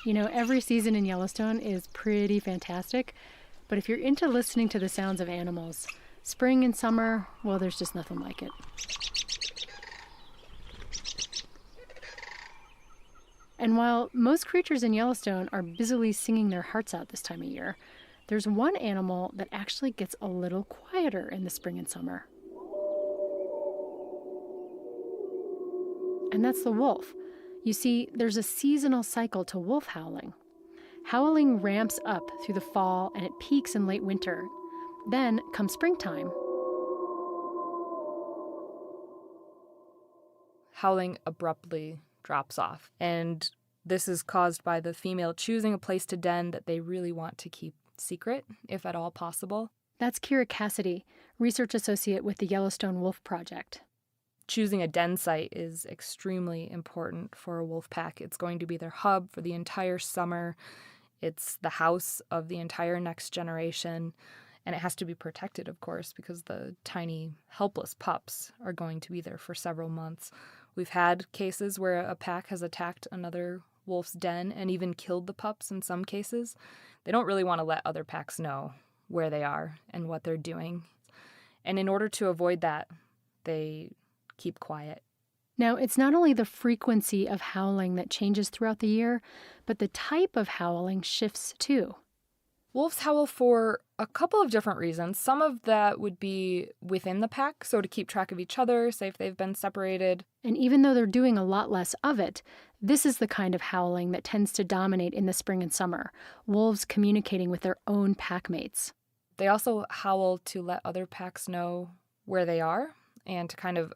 You know, every season in Yellowstone is pretty fantastic, but if you're into listening to the sounds of animals, spring and summer, well, there's just nothing like it. And while most creatures in Yellowstone are busily singing their hearts out this time of year, there's one animal that actually gets a little quieter in the spring and summer. And that's the wolf. You see, there's a seasonal cycle to wolf howling. Howling ramps up through the fall and it peaks in late winter. Then comes springtime. Howling abruptly drops off, and this is caused by the female choosing a place to den that they really want to keep secret, if at all possible. That's Kira Cassidy, research associate with the Yellowstone Wolf Project. Choosing a den site is extremely important for a wolf pack. It's going to be their hub for the entire summer. It's the house of the entire next generation. And it has to be protected, of course, because the tiny, helpless pups are going to be there for several months. We've had cases where a pack has attacked another wolf's den and even killed the pups in some cases. They don't really want to let other packs know where they are and what they're doing. And in order to avoid that, they keep quiet. Now, it's not only the frequency of howling that changes throughout the year, but the type of howling shifts too. Wolves howl for a couple of different reasons. Some of that would be within the pack, so to keep track of each other, say if they've been separated. And even though they're doing a lot less of it, this is the kind of howling that tends to dominate in the spring and summer, wolves communicating with their own pack mates. They also howl to let other packs know where they are and to kind of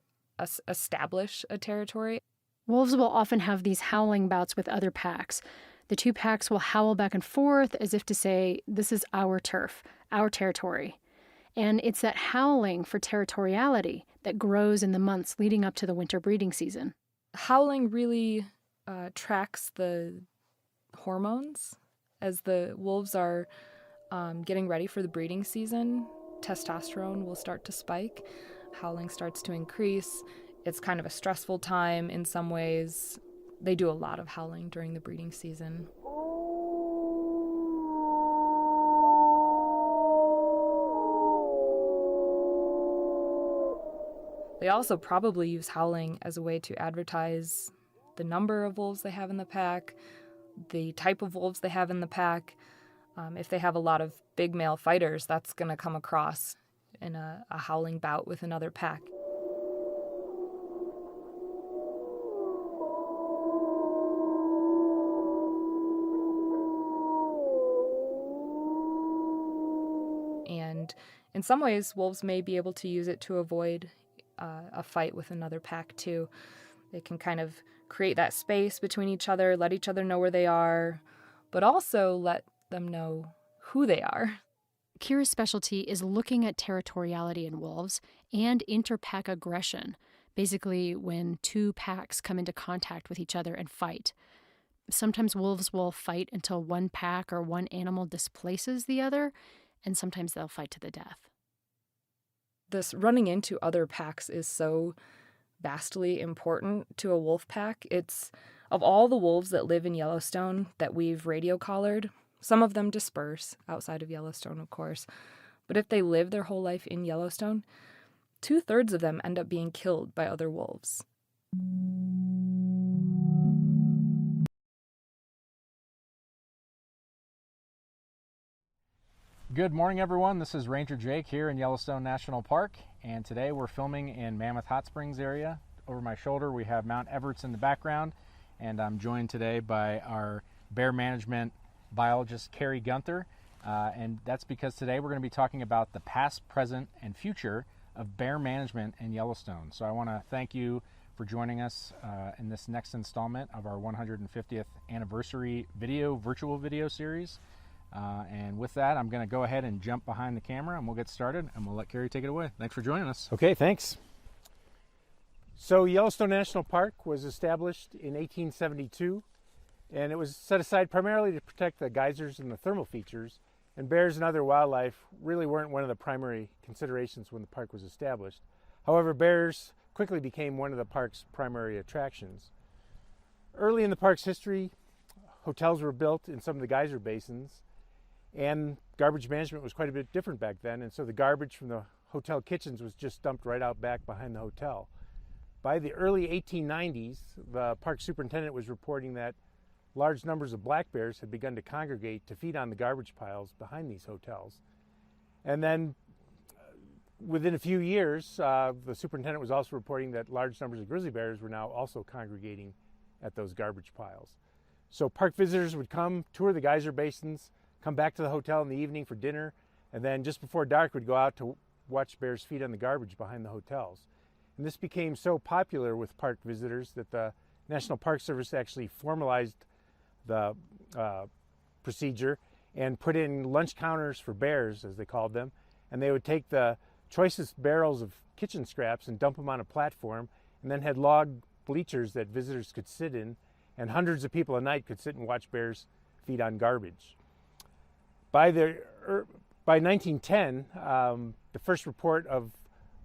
establish a territory. Wolves will often have these howling bouts with other packs. The two packs will howl back and forth as if to say, this is our turf, our territory. And it's that howling for territoriality that grows in the months leading up to the winter breeding season. Howling really tracks the hormones. As the wolves are getting ready for the breeding season, testosterone will start to spike. Howling starts to increase. It's kind of a stressful time in some ways. They do a lot of howling during the breeding season. They also probably use howling as a way to advertise the number of wolves they have in the pack, the type of wolves they have in the pack. If they have a lot of big male fighters, that's going to come across in a howling bout with another pack. And in some ways, wolves may be able to use it to avoid a fight with another pack, too. They can kind of create that space between each other, let each other know where they are, but also let them know who they are. Kira's specialty is looking at territoriality in wolves and interpack aggression, basically when two packs come into contact with each other and fight. Sometimes wolves will fight until one pack or one animal displaces the other, and sometimes they'll fight to the death. This running into other packs is so vastly important to a wolf pack. It's, of all the wolves that live in Yellowstone that we've radio collared, some of them disperse outside of Yellowstone, of course. But if they live their whole life in Yellowstone, 2/3 of them end up being killed by other wolves. Good morning, everyone. This is Ranger Jake here in Yellowstone National Park, and today we're filming in Mammoth Hot Springs area. Over my shoulder we have Mount Everett in the background, and I'm joined today by our bear management biologist, Carrie Gunther, and that's because today we're going to be talking about the past, present, and future of bear management in Yellowstone. So I want to thank you for joining us in this next installment of our 150th anniversary virtual video series. And with that, I'm going to go ahead and jump behind the camera and we'll get started, and we'll let Carrie take it away. Thanks for joining us. Okay, thanks. So Yellowstone National Park was established in 1872, and it was set aside primarily to protect the geysers and the thermal features, and bears and other wildlife really weren't one of the primary considerations when the park was established. However, bears quickly became one of the park's primary attractions. Early in the park's history, hotels were built in some of the geyser basins, and garbage management was quite a bit different back then, and so the garbage from the hotel kitchens was just dumped right out back behind the hotel. By the early 1890s, the park superintendent was reporting that large numbers of black bears had begun to congregate to feed on the garbage piles behind these hotels. And then within a few years, the superintendent was also reporting that large numbers of grizzly bears were now also congregating at those garbage piles. So park visitors would come, tour the geyser basins, come back to the hotel in the evening for dinner, and then just before dark would go out to watch bears feed on the garbage behind the hotels. And this became so popular with park visitors that the National Park Service actually formalized the procedure and put in lunch counters for bears, as they called them, and they would take the choicest barrels of kitchen scraps and dump them on a platform, and then had log bleachers that visitors could sit in, and hundreds of people a night could sit and watch bears feed on garbage. By 1910, the first report of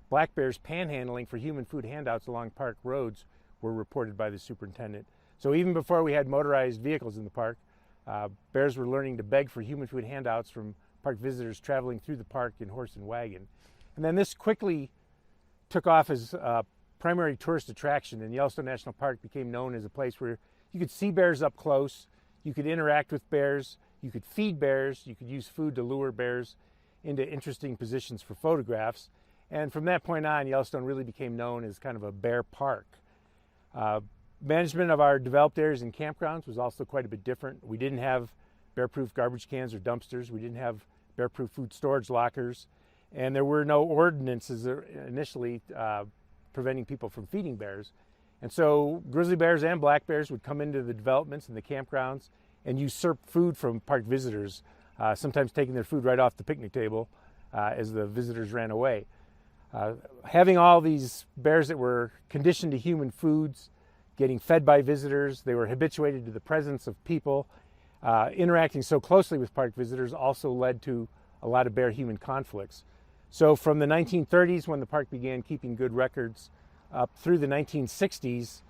black bears panhandling for human food handouts along park roads were reported by the superintendent. So even before we had motorized vehicles in the park, bears were learning to beg for human food handouts from park visitors traveling through the park in horse and wagon. And then this quickly took off as a primary tourist attraction, and Yellowstone National Park became known as a place where you could see bears up close, you could interact with bears, you could feed bears, you could use food to lure bears into interesting positions for photographs. And from that point on, Yellowstone really became known as kind of a bear park. Management of our developed areas and campgrounds was also quite a bit different. We didn't have bear-proof garbage cans or dumpsters. We didn't have bear-proof food storage lockers. And there were no ordinances initially preventing people from feeding bears. And so grizzly bears and black bears would come into the developments and the campgrounds and usurp food from park visitors, sometimes taking their food right off the picnic table as the visitors ran away. Having all these bears that were conditioned to human foods, getting fed by visitors, they were habituated to the presence of people, interacting so closely with park visitors also led to a lot of bear-human conflicts. So from the 1930s, when the park began keeping good records, up through the 1960s,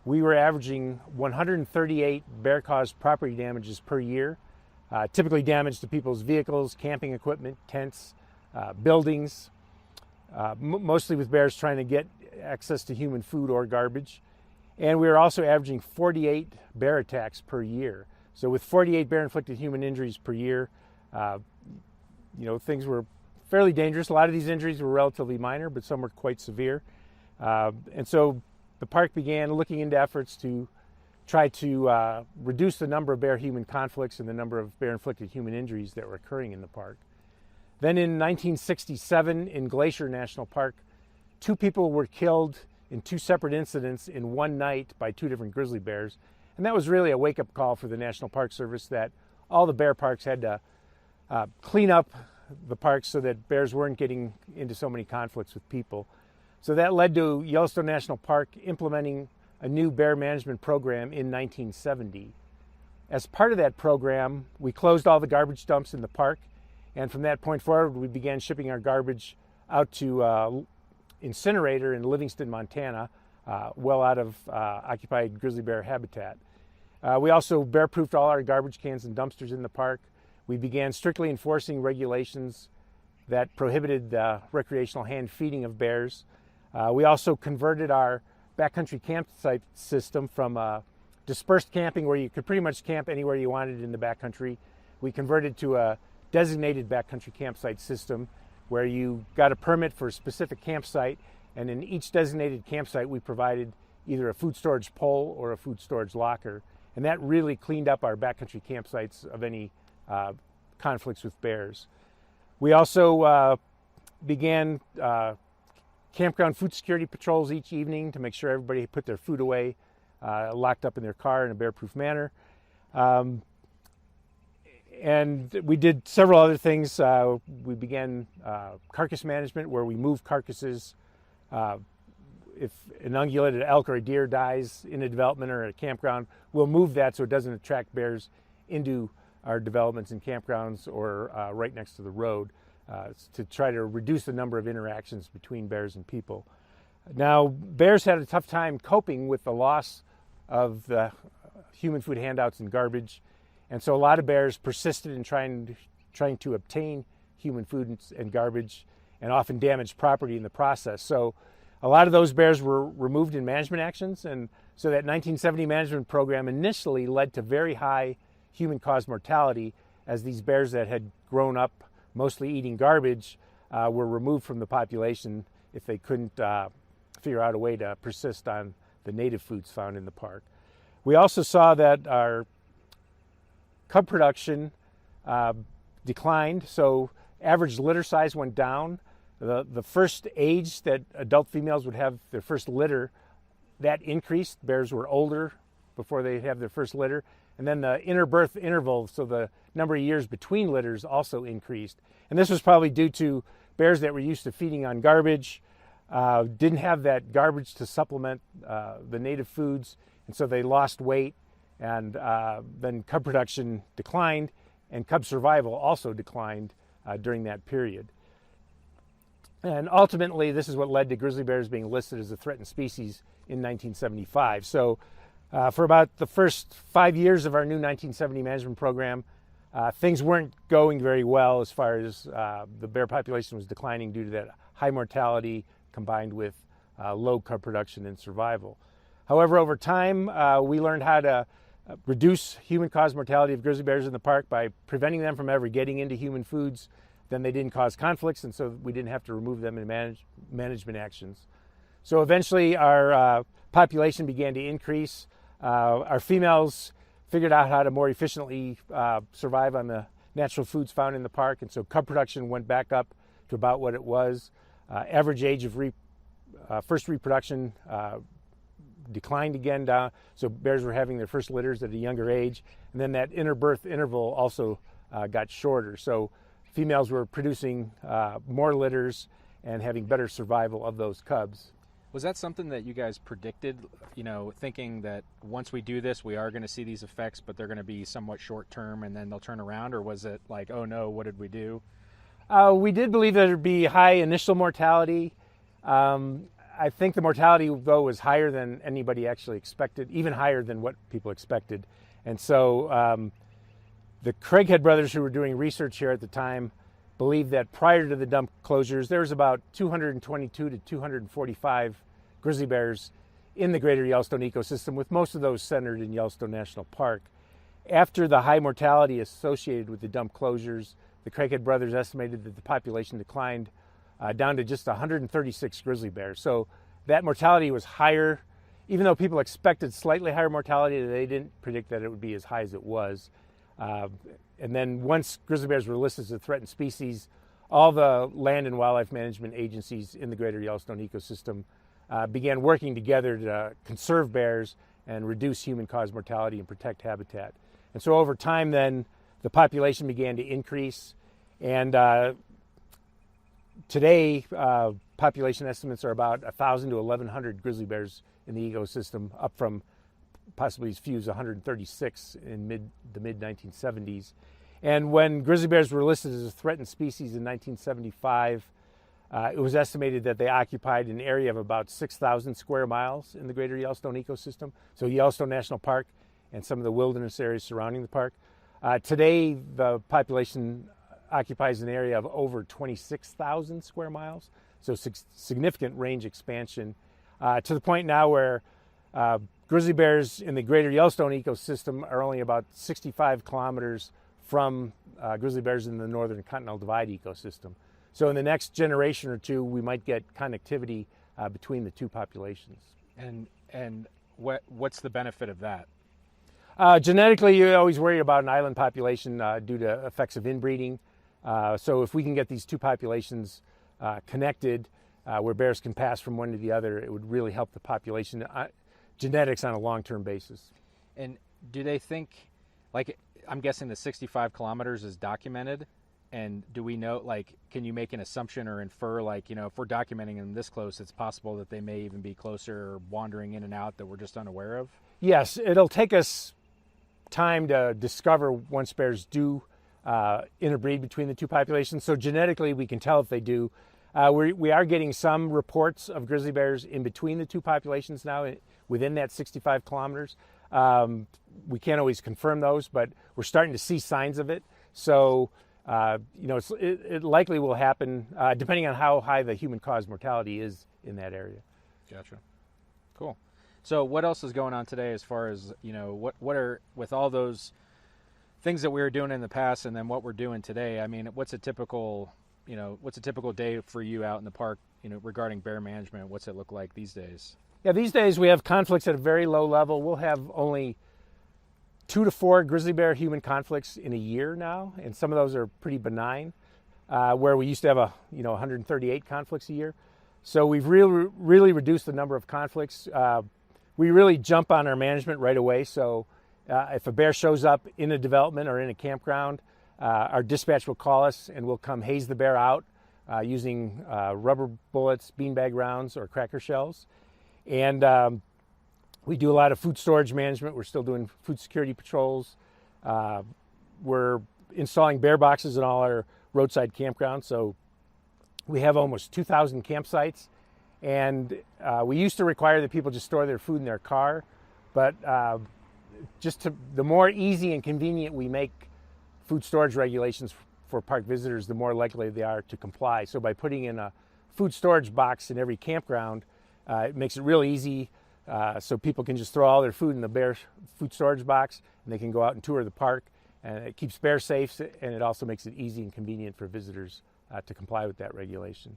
we were averaging 138 bear-caused property damages per year, typically damage to people's vehicles, camping equipment, tents, buildings, mostly with bears trying to get access to human food or garbage. And we were also averaging 48 bear attacks per year. So with 48 bear-inflicted human injuries per year, things were fairly dangerous. A lot of these injuries were relatively minor, but some were quite severe. And so the park began looking into efforts to try to reduce the number of bear-human conflicts and the number of bear-inflicted human injuries that were occurring in the park. Then in 1967 in Glacier National Park, 2 people were killed in 2 separate incidents in one night by 2 different grizzly bears. And that was really a wake-up call for the National Park Service that all the bear parks had to clean up the parks so that bears weren't getting into so many conflicts with people. So that led to Yellowstone National Park implementing a new bear management program in 1970. As part of that program, we closed all the garbage dumps in the park, and from that point forward, we began shipping our garbage out to incinerator in Livingston, Montana, well out of occupied grizzly bear habitat. We also bear-proofed all our garbage cans and dumpsters in the park. We began strictly enforcing regulations that prohibited recreational hand feeding of bears. We also converted our backcountry campsite system from dispersed camping, where you could pretty much camp anywhere you wanted in the backcountry. We converted to a designated backcountry campsite system where you got a permit for a specific campsite, and in each designated campsite we provided either a food storage pole or a food storage locker. And that really cleaned up our backcountry campsites of any conflicts with bears. We also began campground food security patrols each evening to make sure everybody put their food away, locked up in their car in a bear-proof manner. And we did several other things. We began carcass management, where we move carcasses. If an ungulated elk or a deer dies in a development or a campground, we'll move that so it doesn't attract bears into our developments and campgrounds or right next to the road, to try to reduce the number of interactions between bears and people. Now, bears had a tough time coping with the loss of the human food handouts and garbage. And so a lot of bears persisted in trying to obtain human food and garbage, and often damaged property in the process. So a lot of those bears were removed in management actions, and so that 1970 management program initially led to very high human-caused mortality, as these bears that had grown up mostly eating garbage were removed from the population if they couldn't figure out a way to persist on the native foods found in the park. We also saw that our cub production declined, so average litter size went down. The first age that adult females would have their first litter, that increased. Bears were older before they have their first litter. And then the interbirth interval, so the number of years between litters, also increased. And this was probably due to bears that were used to feeding on garbage, didn't have that garbage to supplement the native foods, and so they lost weight, and then cub production declined, and cub survival also declined during that period. And ultimately, this is what led to grizzly bears being listed as a threatened species in 1975. So for about the first 5 years of our new 1970 management program, things weren't going very well as far as the bear population was declining due to that high mortality combined with low cub production and survival. However, over time, we learned how to reduce human-caused mortality of grizzly bears in the park by preventing them from ever getting into human foods. Then they didn't cause conflicts, and so we didn't have to remove them in management actions. So eventually our population began to increase. Our females figured out how to more efficiently survive on the natural foods found in the park, and so cub production went back up to about what it was. Average age of first reproduction declined again down, so bears were having their first litters at a younger age, and then that interbirth interval also got shorter. So females were producing more litters and having better survival of those cubs. Was that something that you guys predicted, thinking that once we do this, we are going to see these effects, but they're going to be somewhat short term and then they'll turn around? Or was it like, oh no, what did we do? We did believe that there'd be high initial mortality. I think the mortality, though, was higher than anybody actually expected, even higher than what people expected. And so the Craighead brothers, who were doing research here at the time, believed that prior to the dump closures, there was about 222 to 245 grizzly bears in the greater Yellowstone ecosystem, with most of those centered in Yellowstone National Park. After the high mortality associated with the dump closures, the Craighead brothers estimated that the population declined down to just 136 grizzly bears. So that mortality was higher. Even though people expected slightly higher mortality, they didn't predict that it would be as high as it was. And then once grizzly bears were listed as a threatened species, all the land and wildlife management agencies in the greater Yellowstone ecosystem began working together to conserve bears and reduce human-caused mortality and protect habitat. And so over time then, the population began to increase, and today population estimates are about 1,000 to 1,100 grizzly bears in the ecosystem, up from possibly as few as 136 in the mid-1970s. And when grizzly bears were listed as a threatened species in 1975, it was estimated that they occupied an area of about 6,000 square miles in the greater Yellowstone ecosystem, so Yellowstone National Park and some of the wilderness areas surrounding the park. Today, the population occupies an area of over 26,000 square miles, so significant range expansion, to the point now where grizzly bears in the greater Yellowstone ecosystem are only about 65 kilometers from grizzly bears in the northern Continental Divide ecosystem. So in the next generation or two, we might get connectivity between the two populations. And what's the benefit of that? Genetically, you always worry about an island population due to effects of inbreeding. So if we can get these two populations connected, where bears can pass from one to the other, it would really help the population genetics on a long-term basis. And do they think, like, I'm guessing the 65 kilometers is documented, and do we know, like, can you make an assumption or infer, like, if we're documenting them this close, it's possible that they may even be closer or wandering in and out that we're just unaware of? Yes, it'll take us time to discover once bears do interbreed between the two populations. So genetically, we can tell if they do. We are getting some reports of grizzly bears in between the two populations now, within that 65 kilometers. We can't always confirm those, but we're starting to see signs of it. So, it likely will happen depending on how high the human-caused mortality is in that area. Gotcha. Cool. So what else is going on today as far as, what are, with all those things that we were doing in the past and then what we're doing today? I mean, what's a typical day for you out in the park, regarding bear management? What's it look like these days? Yeah, these days we have conflicts at a very low level. We'll have only 2 to 4 grizzly bear human conflicts in a year now, and some of those are pretty benign, where we used to have 138 conflicts a year. So we've really reduced the number of conflicts. We really jump on our management right away. So if a bear shows up in a development or in a campground, our dispatch will call us and we'll come haze the bear out using rubber bullets, beanbag rounds, or cracker shells. And we do a lot of food storage management. We're still doing food security patrols. We're installing bear boxes in all our roadside campgrounds. So we have almost 2,000 campsites. And we used to require that people just store their food in their car. But the more easy and convenient we make food storage regulations for park visitors, the more likely they are to comply. So by putting in a food storage box in every campground, it makes it real easy. So people can just throw all their food in the bear food storage box and they can go out and tour the park. And it keeps bears safe, and it also makes it easy and convenient for visitors to comply with that regulation.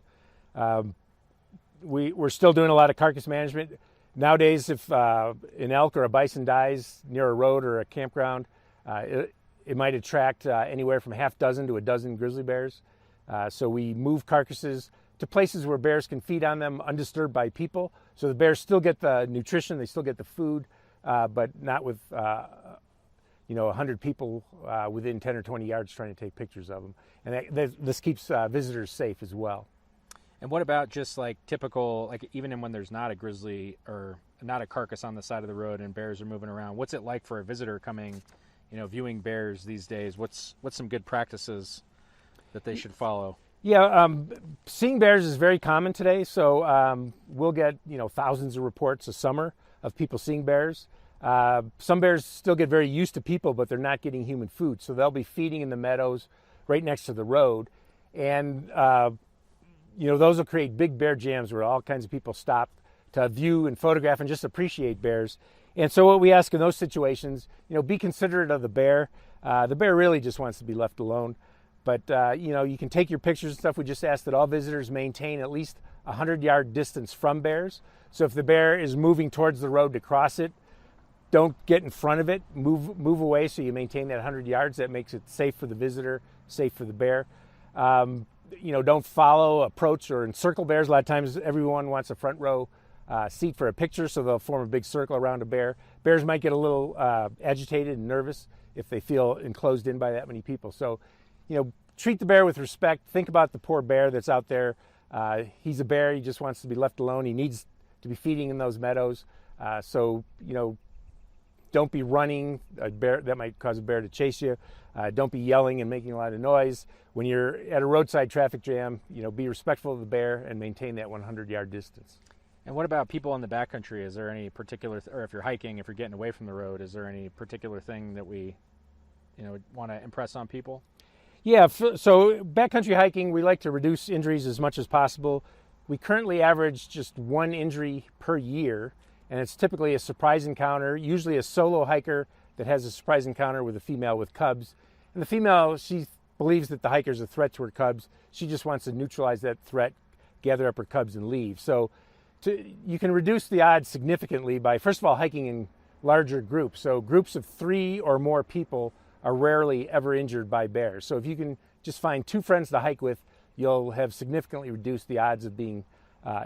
We're still doing a lot of carcass management. Nowadays, if an elk or a bison dies near a road or a campground, it might attract anywhere from half dozen to a dozen grizzly bears. So we move carcasses to places where bears can feed on them undisturbed by people. So the bears still get the nutrition, they still get the food, but not with 100 people within 10 or 20 yards trying to take pictures of them. And this keeps visitors safe as well. And what about just like typical, like even when there's not a grizzly or not a carcass on the side of the road and bears are moving around, what's it like for a visitor coming, viewing bears these days? What's some good practices that they should follow? Yeah, seeing bears is very common today. So we'll get, thousands of reports a summer of people seeing bears. Some bears still get very used to people, but they're not getting human food. So they'll be feeding in the meadows right next to the road. And, those will create big bear jams where all kinds of people stop to view and photograph and just appreciate bears. And so what we ask in those situations, be considerate of the bear. The bear really just wants to be left alone. But, you can take your pictures and stuff. We just ask that all visitors maintain at least a 100-yard distance from bears. So if the bear is moving towards the road to cross it, don't get in front of it. Move away so you maintain that 100 yards. That makes it safe for the visitor, safe for the bear. Don't follow, approach, or encircle bears. A lot of times everyone wants a front row seat for a picture, so they'll form a big circle around a bear. Bears might get a little agitated and nervous if they feel enclosed in by that many people. So, treat the bear with respect. Think about the poor bear that's out there. He's a bear. He just wants to be left alone. He needs to be feeding in those meadows. Don't be running. A bear that might cause a bear to chase you. Don't be yelling and making a lot of noise. When you're at a roadside traffic jam, be respectful of the bear and maintain that 100-yard distance. And what about people in the backcountry? Is there any particular, or if you're hiking, if you're getting away from the road, is there any particular thing that we, want to impress on people? Yeah, so backcountry hiking, we like to reduce injuries as much as possible. We currently average just 1 injury per year, and it's typically a surprise encounter, usually a solo hiker that has a surprise encounter with a female with cubs. And the female, she believes that the hiker's a threat to her cubs. She just wants to neutralize that threat, gather up her cubs, and leave. So you can reduce the odds significantly by, first of all, hiking in larger groups. So groups of 3 or more people are rarely ever injured by bears. So if you can just find 2 friends to hike with, you'll have significantly reduced the odds of being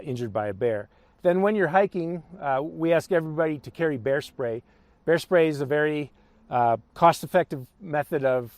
injured by a bear. Then when you're hiking, we ask everybody to carry bear spray. Bear spray is a very cost-effective method of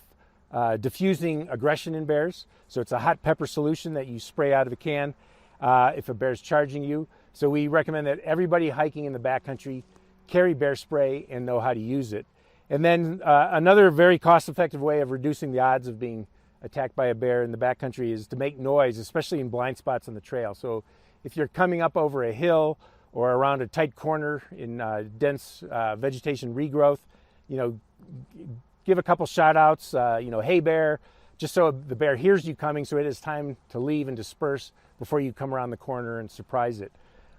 diffusing aggression in bears. So it's a hot pepper solution that you spray out of a can if a bear's charging you. So we recommend that everybody hiking in the backcountry carry bear spray and know how to use it. And then another very cost-effective way of reducing the odds of being attacked by a bear in the backcountry is to make noise, especially in blind spots on the trail. So if you're coming up over a hill or around a tight corner in dense vegetation regrowth, give a couple shout outs, hey bear, just so the bear hears you coming so it has time to leave and disperse before you come around the corner and surprise it.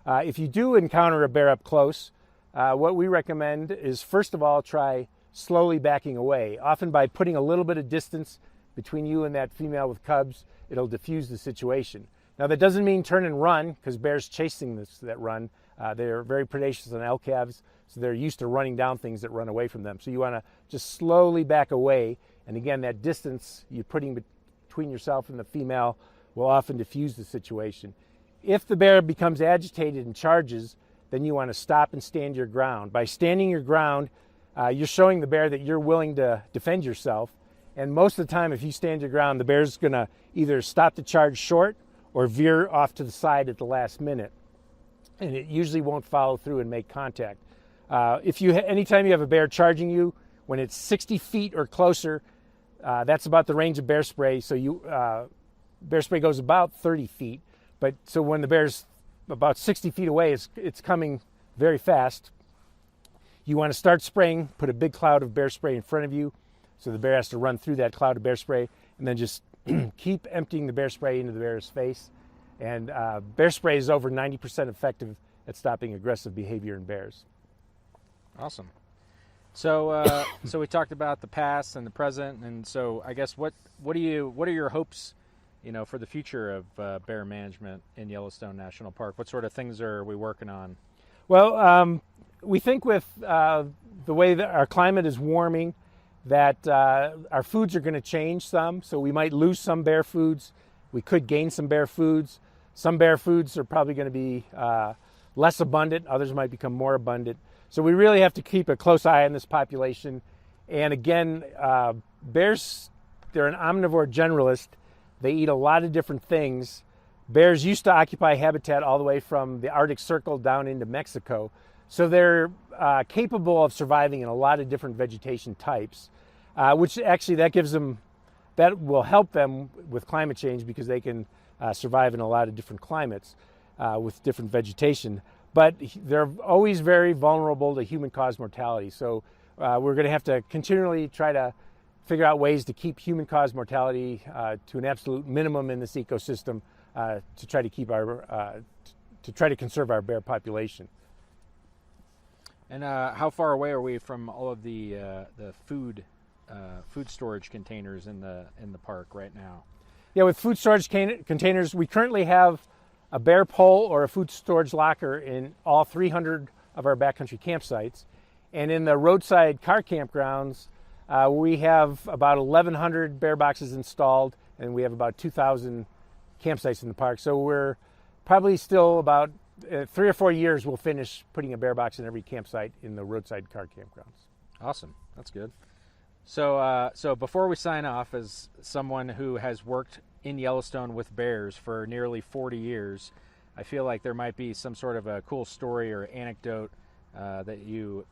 If you do encounter a bear up close, what we recommend is, first of all, try slowly backing away. Often by putting a little bit of distance between you and that female with cubs, it'll diffuse the situation. Now that doesn't mean turn and run, because bears chasing that run. They're very predacious on elk calves, so they're used to running down things that run away from them. So you want to just slowly back away, and again, that distance you're putting between yourself and the female will often diffuse the situation. If the bear becomes agitated and charges, then you want to stop and stand your ground. By standing your ground, you're showing the bear that you're willing to defend yourself. And most of the time, if you stand your ground, the bear's going to either stop the charge short or veer off to the side at the last minute. And it usually won't follow through and make contact. Anytime you have a bear charging you, when it's 60 feet or closer, that's about the range of bear spray. So bear spray goes about 30 feet. But so when the bear's about 60 feet away, it's coming very fast. You want to start spraying, put a big cloud of bear spray in front of you, so the bear has to run through that cloud of bear spray, and then just keep emptying the bear spray into the bear's face. And bear spray is over 90% effective at stopping aggressive behavior in bears. Awesome. So so we talked about the past and the present, and so I guess what are your hopes, for the future of bear management in Yellowstone National Park? What sort of things are we working on? Well, we think with the way that our climate is warming, that our foods are going to change some. So we might lose some bear foods. We could gain some bear foods. Some bear foods are probably going to be less abundant. Others might become more abundant. So we really have to keep a close eye on this population. And again, bears, they're an omnivore generalist. They eat a lot of different things. Bears used to occupy habitat all the way from the Arctic Circle down into Mexico. So they're capable of surviving in a lot of different vegetation types, which actually that will help them with climate change, because they can survive in a lot of different climates with different vegetation. But they're always very vulnerable to human-caused mortality. So we're going to have to continually try to figure out ways to keep human-caused mortality to an absolute minimum in this ecosystem to try to conserve our bear population. And how far away are we from all of the food storage containers in the park right now? Yeah, with food storage containers, we currently have a bear pole or a food storage locker in all 300 of our backcountry campsites. And in the roadside car campgrounds, we have about 1,100 bear boxes installed, and we have about 2,000 campsites in the park. So we're probably still about 3 or 4 years we'll finish putting a bear box in every campsite in the roadside car campgrounds. Awesome, that's good. So before we sign off, as someone who has worked in Yellowstone with bears for nearly 40 years, I feel like there might be some sort of a cool story or anecdote that you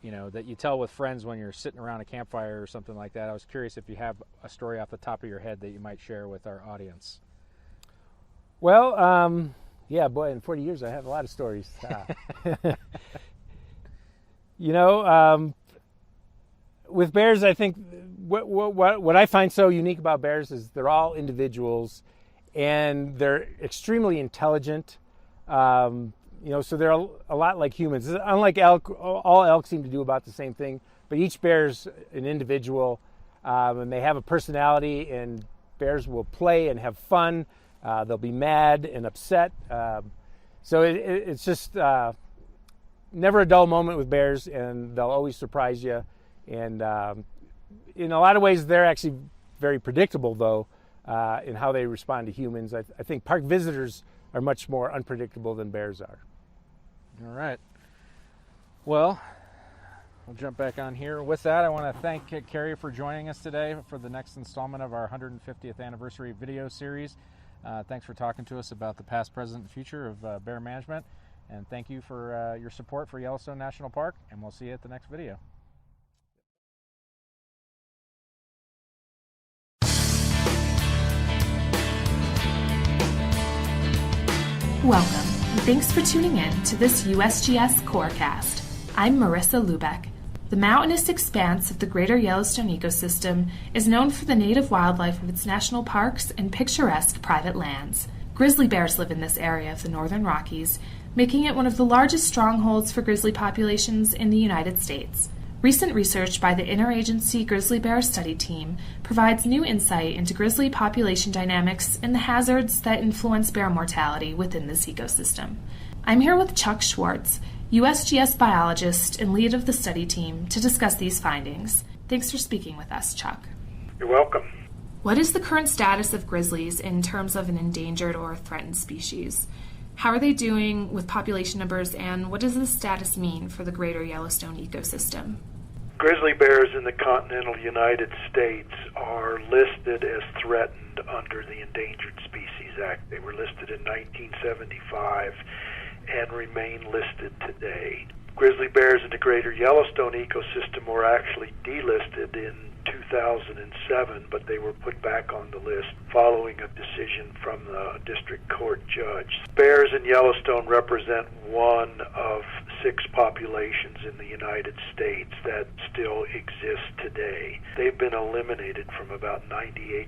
tell with friends when you're sitting around a campfire or something like that. I was curious if you have a story off the top of your head that you might share with our audience. Well, yeah, boy, in 40 years I have a lot of stories. With bears, I think what I find so unique about bears is they're all individuals, and they're extremely intelligent. So they're a lot like humans. Unlike elk, all elk seem to do about the same thing, but each bear's an individual, and they have a personality, and bears will play and have fun. They'll be mad and upset. So it's just never a dull moment with bears, and they'll always surprise you. And in a lot of ways, they're actually very predictable, though, in how they respond to humans. I think park visitors are much more unpredictable than bears are. All right. Well, we'll jump back on here. With that, I want to thank Carrie for joining us today for the next installment of our 150th anniversary video series. Thanks for talking to us about the past, present, and future of bear management. And thank you for your support for Yellowstone National Park, and we'll see you at the next video. Welcome. Thanks for tuning in to this USGS Corecast. I'm Marissa Lubeck. The mountainous expanse of the greater Yellowstone ecosystem is known for the native wildlife of its national parks and picturesque private lands. Grizzly bears live in this area of the northern Rockies, making it one of the largest strongholds for grizzly populations in the United States. Recent research by the Interagency Grizzly Bear Study Team provides new insight into grizzly population dynamics and the hazards that influence bear mortality within this ecosystem. I'm here with Chuck Schwartz, USGS biologist and lead of the study team, to discuss these findings. Thanks for speaking with us, Chuck. You're welcome. What is the current status of grizzlies in terms of an endangered or threatened species? How are they doing with population numbers, and what does this status mean for the greater Yellowstone ecosystem? Grizzly bears in the continental United States are listed as threatened under the Endangered Species Act. They were listed in 1975 and remain listed today. Grizzly bears in the greater Yellowstone ecosystem were actually delisted in 2007, but they were put back on the list following a decision from the district court judge. Bears in Yellowstone represent one of 6 populations in the United States that still exist today. They've been eliminated from about 98%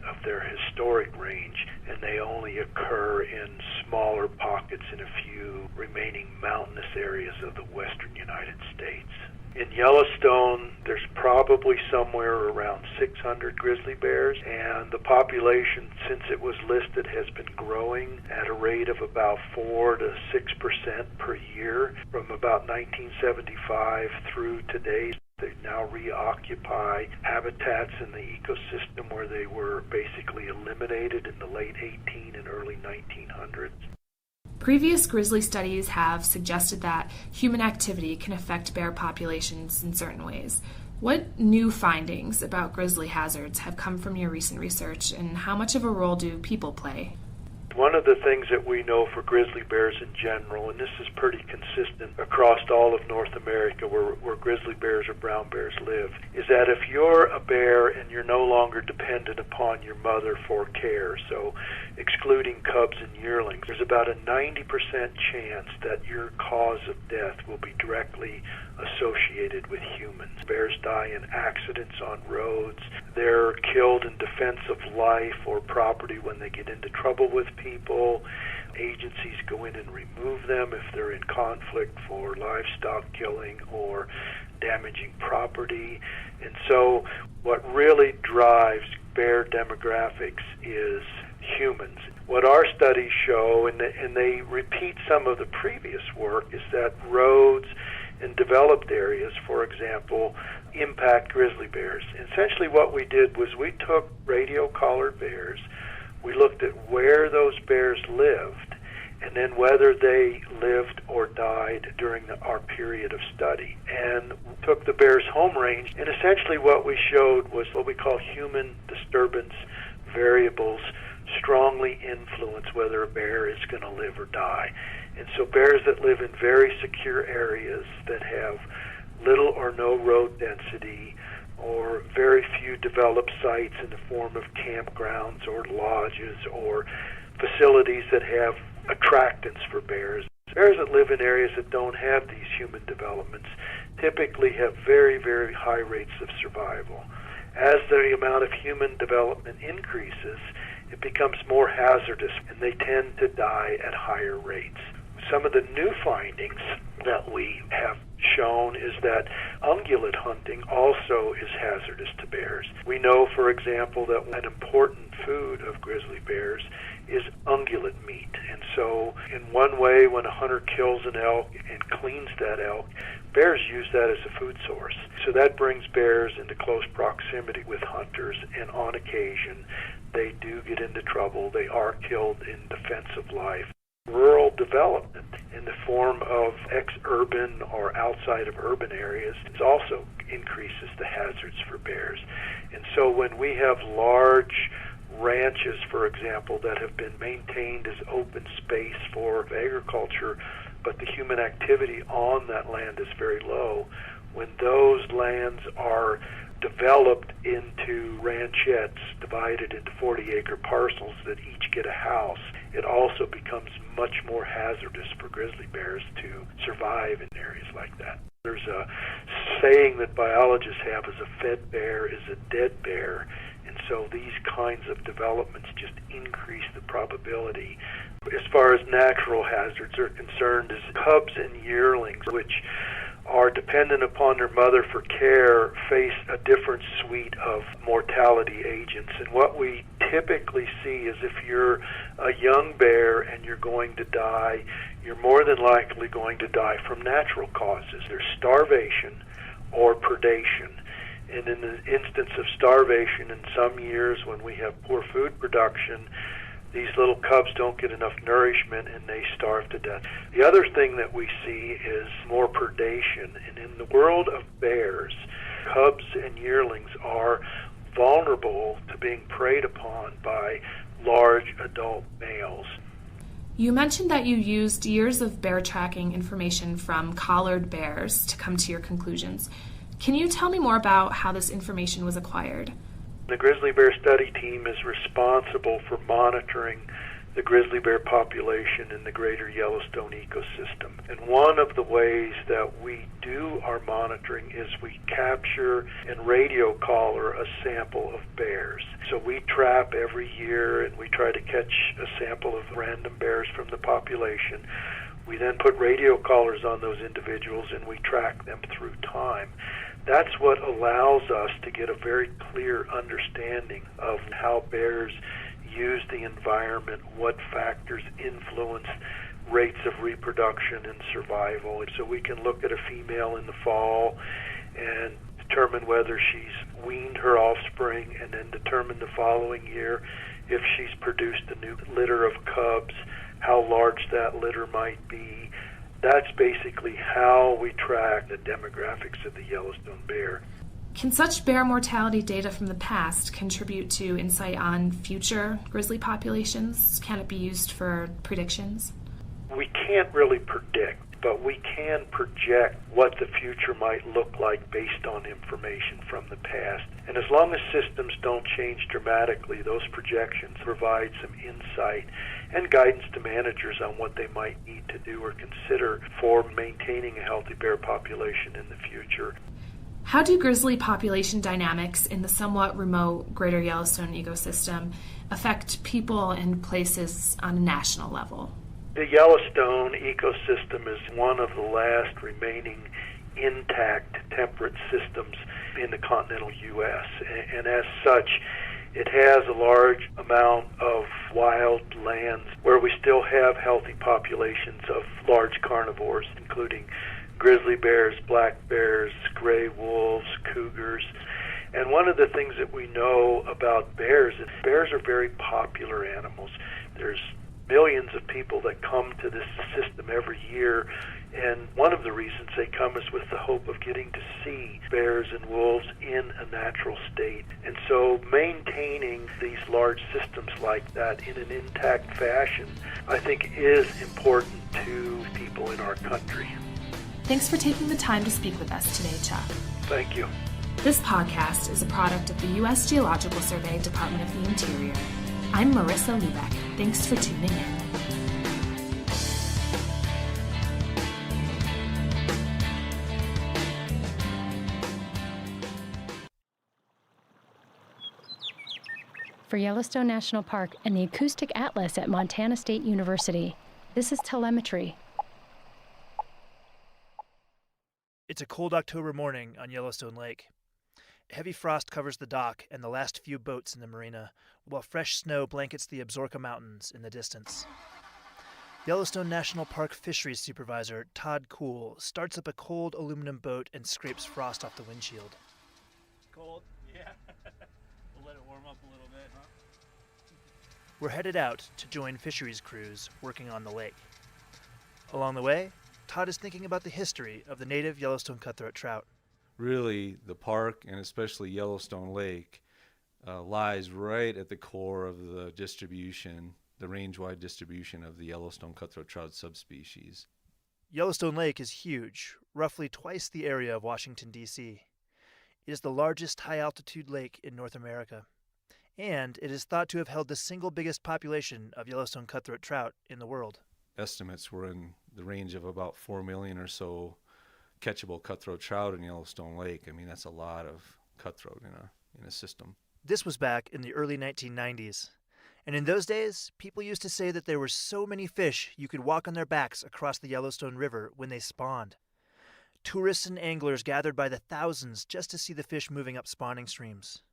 of their historic range, and they only occur in smaller pockets in a few remaining mountainous areas of the western United States. In Yellowstone, there's probably somewhere around 600 grizzly bears, and the population, since it was listed, has been growing at a rate of about 4 to 6% per year from about 1975 through today. They now reoccupy habitats in the ecosystem where they were basically eliminated in the late 18 and early 1900s. Previous grizzly studies have suggested that human activity can affect bear populations in certain ways. What new findings about grizzly hazards have come from your recent research, and how much of a role do people play? One of the things that we know for grizzly bears in general, and this is pretty consistent across all of North America where grizzly bears or brown bears live, is that if you're a bear and you're no longer dependent upon your mother for care, so excluding cubs and yearlings, there's about a 90% chance that your cause of death will be directly associated with humans. Bears die in accidents on roads. They're killed in defense of life or property when they get into trouble with people. Agencies go in and remove them if they're in conflict for livestock killing or damaging property. And so what really drives bear demographics is humans. What our studies show, and they repeat some of the previous work, is that roads in developed areas, for example, impact grizzly bears. Essentially what we did was we took radio-collared bears, we looked at where those bears lived, and then whether they lived or died during our period of study. And took the bear's home range, and essentially what we showed was what we call human disturbance variables strongly influence whether a bear is going to live or die. And so bears that live in very secure areas that have little or no road density or very few developed sites in the form of campgrounds or lodges or facilities that have attractants for bears. Bears that live in areas that don't have these human developments typically have very, very high rates of survival. As the amount of human development increases, it becomes more hazardous, and they tend to die at higher rates. Some of the new findings that we have shown is that ungulate hunting also is hazardous to bears. We know, for example, that an important food of grizzly bears is ungulate meat. And so in one way, when a hunter kills an elk and cleans that elk, bears use that as a food source. So that brings bears into close proximity with hunters, and on occasion they do get into trouble. They are killed in defense of life. Rural development in the form of ex-urban or outside of urban areas also increases the hazards for bears. And so when we have large ranches, for example, that have been maintained as open space for agriculture, but the human activity on that land is very low, when those lands are developed into ranchettes divided into 40-acre parcels that each get a house, it also becomes much more hazardous for grizzly bears to survive in areas like that. There's a saying that biologists have is a fed bear is a dead bear, and so these kinds of developments just increase the probability. As far as natural hazards are concerned, is cubs and yearlings, which are dependent upon their mother for care, face a different suite of mortality agents. And what we typically see is if you're a young bear and you're going to die, you're more than likely going to die from natural causes. There's starvation or predation. And in the instance of starvation, in some years when we have poor food production, these little cubs don't get enough nourishment and they starve to death. The other thing that we see is more predation. And in the world of bears, cubs and yearlings are vulnerable to being preyed upon by large adult males. You mentioned that you used years of bear tracking information from collared bears to come to your conclusions. Can you tell me more about how this information was acquired? The grizzly bear study team is responsible for monitoring the grizzly bear population in the greater Yellowstone ecosystem. And one of the ways that we do our monitoring is we capture and radio collar a sample of bears. So we trap every year and we try to catch a sample of random bears from the population. We then put radio collars on those individuals and we track them through time. That's what allows us to get a very clear understanding of how bears use the environment, what factors influence rates of reproduction and survival. And so we can look at a female in the fall and determine whether she's weaned her offspring, and then determine the following year if she's produced a new litter of cubs, how large that litter might be. That's basically how we track the demographics of the Yellowstone bear. Can such bear mortality data from the past contribute to insight on future grizzly populations? Can it be used for predictions? We can't really predict, but we can project what the future might look like based on information from the past. And as long as systems don't change dramatically, those projections provide some insight and guidance to managers on what they might need to do or consider for maintaining a healthy bear population in the future. How do grizzly population dynamics in the somewhat remote greater Yellowstone ecosystem affect people and places on a national level? The Yellowstone ecosystem is one of the last remaining intact temperate systems in the continental U.S. And as such, it has a large amount of wild lands where we still have healthy populations of large carnivores, including grizzly bears, black bears, gray wolves, cougars. And one of the things that we know about bears is bears are very popular animals. There's millions of people that come to this system every year, and one of the reasons they come is with the hope of getting to see bears and wolves in a natural state. And so maintaining these large systems like that in an intact fashion, I think, is important to people in our country. Thanks for taking the time to speak with us today, Chuck. Thank you. This podcast is a product of the U.S. Geological Survey, Department of the Interior. I'm Marissa Lubeck. Thanks for tuning in. For Yellowstone National Park and the Acoustic Atlas at Montana State University, this is Telemetry. It's a cold October morning on Yellowstone Lake. Heavy frost covers the dock and the last few boats in the marina, while fresh snow blankets the Absaroka Mountains in the distance. Yellowstone National Park Fisheries Supervisor Todd Kuhl starts up a cold aluminum boat and scrapes frost off the windshield. Cold? Yeah. We'll let it warm up a little bit, huh? We're headed out to join fisheries crews working on the lake. Along the way, Todd is thinking about the history of the native Yellowstone cutthroat trout. Really, the park, and especially Yellowstone Lake, lies right at the core of the distribution, the range-wide distribution of the Yellowstone cutthroat trout subspecies. Yellowstone Lake is huge, roughly twice the area of Washington, D.C. It is the largest high-altitude lake in North America, And it is thought to have held the single biggest population of Yellowstone cutthroat trout in the world. Estimates were in the range of about 4 million or so catchable cutthroat trout in Yellowstone Lake. I mean, that's a lot of cutthroat in a system. This was back in the early 1990s. And in those days, people used to say that there were so many fish you could walk on their backs across the Yellowstone River when they spawned. Tourists and anglers gathered by the thousands just to see the fish moving up spawning streams.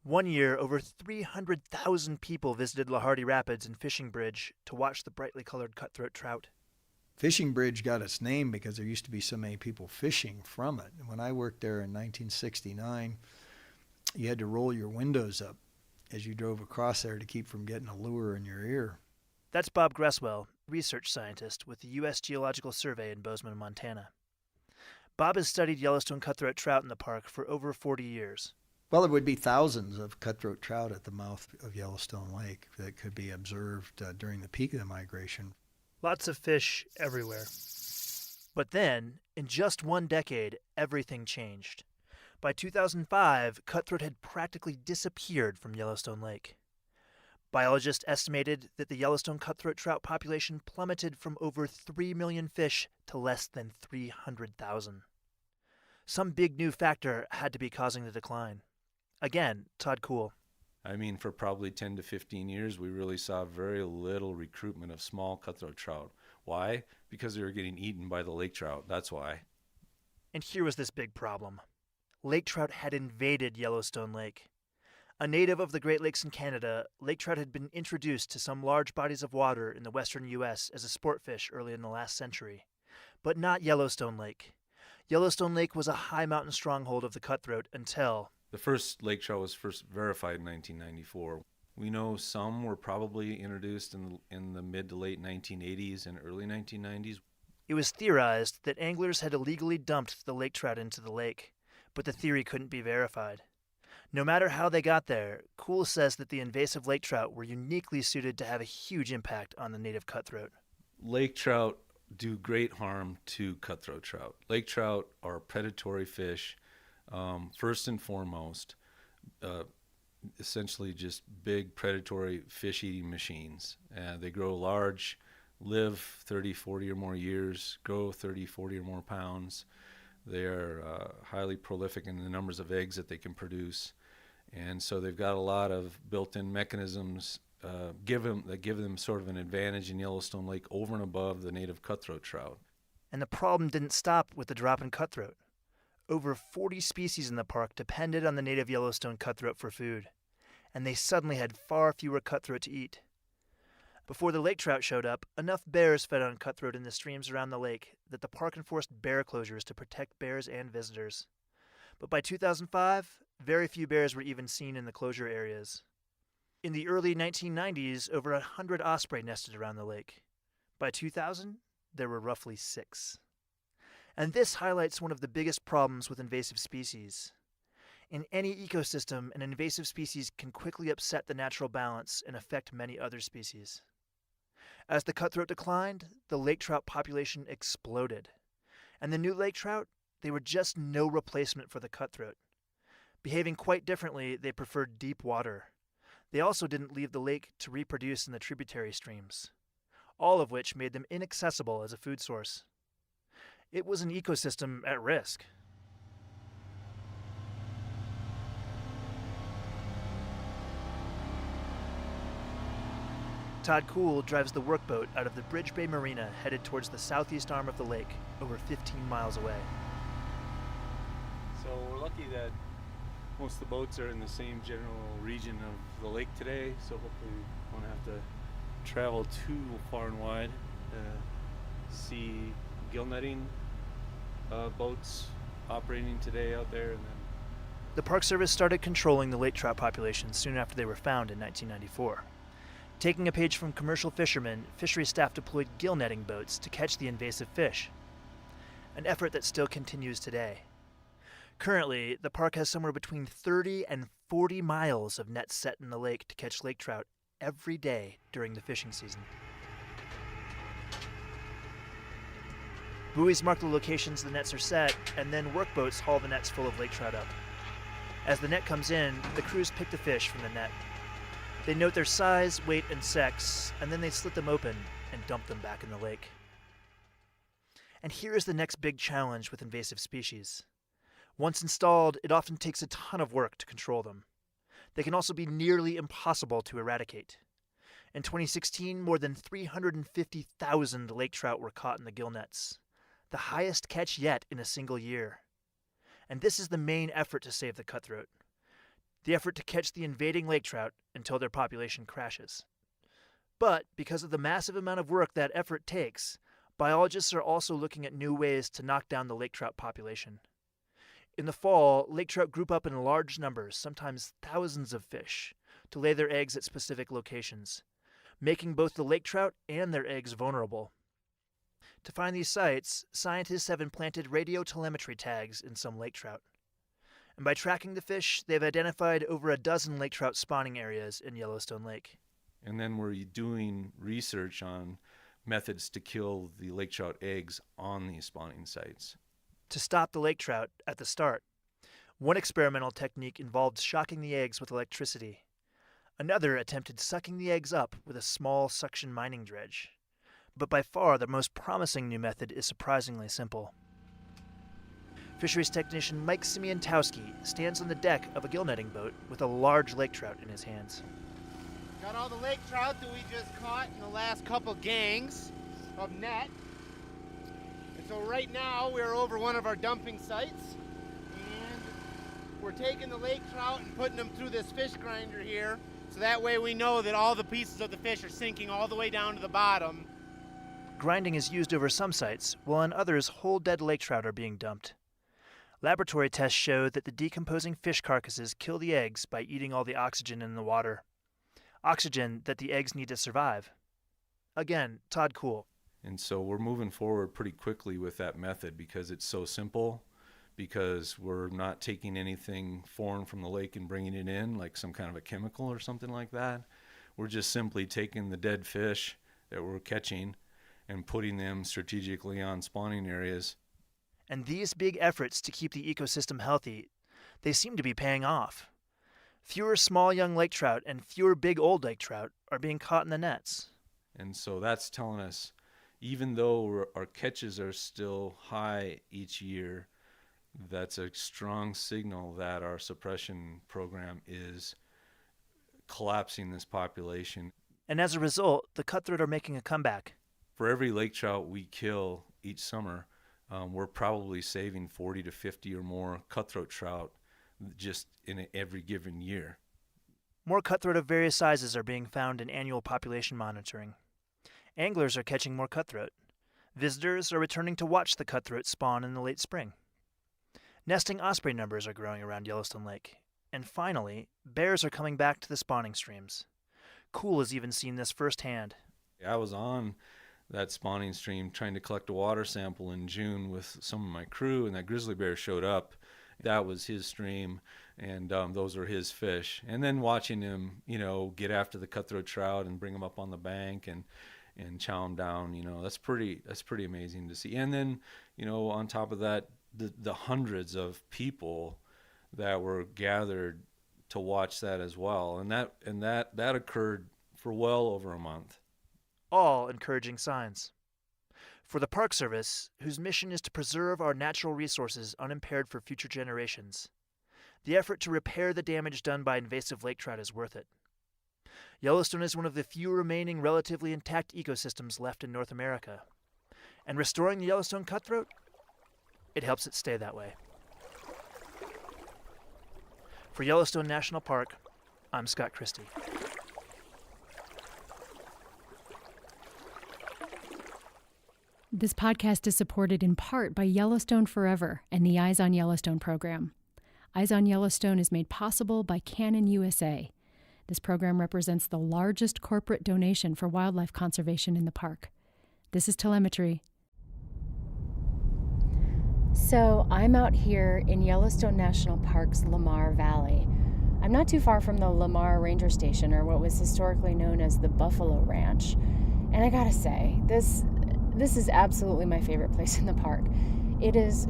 One year, over 300,000 people visited Lahardie Rapids and Fishing Bridge to watch the brightly colored cutthroat trout. Fishing Bridge got its name because there used to be so many people fishing from it. When I worked there in 1969, you had to roll your windows up as you drove across there to keep from getting a lure in your ear. That's Bob Gresswell, research scientist with the U.S. Geological Survey in Bozeman, Montana. Bob has studied Yellowstone cutthroat trout in the park for over 40 years. Well, there would be thousands of cutthroat trout at the mouth of Yellowstone Lake that could be observed during the peak of the migration. Lots of fish everywhere. But then, in just one decade, everything changed. By 2005, cutthroat had practically disappeared from Yellowstone Lake. Biologists estimated that the Yellowstone cutthroat trout population plummeted from over 3 million fish to less than 300,000. Some big new factor had to be causing the decline. Again, Todd Kuhl. I mean, for probably 10 to 15 years, we really saw very little recruitment of small cutthroat trout. Why? Because they were getting eaten by the lake trout. That's why. And here was this big problem. Lake trout had invaded Yellowstone Lake. A native of the Great Lakes in Canada, lake trout had been introduced to some large bodies of water in the western U.S. as a sport fish early in the last century. But not Yellowstone Lake. Yellowstone Lake was a high mountain stronghold of the cutthroat until... The first lake trout was first verified in 1994. We know some were probably introduced in the mid to late 1980s and early 1990s. It was theorized that anglers had illegally dumped the lake trout into the lake, but the theory couldn't be verified. No matter how they got there, Kuhl says that the invasive lake trout were uniquely suited to have a huge impact on the native cutthroat. Lake trout do great harm to cutthroat trout. Lake trout are predatory fish, first and foremost, essentially just big predatory fish-eating machines. They grow large, live 30, 40 or more years, grow 30, 40 or more pounds. They are highly prolific in the numbers of eggs that they can produce. And so they've got a lot of built-in mechanisms that give them sort of an advantage in Yellowstone Lake over and above the native cutthroat trout. And the problem didn't stop with the drop in cutthroat. Over 40 species in the park depended on the native Yellowstone cutthroat for food, and they suddenly had far fewer cutthroat to eat. Before the lake trout showed up, enough bears fed on cutthroat in the streams around the lake that the park enforced bear closures to protect bears and visitors. But by 2005, very few bears were even seen in the closure areas. In the early 1990s, over 100 osprey nested around the lake. By 2000, there were roughly 6. And this highlights one of the biggest problems with invasive species. In any ecosystem, an invasive species can quickly upset the natural balance and affect many other species. As the cutthroat declined, the lake trout population exploded. And the new lake trout, they were just no replacement for the cutthroat. Behaving quite differently, they preferred deep water. They also didn't leave the lake to reproduce in the tributary streams, all of which made them inaccessible as a food source. It was an ecosystem at risk. Todd Kuhl drives the workboat out of the Bridge Bay Marina headed towards the southeast arm of the lake, over 15 miles away. So we're lucky that most of the boats are in the same general region of the lake today, so hopefully we won't have to travel too far and wide to see gill netting boats operating today out there. And then the Park Service started controlling the lake trout population soon after they were found in 1994. Taking a page from commercial fishermen, fisheries staff deployed gill netting boats to catch the invasive fish, an effort that still continues today. Currently, the park has somewhere between 30 and 40 miles of nets set in the lake to catch lake trout every day during the fishing season. Buoys mark the locations the nets are set, and then workboats haul the nets full of lake trout up. As the net comes in, the crews pick the fish from the net They note their size, weight, and sex, and then they slit them open and dump them back in the lake. And here is the next big challenge with invasive species. Once installed, it often takes a ton of work to control them. They can also be nearly impossible to eradicate. In 2016, more than 350,000 lake trout were caught in the gill nets, the highest catch yet in a single year. And this is the main effort to save the cutthroat. The effort to catch the invading lake trout until their population crashes. But because of the massive amount of work that effort takes, biologists are also looking at new ways to knock down the lake trout population. In the fall, lake trout group up in large numbers, sometimes thousands of fish, to lay their eggs at specific locations, making both the lake trout and their eggs vulnerable. To find these sites, scientists have implanted radiotelemetry tags in some lake trout. And by tracking the fish, they've identified over a dozen lake trout spawning areas in Yellowstone Lake. And then we're doing research on methods to kill the lake trout eggs on these spawning sites. To stop the lake trout at the start, one experimental technique involved shocking the eggs with electricity. Another attempted sucking the eggs up with a small suction mining dredge. But by far the most promising new method is surprisingly simple. Fisheries technician Mike Simientowski stands on the deck of a gill netting boat with a large lake trout in his hands. Got all the lake trout that we just caught in the last couple gangs of net. And so right now we're over one of our dumping sites, and we're taking the lake trout and putting them through this fish grinder here, so that way we know that all the pieces of the fish are sinking all the way down to the bottom. Grinding is used over some sites, while on others whole dead lake trout are being dumped. Laboratory tests show that the decomposing fish carcasses kill the eggs by eating all the oxygen in the water. Oxygen that the eggs need to survive. Again, Todd Cool. And so we're moving forward pretty quickly with that method because it's so simple, because we're not taking anything foreign from the lake and bringing it in, like some kind of a chemical or something like that. We're just simply taking the dead fish that we're catching and putting them strategically on spawning areas. And these big efforts to keep the ecosystem healthy, they seem to be paying off. Fewer small young lake trout and fewer big old lake trout are being caught in the nets. And so that's telling us, even though our catches are still high each year, that's a strong signal that our suppression program is collapsing this population. And as a result, the cutthroat are making a comeback. For every lake trout we kill each summer, we're probably saving 40 to 50 or more cutthroat trout just in every given year. More cutthroat of various sizes are being found in annual population monitoring. Anglers are catching more cutthroat. Visitors are returning to watch the cutthroat spawn in the late spring. Nesting osprey numbers are growing around Yellowstone Lake. And finally, bears are coming back to the spawning streams. Cool has even seen this firsthand. I was on that spawning stream trying to collect a water sample in June with some of my crew, and that grizzly bear showed up. That was his stream, and those are his fish. And then watching him, get after the cutthroat trout and bring them up on the bank and chow them down, that's pretty amazing to see. And then, on top of that, the hundreds of people that were gathered to watch that as well, and that occurred for well over a month. All encouraging signs. For the Park Service, whose mission is to preserve our natural resources unimpaired for future generations, the effort to repair the damage done by invasive lake trout is worth it. Yellowstone is one of the few remaining relatively intact ecosystems left in North America. And restoring the Yellowstone cutthroat, it helps it stay that way. For Yellowstone National Park, I'm Scott Christie. This podcast is supported in part by Yellowstone Forever and the Eyes on Yellowstone program. Eyes on Yellowstone is made possible by Canon USA. This program represents the largest corporate donation for wildlife conservation in the park. This is Telemetry. So I'm out here in Yellowstone National Park's Lamar Valley. I'm not too far from the Lamar Ranger Station, or what was historically known as the Buffalo Ranch. And I gotta say, this is absolutely my favorite place in the park. It is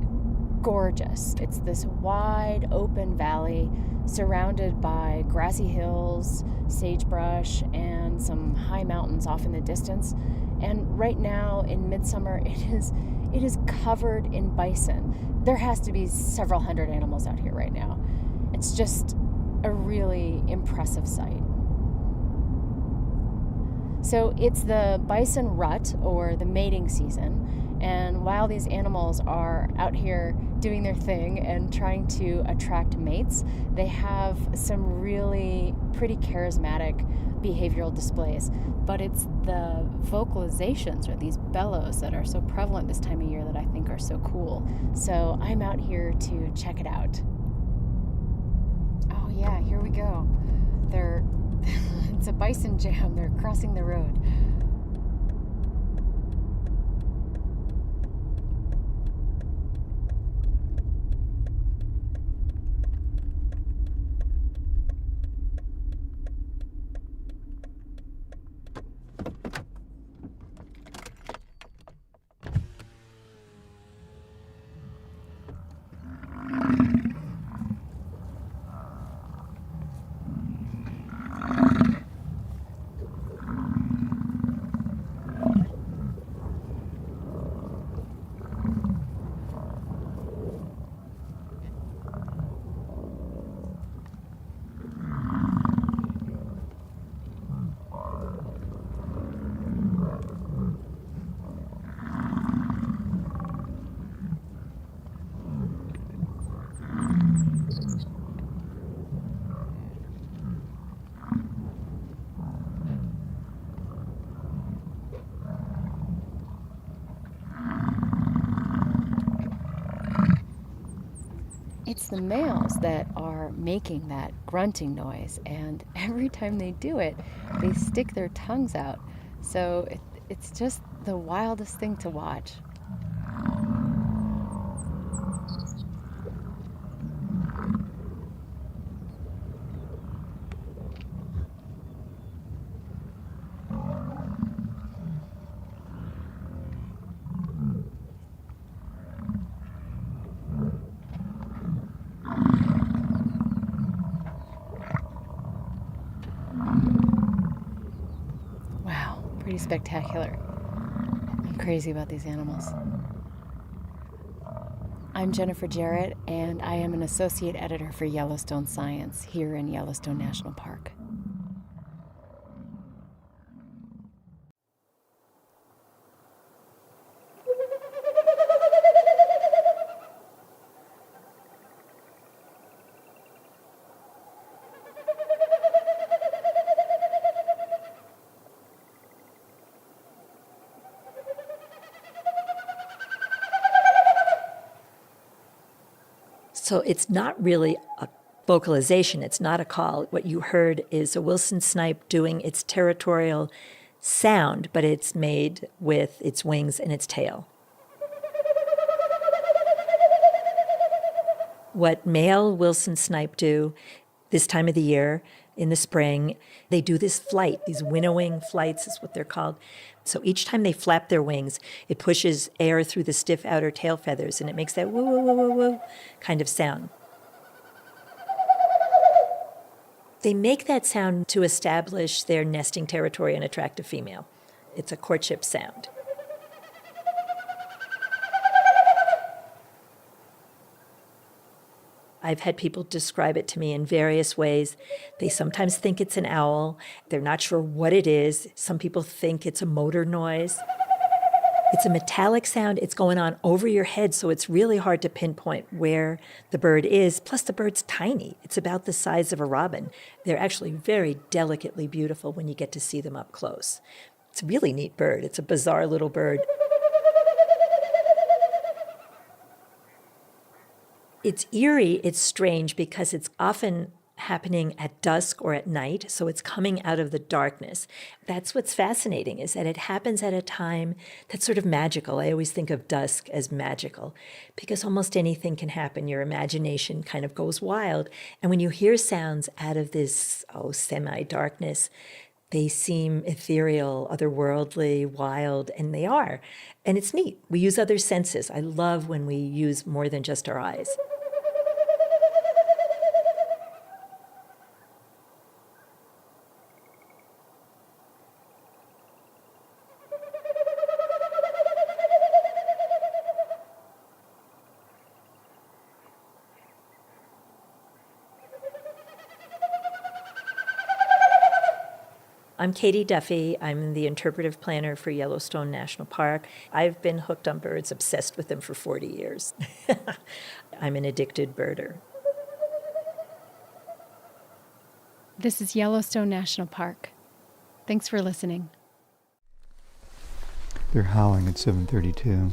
gorgeous. It's this wide open valley surrounded by grassy hills, sagebrush, and some high mountains off in the distance. And right now in midsummer, it is covered in bison. There has to be several hundred animals out here right now. It's just a really impressive sight. So it's the bison rut, or the mating season, and while these animals are out here doing their thing and trying to attract mates, they have some really pretty charismatic behavioral displays. But it's the vocalizations, or these bellows, that are so prevalent this time of year that I think are so cool. So I'm out here to check it out. Oh yeah, here we go. It's a bison jam. They're crossing the road. It's the males that are making that grunting noise, and every time they do it, they stick their tongues out. So it's just the wildest thing to watch. Pretty spectacular. I'm crazy about these animals. I'm Jennifer Jarrett, and I am an associate editor for Yellowstone Science here in Yellowstone National Park. So it's not really a vocalization. It's not a call. What you heard is a Wilson snipe doing its territorial sound, but it's made with its wings and its tail. What male Wilson snipe do this time of the year, in the spring, they do this flight. These winnowing flights is what they're called. So each time they flap their wings, it pushes air through the stiff outer tail feathers, and it makes that woo, woo, woo, woo, woo kind of sound. They make that sound to establish their nesting territory and attract a female. It's a courtship sound. I've had people describe it to me in various ways. They sometimes think it's an owl. They're not sure what it is. Some people think it's a motor noise. It's a metallic sound. It's going on over your head, so it's really hard to pinpoint where the bird is. Plus, the bird's tiny. It's about the size of a robin. They're actually very delicately beautiful when you get to see them up close. It's a really neat bird. It's a bizarre little bird. It's eerie, it's strange, because it's often happening at dusk or at night, so it's coming out of the darkness. That's what's fascinating, is that it happens at a time that's sort of magical. I always think of dusk as magical, because almost anything can happen. Your imagination kind of goes wild. And when you hear sounds out of this, semi-darkness, They seem ethereal, otherworldly, wild, and they are. And it's neat. We use other senses. I love when we use more than just our eyes. I'm Katie Duffy. I'm the interpretive planner for Yellowstone National Park. I've been hooked on birds, obsessed with them for 40 years. I'm an addicted birder. This is Yellowstone National Park. Thanks for listening. They're howling at 7:32.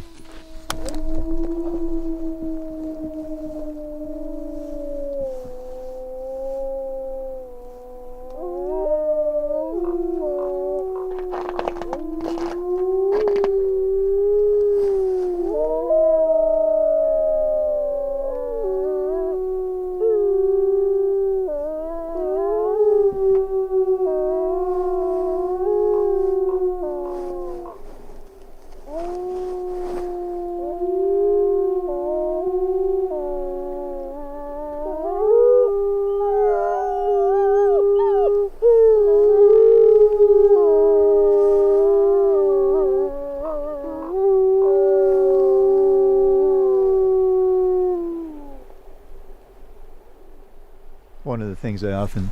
One of the things I often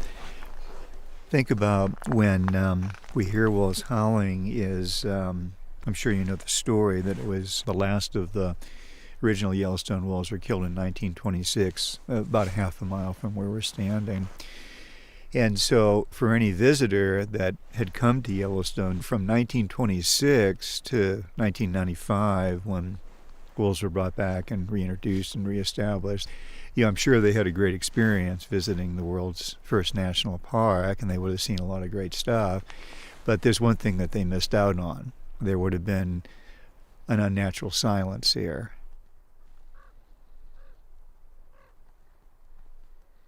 think about when we hear wolves howling is, I'm sure you know the story, that it was the last of the original Yellowstone wolves were killed in 1926, about a half a mile from where we're standing. And so for any visitor that had come to Yellowstone from 1926 to 1995, when wolves were brought back and reintroduced and reestablished, I'm sure they had a great experience visiting the world's first national park, and they would have seen a lot of great stuff. But there's one thing that they missed out on. There would have been an unnatural silence here.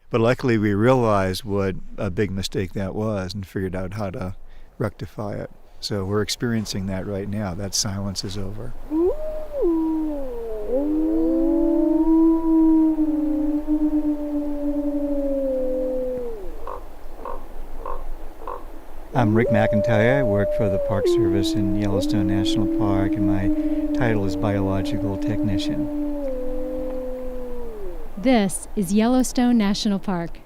But luckily we realized what a big mistake that was and figured out how to rectify it. So we're experiencing that right now. That silence is over. I'm Rick McIntyre. I work for the Park Service in Yellowstone National Park, and my title is Biological Technician. This is Yellowstone National Park.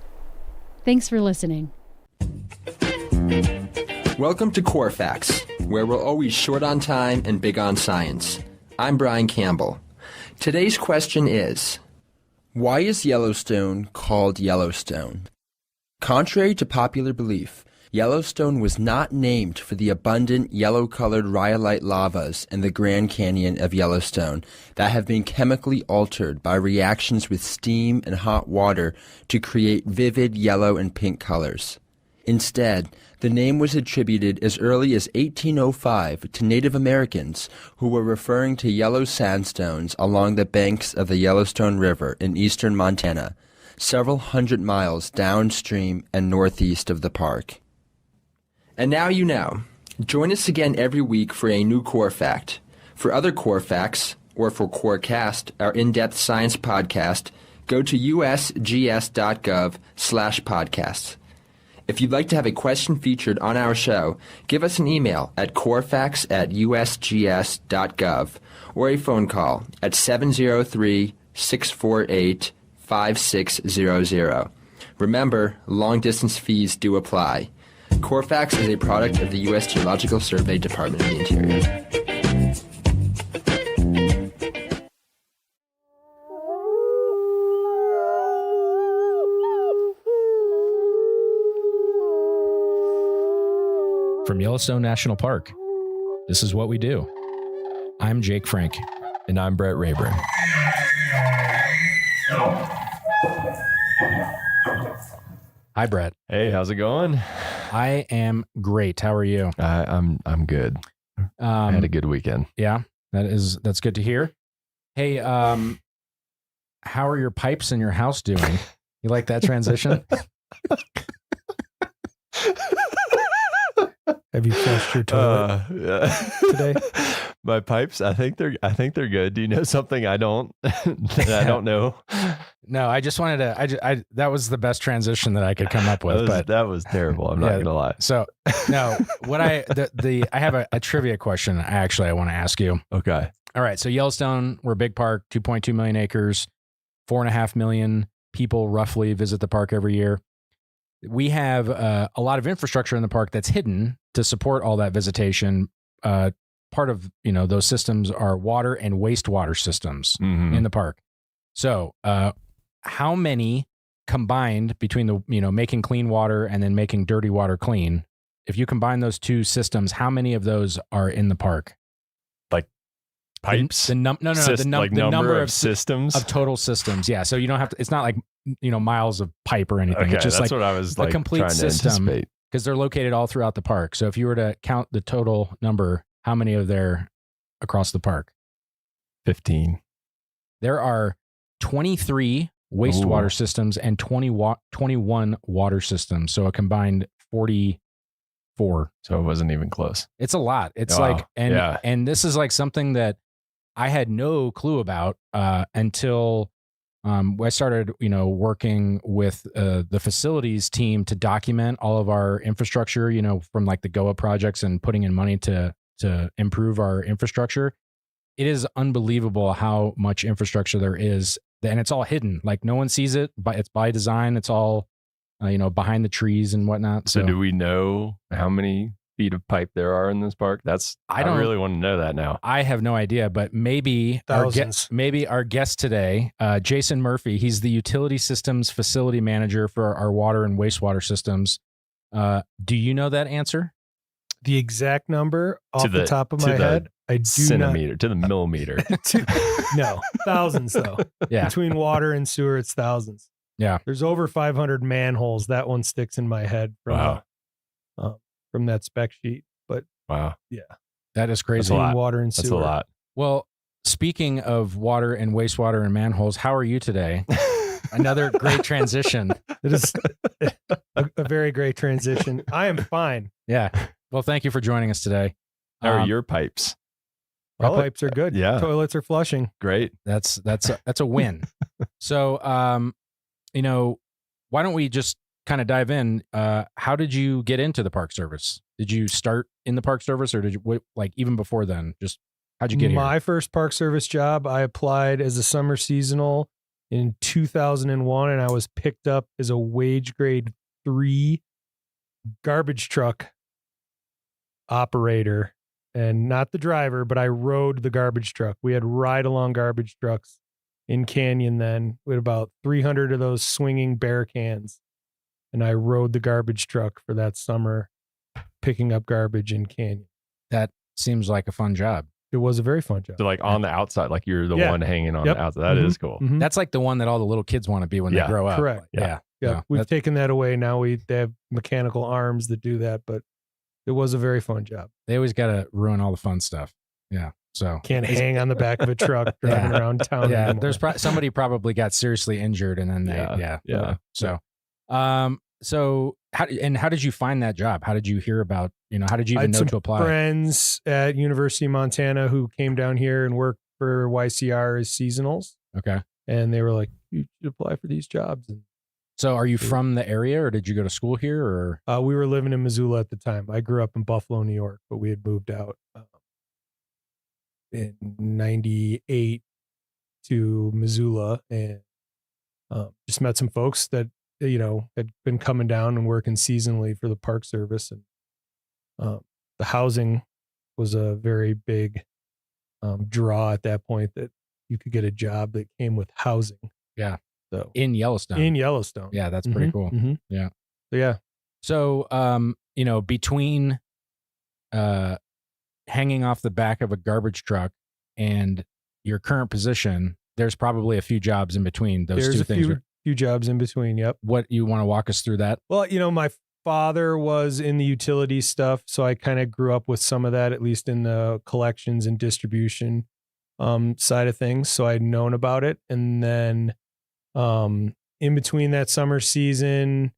Thanks for listening. Welcome to Core Facts, where we're always short on time and big on science. I'm Brian Campbell. Today's question is, why is Yellowstone called Yellowstone? Contrary to popular belief, Yellowstone was not named for the abundant yellow-colored rhyolite lavas in the Grand Canyon of Yellowstone that have been chemically altered by reactions with steam and hot water to create vivid yellow and pink colors. Instead, the name was attributed as early as 1805 to Native Americans who were referring to yellow sandstones along the banks of the Yellowstone River in eastern Montana, several hundred miles downstream and northeast of the park. And now you know. Join us again every week for a new Core Fact. For other Core Facts, or for CoreCast, our in-depth science podcast, go to usgs.gov/podcasts. If you'd like to have a question featured on our show, give us an email at corefacts@usgs.gov or a phone call at 703-648-5600. Remember, long-distance fees do apply. Corfax is a product of the U.S. Geological Survey, Department of the Interior. From Yellowstone National Park, this is what we do. I'm Jake Frank. And I'm Brett Rayburn. Hi, Brett. Hey, how's it going? I am great. How are you? I'm good. I had a good weekend. Yeah, that's good to hear. Hey, how are your pipes in your house doing? You like that transition? Have you flushed your toilet today? My pipes, I think they're good. Do you know something I don't that I don't know? No, I just wanted to. That was the best transition that I could come up with. That was terrible. I'm not gonna lie. So no, what I have a trivia question. I want to ask you. Okay. All right. So Yellowstone, we're a big park, 2.2 million acres, 4.5 million people roughly visit the park every year. We have a lot of infrastructure in the park that's hidden to support all that visitation. Part of those systems are water and wastewater systems in the park. So how many combined between the making clean water and then making dirty water clean, if you combine those two systems, how many of those are in the park? Like pipes? The number of systems of total systems. Yeah. So you don't have to. It's not like miles of pipe or anything. Okay, it's just that's like what I was a complete system, anticipate. because they're located all throughout the park. So if you were to count the total number, how many are there across the park? 15. There are 23 wastewater systems and 21 water systems. So a combined 44. So it wasn't even close. It's a lot. It's and this is like something that I had no clue about until I started, working with the facilities team to document all of our infrastructure, from like the GOA projects and putting in money to improve our infrastructure. It is unbelievable how much infrastructure there is, and it's all hidden. Like no one sees it, but it's by design. It's all, behind the trees and whatnot. So do we know how many feet of pipe there are in this park? I really want to know that now. I have no idea, but maybe thousands. Our guest today, Jason Murphy, he's the utility systems facility manager for our water and wastewater systems. Do you know that answer? The exact number off the top of my head, I do centimeter to the millimeter. No, thousands though. Yeah. Between water and sewer, it's thousands. Yeah. There's over 500 manholes. That one sticks in my head from that spec sheet. But wow, yeah, that is crazy. That's a lot. Water and sewer. That's a lot. Well, speaking of water and wastewater and manholes, how are you today? Another great transition. It is a very great transition. I am fine. Yeah. Well, thank you for joining us today. How are your pipes? Our pipes are good. Yeah. Toilets are flushing. Great. That's a win. So, why don't we just kind of dive in? How did you get into the Park Service? Did you start in the Park Service, or did you even before then? Just how'd you get here? My first Park Service job, I applied as a summer seasonal in 2001, and I was picked up as a wage grade 3 garbage truck operator, and not the driver, but I rode the garbage truck. We had ride-along garbage trucks in Canyon then. We had about 300 of those swinging bear cans, and I rode the garbage truck for that summer, picking up garbage in Canyon. That seems like a fun job. It was a very fun job. So like on the outside, like you're the one hanging on the outside. That is cool. Mm-hmm. That's like the one that all the little kids want to be when they grow up. Correct. Yeah. No, we've taken that away. Now they have mechanical arms that do that, but it was a very fun job. They always got to ruin all the fun stuff. Yeah. So can't hang on the back of a truck driving around town. Yeah. Anymore. There's somebody probably got seriously injured, and then So, how did you find that job? How did you hear about, how did you even know to apply? Friends at University of Montana who came down here and worked for YCR as seasonals. Okay. And they were like, you should apply for these jobs. And so are you from the area, or did you go to school here, or? We were living in Missoula at the time. I grew up in Buffalo, New York, but we had moved out in 98 to Missoula, and just met some folks that, had been coming down and working seasonally for the Park Service. And the housing was a very big draw at that point, that you could get a job that came with housing. Yeah. So in Yellowstone. Yeah, that's pretty cool. Mm-hmm. Yeah. So, yeah. So, between hanging off the back of a garbage truck and your current position, there's probably a few jobs in between those two things. There's a few jobs in between. Yep. What, you want to walk us through that? Well, my father was in the utility stuff, so I kind of grew up with some of that, at least in the collections and distribution side of things. So I'd known about it. And then in between that summer season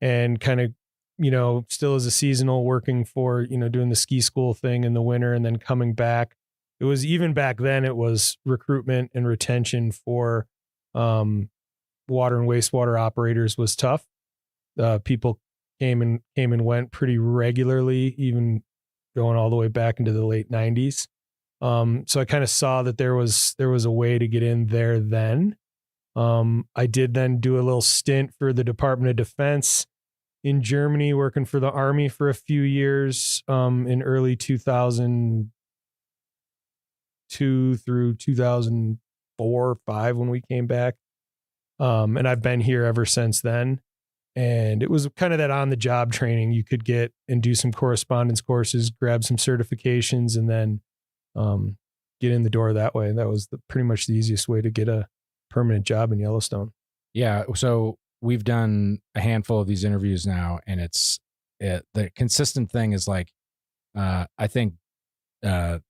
and kind of still as a seasonal working for, doing the ski school thing in the winter and then coming back. It was even back then, it was recruitment and retention for water and wastewater operators was tough. People came and went pretty regularly, even going all the way back into the late 90s. So I kind of saw that there was a way to get in there then. I did then do a little stint for the Department of Defense in Germany, working for the Army for a few years in early 2002 through 2004 or 5 when we came back. And I've been here ever since then. And it was kind of that on the job training you could get and do some correspondence courses, grab some certifications, and then get in the door that way. And that was pretty much the easiest way to get a permanent job in Yellowstone. Yeah. So we've done a handful of these interviews now, and the consistent thing is like, I think John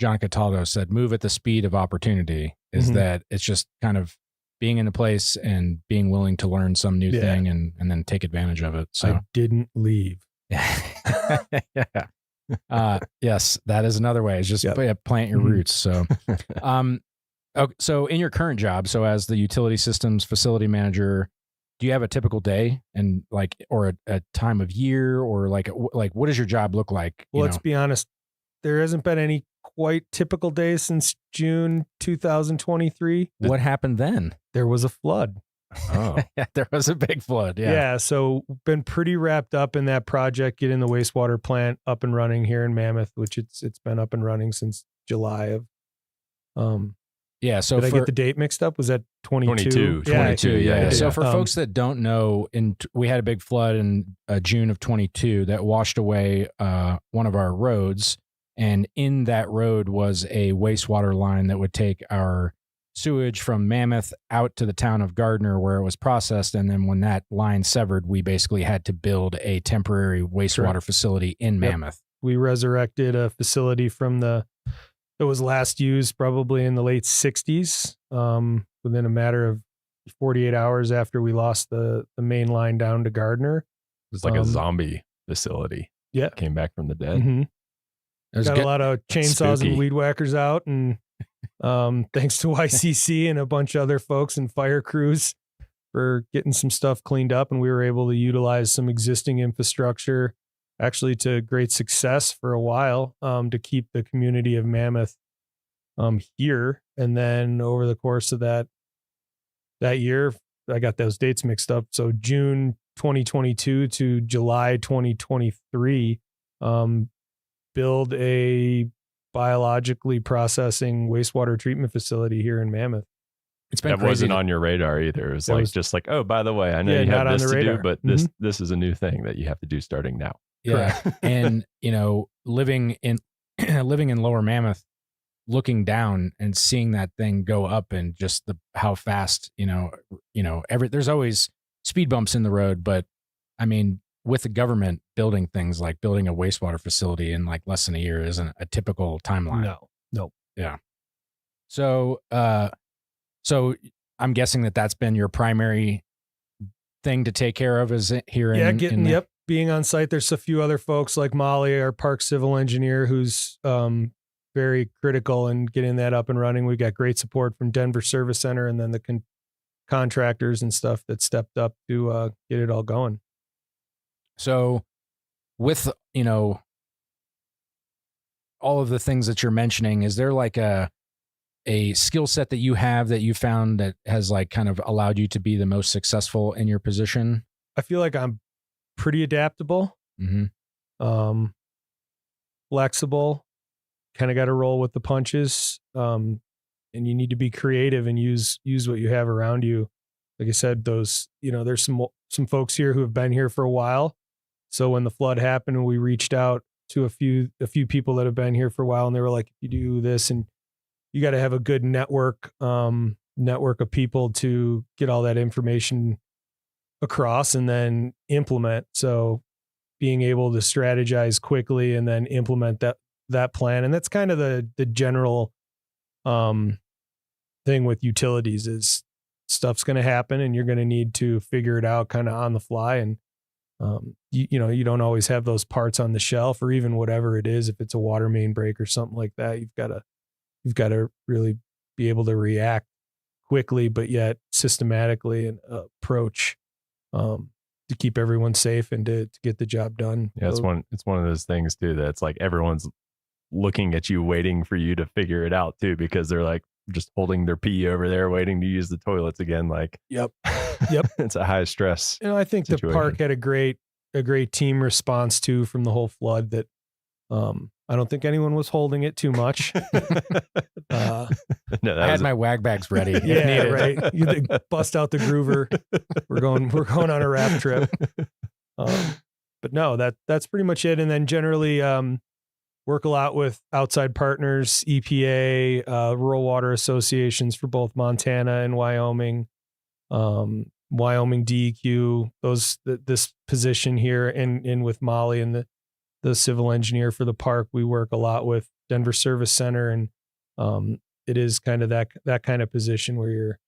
Cataldo said, move at the speed of opportunity, is that it's just kind of being in a place and being willing to learn some new thing and then take advantage of it. So I didn't leave. Yes, that is another way. It's just plant your roots. So, okay, so in your current job, so as the utility systems facility manager, do you have a typical day and or a time of year, or like what does your job look like? Well, let's be honest. There hasn't been any quite typical days since June 2023. What happened then? There was a flood. Oh, there was a big flood. Yeah. Yeah. So been pretty wrapped up in that project, getting the wastewater plant up and running here in Mammoth, which it's been up and running since July of. Yeah. So did I get the date mixed up? Was that 22? 22. Yeah. So for folks that don't know, we had a big flood in June of 22 that washed away one of our roads. And in that road was a wastewater line that would take our sewage from Mammoth out to the town of Gardner, where it was processed. And then when that line severed, we basically had to build a temporary wastewater facility in Mammoth. We resurrected a facility that was last used probably in the late 60s, within a matter of 48 hours after we lost the main line down to Gardner. It was like a zombie facility. Yeah. Came back from the dead. Mm-hmm. Got a lot of chainsaws and weed whackers out, and thanks to YCC and a bunch of other folks and fire crews for getting some stuff cleaned up, and we were able to utilize some existing infrastructure actually to great success for a while to keep the community of Mammoth here. And then over the course of that year, I got those dates mixed up. So June 2022 to July 2023, build a biologically processing wastewater treatment facility here in Mammoth. It's been that crazy. Wasn't on your radar either. It was just like, oh, by the way, I know you have this to do, but this is a new thing that you have to do starting now. Yeah. And, living in Lower Mammoth, looking down and seeing that thing go up, and just how fast, there's always speed bumps in the road, but I mean, with the government building things like building a wastewater facility in like less than a year isn't a typical timeline. No. Yeah. So I'm guessing that's been your primary thing to take care of, is it here? Being on site. There's a few other folks like Molly, our park civil engineer, who's very critical in getting that up and running. We got great support from Denver Service Center, and then the contractors and stuff that stepped up to get it all going. So with, all of the things that you're mentioning, is there like a skill set that you have that you found that has like kind of allowed you to be the most successful in your position? I feel like I'm pretty adaptable, flexible, kind of got to roll with the punches. And you need to be creative and use what you have around you. Like I said, there's some folks here who have been here for a while. So when the flood happened, we reached out to a few people that have been here for a while, and they were like, you do this, and you got to have a good network of people to get all that information across and then implement. So being able to strategize quickly and then implement that plan. And that's kind of the general thing with utilities is stuff's going to happen and you're going to need to figure it out kind of on the fly. And You don't always have those parts on the shelf, or even whatever it is. If it's a water main break or something like that, you've got to really be able to react quickly, but yet systematically and approach to keep everyone safe and to get the job done. Yeah, it's one of those things too that's like everyone's looking at you, waiting for you to figure it out too, because they're like just holding their pee over there, waiting to use the toilets again. Like, yep. It's a high stress. I think situation. The park had a great team response too from the whole flood. That I don't think anyone was holding it too much. I had my wag bags ready. Yeah, right. You bust out the groover. We're going on a raft trip. But no, that's pretty much it. And then generally work a lot with outside partners, EPA, rural water associations for both Montana and Wyoming, Wyoming DEQ. This position here, and with Molly and the civil engineer for the park, we work a lot with Denver Service Center, and it is kind of that kind of position where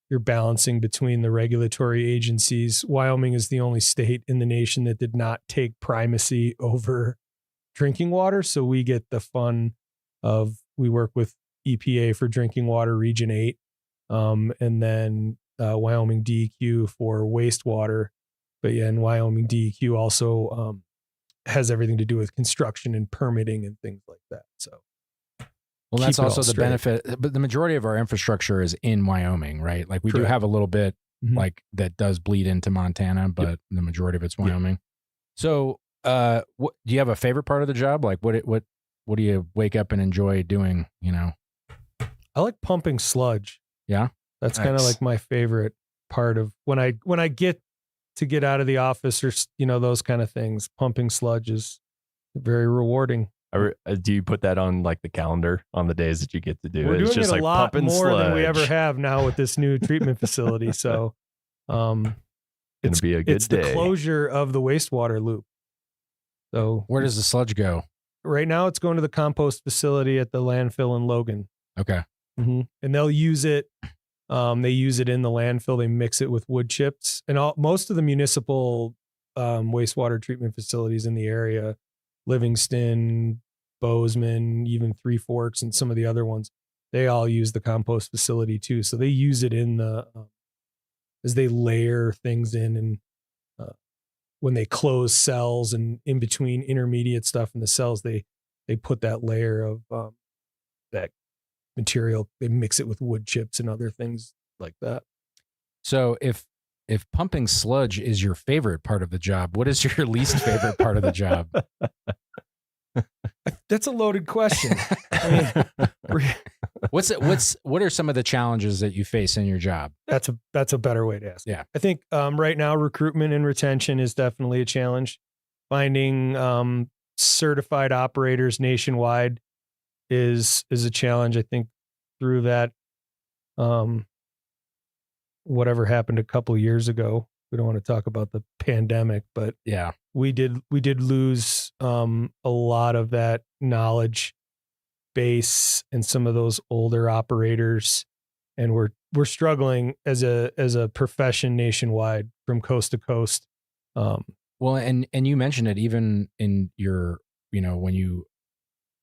you're balancing between the regulatory agencies. Wyoming is the only state in the nation that did not take primacy over drinking water, so we get the fun of, we work with EPA for drinking water Region 8, and then Wyoming DEQ for wastewater. But yeah, and Wyoming DEQ also has everything to do with construction and permitting and things like that. So, well, that's also the benefit. But the majority of our infrastructure is in Wyoming, right? Like we do have a little bit like that does bleed into Montana, but the majority of it's Wyoming. So, do you have a favorite part of the job? Like what do you wake up and enjoy doing? I like pumping sludge. Yeah, that's kind of like my favorite part of when I get out of the office, or those kind of things. Pumping sludge is very rewarding. Do you put that on like the calendar on the days that you get to do it? We're doing it's just it like a lot more sludge. than we ever have now with this new treatment facility. So, it's be a good it's day. The closure of the wastewater loop. So where does the sludge go? Right now, it's going to the compost facility at the landfill in Logan. Okay, and they'll use it. They use it in the landfill. They mix it with wood chips, and most of the municipal wastewater treatment facilities in the area, Livingston, Bozeman, even Three Forks, and some of the other ones, they all use the compost facility too. So they use it in the as they layer things in, and when they close cells and in between intermediate stuff in the cells, they put that layer of that material. They mix it with wood chips and other things like that. So if pumping sludge is your favorite part of the job, what is your least favorite part of the job? That's a loaded question. What are some of the challenges that you face in your job? That's a better way to ask. Yeah. I think right now recruitment and retention is definitely a challenge. Finding certified operators nationwide is a challenge. I think through that whatever happened a couple of years ago, we don't want to talk about the pandemic, but yeah, we did lose a lot of that knowledge base and some of those older operators, and we're struggling as a profession nationwide from coast to coast. Well, and you mentioned it even in your, when you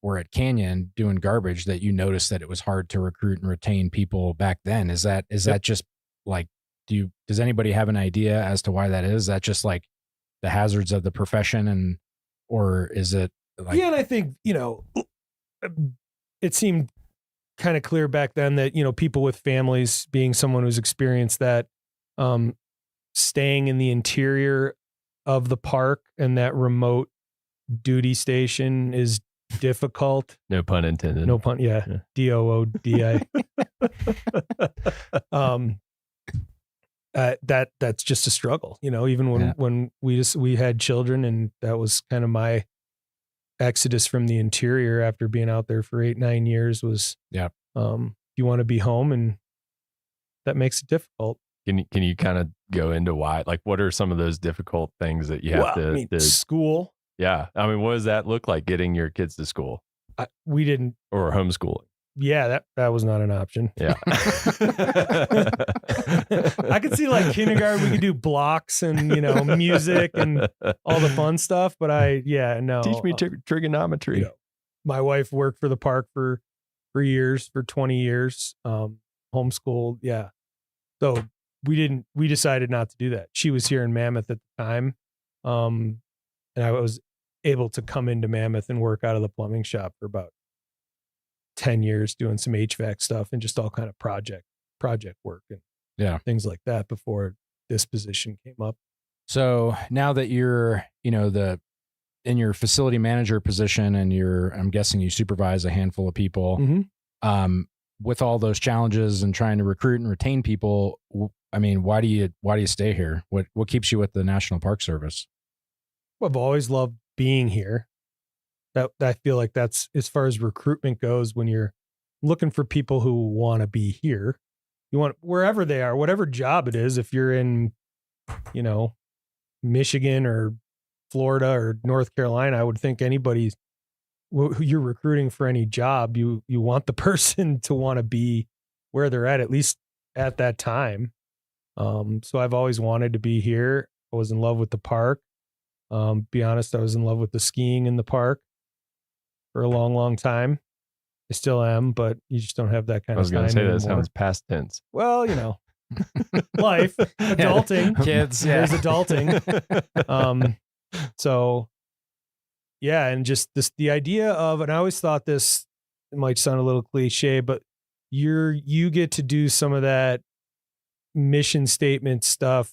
were at Canyon doing garbage, that you noticed that it was hard to recruit and retain people back then. Is that just like, does anybody have an idea as to why that is? Is that just like the hazards of the profession, or is it like? Yeah, and I think, it seemed kind of clear back then that, people with families, being someone who's experienced that, staying in the interior of the park and that remote duty station is difficult. No pun intended. No pun. Yeah. DOODI. That's just a struggle, even when we had children, and that was kind of my exodus from the interior after being out there for 8-9 years was, you want to be home, and that makes it difficult. Can you kind of go into why, like, what are some of those difficult things that you have to school? Yeah. I mean, what does that look like, getting your kids to school? We didn't, or homeschooling? yeah, that was not an option. Yeah. I could see like kindergarten, we could do blocks and, music and all the fun stuff. But no. Teach me trigonometry. My wife worked for the park for years, for 20 years, homeschooled. Yeah. So we decided not to do that. She was here in Mammoth at the time. And I was able to come into Mammoth and work out of the plumbing shop for about 10 years doing some HVAC stuff and just all kind of project work and things like that before this position came up. So now that you're, in your facility manager position and I'm guessing you supervise a handful of people, Mm-hmm. With all those challenges and trying to recruit and retain people, I mean, why do you stay here? What keeps you with the National Park Service? Well, I've always loved being here. That I feel like that's, as far as recruitment goes, when you're looking for people who want to be here, you want wherever they are, whatever job it is. If you're in, Michigan or Florida or North Carolina, I would think anybody who you're recruiting for any job, you want the person to want to be where they're at least at that time. So I've always wanted to be here. I was in love with the park. Be honest, I was in love with the skiing in the park for a long, long time. I still am, but you just don't have that kind of time anymore. I was going to say that sounds past tense. Well, life, adulting, kids, there's adulting. So yeah, and just the idea of, and I always thought this, it might sound a little cliche, but you get to do some of that mission statement stuff,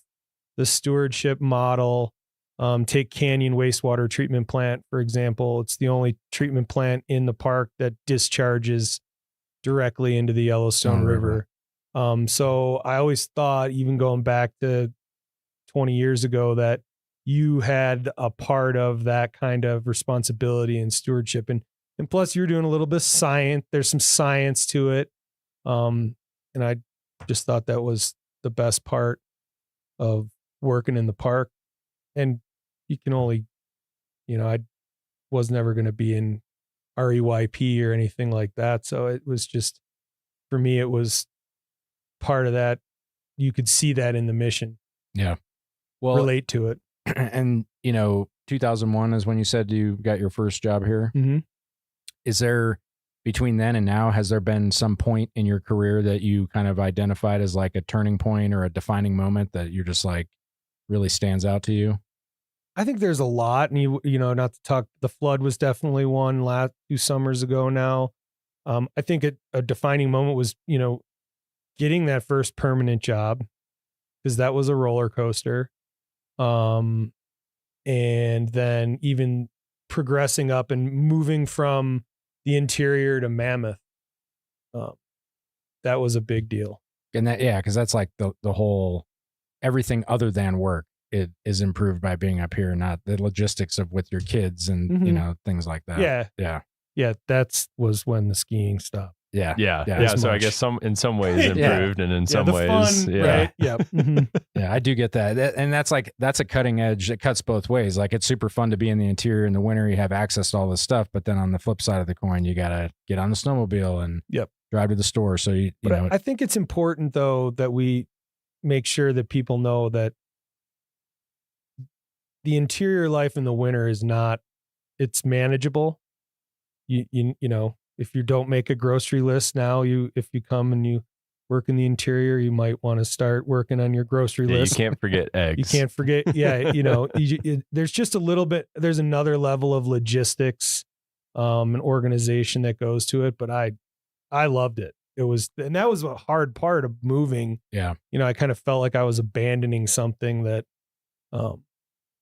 the stewardship model. Take Canyon Wastewater Treatment Plant, for example. It's the only treatment plant in the park that discharges directly into the Yellowstone River. So I always thought, even going back to 20 years ago, that you had a part of that kind of responsibility and stewardship. And plus you're doing a little bit of science. There's some science to it. And I just thought that was the best part of working in the park. And you can only, I was never going to be in REYP or anything like that. So it was just, for me, it was part of that. You could see that in the mission. Yeah. Well, relate to it. And, 2001 is when you said you got your first job here. Mm-hmm. Is there, between then and now, has there been some point in your career that you kind of identified as like a turning point or a defining moment that you're just like really stands out to you? I think there's a lot, and not to talk, the flood was definitely one last 2 summers ago now. I think a defining moment was, getting that first permanent job, because that was a roller coaster. And then even progressing up and moving from the interior to Mammoth. That was a big deal. And because that's like the whole, everything other than work, it is improved by being up here, not the logistics of with your kids and, Mm-hmm. Things like that. Yeah. That was when the skiing stopped. Yeah. So I guess in some ways improved and in some ways, fun, right? Yeah. Mm-hmm. Yeah, I do get that. And that's a cutting edge. It cuts both ways. Like, it's super fun to be in the interior in the winter. You have access to all this stuff, but then on the flip side of the coin, you got to get on the snowmobile and drive to the store. So I think it's important though, that we make sure that people know that the interior life in the winter is it's manageable. If you don't make a grocery list now, if you come and you work in the interior, you might want to start working on your grocery list. You can't forget eggs. You can't forget. There's just there's another level of logistics, and organization that goes to it. But I loved it. And that was a hard part of moving. Yeah. I kind of felt like I was abandoning something that,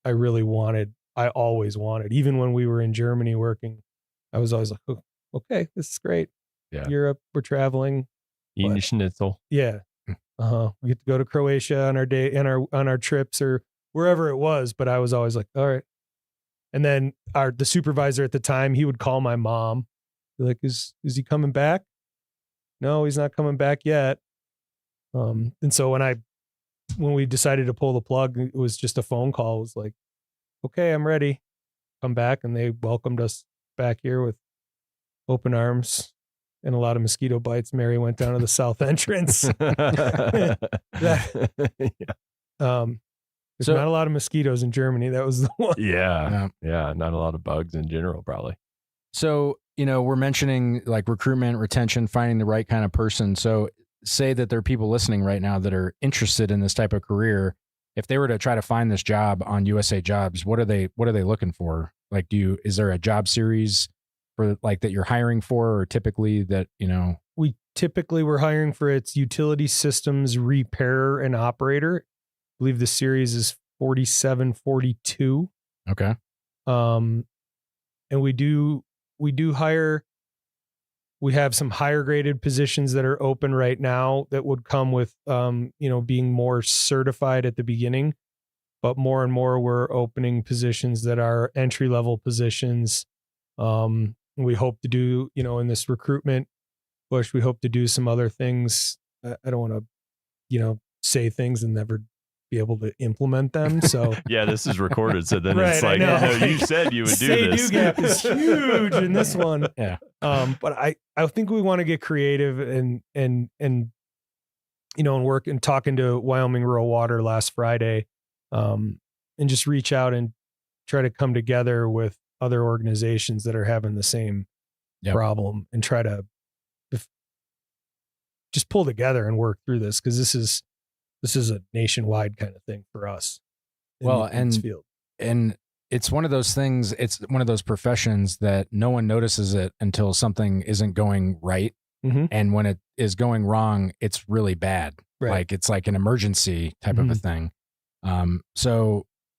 I really wanted. I always wanted, even when we were in Germany working, I was always like, oh, okay, this is great. Yeah. Europe, we're traveling. Eating schnitzel. Yeah. We get to go to Croatia on our day and on our trips or wherever it was. But I was always like, all right. And then the supervisor at the time, he would call my mom, be like, is he coming back? No, he's not coming back yet. And so when we decided to pull the plug, it was just a phone call. It was like, okay, I'm ready. Come back. And they welcomed us back here with open arms. and a lot of mosquito bites, Mary went down to the south entrance. There's not a lot of mosquitoes in Germany. That was the one. Yeah. Not a lot of bugs in general, probably. So, we're mentioning like recruitment, retention, finding the right kind of person. So say that there are people listening right now that are interested in this type of career. If they were to try to find this job on USA Jobs, what are they looking for? Like, is there a job series for like that you're hiring for, or typically that, We're hiring for its utility systems repairer and operator. I believe the series is 4742. Okay. And we do hire, we have some higher graded positions that are open right now that would come with, being more certified at the beginning, but more and more we're opening positions that are entry level positions. We hope to do, in this recruitment push, we hope to do some other things. I don't want to, say things and never be able to implement them. So yeah, this is recorded. So then right, it's like, no, you said you would do this. Say-do gap is huge in this one. Yeah. But I think we want to get creative and work and talking to Wyoming Rural Water last Friday, and just reach out and try to come together with other organizations that are having the same problem and try to just pull together and work through this. Cause this is a nationwide kind of thing for us. In this field. And it's one of those things, it's one of those professions that no one notices it until something isn't going right. Mm-hmm. And when it is going wrong, it's really bad. Right. Like it's like an emergency type of a thing. Do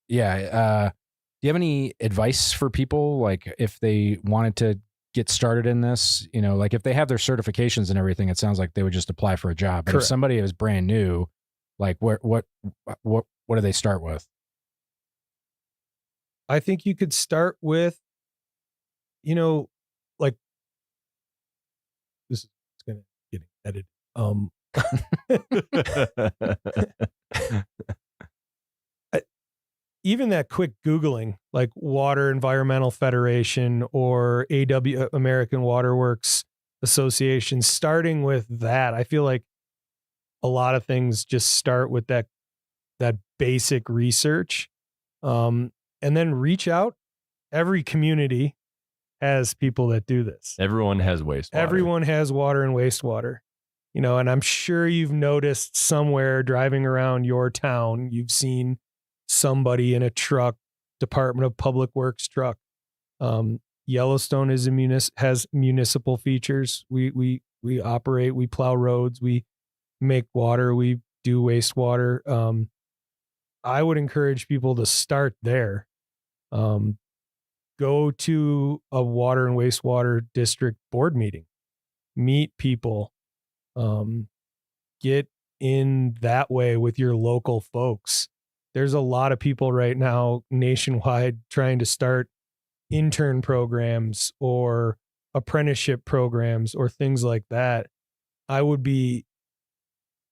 you have any advice for people? Like if they wanted to get started in this, like if they have their certifications and everything, it sounds like they would just apply for a job. But if somebody is brand new, like what do they start with? I think you could start with, like this is going to get edited. Even that quick Googling, like Water Environmental Federation or American Water Works Association, starting with that, I feel like a lot of things just start with that basic research, and then reach out. Every community has people that do this. Everyone has wastewater. Everyone has water and wastewater, and I'm sure you've noticed somewhere driving around your town, you've seen somebody in a truck, Department of Public Works truck. Yellowstone has municipal features. We operate, we plow roads, we make water, we do wastewater. I would encourage people to start there. Go to a water and wastewater district board meeting, meet people, get in that way with your local folks. There's a lot of people right now nationwide trying to start intern programs or apprenticeship programs or things like that. I would be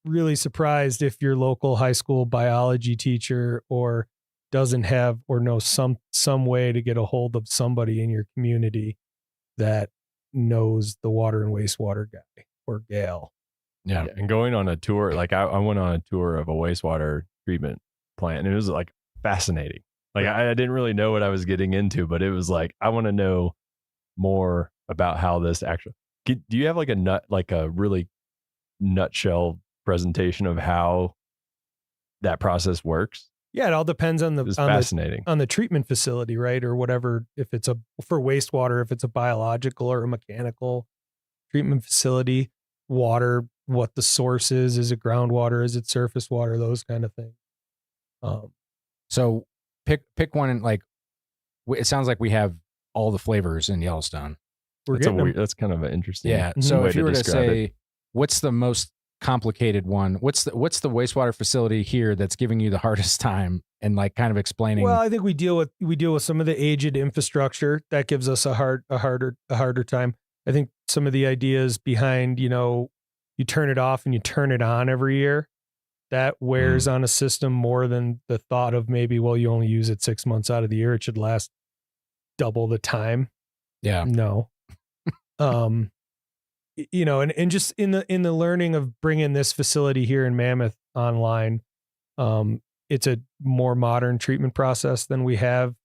really surprised if your local high school biology teacher or doesn't have or know some way to get a hold of somebody in your community that knows the water and wastewater guy or gal. Yeah. And going on a tour, like I went on a tour of a wastewater treatment plant, and it was like fascinating. Like I didn't really know what I was getting into, but it was like, I want to know more about how this actually, do you have like a really nutshell presentation of how that process works? Yeah, it all depends on fascinating. On the treatment facility, right? Or whatever, if it's for wastewater, if it's a biological or a mechanical treatment facility, water, what the source is it groundwater, is it surface water, those kind of things. So pick one, and like, it sounds like we have all the flavors in Yellowstone. That's kind of an interesting. Yeah. So if you were to say, what's the most complicated one? What's the wastewater facility here that's giving you the hardest time, and like kind of explaining? Well, I think we deal with some of the aged infrastructure that gives us a harder time. I think some of the ideas behind, you turn it off and you turn it on every year, that wears on a system more than the thought of maybe, well, you only use it 6 months out of the year, it should last double the time. Yeah. No. and just in the learning of bringing this facility here in Mammoth online, it's a more modern treatment process than we have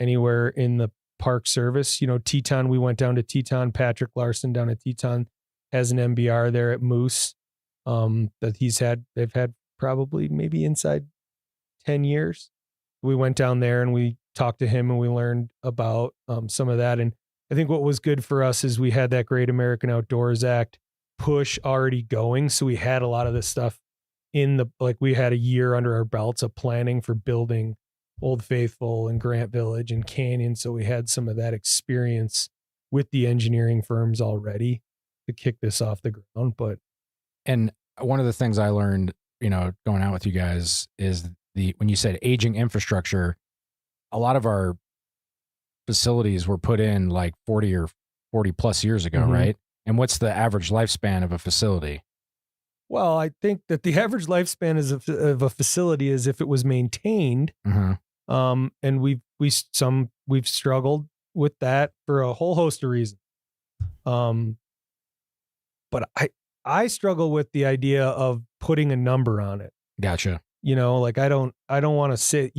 anywhere in the Park Service. Teton, we went down to Teton. Patrick Larson down at Teton has an MBR there at Moose that they've had probably maybe inside 10 years. We went down there and we talked to him and we learned about some of that. And I think what was good for us is we had that Great American Outdoors Act push already going. So we had a lot of this stuff we had a year under our belts of planning for building Old Faithful and Grant Village and Canyon. So we had some of that experience with the engineering firms already to kick this off the ground. And one of the things I learned, going out with you guys is when you said aging infrastructure, a lot of our facilities were put in like 40 or 40 plus years ago, Mm-hmm. right? And what's the average lifespan of a facility? Well, I think that the average lifespan of a facility is if it was maintained. Mm-hmm. And we've struggled with that for a whole host of reasons. But I struggle with the idea of putting a number on it. Gotcha. I don't want to sit,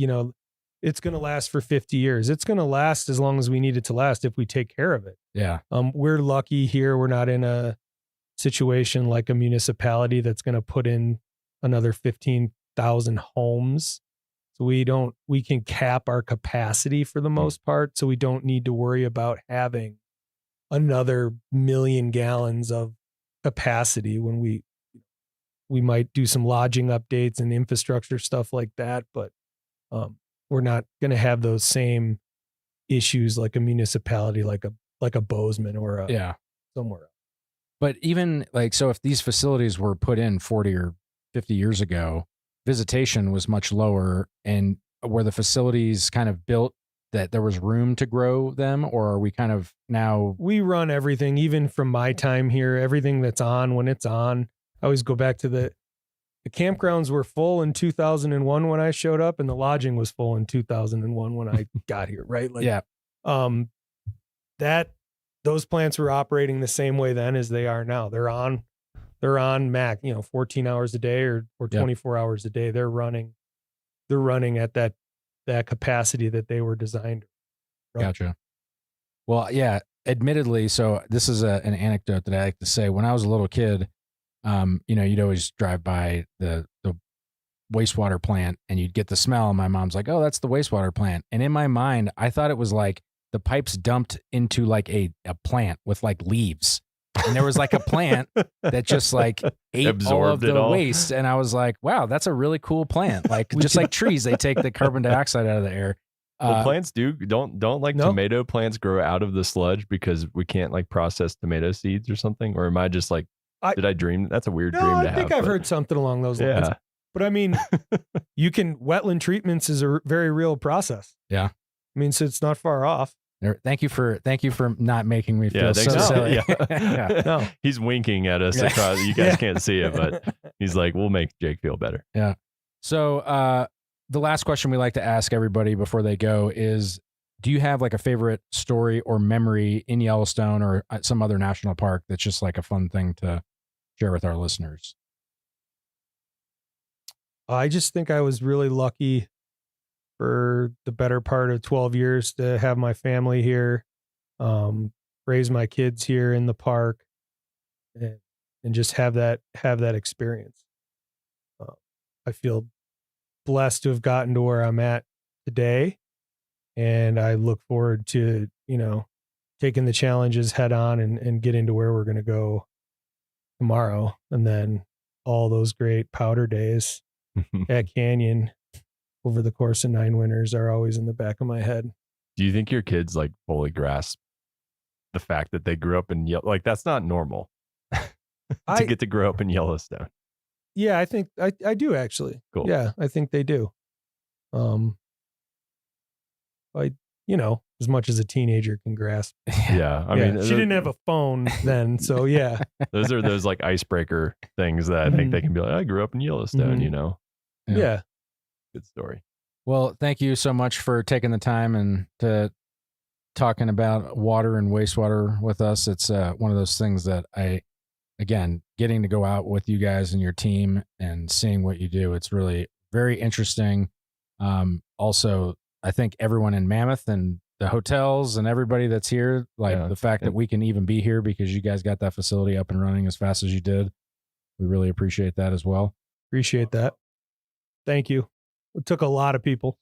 it's going to last for 50 years. It's going to last as long as we need it to last if we take care of it. Yeah. We're lucky here. We're not in a situation like a municipality that's going to put in another 15,000 homes. So we can cap our capacity for the most part. So we don't need to worry about having another 1 million gallons of capacity when we might do some lodging updates and infrastructure stuff like that. But we're not going to have those same issues like a municipality, like a Bozeman or somewhere else. But even so if these facilities were put in 40 or 50 years ago, visitation was much lower, and were the facilities kind of built that there was room to grow them, or are we kind of now? We run everything, even from my time here, everything that's on when it's on. I always go back to the campgrounds were full in 2001 when I showed up, and the lodging was full in 2001 when I got here, right? Those plants were operating the same way then as they are now. They're on max, 14 hours a day or 24 hours a day. They're running at that capacity that they were designed. Gotcha. Well, yeah, admittedly. So this is an anecdote that I like to say. When I was a little kid, you'd always drive by the wastewater plant and you'd get the smell. And my mom's like, "Oh, that's the wastewater plant." And in my mind, I thought it was like the pipes dumped into like a plant with like leaves. And there was like a plant that just like ate absorbed all of the waste. And I was like, wow, that's a really cool plant. Like just like trees, they take the carbon dioxide out of the air. Well, plants don't tomato plants grow out of the sludge because we can't like process tomato seeds or something? Or am I just like, did I dream? That's a weird dream to have. I think I've heard something along those lines. Yeah. But I mean, wetland treatments is a very real process. Yeah. I mean, so it's not far off. Thank you for not making me feel so silly. Yeah. No. He's winking at us across. You guys can't see it, but he's like, "We'll make Jake feel better." Yeah. So the last question we like to ask everybody before they go is, do you have like a favorite story or memory in Yellowstone or some other national park that's just like a fun thing to share with our listeners? I just think I was really lucky for the better part of 12 years to have my family here, raise my kids here in the park, and just have that experience. I feel blessed to have gotten to where I'm at today, and I look forward to taking the challenges head on and getting to where we're going to go tomorrow, and then all those great powder days at Canyon over the course of 9 winters are always in the back of my head. Do you think your kids like fully grasp the fact that they grew up in like that's not normal to get to grow up in Yellowstone? Yeah, I think I do actually. Cool. Yeah, I think they do. As much as a teenager can grasp. Yeah, I mean, she didn't have a phone then, so yeah. Those are those like icebreaker things that I think they can be like, I grew up in Yellowstone, Yeah. Good story. Well, thank you so much for taking the time and to talking about water and wastewater with us. It's one of those things that again, getting to go out with you guys and your team and seeing what you do, it's really very interesting. Also, I think everyone in Mammoth and the hotels and everybody that's here, the fact that we can even be here because you guys got that facility up and running as fast as you did. We really appreciate that as well. Appreciate that. Thank you. It took a lot of people.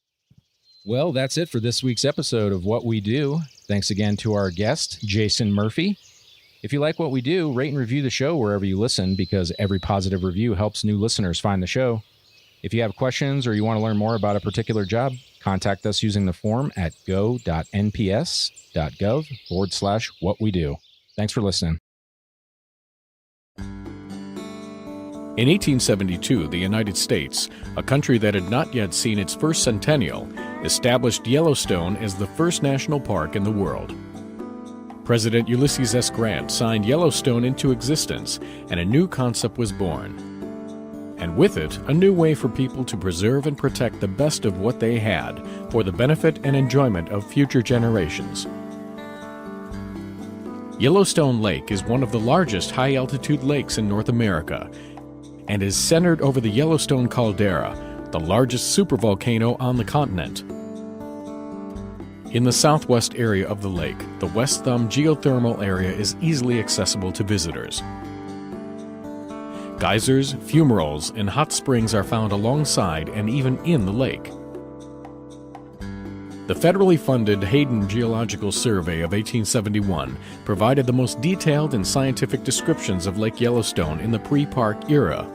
Well, that's it for this week's episode of What We Do. Thanks again to our guest, Jason Murphy. If you like what we do, rate and review the show wherever you listen, because every positive review helps new listeners find the show. If you have questions or you want to learn more about a particular job, contact us using the form at go.nps.gov/whatwedo. Thanks for listening. In 1872, the United States, a country that had not yet seen its first centennial, established Yellowstone as the first national park in the world. President Ulysses S. Grant signed Yellowstone into existence, and a new concept was born. And with it, a new way for people to preserve and protect the best of what they had for the benefit and enjoyment of future generations. Yellowstone Lake is one of the largest high-altitude lakes in North America and is centered over the Yellowstone caldera, the largest supervolcano on the continent. In the southwest area of the lake, the West Thumb geothermal area is easily accessible to visitors. Geysers, fumaroles, and hot springs are found alongside and even in the lake. The federally funded Hayden Geological Survey of 1871 provided the most detailed and scientific descriptions of Lake Yellowstone in the pre-park era.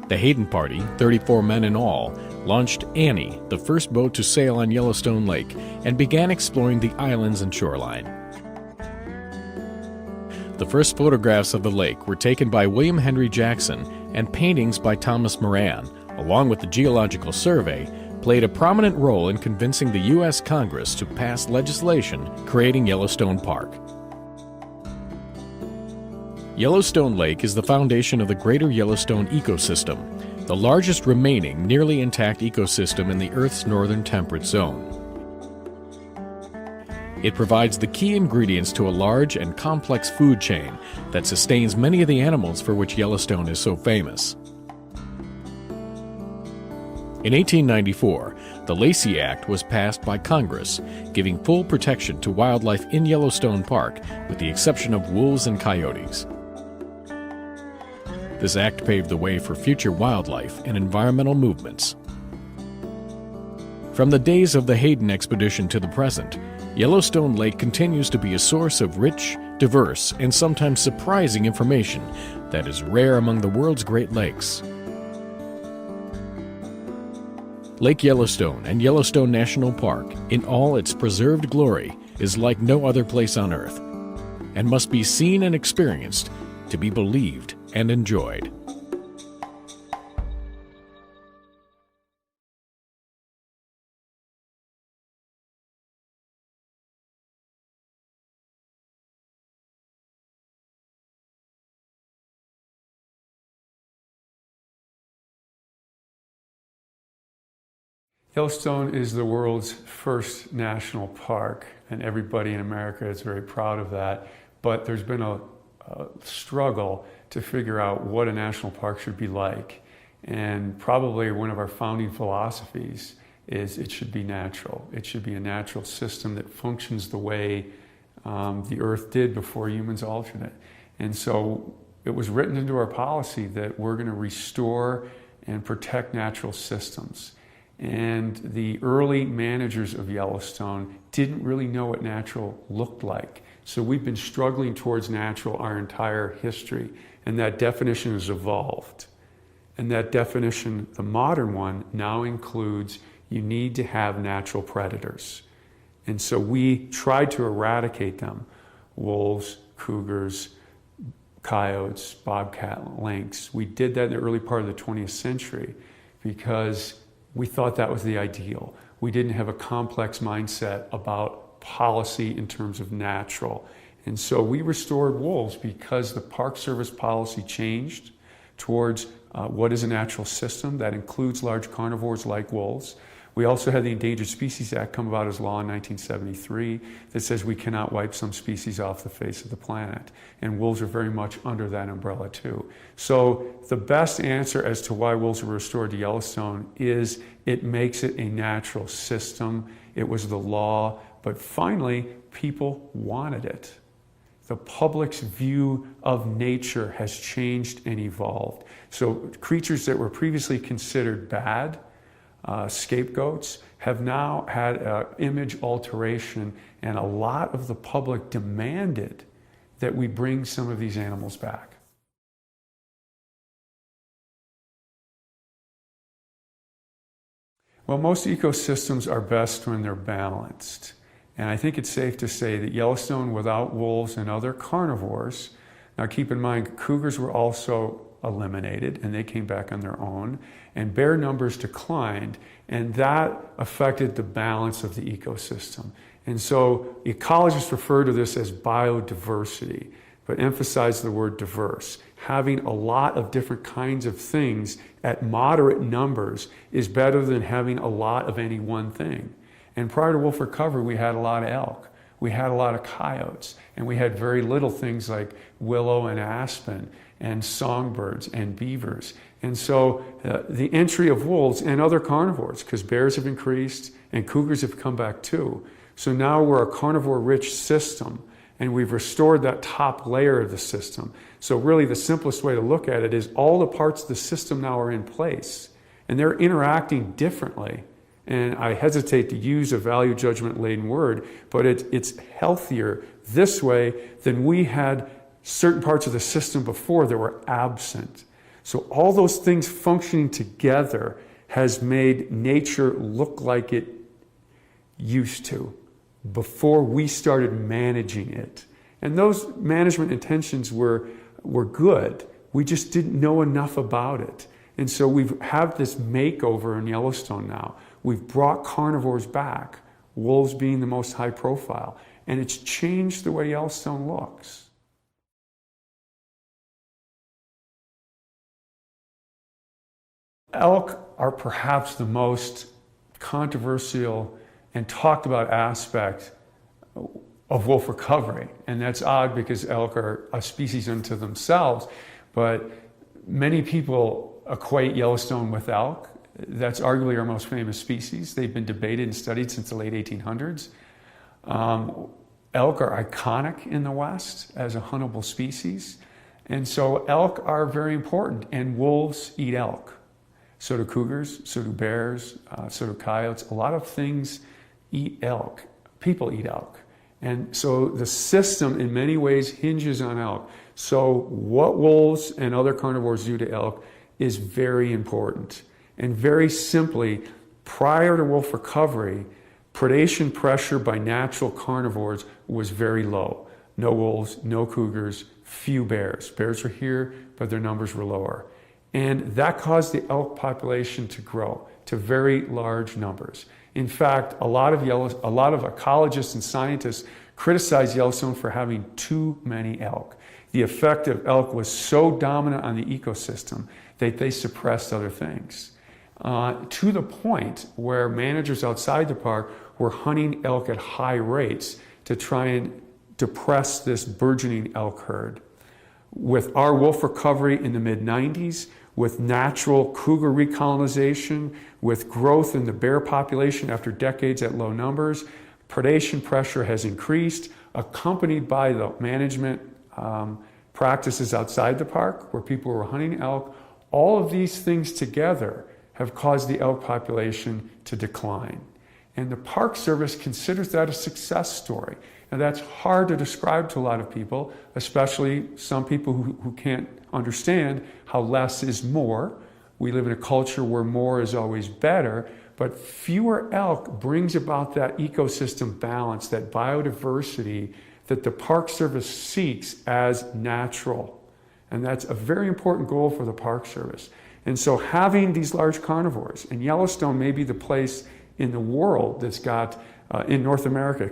The Hayden Party, 34 men in all, launched Annie, the first boat to sail on Yellowstone Lake, and began exploring the islands and shoreline. The first photographs of the lake were taken by William Henry Jackson, and paintings by Thomas Moran, along with the Geological Survey, played a prominent role in convincing the U.S. Congress to pass legislation creating Yellowstone Park. Yellowstone Lake is the foundation of the greater Yellowstone ecosystem, the largest remaining nearly intact ecosystem in the Earth's northern temperate zone. It provides the key ingredients to a large and complex food chain that sustains many of the animals for which Yellowstone is so famous. In 1894, the Lacey Act was passed by Congress, giving full protection to wildlife in Yellowstone Park, with the exception of wolves and coyotes. This act paved the way for future wildlife and environmental movements. From the days of the Hayden expedition to the present, Yellowstone Lake continues to be a source of rich, diverse, and sometimes surprising information that is rare among the world's Great Lakes. Lake Yellowstone and Yellowstone National Park, in all its preserved glory, is like no other place on Earth, and must be seen and experienced to be believed and enjoyed. Yellowstone is the world's first national park, and everybody in America is very proud of that. But there's been a struggle to figure out what a national park should be like. And probably one of our founding philosophies is it should be natural. It should be a natural system that functions the way the Earth did before humans altered it. And so it was written into our policy that we're going to restore and protect natural systems. And the early managers of Yellowstone didn't really know what natural looked like. So we've been struggling towards natural our entire history, and that definition has evolved. And that definition, the modern one, now includes you need to have natural predators. And so we tried to eradicate them: wolves, cougars, coyotes, bobcat, lynx. We did that in the early part of the 20th century because we thought that was the ideal. We didn't have a complex mindset about policy in terms of natural. And so we restored wolves because the Park Service policy changed towards what is a natural system that includes large carnivores like wolves. We also had the Endangered Species Act come about as law in 1973 that says we cannot wipe some species off the face of the planet. And wolves are very much under that umbrella too. So the best answer as to why wolves were restored to Yellowstone is it makes it a natural system. It was the law, but finally, people wanted it. The public's view of nature has changed and evolved. So creatures that were previously considered bad, scapegoats, have now had an image alteration, and a lot of the public demanded that we bring some of these animals back. Well, most ecosystems are best when they're balanced. And I think it's safe to say that Yellowstone, without wolves and other carnivores, now keep in mind, cougars were also eliminated and they came back on their own, and bear numbers declined, and that affected the balance of the ecosystem. And so ecologists refer to this as biodiversity, but emphasize the word diverse. Having a lot of different kinds of things at moderate numbers is better than having a lot of any one thing. And prior to wolf recovery, we had a lot of elk, we had a lot of coyotes, and we had very little things like willow and aspen and songbirds and beavers. And so the entry of wolves and other carnivores, because bears have increased and cougars have come back too. So now we're a carnivore-rich system, and we've restored that top layer of the system. So really the simplest way to look at it is all the parts of the system now are in place, and they're interacting differently. And I hesitate to use a value judgment-laden word, but it's healthier this way than we had certain parts of the system before that were absent. So all those things functioning together has made nature look like it used to before we started managing it. And those management intentions were good. We just didn't know enough about it. And so we've had this makeover in Yellowstone now. We've brought carnivores back, wolves being the most high profile, and it's changed the way Yellowstone looks. Elk are perhaps the most controversial and talked about aspect of wolf recovery. And that's odd because elk are a species unto themselves, but many people equate Yellowstone with elk. That's arguably our most famous species. They've been debated and studied since the late 1800s. Elk are iconic in the West as a huntable species. And so elk are very important, and wolves eat elk. So do cougars, so do bears, so do coyotes. A lot of things eat elk. People eat elk. And so the system in many ways hinges on elk. So what wolves and other carnivores do to elk is very important. And very simply, prior to wolf recovery, predation pressure by natural carnivores was very low. No wolves, no cougars, few bears. Bears were here, but their numbers were lower. And that caused the elk population to grow to very large numbers. In fact, a lot of ecologists and scientists criticize Yellowstone for having too many elk. The effect of elk was so dominant on the ecosystem that they suppressed other things. To the point where managers outside the park were hunting elk at high rates to try and depress this burgeoning elk herd. With our wolf recovery in the mid-90s, with natural cougar recolonization, with growth in the bear population after decades at low numbers, predation pressure has increased, accompanied by the management practices outside the park where people were hunting elk. All of these things together have caused the elk population to decline. And the Park Service considers that a success story. And that's hard to describe to a lot of people, especially some people who can't understand how less is more. We live in a culture where more is always better, but fewer elk brings about that ecosystem balance, that biodiversity that the Park Service seeks as natural. And that's a very important goal for the Park Service. And so having these large carnivores, and Yellowstone may be the place in the world that's got, in North America,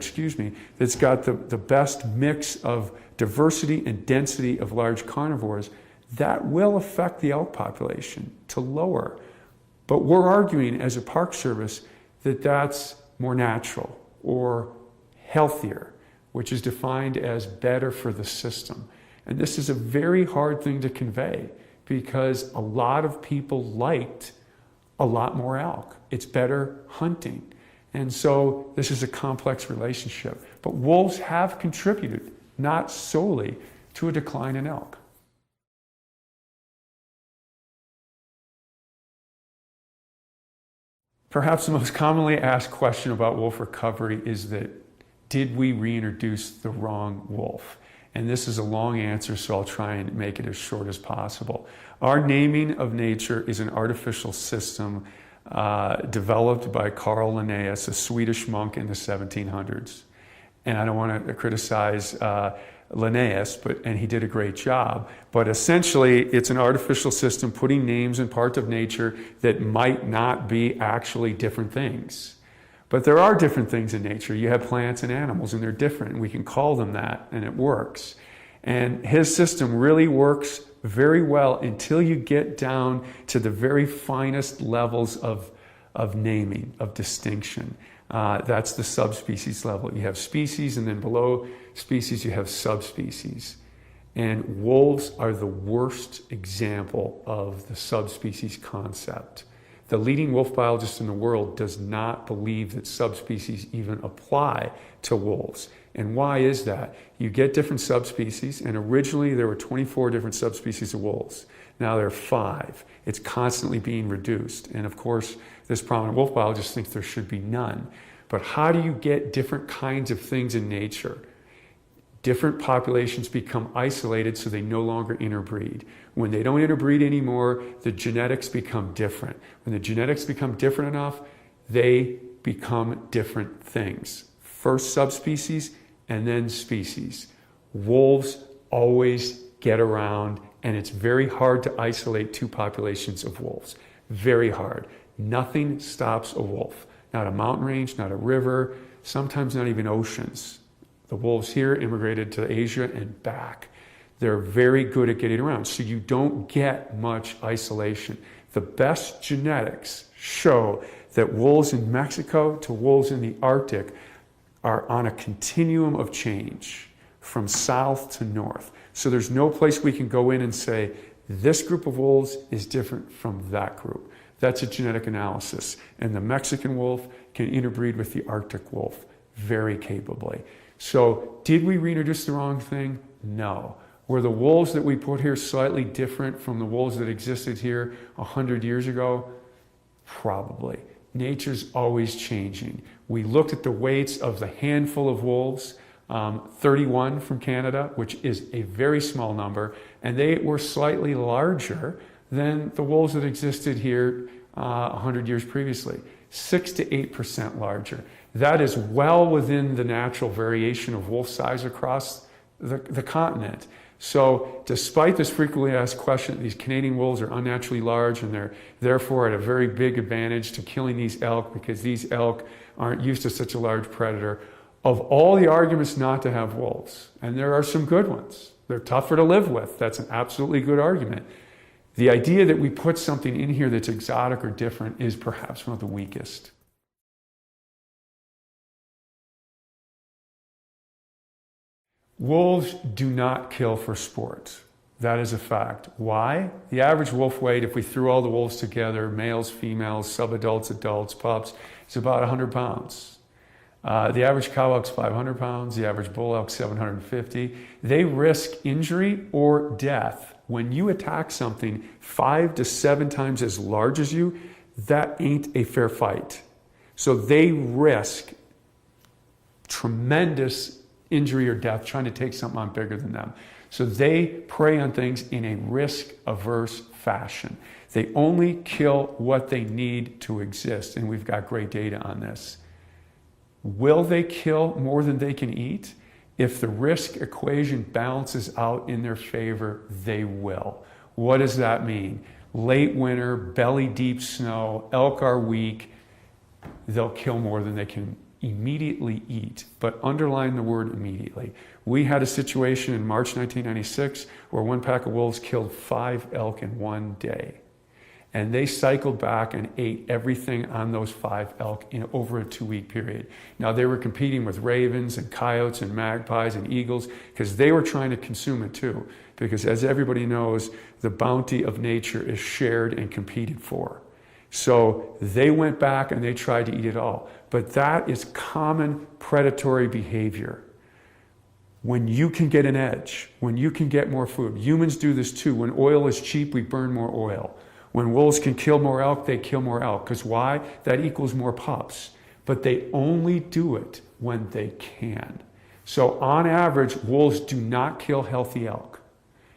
that's got the best mix of diversity and density of large carnivores, that will affect the elk population to lower. But we're arguing as a Park Service that that's more natural or healthier, which is defined as better for the system. And this is a very hard thing to convey because a lot of people liked a lot more elk. It's better hunting. And so this is a complex relationship. But wolves have contributed, not solely, to a decline in elk. Perhaps the most commonly asked question about wolf recovery is that, did we reintroduce the wrong wolf? And this is a long answer, so I'll try and make it as short as possible. Our naming of nature is an artificial system developed by Carl Linnaeus, a Swedish monk in the 1700s. And I don't want to criticize Linnaeus, and he did a great job. But essentially, it's an artificial system putting names in parts of nature that might not be actually different things. But there are different things in nature. You have plants and animals, and they're different, and we can call them that, and it works. And his system really works very well until you get down to the very finest levels of naming, of distinction. That's the subspecies level. You have species, and then below species, you have subspecies. And wolves are the worst example of the subspecies concept. The leading wolf biologist in the world does not believe that subspecies even apply to wolves. And why is that? You get different subspecies, and originally there were 24 different subspecies of wolves. Now there are 5. It's constantly being reduced. And of course, this prominent wolf biologist thinks there should be none. But how do you get different kinds of things in nature? Different populations become isolated so they no longer interbreed. When they don't interbreed anymore, the genetics become different. When the genetics become different enough, they become different things. First subspecies and then species. Wolves always get around, and it's very hard to isolate 2 populations of wolves. Very hard. Nothing stops a wolf. Not a mountain range, not a river, sometimes not even oceans. The wolves here immigrated to Asia and back. They're very good at getting around, so you don't get much isolation. The best genetics show that wolves in Mexico to wolves in the Arctic are on a continuum of change from south to north. So there's no place we can go in and say, this group of wolves is different from that group. That's a genetic analysis. And the Mexican wolf can interbreed with the Arctic wolf very capably. So did we reintroduce the wrong thing? No. Were the wolves that we put here slightly different from the wolves that existed here 100 years ago? Probably. Nature's always changing. We looked at the weights of the handful of wolves, 31 from Canada, which is a very small number, and they were slightly larger than the wolves that existed here 100 years previously, 6 to 8% larger. That is well within the natural variation of wolf size across the continent. So despite this frequently asked question, these Canadian wolves are unnaturally large and they're therefore at a very big advantage to killing these elk because these elk aren't used to such a large predator. Of all the arguments not to have wolves, and there are some good ones, they're tougher to live with. That's an absolutely good argument. The idea that we put something in here that's exotic or different is perhaps one of the weakest. Wolves do not kill for sport. That is a fact. Why? The average wolf weight, if we threw all the wolves together, males, females, subadults, adults, pups, is about 100 pounds. The average cow elk's 500 pounds, the average bull elk's 750. They risk injury or death. When you attack something 5 to 7 times as large as you, that ain't a fair fight. So they risk tremendous injury or death trying to take something on bigger than them. So they prey on things in a risk-averse fashion. They only kill what they need to exist, and we've got great data on this. Will they kill more than they can eat? If the risk equation balances out in their favor, they will. What does that mean? Late winter, belly-deep snow, elk are weak, they'll kill more than they can immediately eat, but underline the word immediately. We had a situation in March 1996 where one pack of wolves killed 5 elk in one day. And they cycled back and ate everything on those 5 elk in over a 2-week period. Now, they were competing with ravens and coyotes and magpies and eagles because they were trying to consume it too. Because as everybody knows, the bounty of nature is shared and competed for. So they went back and they tried to eat it all. But that is common predatory behavior. When you can get an edge, when you can get more food. Humans do this too. When oil is cheap, we burn more oil. When wolves can kill more elk, they kill more elk. Because why? That equals more pups. But they only do it when they can. So on average, wolves do not kill healthy elk.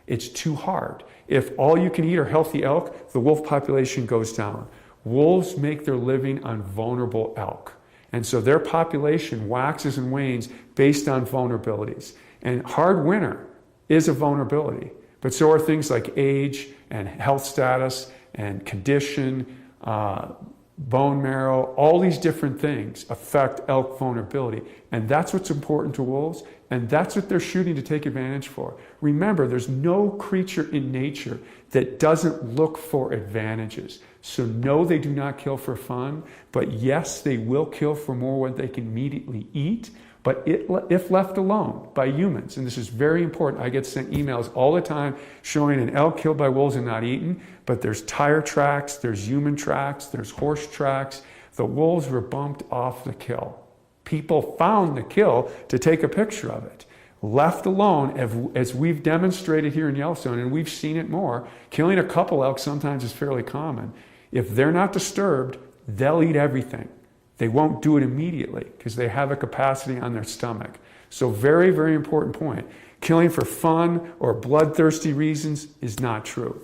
It's too hard. If all you can eat are healthy elk, the wolf population goes down. Wolves make their living on vulnerable elk. And so their population waxes and wanes based on vulnerabilities. And hard winter is a vulnerability. But so are things like age and health status and condition, bone marrow, all these different things affect elk vulnerability. And that's what's important to wolves, and that's what they're shooting to take advantage for. Remember, there's no creature in nature that doesn't look for advantages. So no, they do not kill for fun, but yes, they will kill for more what they can immediately eat, but if left alone by humans, and this is very important, I get sent emails all the time showing an elk killed by wolves and not eaten, but there's tire tracks, there's human tracks, there's horse tracks. The wolves were bumped off the kill. People found the kill to take a picture of it. Left alone, as we've demonstrated here in Yellowstone, and we've seen it more, killing a couple elk sometimes is fairly common. If they're not disturbed, they'll eat everything. They won't do it immediately because they have a capacity on their stomach. So very, very important point. Killing for fun or bloodthirsty reasons is not true.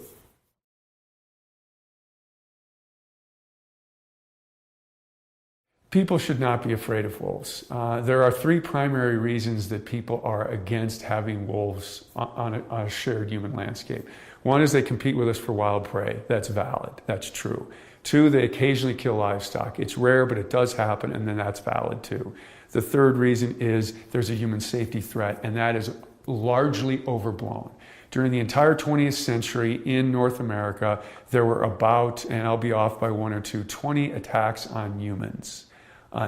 People should not be afraid of wolves. There are 3 primary reasons that people are against having wolves on a shared human landscape. One is they compete with us for wild prey. That's valid. That's true. 2, they occasionally kill livestock. It's rare, but it does happen, and then that's valid too. The 3rd reason is there's a human safety threat, and that is largely overblown. During the entire 20th century in North America, there were about, and I'll be off by 1 or 2, 20 attacks on humans.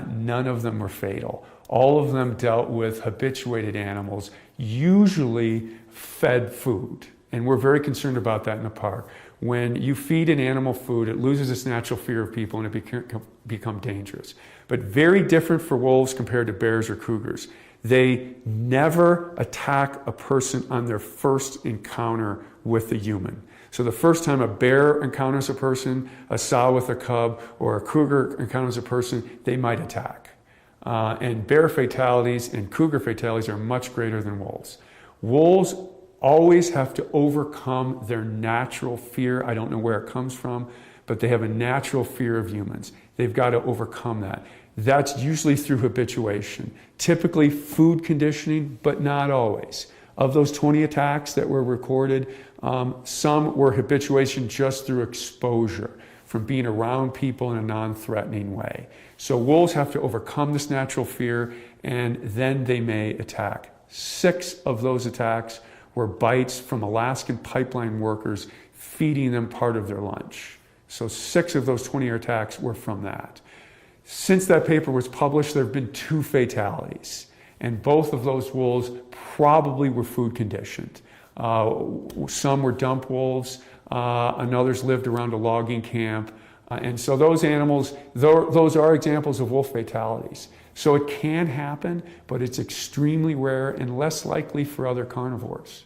None of them were fatal. All of them dealt with habituated animals, usually fed food. And we're very concerned about that in the park. When you feed an animal food, it loses its natural fear of people and it become dangerous. But very different for wolves compared to bears or cougars. They never attack a person on their first encounter with a human. So the first time a bear encounters a person, a sow with a cub, or a cougar encounters a person, they might attack. And bear fatalities and cougar fatalities are much greater than wolves. Wolves always have to overcome their natural fear. I don't know where it comes from, but they have a natural fear of humans. They've got to overcome that. That's usually through habituation. Typically food conditioning, but not always. Of those 20 attacks that were recorded, some were habituation just through exposure, from being around people in a non-threatening way. So wolves have to overcome this natural fear, and then they may attack. 6 of those attacks were bites from Alaskan pipeline workers feeding them part of their lunch. So 6 of those 20 attacks were from that. Since that paper was published, there have been 2 fatalities, and both of those wolves probably were food conditioned. Some were dump wolves, and others lived around a logging camp. And so those animals, those are examples of wolf fatalities. So it can happen, but it's extremely rare and less likely for other carnivores.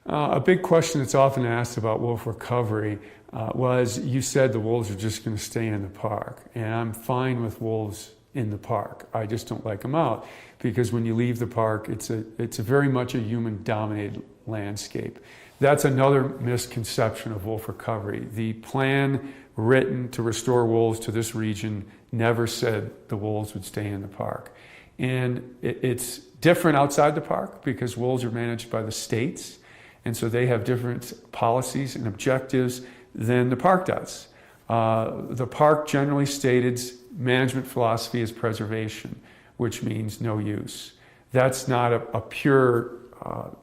A big question that's often asked about wolf recovery was, you said the wolves are just going to stay in the park. And I'm fine with wolves in the park. I just don't like them out, because when you leave the park, it's a very much a human-dominated landscape. That's another misconception of wolf recovery. The plan written to restore wolves to this region never said the wolves would stay in the park. And it's different outside the park because wolves are managed by the states, and so they have different policies and objectives than the park does. The park generally stated management philosophy is preservation, which means no use. That's not a pure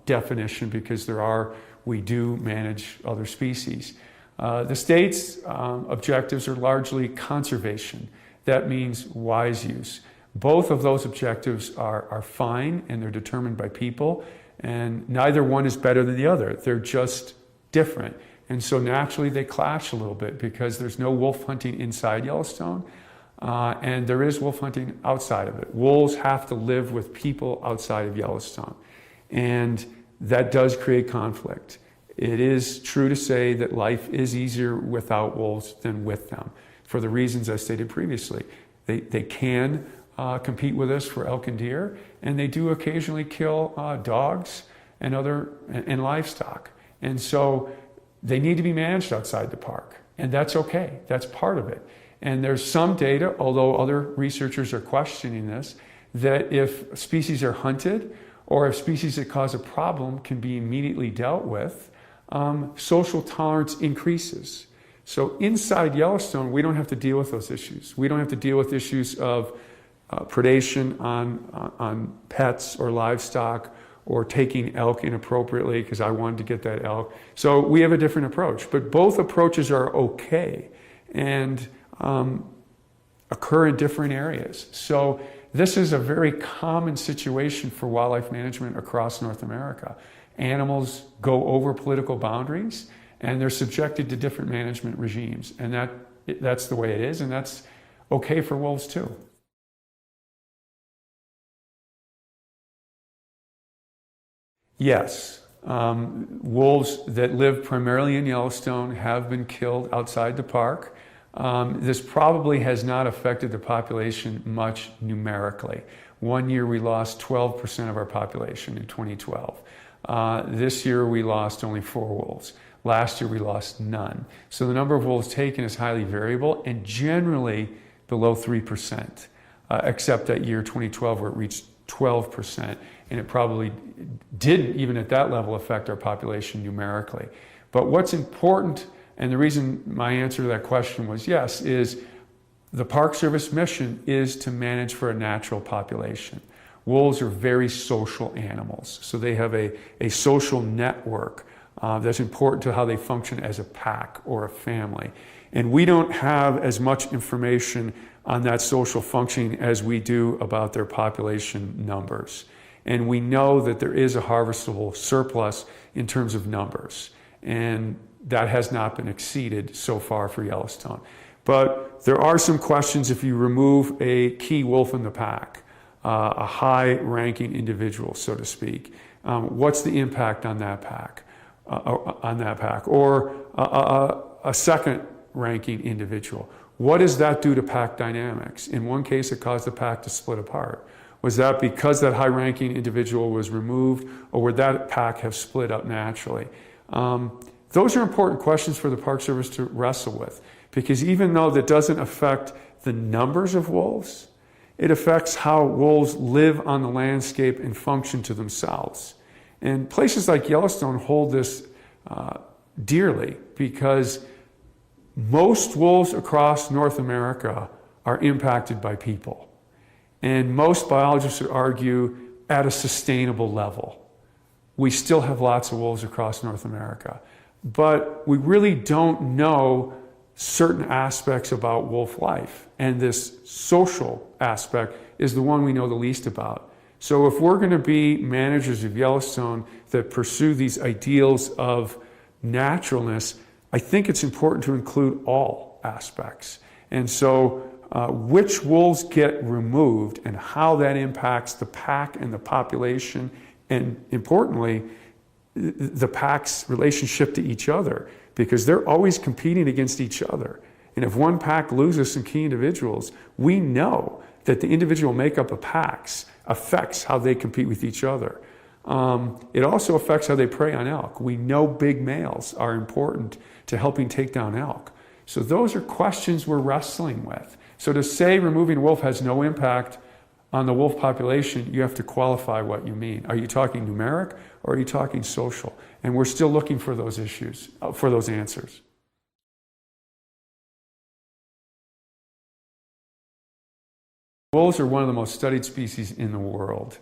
definition because we do manage other species. The state's objectives are largely conservation. That means wise use. Both of those objectives are fine, and they're determined by people, and neither one is better than the other. They're just different. And so naturally they clash a little bit because there's no wolf hunting inside Yellowstone, and there is wolf hunting outside of it. Wolves have to live with people outside of Yellowstone, and that does create conflict. It is true to say that life is easier without wolves than with them, for the reasons I stated previously. They can compete with us for elk and deer, and they do occasionally kill dogs and livestock. And so they need to be managed outside the park, and that's okay. That's part of it. And there's some data, although other researchers are questioning this, that if species are hunted or if species that cause a problem can be immediately dealt with, social tolerance increases. So inside Yellowstone, we don't have to deal with those issues. We don't have to deal with issues of predation on pets or livestock, or taking elk inappropriately because I wanted to get that elk. So we have a different approach, but both approaches are okay and occur in different areas. So this is a very common situation for wildlife management across North America. Animals go over political boundaries and they're subjected to different management regimes, and that's the way it is, and that's okay for wolves too. Yes, wolves that live primarily in Yellowstone have been killed outside the park. This probably has not affected the population much numerically. One year we lost 12% of our population in 2012. This year we lost only 4 wolves. Last year we lost none. So the number of wolves taken is highly variable and generally below 3%, except that year 2012 where it reached 12%. And it probably didn't, even at that level, affect our population numerically. But what's important, and the reason my answer to that question was yes, is the Park Service mission is to manage for a natural population. Wolves are very social animals, so they have a social network that's important to how they function as a pack or a family. And we don't have as much information on that social functioning as we do about their population numbers. And we know that there is a harvestable surplus in terms of numbers. And that has not been exceeded so far for Yellowstone. But there are some questions if you remove a key wolf in the pack, a high-ranking individual, so to speak. What's the impact on that pack? Or a second-ranking individual. What does that do to pack dynamics? In one case, it caused the pack to split apart. Was that because that high-ranking individual was removed, or would that pack have split up naturally? Those are important questions for the Park Service to wrestle with, because even though that doesn't affect the numbers of wolves, it affects how wolves live on the landscape and function to themselves. And places like Yellowstone hold this dearly, because most wolves across North America are impacted by people. And most biologists would argue at a sustainable level. We still have lots of wolves across North America, but we really don't know certain aspects about wolf life. And this social aspect is the one we know the least about. So if we're going to be managers of Yellowstone that pursue these ideals of naturalness, I think it's important to include all aspects. And so which wolves get removed and how that impacts the pack and the population, and importantly, the pack's relationship to each other, because they're always competing against each other. And if one pack loses some key individuals, we know that the individual makeup of packs affects how they compete with each other. It also affects how they prey on elk. We know big males are important to helping take down elk. So those are questions we're wrestling with. So to say removing wolf has no impact on the wolf population, you have to qualify what you mean. Are you talking numeric or are you talking social? And we're still looking for those issues, for those answers. Wolves are one of the most studied species in the world.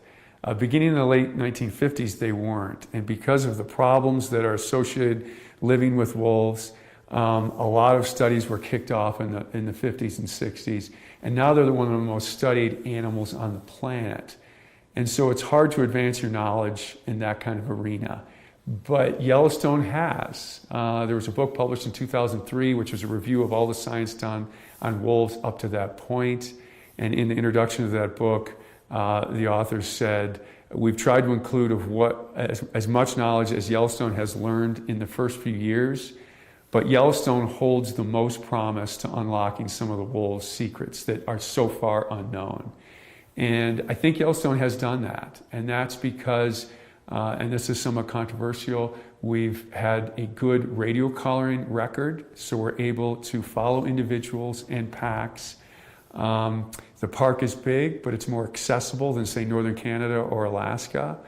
Beginning in the late 1950s, they weren't. And because of the problems that are associated living with wolves, a lot of studies were kicked off in the 50s and 60s. And now they're one of the most studied animals on the planet. And so it's hard to advance your knowledge in that kind of arena. But Yellowstone has. There was a book published in 2003, which was a review of all the science done on wolves up to that point. And in the introduction of that book, the authors said, we've tried to include as much knowledge as Yellowstone has learned in the first few years, but Yellowstone holds the most promise to unlocking some of the wolves' secrets that are so far unknown. And I think Yellowstone has done that. And that's because, and this is somewhat controversial, we've had a good radio collaring record, so we're able to follow individuals and packs. The park is big, but it's more accessible than, say, Northern Canada or Alaska.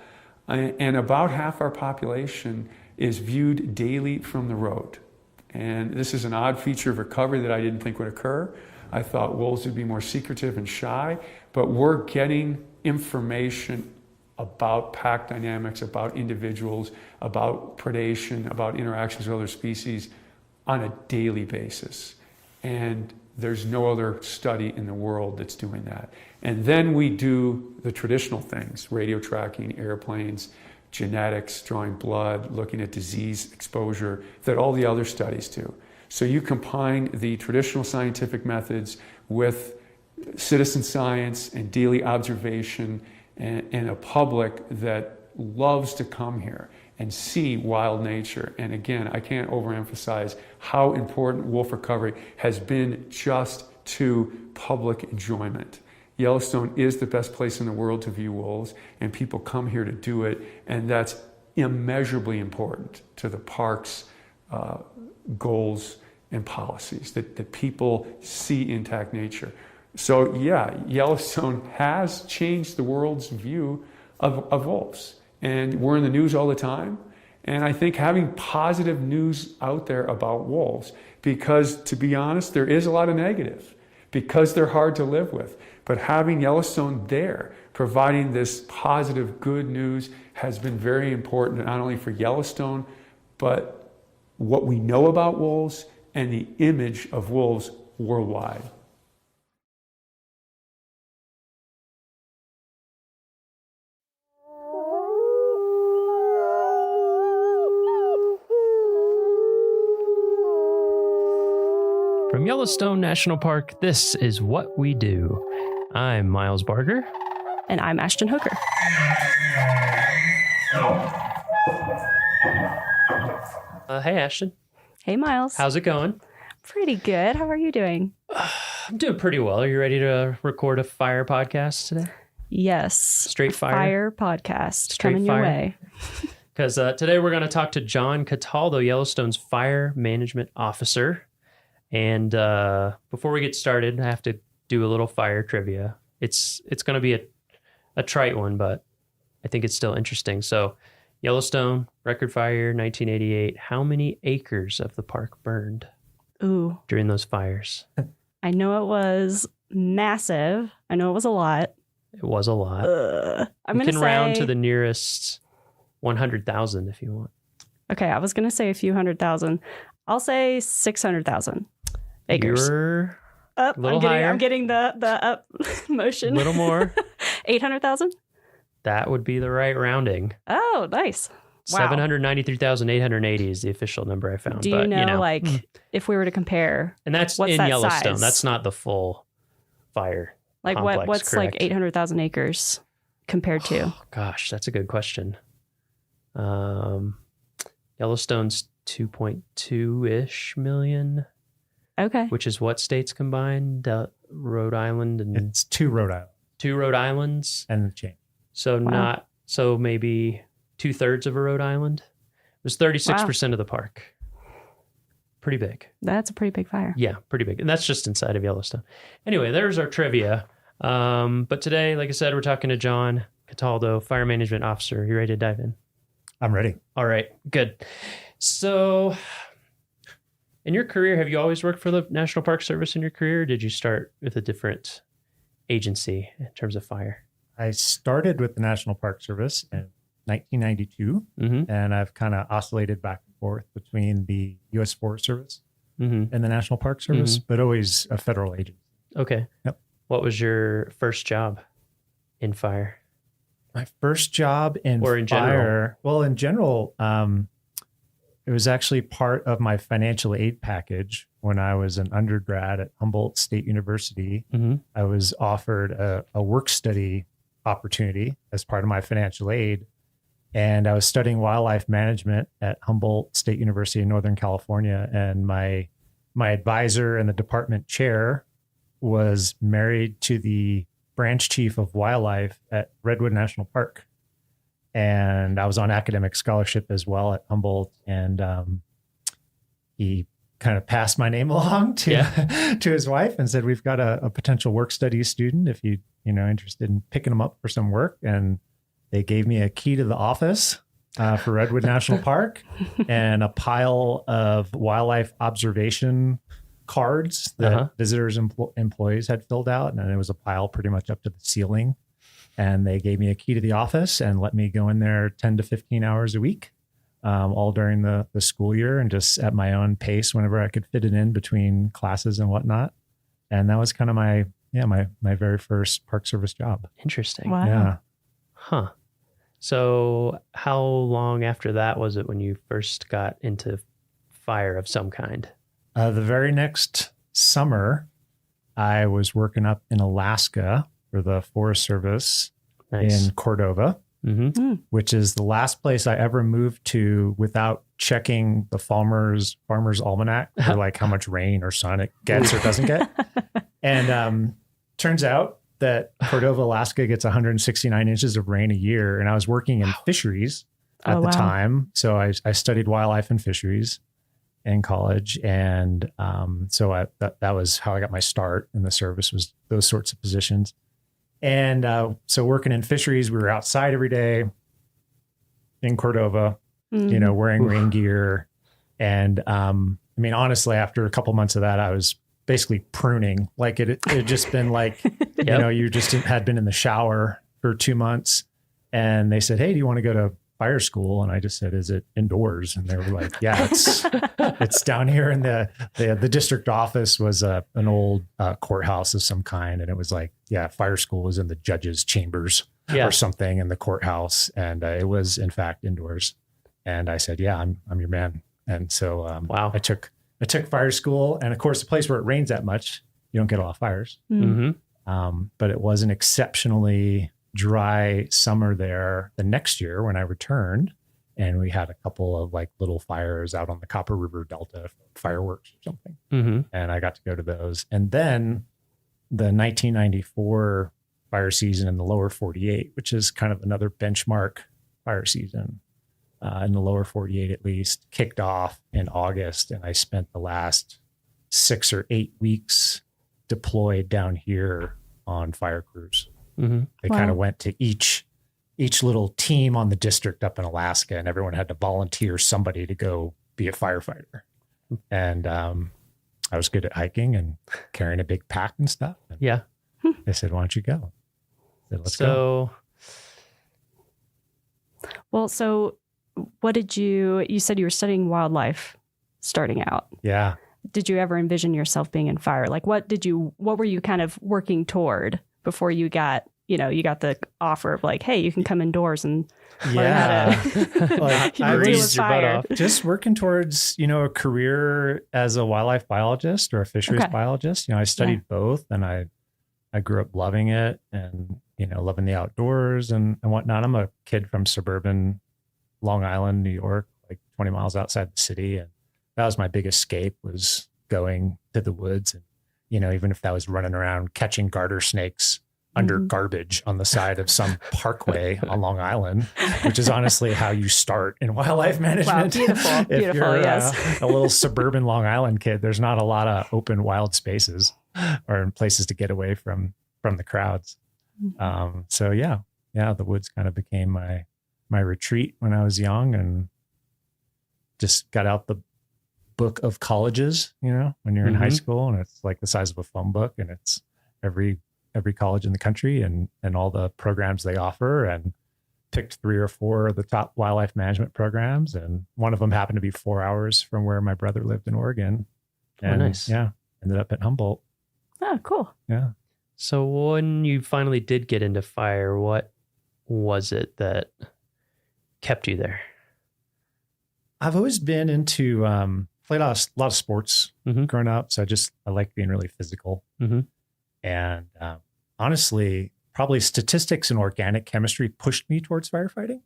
And about half our population is viewed daily from the road. And this is an odd feature of recovery that I didn't think would occur. I thought wolves would be more secretive and shy, but we're getting information about pack dynamics, about individuals, about predation, about interactions with other species on a daily basis. And there's no other study in the world that's doing that. And then we do the traditional things, radio tracking, airplanes, genetics, drawing blood, looking at disease exposure, that all the other studies do. So you combine the traditional scientific methods with citizen science and daily observation and a public that loves to come here and see wild nature. And again, I can't overemphasize how important wolf recovery has been just to public enjoyment. Yellowstone is the best place in the world to view wolves, and people come here to do it, and that's immeasurably important to the park's goals and policies, that people see intact nature. So yeah, Yellowstone has changed the world's view of wolves. And we're in the news all the time. And I think having positive news out there about wolves, because to be honest, there is a lot of negative, because they're hard to live with. But having Yellowstone there, providing this positive, good news, has been very important, not only for Yellowstone, but what we know about wolves and the image of wolves worldwide. From Yellowstone National Park, this is What We Do. I'm Miles Barger. And I'm Ashton Hooker. Hey, Ashton. Hey, Miles. How's it going? Pretty good. How are you doing? I'm doing pretty well. Are you ready to record a fire podcast today? Yes. Straight fire? Fire podcast. Straight coming fire. Your way. Because today we're going to talk to John Cataldo, Yellowstone's Fire Management Officer. And before we get started, I have to do a little fire trivia. It's going to be a trite one, but I think it's still interesting. So Yellowstone, record fire, 1988. How many acres of the park burned during those fires? I know it was massive. I know it was a lot. It was a lot. I'm you going to can say... round to the nearest 100,000 if you want. Okay, I was going to say a few 100,000. I'll say 600,000 acres. You're up. A little higher. I'm getting the up motion. A little more. 800,000? That would be the right rounding. Oh, nice. Wow. 793,880 is the official number I found. Do you know, like, if we were to compare, and that's what's in that Yellowstone. size? That's not the full fire Like, complex, what's correct? like 800,000 acres compared to? Gosh, that's a good question. Yellowstone's 2.2-ish million. Okay. Which is what states combined? Rhode Island and... It's two Rhode Islands. Two Rhode Islands? And the chain. So so maybe 2/3 of a Rhode Island. It was 36% of the park. Pretty big. That's a pretty big fire. Yeah, pretty big. And that's just inside of Yellowstone. Anyway, there's our trivia. But today, like I said, we're talking to John Cataldo, Fire Management Officer. You ready to dive in? I'm ready. All right, good. So in your career, have you always worked for the National Park Service in your career? Or did you start with a different agency in terms of fire? I started with the National Park Service in 1992, and I've kind of oscillated back and forth between the U.S. Forest Service and the National Park Service, but always a federal agency. Okay. Yep. What was your first job in fire? My first job in Or in fire. general? Well, in general, it was actually part of my financial aid package when I was an undergrad at Humboldt State University. I was offered a work study opportunity as part of my financial aid. And I was studying wildlife management at Humboldt State University in Northern California. And my advisor and the department chair was married to the branch chief of wildlife at Redwood National Park. And I was on academic scholarship as well at Humboldt. And he kind of passed my name along to to his wife and said, we've got a potential work studies student if you interested in picking them up for some work. And they gave me a key to the office for Redwood National Park and a pile of wildlife observation cards that visitors employees had filled out. And it was a pile pretty much up to the ceiling. And they gave me a key to the office and let me go in there 10 to 15 hours a week, all during the school year, and just at my own pace whenever I could fit it in between classes and whatnot. And that was kind of my very first Park Service job. Interesting. Wow. Yeah. Huh. So how long after that was it when you first got into fire of some kind? The very next summer, I was working up in Alaska for the Forest Service in Cordova, which is the last place I ever moved to without checking the Farmer's Almanac for like how much rain or sun it gets or doesn't get. And turns out that Cordova, Alaska gets 169 inches of rain a year. And I was working in fisheries at the time. So I studied wildlife and fisheries in college. And so that was how I got my start in the service, was those sorts of positions. And so working in fisheries, we were outside every day in Cordova, wearing rain gear. And honestly, after a couple months of that, I was basically pruning. Like it had just been like, you just had been in the shower for 2 months. And they said, hey, do you want to go to fire school? And I just said, is it indoors? And they were like, yeah, it's down here. And the district office was an old courthouse of some kind. And it was like, fire school was in the judge's chambers or something in the courthouse. And it was in fact indoors. And I said, yeah, I'm your man. And so I took fire school. And of course, a place where it rains that much, you don't get a lot of fires. But it was an exceptionally dry summer there the next year when I returned, and we had a couple of like little fires out on the Copper River Delta, fireworks or something. And I got to go to those. And then the 1994 fire season in the lower 48, which is kind of another benchmark fire season in the lower 48, at least, kicked off in August. And I spent the last 6 or 8 weeks deployed down here on fire crews. They kind of went to each little team on the district up in Alaska, and everyone had to volunteer somebody to go be a firefighter. And I was good at hiking and carrying a big pack and stuff. And they said, why don't you go? I said, let's go. Well, so what did you said you were studying wildlife starting out. Yeah. Did you ever envision yourself being in fire? Like what were you kind of working toward before you got the offer of like, hey, you can come indoors and learn how to like, I was your butt off. Just working towards, a career as a wildlife biologist or a fisheries biologist. I studied both, and I grew up loving it and, loving the outdoors and whatnot. I'm a kid from suburban Long Island, New York, like 20 miles outside the city. And that was my big escape, was going to the woods. And, even if that was running around catching garter snakes under garbage on the side of some parkway on Long Island, which is honestly how you start in wildlife management. Wow, beautiful, you're, yes. A little suburban Long Island kid, there's not a lot of open wild spaces or places to get away from the crowds. So the woods kind of became my retreat when I was young, and just got out the book of colleges, when you're in high school, and it's like the size of a phone book, and it's every every college in the country and all the programs they offer, and picked 3 or 4 of the top wildlife management programs. And one of them happened to be 4 hours from where my brother lived in Oregon. And nice. Yeah, ended up at Humboldt. Oh, cool. Yeah. So when you finally did get into fire, what was it that kept you there? I've always been into played a lot of sports growing up, so I like being really physical. And honestly, probably statistics and organic chemistry pushed me towards firefighting,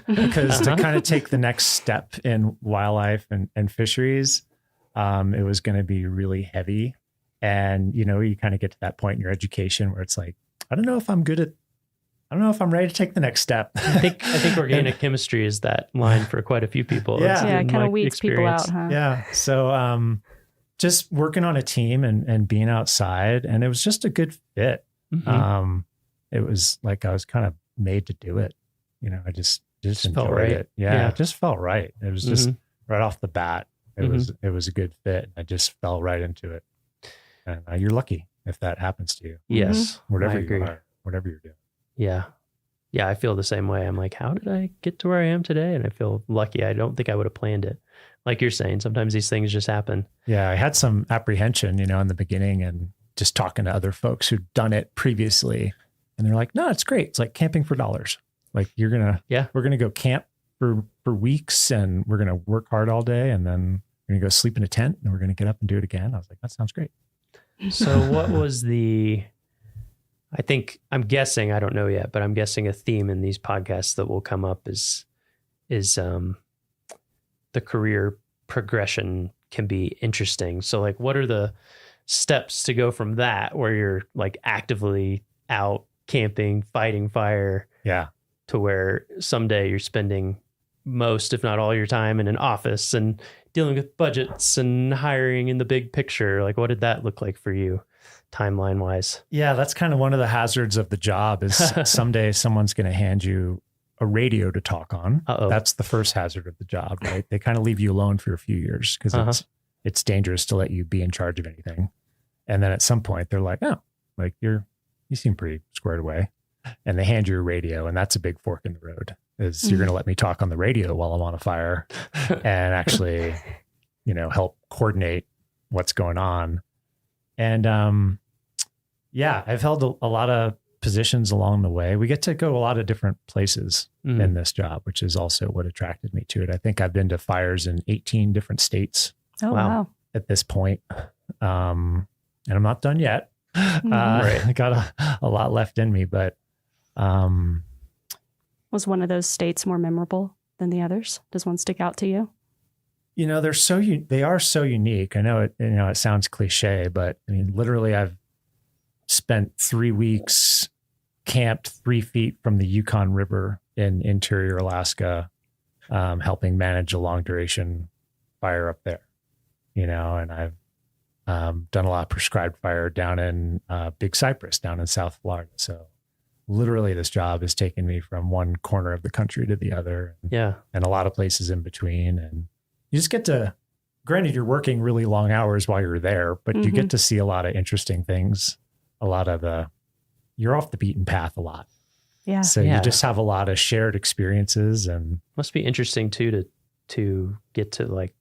because to kind of take the next step in wildlife and fisheries, it was going to be really heavy. And you kind of get to that point in your education where it's like, I don't know if I'm ready to take the next step. I think organic chemistry is that line for quite a few people. Yeah, it kind of weeds people out, huh? Yeah. So just working on a team and being outside, and it was just a good fit. It was like I was kind of made to do it. I just felt enjoyed right. it. Yeah, it just felt right. It was just right off the bat. It was a good fit. I just fell right into it. And you're lucky if that happens to you. Yes. Whatever I agree. you are, whatever you're doing. Yeah. Yeah, I feel the same way. I'm like, how did I get to where I am today? And I feel lucky. I don't think I would have planned it. Like you're saying, sometimes these things just happen. Yeah, I had some apprehension, in the beginning, and just talking to other folks who'd done it previously. And they're like, no, it's great. It's like camping for dollars. Like we're going to go camp for weeks, and we're going to work hard all day, and then we're going to go sleep in a tent, and we're going to get up and do it again. I was like, that sounds great. So what was I'm guessing, I don't know yet, but I'm guessing a theme in these podcasts that will come up is the career progression can be interesting. So like, what are the steps to go from that, where you're like actively out camping, fighting fire, to where someday you're spending most, if not all, your time in an office and dealing with budgets and hiring in the big picture? Like, what did that look like for you, timeline wise? Yeah, that's kind of one of the hazards of the job is someday someone's going to hand you a radio to talk on. That's the first hazard of the job, right? They kind of leave you alone for a few years because it's dangerous to let you be in charge of anything. And then at some point they're like, oh, like you seem pretty squared away. And they hand you a radio, and that's a big fork in the road. Is you're going to let me talk on the radio while I'm on a fire and actually, help coordinate what's going on. And I've held a lot of positions along the way. We get to go a lot of different places in this job, which is also what attracted me to it. I think I've been to fires in 18 different states. Oh, wow. At this point. And I'm not done yet. I got a lot left in me, but was one of those states more memorable than the others? Does one stick out to you? They are so unique. I know it, it sounds cliche, but I mean, literally I've spent 3 weeks camped 3 feet from the Yukon River in interior Alaska, helping manage a long duration fire up there, and I've done a lot of prescribed fire down in Big Cypress, down in South Florida. So literally this job has taken me from one corner of the country to the other. And a lot of places in between. And you just get to, granted, you're working really long hours while you're there, but you get to see a lot of interesting things. You're off the beaten path a lot. Yeah. So you just have a lot of shared experiences, and must be interesting too, to get to like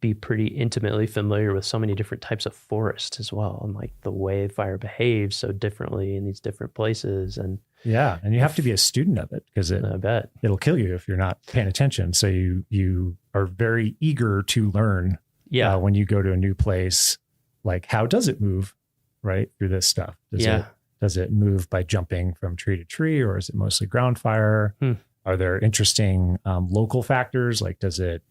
be pretty intimately familiar with so many different types of forest as well, and like the way fire behaves so differently in these different places. And and you have to be a student of it, because I bet it'll kill you if you're not paying attention. So you are very eager to learn when you go to a new place, like how does it move right through this stuff? Does it move by jumping from tree to tree, or is it mostly ground fire? Are there interesting local factors? Like, does it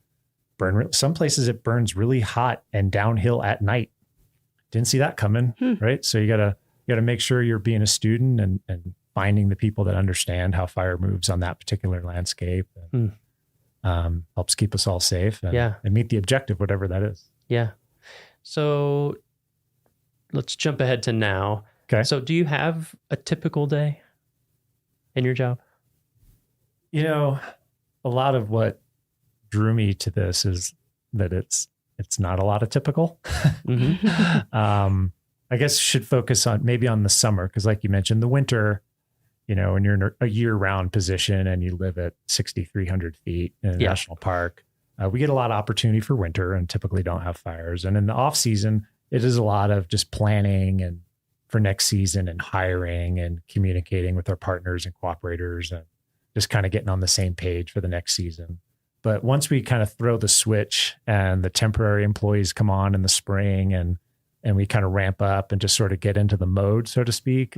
burn? Some places it burns really hot and downhill at night. Didn't see that coming, right? So you gotta make sure you're being a student and finding the people that understand how fire moves on that particular landscape. And, helps keep us all safe and meet the objective, whatever that is. Yeah. So let's jump ahead to now. Okay. So do you have a typical day in your job? A lot of what drew me to this is that it's not a lot of typical. I I guess should focus on maybe on the summer, because like you mentioned, the winter, when you're in a year-round position and you live at 6,300 feet in a national park, we get a lot of opportunity for winter and typically don't have fires. And in the off season, it is a lot of just planning and for next season and hiring and communicating with our partners and cooperators and just kind of getting on the same page for the next season. But once we kind of throw the switch and the temporary employees come on in the spring and we kind of ramp up and just sort of get into the mode, so to speak.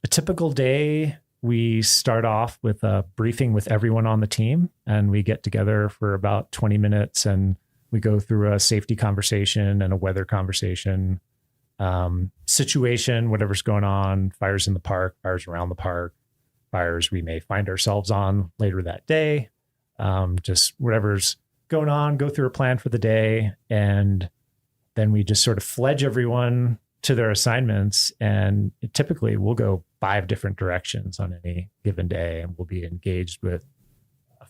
A typical day, we start off with a briefing with everyone on the team, and we get together for about 20 minutes and we go through a safety conversation and a weather conversation, situation, whatever's going on, fires in the park, fires around the park, fires we may find ourselves on later that day, just whatever's going on, go through a plan for the day. And then we just sort of fledge everyone to their assignments. And typically we'll go 5 different directions on any given day. And we'll be engaged with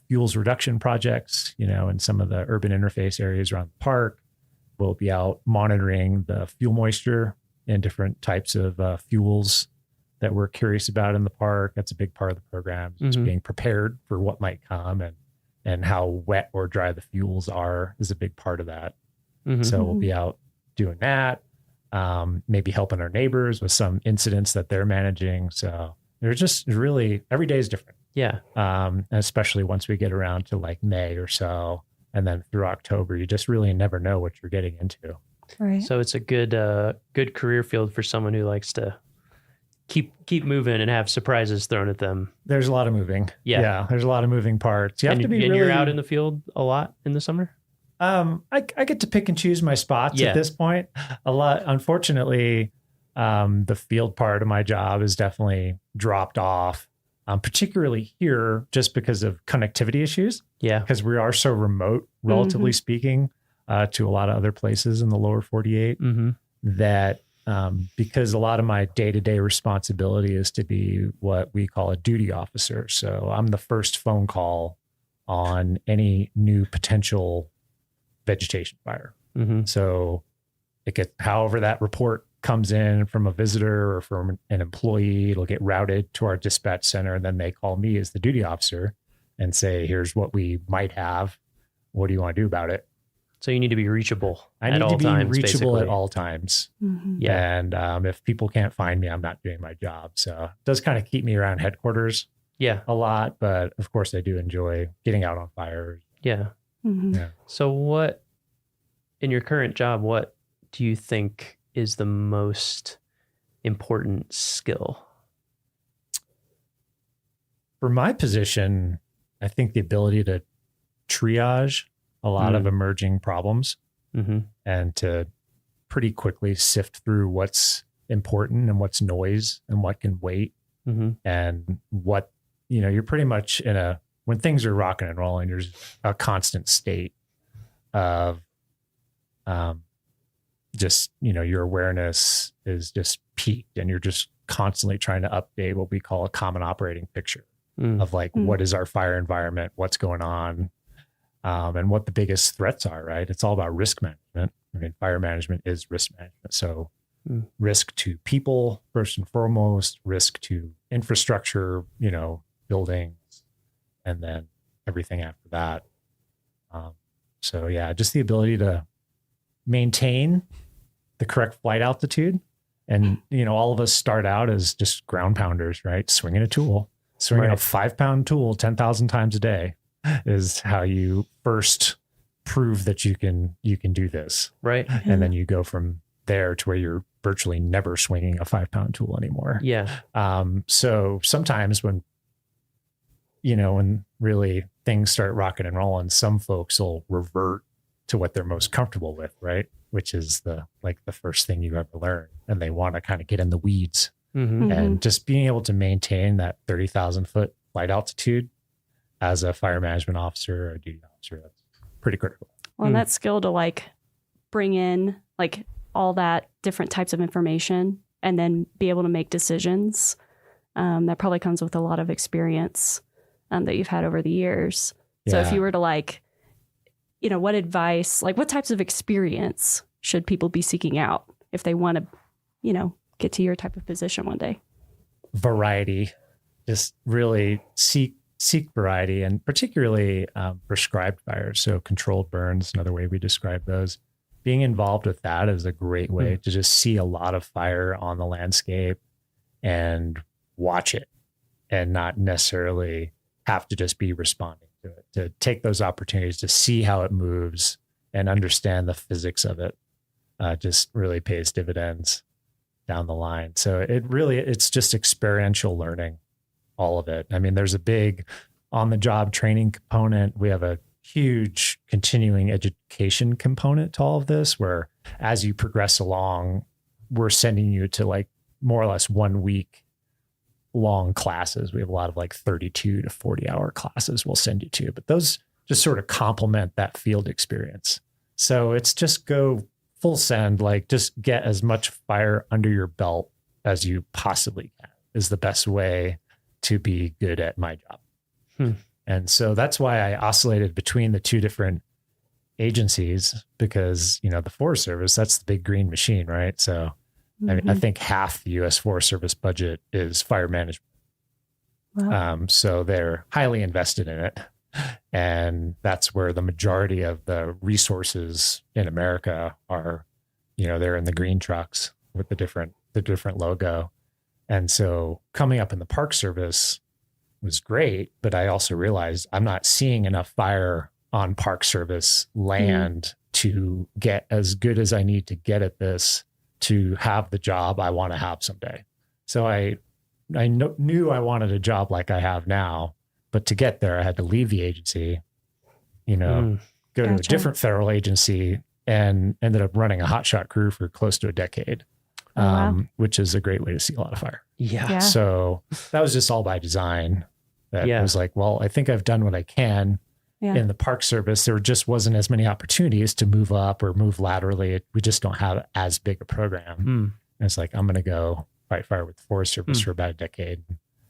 fuels reduction projects, in some of the urban interface areas around the park. We'll be out monitoring the fuel moisture and different types of fuels that we're curious about in the park. That's a big part of the program, just being prepared for what might come, and how wet or dry the fuels are is a big part of that. So we'll be out doing that, maybe helping our neighbors with some incidents that they're managing. So there's just really, every day is different. Yeah. Especially once we get around to like May or so, and then through October, you just really never know what you're getting into. Right. So it's a good career field for someone who likes to keep moving and have surprises thrown at them. There's a lot of moving. Yeah. There's a lot of moving parts. You have to be and you're out in the field a lot in the summer? I get to pick and choose my spots at this point a lot. Unfortunately, the field part of my job is definitely dropped off, particularly here just because of connectivity issues. Yeah. Because we are so remote, relatively speaking, to a lot of other places in the lower 48 that because a lot of my day-to-day responsibility is to be what we call a duty officer. So I'm the first phone call on any new potential vegetation fire. So however that report comes in from a visitor or from an employee, it'll get routed to our dispatch center. And then they call me as the duty officer and say, here's what we might have. What do you want to do about it? So you need to be reachable I at need all to be times, reachable basically. at all times. Yeah. And if people can't find me, I'm not doing my job. So it does kind of keep me around headquarters a lot. But of course, I do enjoy getting out on fires. Yeah. Yeah. So in your current job, what do you think is the most important skill? For my position, I think the ability to triage a lot of emerging problems and to pretty quickly sift through what's important and what's noise and what can wait and what, you're pretty much when things are rocking and rolling, there's a constant state of just, your awareness is just peaked and you're just constantly trying to update what we call a common operating picture of what is our fire environment, what's going on, and what the biggest threats are, right? It's all about risk management. I mean, fire management is risk management. So risk to people, first and foremost, risk to infrastructure, buildings, and then everything after that. So yeah, just the ability to maintain the correct flight altitude. And, all of us start out as just ground pounders, right? Swinging a 5-pound tool 10,000 times a day is how you first prove that you can do this. Right. And then you go from there to where you're virtually never swinging a 5-pound tool anymore. Yeah. So sometimes when really things start rocking and rolling, some folks will revert to what they're most comfortable with, right? Which is the first thing you ever learn. And they want to kind of get in the weeds. And just being able to maintain that 30,000 foot flight altitude as a fire management officer or a duty officer, that's pretty critical. Well, and that skill to bring in all that different types of information and then be able to make decisions, that probably comes with a lot of experience that you've had over the years. So if you were to what advice, what types of experience should people be seeking out if they want to, get to your type of position one day? Variety, just really seek variety, and particularly prescribed fires. So controlled burns, another way we describe those. Being involved with that is a great way to just see a lot of fire on the landscape and watch it, and not necessarily have to just be responding to it, to take those opportunities to see how it moves and understand the physics of it. Just really pays dividends down the line. So it's just experiential learning, all of it. I mean, there's a big on-the-job training component. We have a huge continuing education component to all of this, where as you progress along, we're sending you to like more or less 1 week long classes. We have a lot of like 32 to 40 hour classes we'll send you to, but those just sort of complement that field experience. So it's just go full send, like just get as much fire under your belt as you possibly can is the best way to be good at my job. And so that's why I oscillated between the two different agencies, because, the Forest Service, that's the big green machine, right? So I mean, I think half the U.S. Forest Service budget is fire management. Wow. So they're highly invested in it. And that's where the majority of the resources in America are, they're in the green trucks with the different logo. And so coming up in the Park Service was great, but I also realized I'm not seeing enough fire on Park Service land to get as good as I need to get at this to have the job I want to have someday. So I knew I wanted a job like I have now, but to get there, I had to leave the agency, go to a different federal agency, and ended up running a hotshot crew for close to a decade, which is a great way to see a lot of fire. Yeah. So that was just all by design. That was like, well, I think I've done what I can. In the Park Service, there just wasn't as many opportunities to move up or move laterally. We just don't have as big a program. And it's like, I'm going to go fight fire with the Forest Service for about a decade,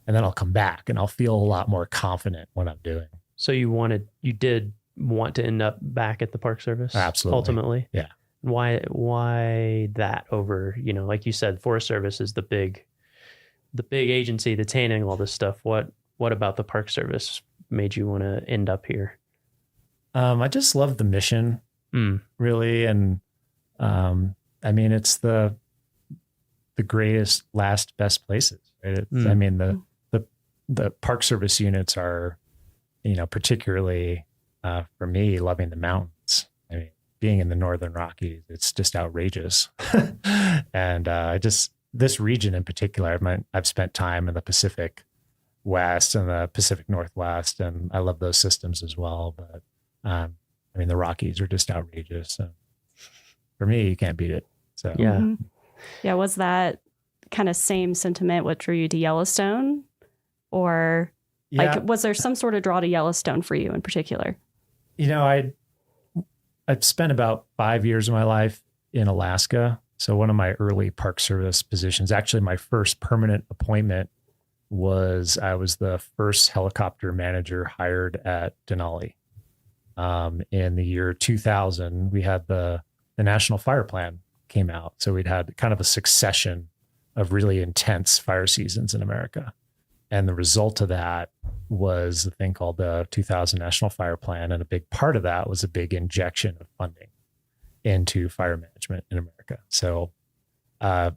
and then I'll come back and I'll feel a lot more confident what I'm doing. So you did want to end up back at the Park Service? Absolutely. Ultimately? Yeah. Why that over, like you said, Forest Service is the big agency that's handling all this stuff. What about the Park Service made you want to end up here? I just love the mission, really. And I mean, it's the greatest, last, best places, right? I mean, the Park Service units are, particularly for me, loving the mountains. I mean, being in the Northern Rockies, it's just outrageous. And this region in particular, I've spent time in the Pacific West and the Pacific Northwest, and I love those systems as well. But I mean, the Rockies are just outrageous. So for me, you can't beat it. So yeah. Was that kind of same sentiment what drew you to Yellowstone, or was there some sort of draw to Yellowstone for you in particular? I've spent about 5 years of my life in Alaska. So one of my early Park Service positions, actually my first permanent appointment, I was the first helicopter manager hired at Denali. In the year 2000, we had the National Fire Plan came out. So we'd had kind of a succession of really intense fire seasons in America. And the result of that was a thing called the 2000 National Fire Plan. And a big part of that was a big injection of funding into fire management in America. So, a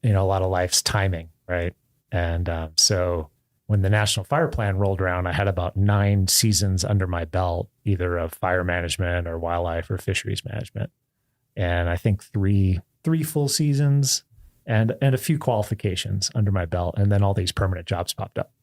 lot of life's timing, right? And so when the National Fire Plan rolled around, I had about 9 seasons under my belt, either of fire management or wildlife or fisheries management. And I think three full seasons and a few qualifications under my belt. And then all these permanent jobs popped up.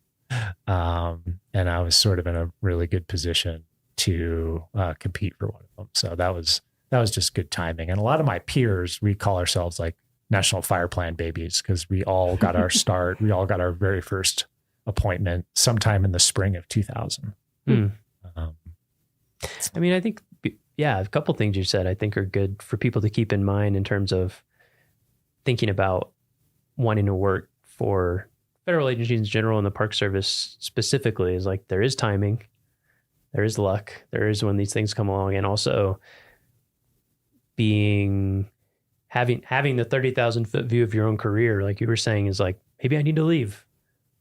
And I was sort of in a really good position to compete for one of them. So that was just good timing. And a lot of my peers, we call ourselves like National Fire Plan babies, because we all got our start. We all got our very first appointment sometime in the spring of 2000. I mean, I think, a couple things you said I think are good for people to keep in mind in terms of thinking about wanting to work for federal agencies in general and the Park Service specifically, is like there is timing, there is luck, there is when these things come along, and also having the 30,000 foot view of your own career, like you were saying, is like, maybe I need to leave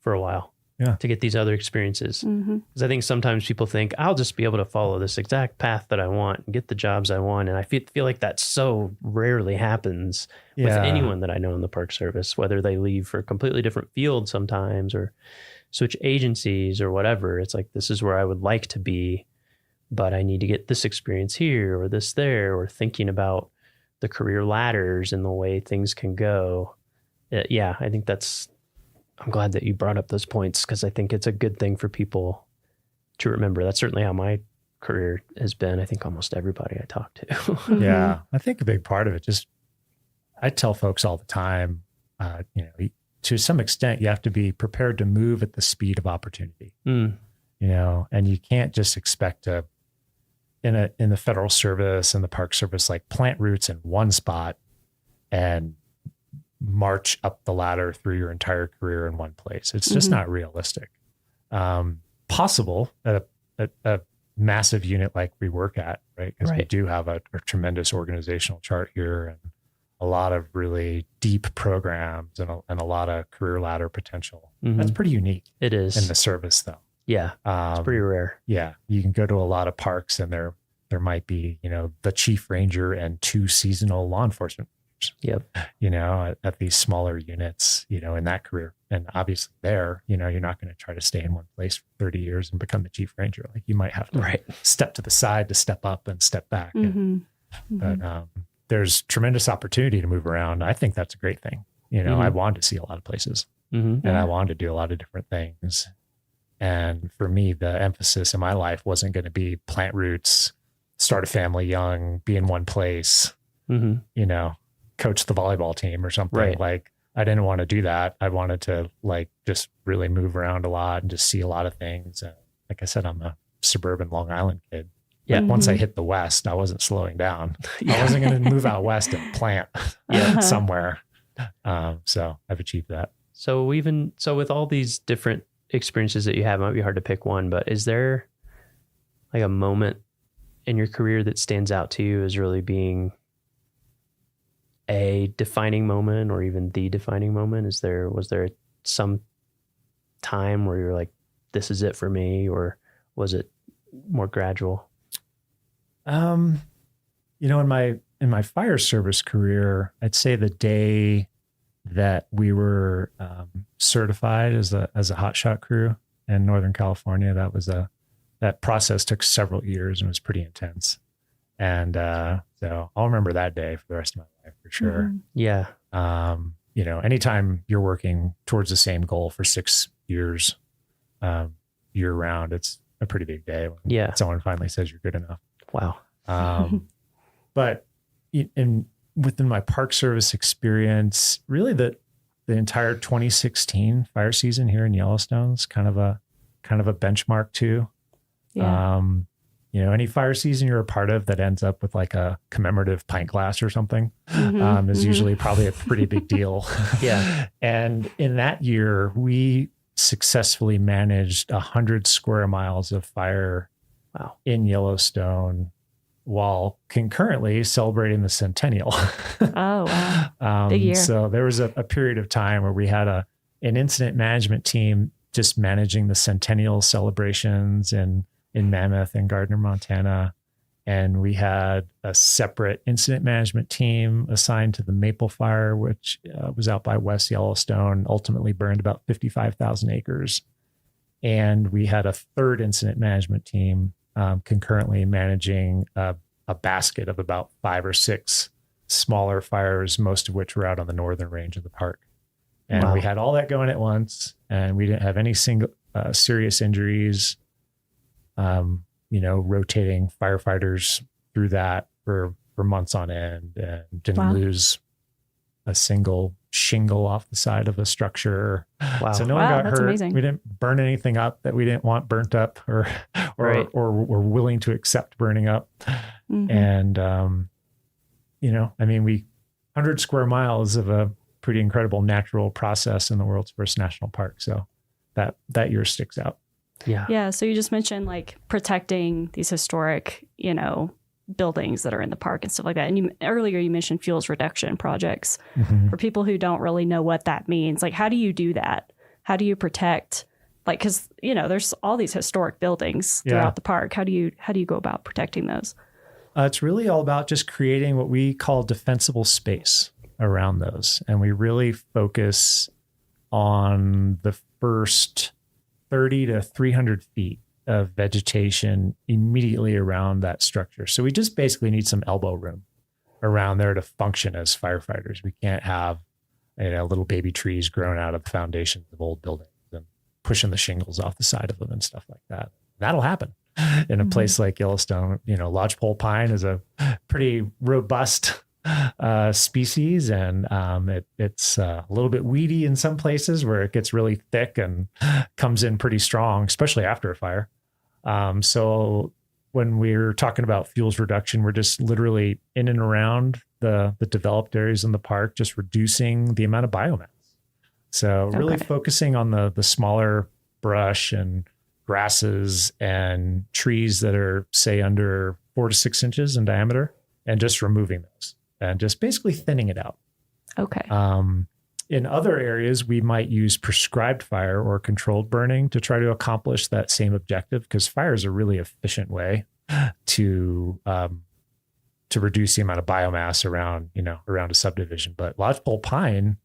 for a while to get these other experiences. Because I think sometimes people think I'll just be able to follow this exact path that I want and get the jobs I want. And I feel like that so rarely happens with anyone that I know in the Park Service, whether they leave for a completely different field sometimes or switch agencies or whatever. It's like, this is where I would like to be, but I need to get this experience here or this there, or thinking about the career ladders and the way things can go. I think I'm glad that you brought up those points, because I think it's a good thing for people to remember. That's certainly how my career has been. I think almost everybody I talk to. Yeah. I think a big part of it, I tell folks all the time, to some extent, you have to be prepared to move at the speed of opportunity, and you can't just expect to, in the federal service and the Park Service, like plant roots in one spot and march up the ladder through your entire career in one place. It's just not realistic. Possible at a massive unit like we work at, right? Because we do have a tremendous organizational chart here and a lot of really deep programs and a lot of career ladder potential. That's pretty unique. It is. In the service, though. Yeah, it's pretty rare. Yeah, you can go to a lot of parks and there might be, the chief ranger and 2 seasonal law enforcement. Yep. At these smaller units, in that career. And obviously you're not going to try to stay in one place for 30 years and become the chief ranger. Like you might have to step to the side to step up and step back. But there's tremendous opportunity to move around. I think that's a great thing. I wanted to see a lot of places and I wanted to do a lot of different things. And for me, the emphasis in my life wasn't going to be plant roots, start a family young, be in one place, coach the volleyball team or something. Like I didn't want to do that. I wanted to just really move around a lot and just see a lot of things. Like I said, I'm a suburban Long Island kid. Yeah. Once I hit the West, I wasn't slowing down. I wasn't going to move out West and plant somewhere. So I've achieved that. So with all these different experiences that you have, it might be hard to pick one, but is there like a moment in your career that stands out to you as really being a defining moment or even the defining moment? Was there some time where you're like, this is it for me, or was it more gradual? In my fire service career, I'd say the day that we were certified as a hotshot crew in Northern California, that process took several years and was pretty intense. And so I'll remember that day for the rest of my life for sure. Yeah. Anytime you're working towards the same goal for 6 years, year round, it's a pretty big day when someone finally says you're good enough. Wow. But within my Park Service experience, really the entire 2016 fire season here in Yellowstone is kind of a benchmark too. Yeah. Any fire season you're a part of that ends up with like a commemorative pint glass or something is usually probably a pretty big deal. Yeah. And in that year, we successfully managed 100 square miles of fire in Yellowstone while concurrently celebrating the centennial. Oh, wow. Big year. So there was a period of time where we had an incident management team just managing the centennial celebrations in Mammoth and Gardner, Montana. And we had a separate incident management team assigned to the Maple Fire, which was out by West Yellowstone, ultimately burned about 55,000 acres. And we had a third incident management team concurrently managing a basket of about 5 or 6 smaller fires, most of which were out on the northern range of the park. And we had all that going at once, and we didn't have any single serious injuries. Rotating firefighters through that for months on end, and didn't lose a single shingle off the side of a structure. Wow. So no one got hurt. Amazing. We didn't burn anything up that we didn't want burnt up or were willing to accept burning up. Mm-hmm. And, 100 square miles of a pretty incredible natural process in the world's first national park. So that year sticks out. Yeah. Yeah. So you just mentioned like protecting these historic, buildings that are in the park and stuff like that. And earlier you mentioned fuels reduction projects. For people who don't really know what that means, like, how do you do that? How do you protect, like, because, you know, there's all these historic buildings throughout the park. How do you go about protecting those? It's really all about just creating what we call defensible space around those. And we really focus on the first 30 to 300 feet of vegetation immediately around that structure. So we just basically need some elbow room around there to function as firefighters. We can't have, you know, little baby trees growing out of the foundations of old buildings and pushing the shingles off the side of them and stuff like that. That'll happen in a place like Yellowstone. You know, lodgepole pine is a pretty robust species, and it's a little bit weedy in some places where it gets really thick and comes in pretty strong, especially after a fire. So when we're talking about fuels reduction, we're just literally in and around the developed areas in the park, just reducing the amount of biomass. So really focusing on the smaller brush and grasses and trees that are, say, under 4 to 6 inches in diameter, and just removing those and just basically thinning it out. Okay. In other areas, we might use prescribed fire or controlled burning to try to accomplish that same objective, because fire is a really efficient way to reduce the amount of biomass around a subdivision. But lodgepole pine,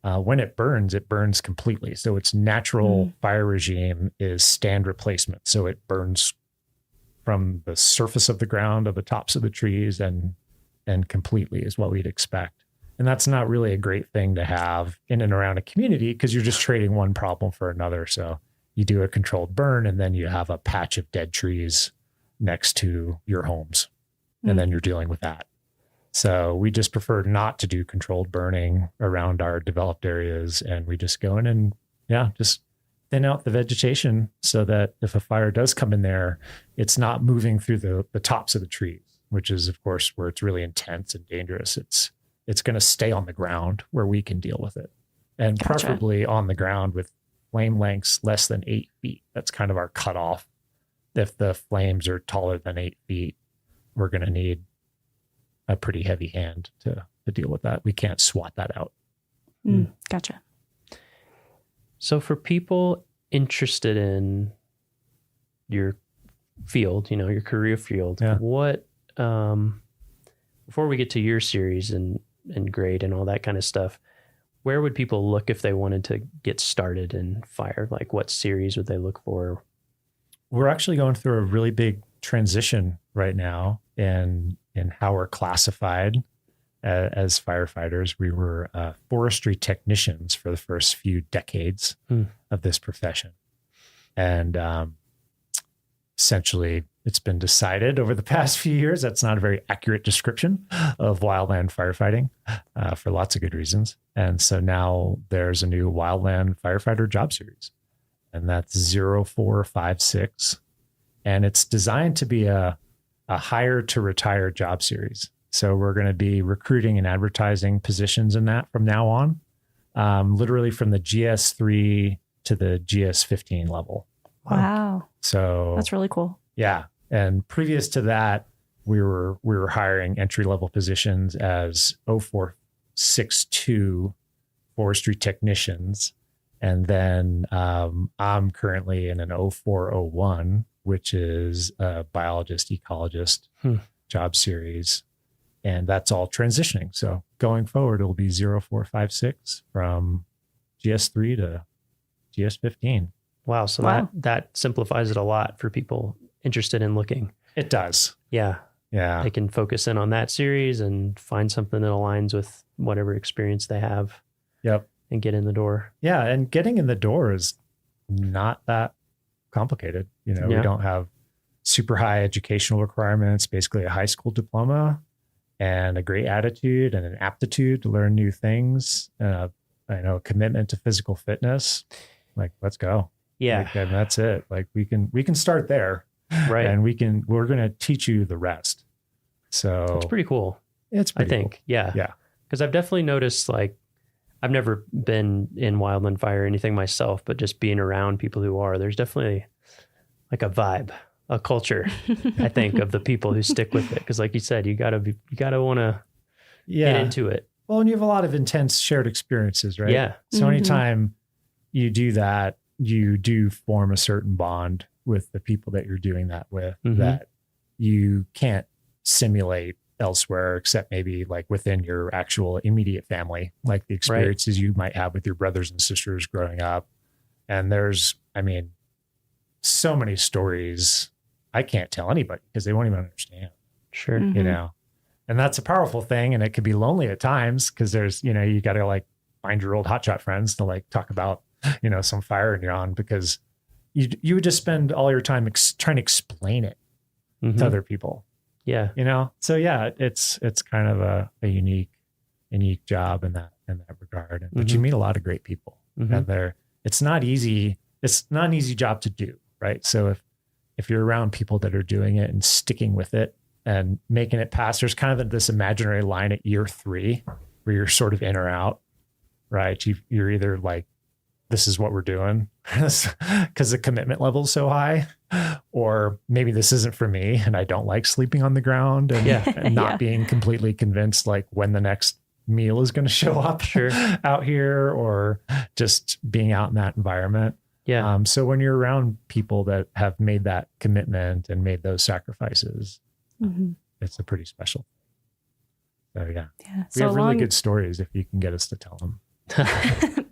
when it burns completely. So its natural fire regime is stand replacement. So it burns from the surface of the ground, of the tops of the trees, and completely is what we'd expect. And that's not really a great thing to have in and around a community, because you're just trading one problem for another. So you do a controlled burn, and then you have a patch of dead trees next to your homes, and then you're dealing with that. So we just prefer not to do controlled burning around our developed areas, and we just go in and just thin out the vegetation so that if a fire does come in there, it's not moving through the tops of the trees, which is, of course, where it's really intense and dangerous. It's going to stay on the ground where we can deal with it, and preferably on the ground with flame lengths less than 8 feet. That's kind of our cutoff. If the flames are taller than 8 feet, we're going to need a pretty heavy hand to deal with that. We can't swat that out. Gotcha. So for people interested in your field, your career field, what, before we get to your series and grade and all that kind of stuff, where would people look if they wanted to get started in fire? Like, what series would they look for? We're actually going through a really big transition right now in how we're classified as firefighters. We were forestry technicians for the first few decades of this profession. And essentially, it's been decided over the past few years that's not a very accurate description of wildland firefighting for lots of good reasons. And so now there's a new wildland firefighter job series, and that's 0456. And it's designed to be a hire to retire job series. So we're going to be recruiting and advertising positions in that from now on, literally from the GS3 to the GS15 level. Wow. So that's really cool. Yeah. And previous to that, we were hiring entry level positions as 0462 forestry technicians. And then I'm currently in an 0401, which is a biologist, ecologist job series. And that's all transitioning. So going forward, it'll be 0456 from GS3 to GS15. Wow. So that simplifies it a lot for people interested in looking. It does. Yeah. Yeah. They can focus in on that series and find something that aligns with whatever experience they have. Yep. And get in the door. Yeah. And getting in the door is not that complicated. We don't have super high educational requirements, basically a high school diploma and a great attitude and an aptitude to learn new things. A commitment to physical fitness. Like, let's go. Yeah. And that's it. Like, we can start there. Right. And we're going to teach you the rest. So it's pretty cool. It's pretty cool. Yeah. Yeah. Because I've definitely noticed, like, I've never been in wildland fire or anything myself, but just being around people who are, there's definitely like a vibe a culture, I think, of the people who stick with it. Because like you said, you gotta want to get into it. Well, and you have a lot of intense shared experiences, right? Yeah. So anytime you do that, you do form a certain bond with the people that you're doing that with that you can't simulate elsewhere, except maybe like within your actual immediate family, like the experiences you might have with your brothers and sisters growing up. And there's, I mean, so many stories I can't tell anybody because they won't even understand. Sure. You know, and that's a powerful thing. And it could be lonely at times because there's, you know, you got to like find your old hotshot friends to like talk about, you know, some fire you're on, because you would just spend all your time trying to explain it to other people. Yeah. You know, so yeah, it's kind of a unique job in that regard. But you meet a lot of great people, and it's not easy. It's not an easy job to do, right? So if you're around people that are doing it and sticking with it and making it past, there's kind of this imaginary line at year 3 where you're sort of in or out, right? You're either like, this is what we're doing because the commitment level is so high, or maybe this isn't for me and I don't like sleeping on the ground and not being completely convinced like when the next meal is going to show up out here, or just being out in that environment. Yeah. So when you're around people that have made that commitment and made those sacrifices, it's a pretty special. So yeah. We have really good stories if you can get us to tell them.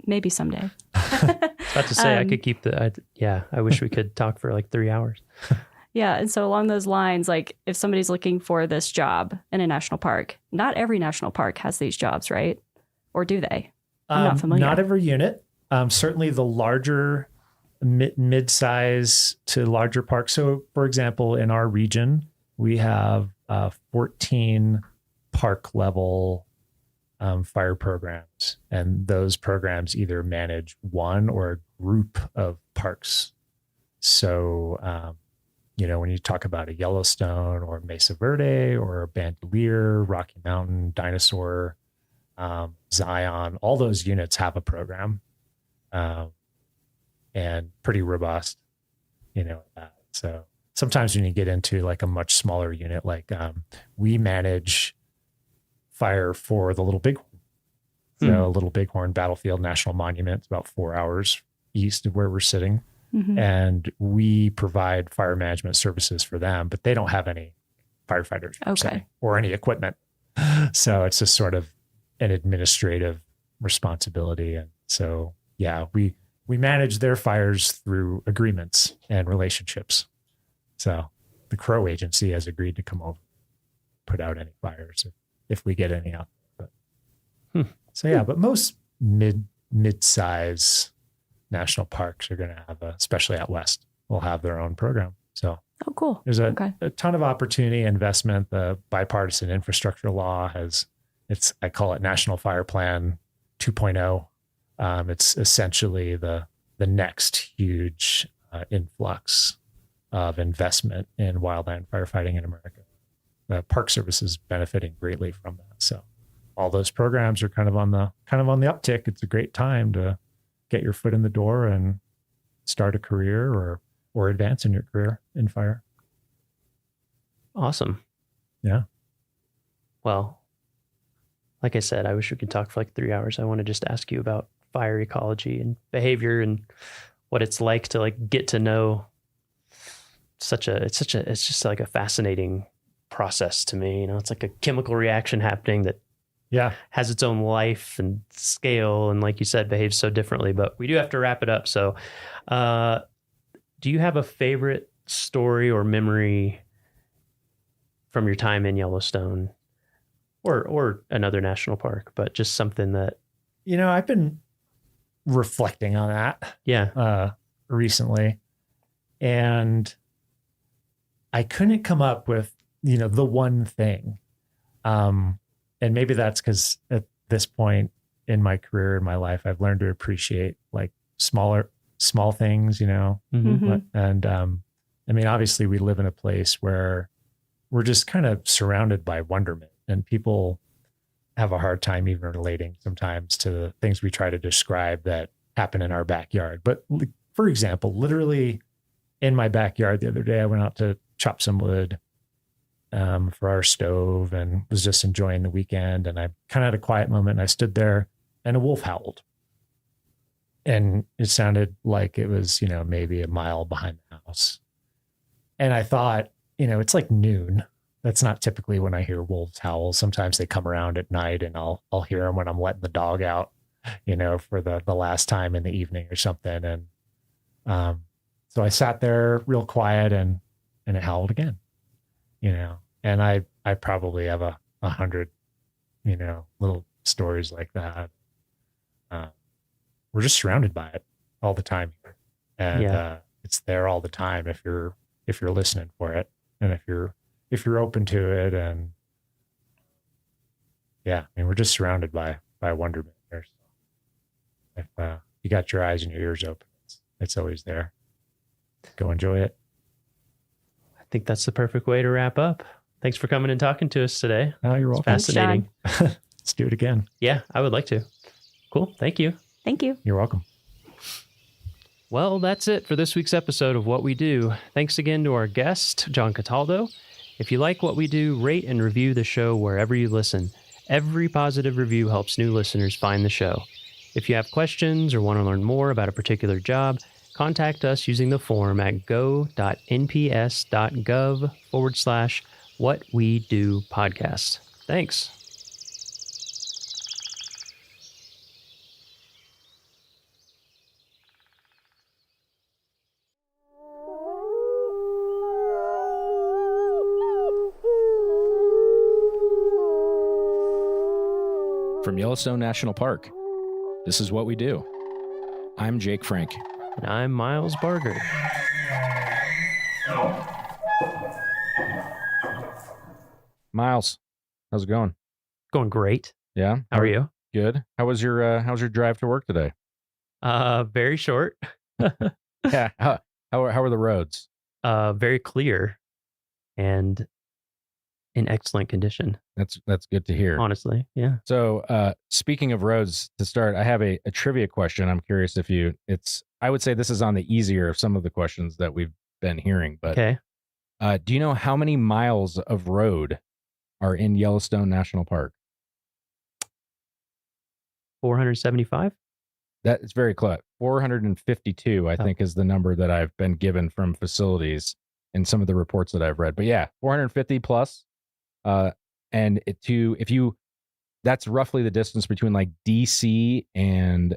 Maybe someday. About to say, I could keep I wish we could talk for like 3 hours. Yeah. And so along those lines, like if somebody's looking for this job in a national park, not every national park has these jobs, right? Or do they? I'm not familiar. Not every unit. Certainly the larger mid-size to larger parks. So for example, in our region, we have 14 park level fire programs, and those programs either manage one or a group of parks. So, you know, when you talk about a Yellowstone or Mesa Verde or Bandelier, Rocky Mountain, Dinosaur, Zion, all those units have a program, and pretty robust, you know. So sometimes when you get into like a much smaller unit, like we manage fire for the Little Bighorn. So Little Bighorn Battlefield National Monument, it's about 4 hours east of where we're sitting. And we provide fire management services for them, but they don't have any firefighters or any equipment. So it's just sort of an administrative responsibility. And so, yeah, we manage their fires through agreements and relationships. So the Crow Agency has agreed to come over, put out any fires if we get any out. But so yeah, but most mid-size national parks are going to have especially out west, will have their own program. So cool. There's a ton of opportunity, investment. The bipartisan infrastructure law I call it National Fire Plan 2.0. It's essentially the next huge influx of investment in wildland firefighting in America. The Park Service is benefiting greatly from that. So all those programs are kind of on the uptick. It's a great time to get your foot in the door and start a career or advance in your career in fire. Awesome. Yeah. Well, like I said, I wish we could talk for like 3 hours. I want to just ask you about fire ecology and behavior and what it's like to like get to know it's just like a fascinating process to me. You know, it's like a chemical reaction happening that has its own life and scale, and like you said, behaves so differently. But we do have to wrap it up. So do you have a favorite story or memory from your time in Yellowstone or another national park, but just something that, you know, I've been reflecting on that recently, and I couldn't come up with, you know, the one thing. And maybe that's because at this point in my career, in my life, I've learned to appreciate like small things, you know. And I mean, obviously we live in a place where we're just kind of surrounded by wonderment, and people have a hard time even relating sometimes to the things we try to describe that happen in our backyard. But for example, literally in my backyard the other day. I went out to chop some wood for our stove and was just enjoying the weekend. And I kind of had a quiet moment and I stood there and a wolf howled. And it sounded like it was, maybe a mile behind the house. And I thought, it's like noon. That's not typically when I hear wolves howl. Sometimes they come around at night and I'll hear them when I'm letting the dog out, for the last time in the evening or something. And so I sat there real quiet and it howled again, and I probably have 100, little stories like that. We're just surrounded by it all the time here. And it's there all the time if you're listening for it and if you're open to it. And we're just surrounded by wonderment here. So if you got your eyes and your ears open, it's always there. Go enjoy it. I think that's the perfect way to wrap up. Thanks for coming and talking to us today. Oh, you're welcome. It's fascinating. Let's do it again. Yeah, I would like to. Cool. Thank you. Thank you. You're welcome. Well, that's it for this week's episode of What We Do. Thanks again to our guest, John Cataldo. If you like what we do, rate and review the show wherever you listen. Every positive review helps new listeners find the show. If you have questions or want to learn more about a particular job, contact us using the form at go.nps.gov/whatwedopodcast. Thanks. From Yellowstone National Park, this is What We Do. I'm Jake Frank. And I'm Miles Barger. Miles, how's it going? Going great. Yeah? How are you? Good. How's your drive to work today? Very short. Yeah. How are the roads? Very clear and in excellent condition. That's good to hear. Honestly, yeah. So, speaking of roads, to start, I have a trivia question. I'm curious if I would say this is on the easier of some of the questions that we've been hearing, but okay. Do you know how many miles of road are in Yellowstone National Park? 475? That is very close. 452, I think, is the number that I've been given from facilities in some of the reports that I've read. But yeah, 450 plus. And that's roughly the distance between like DC and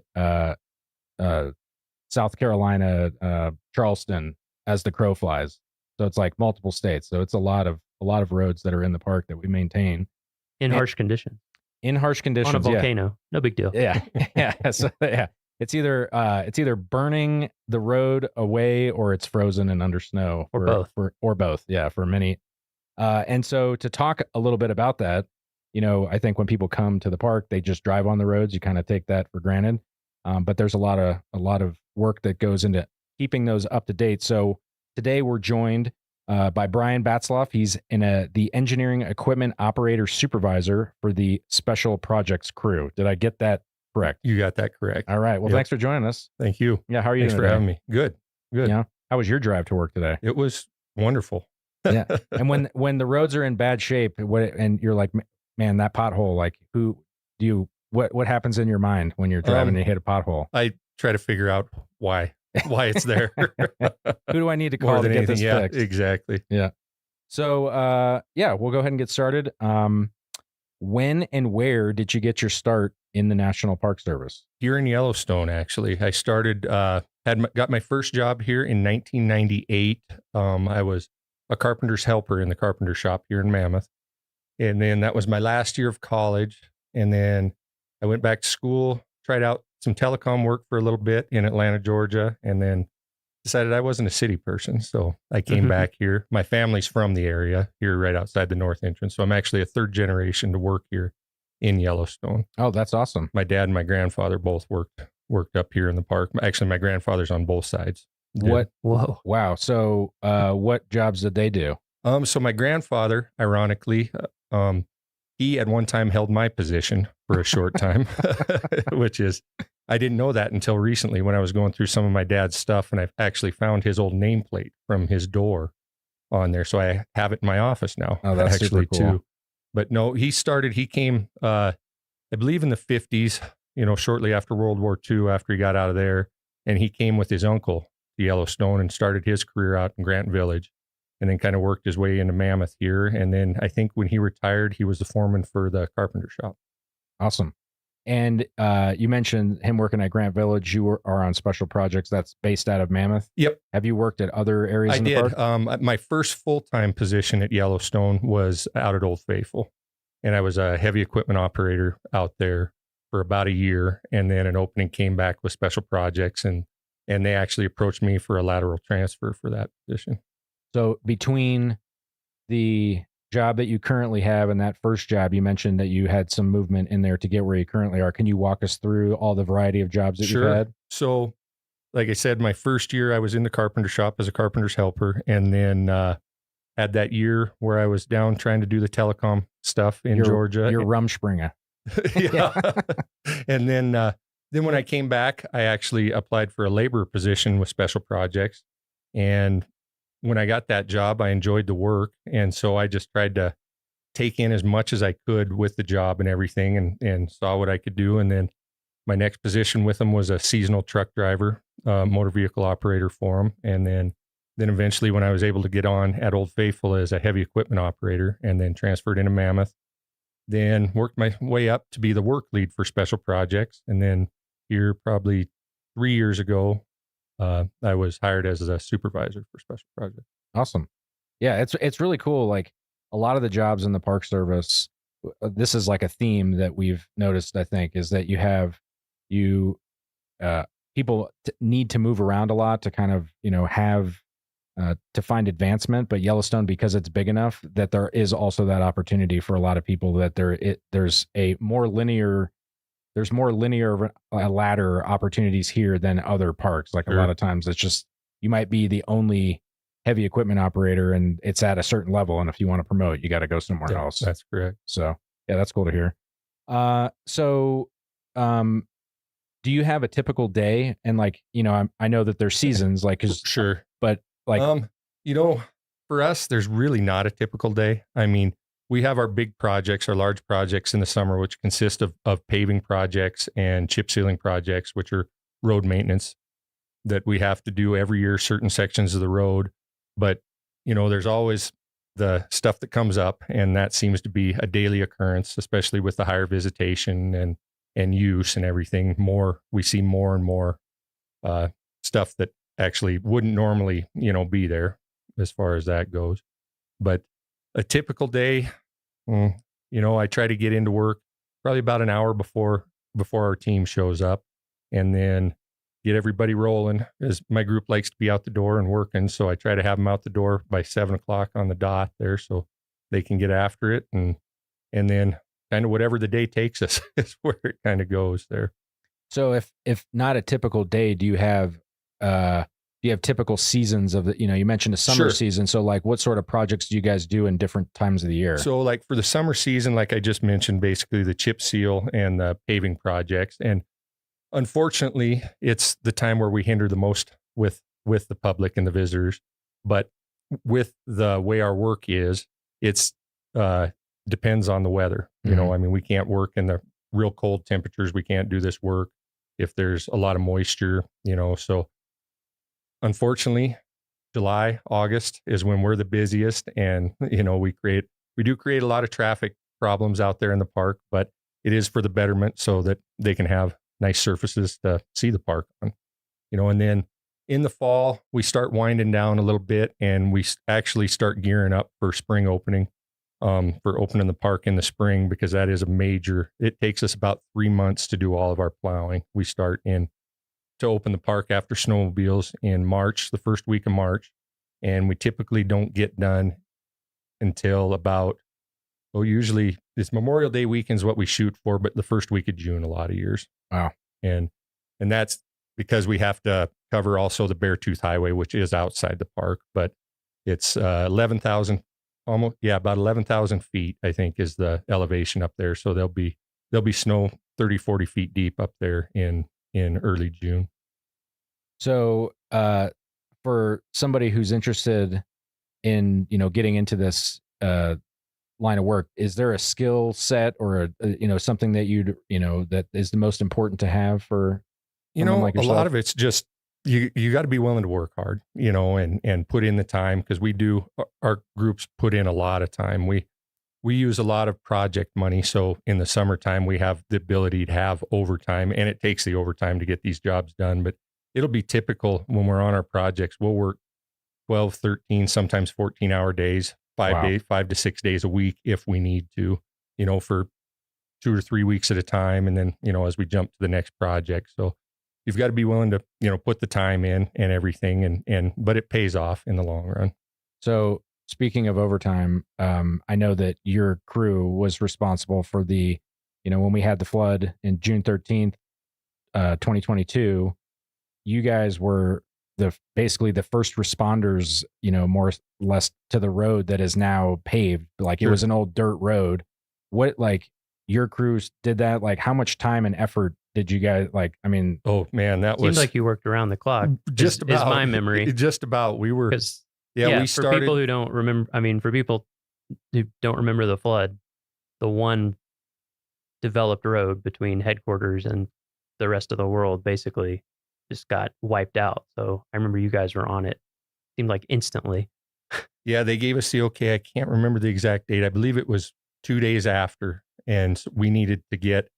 South Carolina, Charleston, as the crow flies. So it's like multiple states. So it's a lot of roads that are in the park that we maintain in harsh conditions. In harsh conditions, on a volcano, no big deal. Yeah, yeah. So yeah, it's either burning the road away or it's frozen and under snow, or both. Or both. Yeah, for many. And so to talk a little bit about that, I think when people come to the park, they just drive on the roads. You kind of take that for granted. But there's a lot of work that goes into keeping those up to date. So today we're joined by Brian Batzloff. He's the engineering equipment operator supervisor for the special projects crew. Did I get that correct? You got that correct. All right. Well, Thanks for joining us. Thank you. Yeah. How are you doing today? Thanks for having me. Good. Yeah. How was your drive to work today? It was wonderful. Yeah. And when the roads are in bad shape, and you're like, man, that pothole, like what happens in your mind when you're driving and you hit a pothole? I try to figure out why it's there. Who do I need to call to get this fixed? Exactly. Yeah. So, we'll go ahead and get started. When and where did you get your start in the National Park Service? Here in Yellowstone, actually. I started, got my first job here in 1998. I was a carpenter's helper in the carpenter shop here in Mammoth. And then that was my last year of college. And then I went back to school, tried out some telecom work for a little bit in Atlanta, Georgia, and then decided I wasn't a city person. So I came back here. My family's from the area here right outside the north entrance. So I'm actually a third generation to work here in Yellowstone. Oh, that's awesome. My dad and my grandfather both worked up here in the park. Actually, my grandfather's on both sides. What? Whoa. Wow. So what jobs did they do? So my grandfather, ironically, he at one time held my position for a short time, which is I didn't know that until recently when I was going through some of my dad's stuff, and I actually found his old nameplate from his door on there. So I have it in my office now. Oh, that's actually super cool. too. But no, he came, I believe in the 50s, shortly after World War II, after he got out of there. And he came with his uncle to Yellowstone and started his career out in Grant Village, and then kind of worked his way into Mammoth here. And then I think when he retired, he was the foreman for the carpenter shop. Awesome. And you mentioned him working at Grant Village. You are on special projects that's based out of Mammoth. Yep. Have you worked at other areas in the park? My first full-time position at Yellowstone was out at Old Faithful. And I was a heavy equipment operator out there for about a year. And then an opening came back with special projects, and they actually approached me for a lateral transfer for that position. So between the job that you currently have and that first job, you mentioned that you had some movement in there to get where you currently are. Can you walk us through all the variety of jobs that you've had? So like I said, my first year I was in the carpenter shop as a carpenter's helper, and then had that year where I was down trying to do the telecom stuff in Georgia. You're Rumspringer. Yeah. And then when I came back, I actually applied for a labor position with special projects. And when I got that job, I enjoyed the work. And so I just tried to take in as much as I could with the job and everything, and saw what I could do. And then my next position with them was a seasonal truck driver, motor vehicle operator for them. And then eventually when I was able to get on at Old Faithful as a heavy equipment operator, and then transferred into Mammoth, then worked my way up to be the work lead for special projects. And then here probably 3 years ago, I was hired as a supervisor for special projects. Awesome. Yeah, it's really cool. Like a lot of the jobs in the Park Service, this is like a theme that we've noticed, I think, is that people need to move around a lot to kind of, have to find advancement. But Yellowstone, because it's big enough, that there is also that opportunity for a lot of people, that there's more linear ladder opportunities here than other parks. Like a lot of times it's just, you might be the only heavy equipment operator and it's at a certain level. And if you want to promote, you got to go somewhere else. That's correct. So yeah, that's cool to hear. Do you have a typical day? And I know that there's seasons, sure. But for us, there's really not a typical day. I mean, we have our big projects, our large projects in the summer, which consist of paving projects and chip sealing projects, which are road maintenance that we have to do every year, certain sections of the road. But, there's always the stuff that comes up, and that seems to be a daily occurrence, especially with the higher visitation and use and everything. We see more and more stuff that actually wouldn't normally, be there as far as that goes. But a typical day, I try to get into work probably about an hour before our team shows up, and then get everybody rolling, as my group likes to be out the door and working. So I try to have them out the door by 7:00 on the dot there, so they can get after it. And then kind of whatever the day takes us is where it kind of goes there. So if not a typical day, do you have typical seasons of the, you mentioned a summer season. So what sort of projects do you guys do in different times of the year? So for the summer season, like I just mentioned, basically the chip seal and the paving projects. And unfortunately, it's the time where we hinder the most with the public and the visitors. But with the way our work is, it's depends on the weather. I mean, we can't work in the real cold temperatures. We can't do this work if there's a lot of moisture, so unfortunately, July, August is when we're the busiest, and we do create a lot of traffic problems out there in the park, but it is for the betterment so that they can have nice surfaces to see the park on. And then in the fall, we start winding down a little bit, and we actually start gearing up for spring opening, for opening the park in the spring, because that is it takes us about 3 months to do all of our plowing. We start to open the park after snowmobiles in March, the first week of March. And we typically don't get done until usually it's Memorial Day weekend is what we shoot for, but the first week of June, a lot of years. Wow. And that's because we have to cover also the Beartooth Highway, which is outside the park, but it's 11,000, about 11,000 feet, I think, is the elevation up there. So there'll be snow 30, 40 feet deep up there in in early June. So, for somebody who's interested in, getting into this line of work, is there a skill set or something that that is the most important to have for someone like a yourself? lot of it's just you got to be willing to work hard, and put in the time, because our groups put in a lot of time. We use a lot of project money, so in the summertime we have the ability to have overtime, and it takes the overtime to get these jobs done. But it'll be typical when we're on our projects. We'll work 12, 13, sometimes 14-hour days, 5 to 6 days a week if we need to, for 2 or 3 weeks at a time. And then, as we jump to the next project. So you've got to be willing to, put the time in and everything, but it pays off in the long run. So speaking of overtime, I know that your crew was responsible for the, when we had the flood in June 13th, 2022, you guys were basically the first responders, more or less to the road that is now paved. Like, It was an old dirt road. What, your crews did that? Like, how much time and effort did you guys, oh man, that seems like you worked around the clock. Just about, is my memory. Just about. We were, we started. For people who don't remember, for people who don't remember the flood, the one developed road between headquarters and the rest of the world basically just got wiped out. So I remember you guys were on it. Seemed like instantly. Yeah, they gave us the okay. I can't remember the exact date. I believe it was 2 days after, and we needed to get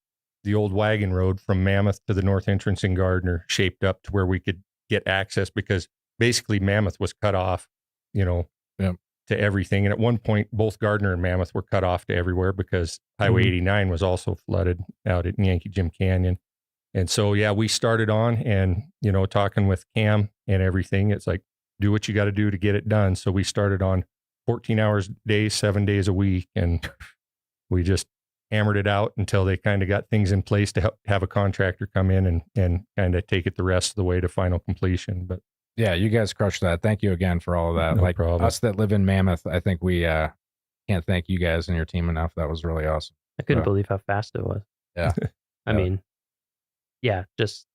the old wagon road from Mammoth to the north entrance in Gardner shaped up to where we could get access, because basically Mammoth was cut off, to everything. And at one point, both Gardner and Mammoth were cut off to everywhere because Highway 89 was also flooded out at Yankee Jim Canyon. And so, we started on and, talking with Cam and everything. It's like, do what you got to do to get it done. So we started on 14 hours a day, 7 days a week. And we just hammered it out until they kind of got things in place to have a contractor come in and kind of take it the rest of the way to final completion. But yeah, you guys crushed that. Thank you again for all of that. No problem. Us that live in Mammoth, I think we can't thank you guys and your team enough. That was really awesome. I couldn't believe how fast it was. Yeah. I mean, just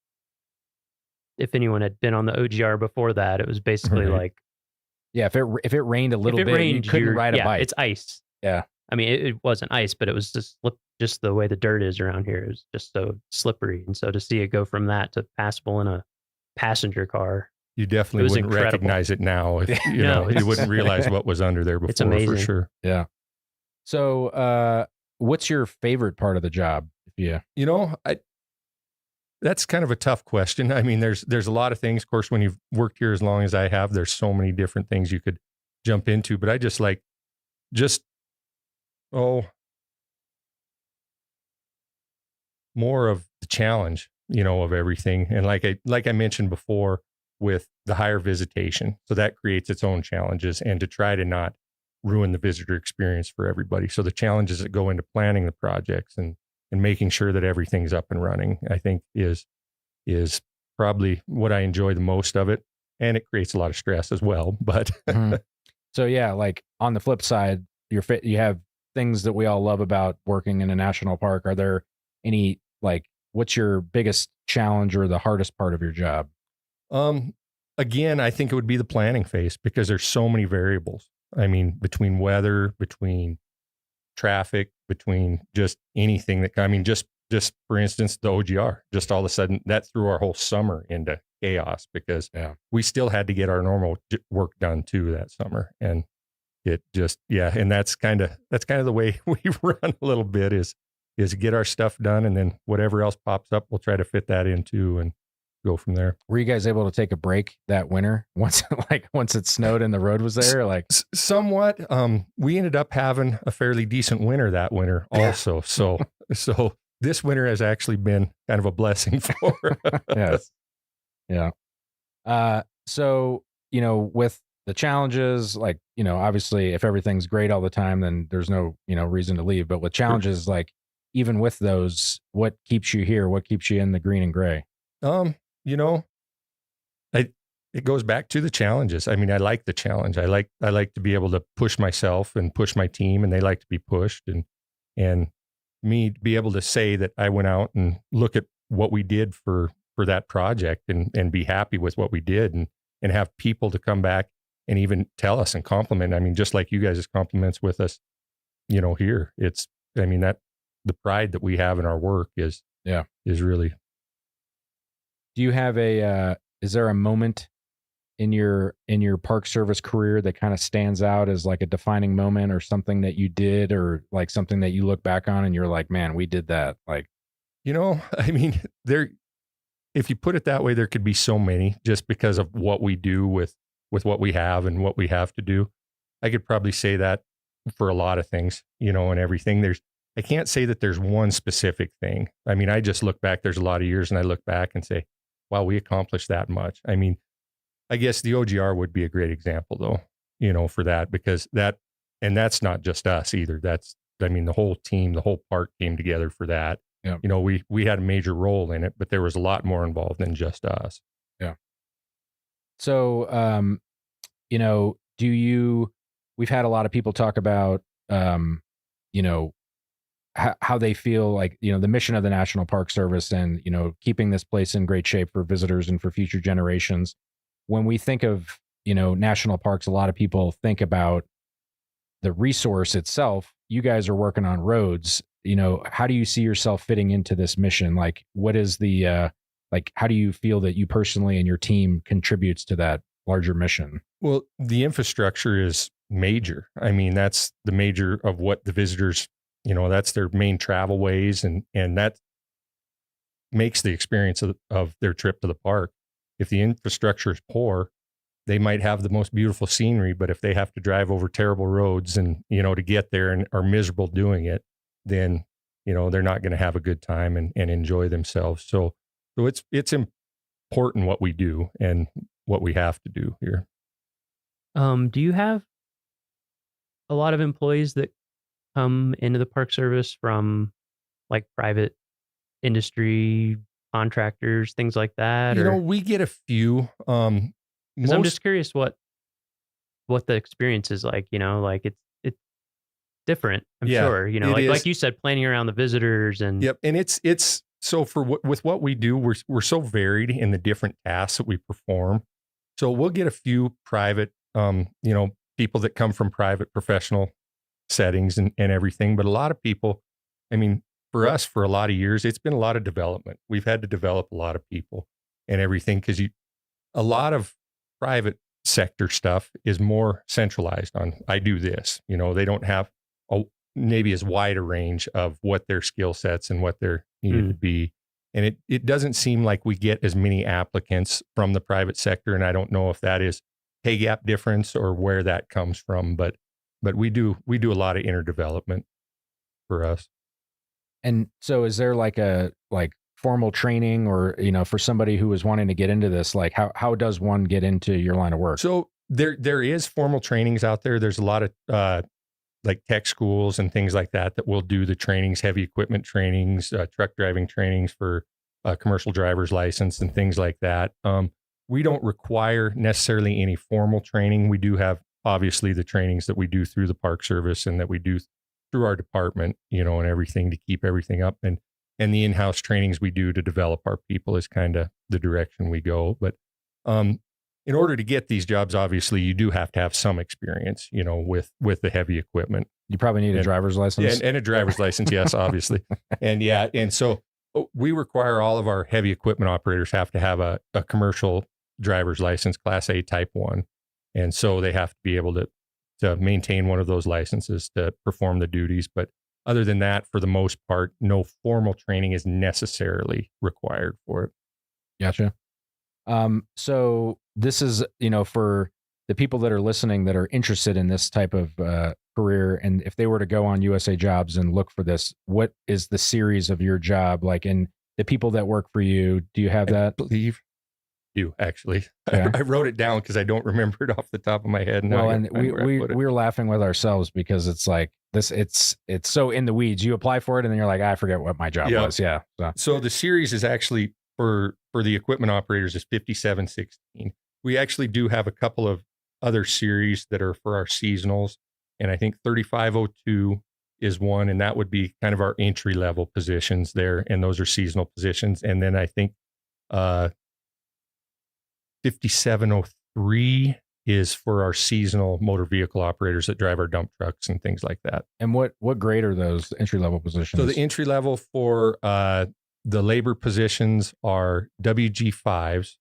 if anyone had been on the OGR before that, it was basically like, if it rained a little bit, you couldn't ride a bike. It's ice. Yeah. I mean, it wasn't ice, but it was just the way the dirt is around here. It was just so slippery. And so to see it go from that to passable in a passenger car, you definitely wouldn't recognize it now. If, you wouldn't realize what was under there before. It's amazing. For sure. Yeah. So, what's your favorite part of the job? That's kind of a tough question. I mean, there's a lot of things. Of course, when you've worked here as long as I have, there's so many different things you could jump into. But I just like, more of the challenge, of everything. And like I mentioned before, with the higher visitation, so that creates its own challenges, and to try to not ruin the visitor experience for everybody. So the challenges that go into planning the projects and making sure that everything's up and running, I think is probably what I enjoy the most of it. And it creates a lot of stress as well. But so like on the flip side, you have things that we all love about working in a national park. Are there any, what's your biggest challenge or the hardest part of your job? Again, I think it would be the planning phase, because there's so many variables. I mean, between weather, between traffic, between just anything just for instance, the OGR, just all of a sudden that threw our whole summer into chaos, because we still had to get our normal work done too that summer. And it just, and that's kind of the way we run a little bit, is get our stuff done. And then whatever else pops up, we'll try to fit that into and go from there. Were you guys able to take a break that winter once it snowed and the road was there? Somewhat. We ended up having a fairly decent winter that winter also. So this winter has actually been kind of a blessing for us. Yes. Yeah. So, with the challenges, obviously if everything's great all the time, then there's no, reason to leave. But with challenges, even with those, what keeps you here? What keeps you in the green and gray? It goes back to the challenges. I mean, I like the challenge. I like to be able to push myself and push my team, and they like to be pushed, and me to be able to say that I went out and look at what we did for that project and be happy with what we did and have people to come back and even tell us and compliment. I mean, just like you guys' compliments with us, here, that the pride that we have in our work is really. Do you have is there a moment in your Park Service career that kind of stands out as like a defining moment, or something that you did, or like something that you look back on and you're like, man, we did that? Like, if you put it that way, there could be so many, just because of what we do with what we have and what we have to do. I could probably say that for a lot of things, and everything. I can't say that there's one specific thing. I mean, I just look back, there's a lot of years, and I look back and say, wow, we accomplished that much. I mean, I guess the OGR would be a great example though, for that, because that's not just us either. The whole team, the whole park came together for that. Yeah. We had a major role in it, but there was a lot more involved than just us. Yeah. So, we've had a lot of people talk about, how they feel like, the mission of the National Park Service and, keeping this place in great shape for visitors and for future generations. When we think of, national parks, a lot of people think about the resource itself. You guys are working on roads. How do you see yourself fitting into this mission? Like, what is how do you feel that you personally and your team contributes to that larger mission? Well, the infrastructure is major. I mean, that's the major of what the visitors, that's their main travel ways, and that makes the experience of their trip to the park. If the infrastructure is poor, they might have the most beautiful scenery, but if they have to drive over terrible roads and, to get there and are miserable doing it, then, they're not going to have a good time and enjoy themselves. So it's important what we do and what we have to do here. Do you have a lot of employees that come into the Park Service from like private industry, contractors, things like that? We get a few. Because I'm just curious what the experience is like. Like it's different. I'm sure. Like you said, planning around the visitors and. Yep, and it's so with what we do, we're so varied in the different tasks that we perform. So we'll get a few private, people that come from private professional settings and everything. But a lot of people, for us, for a lot of years, it's been a lot of development. We've had to develop a lot of people and everything, because a lot of private sector stuff is more centralized on, I do this. They don't have maybe as wide a range of what their skill sets and what they're needed to be. And it doesn't seem like we get as many applicants from the private sector. And I don't know if that is pay gap difference or where that comes from, but we do a lot of inner development for us. And so is there like formal training or, for somebody who is wanting to get into this, like how does one get into your line of work? So there is formal trainings out there. There's a lot of like tech schools and things like that will do the trainings, heavy equipment trainings, truck driving trainings for commercial driver's license and things like that. We don't require necessarily any formal training. We do have obviously the trainings that we do through the Park Service and that we do through our department, and everything to keep everything up. And the in-house trainings we do to develop our people is kind of the direction we go. But in order to get these jobs, obviously, you do have to have some experience, with the heavy equipment. You probably need a driver's license. And a driver's license, yes, obviously. And so we require all of our heavy equipment operators have to have a commercial driver's license, Class A Type 1. And so they have to be able to maintain one of those licenses to perform the duties. But other than that, for the most part, no formal training is necessarily required for it. Gotcha. So this is, for the people that are listening that are interested in this type of career, and if they were to go on USA Jobs and look for this, what is the series of your job like? And the people that work for you, do you have that? I believe you actually. Yeah. I wrote it down because I don't remember it off the top of my head. Well, and we're laughing with ourselves because it's like this. It's so in the weeds. You apply for it and then you're like, I forget what my job was. Yeah. So the series is actually for the equipment operators is 5716. We actually do have a couple of other series that are for our seasonals, and I think 3502 is one, and that would be kind of our entry level positions there, and those are seasonal positions. And then I think 5703 is for our seasonal motor vehicle operators that drive our dump trucks and things like that. And what grade are those entry level positions? So the entry level for the labor positions are WG5s,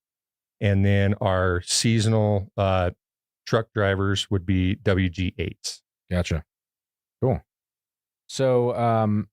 and then our seasonal truck drivers would be WG8s. Gotcha. Cool. So,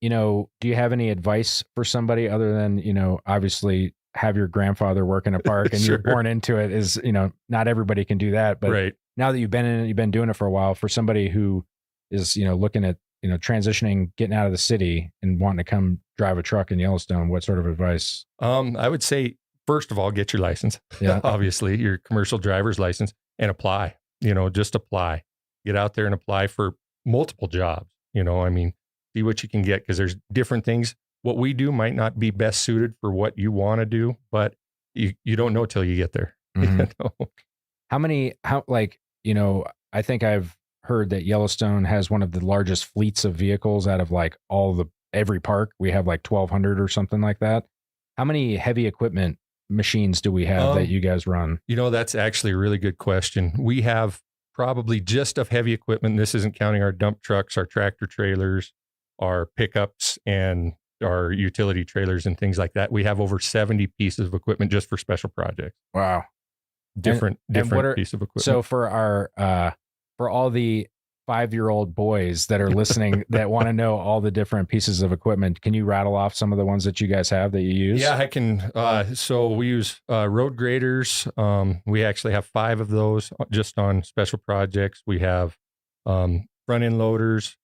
do you have any advice for somebody other than, obviously have your grandfather work in a park and Sure. you're born into it is, not everybody can do that. But Right. now that you've been in it, you've been doing it for a while, for somebody who is, looking at, transitioning, getting out of the city and wanting to come drive a truck in Yellowstone, what sort of advice? I would say, first of all, get your license. Yeah. Obviously, your commercial driver's license, and apply. Just apply. Get out there and apply for multiple jobs. See what you can get, because there's different things. What we do might not be best suited for what you want to do, but you don't know till you get there. Mm-hmm. I think I've heard that Yellowstone has one of the largest fleets of vehicles out of every park. We have 1,200 or something like that. How many heavy equipment machines do we have that you guys run? That's actually a really good question. We have probably just of heavy equipment. This isn't counting our dump trucks, our tractor trailers, our pickups, and our utility trailers and things like that. We have over 70 pieces of equipment just for special projects. Wow. Different piece of equipment. So for our, for all the 5-year-old boys that are listening that want to know all the different pieces of equipment, can you rattle off some of the ones that you guys have that you use? Yeah, I can. So we use road graders. We actually have 5 of those just on special projects. We have front end loaders,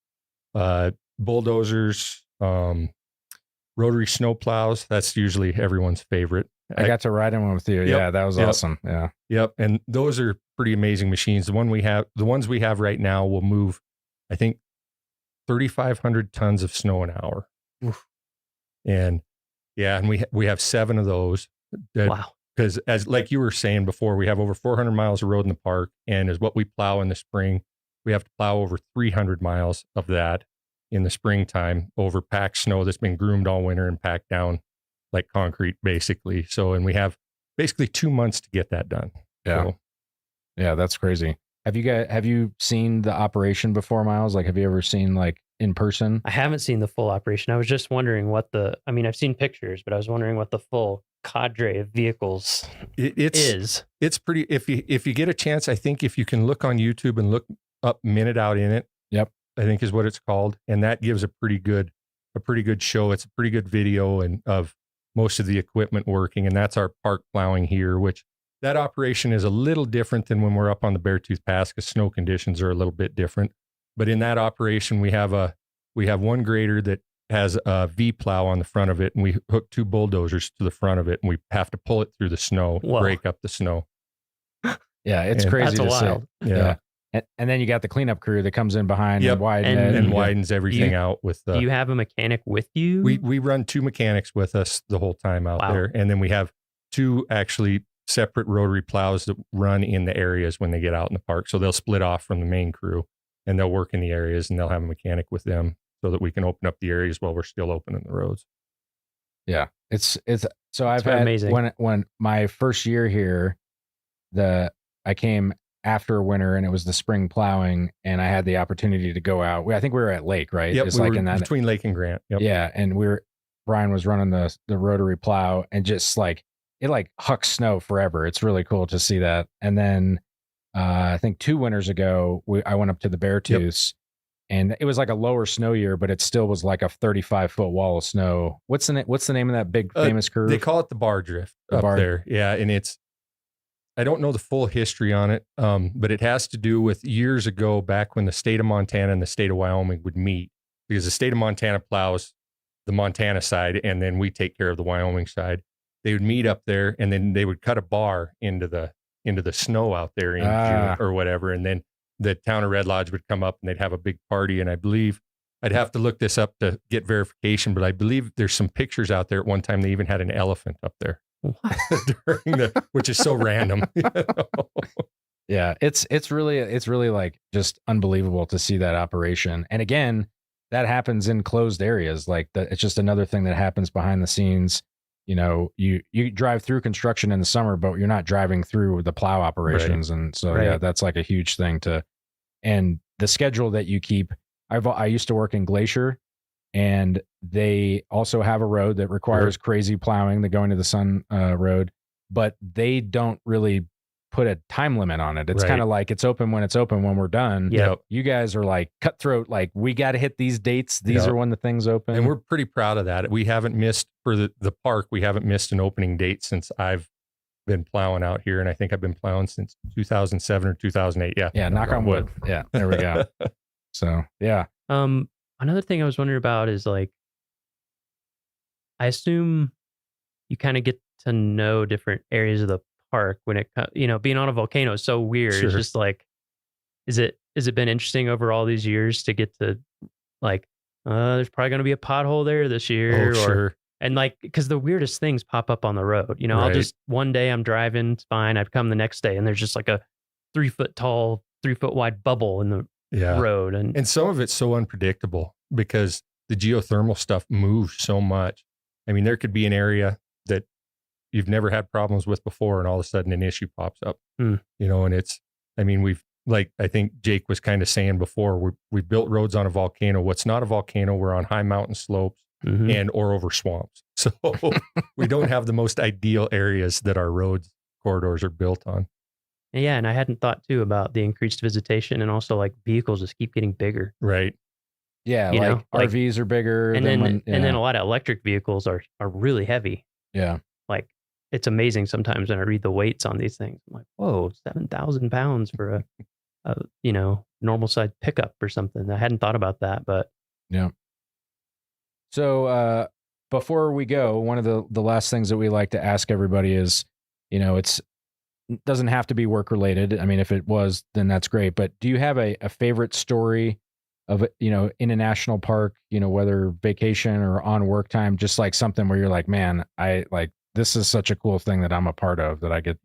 bulldozers, rotary snow plows. That's usually everyone's favorite. I got to ride in one with you. Yep, Yeah, that was awesome. Yeah. Yep. And those are pretty amazing machines. The ones we have right now will move, I think, 3,500 tons of snow an hour. Oof. And we have 7 of those. Wow. Because like you were saying before, we have over 400 miles of road in the park, and as what we plow in the spring, we have to plow over 300 miles of that in the springtime over packed snow that's been groomed all winter and packed down like concrete, basically. So, and we have basically 2 months to get that done. Yeah. So, Yeah, that's crazy. Have you seen the operation before, Miles? Have you ever seen in person? I haven't seen the full operation. I was just wondering I've seen pictures, but I was wondering what the full cadre of vehicles is. It's pretty, if you get a chance, I think if you can look on YouTube and look up Minute Out in It. Yep. I think is what it's called. And that gives a pretty good show. It's a pretty good video of most of the equipment working. And that's our park plowing here, which that operation is a little different than when we're up on the Beartooth Pass, because snow conditions are a little bit different. But in that operation, we have one grader that has a V plow on the front of it, and we hook 2 bulldozers to the front of it, and we have to pull it through the snow, break up the snow. Yeah, it's crazy that's to wild. see. Yeah. And then you got the cleanup crew that comes in behind and widens everything out with do you have a mechanic with you? We run 2 mechanics with us the whole time out there. And then we have 2 actually separate rotary plows that run in the areas when they get out in the park. So they'll split off from the main crew and they'll work in the areas, and they'll have a mechanic with them so that we can open up the areas while we're still opening the roads. Yeah. I've had amazing. When my first year here, I came after winter and it was the spring plowing, and I had the opportunity to go out. I think we were at Lake, right? Yep, It's we were in that between Lake and Grant. Yep. Yeah, and Brian was running the rotary plow, and just it hucks snow forever. It's really cool to see that. And then I think 2 winters ago, I went up to the Beartooths, and it was a lower snow year, but it still was a 35-foot wall of snow. What's the name of that big famous curve? They call it the bar drift there. Yeah, and I don't know the full history on it, but it has to do with years ago, back when the state of Montana and the state of Wyoming would meet, because the state of Montana plows the Montana side, and then we take care of the Wyoming side. They would meet up there, and then they would cut a bar into the snow out there in June or whatever, and then the town of Red Lodge would come up and they'd have a big party. And I believe, I'd have to look this up to get verification, but I believe there's some pictures out there. At one time, they even had an elephant up there. Which is so random. Yeah, it's really just unbelievable to see that operation. And again, that happens in closed areas. It's just another thing that happens behind the scenes. you drive through construction in the summer, but you're not driving through the plow operations. Right. And so, yeah, that's like a huge thing and the schedule that you keep. I used to work in Glacier, and they also have a road that requires crazy plowing, the Going to the Sun road, but they don't really put a time limit on it. It's kind of like it's open when we're done. Yep. You guys are like cutthroat, like we got to hit these dates. These are when the things open. And we're pretty proud of that. We haven't missed for the park. We haven't missed an opening date since I've been plowing out here. And I think I've been plowing since 2007 or 2008. Yeah. Yeah. Knock on wood. Yeah. There we go. So, yeah. Another thing I was wondering about is like, I assume you kind of get to know different areas of the park when it, being on a volcano is so weird. Sure. It's just like, has it been interesting over all these years to get to like, there's probably going to be a pothole there this year. Sure. And like, because the weirdest things pop up on the road, I'll just, one day I'm driving, it's fine. I'd come the next day and there's just like a 3 foot tall, 3 foot wide bubble in the road. And some of it's so unpredictable because the geothermal stuff moves so much. I mean, there could be an area that you've never had problems with before, and all of a sudden an issue pops up, and it's, I mean, I think Jake was kind of saying before, we've built roads on a volcano. What's not a volcano, we're on high mountain slopes or over swamps. So we don't have the most ideal areas that our roads corridors are built on. Yeah. And I hadn't thought too about the increased visitation, and also like vehicles just keep getting bigger. Right. Yeah. Like RVs are bigger. And then a lot of electric vehicles are really heavy. Yeah. Like it's amazing sometimes when I read the weights on these things. I'm like, whoa, 7,000 pounds for a normal size pickup or something. I hadn't thought about that, but yeah. So before we go, one of the last things that we like to ask everybody is, it doesn't have to be work related. I mean, if it was, then that's great. But do you have a favorite story of, in a national park, whether vacation or on work time, just like something where you're like, man, this is such a cool thing that I'm a part of that I get,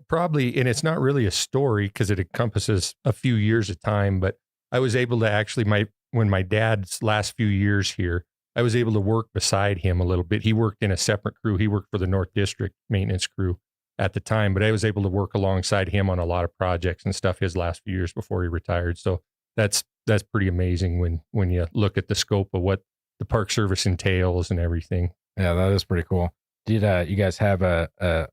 probably, and it's not really a story because it encompasses a few years of time, but I was able to actually, when my dad's last few years here, I was able to work beside him a little bit. He worked in a separate crew. He worked for the North District maintenance crew at the time, but I was able to work alongside him on a lot of projects and stuff his last few years before he retired. So that's pretty amazing when you look at the scope of what the Park Service entails and everything. Yeah, that is pretty cool. Did you guys have a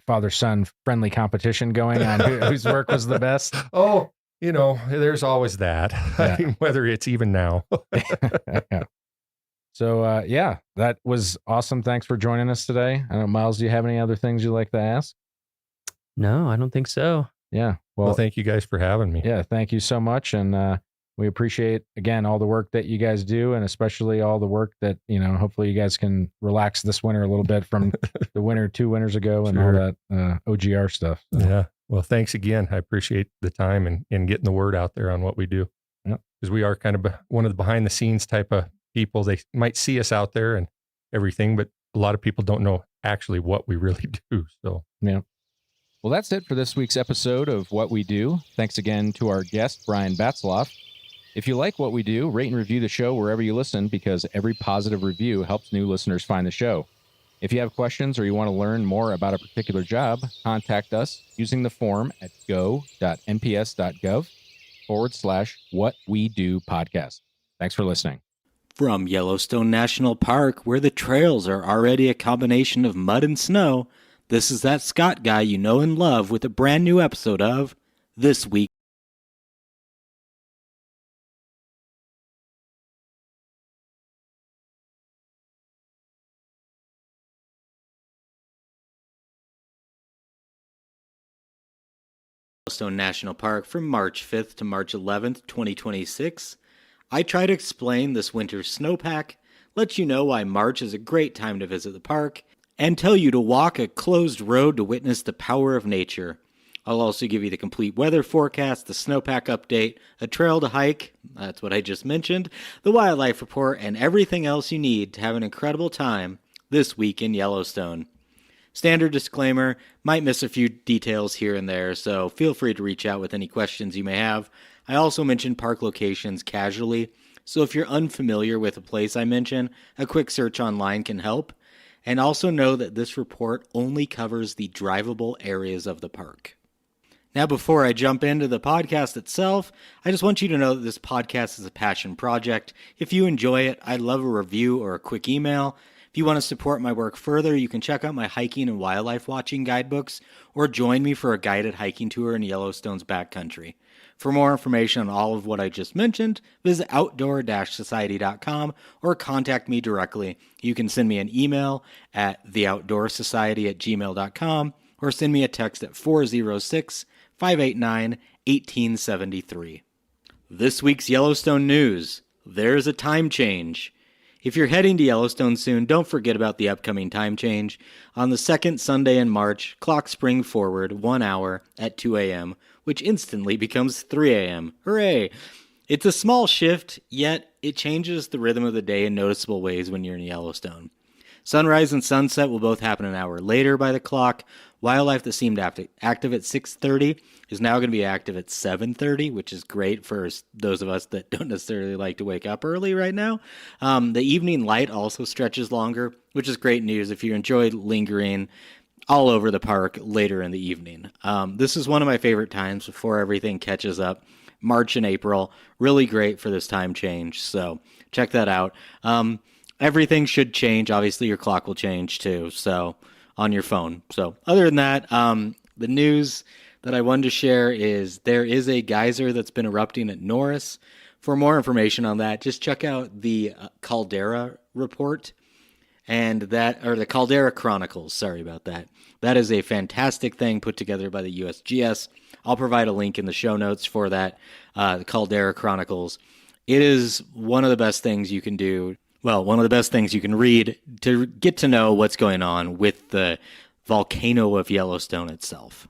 father-son friendly competition going on whose work was the best? Oh, there's always that. Yeah. I mean, whether it's even now. Yeah. So, that was awesome. Thanks for joining us today. I don't know, Miles, do you have any other things you'd like to ask? No, I don't think so. Yeah. Well, thank you guys for having me. Yeah, thank you so much. And we appreciate, again, all the work that you guys do, and especially all the work that, hopefully you guys can relax this winter a little bit from the winter 2 winters ago and all that OGR stuff. So. Yeah. Well, thanks again. I appreciate the time and getting the word out there on what we do. Because we are kind of one of the behind the scenes type of people. They might see us out there and everything, but a lot of people don't know actually what we really do. So, yeah. Well, that's it for this week's episode of What We Do. Thanks again to our guest, Brian Batzloff. If you like what we do, rate and review the show wherever you listen, because every positive review helps new listeners find the show. If you have questions or you want to learn more about a particular job, contact us using the form at go.nps.gov/whatwedopodcast. Thanks for listening. From Yellowstone National Park, where the trails are already a combination of mud and snow, this is that Scott guy you know and love with a brand new episode of This Week. Yellowstone National Park from March 5th to March 11th, 2026. I try to explain this winter's snowpack, let you know why March is a great time to visit the park, and tell you to walk a closed road to witness the power of nature. I'll also give you the complete weather forecast, the snowpack update, a trail to hike, that's what I just mentioned, the wildlife report, and everything else you need to have an incredible time this week in Yellowstone. Standard disclaimer, might miss a few details here and there, so feel free to reach out with any questions you may have. I also mentioned park locations casually, so if you're unfamiliar with a place I mention, a quick search online can help. And also know that this report only covers the drivable areas of the park. Now, before I jump into the podcast itself, I just want you to know that this podcast is a passion project. If you enjoy it, I'd love a review or a quick email. If you want to support my work further, you can check out my hiking and wildlife watching guidebooks or join me for a guided hiking tour in Yellowstone's backcountry. For more information on all of what I just mentioned, visit outdoor-society.com or contact me directly. You can send me an email at theoutdoorsociety@gmail.com or send me a text at 406-589-1873. This week's Yellowstone news. There's a time change. If you're heading to Yellowstone soon, don't forget about the upcoming time change. On the second Sunday in March, clocks spring forward 1 hour at 2 a.m., which instantly becomes 3 a.m. Hooray! It's a small shift, yet it changes the rhythm of the day in noticeable ways when you're in Yellowstone. Sunrise and sunset will both happen an hour later by the clock. Wildlife that seemed active at 6:30 is now going to be active at 7:30, which is great for those of us that don't necessarily like to wake up early right now. The evening light also stretches longer, which is great news if you enjoy lingering all over the park later in the evening. This is one of my favorite times before everything catches up. March and April, really great for this time change, so check that out. Everything should change. Obviously, your clock will change too, so on your phone. So other than that, the news that I wanted to share is there is a geyser that's been erupting at Norris. For more information on that, just check out the Caldera report and the Caldera Chronicles. Sorry about that. That is a fantastic thing put together by the USGS. I'll provide a link in the show notes for that, the Caldera Chronicles. It is one of the best things you can do. Well, one of the best things you can read to get to know what's going on with the volcano of Yellowstone itself.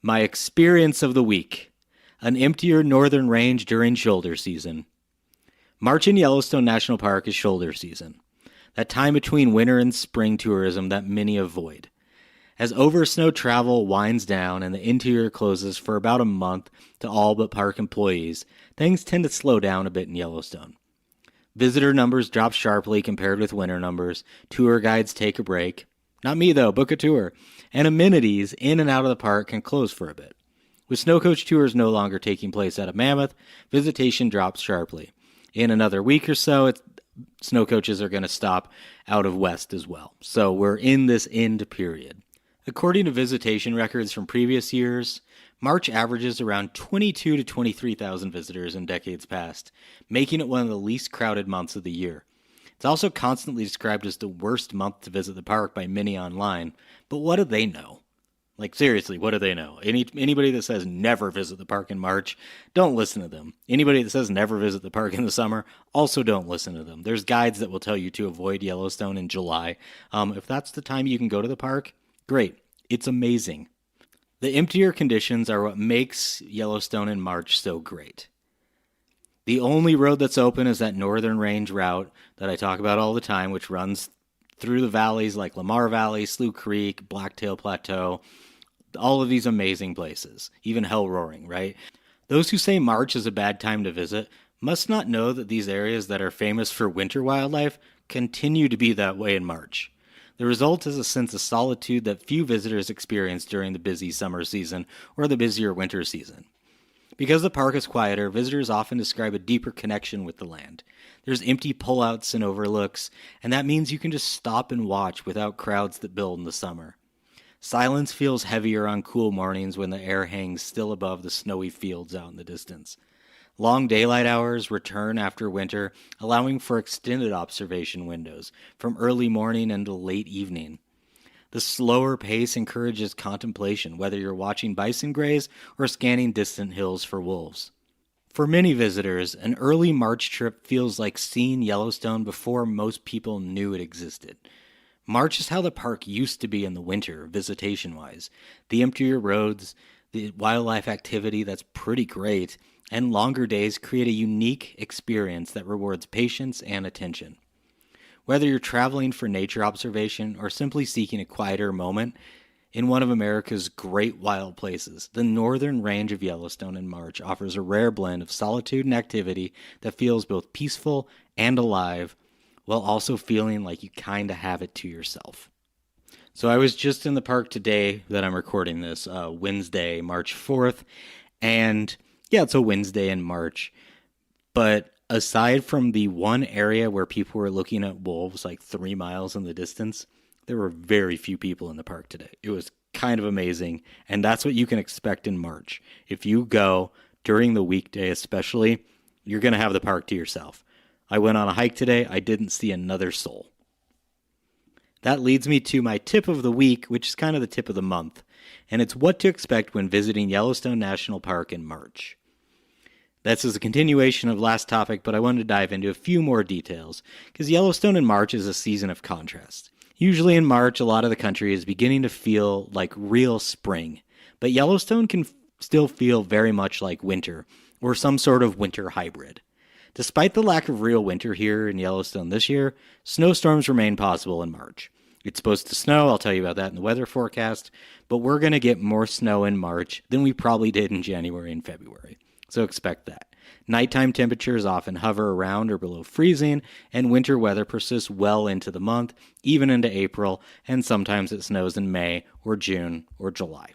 My experience of the week. An emptier northern range during shoulder season. March in Yellowstone National Park is shoulder season. That time between winter and spring tourism that many avoid. As oversnow travel winds down and the interior closes for about a month to all but park employees, things tend to slow down a bit in Yellowstone. Visitor numbers drop sharply compared with winter numbers. Tour guides take a break. Not me though, book a tour. And amenities in and out of the park can close for a bit. With snow coach tours no longer taking place out of Mammoth, visitation drops sharply. In another week or so, snow coaches are going to stop out of West as well. So we're in this end period. According to visitation records from previous years, March averages around 22 to 23,000 visitors in decades past, making it one of the least crowded months of the year. It's also constantly described as the worst month to visit the park by many online, but what do they know? Like, seriously, what do they know? Anybody that says never visit the park in March, don't listen to them. Anybody that says never visit the park in the summer, also don't listen to them. There's guides that will tell you to avoid Yellowstone in July. If that's the time you can go to the park, great. It's amazing. The emptier conditions are what makes Yellowstone in March so great. The only road that's open is that northern range route that I talk about all the time, which runs through the valleys like Lamar Valley, Slough Creek, Blacktail Plateau, all of these amazing places, even Hell Roaring, right? Those who say March is a bad time to visit must not know that these areas that are famous for winter wildlife continue to be that way in March. The result is a sense of solitude that few visitors experience during the busy summer season or the busier winter season. Because the park is quieter, visitors often describe a deeper connection with the land. There's empty pullouts and overlooks, and that means you can just stop and watch without crowds that build in the summer. Silence feels heavier on cool mornings when the air hangs still above the snowy fields out in the distance. Long daylight hours return after winter, allowing for extended observation windows, from early morning until late evening. The slower pace encourages contemplation, whether you're watching bison graze or scanning distant hills for wolves. For many visitors, an early March trip feels like seeing Yellowstone before most people knew it existed. March is how the park used to be in the winter, visitation-wise. The emptier roads, the wildlife activity that's pretty great, and longer days create a unique experience that rewards patience and attention. Whether you're traveling for nature observation or simply seeking a quieter moment in one of America's great wild places, the northern range of Yellowstone in March offers a rare blend of solitude and activity that feels both peaceful and alive, while also feeling like you kind of have it to yourself. So I was just in the park today that I'm recording this, Wednesday, March 4th, and yeah, it's a Wednesday in March, but aside from the one area where people were looking at wolves like 3 miles in the distance, there were very few people in the park today. It was kind of amazing, and that's what you can expect in March. If you go during the weekday especially, you're going to have the park to yourself. I went on a hike today. I didn't see another soul. That leads me to my tip of the week, which is kind of the tip of the month, and it's what to expect when visiting Yellowstone National Park in March. This is a continuation of last topic, but I wanted to dive into a few more details, because Yellowstone in March is a season of contrast. Usually in March, a lot of the country is beginning to feel like real spring, but Yellowstone can still feel very much like winter, or some sort of winter hybrid. Despite the lack of real winter here in Yellowstone this year, snowstorms remain possible in March. It's supposed to snow, I'll tell you about that in the weather forecast, but we're going to get more snow in March than we probably did in January and February, so expect that. Nighttime temperatures often hover around or below freezing, and winter weather persists well into the month, even into April, and sometimes it snows in May or June or July.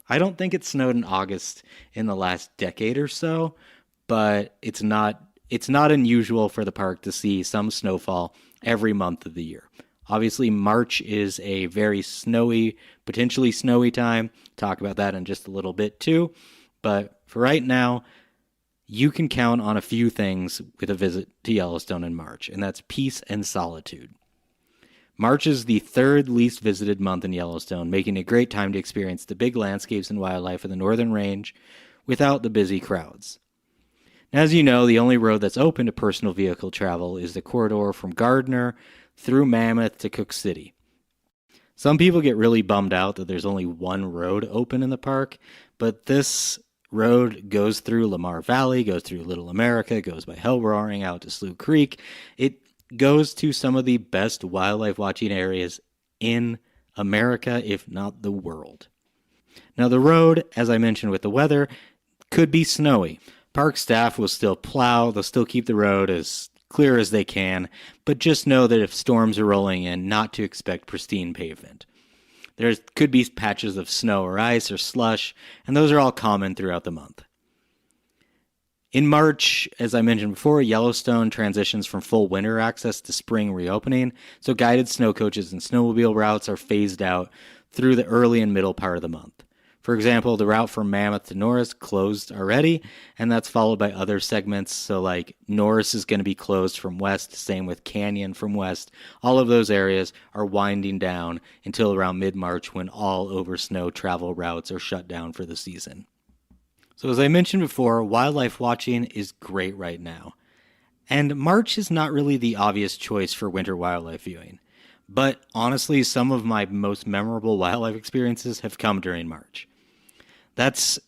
I don't think it snowed in August in the last decade or so, but it's not unusual for the park to see some snowfall every month of the year. Obviously, March is a very snowy, potentially snowy time. Talk about that in just a little bit too. But for right now, you can count on a few things with a visit to Yellowstone in March, and that's peace and solitude. March is the third least visited month in Yellowstone, making it a great time to experience the big landscapes and wildlife of the Northern Range without the busy crowds. Now, as you know, the only road that's open to personal vehicle travel is the corridor from Gardner through Mammoth to Cook City. Some people get really bummed out that there's only one road open in the park, but this road goes through Lamar Valley, goes through Little America, goes by Hell Roaring out to Slough Creek. It goes to some of the best wildlife watching areas in America, if not the world. Now, the road, as I mentioned with the weather, could be snowy. Park staff will still plow, they'll still keep the road as clear as they can, but just know that if storms are rolling in, not to expect pristine pavement. There could be patches of snow or ice or slush, and those are all common throughout the month. In March, as I mentioned before, Yellowstone transitions from full winter access to spring reopening, so guided snow coaches and snowmobile routes are phased out through the early and middle part of the month. For example, the route from Mammoth to Norris closed already, and that's followed by other segments. So like Norris is going to be closed from west, same with Canyon from west. All of those areas are winding down until around mid-March when all over snow travel routes are shut down for the season. So as I mentioned before, wildlife watching is great right now. And March is not really the obvious choice for winter wildlife viewing. But honestly, some of my most memorable wildlife experiences have come during March. That's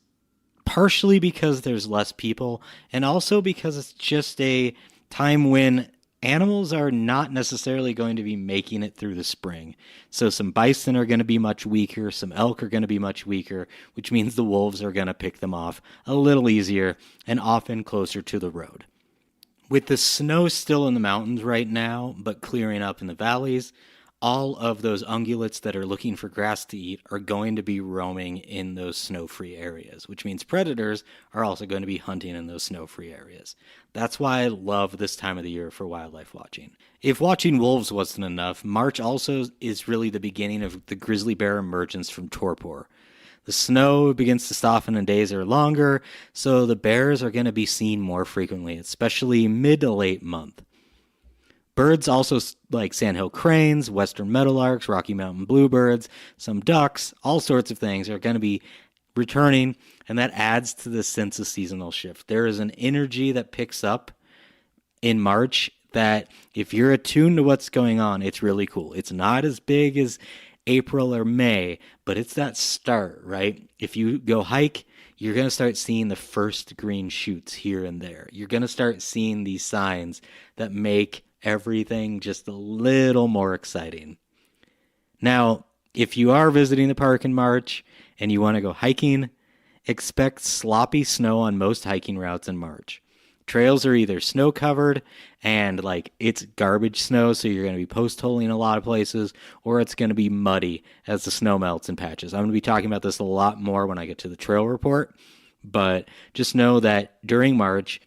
partially because there's less people, and also because it's just a time when animals are not necessarily going to be making it through the spring. So some bison are going to be much weaker, some elk are going to be much weaker, which means the wolves are going to pick them off a little easier and often closer to the road. With the snow still in the mountains right now, but clearing up in the valleys, all of those ungulates that are looking for grass to eat are going to be roaming in those snow-free areas, which means predators are also going to be hunting in those snow-free areas. That's why I love this time of the year for wildlife watching. If watching wolves wasn't enough, March also is really the beginning of the grizzly bear emergence from torpor. The snow begins to soften and days are longer, so the bears are going to be seen more frequently, especially mid to late month. Birds also like sandhill cranes, western meadowlarks, Rocky Mountain bluebirds, some ducks, all sorts of things are going to be returning, and that adds to the sense of seasonal shift. There is an energy that picks up in March that if you're attuned to what's going on, it's really cool. It's not as big as April or May, but it's that start, right? If you go hike, you're going to start seeing the first green shoots here and there. You're going to start seeing these signs that make everything just a little more exciting. Now, if you are visiting the park in March and you want to go hiking, expect sloppy snow on most hiking routes in March. Trails are either snow covered and like it's garbage snow, so you're going to be post holing a lot of places, or it's going to be muddy as the snow melts in patches. I'm going to be talking about this a lot more when I get to the trail report, but just know that during March,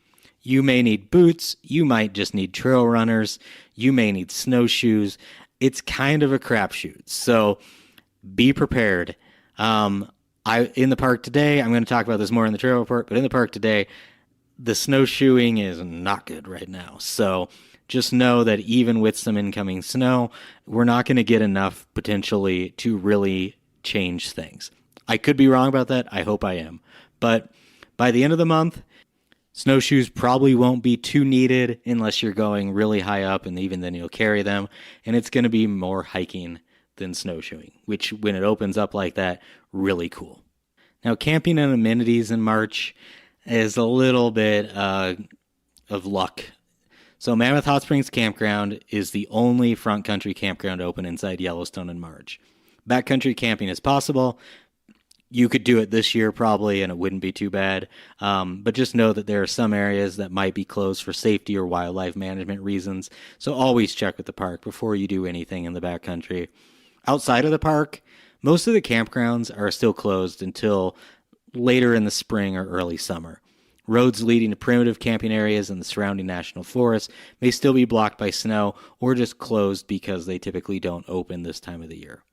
you may need boots, you might just need trail runners, you may need snowshoes. It's kind of a crapshoot, so be prepared. In the park today, I'm going to talk about this more in the trail report, but in the park today, the snowshoeing is not good right now. So just know that even with some incoming snow, we're not going to get enough potentially to really change things. I could be wrong about that. I hope I am. But by the end of the month, snowshoes probably won't be too needed unless you're going really high up, and even then you'll carry them. And it's going to be more hiking than snowshoeing, which when it opens up like that, really cool. Now, camping and amenities in March is a little bit of luck. So Mammoth Hot Springs Campground is the only front country campground open inside Yellowstone in March. Backcountry camping is possible. You could do it this year probably, and it wouldn't be too bad. But just know that there are some areas that might be closed for safety or wildlife management reasons. So always check with the park before you do anything in the backcountry. Outside of the park, most of the campgrounds are still closed until later in the spring or early summer. Roads leading to primitive camping areas in the surrounding national forests may still be blocked by snow or just closed because they typically don't open this time of the year.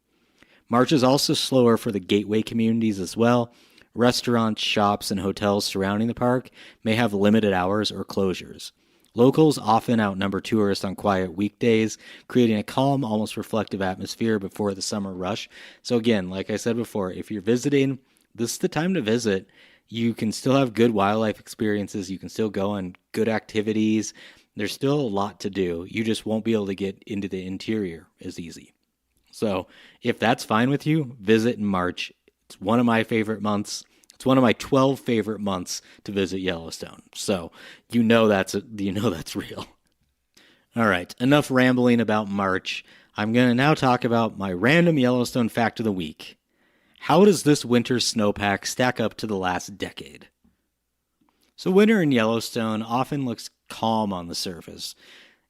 March is also slower for the gateway communities as well. Restaurants, shops, and hotels surrounding the park may have limited hours or closures. Locals often outnumber tourists on quiet weekdays, creating a calm, almost reflective atmosphere before the summer rush. So again, like I said before, if you're visiting, this is the time to visit. You can still have good wildlife experiences. You can still go on good activities. There's still a lot to do. You just won't be able to get into the interior as easy. So if that's fine with you, visit in March. It's one of my favorite months. It's one of my 12 favorite months to visit Yellowstone. So you know that's real. All right, enough rambling about March. I'm going to now talk about my random Yellowstone fact of the week. How does this winter's snowpack stack up to the last decade? So winter in Yellowstone often looks calm on the surface.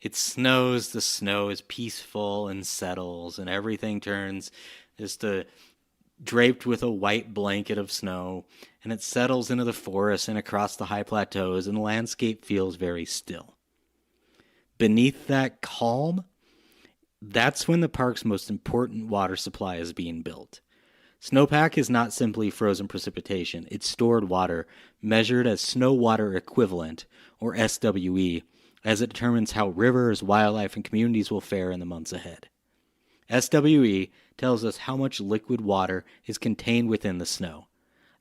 It snows, the snow is peaceful and settles, and everything turns just draped with a white blanket of snow, and it settles into the forest and across the high plateaus, and the landscape feels very still. Beneath that calm, that's when the park's most important water supply is being built. Snowpack is not simply frozen precipitation, it's stored water, measured as snow water equivalent, or SWE, as it determines how rivers, wildlife, and communities will fare in the months ahead. SWE tells us how much liquid water is contained within the snow.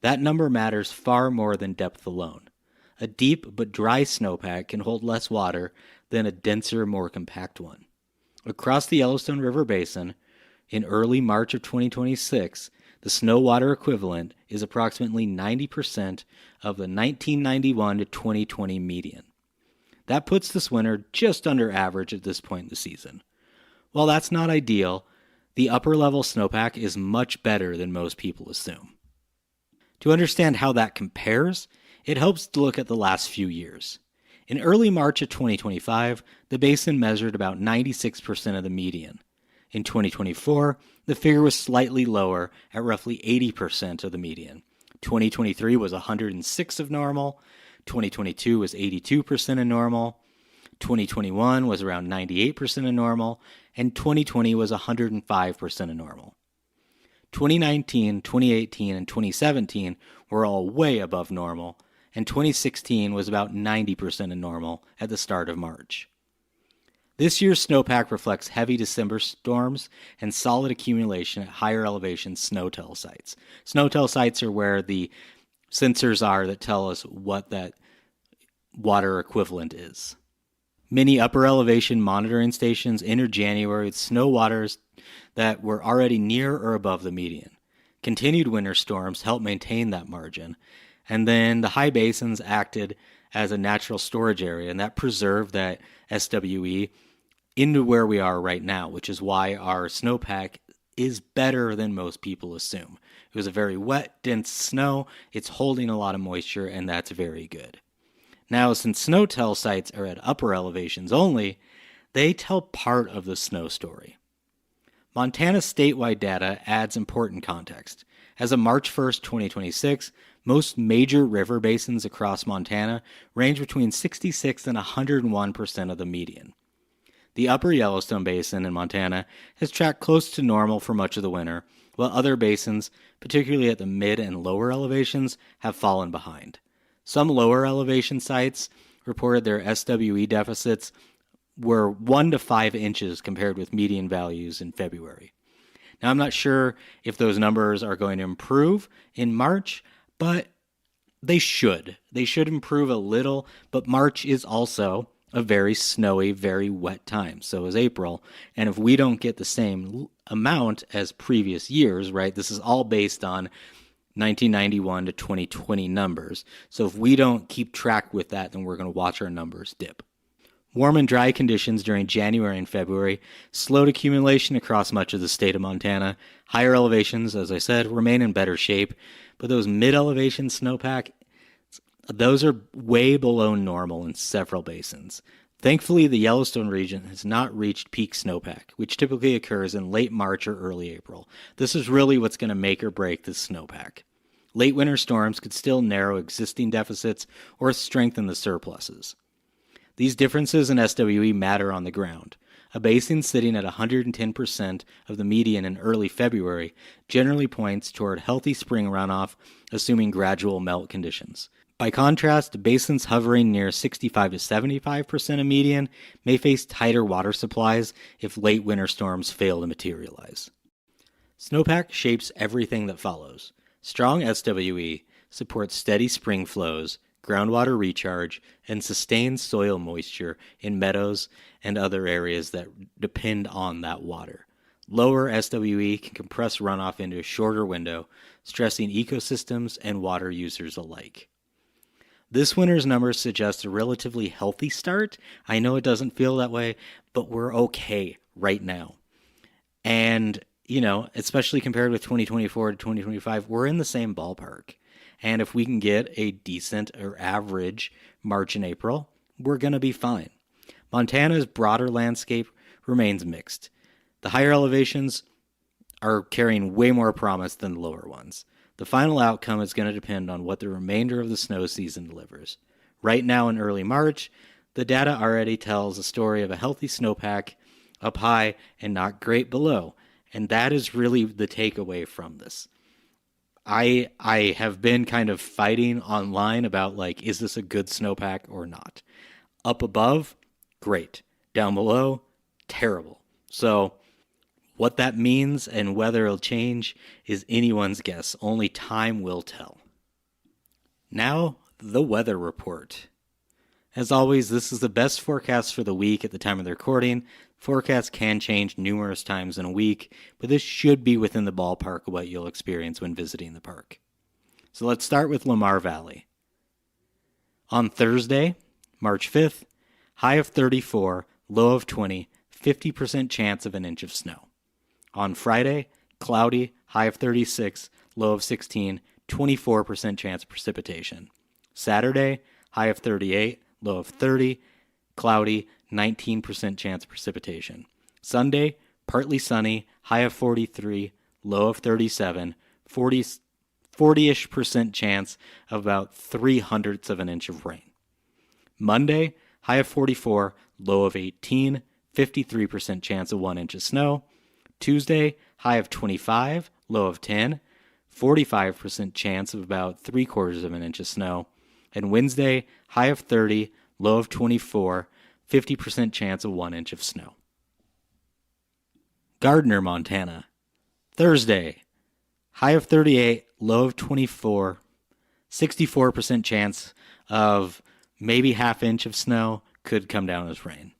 That number matters far more than depth alone. A deep but dry snowpack can hold less water than a denser, more compact one. Across the Yellowstone River Basin, in early March of 2026, the snow water equivalent is approximately 90% of the 1991 to 2020 median. That puts this winter just under average at this point in the season. While that's not ideal, the upper level snowpack is much better than most people assume. To understand how that compares, it helps to look at the last few years. In early March of 2025, the basin measured about 96% of the median. In 2024, the figure was slightly lower at roughly 80% of the median. 2023 was 106 of normal. 2022 was 82% of normal. 2021 was around 98% of normal. And 2020 was 105% of normal. 2019, 2018, and 2017 were all way above normal. And 2016 was about 90% of normal at the start of March. This year's snowpack reflects heavy December storms and solid accumulation at higher elevation snow-tell sites. Snow-tell sites are where the sensors are that tell us what that water equivalent is. Many upper elevation monitoring stations entered January with snow waters that were already near or above the median. Continued winter storms helped maintain that margin, and then the high basins acted as a natural storage area, and that preserved that SWE into where we are right now, which is why our snowpack is better than most people assume. It was a very wet, dense snow. It's holding a lot of moisture, and that's very good. Now, since snow tell sites are at upper elevations only, they tell part of the snow story. Montana's statewide data adds important context. As of March 1st, 2026, most major river basins across Montana range between 66 and 101% of the median. The Upper Yellowstone Basin in Montana has tracked close to normal for much of the winter, while other basins, particularly at the mid and lower elevations, have fallen behind. Some lower elevation sites reported their SWE deficits were 1 to 5 inches compared with median values in February. Now, I'm not sure if those numbers are going to improve in March, but they should. They should improve a little, but March is also a very snowy, very wet time. So is April. And if we don't get the same amount as previous years, right, this is all based on 1991 to 2020 numbers. So if we don't keep track with that, then we're going to watch our numbers dip. Warm and dry conditions during January and February slowed accumulation across much of the state of Montana. Higher elevations, as I said, remain in better shape, but those mid-elevation snowpack, those are way below normal in several basins. Thankfully, the Yellowstone region has not reached peak snowpack, which typically occurs in late March or early April. This is really what's going to make or break this snowpack. Late winter storms could still narrow existing deficits or strengthen the surpluses. These differences in SWE matter on the ground. A basin sitting at 110% of the median in early February generally points toward healthy spring runoff, assuming gradual melt conditions. By contrast, basins hovering near 65 to 75% of median may face tighter water supplies if late winter storms fail to materialize. Snowpack shapes everything that follows. Strong SWE supports steady spring flows, groundwater recharge, and sustained soil moisture in meadows and other areas that depend on that water. Lower SWE can compress runoff into a shorter window, stressing ecosystems and water users alike. This winter's numbers suggest a relatively healthy start. I know it doesn't feel that way, but we're okay right now. And, especially compared with 2024 to 2025, we're in the same ballpark. And if we can get a decent or average March and April, we're going to be fine. Montana's broader landscape remains mixed. The higher elevations are carrying way more promise than the lower ones. The final outcome is going to depend on what the remainder of the snow season delivers. Right now in early March, the data already tells a story of a healthy snowpack up high and not great below. And that is really the takeaway from this. I have been kind of fighting online about, is this a good snowpack or not? Up above, great. Down below, terrible. So what that means and whether it'll change is anyone's guess. Only time will tell. Now, the weather report. As always, this is the best forecast for the week at the time of the recording. Forecasts can change numerous times in a week, but this should be within the ballpark of what you'll experience when visiting the park. So let's start with Lamar Valley. On Thursday, March 5th, high of 34, low of 20, 50% chance of an inch of snow. On Friday, cloudy, high of 36, low of 16, 24% chance of precipitation. Saturday, high of 38, low of 30, cloudy, 19% chance of precipitation. Sunday, partly sunny, high of 43, low of 37, 40-ish% chance of about 0.03 of an inch of rain. Monday, high of 44, low of 18, 53% chance of 1 inch of snow. Tuesday, high of 25, low of 10, 45% chance of about 0.75 of an inch of snow. And Wednesday, high of 30, low of 24, 50% chance of 1 inch of snow. Gardner, Montana. Thursday, high of 38, low of 24, 64% chance of maybe half inch of snow, could come down as rain.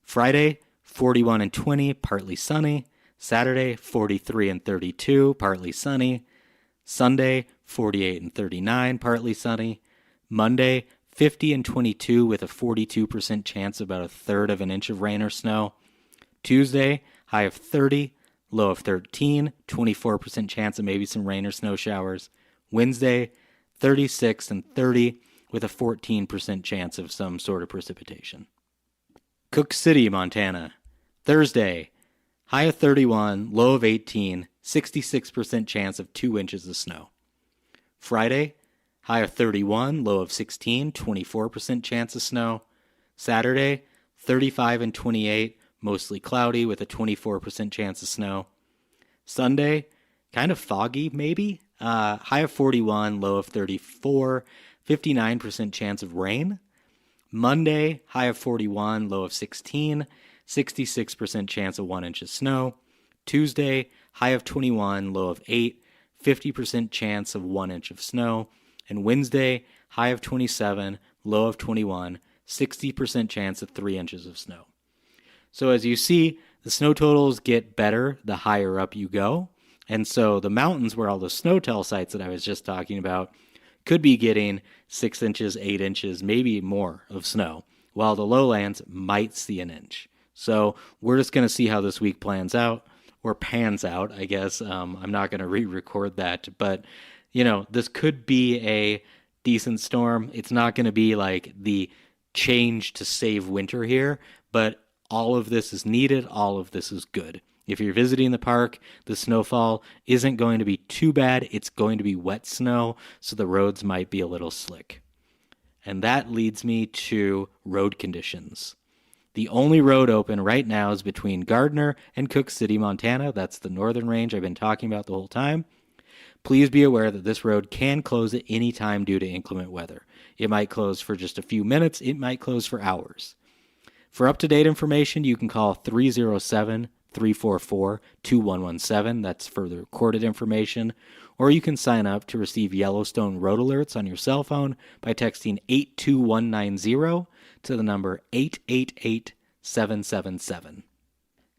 Friday, 41 and 20, partly sunny. Saturday, 43 and 32, partly sunny. Sunday, 48 and 39, partly sunny. Monday, 50 and 22 with a 42% chance of about 1/3 of an inch of rain or snow. Tuesday, high of 30, low of 13, 24% chance of maybe some rain or snow showers. Wednesday, 36 and 30 with a 14% chance of some sort of precipitation. Cook City, Montana. Thursday, high of 31, low of 18, 66% chance of 2 inches of snow. Friday, high of 31, low of 16, 24% chance of snow. Saturday, 35 and 28, mostly cloudy with a 24% chance of snow. Sunday, kind of foggy maybe. High of 41, low of 34, 59% chance of rain. Monday, high of 41, low of 16, 66% chance of 1 inch of snow. Tuesday, high of 21, low of 8, 50% chance of 1 inch of snow. And Wednesday, high of 27, low of 21, 60% chance of 3 inches of snow. So as you see, the snow totals get better the higher up you go. And so the mountains where all the snowtell sites that I was just talking about could be getting 6 inches, 8 inches, maybe more of snow, while the lowlands might see an inch. So we're just going to see how this week plans out, or pans out, I guess. I'm not going to re-record that, but, you know, this could be a decent storm. It's not going to be like the change to save winter here, but all of this is needed. All of this is good. If you're visiting the park, the snowfall isn't going to be too bad. It's going to be wet snow, so the roads might be a little slick. And that leads me to road conditions. The only road open right now is between Gardner and Cook City, Montana. That's the northern range I've been talking about the whole time. Please be aware that this road can close at any time due to inclement weather. It might close for just a few minutes. It might close for hours. For up-to-date information, you can call 307-344-2117. That's for the recorded information. Or you can sign up to receive Yellowstone road alerts on your cell phone by texting 82190 to the number 888777.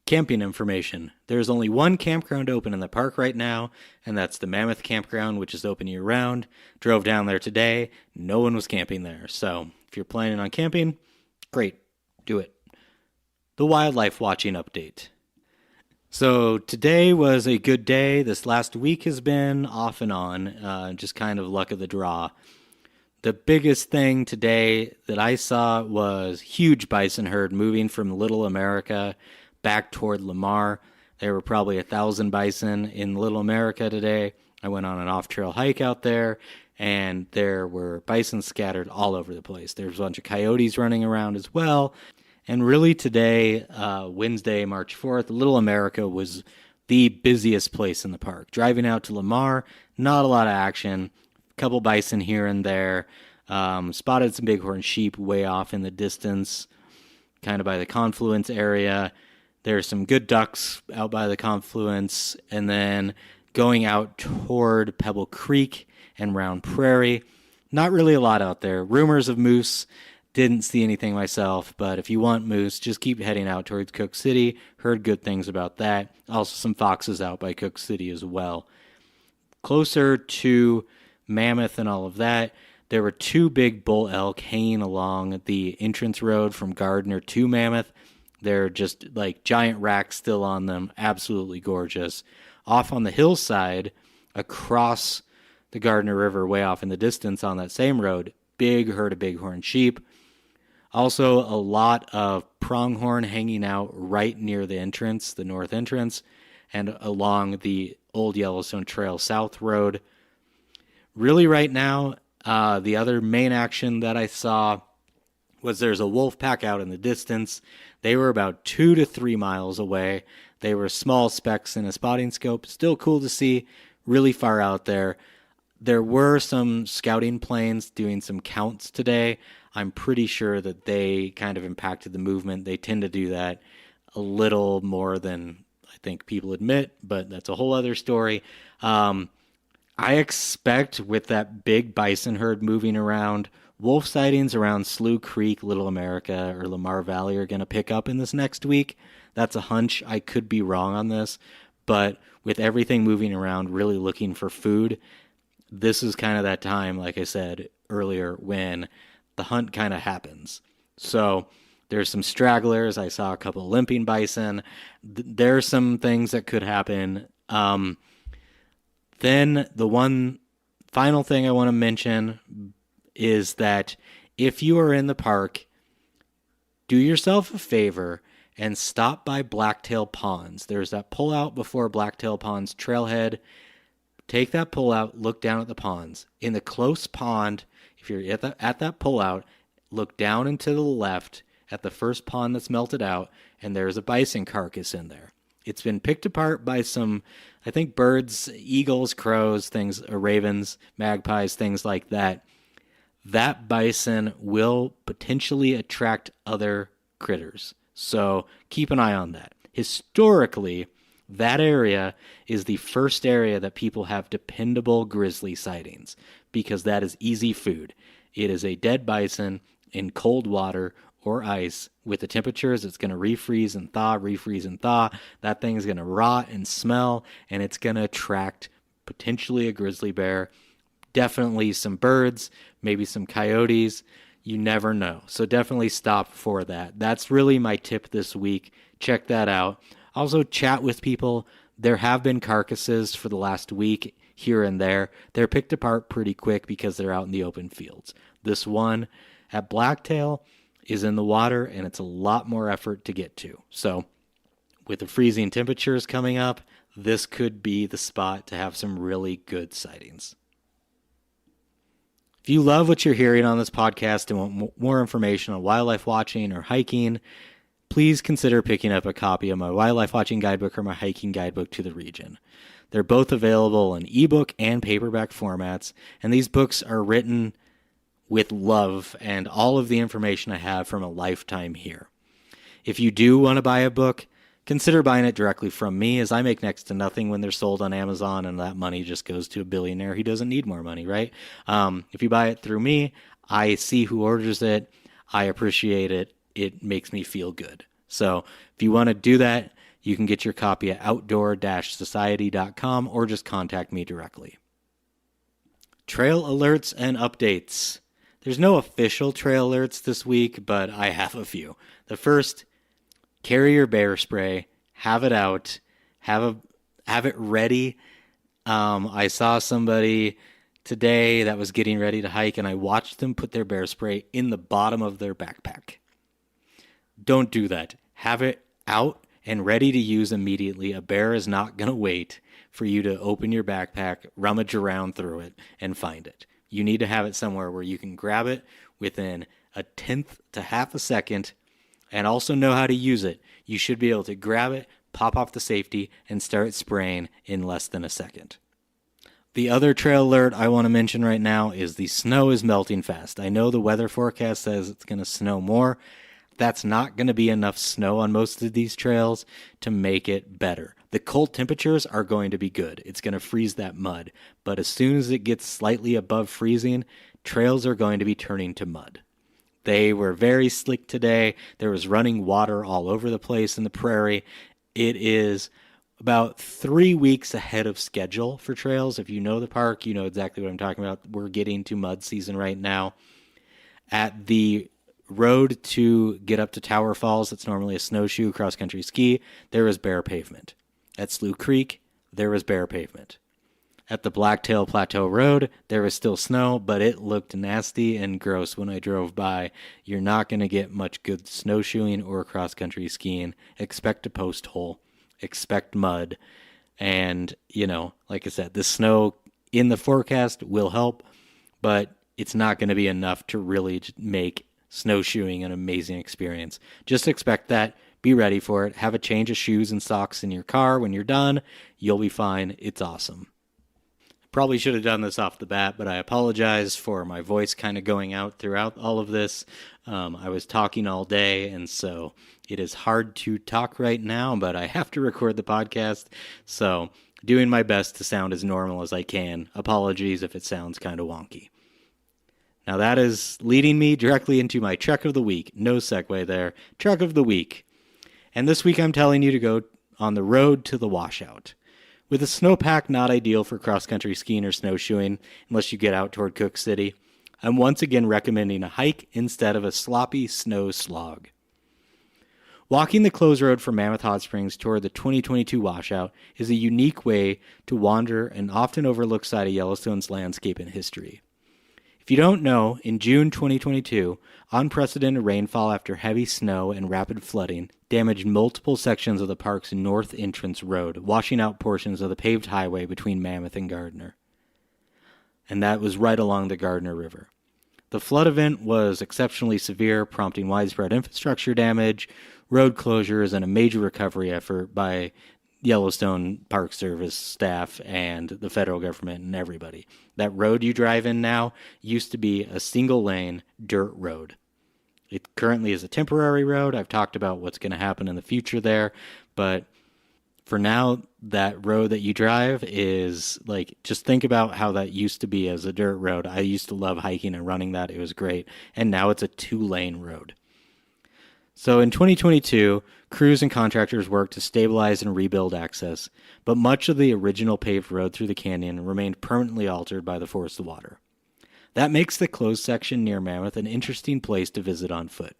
Camping information. There's only one campground open in the park right now, and that's the Mammoth Campground, which is open year-round. Drove down there today. No one was camping there. So if you're planning on camping, great. Do it. The wildlife watching update. So today was a good day. This last week has been off and on, just kind of luck of the draw. The biggest thing today that I saw was huge bison herd moving from Little America back toward Lamar. There were probably 1,000 bison in Little America today. I went on an off-trail hike out there, and there were bison scattered all over the place. There was a bunch of coyotes running around as well. And really today, Wednesday, March 4th, Little America was the busiest place in the park. Driving out to Lamar, not a lot of action. A couple bison here and there. Spotted some bighorn sheep way off in the distance, kind of by the confluence area. There's some good ducks out by the confluence. And then going out toward Pebble Creek and Round Prairie, not really a lot out there. Rumors of moose. Didn't see anything myself, but if you want moose, just keep heading out towards Cook City. Heard good things about that. Also some foxes out by Cook City as well. Closer to Mammoth and all of that, there were 2 big bull elk hanging along the entrance road from Gardner to Mammoth. They're just like giant racks still on them. Absolutely gorgeous. Off on the hillside, across the Gardner River, way off in the distance on that same road, big herd of bighorn sheep. Also, a lot of pronghorn hanging out right near the entrance, the north entrance, and along the old Yellowstone Trail South Road. Really right now, the other main action that I saw was there's a wolf pack out in the distance. They were about 2 to 3 miles away. They were small specks in a spotting scope. Still cool to see, really far out there. There were some scouting planes doing some counts today. I'm pretty sure that they kind of impacted the movement. They tend to do that a little more than I think people admit, but that's a whole other story. I expect with that big bison herd moving around, wolf sightings around Slough Creek, Little America, or Lamar Valley are going to pick up in this next week. That's a hunch. I could be wrong on this, but with everything moving around, really looking for food, this is kind of that time, like I said earlier, when the hunt kind of happens. So there's some stragglers. I saw a couple limping bison. There's some things that could happen. Then the one final thing I want to mention is that if you are in the park, do yourself a favor and stop by Blacktail Ponds. There's that pullout before Blacktail Ponds trailhead. Take that pullout, look down at the ponds. In the close pond, if you're at that pullout, look down and to the left at the first pond that's melted out, and there's a bison carcass in there. It's been picked apart by some, I think, birds, eagles, crows, things, ravens, magpies, things like that. That bison will potentially attract other critters. So keep an eye on that. Historically, that area is the first area that people have dependable grizzly sightings because that is easy food. It is a dead bison in cold water or ice. With the temperatures, it's going to refreeze and thaw. That thing is going to rot and smell, and it's going to attract potentially a grizzly bear, definitely some birds, maybe some coyotes. You never know. So definitely stop for that. That's really my tip this week. Check that out. Also chat with people. There have been carcasses for the last week here and there. They're picked apart pretty quick because they're out in the open fields. This one at Blacktail is in the water, and it's a lot more effort to get to. So with the freezing temperatures coming up, this could be the spot to have some really good sightings. If you love what you're hearing on this podcast and want more information on wildlife watching or hiking, please consider picking up a copy of my wildlife watching guidebook or my hiking guidebook to the region. They're both available in ebook and paperback formats, and these books are written with love and all of the information I have from a lifetime here. If you do want to buy a book, consider buying it directly from me, as I make next to nothing when they're sold on Amazon, and that money just goes to a billionaire. He doesn't need more money, right? If you buy it through me, I see who orders it. I appreciate it. It makes me feel good. So if you want to do that, you can get your copy at outdoor-society.com or just contact me directly. Trail alerts and updates. There's no official trail alerts this week, but I have a few. The first, carry your bear spray, have it out, have it ready. I saw somebody today that was getting ready to hike, and I watched them put their bear spray in the bottom of their backpack. Don't do that. Have it out and ready to use immediately. A bear is not going to wait for you to open your backpack, rummage around through it, and find it. You need to have it somewhere where you can grab it within a tenth to half a second and also know how to use it. You should be able to grab it, pop off the safety, and start spraying in less than a second. The other trail alert I want to mention right now is the snow is melting fast. I know the weather forecast says it's going to snow more. That's not going to be enough snow on most of these trails to make it better. The cold temperatures are going to be good. It's going to freeze that mud. But as soon as it gets slightly above freezing, trails are going to be turning to mud. They were very slick today. There was running water all over the place in the prairie. It is about 3 weeks ahead of schedule for trails. If you know the park, you know exactly what I'm talking about. We're getting to mud season right now. At the road to get up to Tower Falls, that's normally a snowshoe cross-country ski, there is bare pavement. At Slough Creek, there was bare pavement. At the Blacktail Plateau Road, there was still snow, but it looked nasty and gross when I drove by. You're not going to get much good snowshoeing or cross-country skiing. Expect a post hole. Expect mud. And, like I said, the snow in the forecast will help, but it's not going to be enough to really make snowshoeing an amazing experience. Just expect that. Be ready for it. Have a change of shoes and socks in your car when you're done. You'll be fine. It's awesome. Probably should have done this off the bat, but I apologize for my voice kind of going out throughout all of this. I was talking all day, and so it is hard to talk right now, but I have to record the podcast, so doing my best to sound as normal as I can. Apologies if it sounds kind of wonky. Now that is leading me directly into my Trek of the Week. No segue there. Trek of the Week. And this week I'm telling you to go on the road to the washout. With a snowpack not ideal for cross-country skiing or snowshoeing unless you get out toward Cook City, I'm once again recommending a hike instead of a sloppy snow slog. Walking the closed road from Mammoth Hot Springs toward the 2022 washout is a unique way to wander an often overlooked side of Yellowstone's landscape and history. If you don't know, in June 2022, unprecedented rainfall after heavy snow and rapid flooding damaged multiple sections of the park's north entrance road, washing out portions of the paved highway between Mammoth and Gardner. And that was right along the Gardner River. The flood event was exceptionally severe, prompting widespread infrastructure damage, road closures, and a major recovery effort by Yellowstone Park Service staff and the federal government and everybody. That road you drive in now used to be a single-lane dirt road. It currently is a temporary road. I've talked about what's going to happen in the future there, but for now, that road that you drive is like, just think about how that used to be as a dirt road. I used to love hiking and running that. It was great. And now it's a 2-lane road. So in 2022, crews and contractors worked to stabilize and rebuild access, but much of the original paved road through the canyon remained permanently altered by the force of water. That makes the closed section near Mammoth an interesting place to visit on foot.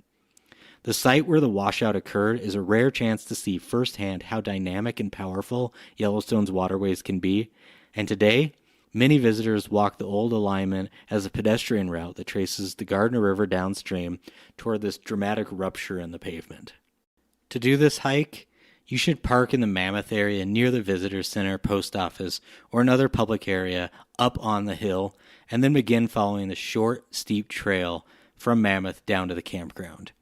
The site where the washout occurred is a rare chance to see firsthand how dynamic and powerful Yellowstone's waterways can be, and today, many visitors walk the old alignment as a pedestrian route that traces the Gardner River downstream toward this dramatic rupture in the pavement. To do this hike, you should park in the Mammoth area near the Visitor Center, post office, or another public area up on the hill, and then begin following the short, steep trail from Mammoth down to the campground.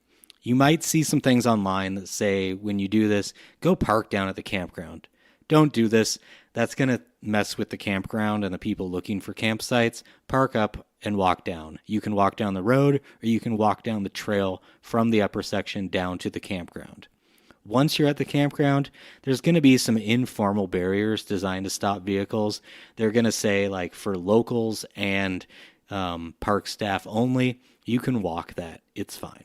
You might see some things online that say, when you do this, go park down at the campground. Don't do this. That's going to mess with the campground and the people looking for campsites. Park up and walk down. You can walk down the road, or you can walk down the trail from the upper section down to the campground. Once you're at the campground, there's going to be some informal barriers designed to stop vehicles. They're going to say, like, for locals and park staff only, you can walk that. It's fine.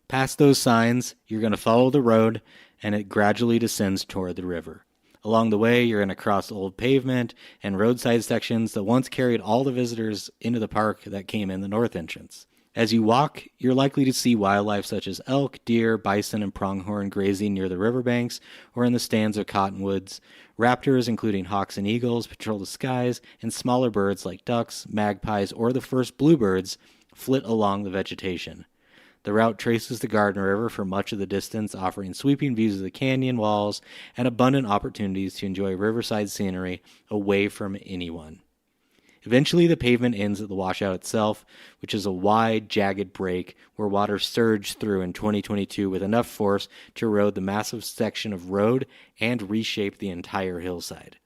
Past those signs, you're going to follow the road, and it gradually descends toward the river. Along the way, you're going to cross old pavement and roadside sections that once carried all the visitors into the park that came in the north entrance. As you walk, you're likely to see wildlife such as elk, deer, bison, and pronghorn grazing near the riverbanks or in the stands of cottonwoods. Raptors, including hawks and eagles, patrol the skies, and smaller birds like ducks, magpies, or the first bluebirds flit along the vegetation. The route traces the Gardner River for much of the distance, offering sweeping views of the canyon walls and abundant opportunities to enjoy riverside scenery away from anyone. Eventually, the pavement ends at the washout itself, which is a wide, jagged break where water surged through in 2022 with enough force to erode the massive section of road and reshape the entire hillside.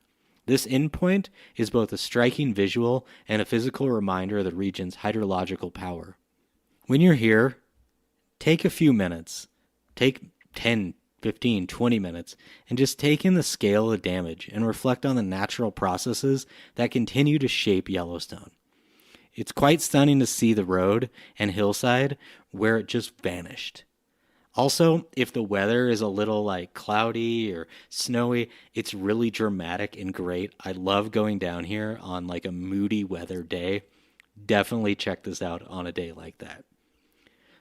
This endpoint is both a striking visual and a physical reminder of the region's hydrological power. When you're here, take a few minutes, take 10, 15, 20 minutes, and just take in the scale of the damage and reflect on the natural processes that continue to shape Yellowstone. It's quite stunning to see the road and hillside where it just vanished. Also, if the weather is a little like cloudy or snowy, it's really dramatic and great. I love going down here on like a moody weather day. Definitely check this out on a day like that.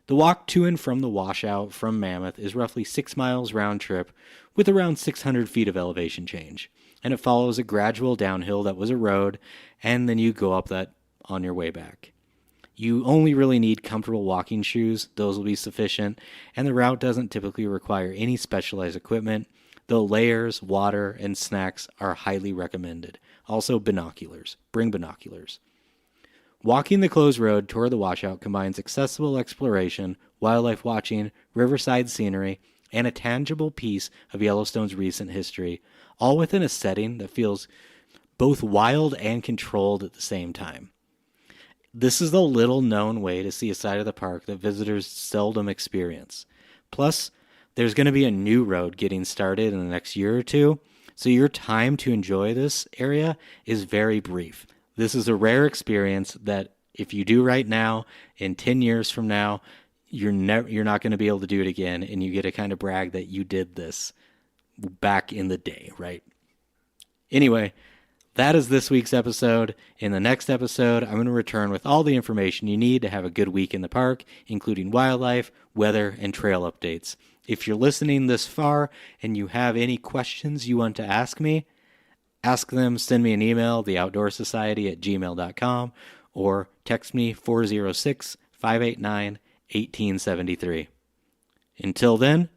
The walk to and from the washout from Mammoth is roughly 6 miles round trip with around 600 feet of elevation change, and it follows a gradual downhill that was a road, and then you go up that on your way back. You only really need comfortable walking shoes. Those will be sufficient, and the route doesn't typically require any specialized equipment, though layers, water, and snacks are highly recommended. Also binoculars. Bring binoculars. Walking the closed road toward the washout combines accessible exploration, wildlife watching, riverside scenery, and a tangible piece of Yellowstone's recent history, all within a setting that feels both wild and controlled at the same time. This is a little-known way to see a side of the park that visitors seldom experience. Plus, there's going to be a new road getting started in the next year or two, so your time to enjoy this area is very brief. This is a rare experience that if you do right now, in 10 years from now, you're not going to be able to do it again, and you get to kind of brag that you did this back in the day, right? Anyway, that is this week's episode. In the next episode, I'm going to return with all the information you need to have a good week in the park, including wildlife, weather, and trail updates. If you're listening this far and you have any questions you want to ask me, ask them, send me an email, theoutdoorsociety@gmail.com, or text me 406-589-1873. Until then,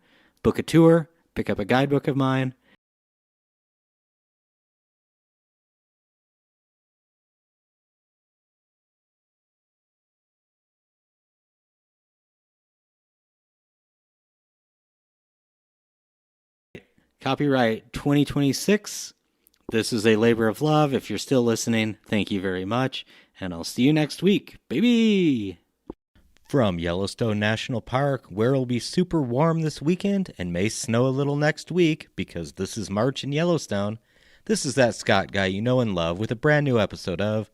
book a tour, pick up a guidebook of mine. Copyright 2026. This is a labor of love. If you're still listening, thank you very much, and I'll see you next week, baby! From Yellowstone National Park, where it'll be super warm this weekend and may snow a little next week because this is March in Yellowstone, this is that Scott guy you know and love with a brand new episode of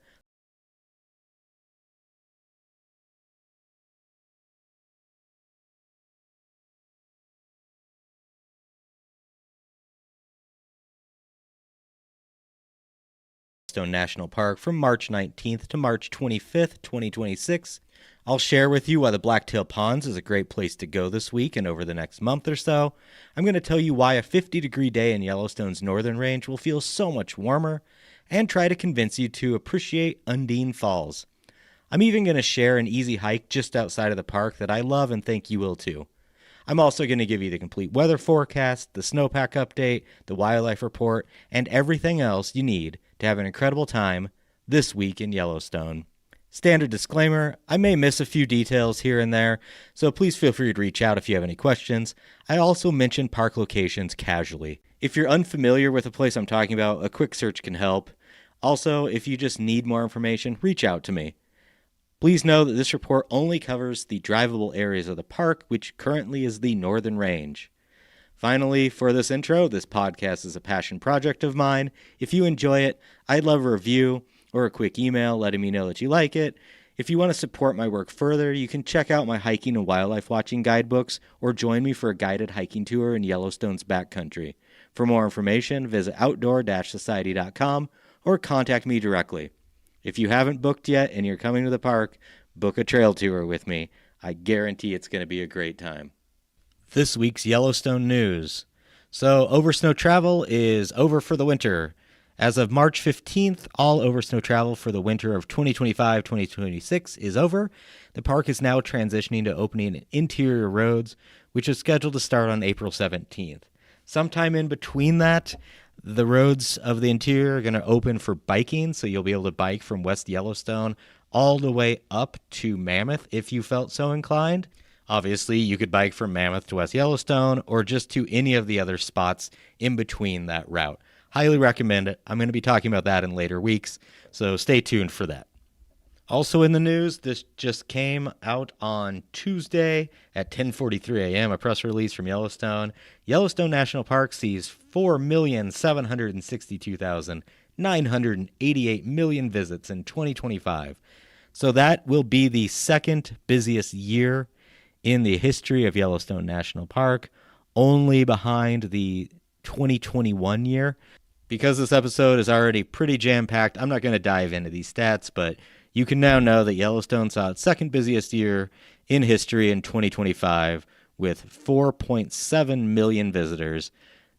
Yellowstone National Park from March 19th to March 25th, 2026. I'll share with you why the Blacktail Ponds is a great place to go this week and over the next month or so. I'm going to tell you why a 50-degree day in Yellowstone's northern range will feel so much warmer, and try to convince you to appreciate Undine Falls. I'm even going to share an easy hike just outside of the park that I love and think you will too. I'm also going to give you the complete weather forecast, the snowpack update, the wildlife report, and everything else you need to have an incredible time this week in Yellowstone. Standard disclaimer, I may miss a few details here and there, so please feel free to reach out if you have any questions. I also mention park locations casually. If you're unfamiliar with the place I'm talking about, a quick search can help. Also, if you just need more information, reach out to me. Please know that this report only covers the drivable areas of the park, which currently is the Northern Range. Finally, for this intro, this podcast is a passion project of mine. If you enjoy it, I'd love a review or a quick email letting me know that you like it. If you want to support my work further, you can check out my hiking and wildlife watching guidebooks or join me for a guided hiking tour in Yellowstone's backcountry. For more information, visit outdoor-society.com or contact me directly. If you haven't booked yet and you're coming to the park, book a trail tour with me. I guarantee it's going to be a great time. This week's Yellowstone news. So, oversnow travel is over for the winter. As of March 15th, all oversnow travel for the winter of 2025-2026 is over. The park is now transitioning to opening interior roads, which is scheduled to start on April 17th. Sometime in between that, the roads of the interior are going to open for biking, so you'll be able to bike from West Yellowstone all the way up to Mammoth if you felt so inclined. Obviously, you could bike from Mammoth to West Yellowstone or just to any of the other spots in between that route. Highly recommend it. I'm going to be talking about that in later weeks, so stay tuned for that. Also in the news, this just came out on Tuesday at 10:43 a.m., a press release from Yellowstone. Yellowstone National Park sees 4,762,988 million visits in 2025. So that will be the second busiest year in the history of Yellowstone National Park, only behind the 2021 year. Because this episode is already pretty jam-packed, I'm not going to dive into these stats, but you can now know that Yellowstone saw its second busiest year in history in 2025 with 4.7 million visitors.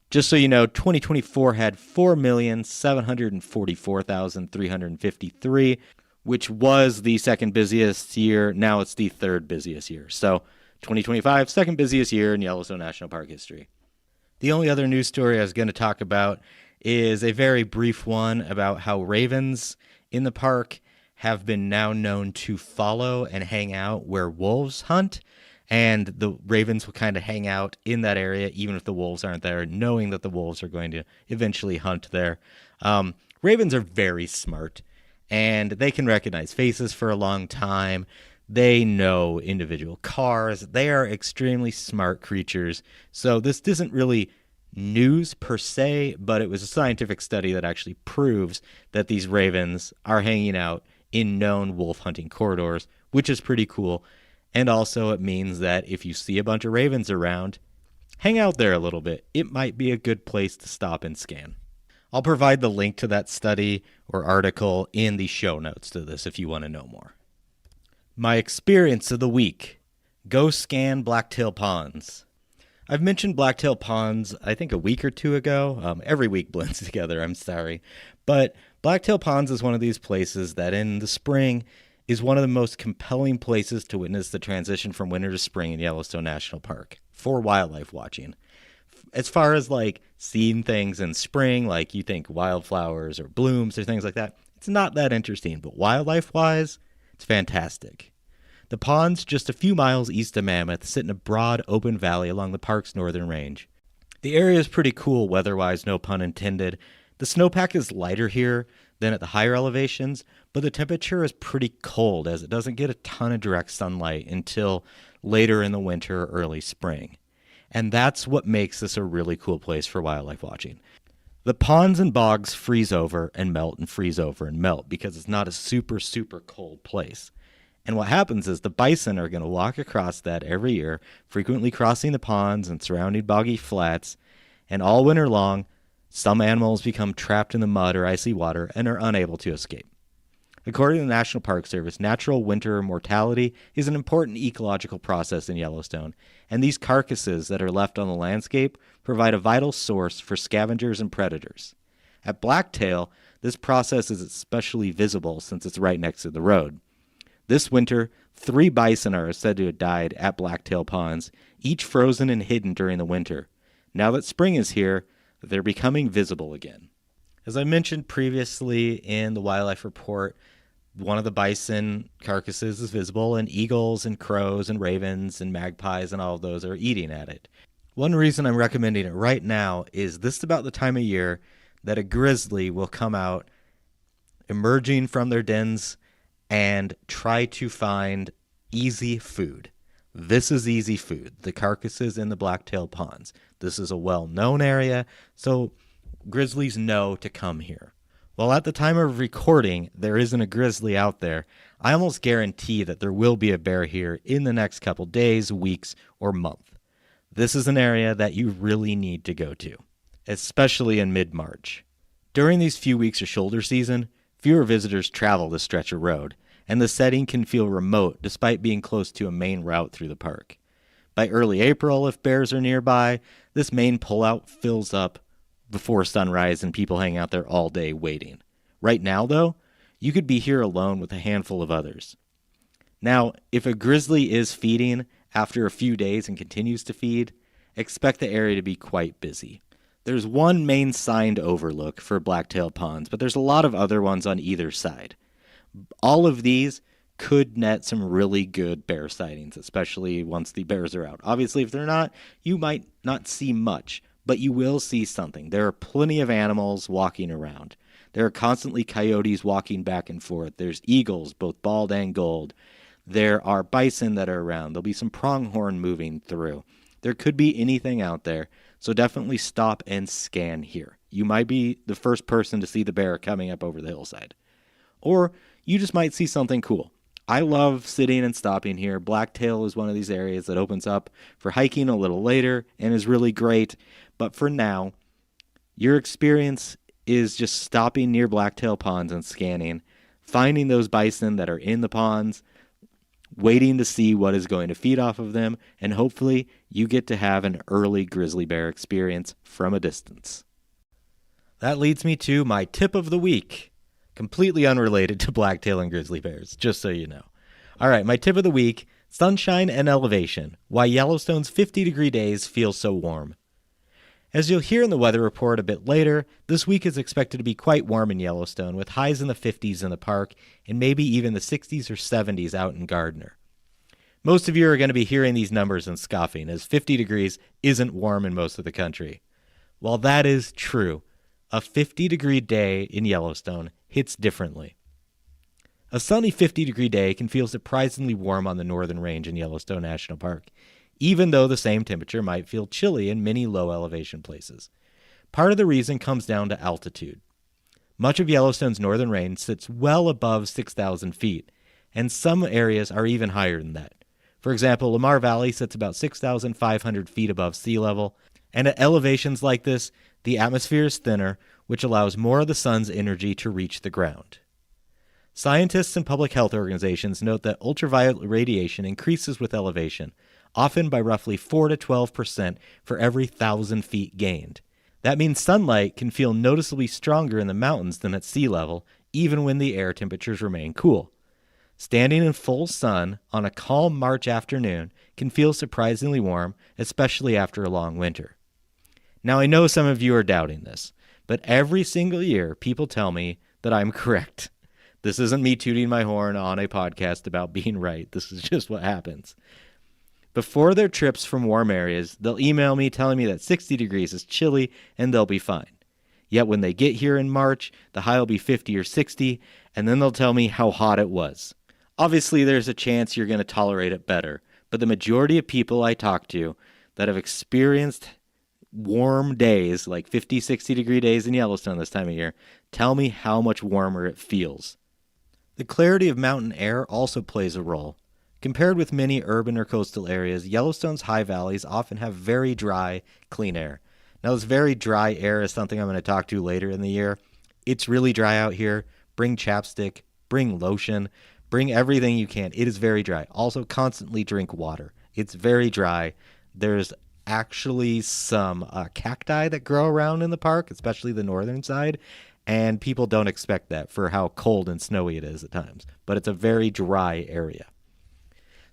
Just so you know, 2024 had 4,744,353, which was the second busiest year. Now it's the third busiest year. So 2025, second busiest year in Yellowstone National Park history. The only other news story I was going to talk about is a very brief one about how ravens in the park have been now known to follow and hang out where wolves hunt, and the ravens will kind of hang out in that area even if the wolves aren't there, knowing that the wolves are going to eventually hunt there. Ravens are very smart, and they can recognize faces for a long time. They know individual cars. They are extremely smart creatures, so this isn't really news per se, but it was a scientific study that actually proves that these ravens are hanging out in known wolf hunting corridors, which is pretty cool. And also it means that if you see a bunch of ravens around, hang out there a little bit. It might be a good place to stop and scan. I'll provide the link to that study or article in the show notes to this if you want to know more. My experience of the week. Go scan Blacktail Ponds. I've mentioned blacktail ponds, I think a week or two ago. Every week blends together, I'm sorry. But blacktail ponds is one of these places that in the spring is one of the most compelling places to witness the transition from winter to spring in Yellowstone National Park for wildlife watching. As far as like seeing things in spring, like you think wildflowers or blooms or things like that, it's not that interesting. But wildlife-wise, it's fantastic. The ponds, just a few miles east of Mammoth, sit in a broad, open valley along the park's northern range. The area is pretty cool weather-wise, no pun intended. The snowpack is lighter here than at the higher elevations, but the temperature is pretty cold as it doesn't get a ton of direct sunlight until later in the winter or early spring. And that's what makes this a really cool place for wildlife watching. The ponds and bogs freeze over and melt and freeze over and melt because it's not a super, super cold place. And what happens is the bison are going to walk across that every year, frequently crossing the ponds and surrounding boggy flats. And all winter long, some animals become trapped in the mud or icy water and are unable to escape. According to the National Park Service, natural winter mortality is an important ecological process in Yellowstone, and these carcasses that are left on the landscape provide a vital source for scavengers and predators. At Blacktail, this process is especially visible since it's right next to the road. This winter, 3 bison are said to have died at Blacktail Ponds, each frozen and hidden during the winter. Now that spring is here, they're becoming visible again. As I mentioned previously in the wildlife report, one of the bison carcasses is visible, and eagles and crows and ravens and magpies and all of those are eating at it. One reason I'm recommending it right now is this is about the time of year that a grizzly will come out emerging from their dens and try to find easy food. This is easy food, the carcasses in the Blacktail Ponds. This is a well-known area, so grizzlies know to come here. While at the time of recording, there isn't a grizzly out there, I almost guarantee that there will be a bear here in the next couple days, weeks, or month. This is an area that you really need to go to, especially in mid-March. During these few weeks of shoulder season, fewer visitors travel this stretch of road, and the setting can feel remote despite being close to a main route through the park. By early April, if bears are nearby, this main pullout fills up before sunrise and people hang out there all day waiting. Right now, though, you could be here alone with a handful of others. Now, if a grizzly is feeding after a few days and continues to feed, expect the area to be quite busy. There's one main signed overlook for Blacktail Ponds, but there's a lot of other ones on either side. All of these could net some really good bear sightings, especially once the bears are out. Obviously, if they're not, you might not see much, but you will see something. There are plenty of animals walking around. There are constantly coyotes walking back and forth. There's eagles, both bald and gold. There are bison that are around. There'll be some pronghorn moving through. There could be anything out there, so definitely stop and scan here. You might be the first person to see the bear coming up over the hillside. Or you just might see something cool. I love sitting and stopping here. Blacktail is one of these areas that opens up for hiking a little later and is really great. But for now, your experience is just stopping near Blacktail Ponds and scanning, finding those bison that are in the ponds, waiting to see what is going to feed off of them, and hopefully you get to have an early grizzly bear experience from a distance. That leads me to my tip of the week. Completely unrelated to blacktail and grizzly bears, just so you know. All right, my tip of the week, sunshine and elevation, why Yellowstone's 50-degree days feel so warm. As you'll hear in the weather report a bit later, this week is expected to be quite warm in Yellowstone, with highs in the 50s in the park and maybe even the 60s or 70s out in Gardner. Most of you are going to be hearing these numbers and scoffing, as 50 degrees isn't warm in most of the country. While that is true, a 50-degree day in Yellowstone hits differently. A sunny 50-degree day can feel surprisingly warm on the northern range in Yellowstone National Park, even though the same temperature might feel chilly in many low-elevation places. Part of the reason comes down to altitude. Much of Yellowstone's northern range sits well above 6,000 feet, and some areas are even higher than that. For example, Lamar Valley sits about 6,500 feet above sea level, and at elevations like this, the atmosphere is thinner, which allows more of the sun's energy to reach the ground. Scientists and public health organizations note that ultraviolet radiation increases with elevation, often by roughly 4 to 12% for every 1,000 feet gained. That means sunlight can feel noticeably stronger in the mountains than at sea level, even when the air temperatures remain cool. Standing in full sun on a calm March afternoon can feel surprisingly warm, especially after a long winter. Now, I know some of you are doubting this, but every single year people tell me that I'm correct. This isn't me tooting my horn on a podcast about being right. This is just what happens. Before their trips from warm areas, they'll email me telling me that 60 degrees is chilly and they'll be fine. Yet when they get here in March, the high will be 50 or 60, and then they'll tell me how hot it was. Obviously, there's a chance you're going to tolerate it better, but the majority of people I talk to that have experienced warm days, like 50, 60 degree days in Yellowstone this time of year, tell me how much warmer it feels. The clarity of mountain air also plays a role. Compared with many urban or coastal areas, Yellowstone's high valleys often have very dry, clean air. Now, this very dry air is something I'm going to talk to later in the year. It's really dry out here. Bring chapstick, bring lotion, bring everything you can. It is very dry. Also, constantly drink water. It's very dry. There's actually some cacti that grow around in the park, especially the northern side, and people don't expect that for how cold and snowy it is at times. But it's a very dry area.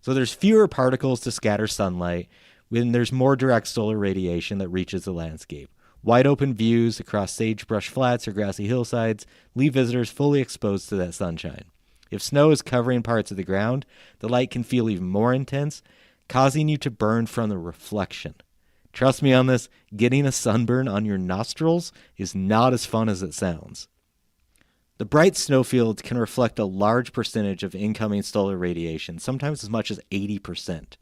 So there's fewer particles to scatter sunlight when there's more direct solar radiation that reaches the landscape. Wide open views across sagebrush flats or grassy hillsides leave visitors fully exposed to that sunshine. If snow is covering parts of the ground, the light can feel even more intense, causing you to burn from the reflection. Trust me on this, getting a sunburn on your nostrils is not as fun as it sounds. The bright snowfields can reflect a large percentage of incoming solar radiation, sometimes as much as 80%.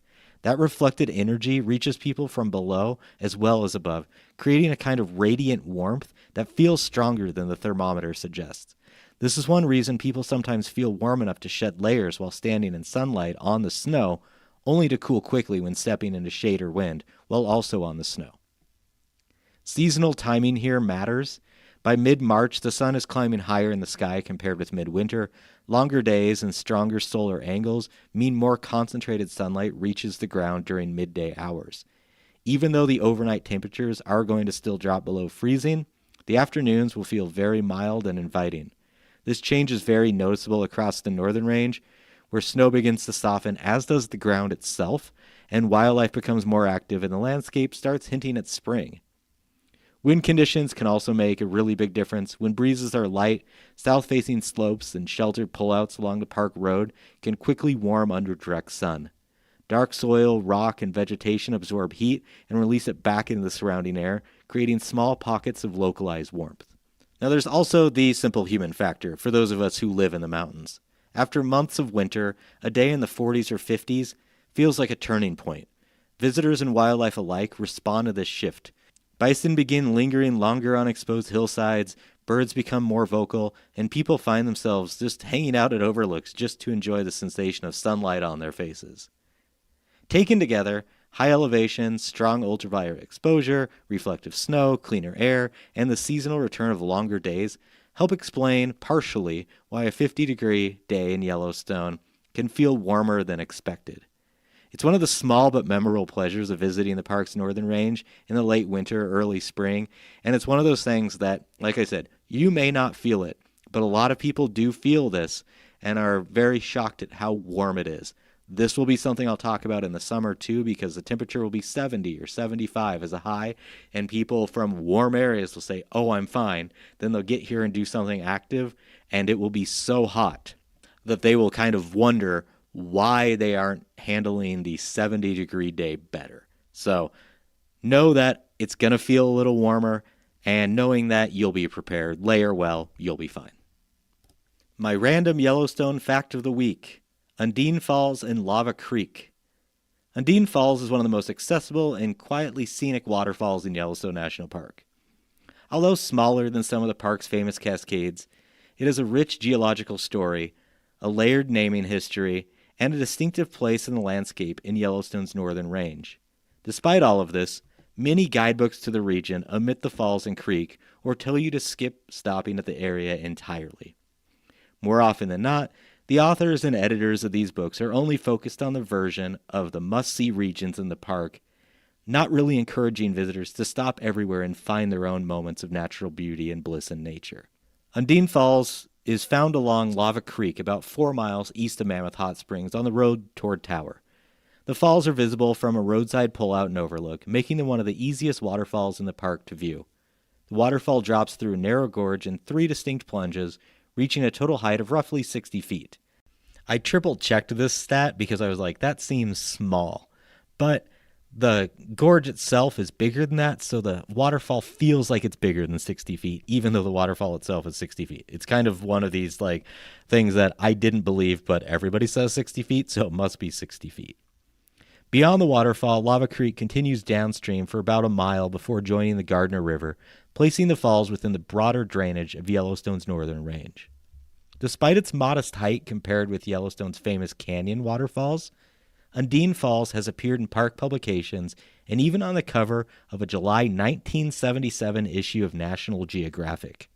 That reflected energy reaches people from below as well as above, creating a kind of radiant warmth that feels stronger than the thermometer suggests. This is one reason people sometimes feel warm enough to shed layers while standing in sunlight on the snow, only to cool quickly when stepping into shade or wind, while also on the snow. Seasonal timing here matters. By mid-March, the sun is climbing higher in the sky compared with midwinter. Longer days and stronger solar angles mean more concentrated sunlight reaches the ground during midday hours. Even though the overnight temperatures are going to still drop below freezing, the afternoons will feel very mild and inviting. This change is very noticeable across the northern range, where snow begins to soften, as does the ground itself, and wildlife becomes more active and the landscape starts hinting at spring. Wind conditions can also make a really big difference. When breezes are light, south-facing slopes and sheltered pullouts along the park road can quickly warm under direct sun. Dark soil, rock, and vegetation absorb heat and release it back into the surrounding air, creating small pockets of localized warmth. Now, there's also the simple human factor for those of us who live in the mountains. After months of winter, a day in the 40s or 50s feels like a turning point. Visitors and wildlife alike respond to this shift. Bison begin lingering longer on exposed hillsides, birds become more vocal, and people find themselves just hanging out at overlooks just to enjoy the sensation of sunlight on their faces. Taken together, high elevation, strong ultraviolet exposure, reflective snow, cleaner air, and the seasonal return of longer days help explain partially why a 50-degree day in Yellowstone can feel warmer than expected. It's one of the small but memorable pleasures of visiting the park's northern range in the late winter, early spring, and it's one of those things that, like I said, you may not feel it, but a lot of people do feel this and are very shocked at how warm it is. This will be something I'll talk about in the summer too, because the temperature will be 70 or 75 as a high, and people from warm areas will say, oh, I'm fine. Then they'll get here and do something active, and it will be so hot that they will kind of wonder why they aren't handling the 70-degree day better. So know that it's going to feel a little warmer, and knowing that you'll be prepared, layer well, you'll be fine. My random Yellowstone fact of the week: Undine Falls and Lava Creek. Undine Falls is one of the most accessible and quietly scenic waterfalls in Yellowstone National Park. Although smaller than some of the park's famous cascades, it has a rich geological story, a layered naming history, and a distinctive place in the landscape in Yellowstone's northern range. Despite all of this, many guidebooks to the region omit the falls and creek or tell you to skip stopping at the area entirely. More often than not, The authors and editors of these books are only focused on the version of the must-see regions in the park, not really encouraging visitors to stop everywhere and find their own moments of natural beauty and bliss in nature. Undine Falls is found along Lava Creek, about 4 miles east of Mammoth Hot Springs on the road toward Tower. The falls are visible from a roadside pullout and overlook, making them one of the easiest waterfalls in the park to view. The waterfall drops through a narrow gorge in 3 distinct plunges, reaching a total height of roughly 60 feet. I triple-checked this stat because I was like, that seems small. But the gorge itself is bigger than that, so the waterfall feels like it's bigger than 60 feet, even though the waterfall itself is 60 feet. It's kind of one of these things that I didn't believe, but everybody says 60 feet, so it must be 60 feet. Beyond the waterfall, Lava Creek continues downstream for about a mile before joining the Gardner River, placing the falls within the broader drainage of Yellowstone's northern range. Despite its modest height compared with Yellowstone's famous canyon waterfalls, Undine Falls has appeared in park publications and even on the cover of a July 1977 issue of National Geographic.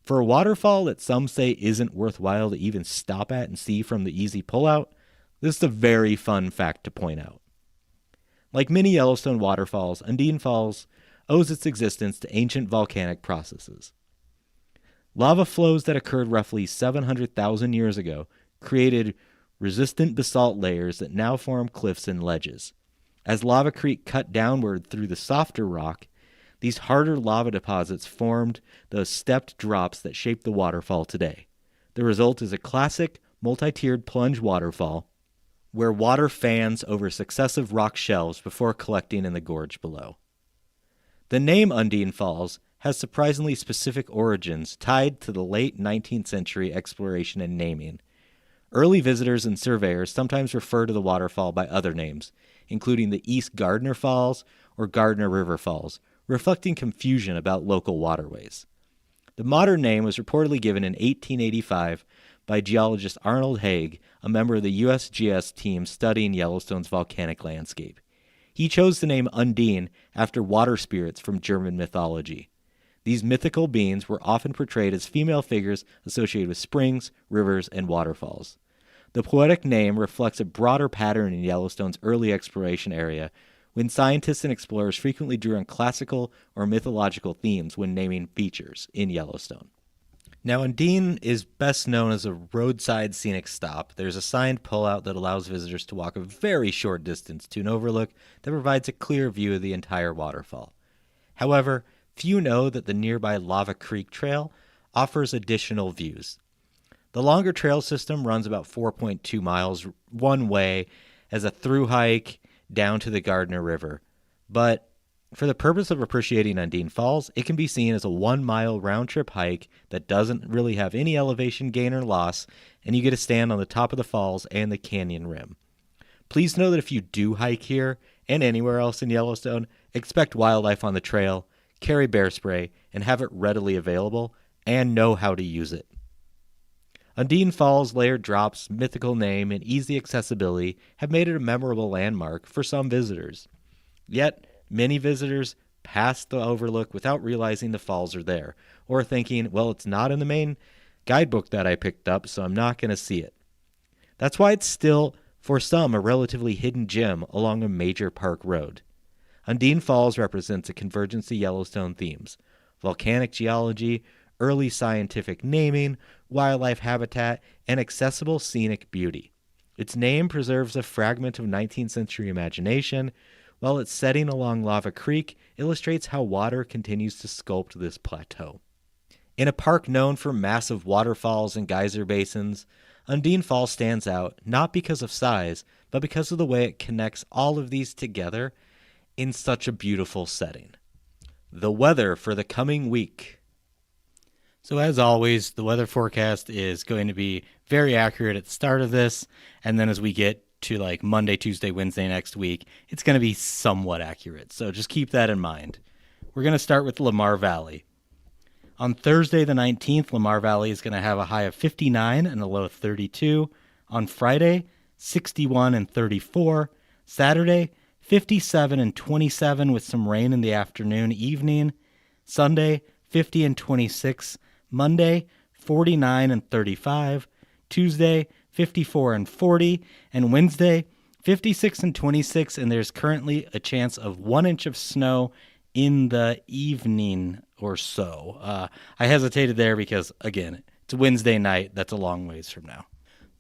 For a waterfall that some say isn't worthwhile to even stop at and see from the easy pullout, this is a very fun fact to point out. Like many Yellowstone waterfalls, Undine Falls owes its existence to ancient volcanic processes. Lava flows that occurred roughly 700,000 years ago created resistant basalt layers that now form cliffs and ledges. As Lava Creek cut downward through the softer rock, these harder lava deposits formed those stepped drops that shape the waterfall today. The result is a classic multi-tiered plunge waterfall where water fans over successive rock shelves before collecting in the gorge below. The name Undine Falls has surprisingly specific origins tied to the late 19th century exploration and naming. Early visitors and surveyors sometimes refer to the waterfall by other names, including the East Gardner Falls or Gardner River Falls, reflecting confusion about local waterways. The modern name was reportedly given in 1885 by geologist Arnold Haig, a member of the USGS team studying Yellowstone's volcanic landscape. He chose the name Undine after water spirits from German mythology. These mythical beings were often portrayed as female figures associated with springs, rivers, and waterfalls. The poetic name reflects a broader pattern in Yellowstone's early exploration area, when scientists and explorers frequently drew on classical or mythological themes when naming features in Yellowstone. Now, Undine is best known as a roadside scenic stop. There's a signed pullout that allows visitors to walk a very short distance to an overlook that provides a clear view of the entire waterfall. However, few know that the nearby Lava Creek Trail offers additional views. The longer trail system runs about 4.2 miles one way as a through hike down to the Gardner River, but for the purpose of appreciating Undine Falls, it can be seen as a 1-mile round-trip hike that doesn't really have any elevation gain or loss, and you get to stand on the top of the falls and the canyon rim. Please know that if you do hike here and anywhere else in Yellowstone, expect wildlife on the trail, carry bear spray, and have it readily available, and know how to use it. Undine Falls' layered drops, mythical name, and easy accessibility have made it a memorable landmark for some visitors. Yet, many visitors pass the overlook without realizing the falls are there, or thinking, well, it's not in the main guidebook that I picked up, so I'm not going to see it. That's why it's still, for some, a relatively hidden gem along a major park road. Undine Falls represents a convergence of Yellowstone themes: volcanic geology, early scientific naming, wildlife habitat, and accessible scenic beauty. Its name preserves a fragment of 19th century imagination, while its setting along Lava Creek illustrates how water continues to sculpt this plateau. In a park known for massive waterfalls and geyser basins, Undine Falls stands out not because of size, but because of the way it connects all of these together in such a beautiful setting. The weather for the coming week. So as always, the weather forecast is going to be very accurate at the start of this, and then as we get to like Monday, Tuesday, Wednesday next week, it's going to be somewhat accurate. So just keep that in mind. We're going to start with Lamar Valley. On Thursday the 19th, Lamar Valley is going to have a high of 59 and a low of 32. On Friday, 61 and 34. Saturday, 57 and 27 with some rain in the afternoon, evening. Sunday, 50 and 26. Monday, 49 and 35. Tuesday, 54 and 40, and Wednesday, 56 and 26, and there's currently a chance of 1 inch of snow in the evening or so. I hesitated there because, again, it's Wednesday night. That's a long ways from now.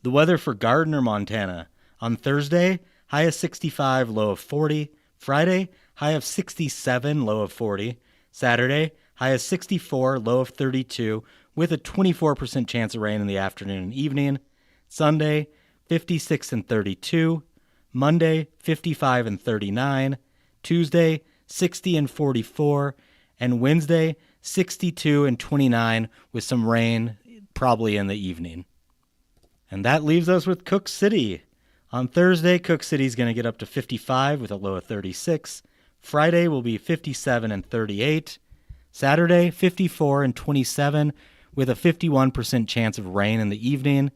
The weather for Gardner, Montana. On Thursday, high of 65, low of 40. Friday, high of 67, low of 40. Saturday, high of 64, low of 32, with a 24% chance of rain in the afternoon and evening. Sunday, 56 and 32. Monday, 55 and 39. Tuesday, 60 and 44. And Wednesday, 62 and 29, with some rain probably in the evening. And that leaves us with Cook City. On Thursday, Cook City is going to get up to 55 with a low of 36. Friday will be 57 and 38. Saturday, 54 and 27 with a 51% chance of rain in the evening.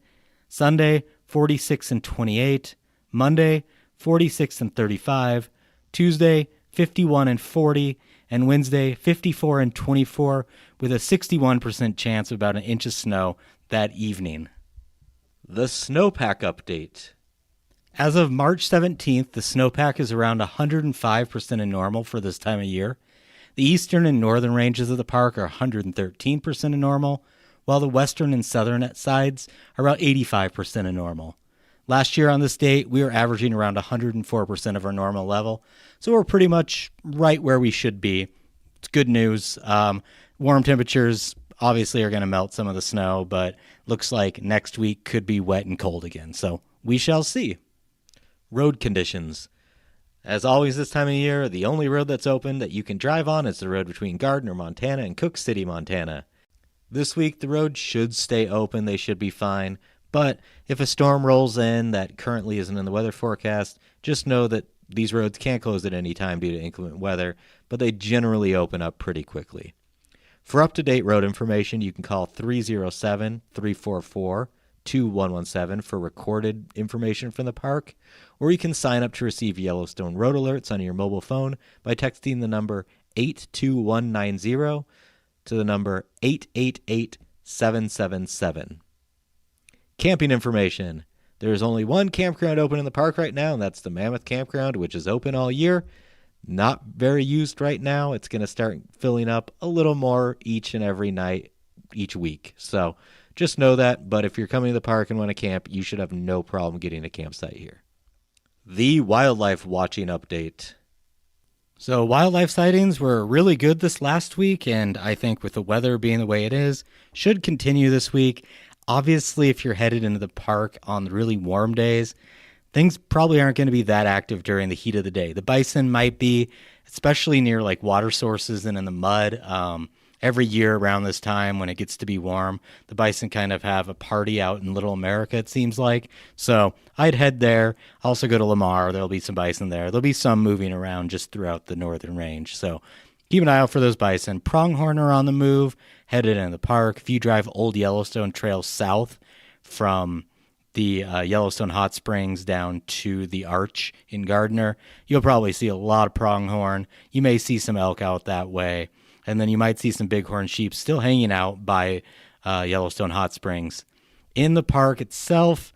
Sunday, 46 and 28. Monday, 46 and 35. Tuesday, 51 and 40. And Wednesday, 54 and 24 with a 61% chance of about an inch of snow that evening. The snowpack update. As of March 17th, the snowpack is around 105% of normal for this time of year. The eastern and northern ranges of the park are 113% of normal, while the western and southern sides are about 85% of normal. Last year on this date, we were averaging around 104% of our normal level, so we're pretty much right where we should be. It's good news. Warm temperatures obviously are going to melt some of the snow, but looks like next week could be wet and cold again, so we shall see. Road conditions. As always this time of year, the only road that's open that you can drive on is the road between Gardner, Montana and Cook City, Montana. This week the road should stay open, they should be fine, but if a storm rolls in that currently isn't in the weather forecast, just know that these roads can't close at any time due to inclement weather, but they generally open up pretty quickly. For up-to-date road information, you can call 307-344-2117 for recorded information from the park, or you can sign up to receive Yellowstone road alerts on your mobile phone by texting the number 82190 to the number 888777. Camping information. There is only one campground open in the park right now, and that's the Mammoth Campground, which is open all year. Not very used right now. It's going to start filling up a little more each and every night, each week. So just know that, but if you're coming to the park and want to camp, you should have no problem getting a campsite here. The wildlife watching update. So wildlife sightings were really good this last week, and I think with the weather being the way it is, should continue this week. Obviously, if you're headed into the park on the really warm days, things probably aren't going to be that active during the heat of the day. The bison might be, especially near like water sources and in the mud. Every year around this time when it gets to be warm, the bison kind of have a party out in Little America, it seems like. So I'd head there. Also go to Lamar. There'll be some bison there. There'll be some moving around just throughout the northern range. So keep an eye out for those bison. Pronghorn are on the move, headed into the park. If you drive Old Yellowstone Trail south from the Yellowstone Hot Springs down to the Arch in Gardner, you'll probably see a lot of pronghorn. You may see some elk out that way. And then you might see some bighorn sheep still hanging out by Yellowstone Hot Springs. In the park itself,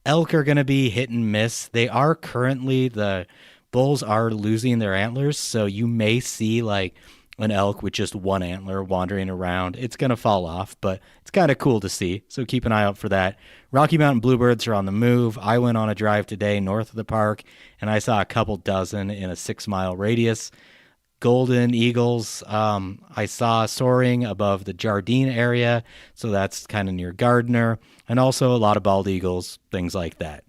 elk are going to be hit and miss. They are currently, the bulls are losing their antlers, so you may see like an elk with just one antler wandering around. It's going to fall off, but it's kind of cool to see, so keep an eye out for that. Rocky Mountain bluebirds are on the move. I went on a drive today north of the park, and I saw a couple dozen in a 6-mile radius. Golden eagles, I saw soaring above the Jardine area, so that's kind of near Gardner, and also a lot of bald eagles, things like that.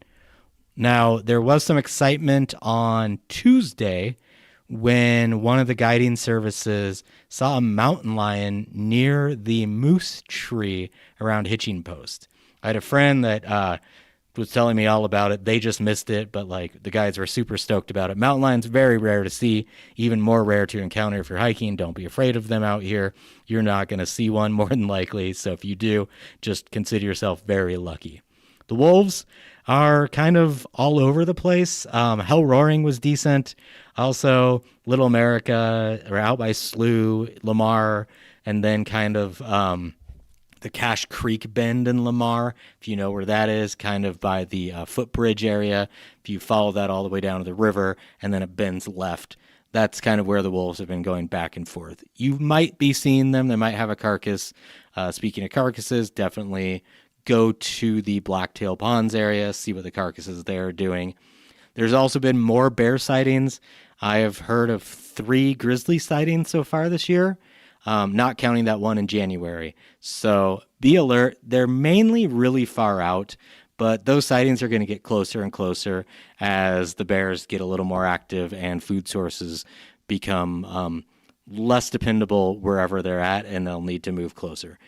Now, there was some excitement on Tuesday when one of the guiding services saw a mountain lion near the moose tree around Hitching Post. I had a friend that was telling me all about it. They just missed it, but like the guys were super stoked about it. Mountain lions, very rare to see, even more rare to encounter if you're hiking. Don't be afraid of them out here. You're not going to see one more than likely. So if you do, just consider yourself very lucky. The wolves are kind of all over the place. Hell Roaring was decent. Also, Little America, or out by Slough, Lamar, and then kind of the Cache Creek Bend in Lamar, if you know where that is, kind of by the footbridge area. If you follow that all the way down to the river and then it bends left, that's kind of where the wolves have been going back and forth. You might be seeing them. They might have a carcass. Speaking of carcasses, definitely go to the Blacktail Ponds area, see what the carcasses there are doing. There's also been more bear sightings. I have heard of 3 grizzly sightings so far this year, not counting that one in January. So be alert. They're mainly really far out, but those sightings are going to get closer and closer as the bears get a little more active and food sources become less dependable wherever they're at, and they'll need to move closer.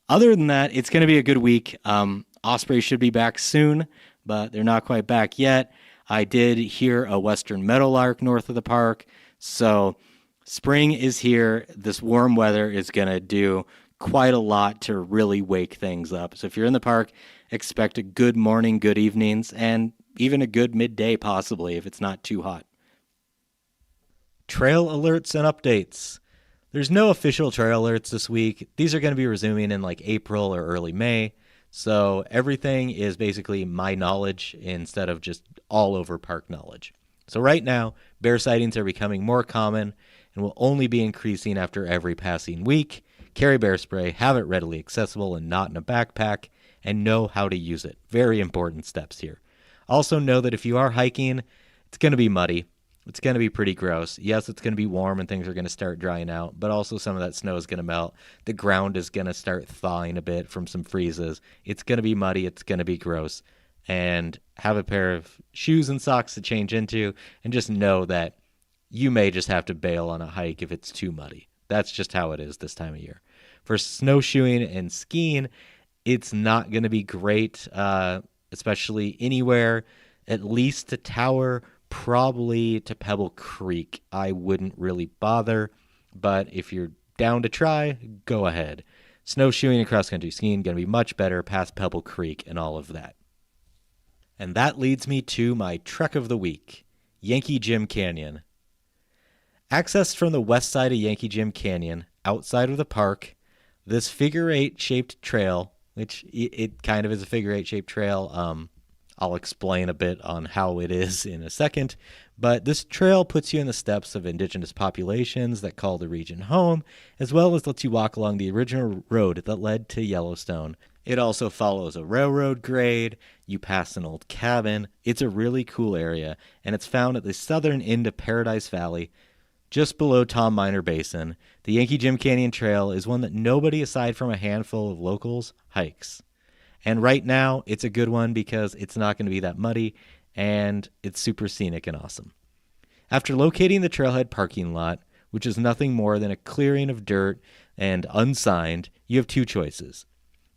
Other than that, it's going to be a good week. Ospreys should be back soon, but they're not quite back yet. I did hear a western meadowlark north of the park, so spring is here. This warm weather is going to do quite a lot to really wake things up. So if you're in the park, expect a good morning, good evenings, and even a good midday possibly if it's not too hot. Trail alerts and updates. There's no official trail alerts this week. These are going to be resuming in like April or early May. So everything is basically my knowledge instead of just all over park knowledge. So right now, bear sightings are becoming more common and will only be increasing after every passing week. Carry bear spray, have it readily accessible and not in a backpack, and know how to use it. Very important steps here. Also know that if you are hiking, it's going to be muddy. It's going to be pretty gross. Yes, it's going to be warm and things are going to start drying out, but also some of that snow is going to melt. The ground is going to start thawing a bit from some freezes. It's going to be muddy. It's going to be gross. And have a pair of shoes and socks to change into, and just know that you may just have to bail on a hike if it's too muddy. That's just how it is this time of year. For snowshoeing and skiing, it's not going to be great, especially anywhere, at least to Tower, probably to Pebble Creek. I wouldn't really bother, but if you're down to try, go ahead. Snowshoeing and cross-country skiing going to be much better past Pebble Creek and all of that. And that leads me to my trek of the week, Yankee Jim Canyon. Accessed from the west side of Yankee Jim Canyon, outside of the park, this figure-8 shaped trail, which it kind of is a figure-8 shaped trail. I'll explain a bit on how it is in a second, but this trail puts you in the steps of indigenous populations that call the region home, as well as lets you walk along the original road that led to Yellowstone. It also follows a railroad grade. You pass an old cabin. It's a really cool area, and it's found at the southern end of Paradise Valley, just below Tom Miner Basin. The Yankee Jim Canyon Trail is one that nobody aside from a handful of locals hikes. And right now, it's a good one because it's not going to be that muddy, and it's super scenic and awesome. After locating the trailhead parking lot, which is nothing more than a clearing of dirt and unsigned, you have 2 choices.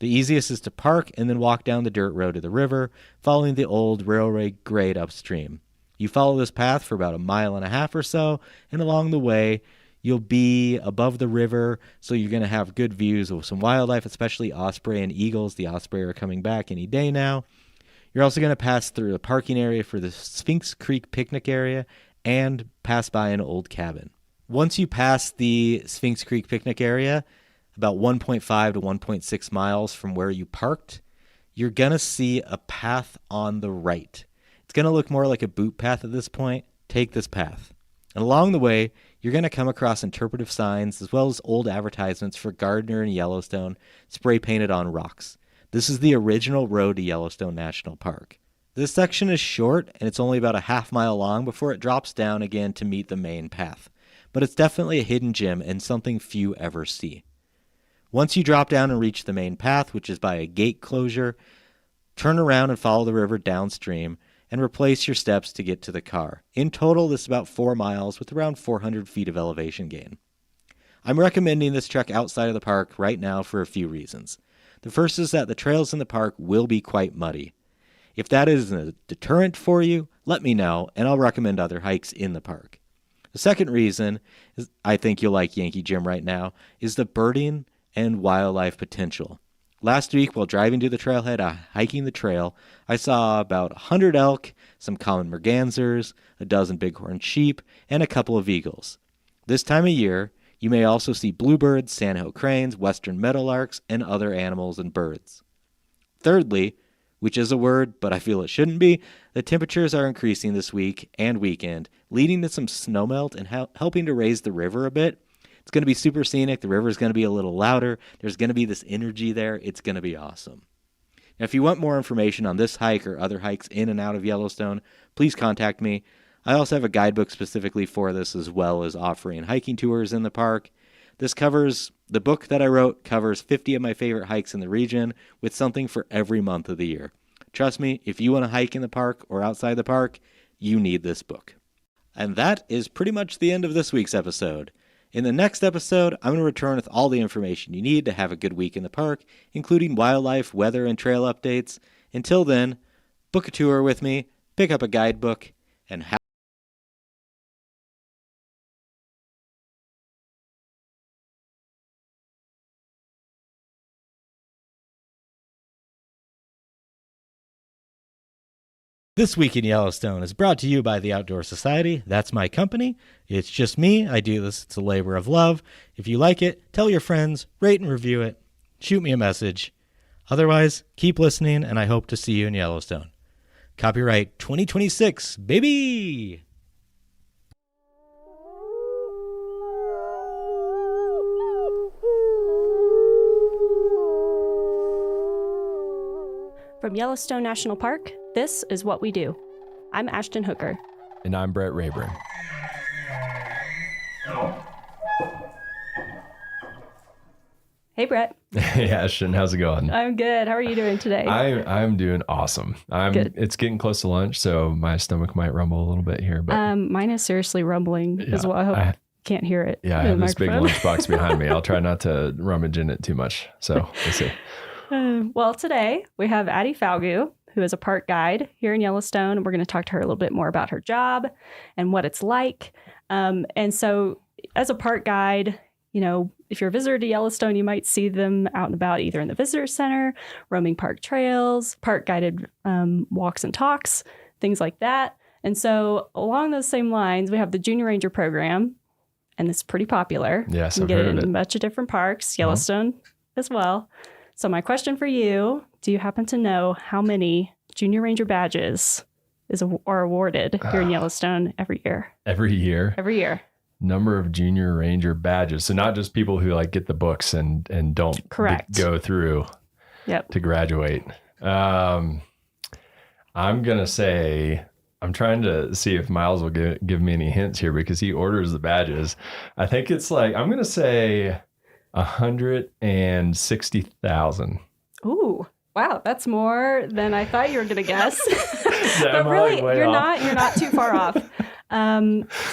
The easiest is to park and then walk down the dirt road to the river, following the old railroad grade upstream. You follow this path for about 1.5 miles or so, and along the way, you'll be above the river, so you're going to have good views of some wildlife, especially osprey and eagles. The osprey are coming back any day now. You're also going to pass through the parking area for the Sphinx Creek picnic area and pass by an old cabin. Once you pass the Sphinx Creek picnic area, about 1.5 to 1.6 miles from where you parked, you're going to see a path on the right. It's going to look more like a boot path at this point. Take this path. And along the way, you're going to come across interpretive signs as well as old advertisements for Gardner and Yellowstone spray painted on rocks. This is the original road to Yellowstone National Park. This section is short and it's only about a 1/2 mile long before it drops down again to meet the main path. But it's definitely a hidden gem and something few ever see. Once you drop down and reach the main path, which is by a gate closure, turn around and follow the river downstream and replace your steps to get to the car. In total, this is about 4 miles with around 400 feet of elevation gain. I'm recommending this trek outside of the park right now for a few reasons. The first is that the trails in the park will be quite muddy. If that is a deterrent for you, let me know, and I'll recommend other hikes in the park. The second reason is I think you'll like Yankee Jim right now is the birding and wildlife potential. Last week, while driving to the trailhead, hiking the trail, I saw about 100 elk, some common mergansers, a dozen bighorn sheep, and a couple of eagles. This time of year, You may also see bluebirds, sandhill cranes, western meadowlarks, and other animals and birds. Thirdly, which is a word, but I feel it shouldn't be, the temperatures are increasing this week and weekend, leading to some snowmelt and helping to raise the river a bit. It's going to be super scenic. The river is going to be a little louder. There's going to be this energy there. It's going to be awesome. Now, if you want more information on this hike or other hikes in and out of Yellowstone, please contact me. I also have a guidebook specifically for this, as well as offering hiking tours in the park. The book that I wrote covers 50 of my favorite hikes in the region, with something for every month of the year. Trust me, if you want to hike in the park or outside the park, you need this book. And that is pretty much the end of this week's episode. In the next episode, I'm going to return with all the information you need to have a good week in the park, including wildlife, weather, and trail updates. Until then, book a tour with me, pick up a guidebook, and have This Week in Yellowstone is brought to you by the Outdoor Society. That's my company. It's just me. I do this. It's a labor of love. If you like it, tell your friends, rate and review it, shoot me a message. Otherwise, keep listening, and I hope to see you in Yellowstone. Copyright 2026, baby! From Yellowstone National Park, this is What We Do. I'm Ashton Hooker. And I'm Brett Rayburn. Hey, Brett. Hey, Ashton. How's it going? I'm good. How are you doing today? I'm doing awesome. Good. It's getting close to lunch, so my stomach might rumble a little bit here. But mine is seriously rumbling as well. I hope you can't hear it. Yeah, I have this big lunchbox behind me. I'll try not to rummage in it too much. So we'll see. Well, today we have Addie Falgu, who is a park guide here in Yellowstone, and we're going to talk to her a little bit more about her job and what it's like. And so as a park guide, you know, if you're a visitor to Yellowstone, you might see them out and about either in the visitor center, roaming park trails, park guided walks and talks, things like that. And so along those same lines, we have the Junior Ranger program, and it's pretty popular. Yes, you I've can get heard it of in it. a bunch of different parks, Yellowstone as well. So my question for you, do you happen to know how many Junior Ranger badges are awarded here in Yellowstone every year? Every year? Every year. Number of Junior Ranger badges. So not just people who like get the books and don't go through to graduate. I'm going to say, I'm trying to see if Miles will give me any hints here because he orders the badges. I think it's like, I'm going to say 160,000. Ooh, wow, that's more than I thought you were going to guess. But really, you're off? not too far off.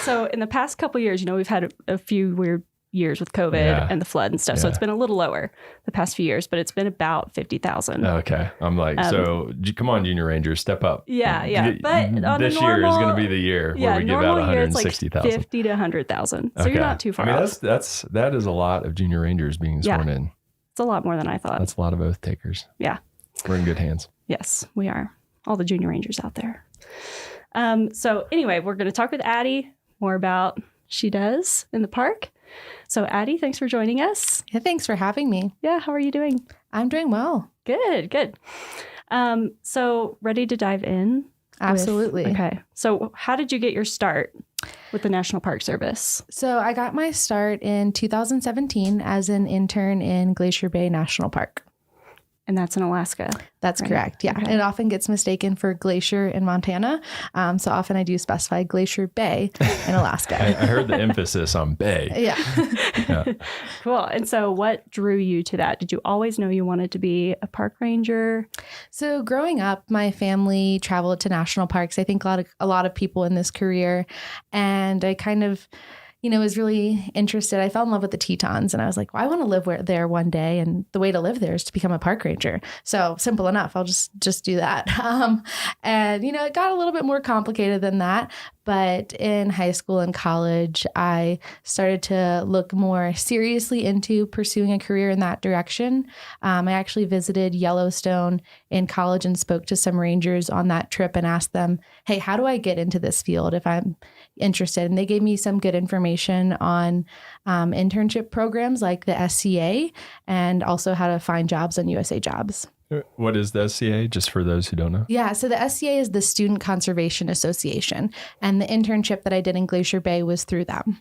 So in the past couple of years, you know, we've had a few weird years with COVID and the flood and stuff. So it's been a little lower the past few years, but it's been about 50,000. Okay. I'm like, so come on, Junior Rangers, step up. Yeah. But on this year is going to be the year where we give out 160,000. Like 50 to 100,000. So you're not too far off. That is a lot of Junior Rangers being sworn in. It's a lot more than I thought. That's a lot of oath takers. Yeah. We're in good hands. Yes, we are. All the Junior Rangers out there. So anyway, we're going to talk with Addie more about what she does in the park. So Addie, thanks for joining us. Yeah, thanks for having me. Yeah, how are you doing? I'm doing well. Good. So ready to dive in? Absolutely. Okay. So how did you get your start with the National Park Service? So I got my start in 2017 as an intern in Glacier Bay National Park. And that's in Alaska. That's correct. Yeah. Okay. It often gets mistaken for Glacier in Montana. So often I do specify Glacier Bay in Alaska. I heard the emphasis on bay. Yeah. Cool. And so what drew you to that? Did you always know you wanted to be a park ranger? So growing up, my family traveled to national parks. I think a lot of people in this career. And I kind of, was really interested. I fell in love with the Tetons and I was like, well, I want to live there one day. And the way to live there is to become a park ranger. So simple enough. I'll just do that. And, it got a little bit more complicated than that. But in high school and college, I started to look more seriously into pursuing a career in that direction. I actually visited Yellowstone in college and spoke to some rangers on that trip and asked them, hey, how do I get into this field if I'm interested? And they gave me some good information on internship programs like the SCA and also how to find jobs on USA Jobs. What is the SCA, just for those who don't know? Yeah, so the SCA is the Student Conservation Association, and the internship that I did in Glacier Bay was through them.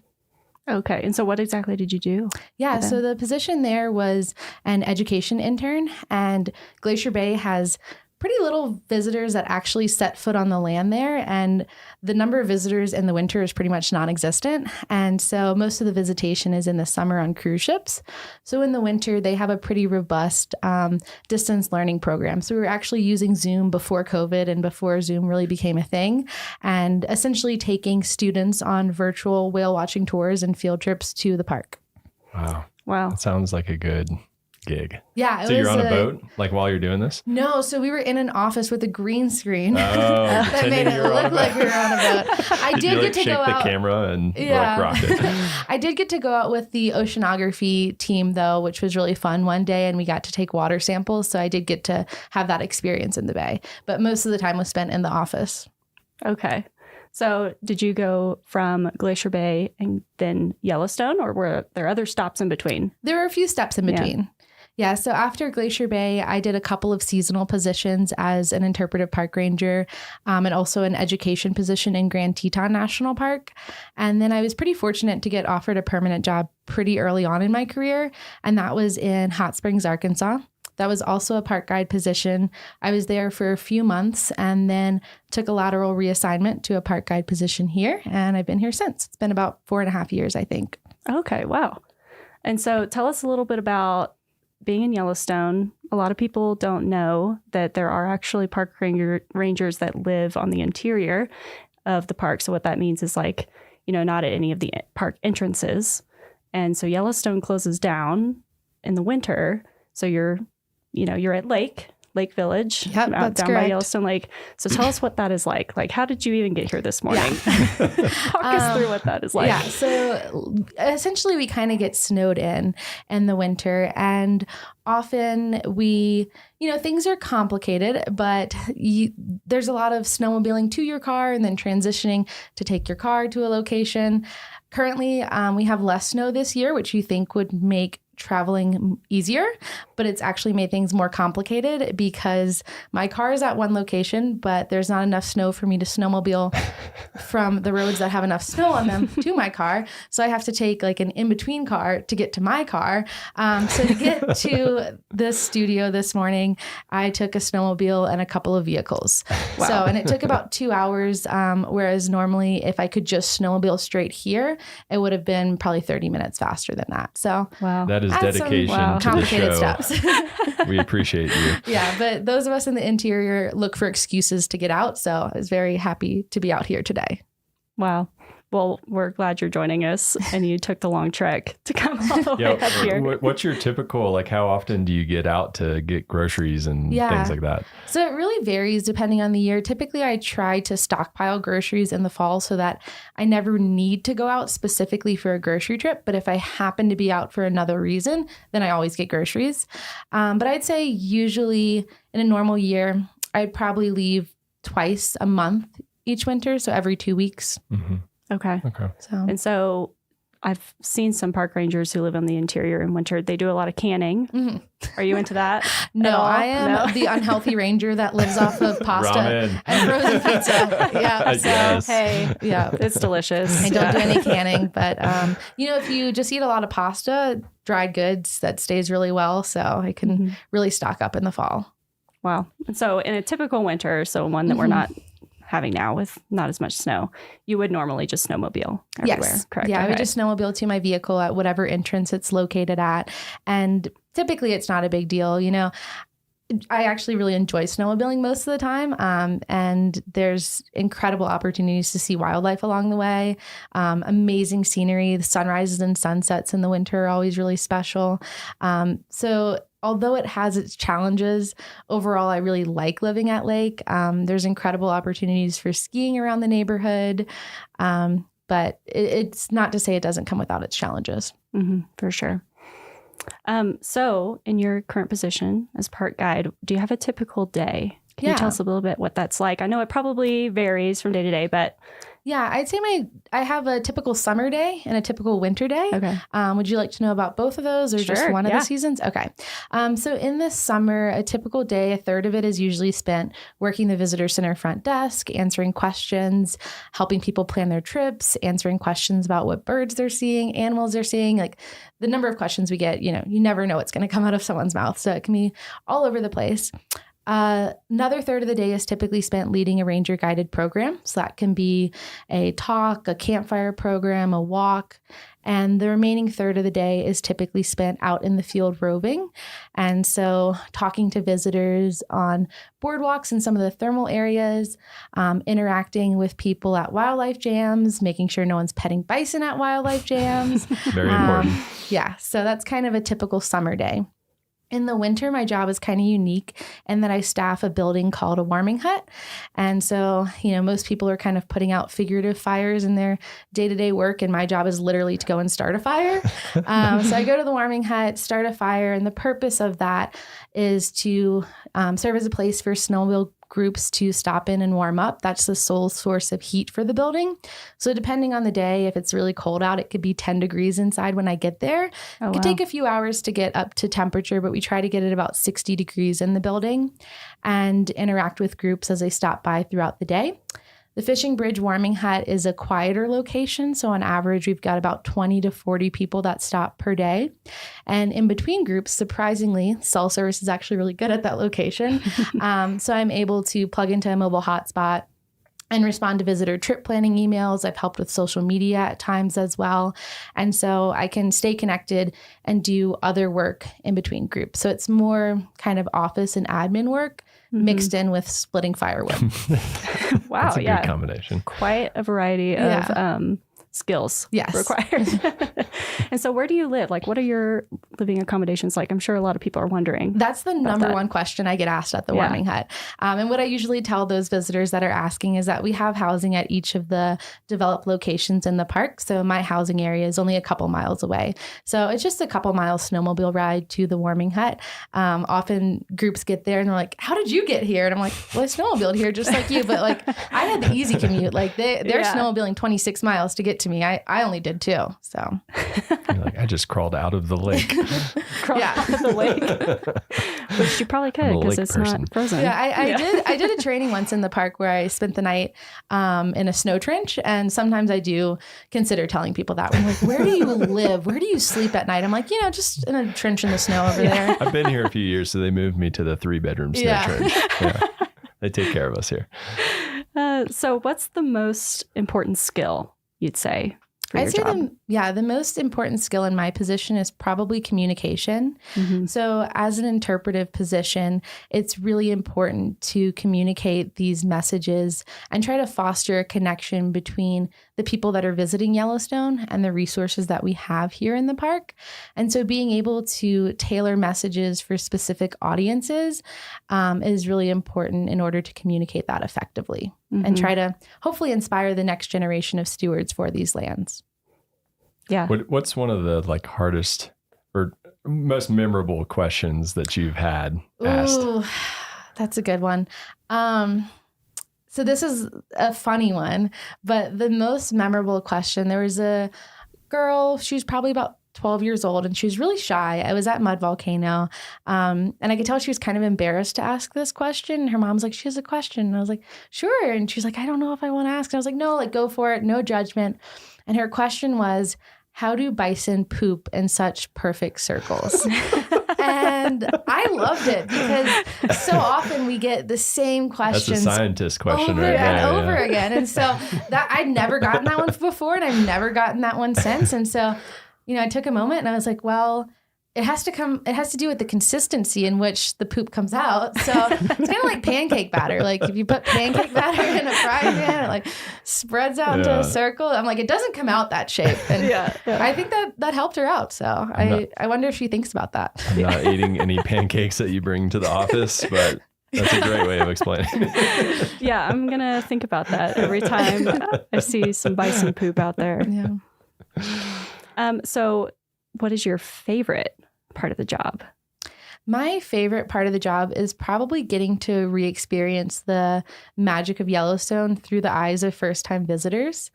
Okay, and so what exactly did you do? Yeah, so the position there was an education intern, and Glacier Bay has pretty little visitors that actually set foot on the land there, and the number of visitors in the winter is pretty much non-existent, and so most of the visitation is in the summer on cruise ships. So in the winter, they have a pretty robust distance learning program. So we were actually using Zoom before COVID and before Zoom really became a thing, and essentially taking students on virtual whale watching tours and field trips to the park. Wow. That sounds like a good gig. Yeah. So you're on a boat, like while you're doing this? No. So we were in an office with a green screen that made it look like we were on a boat. I did get to shake go out. the camera and rock it. I did get to go out with the oceanography team though, which was really fun one day, and we got to take water samples. So I did get to have that experience in the bay, but most of the time was spent in the office. Okay. So did you go from Glacier Bay and then Yellowstone, or were there other stops in between? There were a few steps in between. Yeah, so after Glacier Bay, I did a couple of seasonal positions as an interpretive park ranger and also an education position in Grand Teton National Park. And then I was pretty fortunate to get offered a permanent job pretty early on in my career, and that was in Hot Springs, Arkansas. That was also a park guide position. I was there for a few months and then took a lateral reassignment to a park guide position here, and I've been here since. It's been about 4.5 years, I think. Okay, wow. And so tell us a little bit about being in Yellowstone. A lot of people don't know that there are actually park rangers that live on the interior of the park. So what that means is not at any of the park entrances. And so Yellowstone closes down in the winter. So you're at Lake Village, down by Yellowstone Lake. So tell us what that is like. Like, how did you even get here this morning? Talk us through what that is like. Yeah, so essentially we kind of get snowed in the winter, and often things are complicated, but there's a lot of snowmobiling to your car and then transitioning to take your car to a location. Currently, we have less snow this year, which you think would make traveling easier, but it's actually made things more complicated because my car is at one location, but there's not enough snow for me to snowmobile from the roads that have enough snow on them to my car. So I have to take like an in-between car to get to my car. So to get to the studio this morning, I took a snowmobile and a couple of vehicles. Wow. And it took about 2 hours, whereas normally if I could just snowmobile straight here, it would have been probably 30 minutes faster than that. So that is dedication to the complicated show. steps. We appreciate you. Yeah, but those of us in the interior look for excuses to get out. So I was very happy to be out here today. Wow. Well, we're glad you're joining us, and you took the long trek to come all the way up here. What's your typical, how often do you get out to get groceries and things like that? So it really varies depending on the year. Typically, I try to stockpile groceries in the fall so that I never need to go out specifically for a grocery trip. But if I happen to be out for another reason, then I always get groceries. But I'd say usually in a normal year, I'd probably leave twice a month each winter. So every 2 weeks. Mm-hmm. Okay. So I've seen some park rangers who live on the interior in winter. They do a lot of canning. Mm-hmm. Are you into that? No, I am the unhealthy ranger that lives off of pasta Ramen. and frozen pizza. Yeah. So, Yes. Hey, it's delicious. I don't do any canning, but if you just eat a lot of pasta, dried goods, that stays really well. So I can really stock up in the fall. Wow. And so in a typical winter, so one that we're not having now with not as much snow, you would normally just snowmobile everywhere, yes. correct? Yeah, okay. I would just snowmobile to my vehicle at whatever entrance it's located at. And typically it's not a big deal. I actually really enjoy snowmobiling most of the time. And there's incredible opportunities to see wildlife along the way. Amazing scenery. The sunrises and sunsets in the winter are always really special. So although it has its challenges, overall, I really like living at Lake. There's incredible opportunities for skiing around the neighborhood. But it's not to say it doesn't come without its challenges. For sure. So in your current position as park guide, do you have a typical day? Can you tell us a little bit what that's like? I know it probably varies from day to day, but... Yeah, I'd say I have a typical summer day and a typical winter day. Okay. Would you like to know about both of those or just one of the seasons? Okay. So in the summer, a typical day, a third of it is usually spent working the visitor center front desk, answering questions, helping people plan their trips, answering questions about what birds they're seeing, animals they're seeing. Like the number of questions we get, you never know what's going to come out of someone's mouth. So it can be all over the place. Another third of the day is typically spent leading a ranger guided program. So that can be a talk, a campfire program, a walk. And the remaining third of the day is typically spent out in the field roving. And so talking to visitors on boardwalks in some of the thermal areas, interacting with people at wildlife jams, making sure no one's petting bison at wildlife jams. Very important. Yeah. So that's kind of a typical summer day. In the winter, my job is kind of unique in that I staff a building called a warming hut. And so, most people are kind of putting out figurative fires in their day-to-day work. And my job is literally to go and start a fire. So I go to the warming hut, start a fire. And the purpose of that is to serve as a place for snowmobile groups to stop in and warm up. That's the sole source of heat for the building. So depending on the day, if it's really cold out, it could be 10 degrees inside when I get there. It could take a few hours to get up to temperature, but we try to get it about 60 degrees in the building and interact with groups as they stop by throughout the day. The Fishing Bridge Warming Hut is a quieter location. So on average, we've got about 20 to 40 people that stop per day. And in between groups, surprisingly, cell service is actually really good at that location. So I'm able to plug into a mobile hotspot and respond to visitor trip planning emails. I've helped with social media at times as well. And so I can stay connected and do other work in between groups. So it's more kind of office and admin work mixed in with splitting firewood. Wow. That's a good combination. Quite a variety of skills required. And so where do you live? Like, what are your living accommodations like? I'm sure a lot of people are wondering. That's the number one question I get asked at the warming hut. And what I usually tell those visitors that are asking is that we have housing at each of the developed locations in the park. So my housing area is only a couple miles away. So it's just a couple miles snowmobile ride to the warming hut. Often groups get there and they're like, how did you get here? And I'm like, well, I snowmobiled here just like you. But like, I had the easy commute. Like they're snowmobiling 26 miles to get to me. I only did 2. So You're like, I just crawled out of the lake. Out of the lake. Which you probably could because it's not frozen. Yeah, I did a training once in the park where I spent the night in a snow trench. And sometimes I do consider telling people that. I'm like, where do you live? Where do you sleep at night? I'm like, just in a trench in the snow over there. I've been here a few years, so they moved me to the 3-bedroom snow trench. Yeah. They take care of us here. So what's the most important skill you'd say for your job? The most important skill in my position is probably communication. So as an interpretive position, it's really important to communicate these messages and try to foster a connection between the people that are visiting Yellowstone and the resources that we have here in the park. And so being able to tailor messages for specific audiences is really important in order to communicate that effectively and try to hopefully inspire the next generation of stewards for these lands. Yeah. What's one of the hardest or most memorable questions that you've had asked? Ooh, that's a good one. So this is a funny one, but the most memorable question, there was a girl, she was probably about 12 years old and she was really shy. I was at Mud Volcano and I could tell she was kind of embarrassed to ask this question. Her mom's like, she has a question. And I was like, sure. And she's like, I don't know if I want to ask. And I was like, no, go for it. No judgment. And her question was, how do bison poop in such perfect circles? And I loved it because so often we get the same questions. That's a scientist question over right and there. over again. And so that I'd never gotten that one before and I've never gotten that one since. And so, I took a moment and I was like, well, it has to do with the consistency in which the poop comes out. So it's kind of like pancake batter. Like if you put pancake batter in a frying pan, it like spreads out into a circle. I'm like, it doesn't come out that shape. And I think that helped her out. So I wonder if she thinks about that. I'm not eating any pancakes that you bring to the office, but that's a great way of explaining it. Yeah, I'm going to think about that every time I see some bison poop out there. Yeah. So what is your favorite part of the job? My favorite part of the job is probably getting to re-experience the magic of Yellowstone through the eyes of first-time visitors.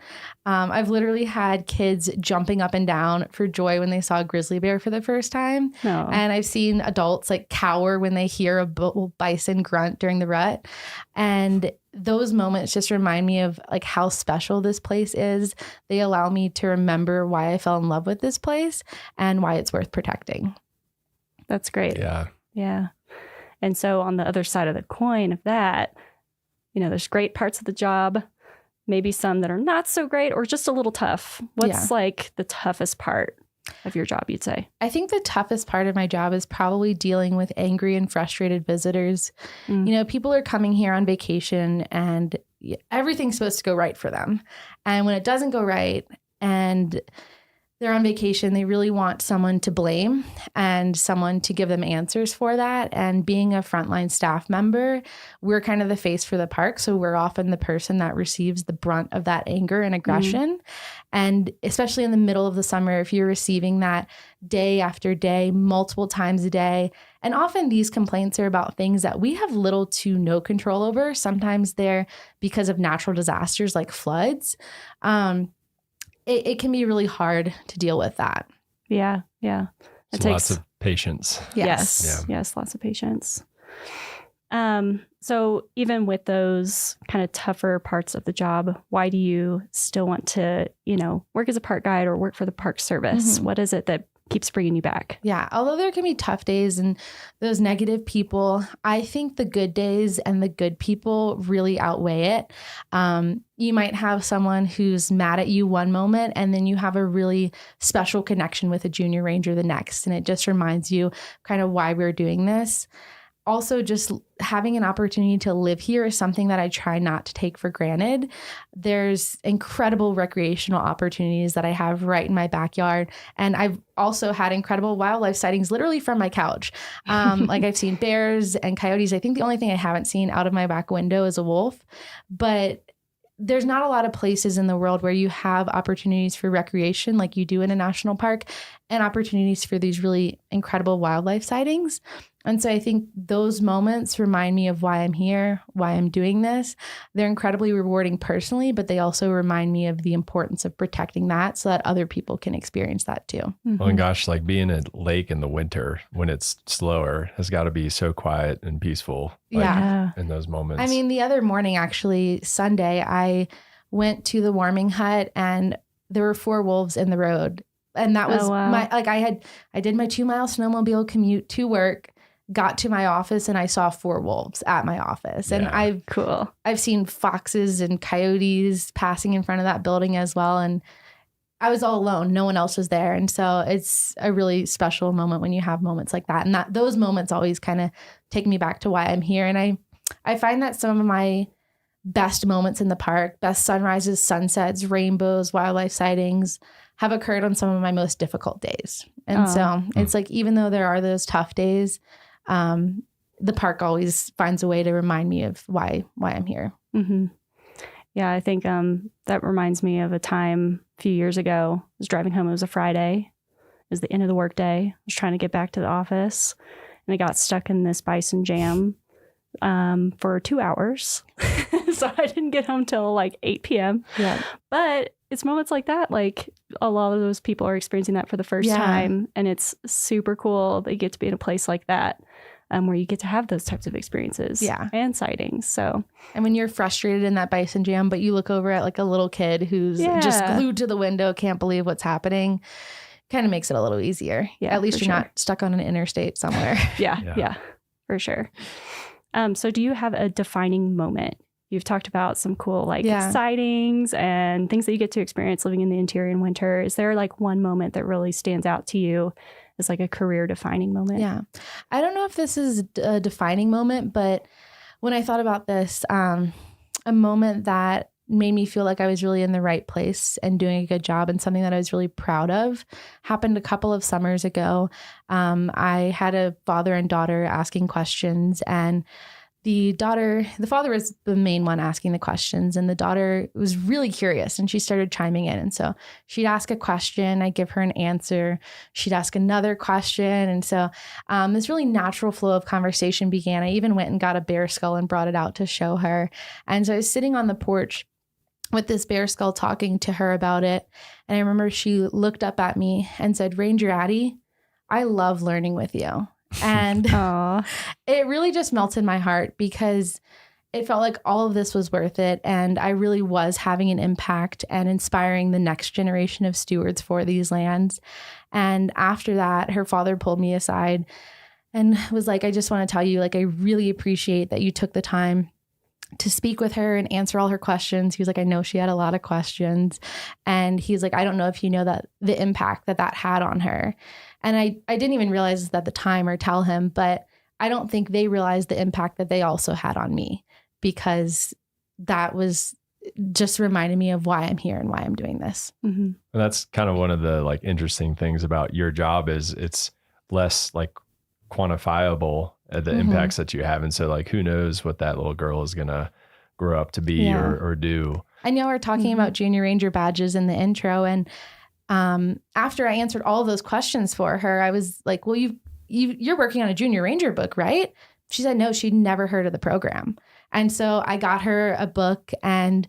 I've literally had kids jumping up and down for joy when they saw a grizzly bear for the first time. Oh. And I've seen adults like cower when they hear a bison grunt during the rut. And those moments just remind me of like how special this place is. They allow me to remember why I fell in love with this place and why it's worth protecting. That's great. Yeah. Yeah. And so on the other side of the coin of that, there's great parts of the job, maybe some that are not so great or just a little tough. What's like the toughest part of your job, you'd say? I think the toughest part of my job is probably dealing with angry and frustrated visitors. People are coming here on vacation and everything's supposed to go right for them. And when it doesn't go right and they're on vacation, they really want someone to blame and someone to give them answers for that. And being a frontline staff member, we're kind of the face for the park. So we're often the person that receives the brunt of that anger and aggression. And especially in the middle of the summer, if you're receiving that day after day, multiple times a day, and often these complaints are about things that we have little to no control over. Sometimes they're because of natural disasters like floods. It can be really hard to deal with that. Yeah. Yeah. It takes lots of patience. Yes. Yes. Lots of patience. So even with those kind of tougher parts of the job, why do you still want to, work as a park guide or work for the Park Service? Mm-hmm. What is it that keeps bringing you back? Yeah. Although there can be tough days and those negative people, I think the good days and the good people really outweigh it. You might have someone who's mad at you one moment and then you have a really special connection with a junior ranger the next. And it just reminds you kind of why we're doing this. Also, just having an opportunity to live here is something that I try not to take for granted. There's incredible recreational opportunities that I have right in my backyard. And I've also had incredible wildlife sightings literally from my couch. Like I've seen bears and coyotes. I think the only thing I haven't seen out of my back window is a wolf. But there's not a lot of places in the world where you have opportunities for recreation like you do in a national park and opportunities for these really incredible wildlife sightings. And so I think those moments remind me of why I'm here, why I'm doing this. They're incredibly rewarding personally, but they also remind me of the importance of protecting that so that other people can experience that too. Mm-hmm. Oh my gosh, like being at a lake in the winter when it's slower has got to be so quiet and peaceful. In those moments. I mean, the other morning, actually, Sunday, I went to the warming hut and there were 4 wolves in the road. And that was I did my 2-mile snowmobile commute to work, got to my office, and I saw 4 wolves at my office. And I've seen foxes and coyotes passing in front of that building as well. And I was all alone. No one else was there. And so it's a really special moment when you have moments like that. And those moments always kind of take me back to why I'm here. And I find that some of my best moments in the park, best sunrises, sunsets, rainbows, wildlife sightings have occurred on some of my most difficult days. And so it's like, even though there are those tough days, the park always finds a way to remind me of why I'm here. Mm-hmm. Yeah, I think that reminds me of a time a few years ago. I was driving home. It was a Friday. It was the end of the workday. I was trying to get back to the office, and I got stuck in this bison jam for 2 hours. So I didn't get home till like 8 p.m. Yeah. But it's moments like that. Like a lot of those people are experiencing that for the first time. And it's super cool that you get to be in a place like that. Where you get to have those types of experiences and sightings. So, and when you're frustrated in that bison jam, but you look over at like a little kid who's just glued to the window, can't believe what's happening, kind of makes it a little easier. Yeah, at least you're not stuck on an interstate somewhere. Yeah, for sure. So do you have a defining moment? You've talked about some cool sightings and things that you get to experience living in the interior in winter. Is there like one moment that really stands out to you as like a career defining moment? Yeah. I don't know if this is a defining moment, but when I thought about this, a moment that made me feel like I was really in the right place and doing a good job and something that I was really proud of happened a couple of summers ago. I had a father and daughter asking questions, and the father was the main one asking the questions, and the daughter was really curious and she started chiming in. And so she'd ask a question, I'd give her an answer. She'd ask another question. And so this really natural flow of conversation began. I even went and got a bear skull and brought it out to show her. And so I was sitting on the porch with this bear skull talking to her about it. And I remember she looked up at me and said, "Ranger Addie, I love learning with you." And it really just melted my heart because it felt like all of this was worth it. And I really was having an impact and inspiring the next generation of stewards for these lands. And after that, her father pulled me aside and was like, "I just want to tell you, like, I really appreciate that you took the time to speak with her and answer all her questions." He was like, "I know she had a lot of questions." And he's like, "I don't know if you know that the impact that had on her." And I didn't even realize this at the time or tell him, but I don't think they realized the impact that they also had on me, because that was just reminded me of why I'm here and why I'm doing this. Mm-hmm. That's kind of one of the like interesting things about your job is it's less like quantifiable the impacts that you have. And so like, who knows what that little girl is going to grow up to be or do. I know we're talking about junior ranger badges in the intro, and after I answered all of those questions for her, I was like, "Well, you're working on a junior ranger book, right?" She said no, she'd never heard of the program. And so I got her a book, and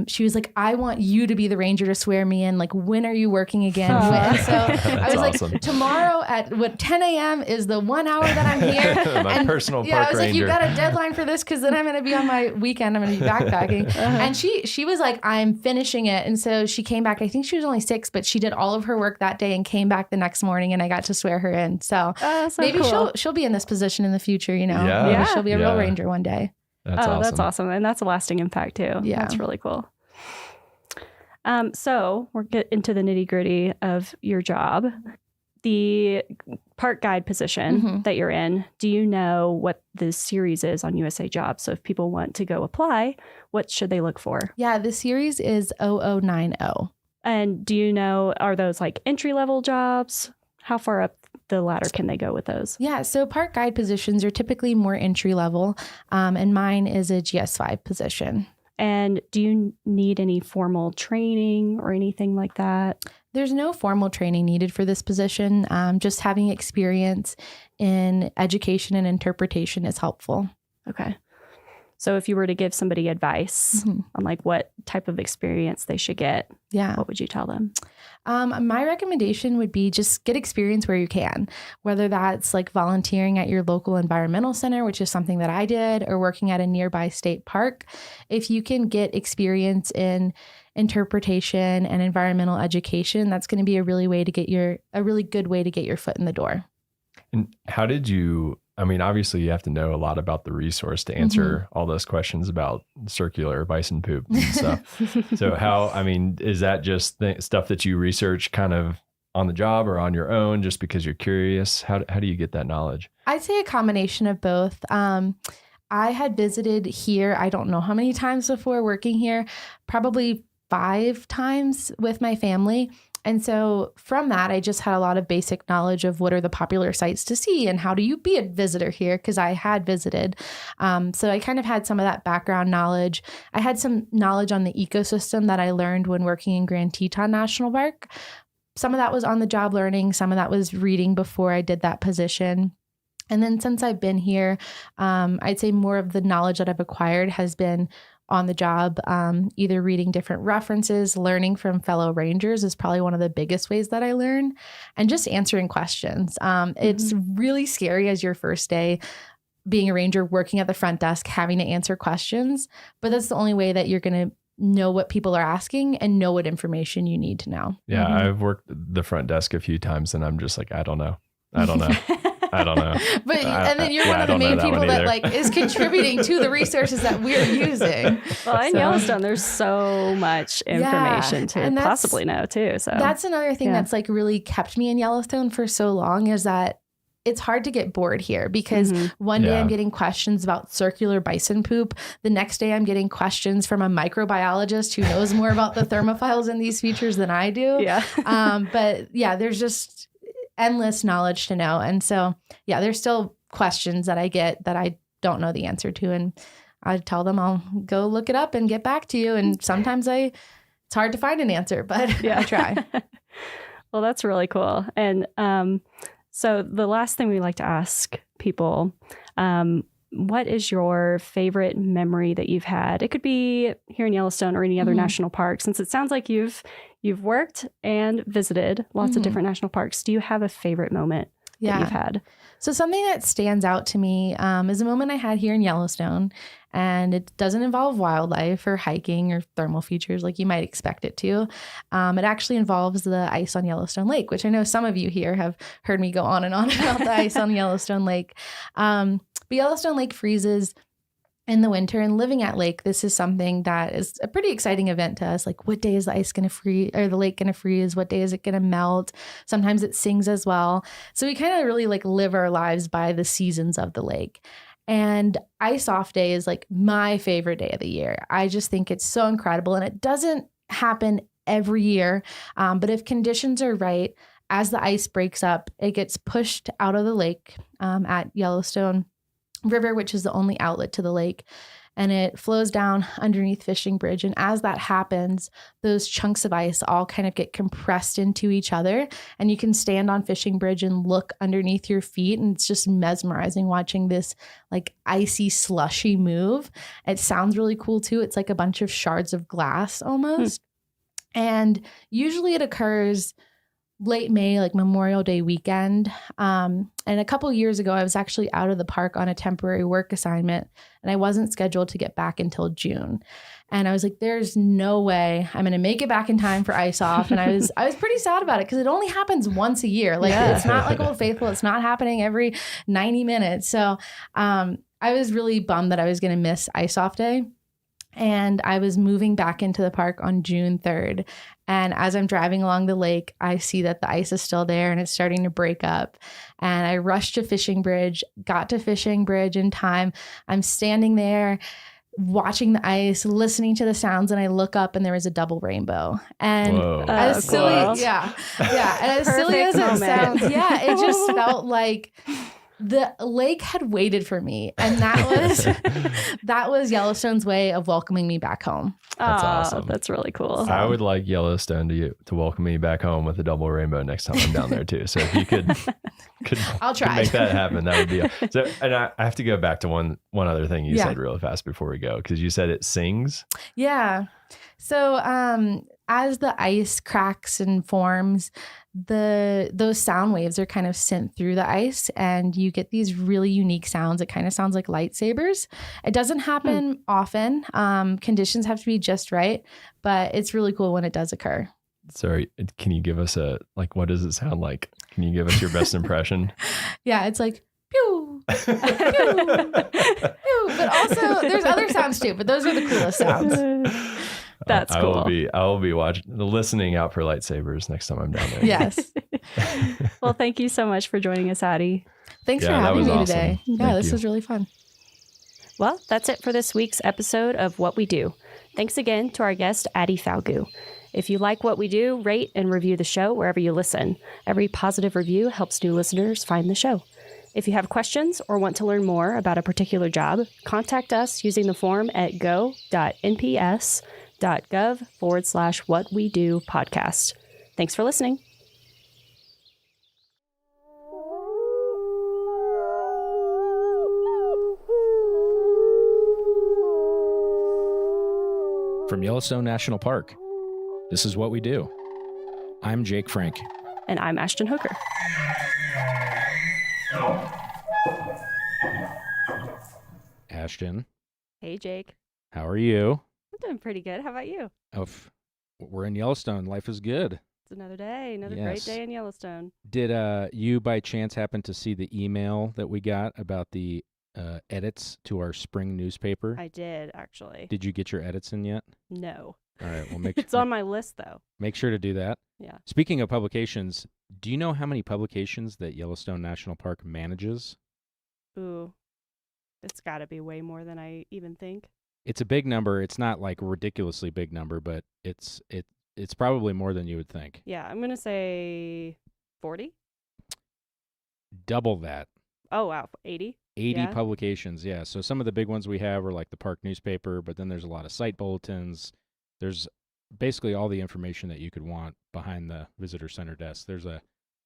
she was like, "I want you to be the ranger to swear me in. Like, when are you working again?" And so I was awesome. like, "Tomorrow at 10 a.m. is the 1 hour that I'm here." My personal park I was ranger. like, "You got a deadline for this? Because then I'm going to be on my weekend. I'm going to be backpacking." And she was like, "I'm finishing it." And so she came back. I think she was only 6, but she did all of her work that day and came back the next morning, and I got to swear her in. So, maybe cool. she'll be in this position in the future, you know. Yeah. Maybe she'll be a real ranger one day. That's awesome. And that's a lasting impact too. Yeah. That's really cool. So we'll get into the nitty gritty of your job. The park guide position that you're in, do you know what the series is on USA Jobs? So if people want to go apply, what should they look for? Yeah, the series is 0090. And do you know, are those like entry-level jobs? How far up the ladder can they go with those? Yeah, so park guide positions are typically more entry level, and mine is a GS5 position. And do you need any formal training or anything like that? There's no formal training needed for this position. Just having experience in education and interpretation is helpful. Okay. So if you were to give somebody advice on like what type of experience they should get, what would you tell them? My recommendation would be just get experience where you can, whether that's like volunteering at your local environmental center, which is something that I did, or working at a nearby state park. If you can get experience in interpretation and environmental education, that's going to be a really good way to get your foot in the door. And how did you, I mean, obviously you have to know a lot about the resource to answer all those questions about circular bison poop and stuff. So how, I mean, is that just stuff that you research kind of on the job or on your own just because you're curious? How do you get that knowledge? I'd say a combination of both. I had visited here, I don't know how many times before working here, probably 5 times with my family. And so from that, I just had a lot of basic knowledge of what are the popular sites to see and how do you be a visitor here, because I had visited. So I kind of had some of that background knowledge. I had some knowledge on the ecosystem that I learned when working in Grand Teton National Park. Some of that was on the job learning. Some of that was reading before I did that position. And then since I've been here, I'd say more of the knowledge that I've acquired has been on the job, either reading different references, learning from fellow rangers is probably one of the biggest ways that I learn, and just answering questions. It's really scary as your first day being a ranger, working at the front desk, having to answer questions, but that's the only way that you're going to know what people are asking and know what information you need to know. Yeah, I've worked the front desk a few times and I'm just like, I don't know. I don't know. But and then you're one of the main people that like is contributing to the resources that we're using. Well, in Yellowstone, there's so much information to possibly know too. So that's another thing that's like really kept me in Yellowstone for so long, is that it's hard to get bored here, because one day I'm getting questions about circular bison poop. The next day I'm getting questions from a microbiologist who knows more about the thermophiles in these features than I do. Yeah. But yeah, there's just endless knowledge to know. And so, yeah, there's still questions that I get that I don't know the answer to. And I tell them I'll go look it up and get back to you. And sometimes it's hard to find an answer, but I try. Well, that's really cool. And, so the last thing we like to ask people, what is your favorite memory that you've had? It could be here in Yellowstone or any other national park, since it sounds like you've worked and visited lots of different national parks. Do you have a favorite moment that you've had? So something that stands out to me is a moment I had here in Yellowstone, and it doesn't involve wildlife or hiking or thermal features like you might expect it to. It actually involves the ice on Yellowstone Lake, which I know some of you here have heard me go on and on about the ice on Yellowstone Lake. But Yellowstone Lake freezes in the winter, and living at lake, this is something that is a pretty exciting event to us. Like, what day is the ice going to freeze, or the lake going to freeze? What day is it going to melt? Sometimes it sings as well. So we kind of really like live our lives by the seasons of the lake. And Ice Off Day is like my favorite day of the year. I just think it's so incredible, and it doesn't happen every year. But if conditions are right, as the ice breaks up, it gets pushed out of the lake at Yellowstone River, which is the only outlet to the lake, and it flows down underneath Fishing Bridge. And as that happens, those chunks of ice all kind of get compressed into each other, and you can stand on Fishing Bridge and look underneath your feet, and it's just mesmerizing watching this like icy slushy move. It sounds really cool too. It's like a bunch of shards of glass almost. And usually it occurs late May, like Memorial Day weekend. And a couple years ago, I was actually out of the park on a temporary work assignment, and I wasn't scheduled to get back until June. And I was like, there's no way I'm going to make it back in time for Ice Off. And I was pretty sad about it, because it only happens once a year. Like it's not like Old Faithful. It's not happening every 90 minutes. So I was really bummed that I was going to miss Ice Off Day. And I was moving back into the park on June 3rd. And as I'm driving along the lake, I see that the ice is still there and it's starting to break up. And I rushed to Fishing Bridge, got to Fishing Bridge in time. I'm standing there watching the ice, listening to the sounds, and I look up and there was a double rainbow. And as silly, and as silly as it sounds, it just felt like the lake had waited for me, and that was Yellowstone's way of welcoming me back home. That's awesome. That's really cool. I would like Yellowstone to welcome me back home with a double rainbow next time I'm down there too. So if you could I'll try. Could make that happen, that would be so. And I have to go back to one other thing you said really fast before we go, because you said it sings. Yeah. So as the ice cracks and forms, those sound waves are kind of sent through the ice, and you get these really unique sounds. It kind of sounds like lightsabers. It doesn't happen often. Conditions have to be just right, but it's really cool when it does occur. Sorry, can you give us what does it sound like? Can you give us your best impression? Yeah, it's like pew, pew, pew. But also there's other sounds too, but those are the coolest sounds. That's cool. I will be listening out for lightsabers next time I'm down there. Yes. Well, thank you so much for joining us, Addie. Thanks for having me today. Yeah, this was really fun. Well, that's it for this week's episode of What We Do. Thanks again to our guest, Addie Falgout. If you like what we do, rate and review the show wherever you listen. Every positive review helps new listeners find the show. If you have questions or want to learn more about a particular job, contact us using the form at go.nps.gov/whatwedopodcast. Thanks for listening. From Yellowstone National Park, this is What We Do. I'm Jake Frank. And I'm Ashton Hooker. Ashton. Hey, Jake. How are you? I'm doing pretty good. How about you? We're in Yellowstone. Life is good. It's another day, another Yes. great day in Yellowstone. Did you by chance happen to see the email that we got about the edits to our spring newspaper? I did, actually. Did you get your edits in yet? No. All right, well, It's on my list, though. make sure to do that. Yeah. Speaking of publications, do you know how many publications that Yellowstone National Park manages? Ooh, it's got to be way more than I even think. It's a big number. It's not like a ridiculously big number, but it's probably more than you would think. Yeah, I'm going to say 40. Double that. Oh, wow. 80? 80 Yeah. publications, yeah. So some of the big ones we have are like the park newspaper, but then there's a lot of site bulletins. There's basically all the information that you could want behind the visitor center desk. There's a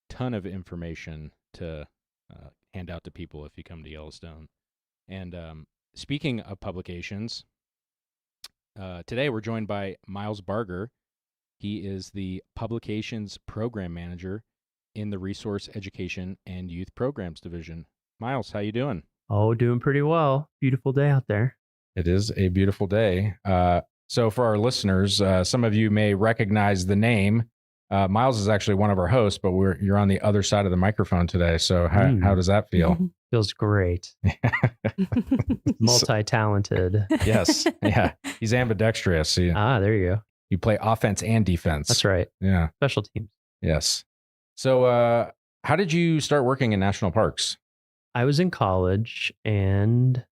ton of information to hand out to people if you come to Yellowstone. And speaking of publications, today we're joined by Miles Barger. He is the Publications Program Manager in the Resource Education and Youth Programs Division. Miles, how you doing? Oh, doing pretty well. Beautiful day out there. It is a beautiful day. So for our listeners, some of you may recognize the name. Miles is actually one of our hosts, but you're on the other side of the microphone today. So how does that feel? Feels great. Multi-talented. Yes. Yeah. He's ambidextrous. There you go. You play offense and defense. That's right. Yeah. Special teams. Yes. So how did you start working in national parks? I was in college and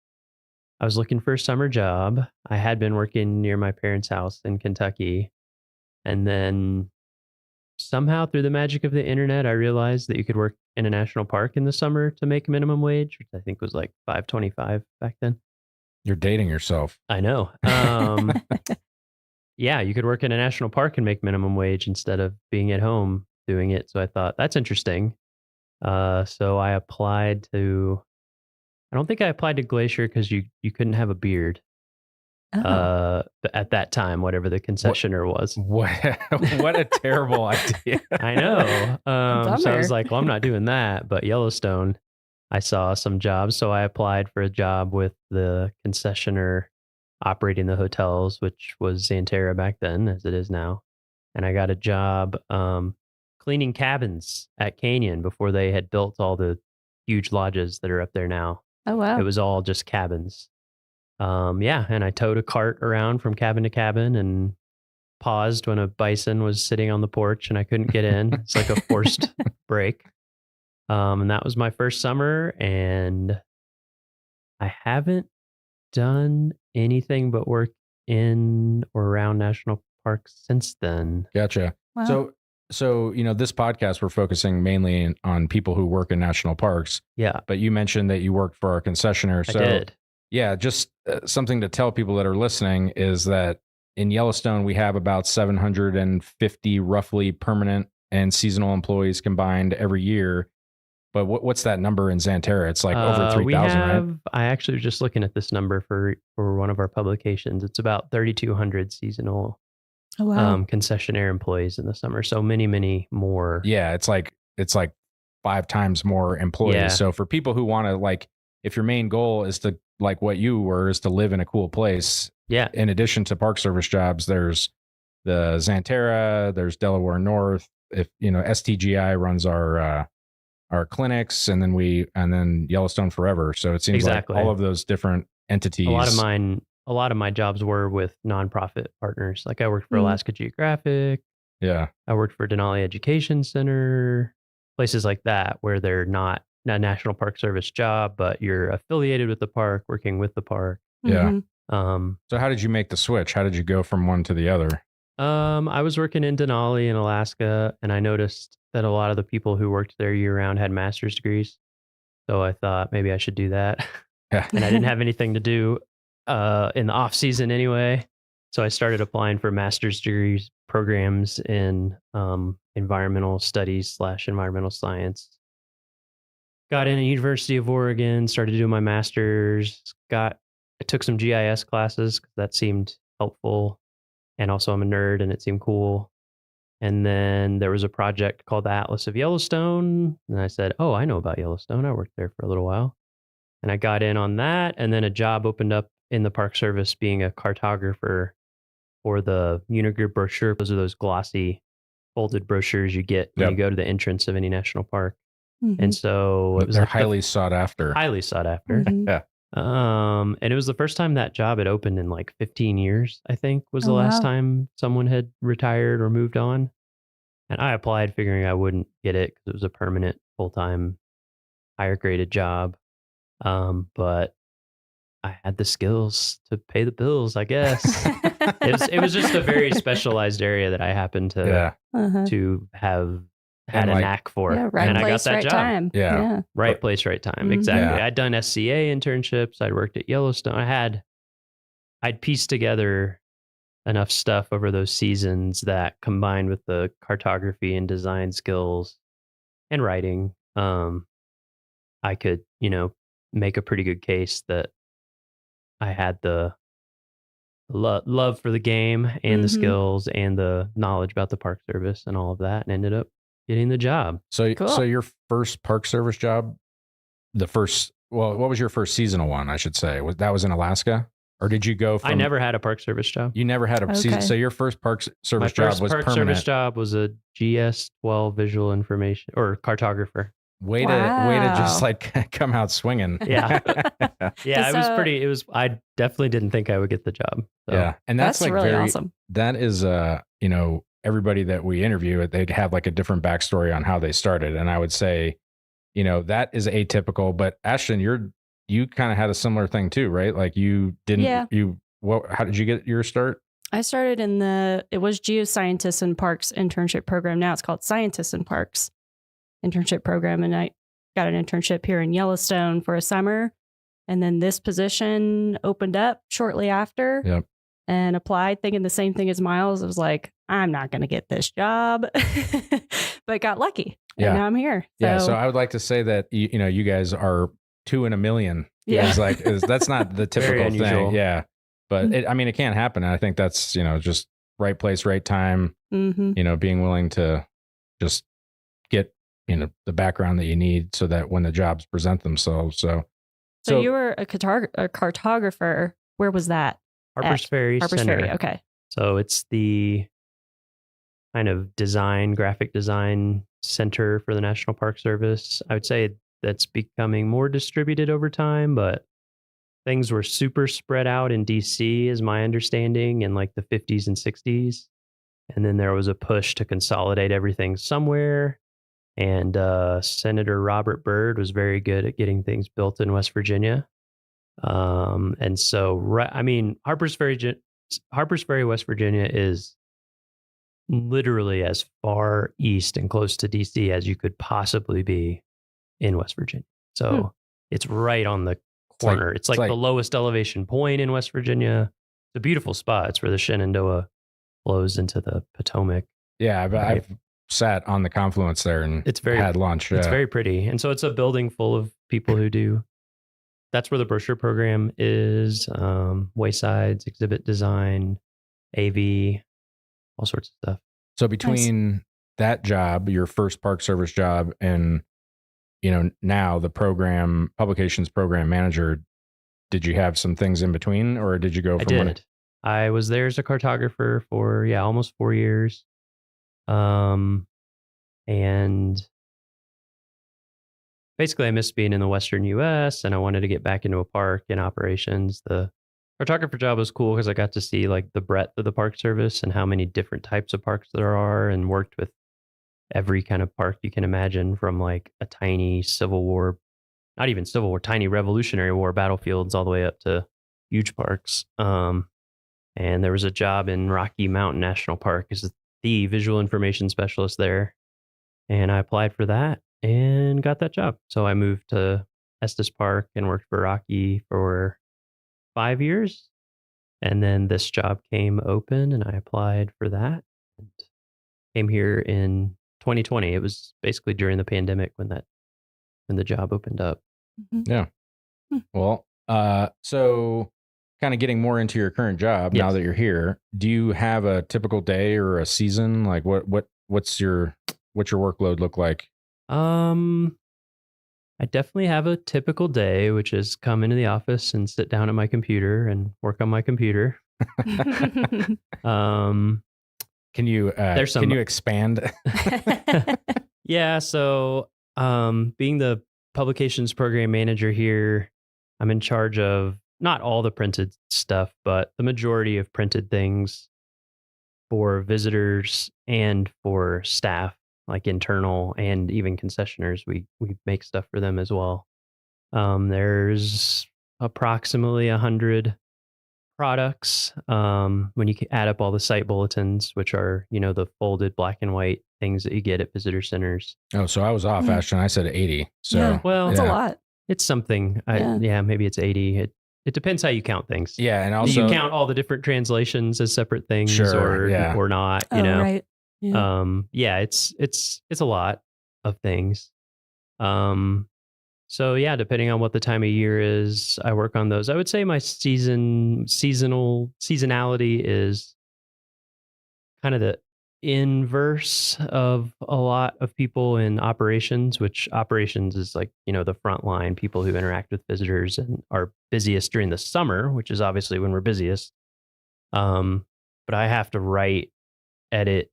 I was looking for a summer job. I had been working near my parents' house in Kentucky. And then somehow through the magic of the internet, I realized that you could work in a national park in the summer to make minimum wage, which I think was like $5.25 back then. You're dating yourself. I know. Yeah, you could work in a national park and make minimum wage instead of being at home doing it. So I thought that's interesting. So I applied to, I don't think I applied to Glacier because you couldn't have a beard. At that time, whatever the concessioner was. What a terrible idea. I know. So I was like, well, I'm not doing that. But Yellowstone, I saw some jobs. So I applied for a job with the concessioner operating the hotels, which was Xanterra back then, as it is now. And I got a job cleaning cabins at Canyon before they had built all the huge lodges that are up there now. Oh, wow. It was all just cabins. And I towed a cart around from cabin to cabin and paused when a bison was sitting on the porch and I couldn't get in. It's like a forced break. And that was my first summer, and I haven't done anything but work in or around national parks since then. Gotcha. Wow. So this podcast, we're focusing mainly on people who work in national parks. Yeah. But you mentioned that you worked for our concessioner. So I did. Yeah, just something to tell people that are listening is that in Yellowstone, we have about 750 roughly permanent and seasonal employees combined every year. But what's that number in Xanterra? It's like over 3,000, right? I actually was just looking at this number for one of our publications. It's about 3,200 seasonal concessionaire employees in the summer. So many, many more. Yeah, it's like 5 times more employees. Yeah. So for people who want to, if your main goal is to, like what you were, is to live in a cool place. Yeah. In addition to Park Service jobs, there's the Xanterra, there's Delaware North. If STGI runs our clinics, and then Yellowstone Forever. So it seems like all of those different entities. A lot of my jobs were with nonprofit partners. Like I worked for Alaska Geographic. Yeah. I worked for Denali Education Center, places like that where they're not a National Park Service job, but you're affiliated with the park, working with the park. Yeah. So how did you make the switch? How did you go from one to the other? I was working in Denali in Alaska, and I noticed that a lot of the people who worked there year round had master's degrees. So I thought maybe I should do that. Yeah. And I didn't have anything to do in the off season anyway. So I started applying for master's degrees programs in environmental studies / environmental science. Got in at University of Oregon, started doing my master's, I took some GIS classes because that seemed helpful. And also I'm a nerd and it seemed cool. And then there was a project called the Atlas of Yellowstone. And I said, oh, I know about Yellowstone. I worked there for a little while. And I got in on that. And then a job opened up in the Park Service being a cartographer for the Unigrid brochure. Those are those glossy folded brochures you get when you go to the entrance of any national park. And so it was they're like highly sought after. Highly sought after. Yeah. And it was the first time that job had opened in like 15 years, I think, was the last time someone had retired or moved on. And I applied figuring I wouldn't get it because it was a permanent, full-time, higher graded job. But I had the skills to pay the bills, I guess. It was just a very specialized area that I happened to have had a knack for. Yeah, right and place, I got that right job. time. Yeah. Right place, right time. Mhm. Exactly. Yeah. I'd done SCA internships. I'd worked at Yellowstone. I'd pieced together enough stuff over those seasons that combined with the cartography and design skills and writing, I could, make a pretty good case that I had the love for the game and the skills and the knowledge about the Park Service and all of that, and ended up getting the job. So your first Park Service job, what was your first seasonal one, I should say? That was in Alaska? Or did you go from... I never had a Park Service job. You never had a season. So your first Park Service job was Park permanent. Service job was a GS-12 visual information or cartographer. Way to just like come out swinging. Yeah. I definitely didn't think I would get the job. So. Yeah. And that's like really very awesome. That is, everybody that we interview, they'd have like a different backstory on how they started. And I would say, that is atypical, but Ashton, you kind of had a similar thing too, right? Like you didn't, how did you get your start? I started it was Geoscientists in Parks internship program. Now it's called Scientists in Parks internship program. And I got an internship here in Yellowstone for a summer. And then this position opened up shortly after and applied thinking the same thing as Miles. I was like, I'm not going to get this job, but got lucky. Yeah. And now I'm here. So I would like to say that, you guys are 2 in a million. Yeah. That's not the typical thing. Yeah. But it can't happen. And I think that's, just right place, right time, being willing to just get, the background that you need so that when the jobs present themselves. So you were a cartographer. Where was that? Harpers Ferry Center. Ferry. Okay. So it's the kind of graphic design center for the National Park Service. I would say that's becoming more distributed over time, but things were super spread out in DC, is my understanding, in like the 50s and 60s. And then there was a push to consolidate everything somewhere. And Senator Robert Byrd was very good at getting things built in West Virginia. And so, Harpers Ferry, West Virginia is literally as far east and close to DC as you could possibly be in West Virginia. So it's right on the corner. It's like the lowest elevation point in West Virginia. It's a beautiful spot. It's where the Shenandoah flows into the Potomac. Yeah, but I've sat on the confluence there and had lunch. It's very pretty. And so it's a building full of people who do. That's where the brochure program is, waysides, exhibit design, AV, all sorts of stuff. So between that job, your first Park Service job, and now the publications program manager, did you have some things in between, or did you go from one? I was there as a cartographer for almost 4 years. And basically I missed being in the Western US and I wanted to get back into a park in operations. The cartographer job was cool because I got to see like the breadth of the Park Service and how many different types of parks there are, and worked with every kind of park you can imagine, from like a tiny Civil War, not even Civil War, tiny Revolutionary War battlefields, all the way up to huge parks. And there was a job in Rocky Mountain National Park as the visual information specialist there. And I applied for that and got that job. So I moved to Estes Park and worked for Rocky for 5 years. And then this job came open and I applied for that. And came here in 2020. It was basically during the pandemic when the job opened up. Yeah. Well, so kind of getting more into your current job now that you're here, do you have a typical day or a season? Like what's your workload look like? I definitely have a typical day, which is come into the office and sit down at my computer and work on my computer. Can you There's some- can you expand? Yeah. So, being the publications program manager here, I'm in charge of not all the printed stuff, but the majority of printed things for visitors and for staff, like internal and even concessioners. We make stuff for them as well. There's approximately 100 products when you add up all the site bulletins, which are, you know, the folded black and white things that you get at visitor centers. Oh, so I was off, Ashton. I said 80. So Yeah, well, that's a lot. It's something. Yeah, maybe it's 80. It depends how you count things. Yeah, and Do also you count all the different translations as separate things, Sure, yeah. or not? You Oh, know, right. Yeah. yeah, it's a lot of things. So yeah, depending on what the time of year is, I work on those. I would say my seasonality is kind of the inverse of a lot of people in operations, which operations is like, you know, the front line, people who interact with visitors and are busiest during the summer, which is obviously when we're busiest. But I have to write, edit,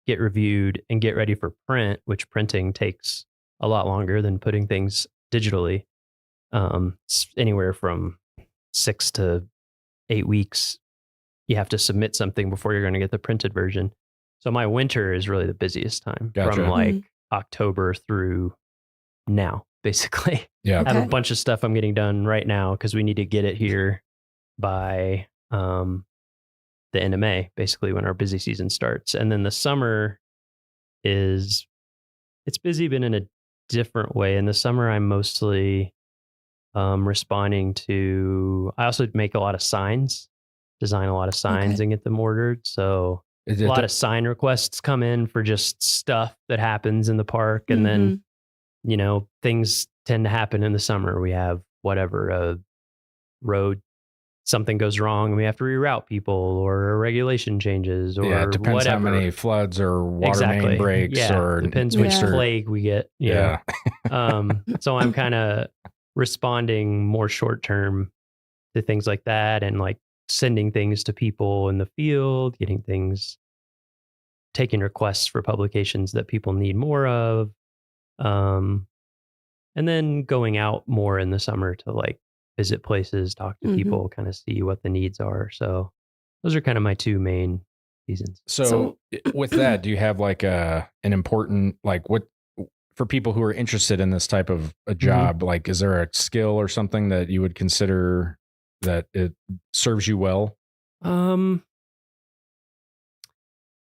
get reviewed, and get ready for print, which printing takes a lot longer than putting things digitally. Anywhere from 6 to 8 weeks, you have to submit something before you're going to get the printed version. So my winter is really the busiest time Gotcha. from like October through now, basically. Yeah. I have a bunch of stuff I'm getting done right now because we need to get it here by the end of May, basically when our busy season starts. And then the summer it's busy, but in a different way. In the summer, I'm mostly responding to, I also make a lot of signs, design a lot of signs and get them ordered. So a lot of sign requests come in for just stuff that happens in the park. And then, you know, things tend to happen in the summer. We have whatever, a road, something goes wrong and we have to reroute people, or a regulation changes, or it depends whatever. how many floods or water main breaks, or depends which plague we get. Yeah. So I'm kind of responding more short term to things like that, and like sending things to people in the field, getting things, taking requests for publications that people need more of. And then going out more in the summer to like visit places, talk to people, kind of see what the needs are. So those are kind of my two main seasons. So with that, do you have like an important, like what, for people who are interested in this type of a job, like, is there a skill or something that you would consider that it serves you well?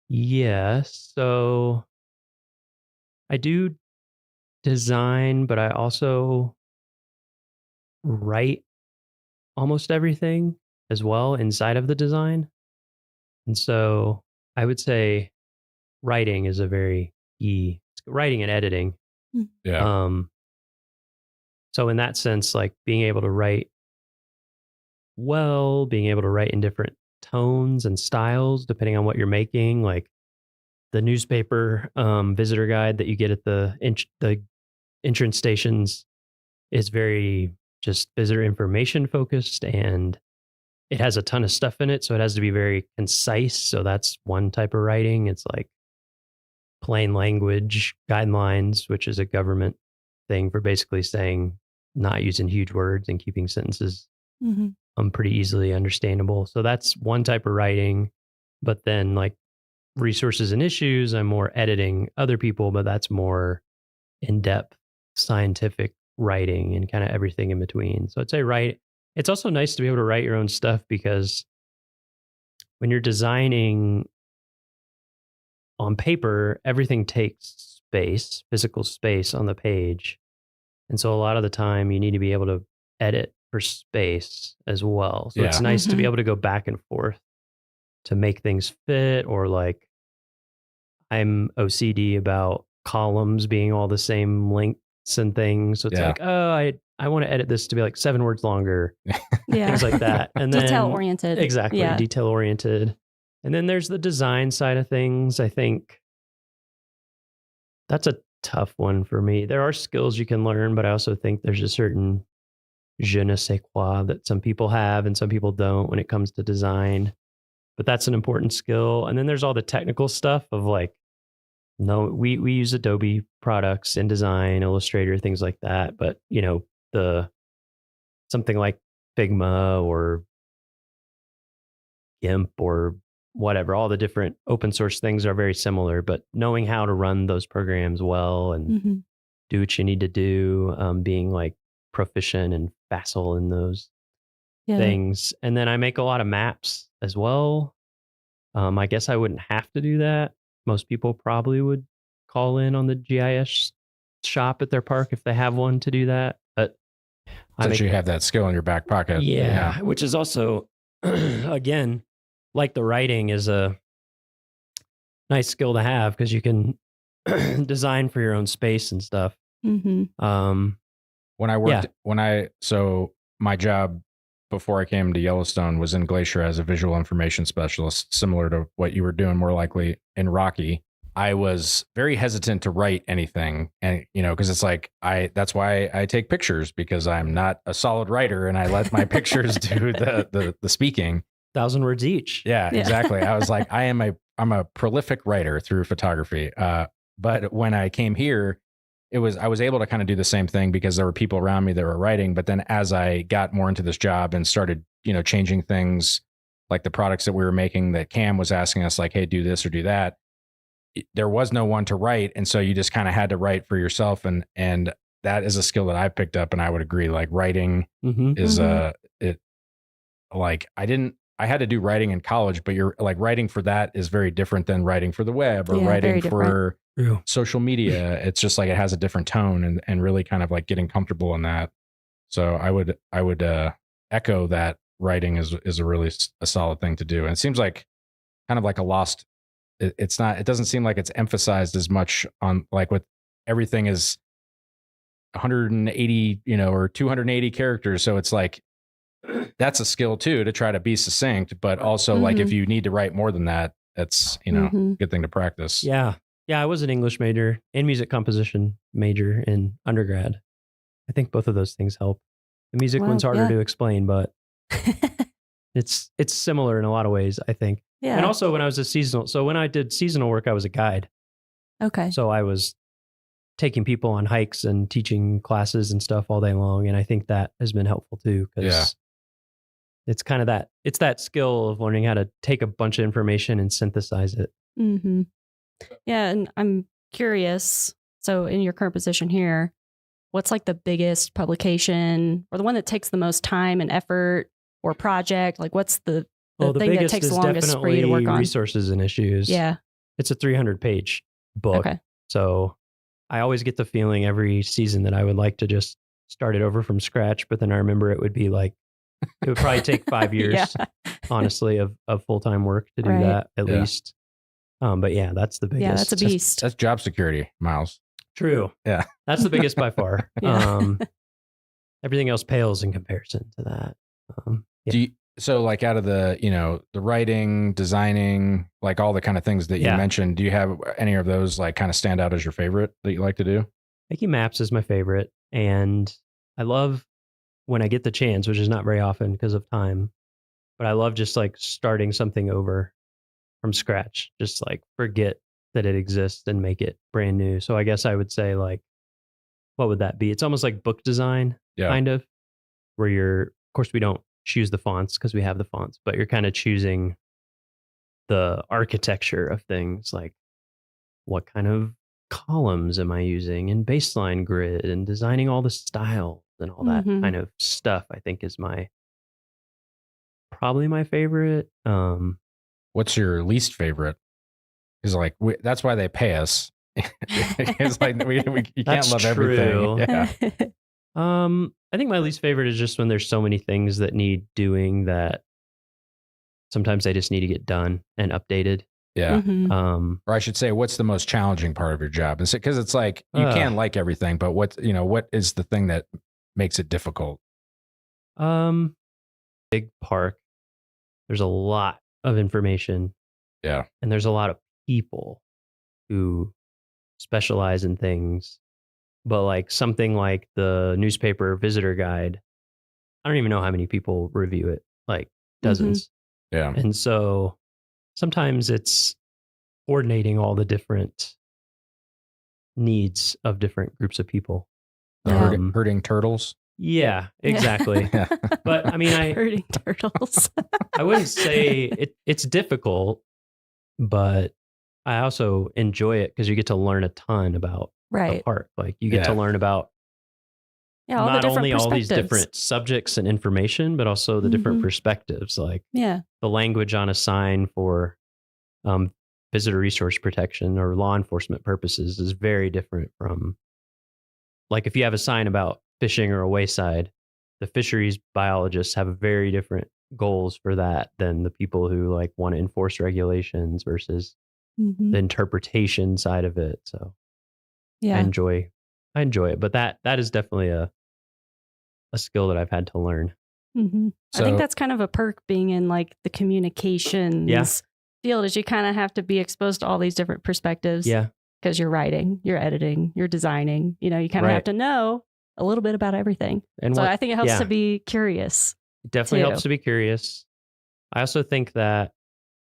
Yes. So I do design, but I also write almost everything as well inside of the design. And so I would say writing is a very key, writing and editing. Yeah. So in that sense, like being able to write well, being able to write in different tones and styles, depending on what you're making, like the newspaper visitor guide that you get at the entrance stations is very just visitor information focused, and it has a ton of stuff in it. So it has to be very concise. So that's one type of writing. It's like plain language guidelines, which is a government thing for basically saying not using huge words and keeping sentences pretty easily understandable. So that's one type of writing. But then like resources and issues, I'm more editing other people, but that's more in-depth scientific writing and kind of everything in between. So I'd say write. It's also nice to be able to write your own stuff, because when you're designing on paper, everything takes space, physical space on the page. And so a lot of the time you need to be able to edit for space as well. So it's nice to be able to go back and forth to make things fit, or like I'm OCD about columns being all the same lengths and things. So it's like, oh, I want to edit this to be like 7 words longer. Things like that. And then detail oriented. Exactly. Yeah. Detail oriented. And then there's the design side of things. I think that's a tough one for me. There are skills you can learn, but I also think there's a certain je ne sais quoi that some people have and some people don't when it comes to design. but that's an important skill. And then there's all the technical stuff of like, no, we use Adobe products, InDesign, Illustrator, things like that. But you know, something like Figma or GIMP or whatever, all the different open source things are very similar, but knowing how to run those programs well and do what you need to do, being like proficient and facile in those things. And then I make a lot of maps as well. I guess I wouldn't have to do that. Most people probably would call in on the GIS shop at their park if they have one to do that. But Since you have that skill in your back pocket. Yeah, which is also, again, like the writing is a nice skill to have because you can design for your own space and stuff. When I worked, so my job before I came to Yellowstone was in Glacier as a visual information specialist, similar to what you were doing more likely in Rocky. I was very hesitant to write anything. And, you know, because it's like, that's why I take pictures, because I'm not a solid writer and I let my pictures do the speaking. 1,000 words each. Yeah, exactly. I was like, I'm a prolific writer through photography. But when I came here, I was able to kind of do the same thing because there were people around me that were writing. But then as I got more into this job and started, you know, changing things like the products that we were making that Cam was asking us like, hey, do this or do that. There was no one to write. And so you just kind of had to write for yourself. And that is a skill that I picked up. And I would agree, like writing is I had to do writing in college, but you're like writing for that is very different than writing for the web or writing for social media. It's just like, it has a different tone and really kind of like getting comfortable in that. So I would echo that writing is a really a solid thing to do. And it seems like kind of like a lost, it doesn't seem like it's emphasized as much on like with everything is 180, you know, or 280 characters. So it's like, that's a skill too, to try to be succinct, but also like if you need to write more than that, that's, you know, good thing to practice. Yeah. Yeah. I was an English major and music composition major in undergrad. I think both of those things help. The music one's harder to explain, but it's similar in a lot of ways, I think. Yeah. And also when when I did seasonal work, I was a guide. Okay. So I was taking people on hikes and teaching classes and stuff all day long. And I think that has been helpful too. Because it's kind of that skill of learning how to take a bunch of information and synthesize it. Yeah. And I'm curious. So in your current position here, what's like the biggest publication or the one that takes the most time and effort or project? Like what's the thing that takes the longest for you to work on? Resources and issues. Yeah. It's a 300-page book. Okay. So I always get the feeling every season that I would like to just start it over from scratch. But then I remember it would be like, it would probably take 5 years, honestly, of full-time work to do that at least. But yeah, that's the biggest. Yeah, that's a beast. That's job security, Miles. True. Yeah. That's the biggest by far. Everything else pales in comparison to that. So like out of the, you know, the writing, designing, like all the kind of things that you mentioned, do you have any of those like kind of stand out as your favorite that you like to do? Making maps is my favorite. And I love when I get the chance, which is not very often because of time, but I love just like starting something over from scratch, just like forget that it exists and make it brand new. So I guess I would say like, what would that be? It's almost like book design, kind of, where of course we don't choose the fonts because we have the fonts, but you're kind of choosing the architecture of things, like what kind of columns am I using and baseline grid and designing all the styles and all that kind of stuff, I think is probably my favorite. What's your least favorite? Because like that's why they pay us. It's like you can't love everything. Yeah. I think my least favorite is just when there's so many things that need doing that sometimes they just need to get done and updated. Yeah. Or I should say, what's the most challenging part of your job? Because it's like you can't like everything, but what is the thing that makes it difficult? Big park. There's a lot of information. Yeah. And there's a lot of people who specialize in things. But like something like the newspaper visitor guide, I don't even know how many people review it, like dozens. Yeah. And so sometimes it's coordinating all the different needs of different groups of people. Herding turtles. Yeah, exactly. Yeah. But I mean, herding turtles. I wouldn't say it's difficult, but I also enjoy it because you get to learn a ton about a park. Like you get to learn about all the not different only all these perspectives. different subjects and information, but also the different perspectives. Like Yeah. the language on a sign for visitor resource protection or law enforcement purposes is very different from, like, if you have a sign about fishing or a wayside, the fisheries biologists have very different goals for that than the people who like want to enforce regulations versus the interpretation side of it. So Yeah. I enjoy it, but that is definitely a skill that I've had to learn. I think that's kind of a perk being in like the communications field, is you kind of have to be exposed to all these different perspectives. Yeah. Because you're writing, you're editing, you're designing, you kind of have to know a little bit about everything. And so I think it helps to be curious. It definitely helps to be curious. I also think that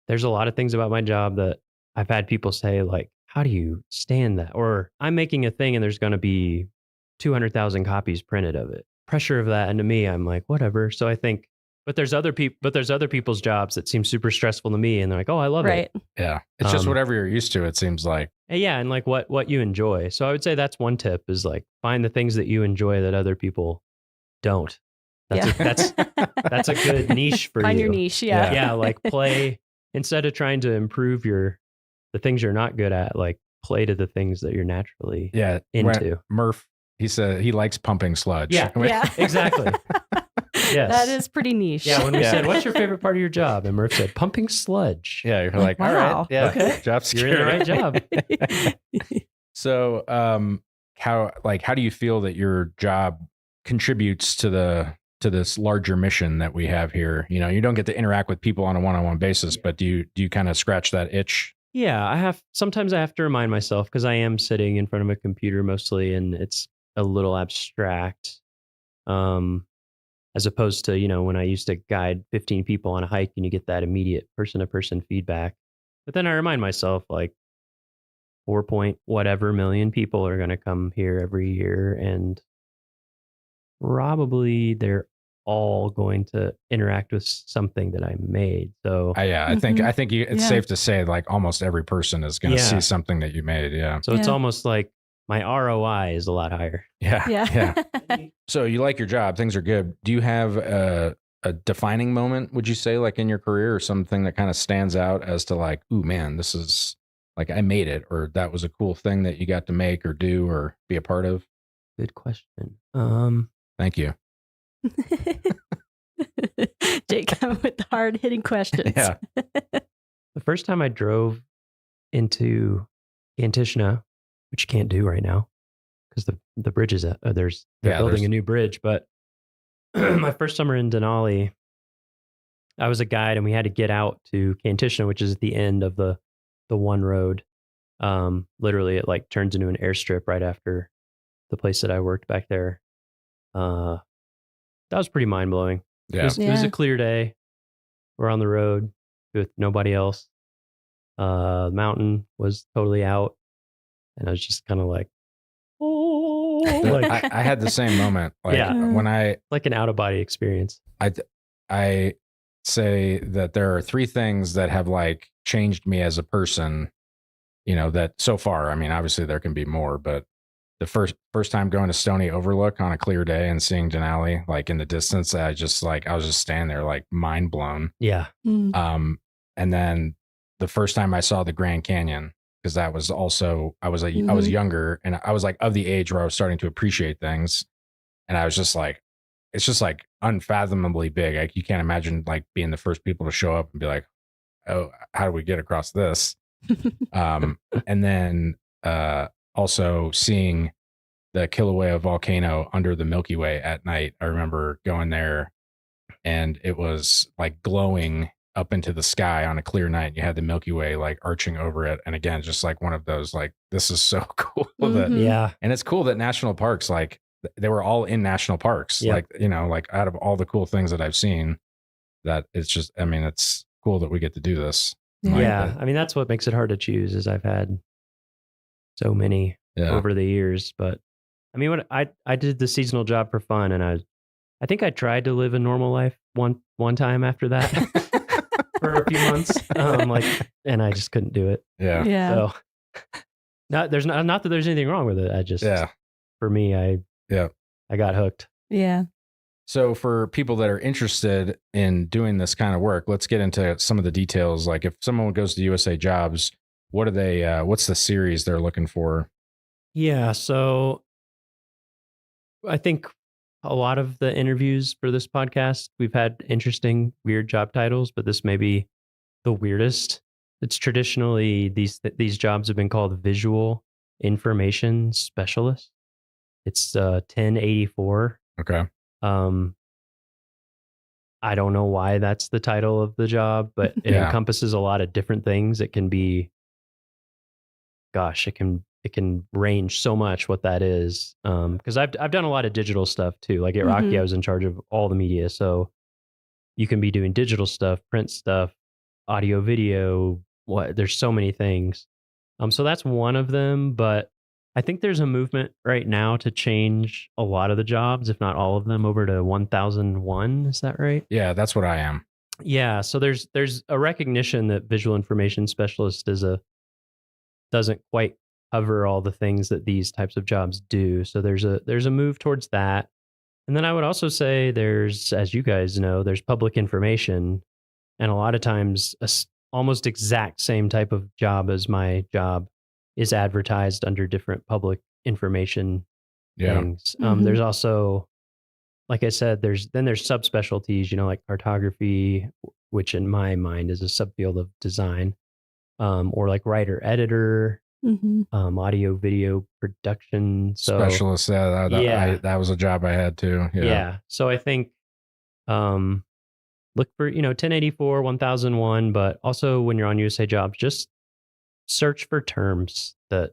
there's a lot of things about my job that I've had people say, like, how do you stand that? Or I'm making a thing and there's going to be 200,000 copies printed of it. Pressure of that. And to me, I'm like, whatever. So I think, but there's other people's jobs that seem super stressful to me. And they're like, oh, I love it. Yeah. It's just whatever you're used to, it seems like. Yeah. And like what you enjoy. So I would say that's one tip, is like find the things that you enjoy that other people don't. That's a good niche for you. Find your niche. Yeah. Yeah. Like play, instead of trying to improve the things you're not good at, like play to the things that you're naturally into. Murph, he said he likes pumping sludge. Yeah. Exactly. Yes. That is pretty niche. Yeah. When we said, what's your favorite part of your job? And Murph said, pumping sludge. Yeah. You're like, all right. Yeah. Okay. Job You're in the right job. So, how do you feel that your job contributes to this larger mission that we have here? You don't get to interact with people on a one-on-one basis, but do you kind of scratch that itch? Yeah, sometimes I have to remind myself, because I am sitting in front of a computer mostly, and it's a little abstract. As opposed to, when I used to guide 15 people on a hike and you get that immediate person-to-person feedback. But then I remind myself, like, 4 point whatever million people are going to come here every year, and probably they're all going to interact with something that I made. So I think it's safe to say like almost every person is going to see something that you made. Yeah. So it's almost like my ROI is a lot higher. Yeah. So you like your job, things are good. Do you have a defining moment, would you say, like in your career, or something that kind of stands out as to like, ooh, man, this is like, I made it, or that was a cool thing that you got to make or do or be a part of? Good question. Thank you. Jake coming with the hard-hitting questions. Yeah. The first time I drove into Kantishna, which you can't do right now because the bridge is they're building a new bridge. But my first summer in Denali, I was a guide and we had to get out to Kantishna, which is at the end of the one road. Literally, it like turns into an airstrip right after the place that I worked back there. That was pretty mind blowing. Yeah. It was a clear day. We're on the road with nobody else. The mountain was totally out. And I was just kind of like, oh, like, I had the same moment. Like when like an out of body experience. I say that there are three things that have like changed me as a person, that so far, I mean, obviously there can be more, but the first time going to Stony Overlook on a clear day and seeing Denali, like in the distance, I was just standing there like mind blown. Yeah. And then the first time I saw the Grand Canyon, because that was also, I was younger and I was like of the age where I was starting to appreciate things. And I was just like, it's just like unfathomably big. Like you can't imagine like being the first people to show up and be like, oh, how do we get across this? And then also seeing the Kilauea volcano under the Milky Way at night. I remember going there and it was like glowing up into the sky on a clear night. You had the Milky Way like arching over it. And again, just like one of those, like, this is so cool. Yeah. And it's cool that national parks, like they were all in national parks. Yeah. Like, like out of all the cool things that I've seen, that it's just, I mean, it's cool that we get to do this. Yeah. I mean, that's what makes it hard to choose is I've had so many over the years. But I mean, what I did the seasonal job for fun, and I think I tried to live a normal life one time after that for a few months. And I just couldn't do it. Yeah. Yeah. So not that there's anything wrong with it. I just, for me, I got hooked. Yeah. So for people that are interested in doing this kind of work, let's get into some of the details. Like if someone goes to USA Jobs, what are they, what's the series they're looking for? Yeah. So I think a lot of the interviews for this podcast, we've had interesting, weird job titles, but this may be the weirdest. It's traditionally, these jobs have been called visual information specialist. It's 1084. Okay. I don't know why that's the title of the job, but it encompasses a lot of different things. It can be, it can range so much what that is. Because I've done a lot of digital stuff too. Like at Rocky, I was in charge of all the media. So you can be doing digital stuff, print stuff, audio, video. There's so many things. So that's one of them. But I think there's a movement right now to change a lot of the jobs, if not all of them, over to 1001. Is that right? Yeah, that's what I am. Yeah. So there's a recognition that visual information specialist doesn't quite cover all the things that these types of jobs do. So there's a move towards that. And then I would also say there's, as you guys know, there's public information, and a lot of times almost exact same type of job as my job is advertised under different public information things. There's also, like I said, there's subspecialties, like cartography, which in my mind is a subfield of design, or like writer editor, audio video production Specialist. That was a job I had too. Yeah. So I think look for 1084, 1001, but also when you're on USA Jobs, just search for terms that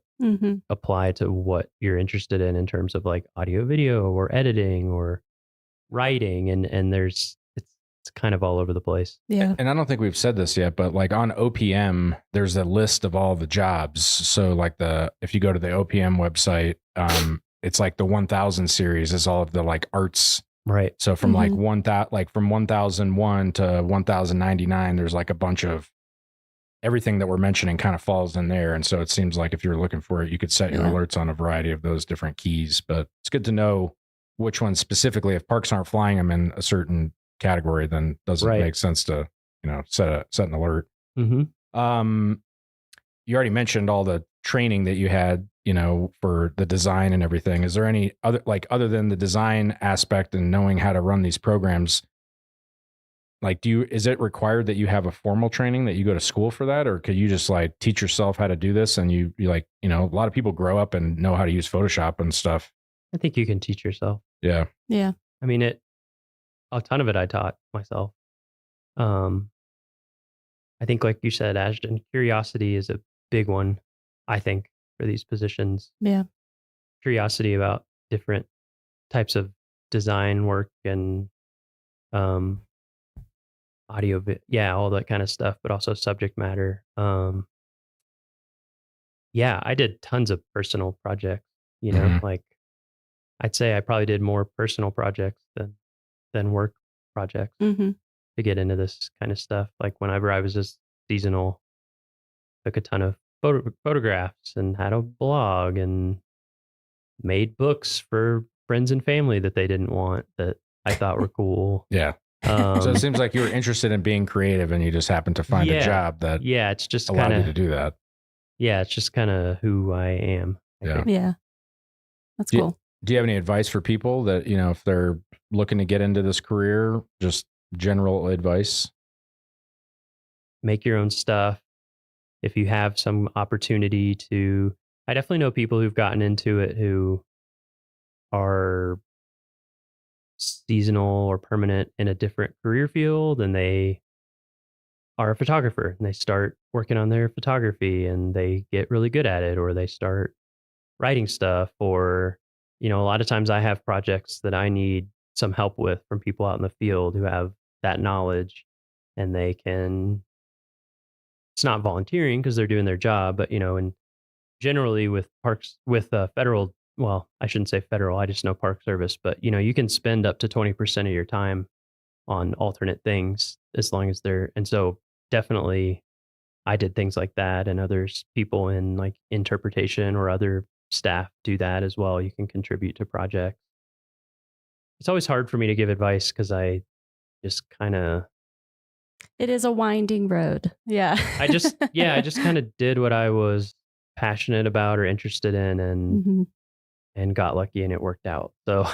apply to what you're interested in terms of like audio video or editing or writing, and it's kind of all over the place. Yeah. And I don't think we've said this yet, but like on OPM, there's a list of all the jobs. So like if you go to the OPM website, it's like the 1000 series is all of the like arts. Right. So from from 1001 to 1099, there's like a bunch of everything that we're mentioning kind of falls in there. And so it seems like if you're looking for it, you could set your alerts on a variety of those different keys, but it's good to know which ones specifically. If parks aren't flying them in a certain category, then doesn't make sense to, set an alert. You already mentioned all the training that you had, for the design and everything. Is there any other than the design aspect and knowing how to run these programs, is it required that you have a formal training, that you go to school for that? Or could you just like teach yourself how to do this? And you a lot of people grow up and know how to use Photoshop and stuff. I think you can teach yourself. Yeah. Yeah. I mean, a ton of it I taught myself. I think like you said, Ashton, curiosity is a big one, I think, for these positions. Yeah. Curiosity about different types of design work and audio, all that kind of stuff, but also subject matter. I did tons of personal projects, like I'd say I probably did more personal projects than work projects to get into this kind of stuff. Like whenever I was just seasonal, took a ton of photographs and had a blog and made books for friends and family that they didn't want that I thought were cool. Yeah. So it seems like you were interested in being creative and you just happened to find a job that it's just allowed you to do that. Yeah, it's just kind of who I am. Yeah. That's cool. Do you have any advice for people that, if they're looking to get into this career, just general advice? Make your own stuff. If you have some opportunity to, I definitely know people who've gotten into it who are seasonal or permanent in a different career field, and they are a photographer and they start working on their photography and they get really good at it, or they start writing stuff, or a lot of times I have projects that I need some help with from people out in the field who have that knowledge, and they can it's not volunteering because they're doing their job, but and generally with parks, with federal, well, I shouldn't say federal, I just know Park Service, but you can spend up to 20% of your time on alternate things as long as they're, and so definitely I did things like that, and others, people in like interpretation or other staff do that as well. You can contribute to projects. It's always hard for me to give advice because I just kind of, It is a winding road. Yeah. I just kind of did what I was passionate about or interested in, and got lucky and it worked out. So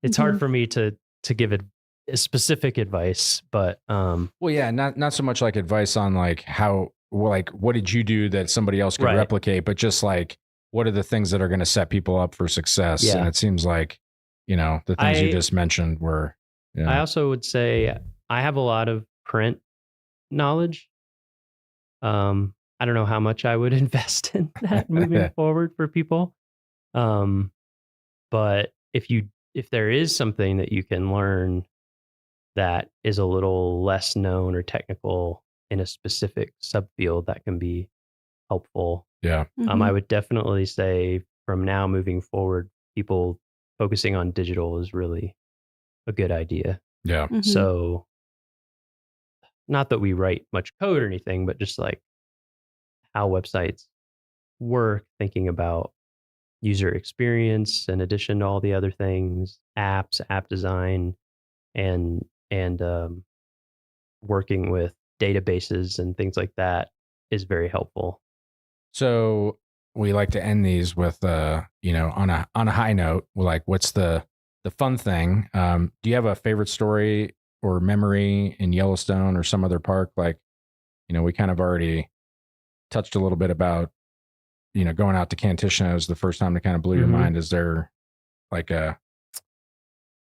it's hard for me to give it a specific advice, but well, yeah, not so much like advice on like how, like what did you do that somebody else could replicate, but just like what are the things that are going to set people up for success. Yeah. And it seems like the things you just mentioned were. Yeah. I also would say I have a lot of print knowledge. I don't know how much I would invest in that moving forward for people. But if there is something that you can learn that is a little less known or technical in a specific subfield, that can be helpful. Yeah. I would definitely say from now moving forward, people focusing on digital is really a good idea. Yeah. So not that we write much code or anything, but just like how websites work, thinking about user experience in addition to all the other things, apps, app design, and working with databases and things like that is very helpful. So we like to end these with on a high note. Like, what's the fun thing? Do you have a favorite story or memory in Yellowstone or some other park? Like, we kind of already touched a little bit about, going out to Kantishna was the first time to kind of blew your mind. Is there like a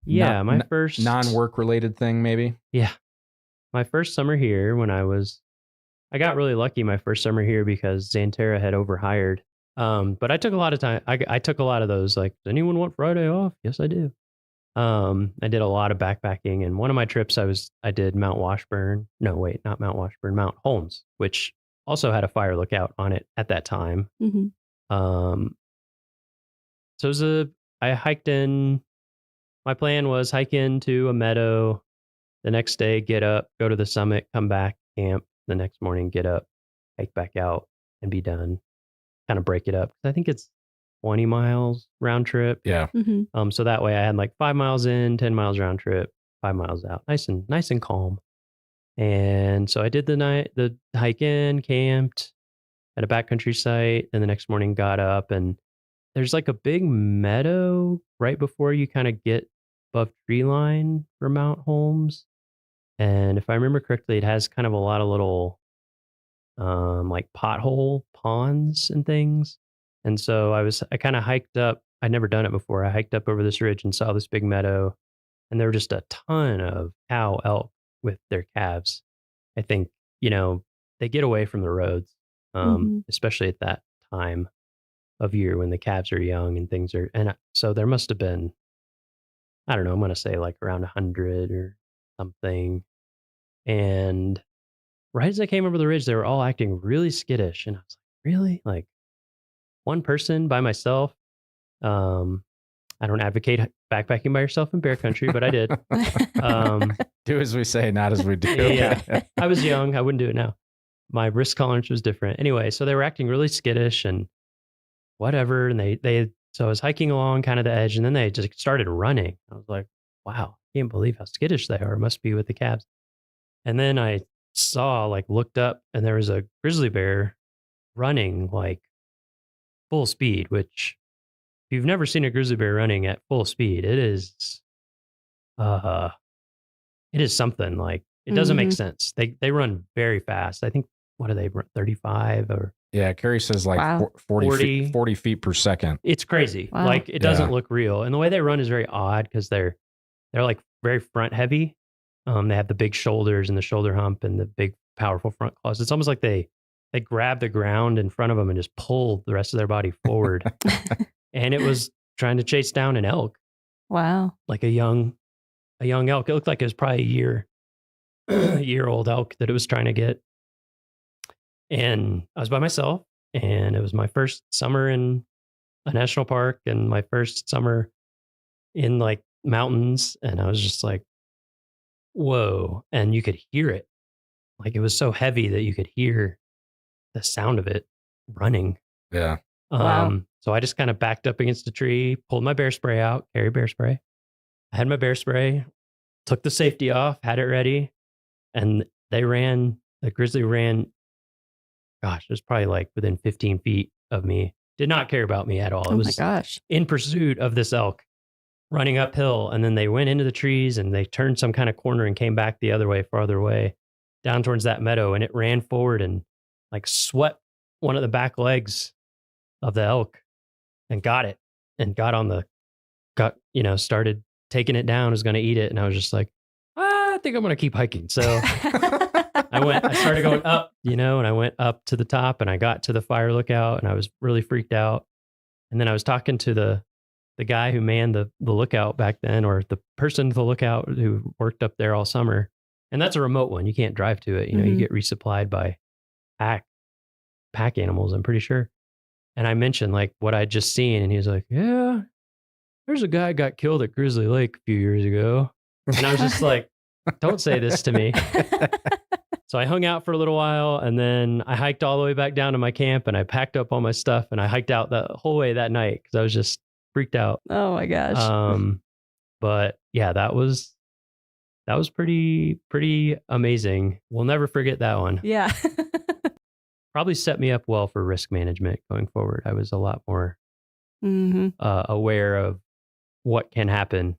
my first non-work related thing maybe? Yeah. My first summer here I got really lucky my first summer here because Xanterra had overhired. But I took a lot of time. I took a lot of those, like, does anyone want Friday off? Yes, I do. I did a lot of backpacking, and one of my trips I did Mount Washburn. No, wait, not Mount Washburn, Mount Holmes, which also had a fire lookout on it at that time. So I hiked in. My plan was hike into a meadow the next day, get up, go to the summit, come back, camp the next morning, get up, hike back out, and be done. Kind of break it up. I think it's 20 miles round trip. Yeah. So that way I had like 5 miles in, 10 miles round trip, 5 miles out. Nice and calm. And so I did the hike in, camped at a backcountry site, and the next morning got up, and there's like a big meadow right before you kind of get above tree line for Mount Holmes. And if I remember correctly, it has kind of a lot of little like pothole ponds and things. And so I kind of hiked up. I'd never done it before. I hiked up over this ridge and saw this big meadow, and there were just a ton of cow elk with their calves. I think, they get away from the roads, especially at that time of year when the calves are young and things are, and so there must have been, I don't know, I'm going to say like around 100 or something. And right as I came over the ridge, they were all acting really skittish. And I was like, really? Like one person by myself? I don't advocate backpacking by yourself in bear country, but I did. Do as we say, not as we do. Yeah. I was young. I wouldn't do it now. My risk tolerance was different. Anyway, so they were acting really skittish and whatever. And so I was hiking along kind of the edge, and then they just started running. I was like, wow, I can't believe how skittish they are. It must be with the calves. And then I looked up, and there was a grizzly bear running like full speed, which if you've never seen a grizzly bear running at full speed, it is something. Like, it doesn't make sense. They run very fast. I think, what do they run, 35 or? Yeah, Carrie says like 40 feet per second. It's crazy. Wow. Like, it doesn't look real. And the way they run is very odd because they're like very front heavy. They have the big shoulders and the shoulder hump and the big powerful front claws. It's almost like they grab the ground in front of them and just pull the rest of their body forward. And it was trying to chase down an elk. Wow. Like a young elk. It looked like it was probably a year old elk that it was trying to get. And I was by myself, and it was my first summer in a national park and my first summer in like mountains. And I was just like, whoa. And you could hear it. Like it was so heavy that you could hear the sound of it running. Yeah. Wow. So I just kind of backed up against a tree, pulled my bear spray out, carry bear spray. I had my bear spray, took the safety off, had it ready. And the grizzly ran, gosh, it was probably like within 15 feet of me. Did not care about me at all. It was my gosh. in pursuit of this elk running uphill. And then they went into the trees and they turned some kind of corner and came back the other way, farther away, down towards that meadow. And it ran forward and like swept one of the back legs of the elk and got it and started taking it down, was going to eat it. And I was just like, I think I'm going to keep hiking. So I started going up, and I went up to the top and I got to the fire lookout and I was really freaked out. And then I was talking to the guy who manned the lookout back then, or the person at the lookout who worked up there all summer. And that's a remote one. You can't drive to it. You get resupplied by pack animals, I'm pretty sure. And I mentioned like what I'd just seen. And he was like, yeah, there's a guy who got killed at Grizzly Lake a few years ago. And I was just like, don't say this to me. So I hung out for a little while and then I hiked all the way back down to my camp and I packed up all my stuff and I hiked out the whole way that night because I was just freaked out. Oh my gosh. But yeah, that was pretty amazing. We'll never forget that one. Yeah. Probably set me up well for risk management going forward. I was a lot more aware of what can happen,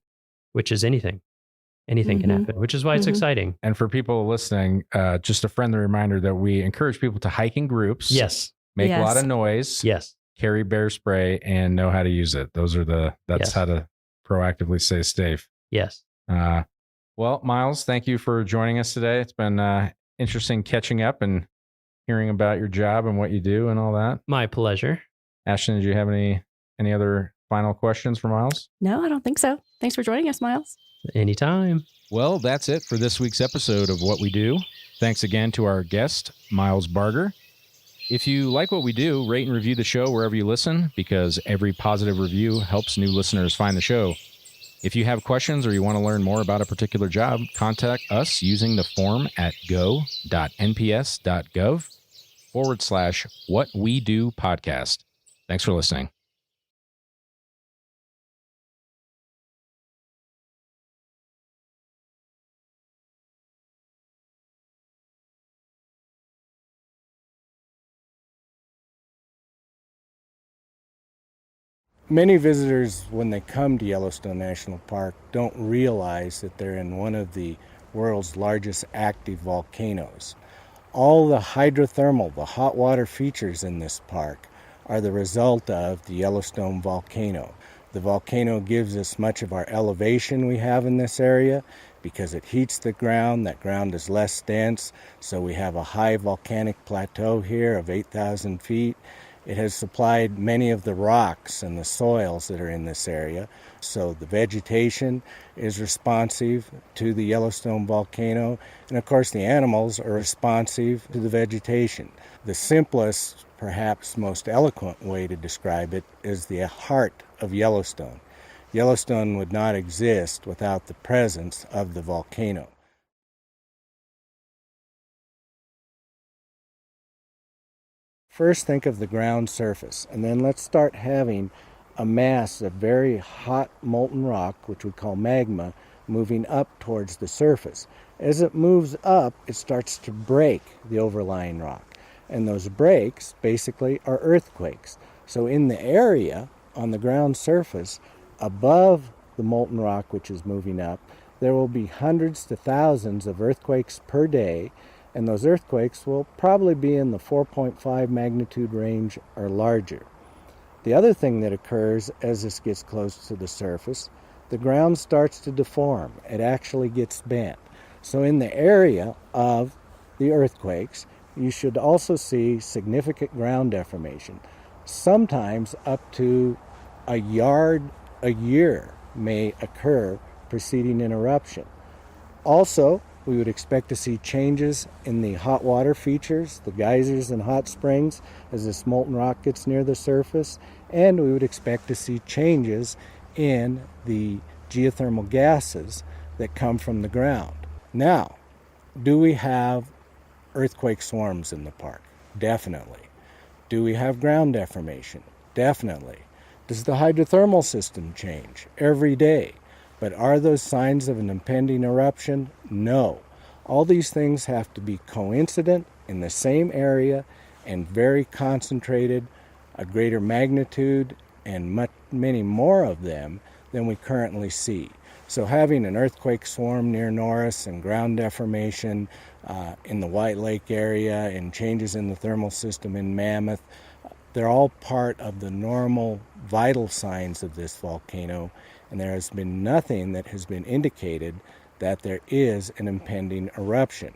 which is anything. Anything can happen, which is why it's exciting. And for people listening, just a friendly reminder that we encourage people to hike in groups. Yes. Make a lot of noise. Yes. Carry bear spray and know how to use it. That's how to proactively stay safe. Yes. Well, Miles, thank you for joining us today. It's been interesting catching up and hearing about your job and what you do and all that. My pleasure. Ashton, did you have any other final questions for Miles? No, I don't think so. Thanks for joining us, Miles. Anytime. Well, that's it for this week's episode of What We Do. Thanks again to our guest, Miles Barger. If you like what we do, rate and review the show wherever you listen, because every positive review helps new listeners find the show. If you have questions or you want to learn more about a particular job, contact us using the form at go.nps.gov/whatwedopodcast. Thanks for listening. Many visitors, when they come to Yellowstone National Park, don't realize that they're in one of the world's largest active volcanoes. All the hydrothermal, the hot water features in this park are the result of the Yellowstone volcano. The volcano gives us much of our elevation we have in this area because it heats the ground. That ground is less dense, so we have a high volcanic plateau here of 8,000 feet. It has supplied many of the rocks and the soils that are in this area, so the vegetation is responsive to the Yellowstone volcano, and of course the animals are responsive to the vegetation. The simplest, perhaps most eloquent way to describe it is the heart of Yellowstone. Yellowstone would not exist without the presence of the volcano. First, think of the ground surface, and then let's start having a mass of very hot molten rock, which we call magma, moving up towards the surface. As it moves up, it starts to break the overlying rock, and those breaks basically are earthquakes. So in the area on the ground surface, above the molten rock which is moving up, there will be hundreds to thousands of earthquakes per day, and those earthquakes will probably be in the 4.5 magnitude range or larger. The other thing that occurs as this gets close to the surface, the ground starts to deform. It actually gets bent. So in the area of the earthquakes, you should also see significant ground deformation. Sometimes up to a yard a year may occur preceding an eruption. Also, we would expect to see changes in the hot water features, the geysers and hot springs, as this molten rock gets near the surface, and we would expect to see changes in the geothermal gases that come from the ground. Now, do we have earthquake swarms in the park? Definitely. Do we have ground deformation? Definitely. Does the hydrothermal system change? Every day. But are those signs of an impending eruption? No. All these things have to be coincident in the same area and very concentrated, a greater magnitude, and many more of them than we currently see. So having an earthquake swarm near Norris and ground deformation in the White Lake area and changes in the thermal system in Mammoth, they're all part of the normal vital signs of this volcano, and there has been nothing that has been indicated that there is an impending eruption.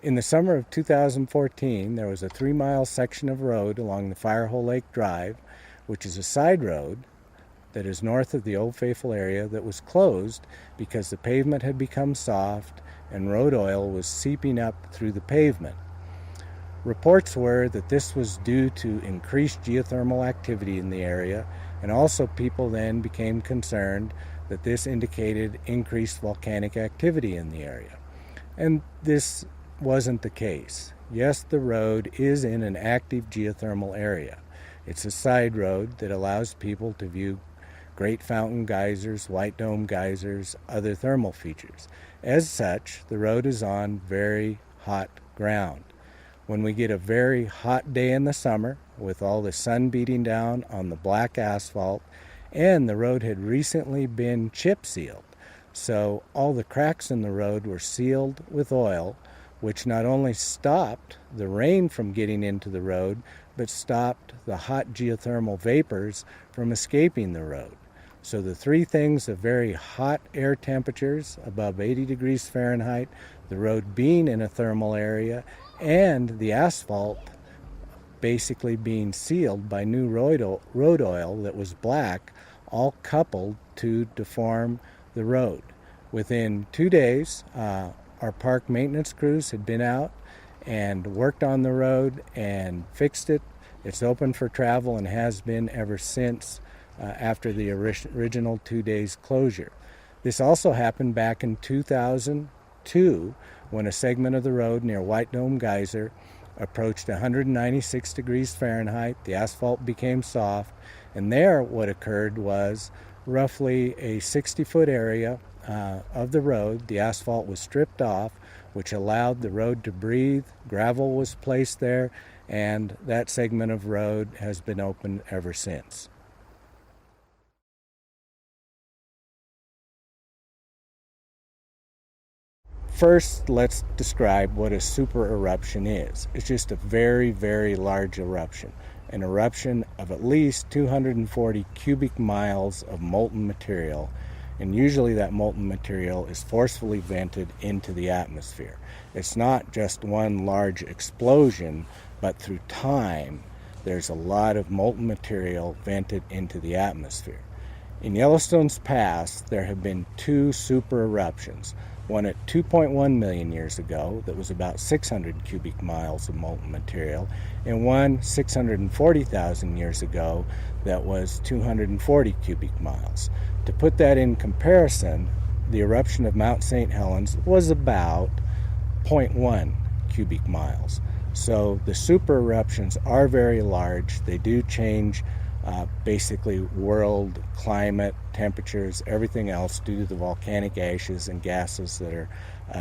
In the summer of 2014, there was a 3-mile section of road along the Firehole Lake Drive, which is a side road that is north of the Old Faithful area, that was closed because the pavement had become soft and road oil was seeping up through the pavement. Reports were that this was due to increased geothermal activity in the area, and also people then became concerned that this indicated increased volcanic activity in the area. And this wasn't the case. Yes, the road is in an active geothermal area. It's a side road that allows people to view Great Fountain geysers, White Dome geysers, other thermal features. As such, the road is on very hot ground. When we get a very hot day in the summer, with all the sun beating down on the black asphalt, and the road had recently been chip sealed, so all the cracks in the road were sealed with oil, which not only stopped the rain from getting into the road, but stopped the hot geothermal vapors from escaping the road. So the three things of very hot air temperatures above 80 degrees Fahrenheit, the road being in a thermal area, and the asphalt basically being sealed by new road oil that was black, all coupled to deform the road. Within 2 days, our park maintenance crews had been out and worked on the road and fixed it. It's open for travel and has been ever since after the original 2 days closure. This also happened back in 2002 when a segment of the road near White Dome Geyser approached 196 degrees Fahrenheit. The asphalt became soft, and there what occurred was roughly a 60-foot area of the road. The asphalt was stripped off, which allowed the road to breathe. Gravel was placed there, and that segment of road has been open ever since. First, let's describe what a super eruption is. It's just a very, very large eruption. An eruption of at least 240 cubic miles of molten material, and usually that molten material is forcefully vented into the atmosphere. It's not just one large explosion, but through time, there's a lot of molten material vented into the atmosphere. In Yellowstone's past, there have been 2 super eruptions. One at 2.1 million years ago that was about 600 cubic miles of molten material, and one 640,000 years ago that was 240 cubic miles. To put that in comparison, the eruption of Mount St. Helens was about 0.1 cubic miles. So the super eruptions are very large. They do change basically world climate, temperatures, everything else due to the volcanic ashes and gases that are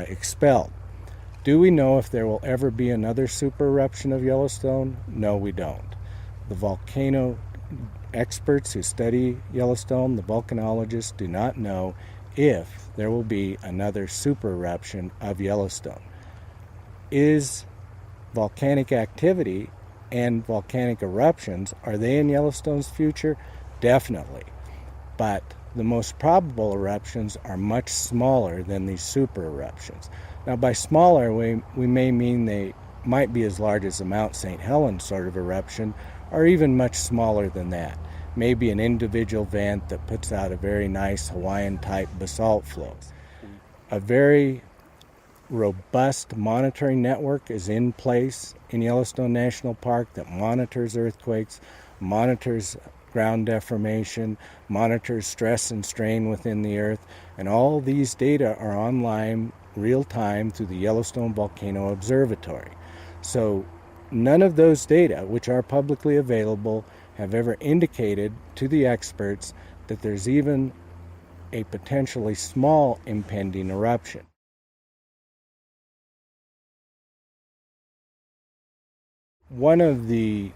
expelled. Do we know if there will ever be another super eruption of Yellowstone? No, we don't. The volcano experts who study Yellowstone, the volcanologists, do not know if there will be another super eruption of Yellowstone. Is volcanic activity and volcanic eruptions, are they in Yellowstone's future? Definitely. But the most probable eruptions are much smaller than these super eruptions. Now, by smaller, we may mean they might be as large as a Mount St. Helens sort of eruption, or even much smaller than that. maybe an individual vent that puts out a very nice Hawaiian-type basalt flow. A very robust monitoring network is in place in Yellowstone National Park that monitors earthquakes, monitors ground deformation, monitors stress and strain within the earth, and all these data are online real time through the Yellowstone Volcano Observatory. So none of those data, which are publicly available, have ever indicated to the experts that there's even a potentially small impending eruption. One of the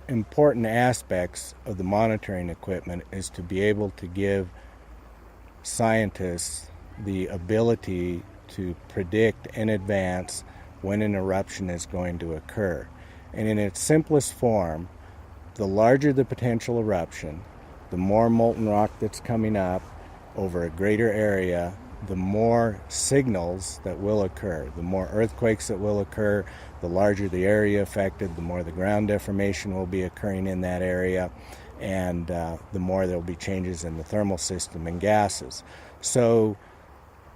important aspects of the monitoring equipment is to be able to give scientists the ability to predict in advance when an eruption is going to occur. And in its simplest form, the larger the potential eruption, the more molten rock that's coming up over a greater area, the more signals that will occur, the more earthquakes that will occur, the larger the area affected, the more the ground deformation will be occurring in that area, and the more there will be changes in the thermal system and gases. So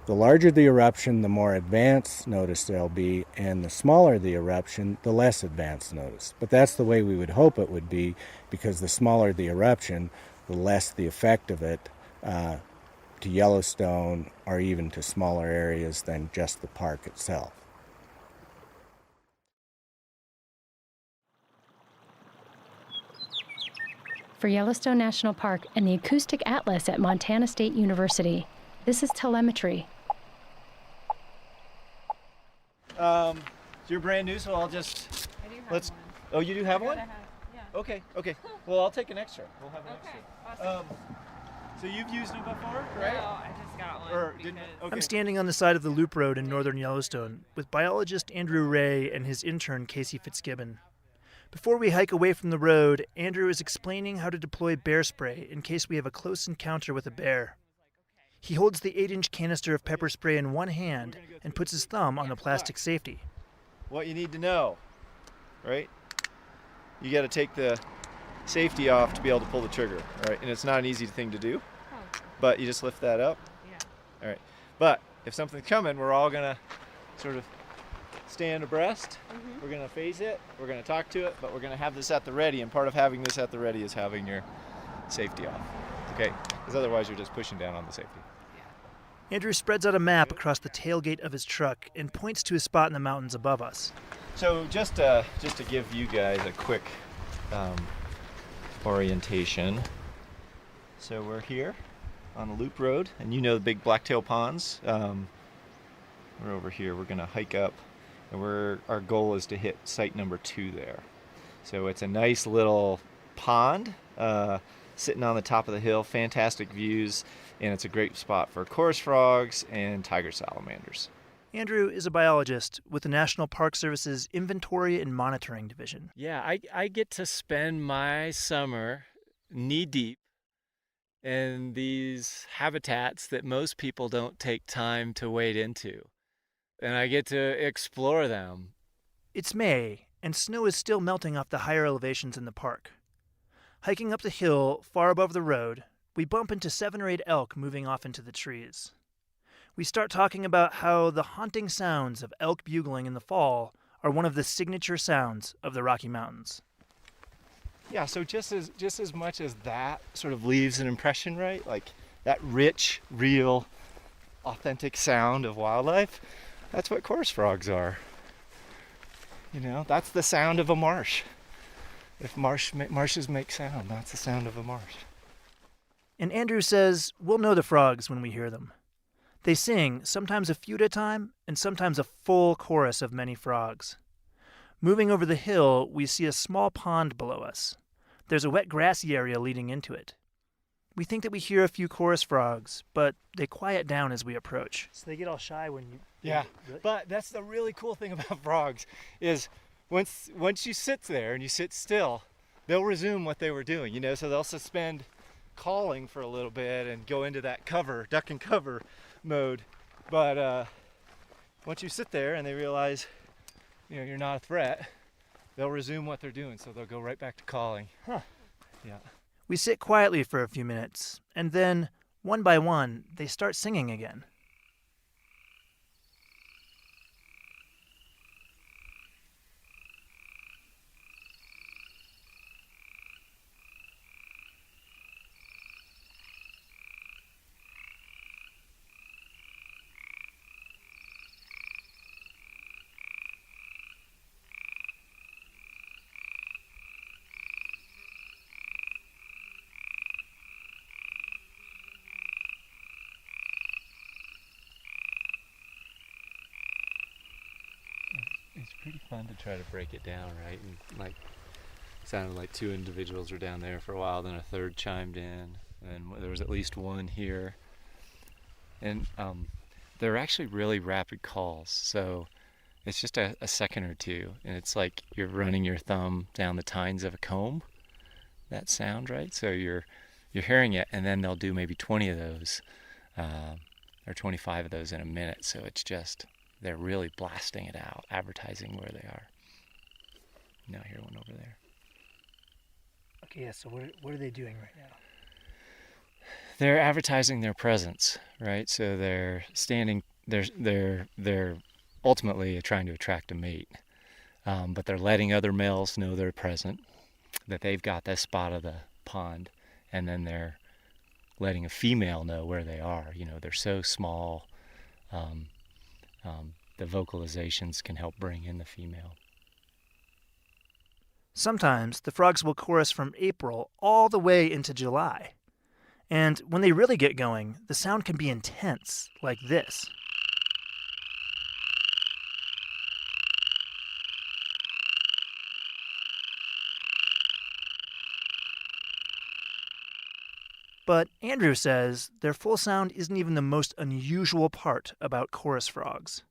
the larger the eruption, the more advanced notice there'll be, and the smaller the eruption, the less advanced notice. But that's the way we would hope it would be, because the smaller the eruption, the less the effect of it to Yellowstone or even to smaller areas than just the park itself. For Yellowstone National Park and the Acoustic Atlas at Montana State University, this is telemetry. So you're brand new, so I'll just let's. One. Oh, you do have one? Yeah. Okay. Well, I'll take an extra. We'll have an extra. Awesome. So you've used them before, right? No, I just got one. Okay. I'm standing on the side of the loop road in northern Yellowstone with biologist Andrew Ray and his intern Casey Fitzgibbon. Before we hike away from the road, Andrew is explaining how to deploy bear spray in case we have a close encounter with a bear. He holds the 8-inch canister of pepper spray in one hand and puts his thumb on the plastic safety. What you need to know, right? You got to take the safety off to be able to pull the trigger, all right? And it's not an easy thing to do, but you just lift that up. Yeah. All right. But if something's coming, we're all gonna sort of stand abreast. Mm-hmm. We're gonna phase it. We're gonna talk to it, but we're gonna have this at the ready. And part of having this at the ready is having your safety off, okay? Because otherwise, you're just pushing down on the safety. Andrew spreads out a map across the tailgate of his truck and points to a spot in the mountains above us. So just to give you guys a quick orientation. So we're here on the loop road, and you know the big blacktail ponds. We're over here. We're going to hike up, and our goal is to hit site number 2 there. So it's a nice little pond sitting on the top of the hill, fantastic views, and it's a great spot for chorus frogs and tiger salamanders. Andrew is a biologist with the National Park Service's Inventory and Monitoring Division. Yeah, I get to spend my summer knee-deep in these habitats that most people don't take time to wade into. And I get to explore them. It's May, and snow is still melting off the higher elevations in the park. Hiking up the hill, far above the road, we bump into 7 or 8 elk moving off into the trees. We start talking about how the haunting sounds of elk bugling in the fall are one of the signature sounds of the Rocky Mountains. Yeah, so just as much as that sort of leaves an impression, right? Like that rich, real, authentic sound of wildlife, that's what chorus frogs are. You know, that's the sound of a marsh. If marshes make sound, that's the sound of a marsh. And Andrew says we'll know the frogs when we hear them. They sing, sometimes a few at a time, and sometimes a full chorus of many frogs. Moving over the hill, we see a small pond below us. There's a wet grassy area leading into it. We think that we hear a few chorus frogs, but they quiet down as we approach. So they get all shy when you... Yeah, really? But that's the really cool thing about frogs is once you sit there and you sit still, they'll resume what they were doing, you know, so they'll suspend calling for a little bit and go into that cover, duck and cover mode. But once you sit there and they realize, you know, you're not a threat, they'll resume what they're doing, so they'll go right back to calling. Huh. Yeah. We sit quietly for a few minutes, and then, one by one, they start singing again. It's pretty fun to try to break it down, right? And like, sounded like two individuals were down there for a while, then a third chimed in, and there was at least one here. And they're actually really rapid calls, so it's just a second or two, and it's like you're running your thumb down the tines of a comb, that sound, right? So you're hearing it, and then they'll do maybe 20 of those, or 25 of those in a minute, so it's just, they're really blasting it out, advertising where they are. Now I hear one over there. Okay, yeah, so what are they doing right now? They're advertising their presence, right? So they're standing, they're ultimately trying to attract a mate, but they're letting other males know they're present, that they've got this spot of the pond, and then they're letting a female know where they are. You know, they're so small, the vocalizations can help bring in the female. Sometimes the frogs will chorus from April all the way into July. And when they really get going, the sound can be intense, like this. But Andrew says their full sound isn't even the most unusual part about chorus frogs.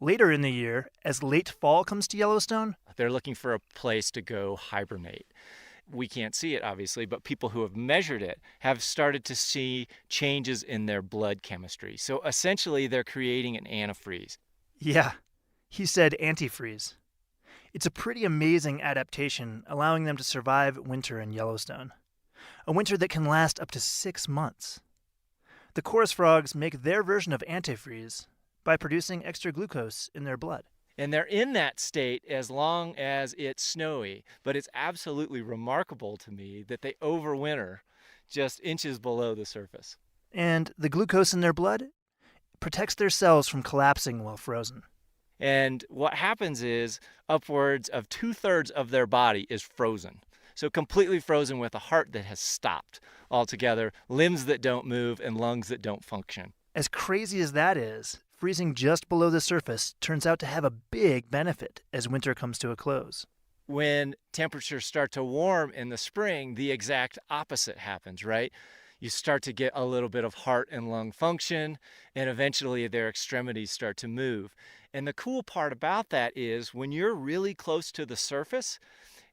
Later in the year, as late fall comes to Yellowstone, They're looking for a place to go hibernate. We can't see it, obviously, but people who have measured it have started to see changes in their blood chemistry. So essentially, they're creating an antifreeze. yeah, he said antifreeze. It's a pretty amazing adaptation, allowing them to survive winter in Yellowstone. A winter that can last up to 6 months. The chorus frogs make their version of antifreeze by producing extra glucose in their blood. And they're in that state as long as it's snowy. But it's absolutely remarkable to me that they overwinter just inches below the surface. And the glucose in their blood protects their cells from collapsing while frozen. And what happens is upwards of 2/3 of their body is frozen. So completely frozen, with a heart that has stopped altogether, limbs that don't move, and lungs that don't function. As crazy as that is, freezing just below the surface turns out to have a big benefit as winter comes to a close. When temperatures start to warm in the spring, the exact opposite happens, right? You start to get a little bit of heart and lung function, and eventually their extremities start to move. And the cool part about that is when you're really close to the surface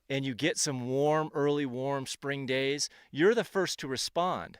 and you get some early warm spring days, you're the first to respond.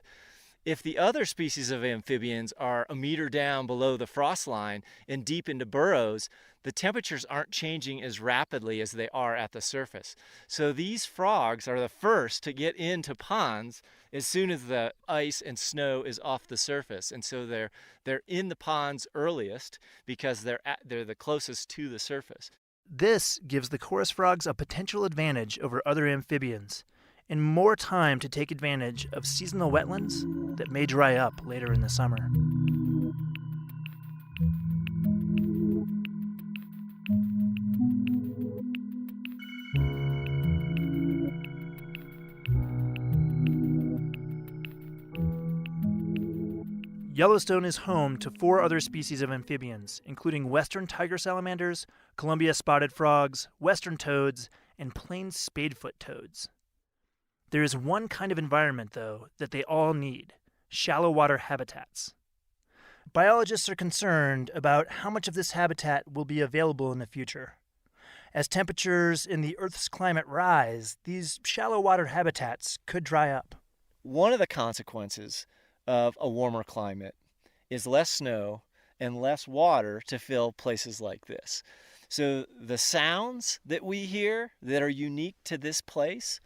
If the other species of amphibians are a meter down below the frost line and deep into burrows, the temperatures aren't changing as rapidly as they are at the surface. So these frogs are the first to get into ponds as soon as the ice and snow is off the surface. And so they're in the ponds earliest because they're the closest to the surface. This gives the chorus frogs a potential advantage over other amphibians and more time to take advantage of seasonal wetlands that may dry up later in the summer. Yellowstone is home to 4 other species of amphibians, including western tiger salamanders, Columbia spotted frogs, western toads, and plains spadefoot toads. There is one kind of environment, though, that they all need: shallow water habitats. Biologists are concerned about how much of this habitat will be available in the future. As temperatures in the Earth's climate rise, these shallow water habitats could dry up. One of the consequences of a warmer climate is less snow and less water to fill places like this. So the sounds that we hear that are unique to this place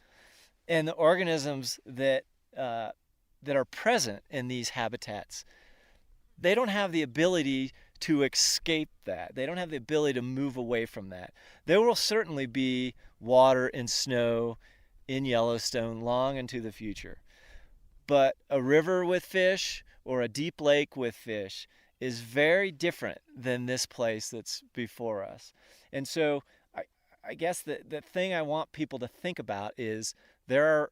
And the organisms that are present in these habitats, they don't have the ability to escape that. They don't have the ability to move away from that. There will certainly be water and snow in Yellowstone long into the future. But a river with fish or a deep lake with fish is very different than this place that's before us. And so I guess the thing I want people to think about is there are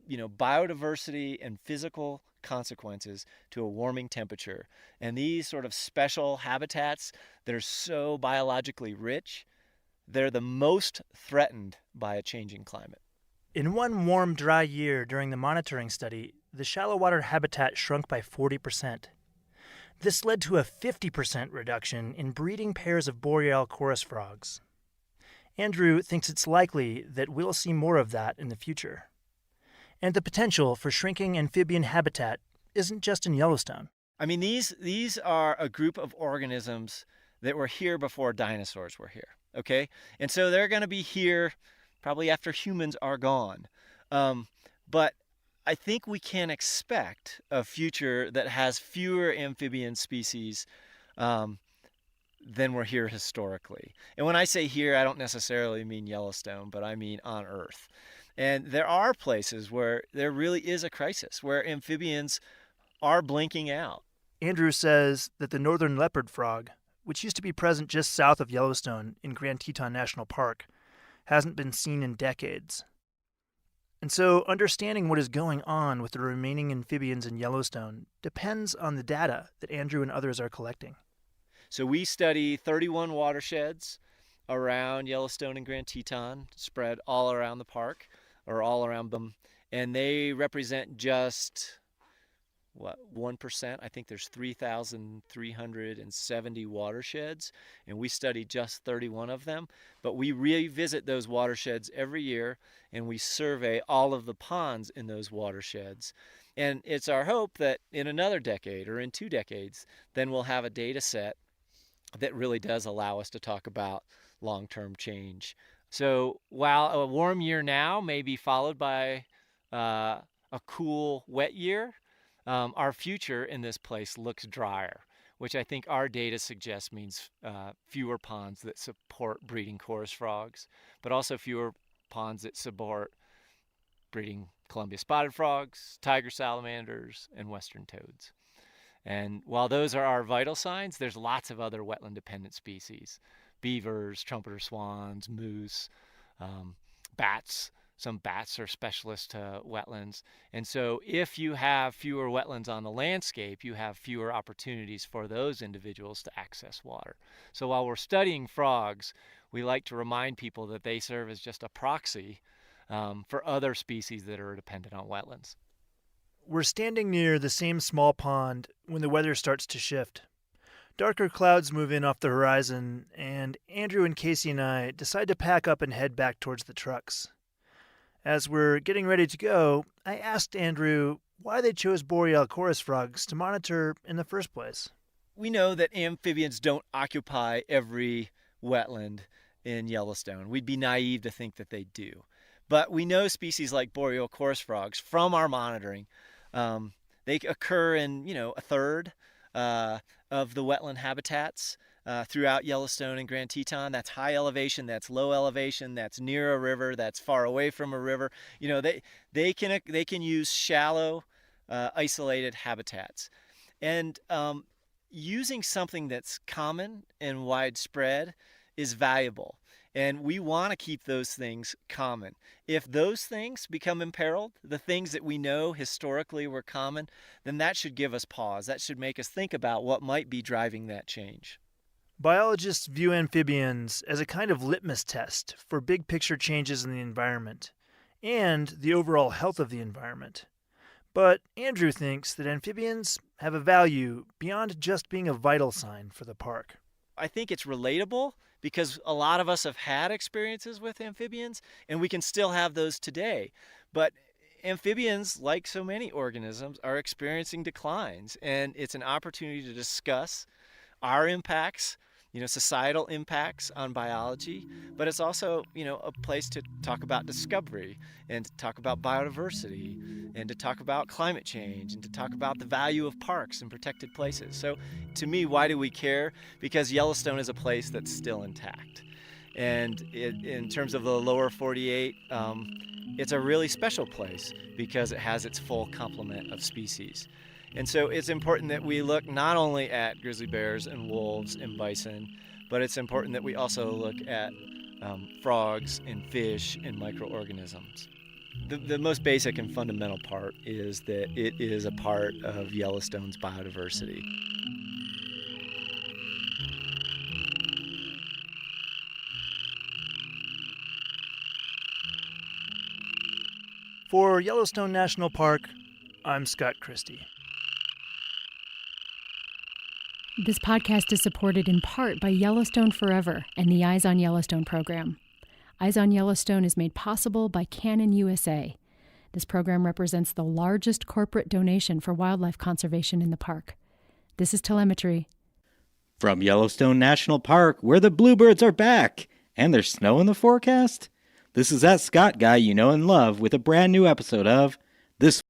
biodiversity and physical consequences to a warming temperature. And these sort of special habitats that are so biologically rich, they're the most threatened by a changing climate. In one warm, dry year during the monitoring study, the shallow water habitat shrunk by 40%. This led to a 50% reduction in breeding pairs of boreal chorus frogs. Andrew thinks it's likely that we'll see more of that in the future. And the potential for shrinking amphibian habitat isn't just in Yellowstone. I mean, these are a group of organisms that were here before dinosaurs were here, okay? And so they're going to be here probably after humans are gone. But I think we can expect a future that has fewer amphibian species than were here historically. And when I say here, I don't necessarily mean Yellowstone, but I mean on Earth. And there are places where there really is a crisis, where amphibians are blinking out. Andrew says that the northern leopard frog, which used to be present just south of Yellowstone in Grand Teton National Park, hasn't been seen in decades. And so understanding what is going on with the remaining amphibians in Yellowstone depends on the data that Andrew and others are collecting. So we study 31 watersheds around Yellowstone and Grand Teton, spread all around the park, or all around them, and they represent just 1%. I think there's 3,370 watersheds, and we study just 31 of them. But we revisit those watersheds every year, and we survey all of the ponds in those watersheds. And it's our hope that in another decade or in 2 decades, then we'll have a data set that really does allow us to talk about long-term change. So while a warm year now may be followed by a cool, wet year, our future in this place looks drier, which I think our data suggests means fewer ponds that support breeding chorus frogs, but also fewer ponds that support breeding Columbia spotted frogs, tiger salamanders, and western toads. And while those are our vital signs, there's lots of other wetland-dependent species: beavers, trumpeter swans, moose, bats. Some bats are specialists to wetlands. And so if you have fewer wetlands on the landscape, you have fewer opportunities for those individuals to access water. So while we're studying frogs, we like to remind people that they serve as just a proxy for other species that are dependent on wetlands. We're standing near the same small pond when the weather starts to shift. Darker clouds move in off the horizon, and Andrew and Casey and I decide to pack up and head back towards the trucks. As we're getting ready to go, I asked Andrew why they chose boreal chorus frogs to monitor in the first place. We know that amphibians don't occupy every wetland in Yellowstone. We'd be naive to think that they do. But we know species like boreal chorus frogs from our monitoring. They occur in, a third of the wetland habitats throughout Yellowstone and Grand Teton. That's high elevation, that's low elevation, that's near a river, that's far away from a river. They can use shallow, isolated habitats. And using something that's common and widespread is valuable. And we want to keep those things common. If those things become imperiled, the things that we know historically were common, then that should give us pause. That should make us think about what might be driving that change. Biologists view amphibians as a kind of litmus test for big picture changes in the environment and the overall health of the environment. But Andrew thinks that amphibians have a value beyond just being a vital sign for the park. I think it's relatable because a lot of us have had experiences with amphibians, and we can still have those today. But amphibians, like so many organisms, are experiencing declines, and it's an opportunity to discuss our impacts societal impacts on biology, but it's also, a place to talk about discovery and to talk about biodiversity and to talk about climate change and to talk about the value of parks and protected places. So to me, why do we care? Because Yellowstone is a place that's still intact. And in terms of the lower 48, it's a really special place because it has its full complement of species. And so it's important that we look not only at grizzly bears and wolves and bison, but it's important that we also look at frogs and fish and microorganisms. The most basic and fundamental part is that it is a part of Yellowstone's biodiversity. For Yellowstone National Park, I'm Scott Christie. This podcast is supported in part by Yellowstone Forever and the Eyes on Yellowstone program. Eyes on Yellowstone is made possible by Canon USA. This program represents the largest corporate donation for wildlife conservation in the park. This is telemetry. From Yellowstone National Park, where the bluebirds are back and there's snow in the forecast, this is that Scott guy you know and love with a brand new episode of This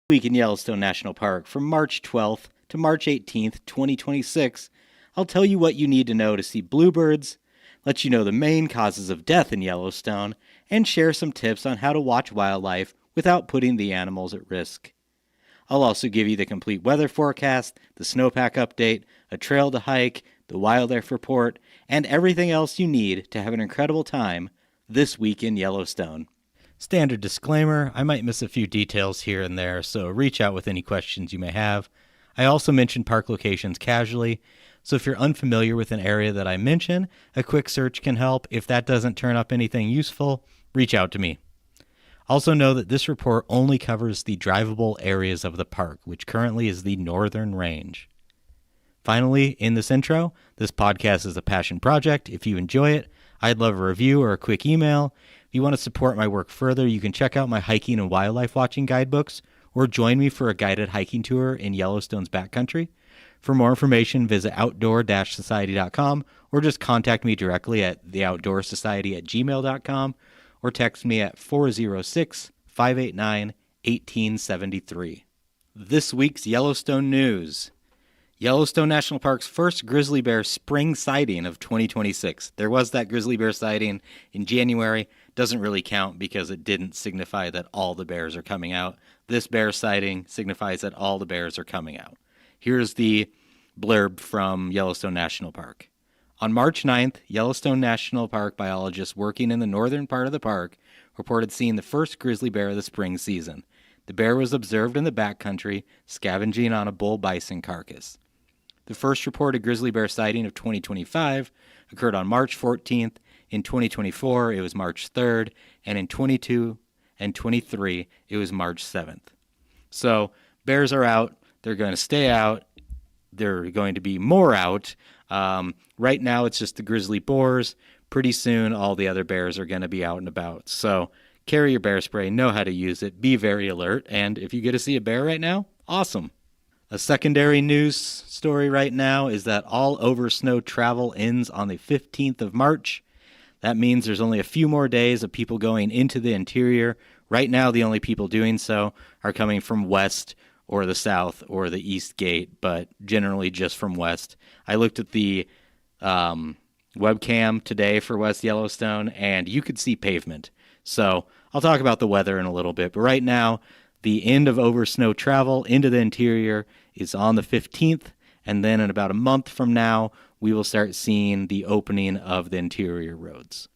Week in Yellowstone National Park from March 12th to March 18th, 2026. I'll tell you what you need to know to see bluebirds, let you know the main causes of death in Yellowstone, and share some tips on how to watch wildlife without putting the animals at risk. I'll also give you the complete weather forecast, the snowpack update, a trail to hike, the wildlife report, and everything else you need to have an incredible time this week in Yellowstone. Standard disclaimer, I might miss a few details here and there, so reach out with any questions you may have. I also mention park locations casually, so if you're unfamiliar with an area that I mention, a quick search can help. If that doesn't turn up anything useful, reach out to me. Also know that this report only covers the drivable areas of the park, which currently is the Northern Range. Finally, in this intro, this podcast is a passion project. If you enjoy it, I'd love a review or a quick email. If you want to support my work further, you can check out my hiking and wildlife watching guidebooks or join me for a guided hiking tour in Yellowstone's backcountry. For more information, visit outdoor-society.com or just contact me directly at theoutdoorsociety@gmail.com or text me at 406-589-1873. This week's Yellowstone news. Yellowstone National Park's first grizzly bear spring sighting of 2026. There was that grizzly bear sighting in January. Doesn't really count because it didn't signify that all the bears are coming out. This bear sighting signifies that all the bears are coming out. Here's the blurb from Yellowstone National Park. On March 9th, Yellowstone National Park biologists working in the northern part of the park reported seeing the first grizzly bear of the spring season. The bear was observed in the backcountry, scavenging on a bull bison carcass. The first reported grizzly bear sighting of 2025 occurred on March 14th. In 2024, it was March 3rd, and in 22 and 23, it was March 7th. So bears are out. They're going to stay out. They're going to be more out. Right now, it's just the grizzly boars. Pretty soon, all the other bears are going to be out and about. So carry your bear spray, know how to use it, be very alert, and if you get to see a bear right now, awesome. A secondary news story right now is that all over snow travel ends on the 15th of March. That means there's only a few more days of people going into the interior. Right now, the only people doing so are coming from west or the south or the east gate, but generally just from west. I looked at the webcam today for West Yellowstone, and you could see pavement. So I'll talk about the weather in a little bit, but right now, the end of over snow travel into the interior is on the 15th, and then in about a month from now, we will start seeing the opening of the interior roads.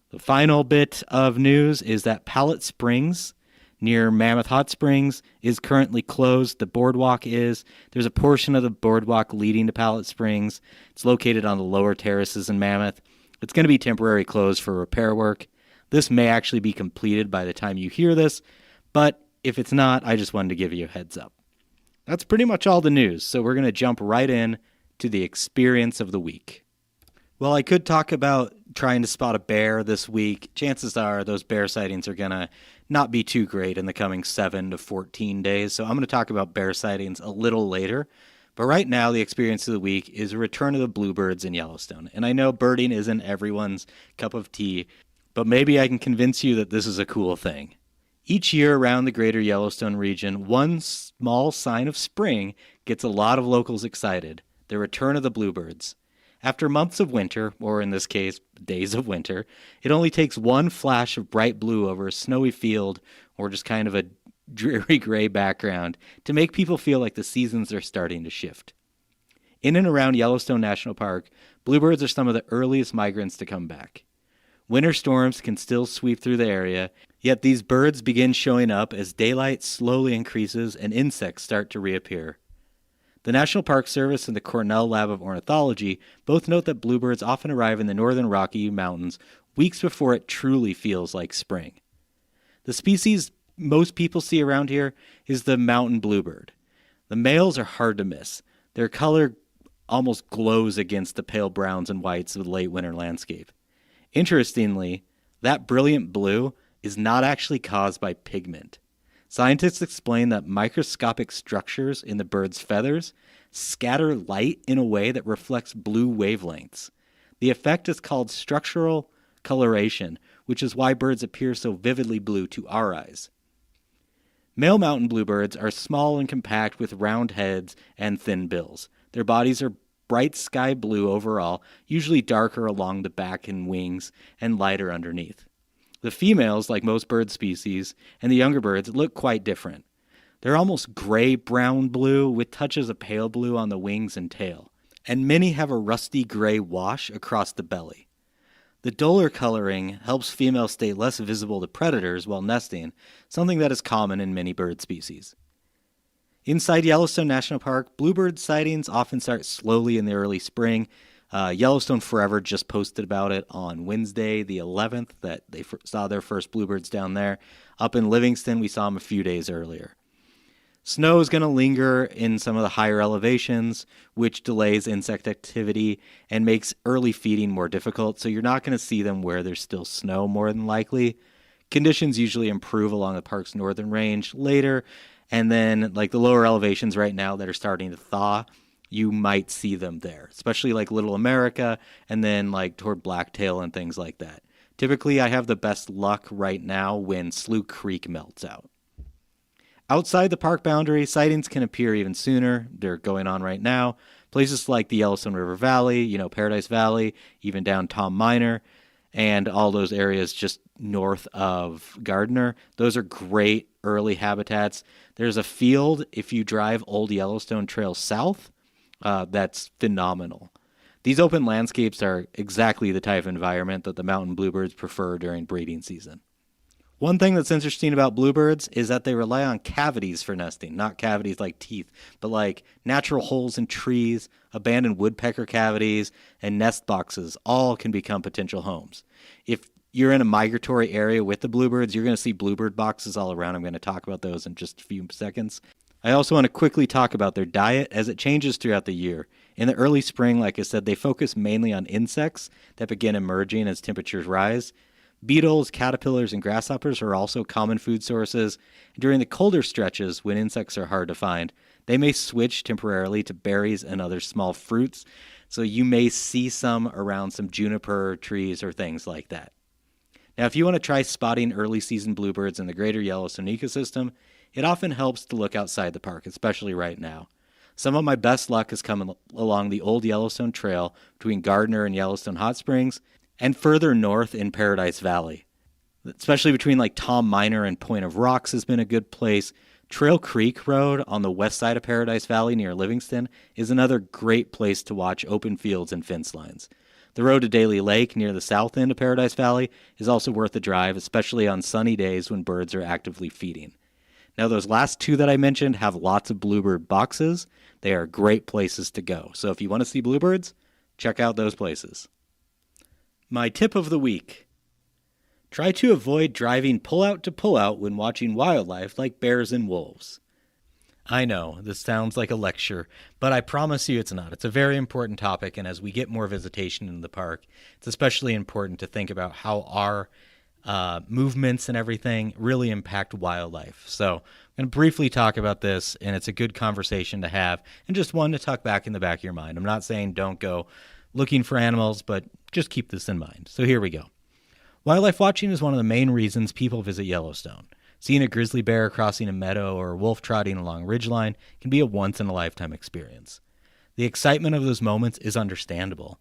The final bit of news is that Pallet Springs near Mammoth Hot Springs is currently closed. The boardwalk is. There's a portion of the boardwalk leading to Pallet Springs. It's located on the lower terraces in Mammoth. It's going to be temporarily closed for repair work. This may actually be completed by the time you hear this, but if it's not, I just wanted to give you a heads up. That's pretty much all the news, so we're going to jump right in to the experience of the week. Well, I could talk about trying to spot a bear this week, chances are those bear sightings are going to not be too great in the coming 7 to 14 days. So I'm going to talk about bear sightings a little later. But right now, the experience of the week is a return of the bluebirds in Yellowstone. And I know birding isn't everyone's cup of tea, but maybe I can convince you that this is a cool thing. Each year around the greater Yellowstone region, one small sign of spring gets a lot of locals excited: the return of the bluebirds. After months of winter, or in this case, days of winter, it only takes one flash of bright blue over a snowy field or just kind of a dreary gray background to make people feel like the seasons are starting to shift. In and around Yellowstone National Park, bluebirds are some of the earliest migrants to come back. Winter storms can still sweep through the area, yet these birds begin showing up as daylight slowly increases and insects start to reappear. The National Park Service and the Cornell Lab of Ornithology both note that bluebirds often arrive in the northern Rocky Mountains weeks before it truly feels like spring. The species most people see around here is the mountain bluebird. The males are hard to miss. Their color almost glows against the pale browns and whites of the late winter landscape. Interestingly, that brilliant blue is not actually caused by pigment. Scientists explain that microscopic structures in the bird's feathers scatter light in a way that reflects blue wavelengths. The effect is called structural coloration, which is why birds appear so vividly blue to our eyes. Male mountain bluebirds are small and compact with round heads and thin bills. Their bodies are bright sky blue overall, usually darker along the back and wings and lighter underneath. The females, like most bird species, and the younger birds look quite different. They're almost gray-brown blue with touches of pale blue on the wings and tail, and many have a rusty gray wash across the belly. The duller coloring helps females stay less visible to predators while nesting, something that is common in many bird species. Inside Yellowstone National Park, bluebird sightings often start slowly in the early spring. Yellowstone Forever just posted about it on Wednesday, the 11th, that they saw their first bluebirds down there. Up in Livingston, we saw them a few days earlier. Snow is going to linger in some of the higher elevations, which delays insect activity and makes early feeding more difficult, so you're not going to see them where there's still snow more than likely. Conditions usually improve along the park's northern range later, and then like the lower elevations right now that are starting to thaw, you might see them there, especially like Little America and then like toward Blacktail and things like that. Typically, I have the best luck right now when Slough Creek melts out. Outside the park boundary, sightings can appear even sooner. They're going on right now. Places like the Yellowstone River Valley, Paradise Valley, even down Tom Minor, and all those areas just north of Gardner. Those are great early habitats. There's a field, if you drive Old Yellowstone Trail south, that's phenomenal. These open landscapes are exactly the type of environment that the mountain bluebirds prefer during breeding season. One thing that's interesting about bluebirds is that they rely on cavities for nesting, not cavities like teeth, but like natural holes in trees, abandoned woodpecker cavities, and nest boxes all can become potential homes. If you're in a migratory area with the bluebirds, you're going to see bluebird boxes all around. I'm going to talk about those in just a few seconds. I also want to quickly talk about their diet as it changes throughout the year. In the early spring, like I said, they focus mainly on insects that begin emerging as temperatures rise. Beetles, caterpillars, and grasshoppers are also common food sources. During the colder stretches, when insects are hard to find, they may switch temporarily to berries and other small fruits, so you may see some around some juniper trees or things like that. Now, if you want to try spotting early season bluebirds in the greater Yellowstone ecosystem, it often helps to look outside the park, especially right now. Some of my best luck has come along the Old Yellowstone Trail between Gardner and Yellowstone Hot Springs, and further north in Paradise Valley. Especially between like Tom Minor and Point of Rocks has been a good place. Trail Creek Road on the west side of Paradise Valley near Livingston is another great place to watch open fields and fence lines. The road to Daly Lake near the south end of Paradise Valley is also worth the drive, especially on sunny days when birds are actively feeding. Now, those last two that I mentioned have lots of bluebird boxes. They are great places to go. So if you want to see bluebirds, check out those places. My tip of the week: try to avoid driving pull-out to pull-out when watching wildlife like bears and wolves. I know, this sounds like a lecture, but I promise you it's not. It's a very important topic, and as we get more visitation in the park, it's especially important to think about how our movements and everything really impact wildlife. So I'm going to briefly talk about this, and it's a good conversation to have, and just one to tuck back in the back of your mind. I'm not saying don't go looking for animals, but just keep this in mind. So here we go. Wildlife watching is one of the main reasons people visit Yellowstone. Seeing a grizzly bear crossing a meadow or a wolf trotting along a ridgeline can be a once-in-a-lifetime experience. The excitement of those moments is understandable.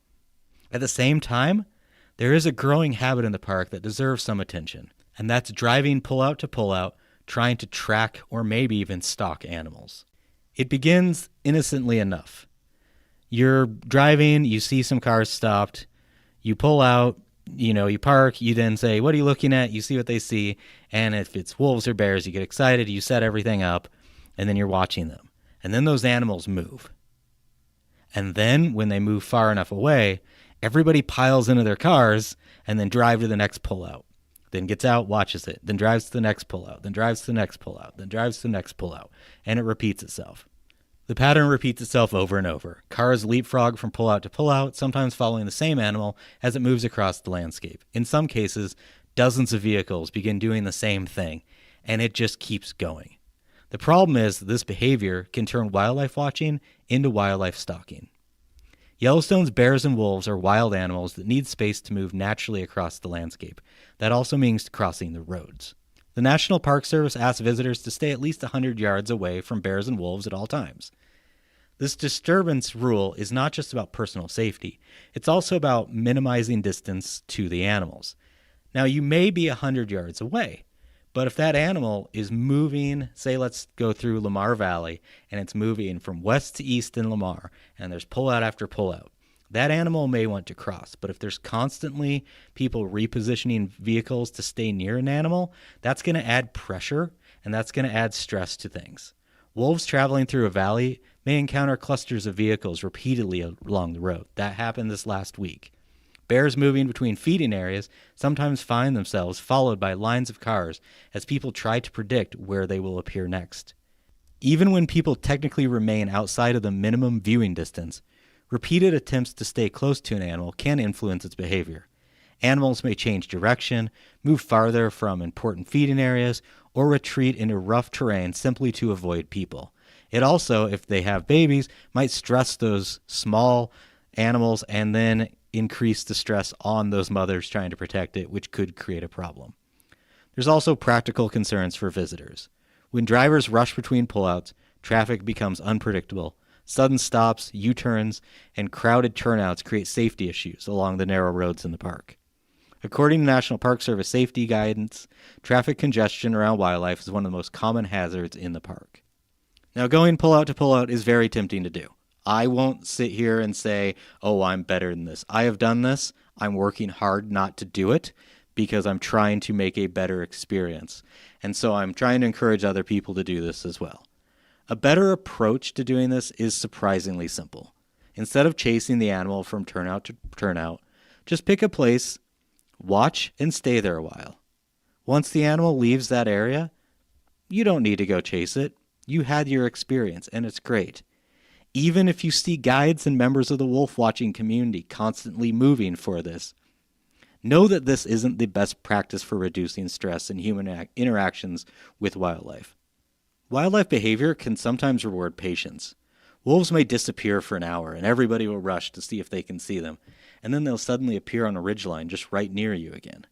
At the same time, there is a growing habit in the park that deserves some attention, and that's driving pull-out to pull-out, trying to track or maybe even stalk animals. It begins innocently enough. You're driving, you see some cars stopped, you pull out, you park, you then say, what are you looking at? You see what they see, and if it's wolves or bears, you get excited, you set everything up, and then you're watching them. And then those animals move. And then when they move far enough away, everybody piles into their cars and then drive to the next pullout. Then gets out, watches it, then drives to the next pullout, then drives to the next pullout, then drives to the next pullout, and it repeats itself. The pattern repeats itself over and over. Cars leapfrog from pullout to pullout, sometimes following the same animal as it moves across the landscape. In some cases, dozens of vehicles begin doing the same thing, and it just keeps going. The problem is that this behavior can turn wildlife watching into wildlife stalking. Yellowstone's bears and wolves are wild animals that need space to move naturally across the landscape. That also means crossing the roads. The National Park Service asks visitors to stay at least 100 yards away from bears and wolves at all times. This disturbance rule is not just about personal safety. It's also about minimizing distance to the animals. Now, you may be 100 yards away, but if that animal is moving, say let's go through Lamar Valley, and it's moving from west to east in Lamar, and there's pullout after pullout, that animal may want to cross. But if there's constantly people repositioning vehicles to stay near an animal, that's going to add pressure, and that's going to add stress to things. Wolves traveling through a valley may encounter clusters of vehicles repeatedly along the road. That happened this last week. Bears moving between feeding areas sometimes find themselves followed by lines of cars as people try to predict where they will appear next. Even when people technically remain outside of the minimum viewing distance, repeated attempts to stay close to an animal can influence its behavior. Animals may change direction, move farther from important feeding areas, or retreat into rough terrain simply to avoid people. It also, if they have babies, might stress those small animals and then increase the stress on those mothers trying to protect it, which could create a problem. There's also practical concerns for visitors. When drivers rush between pullouts, traffic becomes unpredictable. Sudden stops, U-turns, and crowded turnouts create safety issues along the narrow roads in the park. According to National Park Service safety guidance, traffic congestion around wildlife is one of the most common hazards in the park. Now, going pullout to pullout is very tempting to do. I won't sit here and say, oh, I'm better than this. I have done this. I'm working hard not to do it because I'm trying to make a better experience. And so I'm trying to encourage other people to do this as well. A better approach to doing this is surprisingly simple. Instead of chasing the animal from turnout to turnout, just pick a place, watch, and stay there a while. Once the animal leaves that area, you don't need to go chase it. You had your experience, and it's great. Even if you see guides and members of the wolf watching community constantly moving for this, know that this isn't the best practice for reducing stress in human interactions with wildlife. Wildlife behavior can sometimes reward patience. Wolves may disappear for an hour, and everybody will rush to see if they can see them, and then they'll suddenly appear on a ridgeline just right near you again.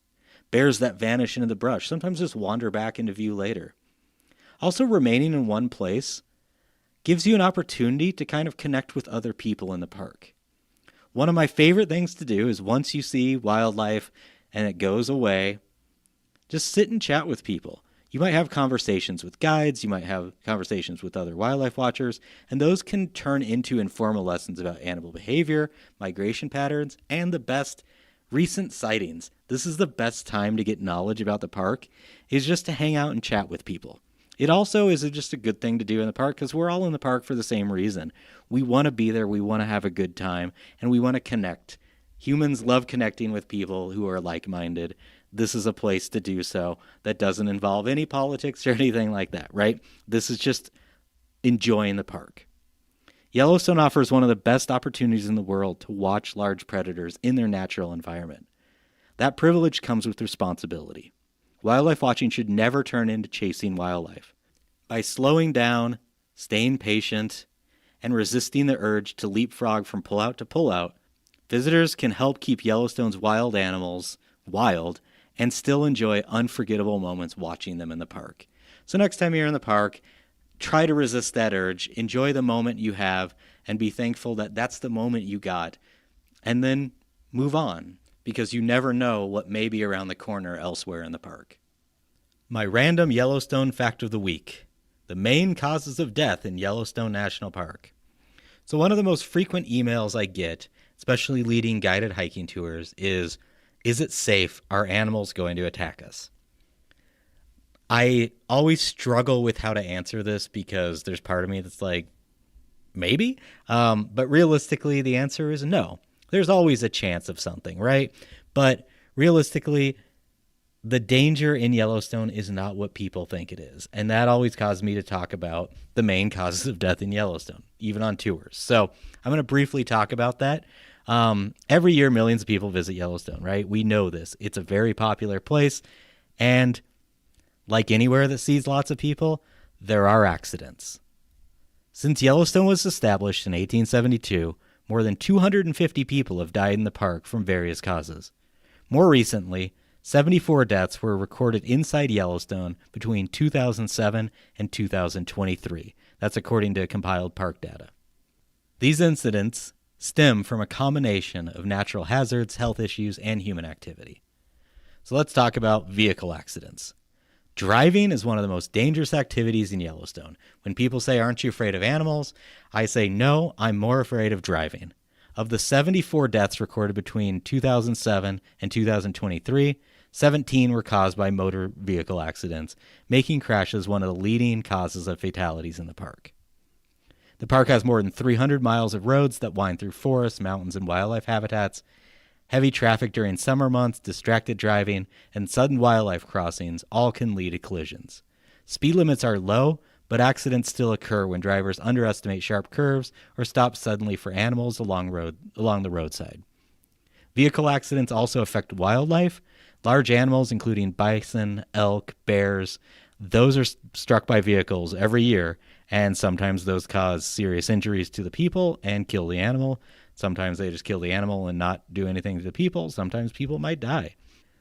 Bears that vanish into the brush sometimes just wander back into view later. Also, remaining in one place gives you an opportunity to kind of connect with other people in the park. One of my favorite things to do is once you see wildlife and it goes away, just sit and chat with people. You might have conversations with guides, you might have conversations with other wildlife watchers, and those can turn into informal lessons about animal behavior, migration patterns, and the best, recent sightings. This is the best time to get knowledge about the park, is just to hang out and chat with people. It also is just a good thing to do in the park because we're all in the park for the same reason. We want to be there, we want to have a good time, and we want to connect. Humans love connecting with people who are like-minded. This is a place to do so that doesn't involve any politics or anything like that, right? This is just enjoying the park. Yellowstone offers one of the best opportunities in the world to watch large predators in their natural environment. That privilege comes with responsibility. Wildlife watching should never turn into chasing wildlife. By slowing down, staying patient, and resisting the urge to leapfrog from pullout to pullout, visitors can help keep Yellowstone's wild animals wild and still enjoy unforgettable moments watching them in the park. So next time you're in the park, try to resist that urge, enjoy the moment you have, and be thankful that that's the moment you got, and then move on, because you never know what may be around the corner elsewhere in the park. My random Yellowstone fact of the week: the main causes of death in Yellowstone National Park. So one of the most frequent emails I get, especially leading guided hiking tours, is it safe? Are animals going to attack us? I always struggle with how to answer this because there's part of me that's like, maybe. But realistically, the answer is no. There's always a chance of something, right? But realistically, the danger in Yellowstone is not what people think it is. And that always caused me to talk about the main causes of death in Yellowstone, even on tours. So I'm going to briefly talk about that. Every year, millions of people visit Yellowstone, right? We know this. It's a very popular place. And like anywhere that sees lots of people, there are accidents. Since Yellowstone was established in 1872, more than 250 people have died in the park from various causes. More recently, 74 deaths were recorded inside Yellowstone between 2007 and 2023. That's according to compiled park data. These incidents stem from a combination of natural hazards, health issues, and human activity. So let's talk about vehicle accidents. Driving is one of the most dangerous activities in Yellowstone. When people say, "Aren't you afraid of animals?" I say, no, I'm more afraid of driving. Of the 74 deaths recorded between 2007 and 2023, 17 were caused by motor vehicle accidents, making crashes one of the leading causes of fatalities in the park. The park has more than 300 miles of roads that wind through forests, mountains, and wildlife habitats. Heavy traffic during summer months, distracted driving, and sudden wildlife crossings all can lead to collisions. Speed limits are low, but accidents still occur when drivers underestimate sharp curves or stop suddenly for animals along the roadside. Vehicle accidents also affect wildlife. Large animals, including bison, elk, bears, those are struck by vehicles every year, and sometimes those cause serious injuries to the people and kill the animal. Sometimes they just kill the animal and not do anything to the people. Sometimes people might die.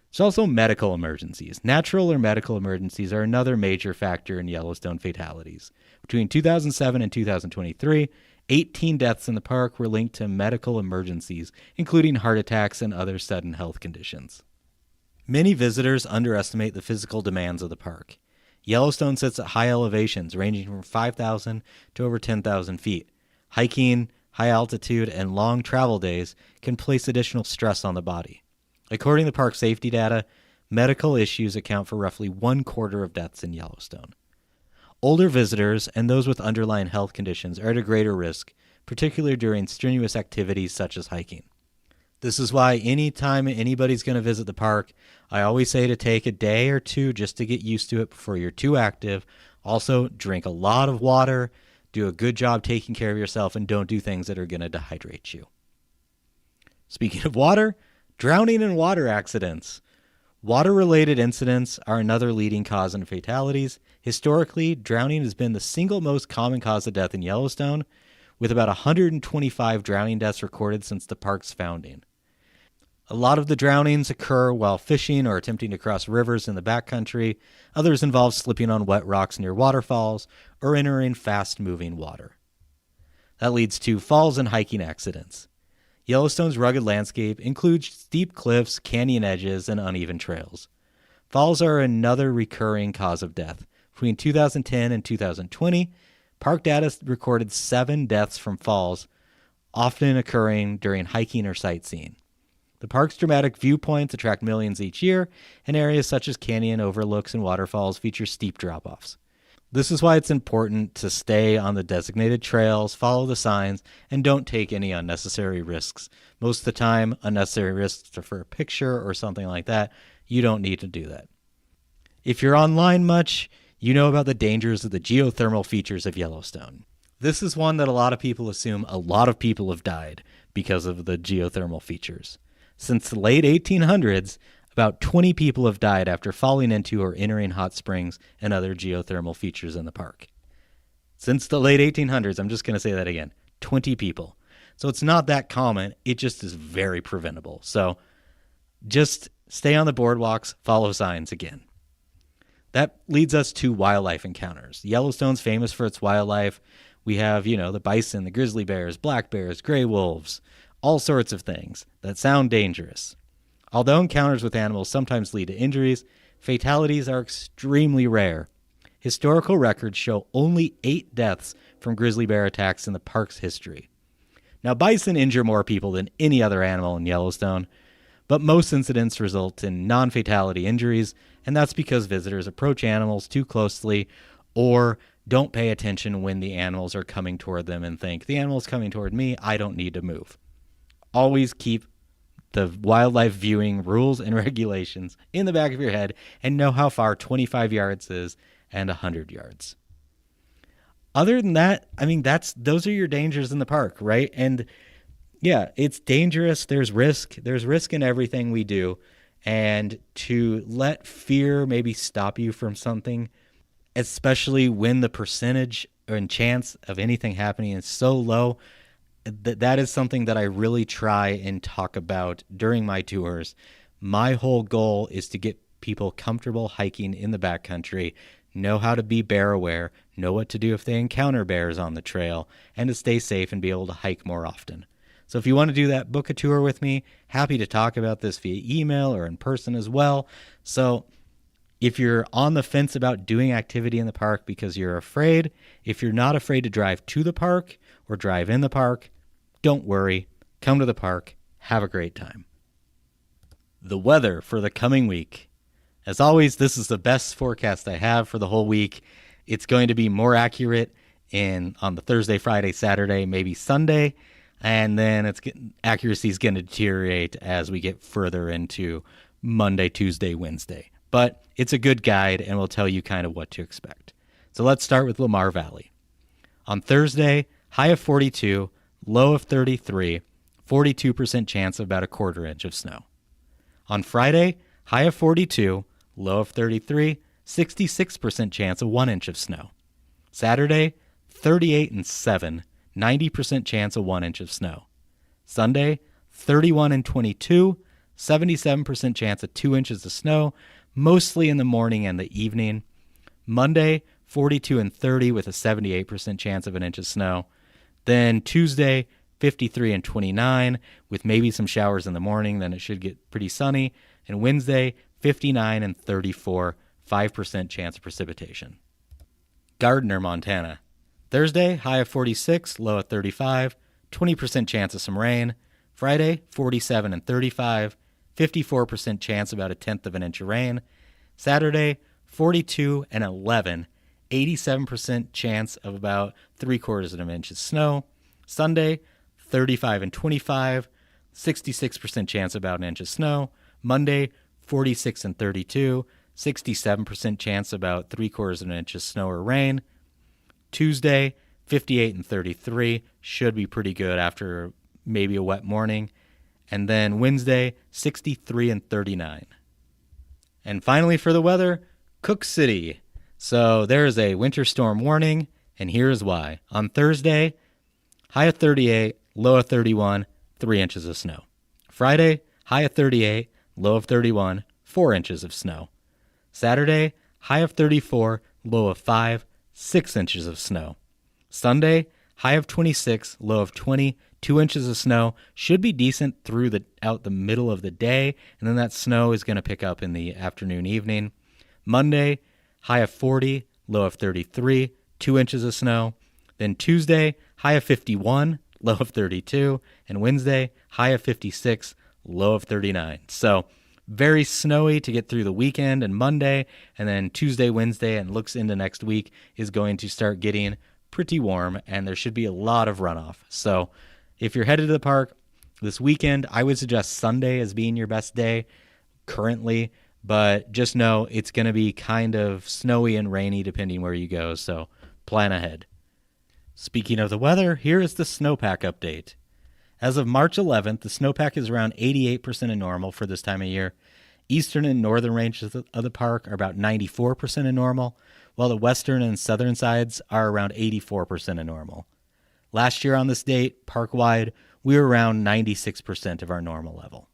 There's also medical emergencies. Natural or medical emergencies are another major factor in Yellowstone fatalities. Between 2007 and 2023, 18 deaths in the park were linked to medical emergencies, including heart attacks and other sudden health conditions. Many visitors underestimate the physical demands of the park. Yellowstone sits at high elevations ranging from 5,000 to over 10,000 feet. Hiking, high altitude, and long travel days can place additional stress on the body. According to park safety data, medical issues account for roughly 1/4 of deaths in Yellowstone. Older visitors and those with underlying health conditions are at a greater risk, particularly during strenuous activities such as hiking. This is why anytime anybody's going to visit the park, I always say to take a day or two just to get used to it before you're too active. Also, drink a lot of water, do a good job taking care of yourself, and don't do things that are going to dehydrate you. Speaking of water, drowning and water accidents. Water-related incidents are another leading cause in fatalities. Historically, drowning has been the single most common cause of death in Yellowstone, with about 125 drowning deaths recorded since the park's founding. A lot of the drownings occur while fishing or attempting to cross rivers in the backcountry. Others involve slipping on wet rocks near waterfalls or entering fast-moving water. That leads to falls and hiking accidents. Yellowstone's rugged landscape includes steep cliffs, canyon edges, and uneven trails. Falls are another recurring cause of death. Between 2010 and 2020, park data recorded 7 deaths from falls, often occurring during hiking or sightseeing. The park's dramatic viewpoints attract millions each year, and areas such as canyon overlooks and waterfalls feature steep drop-offs. This is why it's important to stay on the designated trails, follow the signs, and don't take any unnecessary risks. Most of the time, unnecessary risks are for a picture or something like that. You don't need to do that. If you're online much, you know about the dangers of the geothermal features of Yellowstone. This is one that a lot of people assume a lot of people have died because of the geothermal features. Since the late 1800s, about 20 people have died after falling into or entering hot springs and other geothermal features in the park. Since the late 1800s, I'm just going to say that again, 20 people. So it's not that common, it just is very preventable. So just stay on the boardwalks, follow signs again. That leads us to wildlife encounters. Yellowstone's famous for its wildlife. We have, the bison, the grizzly bears, black bears, gray wolves, all sorts of things that sound dangerous. Although encounters with animals sometimes lead to injuries, fatalities are extremely rare. Historical records show only 8 deaths from grizzly bear attacks in the park's history. Now, bison injure more people than any other animal in Yellowstone, but most incidents result in non-fatality injuries, and that's because visitors approach animals too closely or don't pay attention when the animals are coming toward them and think, the animal's coming toward me, I don't need to move. Always keep the wildlife viewing rules and regulations in the back of your head and know how far 25 yards is and 100 yards. Other than that, those are your dangers in the park, right? And yeah, it's dangerous. There's risk. There's risk in everything we do. And to let fear maybe stop you from something, especially when the percentage and chance of anything happening is so low, that is something that I really try and talk about during my tours. My whole goal is to get people comfortable hiking in the backcountry, know how to be bear aware, know what to do if they encounter bears on the trail, and to stay safe and be able to hike more often. So if you want to do that, book a tour with me. Happy to talk about this via email or in person as well. So if you're on the fence about doing activity in the park because you're afraid, if you're not afraid to drive to the park or drive in the park, don't worry. Come to the park. Have a great time. The weather for the coming week. As always, this is the best forecast I have for the whole week. It's going to be more accurate on the Thursday, Friday, Saturday, maybe Sunday. And then accuracy is going to deteriorate as we get further into Monday, Tuesday, Wednesday. But it's a good guide and will tell you kind of what to expect. So let's start with Lamar Valley. On Thursday, high of 42, low of 33, 42% chance of about a quarter inch of snow. On Friday, high of 42, low of 33, 66% chance of 1 inch of snow. Saturday, 38 and 7, 90% chance of 1 inch of snow. Sunday, 31 and 22, 77% chance of 2 inches of snow, mostly in the morning and the evening. Monday, 42 and 30 with a 78% chance of an inch of snow. Then Tuesday, 53 and 29 with maybe some showers in the morning, then it should get pretty sunny. And Wednesday, 59 and 34, 5% chance of precipitation. Gardner, Montana. Thursday, high of 46, low of 35, 20% chance of some rain. Friday, 47 and 35, 54% chance about a tenth of an inch of rain. Saturday, 42 and 11, 87% chance of about 3/4 of an inch of snow. Sunday, 35 and 25, 66% chance of about an inch of snow. Monday, 46 and 32, 67% chance about 3/4 of an inch of snow or rain. Tuesday, 58 and 33, should be pretty good after maybe a wet morning. And then Wednesday, 63 and 39. And finally for the weather, Cook City. So there is a winter storm warning, and here's why. On Thursday, high of 38, low of 31, 3 inches of snow. Friday, high of 38, low of 31, 4 inches of snow. Saturday, high of 34, low of 5, 6 inches of snow. Sunday, high of 26, low of 20, 2 inches of snow. Should be decent out the middle of the day, and then that snow is going to pick up in the afternoon, evening. Monday, high of 40, low of 33, 2 inches of snow. Then Tuesday, high of 51, low of 32, and Wednesday, high of 56, low of 39. So very snowy to get through the weekend and Monday, and then Tuesday, Wednesday, and looks into next week is going to start getting pretty warm, and there should be a lot of runoff. So if you're headed to the park this weekend, I would suggest Sunday as being your best day currently. but just know it's going to be kind of snowy and rainy depending where you go, so plan ahead. Speaking of the weather, here is the snowpack update. As of March 11th, the snowpack is around 88% of normal for this time of year. Eastern and northern ranges of the park are about 94% of normal, while the western and southern sides are around 84% of normal. Last year on this date, park-wide, we were around 96% of our normal level.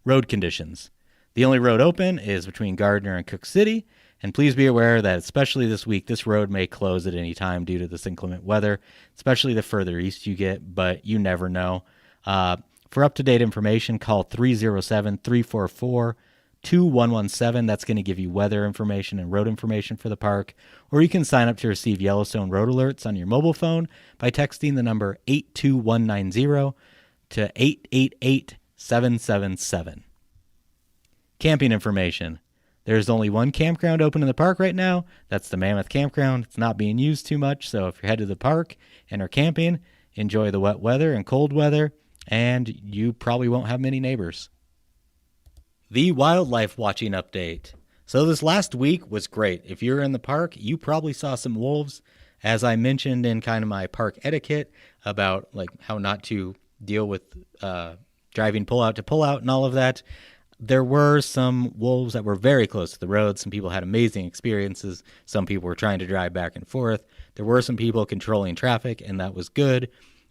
Road conditions. The only road open is between Gardner and Cook City, and please be aware that especially this week, this road may close at any time due to this inclement weather, especially the further east you get, but you never know. For up-to-date information, call 307-344-2117. That's going to give you weather information and road information for the park. Or you can sign up to receive Yellowstone road alerts on your mobile phone by texting the number 82190 to 888-777. Camping information. There's only one campground open in the park right now. That's the Mammoth Campground. It's not being used too much, so if you're headed to the park and are camping, enjoy the wet weather and cold weather, and you probably won't have many neighbors. The wildlife watching update. So this last week was great. If you're in the park, you probably saw some wolves. As I mentioned in kind of my park etiquette about like how not to deal with driving pull-out to pull-out and all of that, there were some wolves that were very close to the road. Some people had amazing experiences. Some people were trying to drive back and forth. There were some people controlling traffic, and that was good.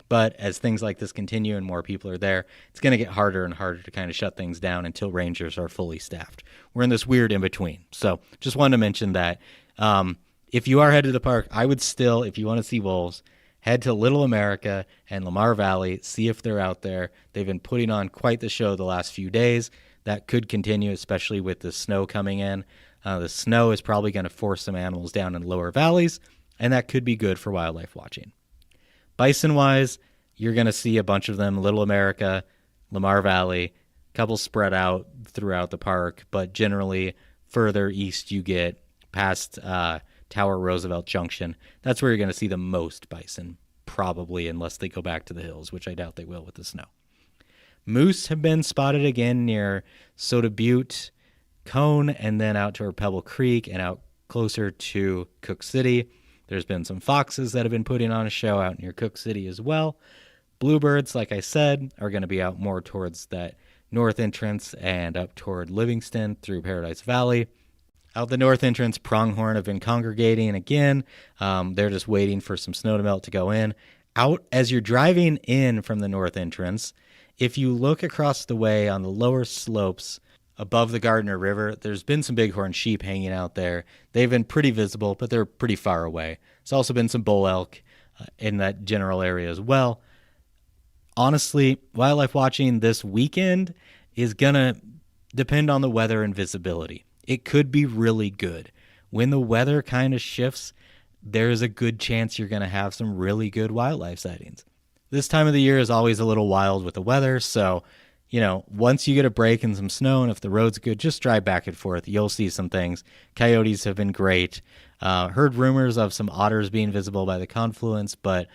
But as things like this continue and more people are there, it's going to get harder and harder to kind of shut things down until rangers are fully staffed. We're in this weird in-between. So just wanted to mention that. If you are headed to the park, I would still, if you want to see wolves, head to Little America and Lamar Valley, see if they're out there. They've been putting on quite the show the last few days. That could continue, especially with the snow coming in. The snow is probably going to force some animals down in lower valleys, and that could be good for wildlife watching. Bison-wise, you're going to see a bunch of them, Little America, Lamar Valley, a couple spread out throughout the park, but generally further east you get past Tower Roosevelt Junction. That's where you're going to see the most bison, probably, unless they go back to the hills, which I doubt they will with the snow. Moose have been spotted again near Soda Butte, Cone, and then out toward Pebble Creek and out closer to Cook City. There's been some foxes that have been putting on a show out near Cook City as well. Bluebirds, like I said, are going to be out more towards that north entrance and up toward Livingston through Paradise Valley. Out the north entrance, pronghorn have been congregating again. They're just waiting for some snow to melt to go in. Out as you're driving in from the north entrance, if you look across the way on the lower slopes above the Gardner River, there's been some bighorn sheep hanging out there. They've been pretty visible, but they're pretty far away. There's also been some bull elk in that general area as well. Honestly, wildlife watching this weekend is going to depend on the weather and visibility. It could be really good. When the weather kind of shifts, there's a good chance you're going to have some really good wildlife sightings. This time of the year is always a little wild with the weather, so, once you get a break and some snow, and if the road's good, just drive back and forth. You'll see some things. Coyotes have been great. Heard rumors of some otters being visible by the confluence, but,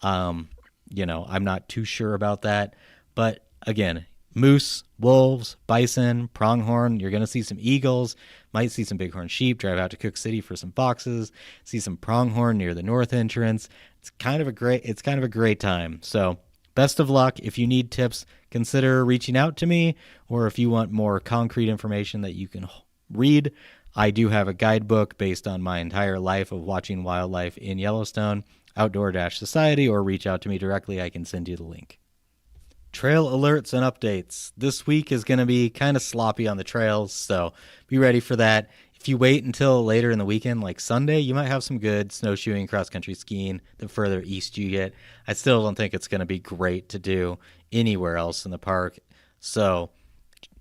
I'm not too sure about that. But, again, moose, wolves, bison, pronghorn, you're going to see some eagles, might see some bighorn sheep, drive out to Cook City for some foxes, see some pronghorn near the north entrance. It's kind of a great time. So best of luck. If you need tips, consider reaching out to me, or if you want more concrete information that you can read, I do have a guidebook based on my entire life of watching wildlife in Yellowstone, Outdoor-Society, or reach out to me directly. I can send you the link. Trail alerts and updates. This week is going to be kind of sloppy on the trails, so be ready for that. If you wait until later in the weekend, like Sunday, you might have some good snowshoeing, cross-country skiing the further east you get. I still don't think it's going to be great to do anywhere else in the park, so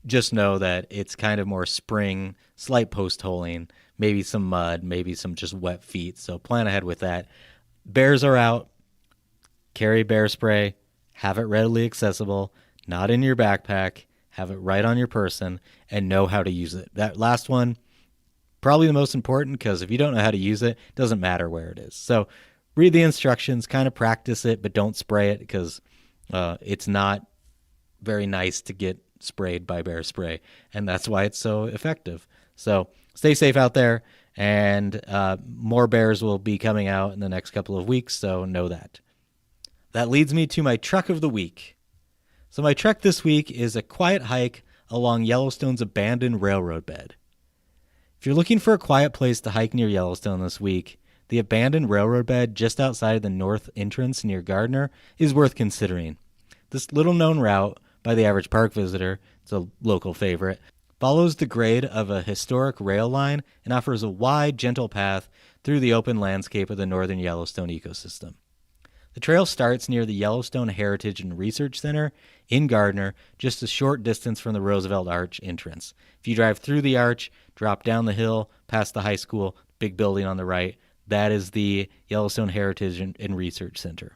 just know that it's kind of more spring, slight post-holing, maybe some mud, maybe some just wet feet, so plan ahead with that. Bears are out. Carry bear spray. Have it readily accessible, not in your backpack. Have it right on your person, and know how to use it. That last one, probably the most important, because if you don't know how to use it, it doesn't matter where it is. So read the instructions, kind of practice it, but don't spray it, because it's not very nice to get sprayed by bear spray, and that's why it's so effective. So stay safe out there, and more bears will be coming out in the next couple of weeks, so know that. That leads me to my trek of the week. So my trek this week is a quiet hike along Yellowstone's abandoned railroad bed. If you're looking for a quiet place to hike near Yellowstone this week, the abandoned railroad bed just outside of the north entrance near Gardner is worth considering. This little-known route by the average park visitor, it's a local favorite, follows the grade of a historic rail line and offers a wide, gentle path through the open landscape of the northern Yellowstone ecosystem. The trail starts near the Yellowstone Heritage and Research Center in Gardner, just a short distance from the Roosevelt Arch entrance. If you drive through the arch, drop down the hill, past the high school, big building on the right, that is the Yellowstone Heritage and Research Center.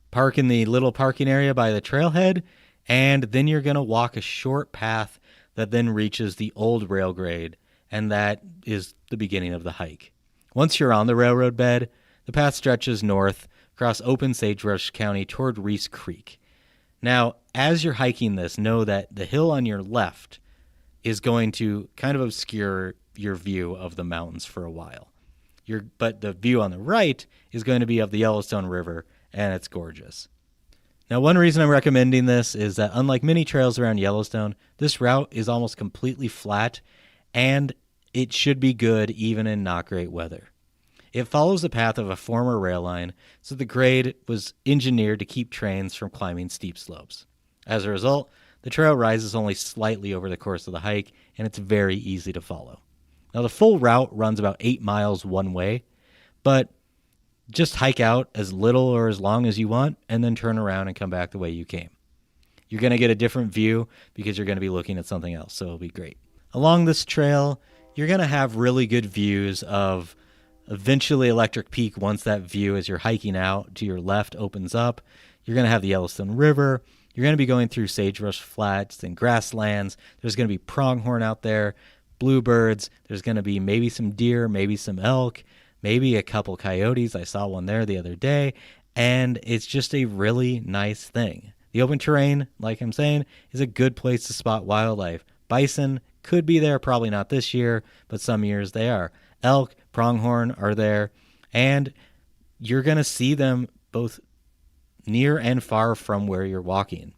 Park in the little parking area by the trailhead, and then you're going to walk a short path that then reaches the old rail grade, and that is the beginning of the hike. Once you're on the railroad bed, the path stretches north across open sagebrush county toward Reese Creek. Now, as you're hiking this, know that the hill on your left is going to kind of obscure your view of the mountains for a while. But the view on the right is going to be of the Yellowstone River, and it's gorgeous. Now, one reason I'm recommending this is that unlike many trails around Yellowstone, this route is almost completely flat, and it should be good even in not great weather. It follows the path of a former rail line, so the grade was engineered to keep trains from climbing steep slopes. As a result, the trail rises only slightly over the course of the hike, and it's very easy to follow. Now, the full route runs about 8 miles one way, but just hike out as little or as long as you want, and then turn around and come back the way you came. You're going to get a different view because you're going to be looking at something else, so it'll be great. Along this trail, you're going to have really good views of eventually Electric Peak once that view as you're hiking out to your left opens up. You're going to have the Yellowstone River. You're going to be going through sagebrush flats and grasslands. There's going to be pronghorn out there, bluebirds. There's going to be maybe some deer, maybe some elk, maybe a couple coyotes. I saw one there the other day, and it's just a really nice thing. The open terrain, like I'm saying, is a good place to spot wildlife. Bison could be there, probably not this year, but some years they are. Elk, pronghorn are there, and you're going to see them both near and far from where you're walking.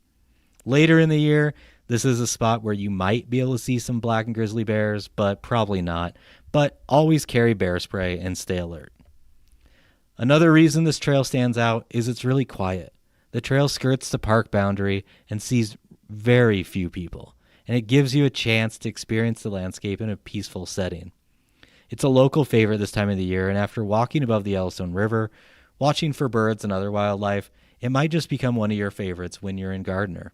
Later in the year, this is a spot where you might be able to see some black and grizzly bears, but probably not. But always carry bear spray and stay alert. Another reason this trail stands out is it's really quiet. The trail skirts the park boundary and sees very few people, and it gives you a chance to experience the landscape in a peaceful setting. It's a local favorite this time of the year, and after walking above the Yellowstone River, watching for birds and other wildlife, it might just become one of your favorites when you're in Gardner.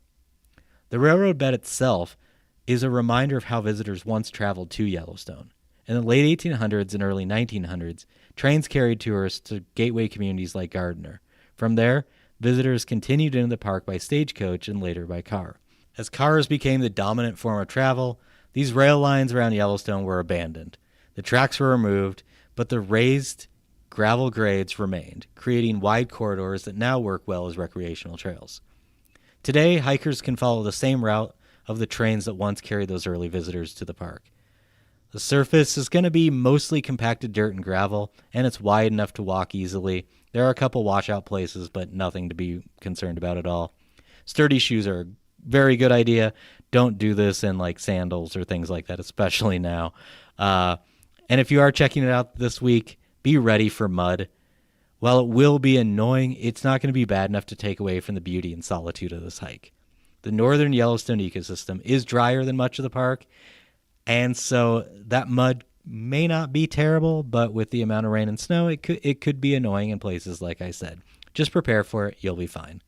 The railroad bed itself is a reminder of how visitors once traveled to Yellowstone. In the late 1800s and early 1900s, trains carried tourists to gateway communities like Gardner. From there, visitors continued into the park by stagecoach and later by car. As cars became the dominant form of travel, these rail lines around Yellowstone were abandoned. The tracks were removed, but the raised gravel grades remained, creating wide corridors that now work well as recreational trails. Today, hikers can follow the same route of the trains that once carried those early visitors to the park. The surface is going to be mostly compacted dirt and gravel, and it's wide enough to walk easily. There are a couple washout places, but nothing to be concerned about at all. Sturdy shoes are a very good idea. Don't do this in like sandals or things like that, especially now. And if you are checking it out this week, be ready for mud. While it will be annoying, it's not going to be bad enough to take away from the beauty and solitude of this hike. The northern Yellowstone ecosystem is drier than much of the park, and so that mud may not be terrible, but with the amount of rain and snow, it could be annoying in places like I said. Just prepare for it, you'll be fine.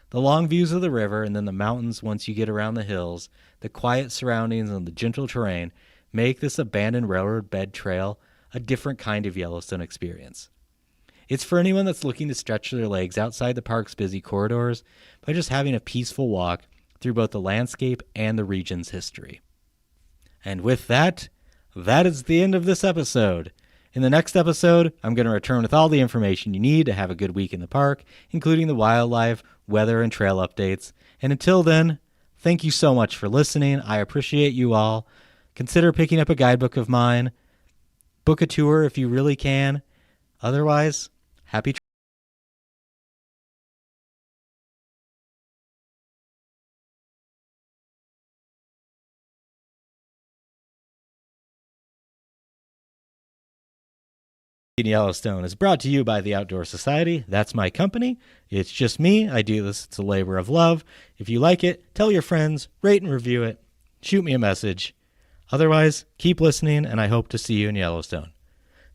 The long views of the river and then the mountains once you get around the hills, the quiet surroundings and the gentle terrain make this abandoned railroad bed trail a different kind of Yellowstone experience. It's for anyone that's looking to stretch their legs outside the park's busy corridors by just having a peaceful walk through both the landscape and the region's history. And with that, that is the end of this episode. In the next episode, I'm going to return with all the information you need to have a good week in the park, including the wildlife, weather, and trail updates. And until then, thank you so much for listening. I appreciate you all. Consider picking up a guidebook of mine. Book a tour if you really can. Otherwise, happy Yellowstone is brought to you by the Outdoor Society. That's my company. It's just me. I do this. It's a labor of love. If you like it, tell your friends, rate and review it. Shoot me a message. Otherwise, keep listening, and I hope to see you in Yellowstone.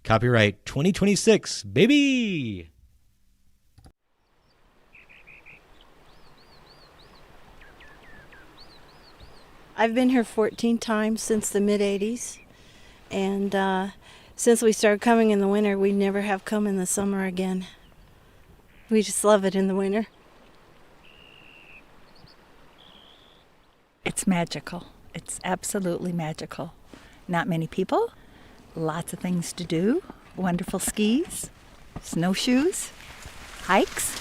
Copyright 2026, baby! I've been here 14 times since the mid-'80s, and since we started coming in the winter, we never have come in the summer again. We just love it in the winter. It's magical. It's absolutely magical. Not many people, lots of things to do, wonderful skis, snowshoes, hikes.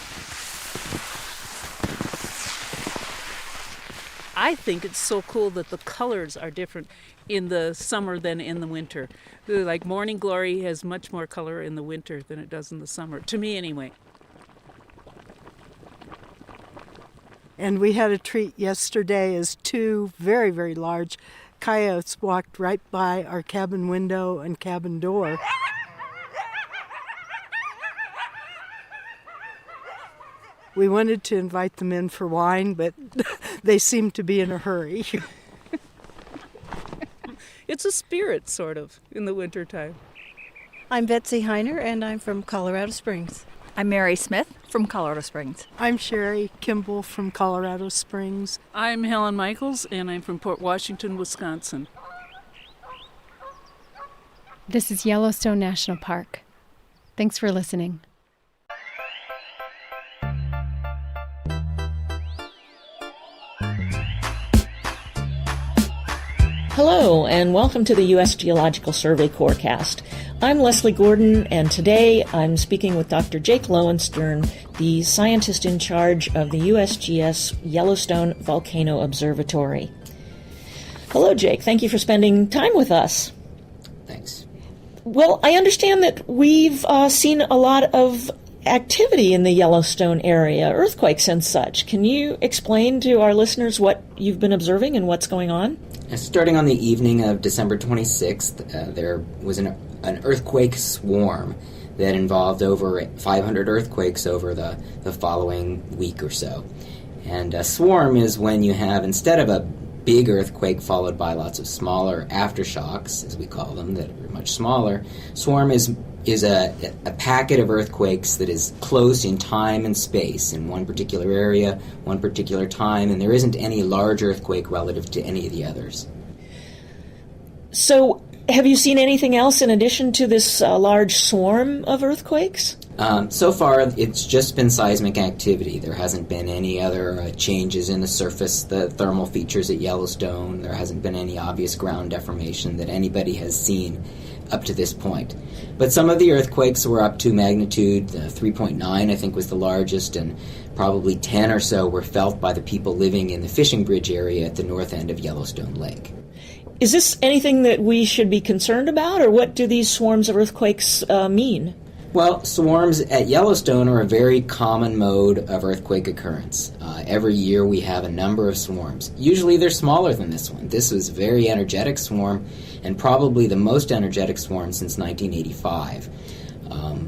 I think it's so cool that the colors are different in the summer than in the winter. Like Morning Glory has much more color in the winter than it does in the summer, to me anyway. And we had a treat yesterday as two very, very large coyotes walked right by our cabin window and cabin door. We wanted to invite them in for wine, but they seemed to be in a hurry. It's a spirit, sort of, in the wintertime. I'm Betsy Heiner, and I'm from Colorado Springs. I'm Mary Smith from Colorado Springs. I'm Sherry Kimball from Colorado Springs. I'm Helen Michaels, and I'm from Port Washington, Wisconsin. This is Yellowstone National Park. Thanks for listening. Hello, and welcome to the U.S. Geological Survey Corecast. I'm Leslie Gordon, and today I'm speaking with Dr. Jake Lowenstern, the scientist in charge of the USGS Yellowstone Volcano Observatory. Hello, Jake. Thank you for spending time with us. Thanks. Well, I understand that we've seen a lot of activity in the Yellowstone area, earthquakes and such. Can you explain to our listeners what you've been observing and what's going on? Starting on the evening of December 26th, there was an earthquake swarm that involved over 500 earthquakes over the following week or so. And a swarm is when you have, instead of a big earthquake followed by lots of smaller aftershocks, as we call them, that are much smaller, swarm is a packet of earthquakes that is close in time and space in one particular area, one particular time, and there isn't any large earthquake relative to any of the others. So, have you seen anything else in addition to this large swarm of earthquakes? So far, it's just been seismic activity. There hasn't been any other changes in the surface, the thermal features at Yellowstone. There hasn't been any obvious ground deformation that anybody has seen up to this point. But some of the earthquakes were up to magnitude 3.9, I think, was the largest, and probably 10 or so were felt by the people living in the fishing bridge area at the north end of Yellowstone Lake. Is this anything that we should be concerned about, or what do these swarms of earthquakes mean? Well, swarms at Yellowstone are a very common mode of earthquake occurrence. Every year we have a number of swarms. Usually they're smaller than this one. This was a very energetic swarm, and probably the most energetic swarm since 1985.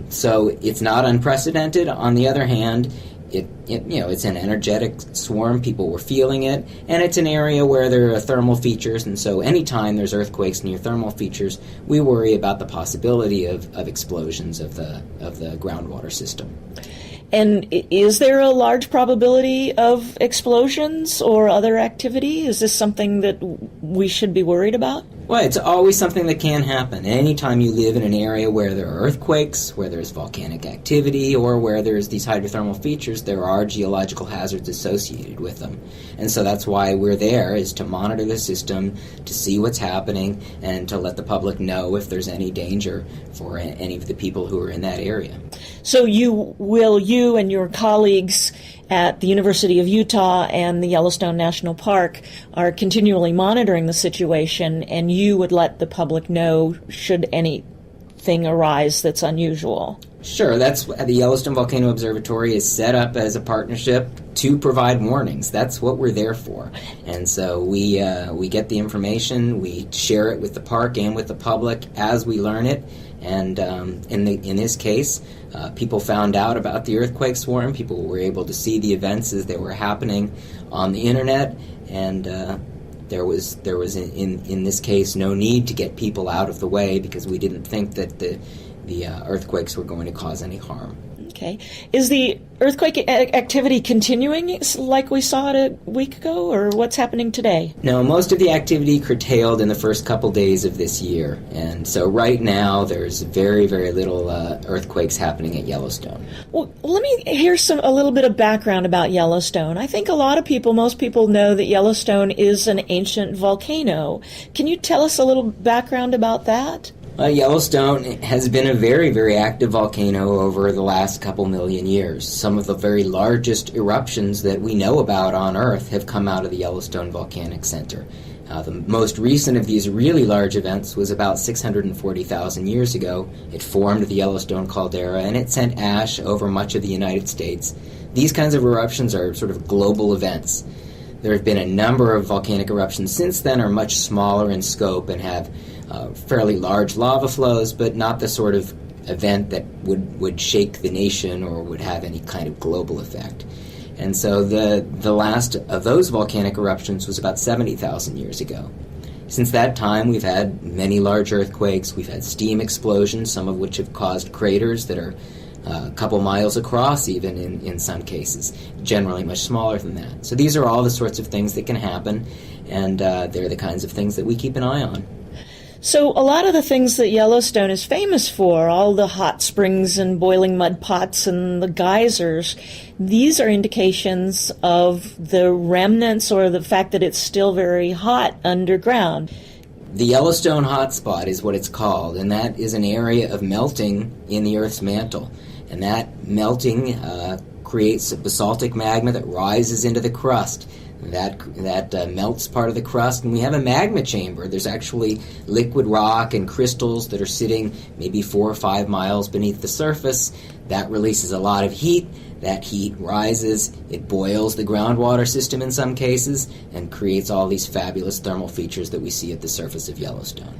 So it's not unprecedented. On the other hand, it's an energetic swarm. People were feeling it, and it's an area where there are thermal features, and so anytime there's earthquakes near thermal features, we worry about the possibility of explosions of the groundwater system. And is there a large probability of explosions or other activity? Is this something that we should be worried about? Well, it's always something that can happen. Anytime you live in an area where there are earthquakes, where there's volcanic activity, or where there's these hydrothermal features, there are geological hazards associated with them. And so that's why we're there, is to monitor the system, to see what's happening, and to let the public know if there's any danger for any of the people who are in that area. So you and your colleagues at the University of Utah and the Yellowstone National Park are continually monitoring the situation, and you would let the public know should anything arise that's unusual. Sure, that's the Yellowstone Volcano Observatory is set up as a partnership to provide warnings. That's what we're there for. And so we get the information, we share it with the park and with the public as we learn it. And in this case, people found out about the earthquake swarm. People were able to see the events as they were happening on the internet, and there was in this case no need to get people out of the way because we didn't think that the earthquakes were going to cause any harm. Okay. Is the earthquake activity continuing like we saw it a week ago, or what's happening today? No, most of the activity curtailed in the first couple days of this year. And so right now there's very, very little earthquakes happening at Yellowstone. Well, let me hear a little bit of background about Yellowstone. I think most people know that Yellowstone is an ancient volcano. Can you tell us a little background about that? Yellowstone has been a very, very active volcano over the last couple million years. Some of the very largest eruptions that we know about on Earth have come out of the Yellowstone Volcanic Center. The most recent of these really large events was about 640,000 years ago. It formed the Yellowstone caldera, and it sent ash over much of the United States. These kinds of eruptions are sort of global events. There have been a number of volcanic eruptions since then, are much smaller in scope and have fairly large lava flows, but not the sort of event that would shake the nation or would have any kind of global effect. And so the last of those volcanic eruptions was about 70,000 years ago. Since that time, we've had many large earthquakes, we've had steam explosions, some of which have caused craters that are a couple miles across even in some cases, generally much smaller than that. So these are all the sorts of things that can happen, and they're the kinds of things that we keep an eye on. So a lot of the things that Yellowstone is famous for, all the hot springs and boiling mud pots and the geysers, these are indications of the remnants or the fact that it's still very hot underground. The Yellowstone hotspot is what it's called, and that is an area of melting in the Earth's mantle. And that melting creates a basaltic magma that rises into the crust. That melts part of the crust, and we have a magma chamber. There's actually liquid rock and crystals that are sitting maybe 4 or 5 miles beneath the surface. That releases a lot of heat. That heat rises, it boils the groundwater system in some cases, and creates all these fabulous thermal features that we see at the surface of Yellowstone.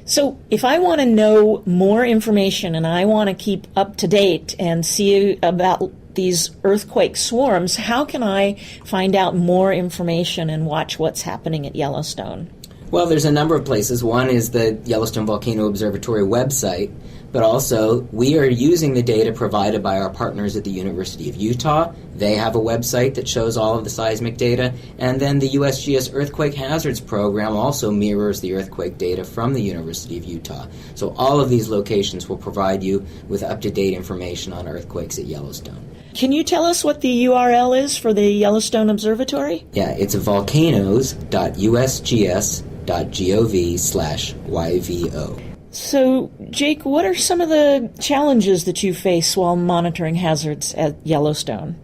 So if I want to know more information and I want to keep up to date and see about these earthquake swarms, how can I find out more information and watch what's happening at Yellowstone? Well, there's a number of places. One is the Yellowstone Volcano Observatory website, but also we are using the data provided by our partners at the University of Utah. They have a website that shows all of the seismic data, and then the USGS Earthquake Hazards Program also mirrors the earthquake data from the University of Utah. So all of these locations will provide you with up-to-date information on earthquakes at Yellowstone. Can you tell us what the URL is for the Yellowstone Observatory? Yeah, it's volcanoes.usgs.gov/YVO. So, Jake, what are some of the challenges that you face while monitoring hazards at Yellowstone?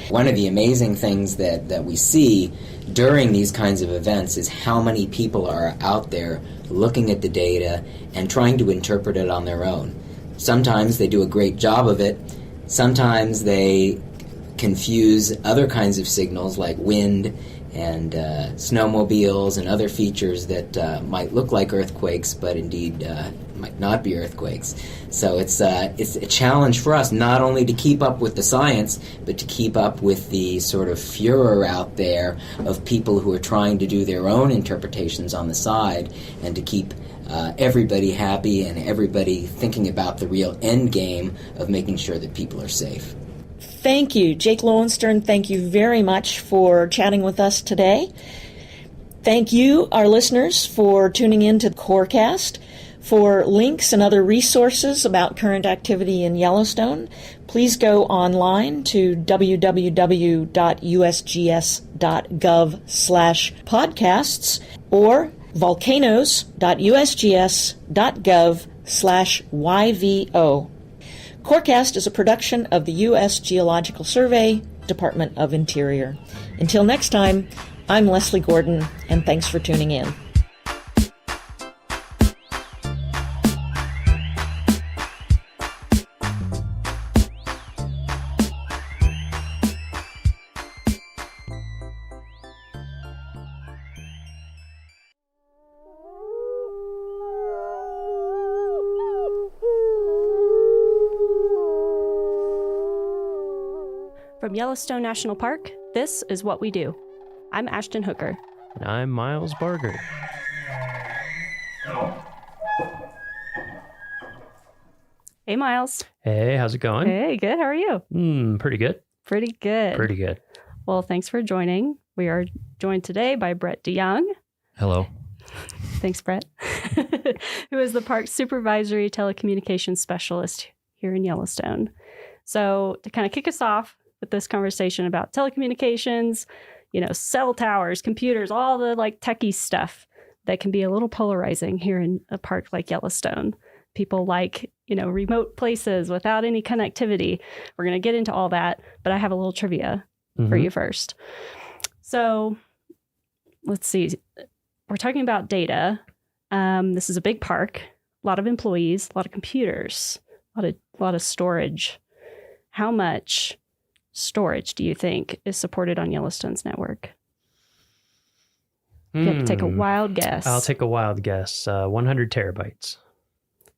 One of the amazing things that we see during these kinds of events is how many people are out there looking at the data and trying to interpret it on their own. Sometimes they do a great job of it. Sometimes they confuse other kinds of signals like wind and snowmobiles and other features that might look like earthquakes, but indeed might not be earthquakes. So it's a challenge for us not only to keep up with the science, but to keep up with the sort of furor out there of people who are trying to do their own interpretations on the side, and to keep everybody happy and everybody thinking about the real end game of making sure that people are safe. Thank you, Jake Lowenstern. Thank you very much for chatting with us today. Thank you, our listeners, for tuning in to the Corecast. For links and other resources about current activity in Yellowstone, please go online to www.usgs.gov/podcasts or volcanoes.usgs.gov/YVO. Corecast is a production of the U.S. Geological Survey Department of Interior. Until next time, I'm Leslie Gordon, and thanks for tuning in. From Yellowstone National Park, this is What We Do. I'm Ashton Hooker. And I'm Miles Barger. Hey, Miles. Hey, how's it going? Hey, good. How are you? Pretty good. Pretty good. Pretty good. Well, thanks for joining. We are joined today by Brett DeYoung. Hello. Thanks, Brett. Who is the park's supervisory telecommunications specialist here in Yellowstone. So to kind of kick us off with this conversation about telecommunications, cell towers, computers, all the like techie stuff that can be a little polarizing here in a park like Yellowstone. People like, remote places without any connectivity. We're going to get into all that, but I have a little trivia for you first. So let's see. We're talking about data. This is a big park, a lot of employees, a lot of computers, a lot of storage. How much storage do you think is supported on Yellowstone's network? You have to take a wild guess. I'll take a wild guess. 100 terabytes.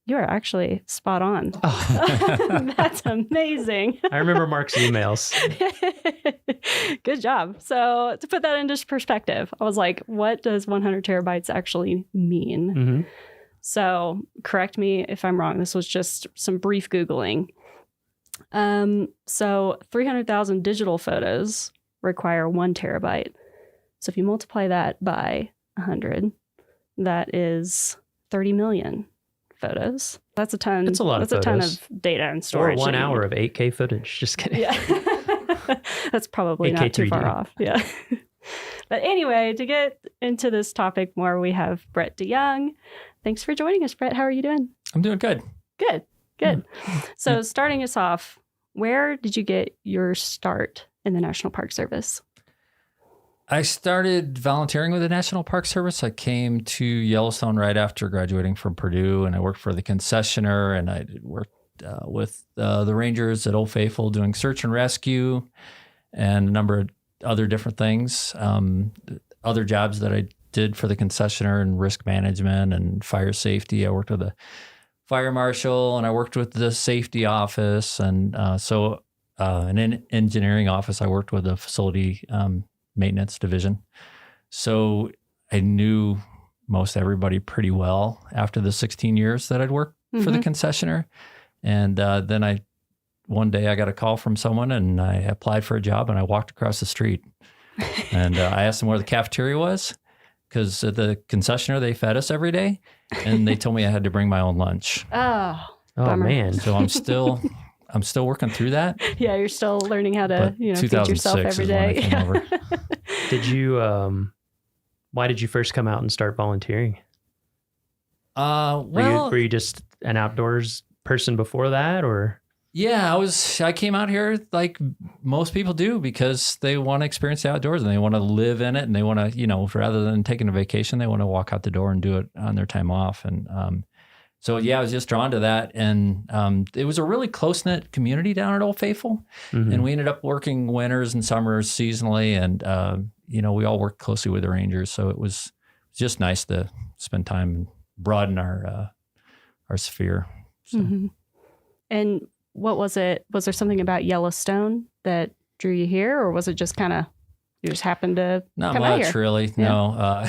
You are actually spot on. Oh. That's amazing. I remember Mark's emails. Good job. So to put that into perspective, I was like, what does 100 terabytes actually mean? Mm-hmm. So correct me if I'm wrong. This was just some brief Googling. So 300,000 digital photos require 1 terabyte. So if you multiply that by 100, that is 30 million photos. That's a ton. That's a lot of photos. photos. Ton of data and storage. Or 1 hour of 8K footage. Just kidding. Yeah. That's probably 8K not too 3D. far off. Yeah. But anyway, to get into this topic more, we have Brett DeYoung. Thanks for joining us, Brett. How are you doing? I'm doing good. Good. So starting us off, where did you get your start in the National Park Service? I started volunteering with the National Park Service. I came to Yellowstone right after graduating from Purdue, and I worked for the concessionaire, and I worked with the rangers at Old Faithful doing search and rescue and a number of other different things. Other jobs that I did for the concessionaire and risk management and fire safety. I worked with a fire marshal, and I worked with the safety office, and an engineering office. I worked with the facility maintenance division. So I knew most everybody pretty well after the 16 years that I'd worked for the concessionaire. And then one day I got a call from someone, and I applied for a job, and I walked across the street. And I asked them where the cafeteria was, because at the concessionaire, they fed us every day. And they told me I had to bring my own lunch. Oh, bummer. Man. So I'm still working through that. Yeah, you're still learning how to, feed yourself every day. Is when I came over. Did you, why did you first come out and start volunteering? Were you just an outdoors person before that, or? Yeah, I came out here like most people do because they want to experience the outdoors and they want to live in it, and they want to, rather than taking a vacation, they want to walk out the door and do it on their time off. And so, yeah, I was just drawn to that. And it was a really close-knit community down at Old Faithful. Mm-hmm. And we ended up working winters and summers seasonally. And, we all worked closely with the rangers. So it was just nice to spend time and broaden our sphere. So. Mm-hmm. And what was it? Was there something about Yellowstone that drew you here, or was it just kind of, you just happened to Not come out much, here? really. Yeah. No.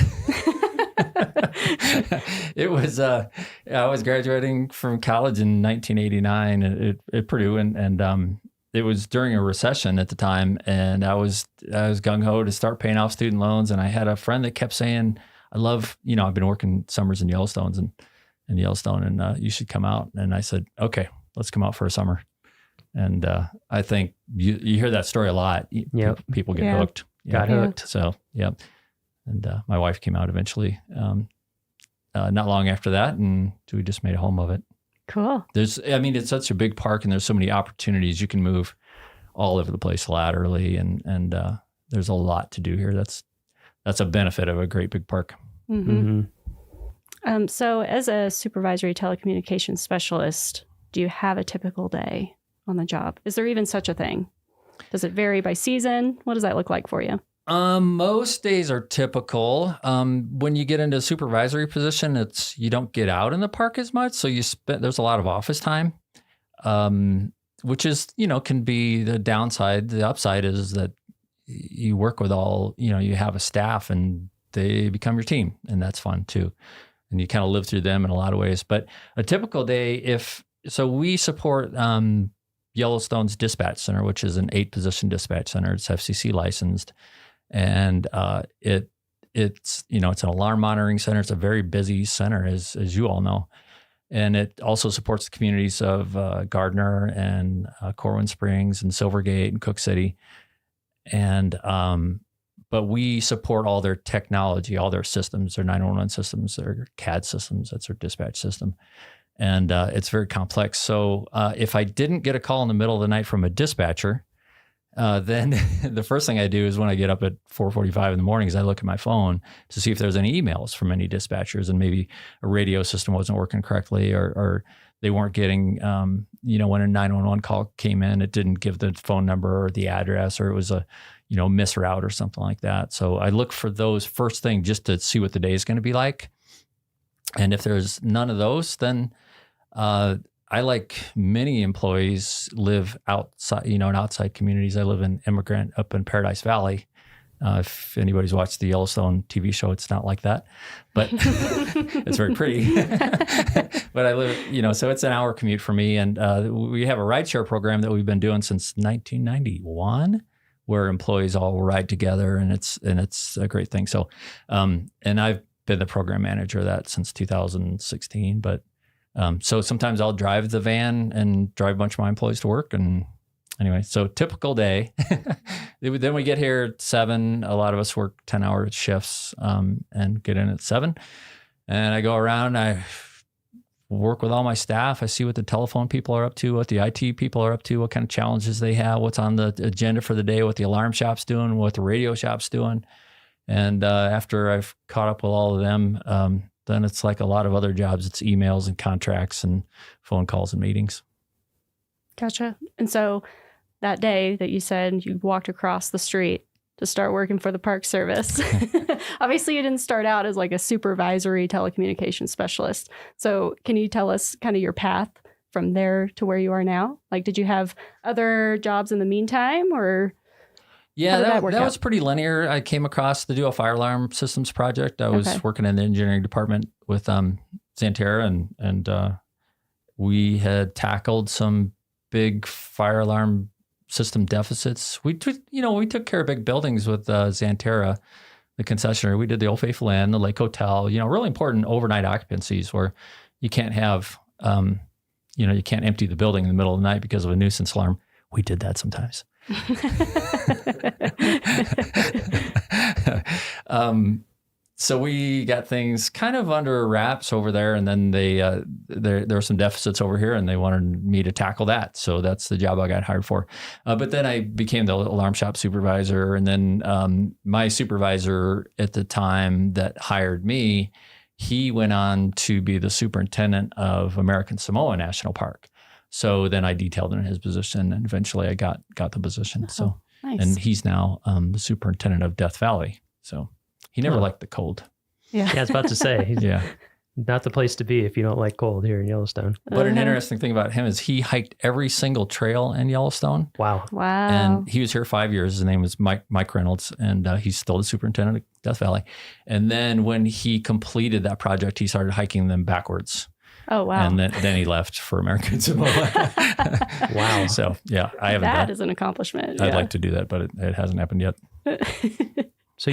It was, I was graduating from college in 1989 at Purdue, and it was during a recession at the time, and I was gung-ho to start paying off student loans, and I had a friend that kept saying, I love, I've been working summers in Yellowstone, and you should come out. And I said, okay, let's come out for a summer. And I think you hear that story a lot. Yep. People get hooked. Got hooked. So, yeah. And my wife came out eventually, not long after that, and we just made a home of it. Cool. It's such a big park, and there's so many opportunities. You can move all over the place laterally, and there's a lot to do here. That's a benefit of a great big park. So as a supervisory telecommunications specialist, do you have a typical day on the job? Is there even such a thing? Does it vary by season? What does that look like for you? Most days are typical. When you get into a supervisory position, you don't get out in the park as much. So there's a lot of office time, which is, can be the downside. The upside is that you work with you have a staff and they become your team, and that's fun too. And you kind of live through them in a lot of ways. But a typical day, we support Yellowstone's dispatch center, which is an 8-position dispatch center. It's FCC licensed, and it's an alarm monitoring center. It's a very busy center, as you all know, and it also supports the communities of Gardner and Corwin Springs and Silvergate and Cook City, and but we support all their technology, all their systems, their 911 systems, their CAD systems. That's their dispatch system. And it's very complex. So if I didn't get a call in the middle of the night from a dispatcher, then the first thing I do is when I get up at 4:45 in the morning is I look at my phone to see if there's any emails from any dispatchers, and maybe a radio system wasn't working correctly, or they weren't getting, when a 911 call came in, it didn't give the phone number or the address, or it was a misroute or something like that. So I look for those first thing just to see what the day is going to be like. And if there's none of those, then I, like many employees, live outside, in outside communities. I live in Immigrant up in Paradise Valley. If anybody's watched the Yellowstone TV show, it's not like that, but it's very pretty. But I live, so it's an hour commute for me. And we have a rideshare program that we've been doing since 1991. Where employees all ride together, and it's a great thing. So, and I've been the program manager of that since 2016. But so sometimes I'll drive the van and drive a bunch of my employees to work. And anyway, so typical day. Then we get here at 7. A lot of us work 10-hour shifts and get in at 7. And I go around. I work with all my staff. I see what the telephone people are up to, what the IT people are up to, what kind of challenges they have, what's on the agenda for the day, what the alarm shop's doing, what the radio shop's doing. And after I've caught up with all of them, then it's like a lot of other jobs. It's emails and contracts and phone calls and meetings. Gotcha. And so that day that you said you walked across the street to start working for the Park Service. Obviously, you didn't start out as like a supervisory telecommunications specialist. So can you tell us kind of your path from there to where you are now? Like, did you have other jobs in the meantime, or? Yeah, that was pretty linear. I came across the Dual Fire Alarm Systems project. I was working in the engineering department with Xanterra, and we had tackled some big fire alarm system deficits. We took care of big buildings with Xanterra, the concessionaire. We did the Old Faithful Inn, the Lake Hotel, really important overnight occupancies where you can't have, you can't empty the building in the middle of the night because of a nuisance alarm. We did that sometimes. So we got things kind of under wraps over there, and then there were some deficits over here, and they wanted me to tackle that. So that's the job I got hired for. But then I became the alarm shop supervisor, and then my supervisor at the time that hired me, he went on to be the superintendent of American Samoa National Park. So then I detailed in his position, and eventually I got the position. So nice. And he's now the superintendent of Death Valley. So. He never liked the cold. Yeah, I was about to say, he's not the place to be if you don't like cold here in Yellowstone. But an interesting thing about him is he hiked every single trail in Yellowstone. Wow. And he was here 5 years. His name was Mike Reynolds, and he's still the superintendent of Death Valley. And then when he completed that project, he started hiking them backwards. Oh, wow. And then he left for American Samoa. Wow. So, yeah, I haven't done that is an accomplishment. I'd like to do that, but it hasn't happened yet. So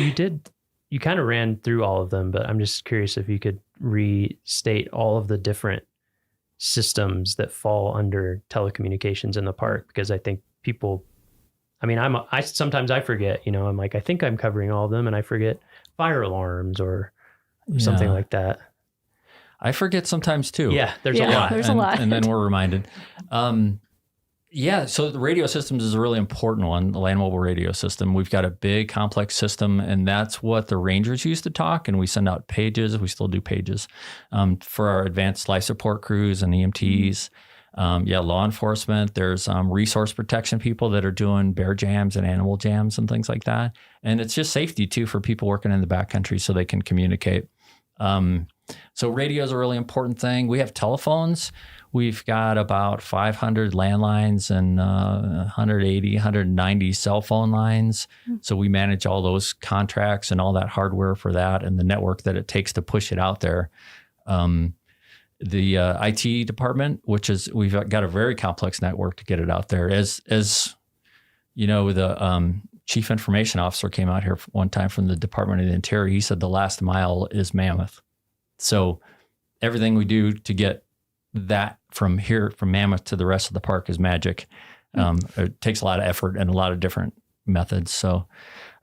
you kind of ran through all of them, but I'm just curious if you could restate all of the different systems that fall under telecommunications in the park, because I think people, sometimes I forget, I'm like, I think I'm covering all of them, and I forget fire alarms or something like that. I forget sometimes too. Yeah, there's a lot. There's a lot. And then we're reminded. Yeah, so the radio systems is a really important one, the land mobile radio system. We've got a big complex system, and that's what the rangers use to talk, and we send out pages. We still do pages for our advanced life support crews and EMTs. Law enforcement. There's resource protection people that are doing bear jams and animal jams and things like that. And it's just safety, too, for people working in the backcountry so they can communicate. So radio is a really important thing. We have telephones. We've got about 500 landlines and 180, 190 cell phone lines. So we manage all those contracts and all that hardware for that and the network that it takes to push it out there. The IT department, we've got a very complex network to get it out there. As you know, the chief information officer came out here one time from the Department of the Interior. He said the last mile is Mammoth. So everything we do to get that from Mammoth to the rest of the park is magic. It takes a lot of effort and a lot of different methods. So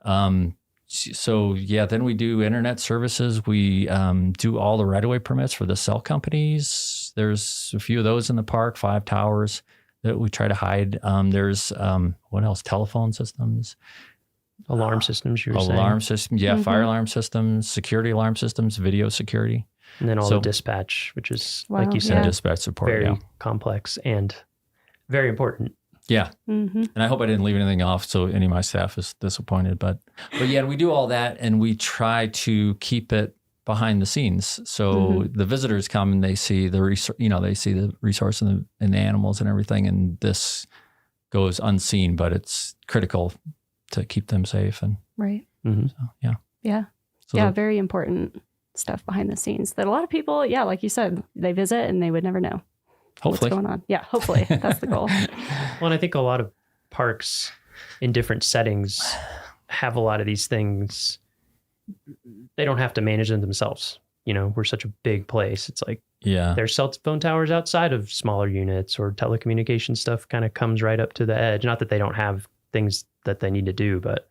then we do internet services. We do all the right-of-way permits for the cell companies. There's a few of those in the park, 5 towers that we try to hide. There's, what else? Telephone systems. Alarm systems, you were saying. Alarm systems, yeah, fire alarm systems, security alarm systems, video security. And then all the dispatch, which is, like you said, dispatch support, very complex and very important. Yeah. And I hope I didn't leave anything off so any of my staff is disappointed. But yeah, we do all that and we try to keep it behind the scenes. So the visitors come and they see the resource and the animals and everything. And this goes unseen, but it's critical to keep them safe. And right. So, yeah. Yeah. So very important stuff behind the scenes that a lot of people, like you said, they visit and they would never know. Hopefully. What's going on. Yeah, hopefully. That's the goal. Well, and I think a lot of parks in different settings have a lot of these things. They don't have to manage them themselves. You know, we're such a big place. It's like, there's cell phone towers outside of smaller units, or telecommunication stuff kind of comes right up to the edge. Not that they don't have things that they need to do, but,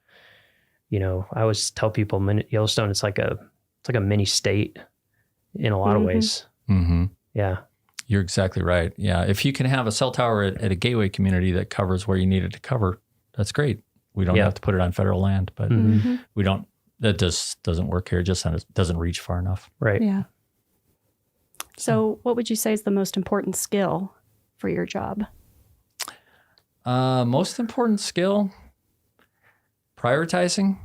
you know, I always tell people Yellowstone, it's like a mini state in a lot of ways. Yeah. You're exactly right. Yeah. If you can have a cell tower at a gateway community that covers where you need it to cover, that's great. We don't have to put it on federal land, but that just doesn't work here. It just doesn't reach far enough. Right. Yeah. So what would you say is the most important skill for your job? Most important skill, prioritizing.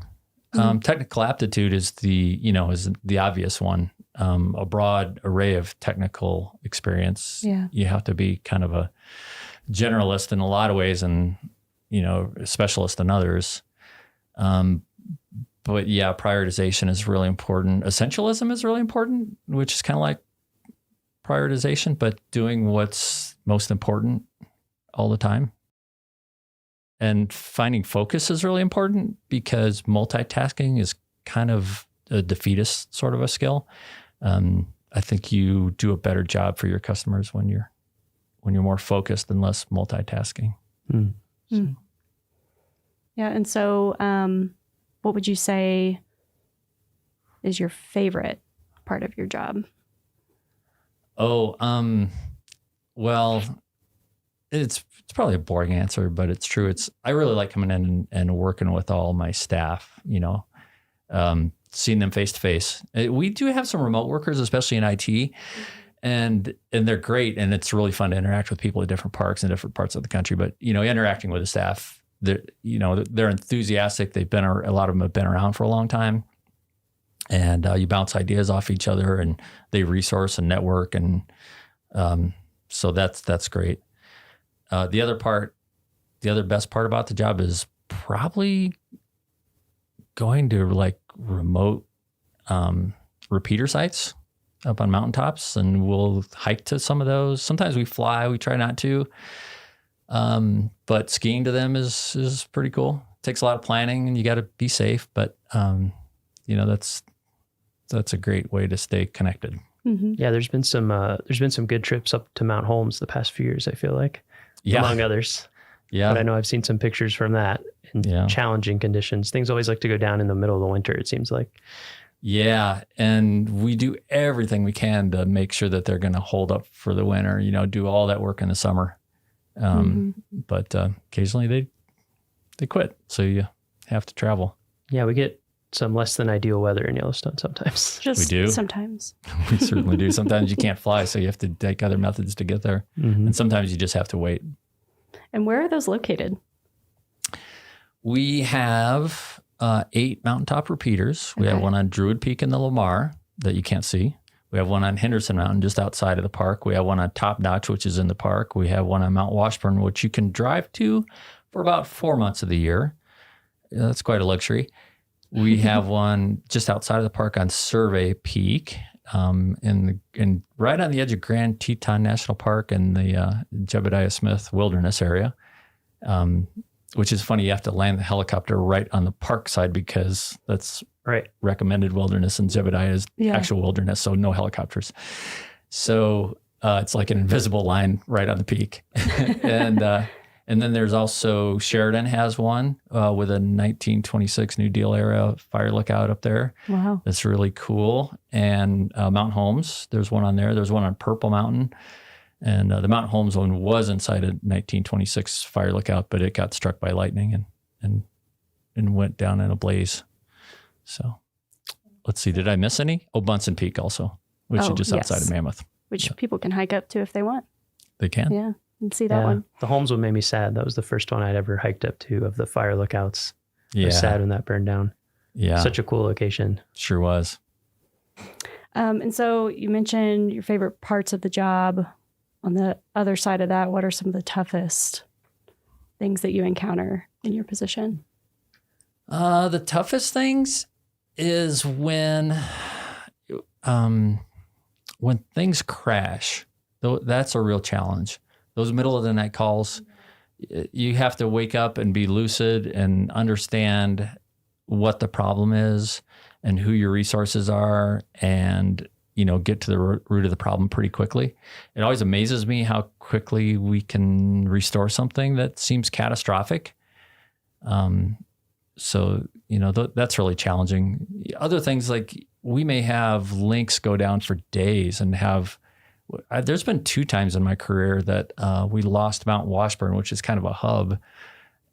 Technical aptitude is the obvious one. A broad array of technical experience. Yeah. You have to be kind of a generalist in a lot of ways and, a specialist in others. But yeah, prioritization is really important. Essentialism is really important, which is kind of like prioritization, but doing what's most important all the time. And finding focus is really important because multitasking is kind of a defeatist sort of a skill. I think you do a better job for your customers when you're more focused and less multitasking. Yeah. And so, what would you say is your favorite part of your job? Well, it's probably a boring answer, but it's true. I really like coming in and working with all my staff, seeing them face to face. We do have some remote workers, especially in IT, and they're great. And it's really fun to interact with people at different parks in different parts of the country. But, interacting with the staff, they're enthusiastic. A lot of them have been around for a long time, and you bounce ideas off each other and they resource and network. And so that's great. The other best part about the job is probably going to remote repeater sites up on mountaintops, and we'll hike to some of those. Sometimes we fly, we try not to. But skiing to them is pretty cool. It takes a lot of planning and you got to be safe, but that's a great way to stay connected. Yeah, there's been some good trips up to Mount Holmes the past few years, I feel like. Among others. Yeah. But I know I've seen some pictures from that in challenging conditions. Things always like to go down in the middle of the winter, it seems like. Yeah. And we do everything we can to make sure that they're going to hold up for the winter, do all that work in the summer. But occasionally they quit. So you have to travel. Yeah, we get some less than ideal weather in Yellowstone sometimes. Just We do? sometimes. We certainly do. Sometimes you can't fly, so you have to take other methods to get there. And sometimes you just have to wait. And where are those located? We have 8 mountaintop repeaters. We have Okay. one on Druid Peak in the Lamar that you can't see. We have one on Henderson Mountain just outside of the park. We have one on Top Notch, which is in the park. We have one on Mount Washburn, which you can drive to for about 4 months of the year. That's quite a luxury. We have one just outside of the park on Survey Peak, in right on the edge of Grand Teton National Park in the Jebediah Smith Wilderness area, which is funny. You have to land the helicopter right on the park side because that's recommended wilderness, and Jebediah is actual wilderness, so no helicopters. So it's like an invisible line right on the peak. And then there's also Sheridan has one with a 1926 New Deal era fire lookout up there. Wow. That's really cool. And Mount Holmes, there's one on there. There's one on Purple Mountain. And the Mount Holmes one was inside a 1926 fire lookout, but it got struck by lightning and went down in a blaze. So let's see, did I miss any? Oh, Bunsen Peak also, which is just outside of Mammoth. Which people can hike up to if they want. They can? Yeah, and see that one. The Holmes one made me sad. That was the first one I'd ever hiked up to of the fire lookouts. I Yeah. was sad when that burned down. Yeah. Such a cool location. Sure was. And so you mentioned your favorite parts of the job. On the other side of that, what are some of the toughest things that you encounter in your position? The toughest things is when things crash. That's a real challenge. Those middle of the night calls, you have to wake up and be lucid and understand what the problem is and who your resources are, and get to the root of the problem pretty quickly. It always amazes me how quickly we can restore something that seems catastrophic. So, that's really challenging. Other things, like we may have links go down for days and there's been 2 times in my career that we lost Mount Washburn, which is kind of a hub,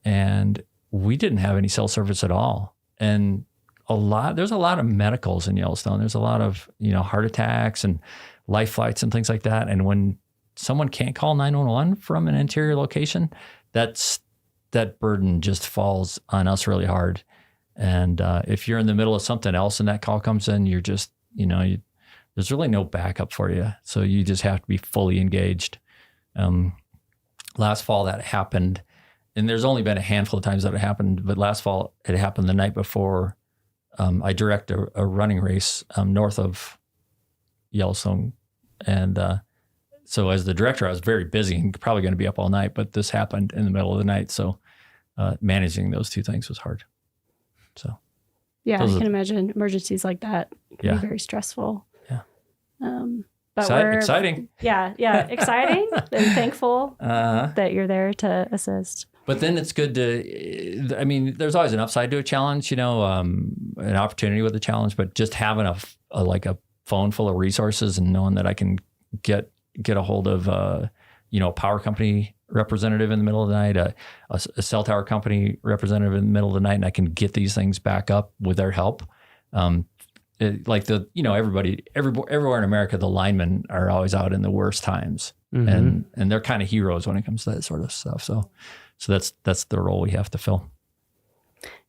and we didn't have any cell service at all. And there's a lot of medicals in Yellowstone. There's a lot of, heart attacks and life flights and things like that. And when someone can't call 911 from an interior location, that burden just falls on us really hard. And if you're in the middle of something else and that call comes in, you're just, there's really no backup for you. So you just have to be fully engaged. Last fall that happened, and there's only been a handful of times that it happened, but last fall it happened the night before I direct a running race north of Yellowstone. And so as the director, I was very busy and probably going to be up all night, but this happened in the middle of the night. So managing those 2 things was hard. So yeah, I can imagine emergencies like that can be very stressful. Yeah. But exciting. Yeah, exciting and thankful that you're there to assist. But then it's good there's always an upside to a challenge, an opportunity with a challenge, but just having a phone full of resources and knowing that I can get a hold of, a power company representative in the middle of the night, a cell tower company representative in the middle of the night, and I can get these things back up with their help. Everywhere in America, the linemen are always out in the worst times, and they're kind of heroes when it comes to that sort of stuff. So that's the role we have to fill.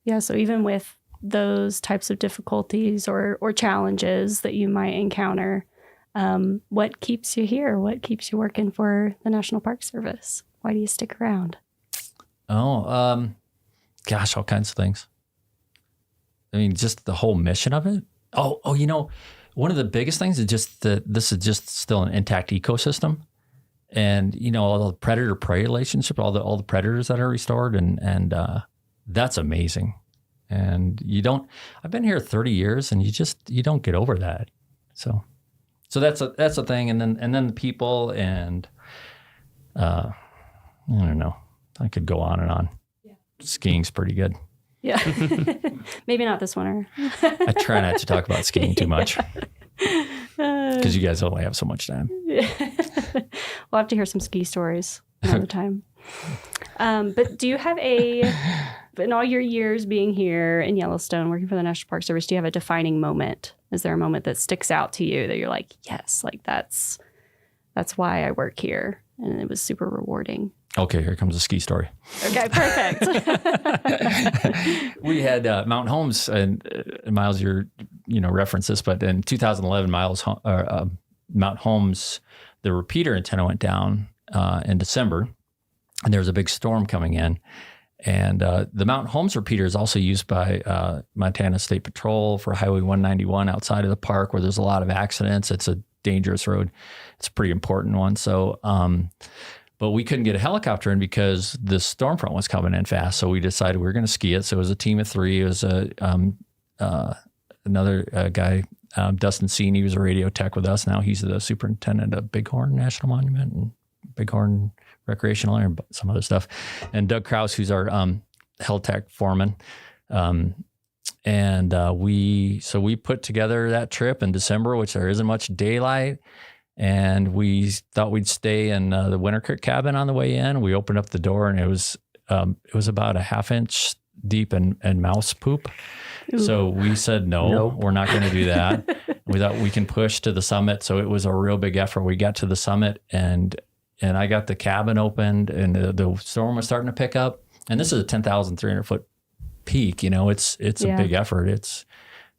Yeah. So even with those types of difficulties or challenges that you might encounter, what keeps you here? What keeps you working for the National Park Service? Why do you stick around? Oh, gosh, all kinds of things. I mean, just the whole mission of it. Oh, one of the biggest things is just that this is just still an intact ecosystem. And, all the predator-prey relationship, all the predators that are restored, and that's amazing. And I've been here 30 years and you don't get over that. So that's a thing. And then the people, and I don't know, I could go on and on. Yeah. Skiing's pretty good. Yeah. Maybe not this winter. I try not to talk about skiing too much because you guys only have so much time. Yeah. We'll have to hear some ski stories. another time. But do you have in all your years being here in Yellowstone, working for the National Park Service, do you have a defining moment? Is there a moment that sticks out to you that you're like, yes, like that's why I work here, and it was super rewarding? Okay, here comes a ski story. Okay, perfect. We had Mount Holmes, and Miles, you reference this, but in 2011, Mount Holmes, the repeater antenna went down in December, and there was a big storm coming in. And the Mount Holmes repeater is also used by Montana State Patrol for Highway 191 outside of the park, where there's a lot of accidents. It's a dangerous road. It's a pretty important one. So, but we couldn't get a helicopter in because the storm front was coming in fast. So we decided we were going to ski it. So it was a team of three. It was another guy, Dustin Seen. He was a radio tech with us. Now he's the superintendent of Bighorn National Monument and Bighorn Recreational Area and some other stuff. And Doug Krause, who's our Hel-Tech foreman. We put together that trip in December, which there isn't much daylight. And we thought we'd stay in the Winter Creek cabin on the way in. We opened up the door, and it was about a half-inch deep in mouse poop. Ooh. So we said, nope. We're not going to do that. We thought we can push to the summit. So it was a real big effort. We got to the summit, and I got the cabin opened, and the storm was starting to pick up. And this is a 10,300 foot peak. It's a big effort. It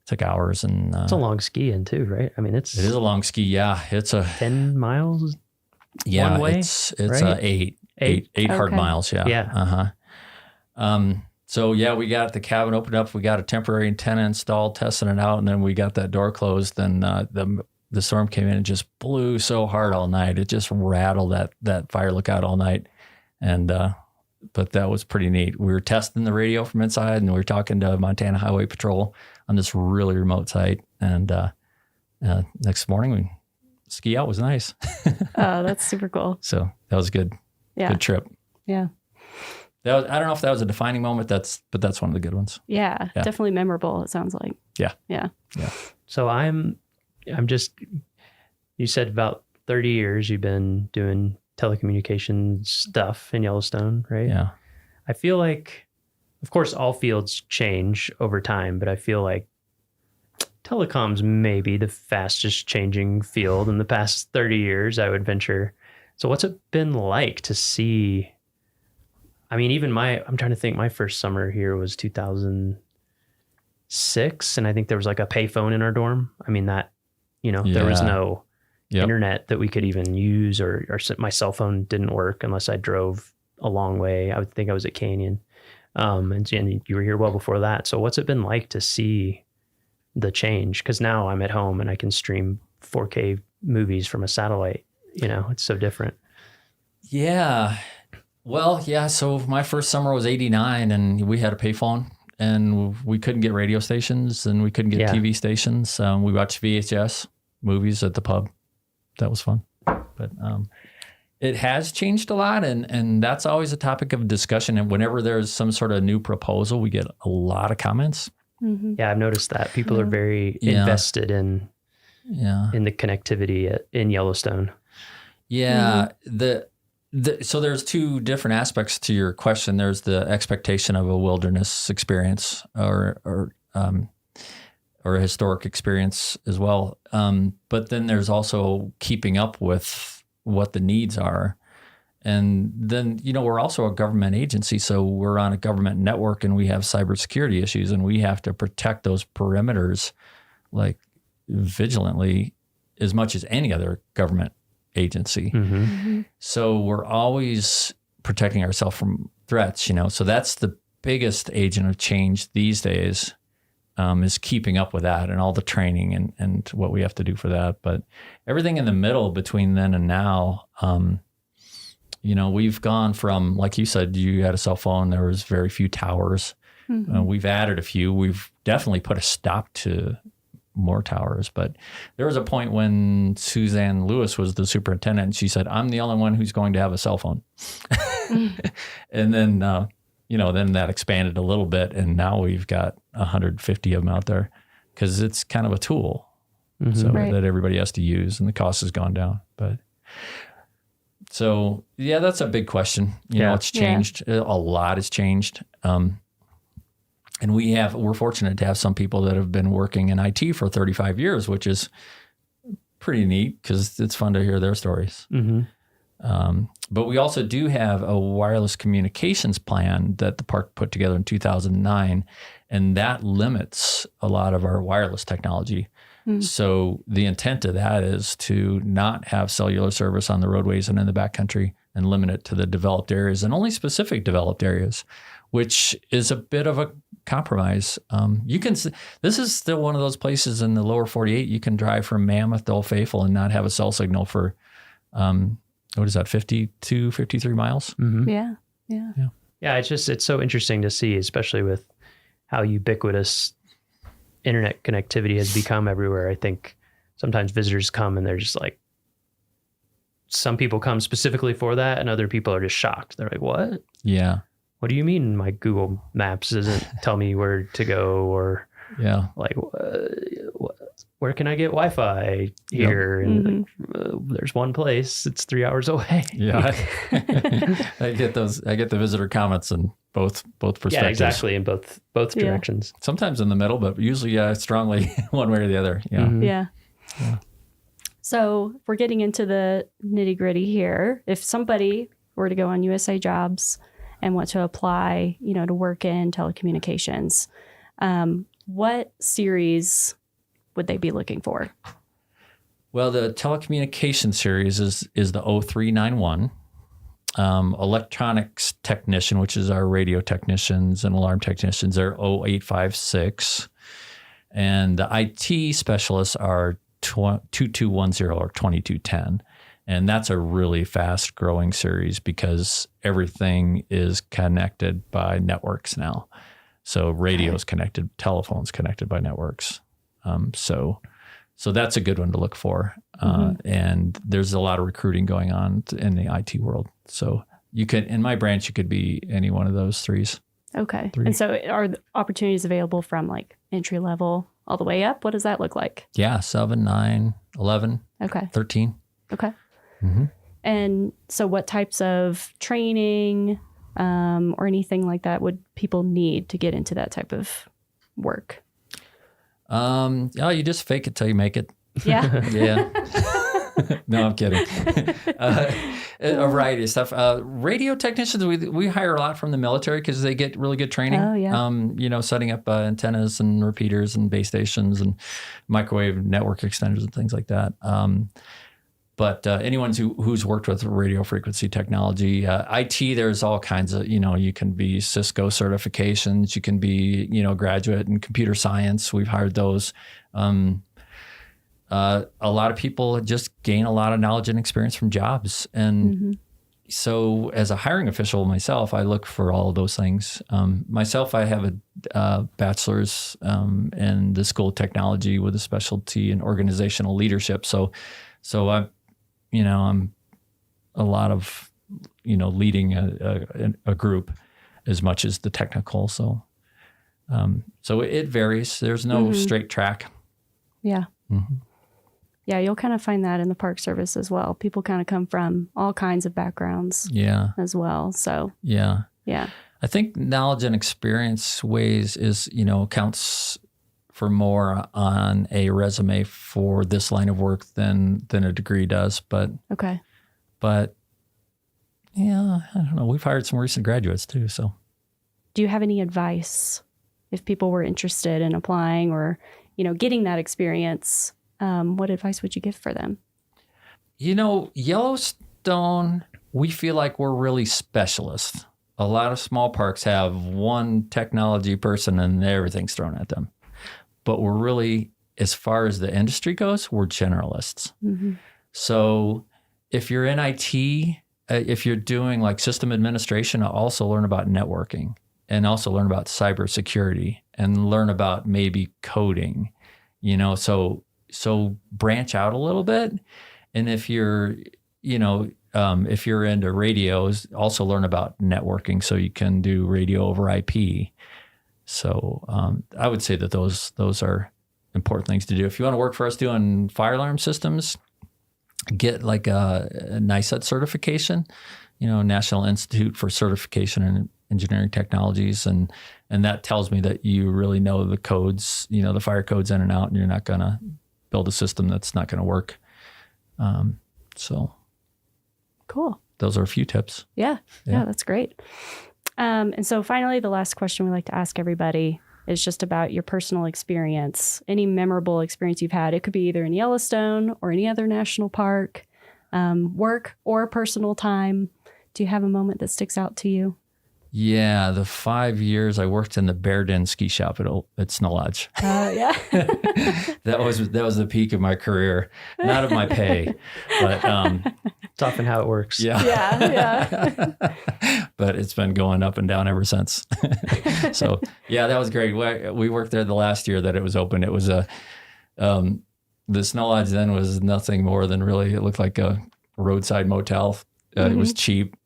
took hours, and it's a long ski in too, right? I mean, it is a long ski. Yeah, it's a 10 miles. Yeah, one way, it's right? eight hard miles. Yeah. Yeah. So yeah, we got the cabin opened up. We got a temporary antenna installed, testing it out, and then we got that door closed. Then the storm came in and just blew so hard all night. It just rattled that fire lookout all night, and but that was pretty neat. We were testing the radio from inside, and we were talking to Montana Highway Patrol on this really remote site. And next morning, ski out was nice. Oh, that's super cool. So that was good. Yeah. Good trip. Yeah. I don't know if that was a defining moment. But that's one of the good ones. Yeah, definitely memorable. It sounds like. Yeah. Yeah. Yeah. So I'm just. You said about 30 years you've been doing telecommunications stuff in Yellowstone, right? Yeah. I feel like, of course, all fields change over time, but I feel like telecoms may be the fastest changing field in the past 30 years, I would venture. So what's it been like to see? I mean, even I'm trying to think, my first summer here was 2006, and I think there was like a payphone in our dorm. I mean, there was no internet that we could even use, or my cell phone didn't work unless I drove a long way. I would think I was at Canyon. And you were here well before that. So what's it been like to see the change? Because now I'm at home and I can stream 4K movies from a satellite. It's so different. Yeah. Well, yeah. So my first summer was 89, and we had a payphone, and we couldn't get radio stations, and we couldn't get TV stations. We watched VHS movies at the pub. That was fun. But it has changed a lot, and that's always a topic of discussion. And whenever there's some sort of new proposal, we get a lot of comments. Mm-hmm. Yeah, I've noticed that. People are very invested in the connectivity in Yellowstone. Yeah. So there's two different aspects to your question. There's the expectation of a wilderness experience or a historic experience as well. But then there's also keeping up with what the needs are. And then, we're also a government agency, so we're on a government network, and we have cybersecurity issues, and we have to protect those perimeters like vigilantly as much as any other government agency. Mm-hmm. Mm-hmm. So we're always protecting ourselves from threats, So that's the biggest agent of change these days, is keeping up with that and all the training and what we have to do for that. But everything in the middle between then and now, we've gone from, like you said, you had a cell phone, there was very few towers. Mm-hmm. We've added a few. We've definitely put a stop to more towers. But there was a point when Suzanne Lewis was the superintendent, and she said, I'm the only one who's going to have a cell phone. And then, then that expanded a little bit, and now we've got 150 of them out there because it's kind of a tool that everybody has to use, and the cost has gone down. But So yeah, that's a big question. You know, it's changed. A lot has changed. And we're fortunate to have some people that have been working in IT for 35 years, which is pretty neat because it's fun to hear their stories. But we also do have a wireless communications plan that the park put together in 2009, and that limits a lot of our wireless technology. So the intent of that is to not have cellular service on the roadways and in the backcountry and limit it to the developed areas and only specific developed areas, which is a bit of a compromise. This is still one of those places in the lower 48. You can drive from Mammoth to Old Faithful and not have a cell signal for, what is that, 52, 53 miles? Yeah. It's so interesting to see, especially with how ubiquitous internet connectivity has become everywhere. I think sometimes visitors come and they're just like, some people come specifically for that and other people are just shocked. They're like, what? Yeah. What do you mean my Google Maps doesn't tell me where to go? Or like, where can I get Wi-Fi here? And there's one place, it's 3 hours away. Yeah. I get the visitor comments in both perspectives. Yeah, exactly. In both directions. Sometimes in the middle, but usually strongly one way or the other. Yeah. So if we're getting into the nitty gritty here, if somebody were to go on USA Jobs and want to apply, to work in telecommunications, what series would they be looking for? Well, the telecommunication series is the 0391. Electronics technician, which is our radio technicians and alarm technicians, are 0856. And the IT specialists are 2210 or 2210. And that's a really fast growing series because everything is connected by networks now. So radio's connected, telephone's connected by networks. So that's a good one to look for. And there's a lot of recruiting going on in the IT world. So you could, in my branch, you could be any one of those threes. Okay. And so are the opportunities available from like entry level all the way up? What does that look like? Yeah. 7, 9, 11, 13. Okay. And so what types of training or anything like that would people need to get into that type of work? You just fake it till you make it. Yeah. Yeah. No, I'm kidding. A variety of stuff. Radio technicians, we hire a lot from the military because they get really good training. Oh, yeah. Setting up antennas and repeaters and base stations and microwave network extenders and things like that. But anyone who's worked with radio frequency technology, IT, there's all kinds of, you can be Cisco certifications, you can be, graduate in computer science. We've hired those. A lot of people just gain a lot of knowledge and experience from jobs. And so as a hiring official myself, I look for all of those things. Myself, I have a bachelor's in the School of Technology with a specialty in organizational leadership. So I'm a lot of, leading a group as much as the technical. So it varies. There's no straight track. Yeah. Yeah, you'll kind of find that in the Park Service as well. People kind of come from all kinds of backgrounds as well. So yeah. I think knowledge and experience counts for more on a resume for this line of work than a degree does. But yeah, I don't know. We've hired some recent graduates too. So do you have any advice if people were interested in applying or, getting that experience? What advice would you give for them? Yellowstone, we feel like we're really specialists. A lot of small parks have one technology person and everything's thrown at them. But we're really, as far as the industry goes, we're generalists. So if you're in IT, if you're doing like system administration, also learn about networking and also learn about cybersecurity and learn about maybe coding, so branch out a little bit. And if you're, if you're into radios, also learn about networking so you can do radio over IP. So I would say that those are important things to do. If you want to work for us doing fire alarm systems, get like a NICET certification, National Institute for Certification in Engineering Technologies. And that tells me that you really know the codes, the fire codes in and out, and you're not going to build a system that's not going to work. So cool. Those are a few tips. Yeah, that's great. And so finally, the last question we like to ask everybody is just about your personal experience, any memorable experience you've had. It could be either in Yellowstone or any other national park, work or personal time. Do you have a moment that sticks out to you? Yeah, the 5 years I worked in the Bear Den ski shop at Snow Lodge. Yeah. That was the peak of my career, not of my pay, but it's often how it works. Yeah. But it's been going up and down ever since. So yeah, that was great. We worked there the last year that it was open. It was the Snow Lodge then was nothing more than really, it looked like a roadside motel. It was cheap.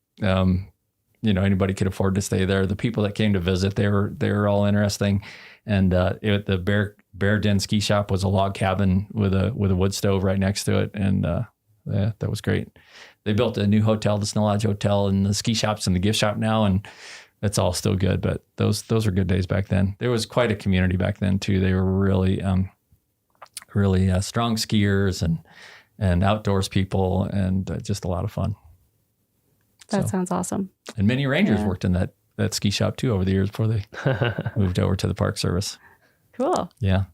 Anybody could afford to stay there. The people that came to visit, they were all interesting. And the Bear Den ski shop was a log cabin with a wood stove right next to it. And that was great. They built a new hotel, the Snow Lodge Hotel, and the ski shop's in the gift shop now, and it's all still good. But those are good days back then. There was quite a community back then too. They were really strong skiers and outdoors people, and just a lot of fun. That sounds awesome. And many rangers worked in that ski shop too over the years before they moved over to the Park Service. Cool. Yeah.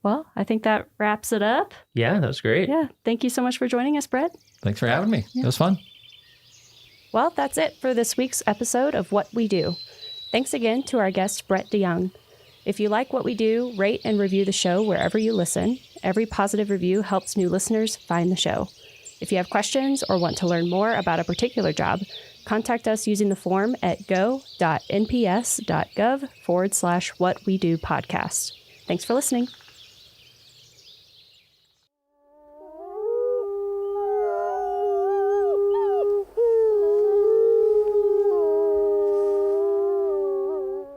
Well, I think that wraps it up. Yeah, that was great. Yeah. Thank you so much for joining us, Brett. Thanks for having me. It was fun. Well, that's it for this week's episode of What We Do. Thanks again to our guest, Brett DeYoung. If you like what we do, rate and review the show wherever you listen. Every positive review helps new listeners find the show. If you have questions or want to learn more about a particular job, contact us using the form at go.nps.gov/whatwedopodcast. Thanks for listening.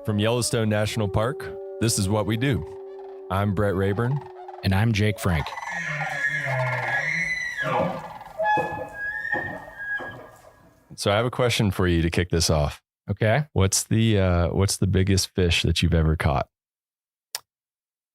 From Yellowstone National Park, this is What We Do. I'm Brett Rayburn. And I'm Jake Frank. So I have a question for you to kick this off. Okay. What's the biggest fish that you've ever caught?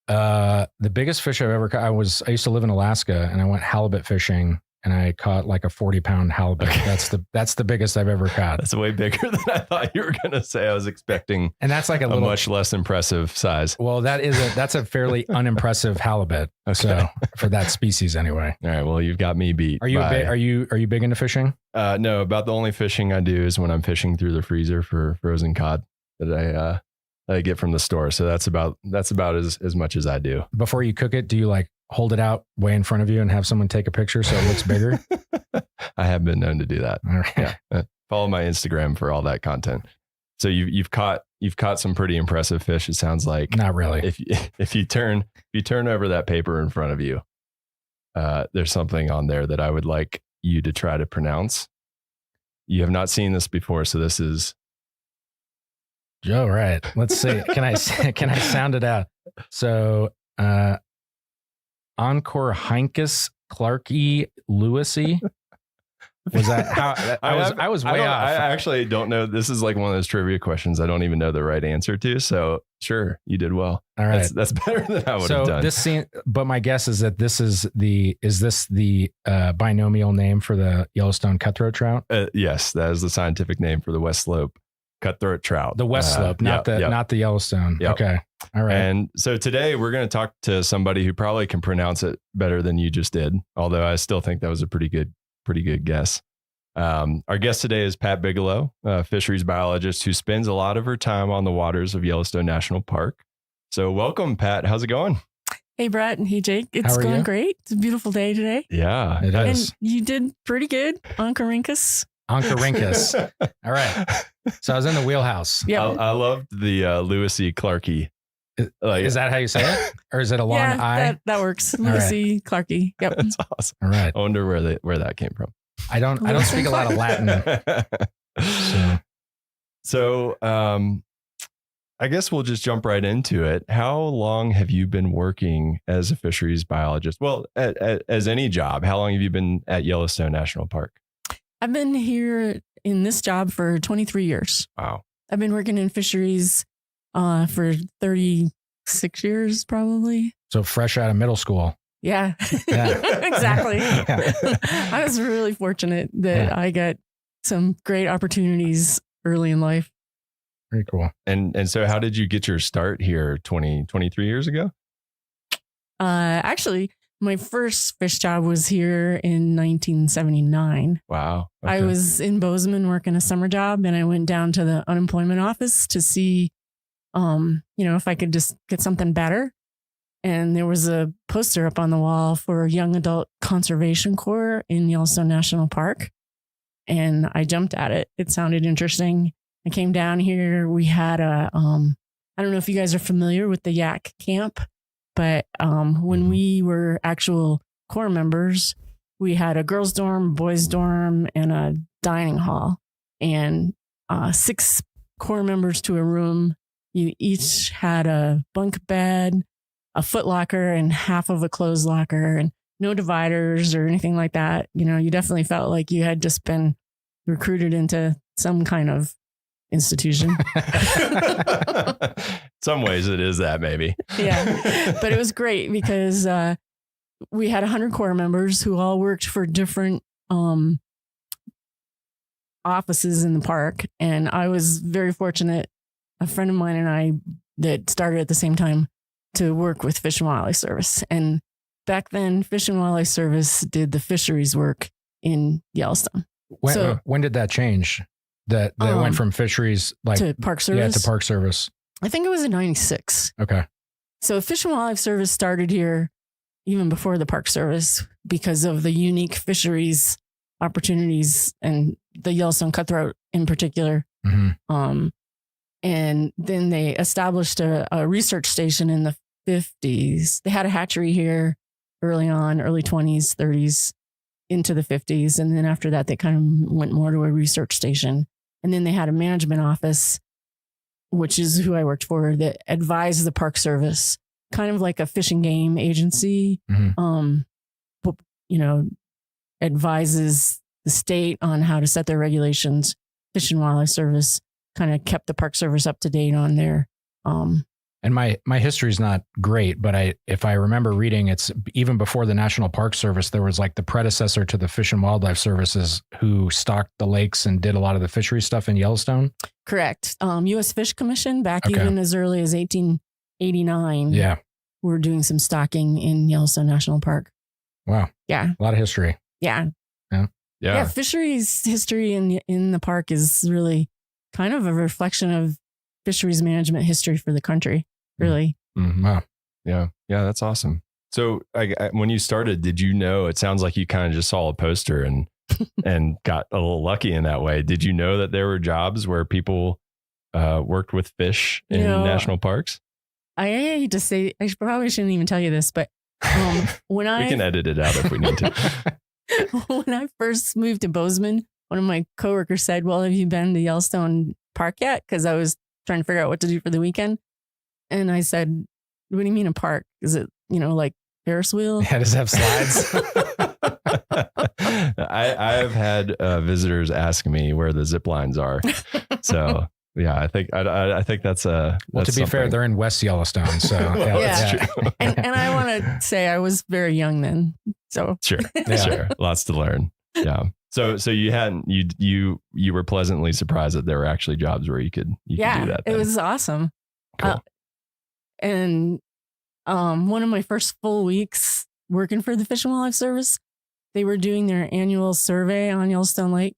The biggest fish I've ever caught, I used to live in Alaska, and I went halibut fishing, and I caught like a 40-pound halibut. Okay. That's the biggest I've ever caught. That's way bigger than I thought you were going to say. I was expecting, and that's like a much less impressive size. Well, that's a fairly unimpressive halibut. Okay. So for that species, anyway. All right. Well, you've got me beat. Are you big into fishing? No. About the only fishing I do is when I'm fishing through the freezer for frozen cod that I get from the store. So that's about as much as I do. Before you cook it, do you like hold it out way in front of you and have someone take a picture so it looks bigger? I have been known to do that. All right. Yeah. Follow my Instagram for all that content. So you've caught some pretty impressive fish. It sounds like. Not really. If you turn over that paper in front of you, there's something on there that I would like you to try to pronounce. You have not seen this before, so this is. Joe, right. Let's see. Can I sound it out? So, Encore Heinkus Clarkey Lewisy. Was that how I was way off? I actually don't know. This is like one of those trivia questions I don't even know the right answer to. So sure, you did well. All right. That's better than I would have done. This scene, but my guess is that this is the binomial name for the Yellowstone cutthroat trout? Yes, that is the scientific name for the West Slope cutthroat trout. The West Slope, not the Yellowstone. Yep. Okay. All right. And so today we're going to talk to somebody who probably can pronounce it better than you just did. Although I still think that was a pretty good guess. Our guest today is Pat Bigelow, a fisheries biologist who spends a lot of her time on the waters of Yellowstone National Park. So welcome, Pat. How's it going? Hey, Brett, and hey, Jake. It's going great. It's a beautiful day today. Yeah, it is. And you did pretty good on Corinkus. Oncorhynchus. All right. So I was in the wheelhouse. Yeah. I loved the Lewis E. Clarkey. Is that how you say it? Or is it a long I? That works. Lewis E. Clarkey. Yep. That's awesome. All right. I wonder where that came from. I don't speak a lot of Latin. So I guess we'll just jump right into it. How long have you been working as a fisheries biologist? Well, as any job, how long have you been at Yellowstone National Park? I've been here in this job for 23 years. Wow. I've been working in fisheries for 36 years, probably. So fresh out of middle school. Yeah, exactly. Yeah. I was really fortunate that I got some great opportunities early in life. Very cool. And so how did you get your start here 23 years ago? Actually, my first fish job was here in 1979. Wow. Okay. I was in Bozeman working a summer job, and I went down to the unemployment office to see, if I could just get something better. And there was a poster up on the wall for Young Adult Conservation Corps in Yellowstone National Park. And I jumped at it. It sounded interesting. I came down here. We had I don't know if you guys are familiar with the Yak Camp, but when we were actual Corps members, we had a girls' dorm, boys' dorm, and a dining hall. And 6 Corps members to a room. You each had a bunk bed, a foot locker, and half of a clothes locker, and no dividers or anything like that. You definitely felt like you had just been recruited into some kind of institution. Some ways it is that, maybe. Yeah. But it was great because we had 100 Corps members who all worked for different offices in the park. And I was very fortunate, a friend of mine and I that started at the same time to work with Fish and Wildlife Service. And back then, Fish and Wildlife Service did the fisheries work in Yellowstone. When did that change? That went from fisheries to Park Service? Yeah, to Park Service. I think it was in 96. Okay. So Fish and Wildlife Service started here even before the Park Service because of the unique fisheries opportunities and the Yellowstone cutthroat in particular. Mm-hmm. And then they established a research station in the 50s. They had a hatchery here early on, early 20s, 30s, into the 50s. And then after that, they kind of went more to a research station. And then they had a management office, which is who I worked for, that advised the Park Service, kind of like a fish and game agency, advises the state on how to set their regulations. Fish and Wildlife Service kind of kept the Park Service up to date on their. And my history is not great, but if I remember reading, it's even before the National Park Service, there was like the predecessor to the Fish and Wildlife Services who stocked the lakes and did a lot of the fishery stuff in Yellowstone. Correct. U.S. Fish Commission back even as early as 1889. Yeah. We're doing some stocking in Yellowstone National Park. Wow. Yeah. A lot of history. Yeah. Yeah. Yeah. Fisheries history in the park is really kind of a reflection of fisheries management history for the country, really. Mm-hmm. Wow. Yeah. Yeah. That's awesome. So when you started, did you know, it sounds like you kind of just saw a poster and got a little lucky in that way. Did you know that there were jobs where people worked with fish in national parks? I hate to say, I probably shouldn't even tell you this, but when we can edit it out if we need to. When I first moved to Bozeman, one of my coworkers said, "Well, have you been to Yellowstone Park yet?" Because I was trying to figure out what to do for the weekend. And I said, "What do you mean a park? Is it, like Ferris wheel?" Yeah, does it have slides? I've had visitors ask me where the zip lines are. So yeah, I think that's well, to be fair, they're in West Yellowstone. So yeah. That's true. and I want to say I was very young then. So sure. Lots to learn. Yeah. So you were pleasantly surprised that there were actually jobs where you could do that. It was awesome. Cool. And one of my first full weeks working for the Fish and Wildlife Service, they were doing their annual survey on Yellowstone Lake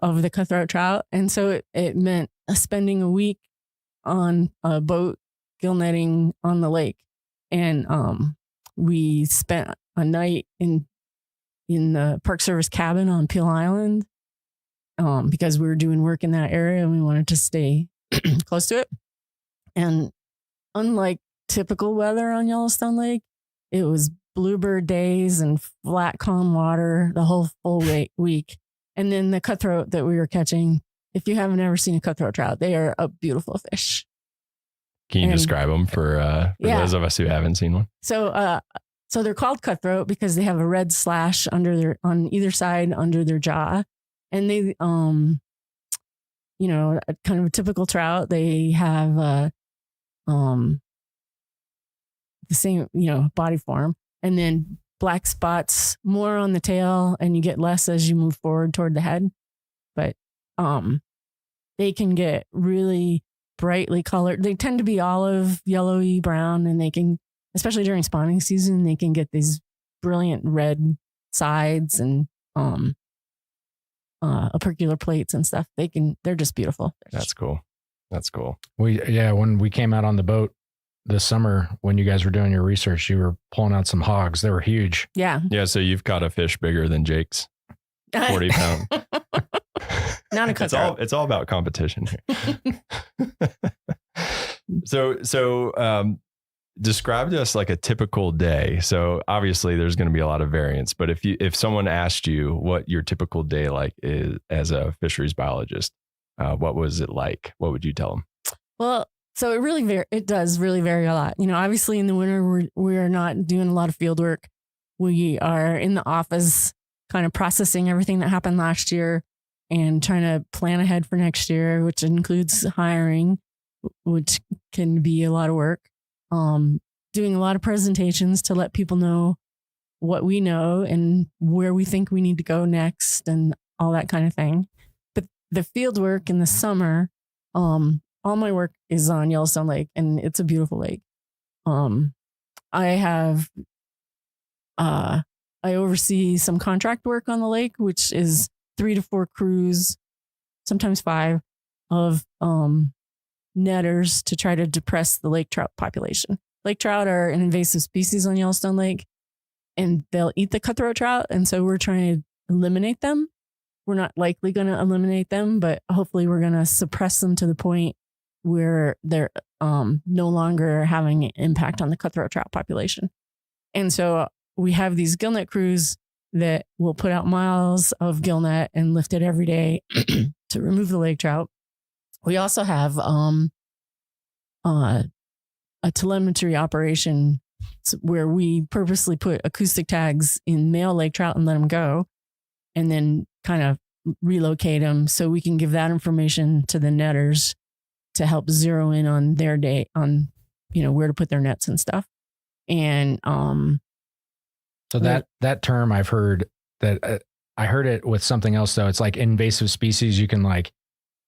of the cutthroat trout. And so it meant spending a week on a boat gill netting on the lake. And we spent a night in the Park Service cabin on Peel Island because we were doing work in that area and we wanted to stay close to it. And unlike typical weather on Yellowstone Lake, it was bluebird days and flat, calm water the whole full week. And then the cutthroat that we were catching, if you haven't ever seen a cutthroat trout, they are a beautiful fish. Can you describe them for those of us who haven't seen one? So they're called cutthroat because they have a red slash on either side under their jaw, and they, kind of a typical trout. They have the same, body form, and then black spots more on the tail, and you get less as you move forward toward the head. But they can get really brightly colored. They tend to be olive, yellowy, brown, and they can, especially during spawning season, they can get these brilliant red sides and opercular plates and stuff. They're just beautiful. That's cool. That's cool. When we came out on the boat this summer, when you guys were doing your research, you were pulling out some hogs. They were huge. Yeah. Yeah. So you've caught a fish bigger than Jake's 40 pound. Not a cutthroat. It's all about competition here. So describe to us like a typical day. So obviously there's going to be a lot of variance, but if someone asked you what your typical day like is as a fisheries biologist, what was it like? What would you tell them? Well, so it does really vary a lot. Obviously in the winter, we're not doing a lot of field work. We are in the office kind of processing everything that happened last year and trying to plan ahead for next year, which includes hiring, which can be a lot of work. Doing a lot of presentations to let people know what we know and where we think we need to go next and all that kind of thing. But the field work in the summer, all my work is on Yellowstone Lake, and it's a beautiful lake. I oversee some contract work on the lake, which is 3 to 4 crews, sometimes 5, of netters to try to depress the lake trout population. Lake trout are an invasive species on Yellowstone Lake, and they'll eat the cutthroat trout. And so we're trying to eliminate them. We're not likely going to eliminate them, but hopefully we're going to suppress them to the point where they're no longer having an impact on the cutthroat trout population. And so we have these gillnet crews that will put out miles of gillnet and lift it every day to remove the lake trout. We also have a telemetry operation where we purposely put acoustic tags in male lake trout and let them go, and then kind of relocate them so we can give that information to the netters to help zero in on their day on, where to put their nets and stuff. And so that term I've heard that I heard it with something else though. It's like invasive species. You can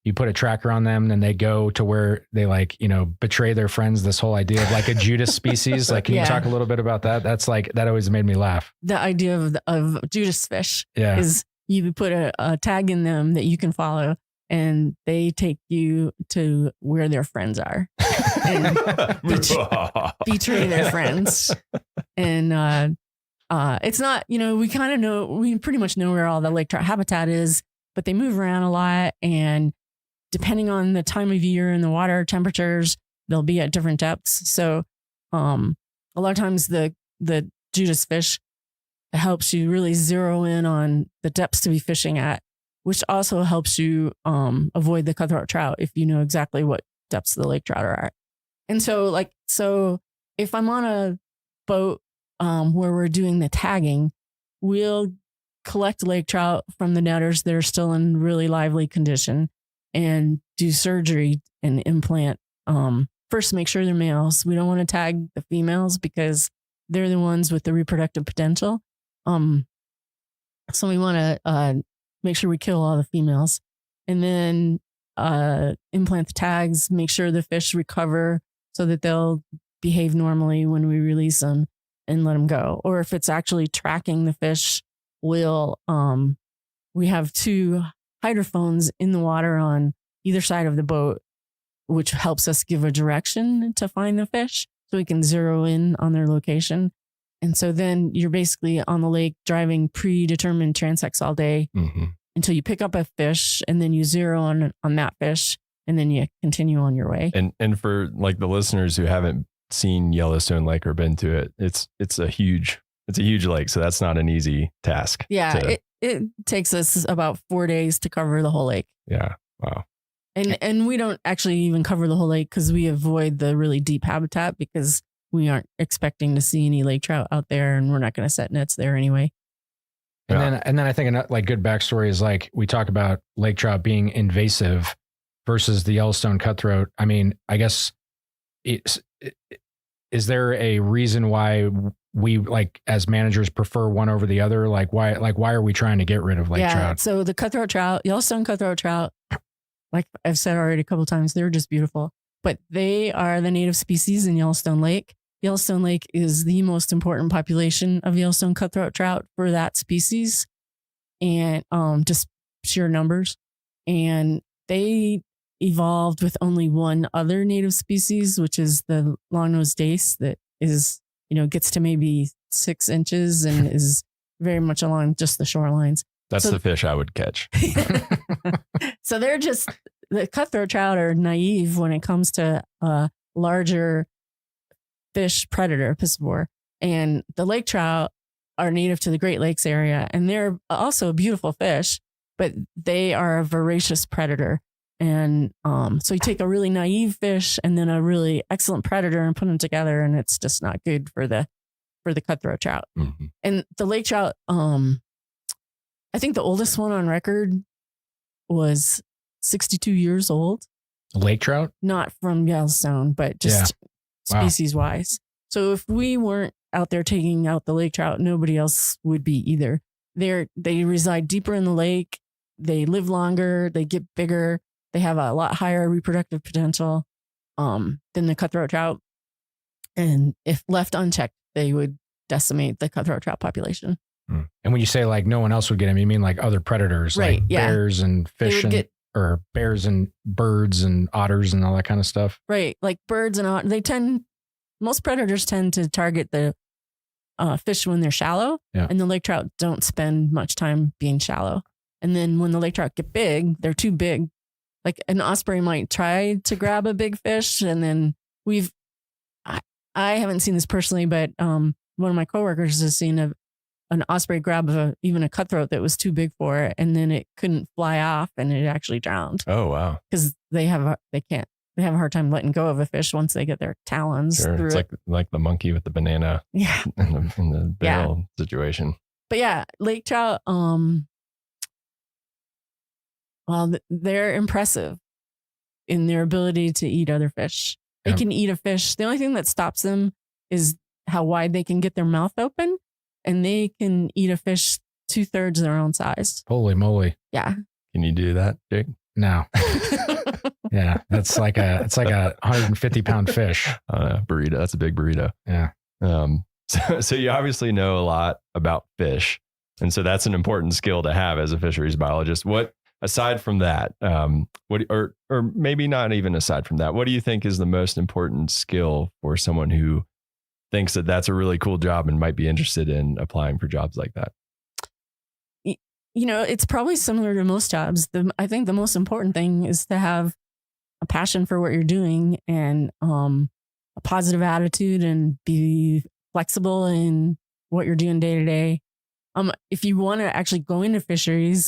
you put a tracker on them and they go to where they betray their friends. This whole idea of like a Judas species. Can you talk a little bit about that? That's that always made me laugh. The idea of Judas fish is you put a tag in them that you can follow, and they take you to where their friends are and betray their friends. And it's not, we pretty much know where all the lake trout habitat is, but they move around a lot. And depending on the time of year and the water temperatures, they'll be at different depths. So a lot of times the Judas fish helps you really zero in on the depths to be fishing at, which also helps you avoid the cutthroat trout if you know exactly what depths the lake trout are at. And so if I'm on a boat where we're doing the tagging, we'll collect lake trout from the netters that are still in really lively condition and do surgery and implant. First, make sure they're males. We don't want to tag the females because they're the ones with the reproductive potential. So we want to make sure we kill all the females, and then implant the tags, make sure the fish recover so that they'll behave normally when we release them and let them go. Or if it's actually tracking the fish, we have 2 hydrophones in the water on either side of the boat, which helps us give a direction to find the fish so we can zero in on their location. And so then you're basically on the lake driving predetermined transects all day until you pick up a fish, and then you zero on that fish, and then you continue on your way. And for the listeners who haven't seen Yellowstone Lake or been to it, it's a huge lake. So that's not an easy task. Yeah. It takes us about 4 days to cover the whole lake. Yeah. Wow. And we don't actually even cover the whole lake because we avoid the really deep habitat because we aren't expecting to see any lake trout out there, and we're not going to set nets there anyway. And then I think like good backstory is like we talk about lake trout being invasive versus the Yellowstone cutthroat. I mean, I guess is there a reason why we like as managers prefer one over the other? Like why are we trying to get rid of lake trout? So the cutthroat trout, Yellowstone cutthroat trout, like I've said already a couple of times, they're just beautiful, but they are the native species in Yellowstone Lake. Yellowstone Lake is the most important population of Yellowstone cutthroat trout for that species, and just sheer numbers. And they evolved with only one other native species, which is the long-nosed dace that is, gets to maybe 6 inches and is very much along just the shorelines. That's the fish I would catch. So the cutthroat trout are naive when it comes to larger fish predator, piscivore. And the lake trout are native to the Great Lakes area, and they're also a beautiful fish, but they are a voracious predator. And so you take a really naive fish and then a really excellent predator and put them together, and it's just not good for the cutthroat trout. Mm-hmm. And the lake trout, I think the oldest one on record was 62 years old. Lake trout? Not from Yellowstone, but just species wise. So if we weren't out there taking out the lake trout, nobody else would be either. They reside deeper in the lake. They live longer. They get bigger. They have a lot higher reproductive potential than the cutthroat trout. And if left unchecked, they would decimate the cutthroat trout population. And when you say like no one else would get them, you mean like other predators, right? Like bears and fish or bears and birds and otters and all that kind of stuff. Right. Like birds and otters, most predators tend to target the fish when they're shallow, and the lake trout don't spend much time being shallow. And then when the lake trout get big, they're too big. Like an osprey might try to grab a big fish, and then I haven't seen this personally, but one of my coworkers has seen an osprey grab even a cutthroat that was too big for it, and then it couldn't fly off, and it actually drowned. Oh wow! Because they have a hard time letting go of a fish once they get their talons through it's it. like the monkey with the banana. Yeah. in the barrel situation. But yeah, lake trout. Well, they're impressive in their ability to eat other fish. They can eat a fish. The only thing that stops them is how wide they can get their mouth open, and they can eat a fish 2/3 their own size. Holy moly! Yeah. Can you do that, Jake? No. Yeah, it's like a 150-pound fish. Burrito. That's a big burrito. Yeah. So you obviously know a lot about fish, and so that's an important skill to have as a fisheries biologist. What aside from that, or maybe not even aside from that, what do you think is the most important skill for someone who thinks that that's a really cool job and might be interested in applying for jobs like that? It's probably similar to most jobs. I think the most important thing is to have a passion for what you're doing and a positive attitude and be flexible in what you're doing day to day. If you want to actually go into fisheries,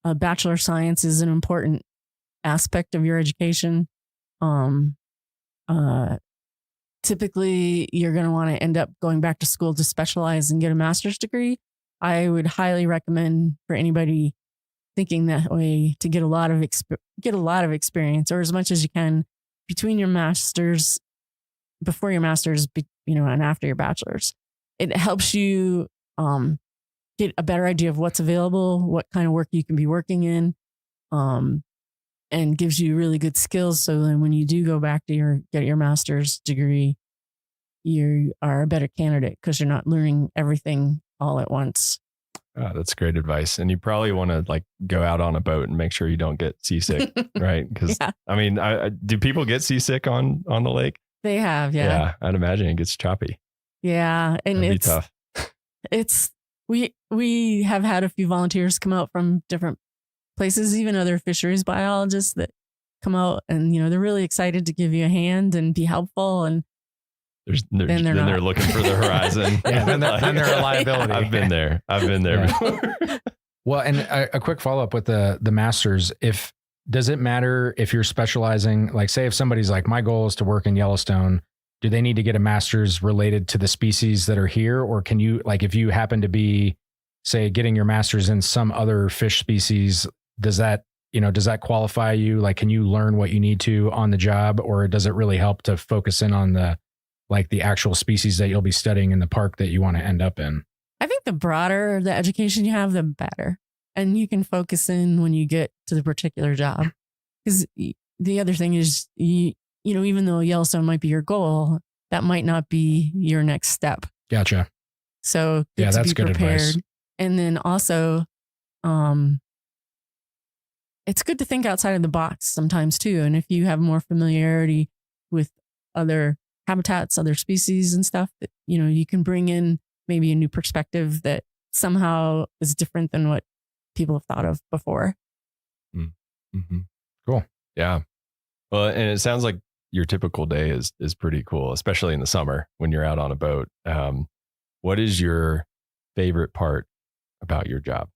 a Bachelor of Science is an important aspect of your education. Typically, you're going to want to end up going back to school to specialize and get a master's degree. I would highly recommend for anybody thinking that way to get a lot of experience, or as much as you can between your masters, before your masters, and after your bachelor's. It helps you get a better idea of what's available, what kind of work you can be working in, and gives you really good skills. So then when you do go back to get your master's degree, you are a better candidate because you're not learning everything all at once. Oh, that's great advice. And you probably want to go out on a boat and make sure you don't get seasick, right? Because I mean, do people get seasick on the lake? They have, yeah. Yeah, I'd imagine it gets choppy. Yeah, and That'd be tough. We have had a few volunteers come out from different places, even other fisheries biologists that come out, and they're really excited to give you a hand and be helpful. And then they're looking for the horizon. Yeah, then they're a liability. I've been there Yeah. before. Well, and a quick follow up with the masters. If does it matter if you're specializing, like say if somebody's like, my goal is to work in Yellowstone, do they need to get a master's related to the species that are here? Or can you, like if you happen to be, say, getting your master's in some other fish species, does that qualify you? Like, can you learn what you need to on the job, or does it really help to focus in on the actual species that you'll be studying in the park that you want to end up in? I think the broader the education you have, the better. And you can focus in when you get to the particular job. Because the other thing is, even though Yellowstone might be your goal, that might not be your next step. Gotcha. So yeah, that's good advice. And then also, it's good to think outside of the box sometimes too. And if you have more familiarity with other habitats, other species and stuff, that, you can bring in maybe a new perspective that somehow is different than what people have thought of before. Mm-hmm. Cool. Yeah. Well, and it sounds like your typical day is pretty cool, especially in the summer when you're out on a boat. What is your favorite part about your job?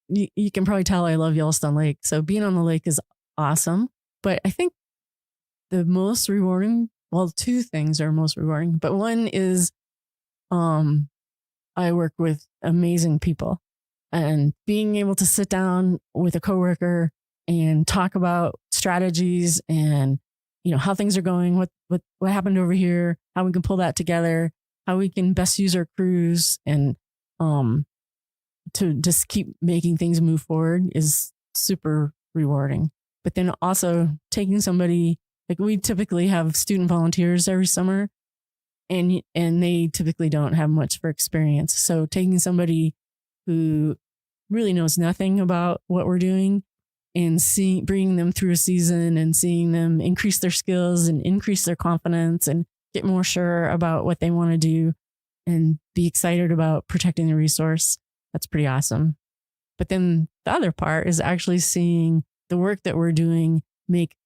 You can probably tell I love Yellowstone Lake. So being on the lake is awesome. But I think the most rewarding, well, two things are most rewarding, but one is I work with amazing people, and being able to sit down with a coworker and talk about strategies and, how things are going, what happened over here, how we can pull that together, how we can best use our crews, and to just keep making things move forward is super rewarding. But then also taking somebody, like we typically have student volunteers every summer, and they typically don't have much for experience. So taking somebody who really knows nothing about what we're doing and bringing them through a season and seeing them increase their skills and increase their confidence and get more sure about what they want to do and be excited about protecting the resource. That's pretty awesome. But then the other part is actually seeing the work that we're doing make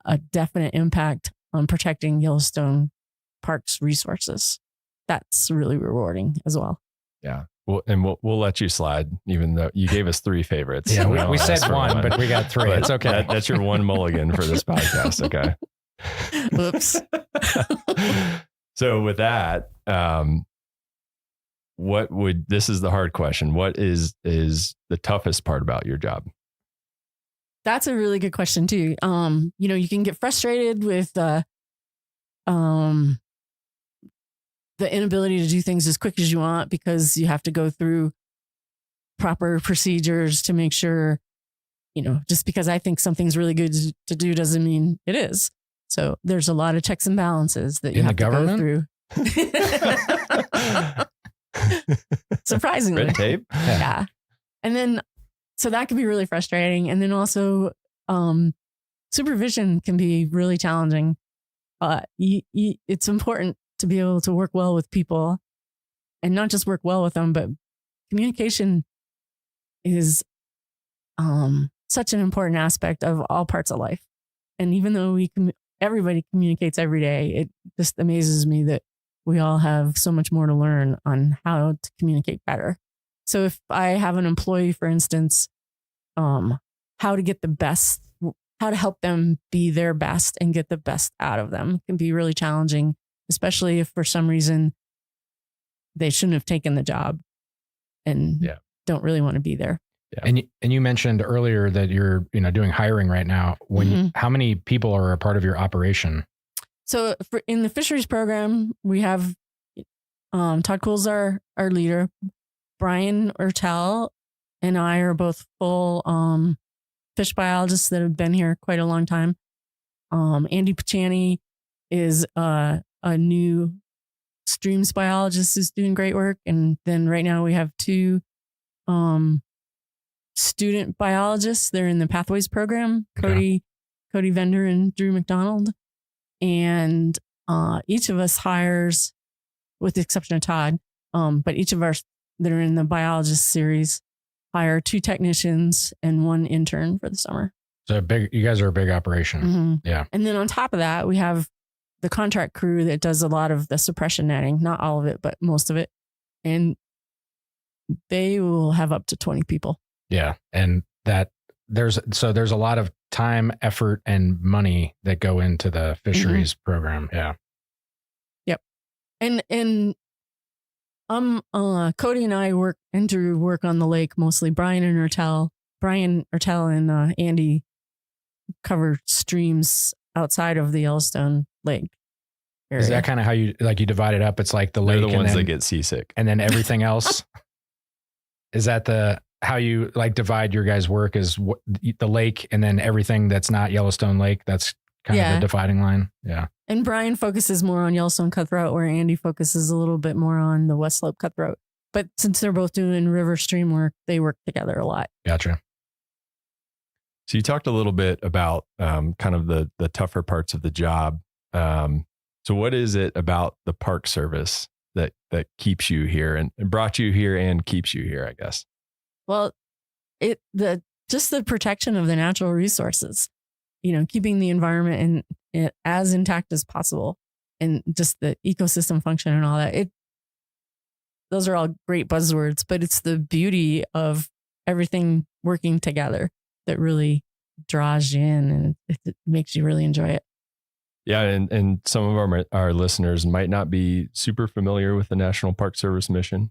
a definite impact on protecting Yellowstone Park's resources. That's really rewarding as well. Yeah. Well, and we'll let you slide, even though you gave us 3 favorites. Yeah, we said one, but we got 3. It's okay. That's your one mulligan for this podcast. Okay. Whoops. So with that, this is the hard question. What is the toughest part about your job? That's a really good question too. You can get frustrated with the inability to do things as quick as you want because you have to go through proper procedures to make sure, just because I think something's really good to do doesn't mean it is. So there's a lot of checks and balances that you have to go through. Surprisingly. Red tape? Yeah. And then, so that can be really frustrating. And then also, supervision can be really challenging. It's important to be able to work well with people, and not just work well with them, but communication is such an important aspect of all parts of life. And even though everybody communicates every day, it just amazes me that we all have so much more to learn on how to communicate better. So if I have an employee, for instance, how to help them be their best and get the best out of them can be really challenging, especially if for some reason they shouldn't have taken the job and don't really want to be there. Yeah. And you mentioned earlier that you're doing hiring right now. How many people are a part of your operation? So in the fisheries program, we have Todd Cole's our leader. Brian Ertel and I are both full fish biologists that have been here quite a long time. Andy Pachani is a new streams biologist who's doing great work. And then right now we have 2 student biologists. They're in the Pathways program, Cody Vender and Drew McDonald. And each of us hires, with the exception of Todd, but each of us that are in the biologist series hire 2 technicians and 1 intern for the summer. So you guys are a big operation. Mm-hmm. Yeah. And then on top of that, we have the contract crew that does a lot of the suppression netting, not all of it, but most of it. And they will have up to 20 people. Yeah. And there's a lot of time, effort, and money that go into the fisheries program. Yeah. Yep. And Cody and I work on the lake mostly. Brian Ertel and Andy cover streams outside of the Yellowstone Lake area. Is that kind of how you divide it up? It's like the lake, They're the ones that get seasick, and then everything else. Is that how you divide your guys' work? Is the lake, and then everything that's not Yellowstone Lake? That's kind of the dividing line. Yeah. And Brian focuses more on Yellowstone cutthroat, where Andy focuses a little bit more on the West Slope cutthroat. But since they're both doing river stream work, they work together a lot. Gotcha. So you talked a little bit about kind of the tougher parts of the job. So what is it about the Park Service that keeps you here and brought you here and keeps you here, I guess? Well, just the protection of the natural resources, keeping the environment as intact as possible, and just the ecosystem function and all that. Those are all great buzzwords, but it's the beauty of everything working together that really draws you in, and it makes you really enjoy it. Yeah, and some of our listeners might not be super familiar with the National Park Service mission.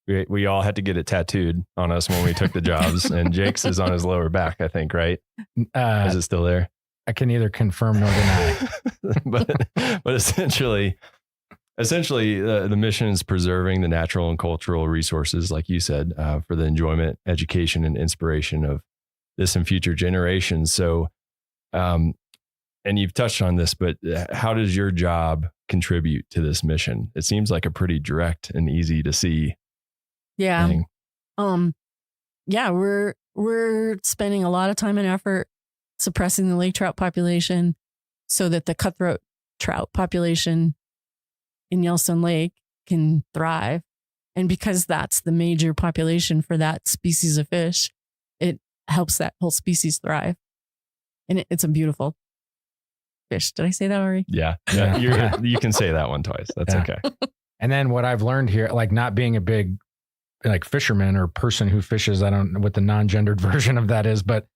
We all had to get it tattooed on us when we took the jobs, and Jake's is on his lower back, I think, right? Is it still there? I can neither confirm nor deny. but essentially, the mission is preserving the natural and cultural resources, like you said, for the enjoyment, education, and inspiration of this and future generations. So, and you've touched on this, but how does your job contribute to this mission? It seems like a pretty direct and easy to see thing. We're spending a lot of time and effort suppressing the lake trout population so that the cutthroat trout population in Yellowstone Lake can thrive. And because that's the major population for that species of fish, it helps that whole species thrive. And it's a beautiful fish. Did I say that already? Yeah. You can say that one twice. That's okay. And then what I've learned here, not being a big fisherman or person who fishes, I don't know what the non-gendered version of that is, but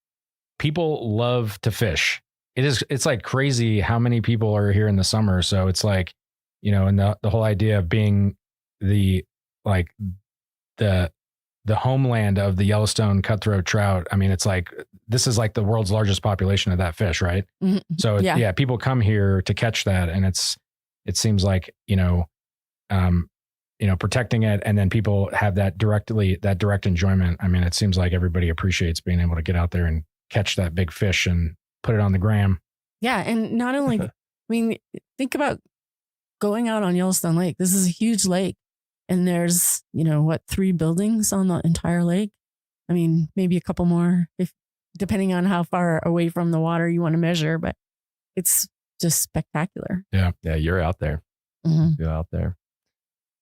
people love to fish. It's like crazy how many people are here in the summer. So it's like, and the whole idea of being the homeland of the Yellowstone cutthroat trout. I mean, it's like, this is like the world's largest population of that fish, right? Mm-hmm. So people come here to catch that. And it seems like, protecting it, and then people have that direct enjoyment. I mean, it seems like everybody appreciates being able to get out there and catch that big fish and put it on the gram. Yeah. And not only, think about going out on Yellowstone Lake. This is a huge lake, and there's, 3 buildings on the entire lake. I mean, maybe a couple more, depending on how far away from the water you want to measure, but it's just spectacular. Yeah. Yeah. You're out there. Mm-hmm. You're out there.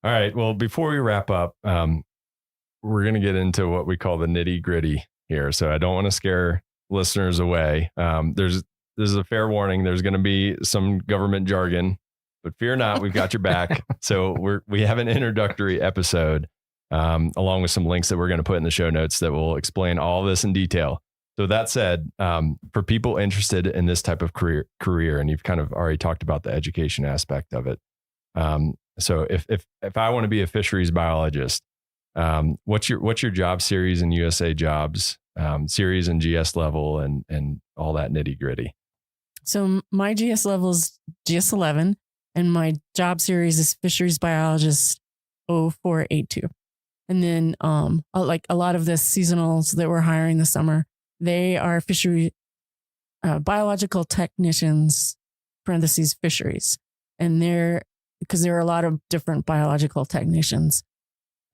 All right. Well, before we wrap up, we're going to get into what we call the nitty gritty here. So I don't want to scare listeners away. There's a fair warning. There's going to be some government jargon, but fear not, we've got your back. So we have an introductory episode, along with some links that we're going to put in the show notes that will explain all this in detail. So that said, for people interested in this type of career, and you've kind of already talked about the education aspect of it. So if I want to be a fisheries biologist, what's your job series in USA Jobs, series and GS level, and all that nitty gritty? So my GS level is GS 11, and my job series is fisheries biologist 0482. And then like a lot of the seasonals that we're hiring this summer, they are fishery biological technicians, parentheses fisheries, and because there are a lot of different biological technicians,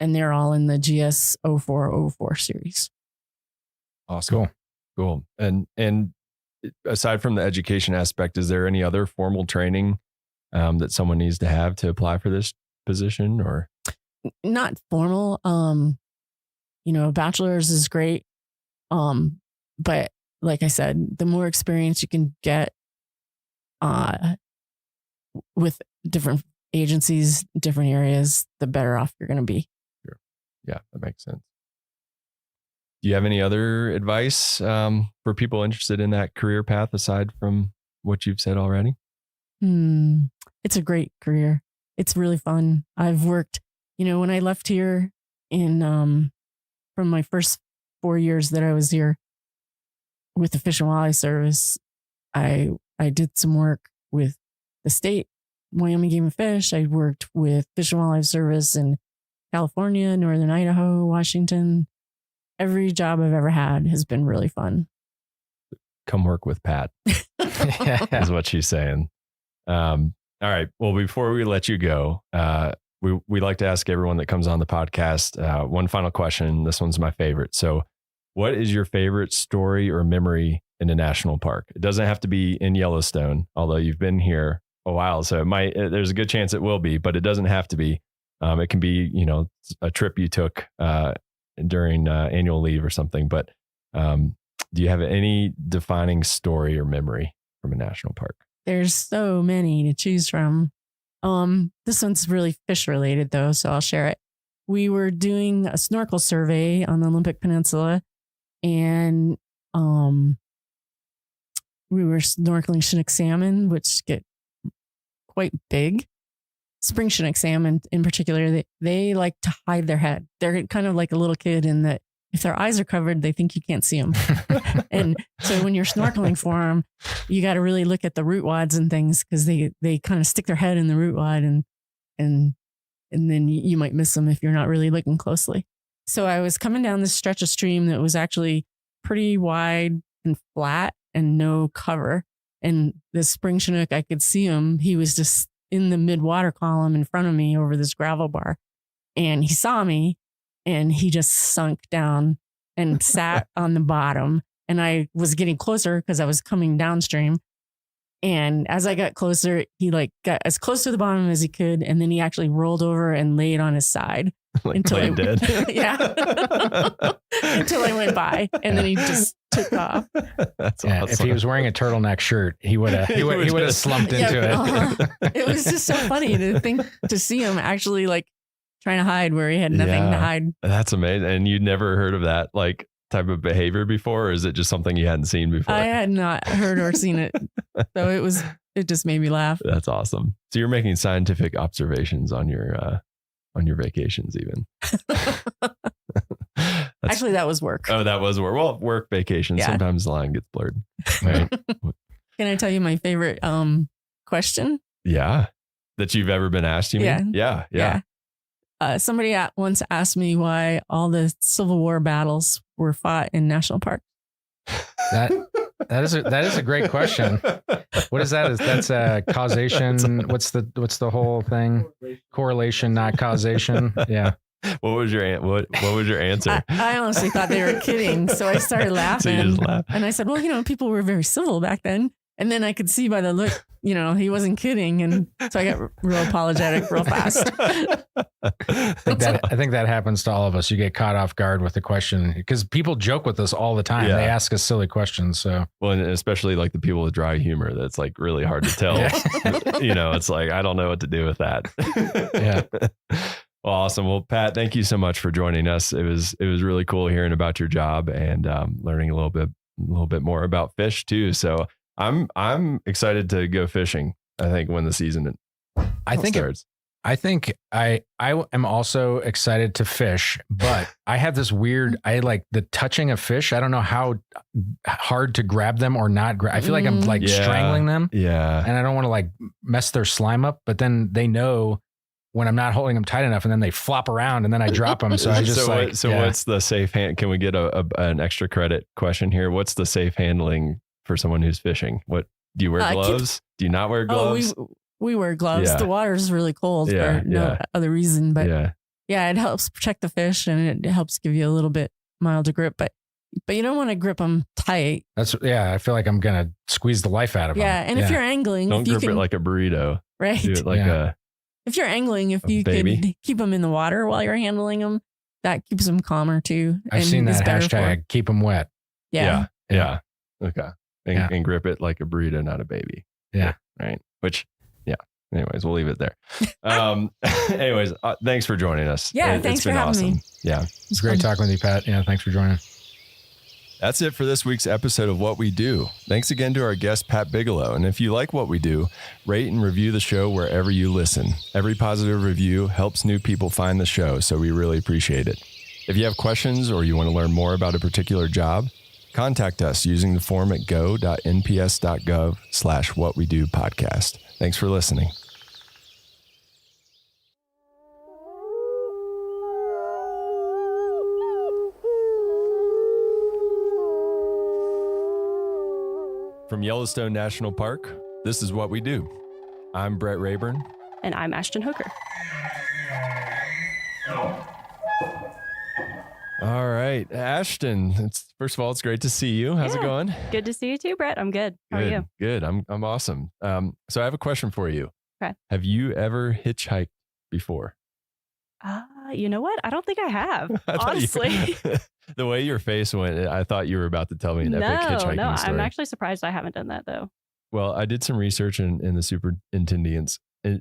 and they're all in the GS 0404 series. Awesome. Cool. And aside from the education aspect, is there any other formal training that someone needs to have to apply for this position, or? Not formal. A bachelor's is great. But like I said, the more experience you can get with different agencies, different areas, the better off you're going to be. Sure. Yeah, that makes sense. Do you have any other advice for people interested in that career path aside from what you've said already? It's a great career. It's really fun. I've worked, when I left here from my first 4 years that I was here with the Fish and Wildlife Service, I did some work with the state, Wyoming Game and Fish. I worked with Fish and Wildlife Service in California, Northern Idaho, Washington. Every job I've ever had has been really fun. Come work with Pat, is what she's saying. All right. Well, before we let you go, we like to ask everyone that comes on the podcast one final question. This one's my favorite. So, what is your favorite story or memory in a national park? It doesn't have to be in Yellowstone, although you've been here a while, so there's a good chance it will be, but it doesn't have to be. It can be, a trip you took during annual leave or something. But do you have any defining story or memory from a national park? There's so many to choose from. This one's really fish related though, so I'll share it. We were doing a snorkel survey on the Olympic Peninsula, and we were snorkeling Chinook salmon, which get quite big. Spring Chinook salmon in particular, they like to hide their head. They're kind of like a little kid in that if their eyes are covered, they think you can't see them. And so when you're snorkeling for them, you got to really look at the root wads and things, because they kind of stick their head in the root wad, and then you might miss them if you're not really looking closely. So I was coming down this stretch of stream that was actually pretty wide and flat and no cover. And this spring Chinook, I could see him. He was just in the mid-water column in front of me over this gravel bar. And he saw me, and he just sunk down and sat on the bottom. And I was getting closer because I was coming downstream. And as I got closer, he got as close to the bottom as he could. And then he actually rolled over and laid on his side. Until I did. Yeah. Until I went by. And then he just took off. That's awesome. If he was wearing a turtleneck shirt, he would have slumped into it. It was just so funny to see him actually trying to hide where he had nothing to hide. That's amazing. And you'd never heard of that type of behavior before, or is it just something you hadn't seen before? I had not heard or seen it. So it just made me laugh. That's awesome. So you're making scientific observations on your vacations even. Actually, that was work. Oh, that was work. Well, work vacation. Yeah. Sometimes the line gets blurred. Right? Can I tell you my favorite question? Yeah. That you've ever been asked, you mean? Yeah. Somebody once asked me why all the Civil War battles were fought in national parks. That is a great question. What is that? That's a causation. What's the whole thing? Correlation, not causation. Yeah. What was your answer? I honestly thought they were kidding, so I started laughing. So you just laughed. And I said, "Well, people were very civil back then." And then I could see by the look, he wasn't kidding, and so I got real apologetic real fast. I think that happens to all of us. You get caught off guard with the question because people joke with us all the time. Yeah. They ask us silly questions. So and especially the people with dry humor, that's really hard to tell. It's I don't know what to do with that. Yeah. Well, awesome. Well, Pat, thank you so much for joining us. It was really cool hearing about your job and learning a little bit more about fish too. So I'm excited to go fishing. I think when the season starts. I think I am also excited to fish, but I have this weird, I like the touching of fish. I don't know how hard to grab them or not. I feel like I'm strangling them. Yeah. And I don't want to mess their slime up, but then they know when I'm not holding them tight enough, and then they flop around and then I drop them. So I just what's the safe hand? Can we get an extra credit question here? What's the safe handling for someone who's fishing? What do you wear gloves? Do you not wear gloves? We wear gloves. Yeah. The water is really cold for no other reason, but it helps protect the fish and it helps give you a little bit milder grip, but you don't want to grip them tight. I feel like I'm going to squeeze the life out of them. Yeah. And if you're angling, don't grip it like a burrito. Right. Do it if you're angling, if you could keep them in the water while you're handling them, that keeps them calmer too. I've seen that hashtag, keep them wet. Yeah. Okay. And grip it like a burrito, not a baby. Yeah. Right. Which, Anyways, we'll leave it there. Anyways, thanks for joining us. Yeah, thanks it's been for having awesome. me. Yeah. It's great talking with you, Pat. Yeah, thanks for joining. That's it for this week's episode of What We Do. Thanks again to our guest, Pat Bigelow. And if you like what we do, rate and review the show wherever you listen. Every positive review helps new people find the show, so we really appreciate it. If you have questions or you want to learn more about a particular job, contact us using the form at go.nps.gov/whatwedopodcast. Thanks for listening. From Yellowstone National Park, this is What We Do. I'm Brett Rayburn. And I'm Ashton Hooker. All right, Ashton. First of all, it's great to see you. How's it going? Good to see you too, Brett. I'm good. How are you? Good. I'm awesome. So I have a question for you. Okay. Have you ever hitchhiked before? You know what? I don't think I have, I thought honestly. The way your face went, I thought you were about to tell me an epic hitchhiking story. I'm actually surprised I haven't done that though. Well, I did some research in the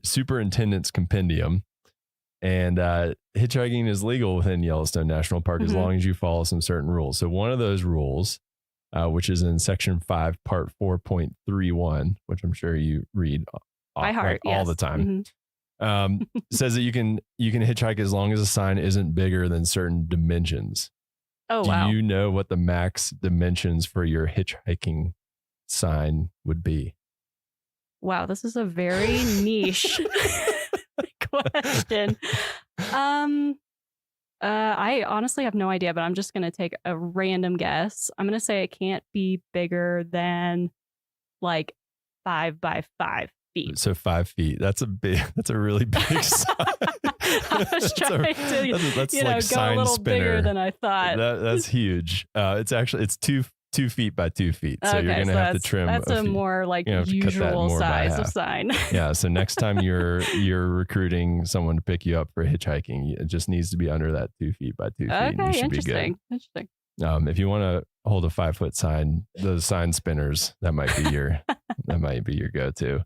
superintendent's compendium, and hitchhiking is legal within Yellowstone National Park as long as you follow some certain rules. So one of those rules, which is in Section 5, Part 4.31, which I'm sure you read by heart all the time, says that you can hitchhike as long as a sign isn't bigger than certain dimensions. Oh, Do wow. you know what the max dimensions for your hitchhiking sign would be? Wow, this is a very niche question. I honestly have no idea, but I'm just going to take a random guess. I'm going to say it can't be bigger than like 5 by 5 feet. So 5 feet. That's a really big sign. I was trying to, that's like like go sign a little spinner. bigger than I thought. That's huge. It's 2 feet by 2 feet. So you're going to have to trim. That's a more like usual size of sign. Yeah. So next time you're recruiting someone to pick you up for hitchhiking, it just needs to be under that 2 feet by 2 feet. Okay, and you should interesting. Be good. If you want to hold a 5 foot sign, those sign spinners, that might be your go-to.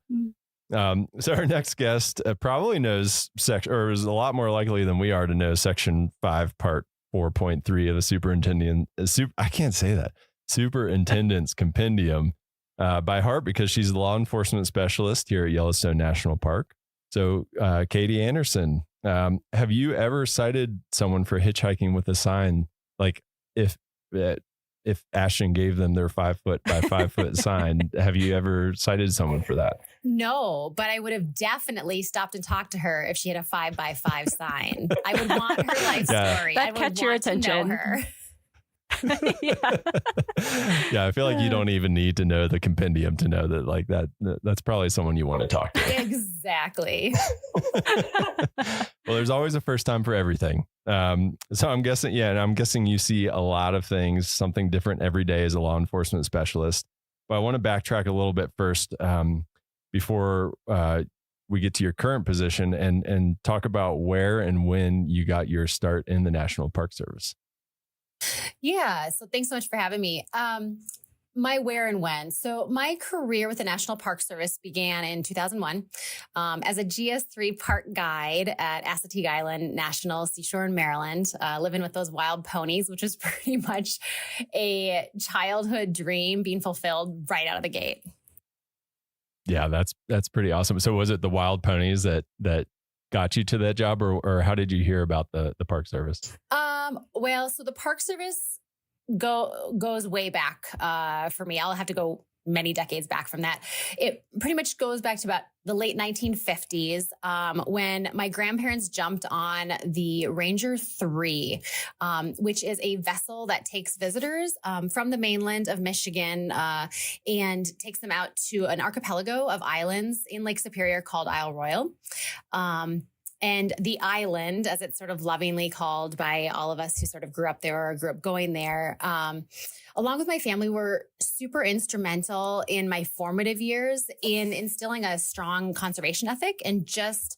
So our next guest probably knows or is a lot more likely than we are to know Section 5, Part 4.3 of the Superintendent's Compendium by heart, because she's the law enforcement specialist here at Yellowstone National Park. So, Katie Anderson, have you ever cited someone for hitchhiking with a sign? Like if Ashton gave them their 5 foot by 5 foot sign, have you ever cited someone for that? No, but I would have definitely stopped and talked to her if she had a 5 by 5 sign. I would want her life story. That catch your attention. Her. Yeah, I feel like you don't even need to know the compendium to know that, like, that's probably someone you want to talk to. Exactly. Well, there's always a first time for everything. So I'm guessing you see a lot of things, something different every day as a law enforcement specialist. But I want to backtrack a little bit first before we get to your current position and talk about where and when you got your start in the National Park Service. Yeah. So thanks so much for having me. My where and when. So my career with the National Park Service began in 2001 as a GS3 park guide at Assateague Island National Seashore in Maryland, living with those wild ponies, which was pretty much a childhood dream being fulfilled right out of the gate. Yeah, that's pretty awesome. So was it the wild ponies that got you to that job, or how did you hear about the Park Service? Well, so the Park Service goes way back for me. I'll have to go many decades back from that. It pretty much goes back to about the late 1950s when my grandparents jumped on the Ranger 3, which is a vessel that takes visitors from the mainland of Michigan and takes them out to an archipelago of islands in Lake Superior called Isle Royale. And the island, as it's sort of lovingly called by all of us who sort of grew up there or grew up going there, along with my family, were super instrumental in my formative years in instilling a strong conservation ethic and just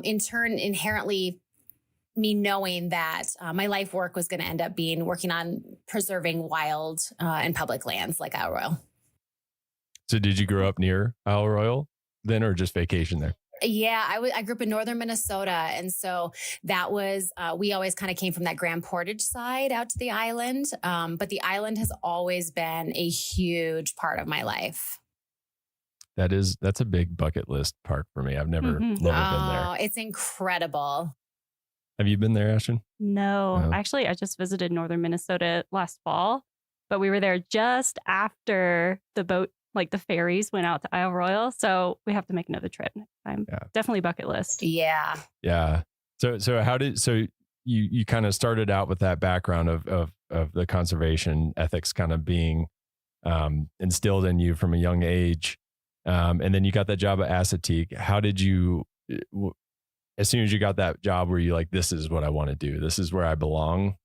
in turn inherently me knowing that my life work was going to end up being working on preserving wild and public lands like Isle Royale. So did you grow up near Isle Royale then, or just vacation there? Yeah, I grew up in northern Minnesota. And so that was, we always kind of came from that Grand Portage side out to the island. But the island has always been a huge part of my life. That's a big bucket list park for me. I've never been there. Oh, it's incredible. Have you been there, Ashton? No, actually, I just visited northern Minnesota last fall, but we were there just after the boat, like the ferries went out to Isle Royale. So we have to make another trip next time. Yeah. Definitely bucket list. Yeah. Yeah. So you kind of started out with that background of the conservation ethics kind of being instilled in you from a young age. And then you got that job at Assateague. How did you, as soon as you got that job, were you like, this is what I want to do? This is where I belong.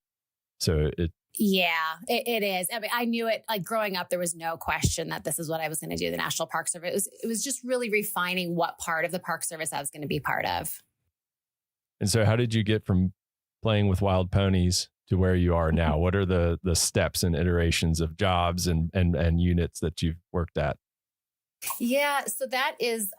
Yeah, it is. I mean, I knew it, like growing up, there was no question that this is what I was going to do. The National Park Service. It was just really refining what part of the Park Service I was going to be part of. And so how did you get from playing with wild ponies to where you are now? What are the steps and iterations of jobs and units that you've worked at? Yeah, so that is,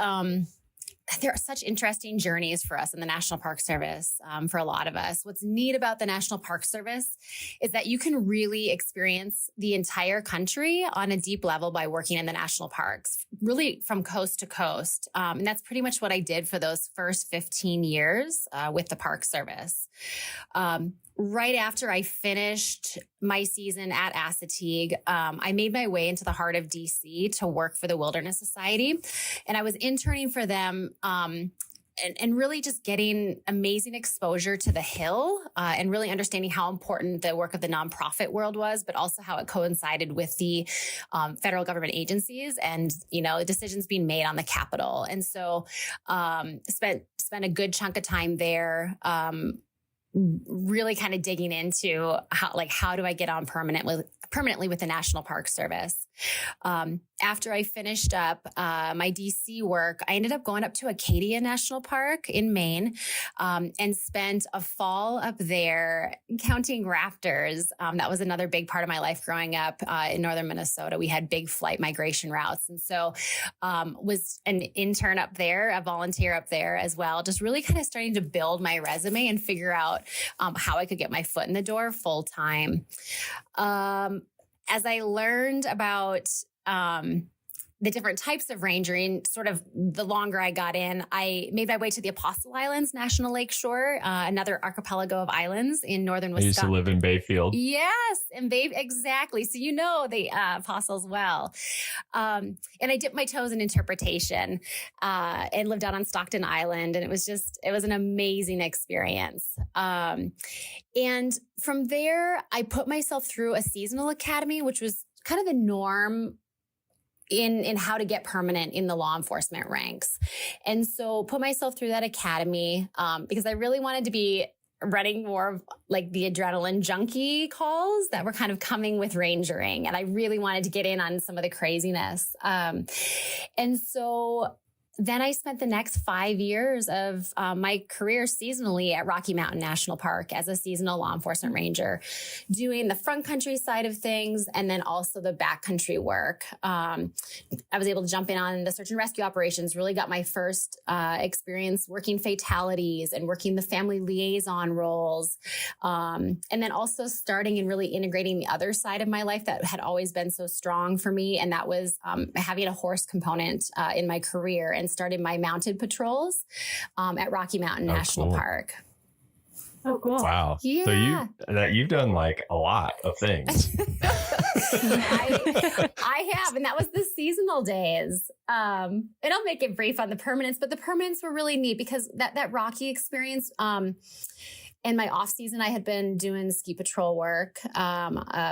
there are such interesting journeys for us in the National Park Service, for a lot of us. What's neat about the National Park Service is that you can really experience the entire country on a deep level by working in the national parks, really from coast to coast. And that's pretty much what I did for those first 15 years with the Park Service. Right after I finished my season at Assateague, I made my way into the heart of DC to work for the Wilderness Society. And I was interning for them and really just getting amazing exposure to the Hill and really understanding how important the work of the nonprofit world was, but also how it coincided with the federal government agencies and, decisions being made on the Capitol. And so spent a good chunk of time there, really kind of digging into how do I get on permanently with the National Park Service. After I finished up my DC work, I ended up going up to Acadia National Park in Maine and spent a fall up there counting raptors. That was another big part of my life growing up in northern Minnesota. We had big flight migration routes. And so was an intern up there, a volunteer up there as well, just really kind of starting to build my resume and figure out how I could get my foot in the door full time. As I learned about the different types of rangering, sort of the longer I got in, I made my way to the Apostle Islands National Lakeshore, another archipelago of islands in northern Wisconsin. I used to live in Bayfield. Yes, and exactly. So the Apostles well. And I dipped my toes in interpretation and lived out on Stockton Island. And it was an amazing experience. And from there, I put myself through a seasonal academy, which was kind of the norm in how to get permanent in the law enforcement ranks. And so put myself through that academy because I really wanted to be running more of like the adrenaline junkie calls that were kind of coming with rangering. And I really wanted to get in on some of the craziness. And so then I spent the next 5 years of my career seasonally at Rocky Mountain National Park as a seasonal law enforcement ranger, doing the front country side of things and then also the backcountry work. I was able to jump in on the search and rescue operations, really got my first experience working fatalities and working the family liaison roles. And then also starting and really integrating the other side of my life that had always been so strong for me. And that was having a horse component in my career, and started my mounted patrols at Rocky Mountain National Park. Oh, cool. Wow. Yeah. So you've done like a lot of things. I have, and that was the seasonal days. And I'll make it brief on the permanents, but the permanents were really neat because that Rocky experience, in my off season, I had been doing ski patrol work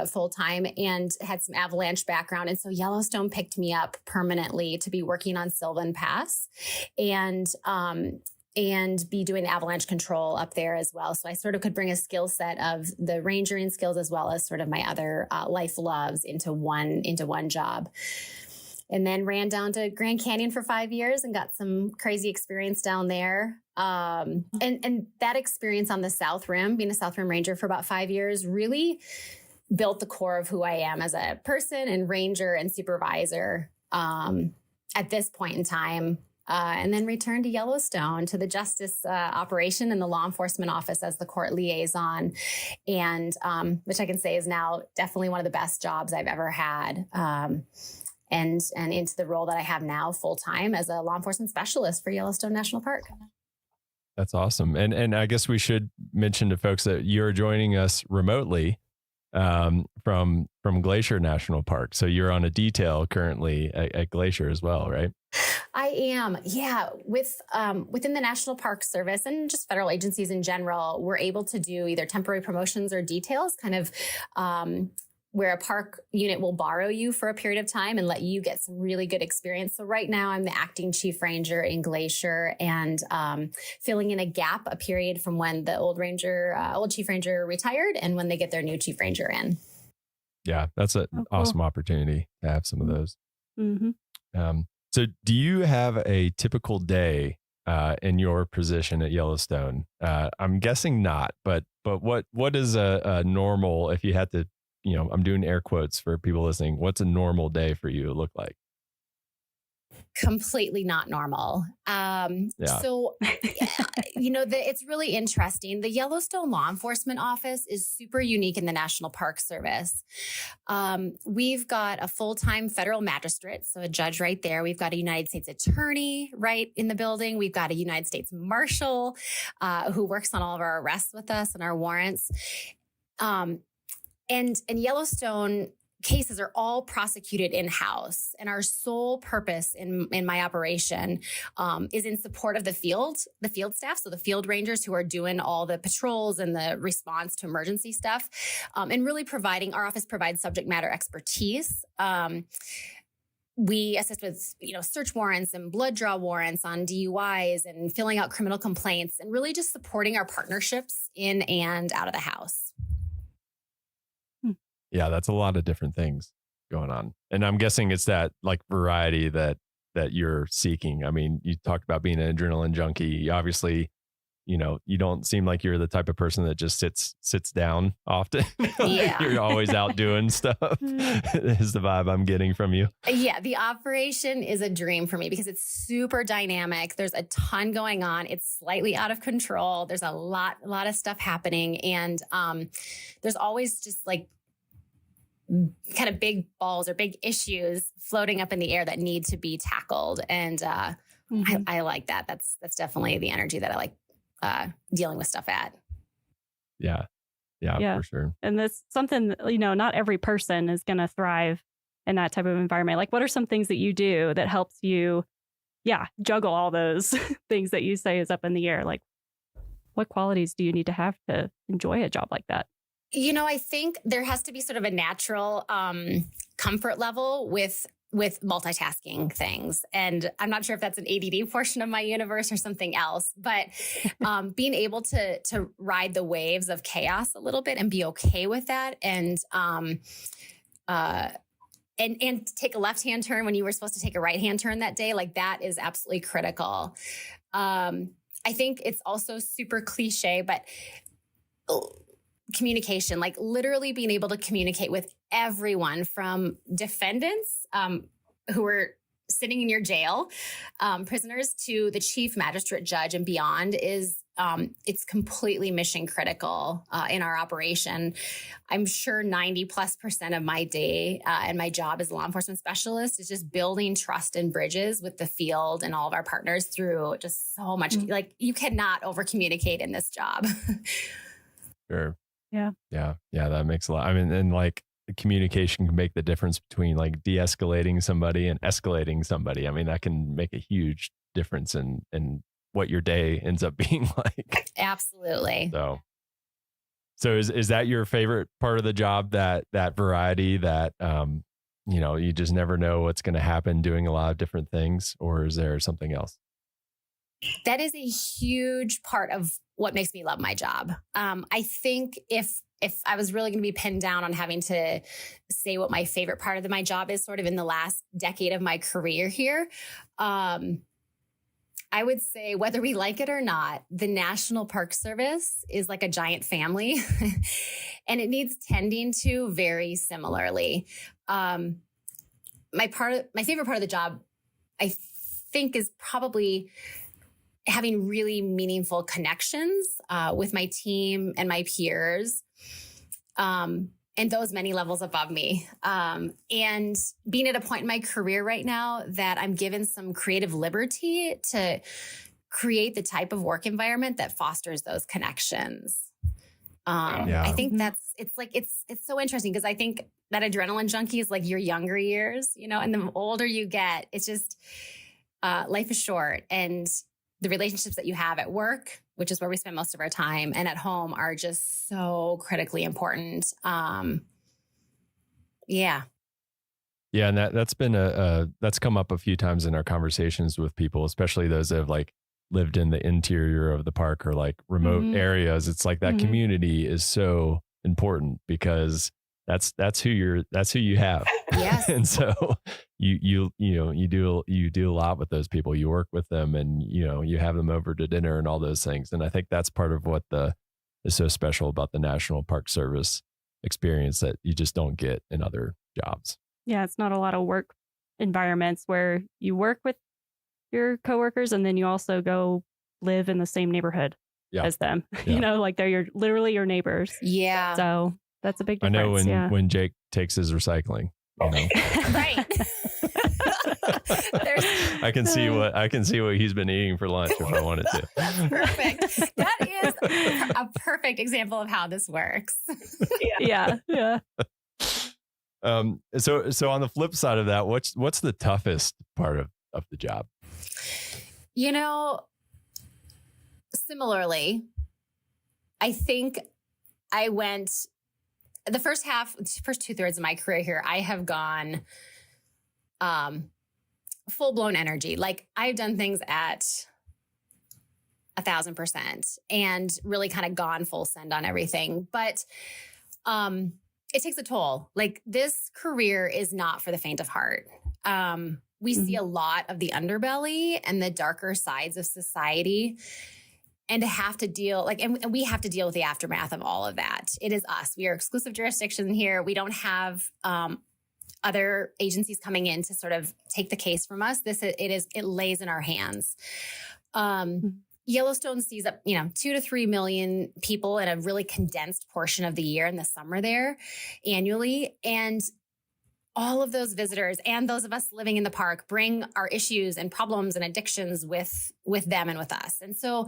full time and had some avalanche background. And so Yellowstone picked me up permanently to be working on Sylvan Pass and be doing avalanche control up there as well. So I sort of could bring a skill set of the rangering skills as well as sort of my other life loves into one job. And then ran down to Grand Canyon for 5 years and got some crazy experience down there. And that experience on the South Rim, being a South Rim Ranger for about 5 years, really built the core of who I am as a person and ranger and supervisor at this point in time. and then returned to Yellowstone to the justice operation and the law enforcement office as the court liaison, and which I can say is now definitely one of the best jobs I've ever had. And into the role that I have now full time as a law enforcement specialist for Yellowstone National Park. That's awesome. And I guess we should mention to folks that you're joining us remotely from Glacier National Park. So you're on a detail currently at Glacier as well, right? I am. Yeah. Within the National Park Service and just federal agencies in general, we're able to do either temporary promotions or details, kind of where a park unit will borrow you for a period of time and let you get some really good experience. So right now I'm the acting chief ranger in Glacier and filling in a period from when the old chief ranger retired and when they get their new chief ranger in. Yeah, that's an awesome opportunity to have some of those. Mm-hmm. So do you have a typical day in your position at Yellowstone? I'm guessing not, but what is a normal, if you had to, I'm doing air quotes for people listening, what's a normal day for you look like? Completely not normal. So, it's really interesting. The Yellowstone Law Enforcement Office is super unique in the National Park Service. We've got a full-time federal magistrate, so a judge right there. We've got a United States attorney right in the building. We've got a United States marshal who works on all of our arrests with us and our warrants. And Yellowstone cases are all prosecuted in-house. And our sole purpose in my operation is in support of the field staff. So the field rangers who are doing all the patrols and the response to emergency stuff, and really our office provides subject matter expertise. We assist with, search warrants and blood draw warrants on DUIs and filling out criminal complaints and really just supporting our partnerships in and out of the house. Yeah, that's a lot of different things going on. And I'm guessing it's that like variety that you're seeking. I mean, you talked about being an adrenaline junkie. Obviously, you don't seem like you're the type of person that just sits down often. Yeah. You're always out doing stuff is the vibe I'm getting from you. Yeah, the operation is a dream for me because it's super dynamic. There's a ton going on. It's slightly out of control. There's a lot of stuff happening. And there's always just like kind of big balls or big issues floating up in the air that need to be tackled. And I like that. That's definitely the energy that I like dealing with stuff at. Yeah, for sure. And that's something, not every person is going to thrive in that type of environment. Like, what are some things that you do that helps you, juggle all those things that you say is up in the air? Like, what qualities do you need to have to enjoy a job like that? I think there has to be sort of a natural comfort level with multitasking things. And I'm not sure if that's an ADD portion of my universe or something else, but being able to ride the waves of chaos a little bit and be okay with that and take a left-hand turn when you were supposed to take a right-hand turn that day, like that is absolutely critical. I think it's also super cliche, but communication, like literally being able to communicate with everyone from defendants who are sitting in your jail, prisoners to the chief magistrate judge and beyond is it's completely mission critical in our operation. I'm sure 90+% of my day and my job as a law enforcement specialist is just building trust and bridges with the field and all of our partners through just so much. Like you cannot over communicate in this job. Sure. Yeah. That makes a lot. I mean, and like communication can make the difference between like de-escalating somebody and escalating somebody. I mean, that can make a huge difference in what your day ends up being like. Absolutely. So is that your favorite part of the job, that variety that, you just never know what's going to happen doing a lot of different things, or is there something else? That is a huge part of what makes me love my job. I think if I was really going to be pinned down on having to say what my favorite part of my job is sort of in the last decade of my career here, I would say whether we like it or not, the National Park Service is like a giant family and it needs tending to very similarly. My favorite part of the job, I think is probably having really meaningful connections with my team and my peers, and those many levels above me. And being at a point in my career right now that I'm given some creative liberty to create the type of work environment that fosters those connections. I think it's so interesting because I think that adrenaline junkie is like your younger years, and the older you get, it's just life is short, and the relationships that you have at work, which is where we spend most of our time, and at home are just so critically important. Yeah. Yeah, and that's been that's come up a few times in our conversations with people, especially those that have like lived in the interior of the park or like remote areas. It's like that community is so important because that's who you have. Yes. And so you do a lot with those people. You work with them, and you have them over to dinner and all those things. And I think that's part of what is so special about the National Park Service experience that you just don't get in other jobs. Yeah, it's not a lot of work environments where you work with your coworkers and then you also go live in the same neighborhood as them. Yeah. Like they're literally your neighbors. Yeah. So that's a big I difference. know when Jake takes his recycling. Right. I can see what he's been eating for lunch if I wanted to. Perfect. That is a perfect example of how this works. Yeah. So on the flip side of that, what's the toughest part of the job? Similarly, I think I went the first 2/3 of my career here, I have gone full-blown energy. Like I've done things at 1,000% and really kind of gone full send on everything. But it takes a toll. Like this career is not for the faint of heart. We see a lot of the underbelly and the darker sides of society. And to have to deal, and we have to deal with the aftermath of all of that. It is us. We are exclusive jurisdiction here. We don't have other agencies coming in to sort of take the case from us. It lays in our hands. Yellowstone sees up, 2 to 3 million people in a really condensed portion of the year in the summer there annually. And all of those visitors and those of us living in the park bring our issues and problems and addictions with them and with us. And so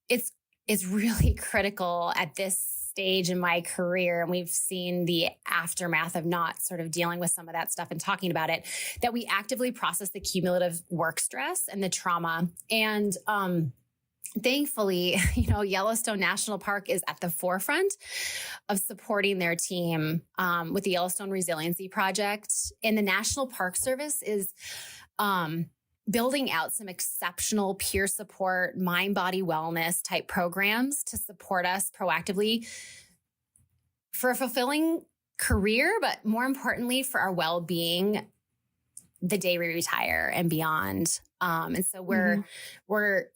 it's really critical at this stage in my career, and we've seen the aftermath of not sort of dealing with some of that stuff and talking about it, that we actively process the cumulative work stress and the trauma. And thankfully, Yellowstone National Park is at the forefront of supporting their team with the Yellowstone Resiliency Project. And the National Park Service is building out some exceptional peer support, mind-body wellness type programs to support us proactively for a fulfilling career, but more importantly, for our well-being the day we retire and beyond. And so we're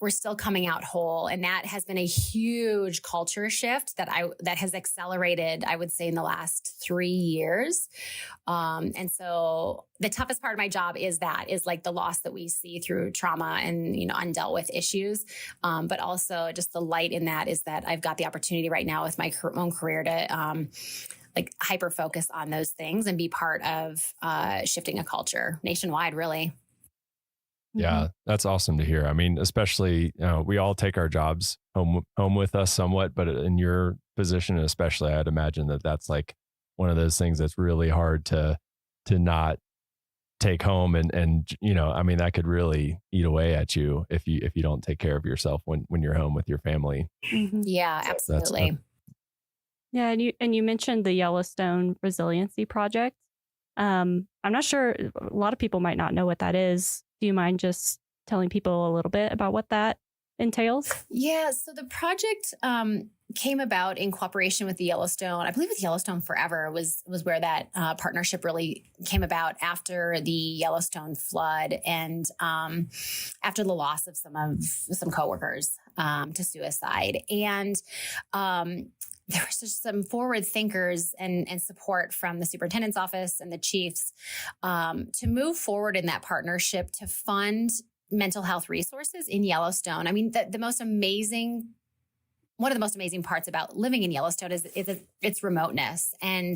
still coming out whole. And that has been a huge culture shift that has accelerated, I would say, in the last 3 years. And so the toughest part of my job is like the loss that we see through trauma and, undealt with issues. But also just the light in that is that I've got the opportunity right now with my own career to, hyper focus on those things and be part of shifting a culture nationwide, really. Yeah, that's awesome to hear. I mean, especially we all take our jobs home with us somewhat, but in your position especially, I'd imagine that's like one of those things that's really hard to not take home, and I mean, that could really eat away at you if you don't take care of yourself when you're home with your family. Yeah, absolutely. Yeah, and you mentioned the Yellowstone Resiliency Project. I'm not sure, a lot of people might not know what that is. Do you mind just telling people a little bit about what that entails? Yeah, so the project came about in cooperation with the Yellowstone. I believe with Yellowstone Forever was where that partnership really came about after the Yellowstone flood and after the loss of some coworkers to suicide. And there was just some forward thinkers and support from the superintendent's office and the chiefs to move forward in that partnership to fund mental health resources in Yellowstone. I mean, one of the most amazing parts about living in Yellowstone is its remoteness and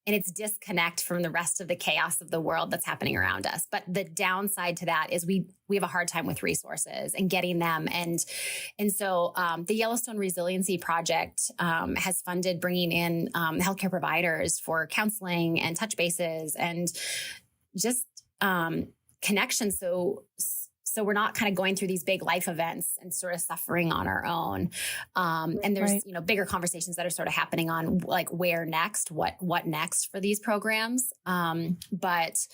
its disconnect from the rest of the chaos of the world that's happening around us. But the downside to that is we have a hard time with resources and getting them. And so the Yellowstone Resiliency Project has funded bringing in healthcare providers for counseling and touch bases and just connections. So we're not kind of going through these big life events and sort of suffering on our own. And there's, bigger conversations that are sort of happening on like where next, what next for these programs. But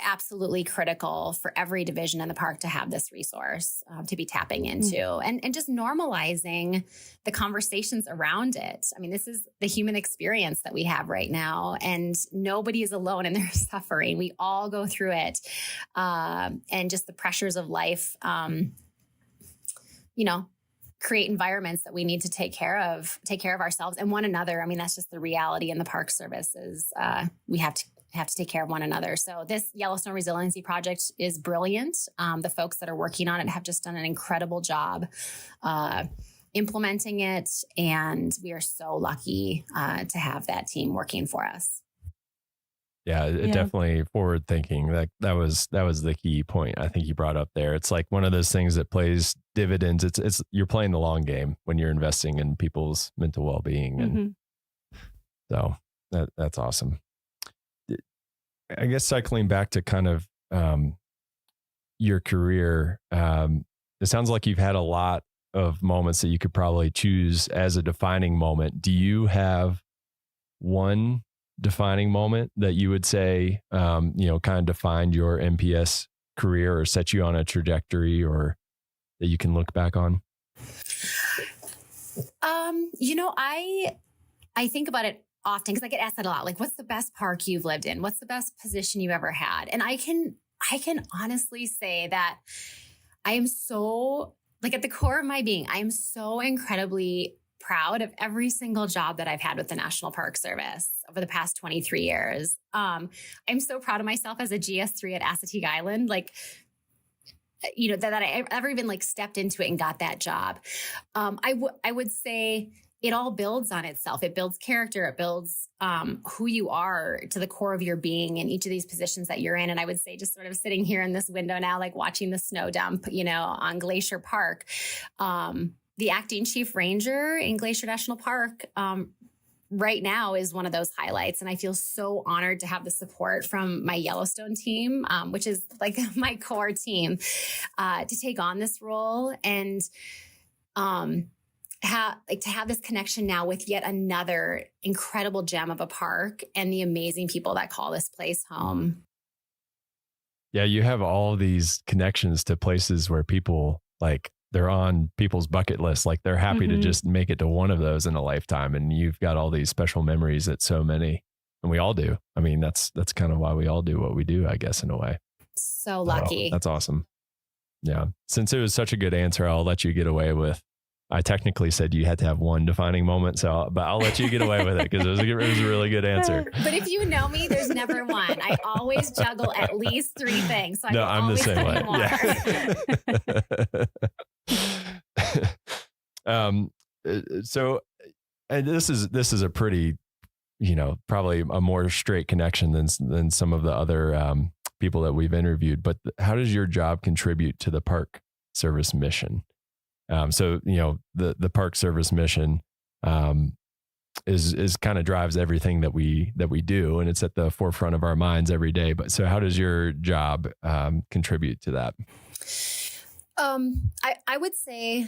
absolutely critical for every division in the park to have this resource to be tapping into and just normalizing the conversations around it. I mean, this is the human experience that we have right now, and nobody is alone in their suffering. We all go through it. And just the pressures of life, create environments that we need to take care of ourselves and one another. I mean, that's just the reality in the Park Service is we have to take care of one another. So this Yellowstone Resiliency Project is brilliant. The folks that are working on it have just done an incredible job implementing it. And we are so lucky to have that team working for us. Yeah, definitely forward thinking. That was the key point I think you brought up there. It's like one of those things that plays dividends. It's you're playing the long game when you're investing in people's mental well-being. And so that's awesome. I guess cycling back to kind of your career, it sounds like you've had a lot of moments that you could probably choose as a defining moment. Do you have one defining moment that you would say, kind of defined your NPS career or set you on a trajectory or that you can look back on? I think about it often because I get asked that a lot. Like, what's the best park you've lived in? What's the best position you've ever had? And I can honestly say that I am so, like, at the core of my being, I am so incredibly proud of every single job that I've had with the National Park Service over the past 23 years. I'm so proud of myself as a GS3 at Assateague Island, that I ever even like stepped into it and got that job. I would say it all builds on itself. It builds character. It builds who you are to the core of your being in each of these positions that you're in. And I would say just sort of sitting here in this window now, like watching the snow dump, on Glacier Park, the acting chief ranger in Glacier National Park right now is one of those highlights. And I feel so honored to have the support from my Yellowstone team, which is like my core team, to take on this role and to have this connection now with yet another incredible gem of a park and the amazing people that call this place home. Yeah, you have all these connections to places where people they're on people's bucket list. Like they're happy to just make it to one of those in a lifetime. And you've got all these special memories that so many, and we all do. I mean, that's kind of why we all do what we do, I guess, in a way. So lucky. That's awesome. Yeah. Since it was such a good answer, I'll let you get away with, I technically said you had to have one defining moment. But I'll let you get away with it because it was a really good answer. But if you know me, there's never one. I always juggle at least three things. So I'm the same way. Yeah. So and this is a pretty, probably a more straight connection than some of the other people that we've interviewed. But how does your job contribute to the Park Service mission? So the Park Service mission is kind of drives everything that we do, and it's at the forefront of our minds every day. But so how does your job contribute to that? I would say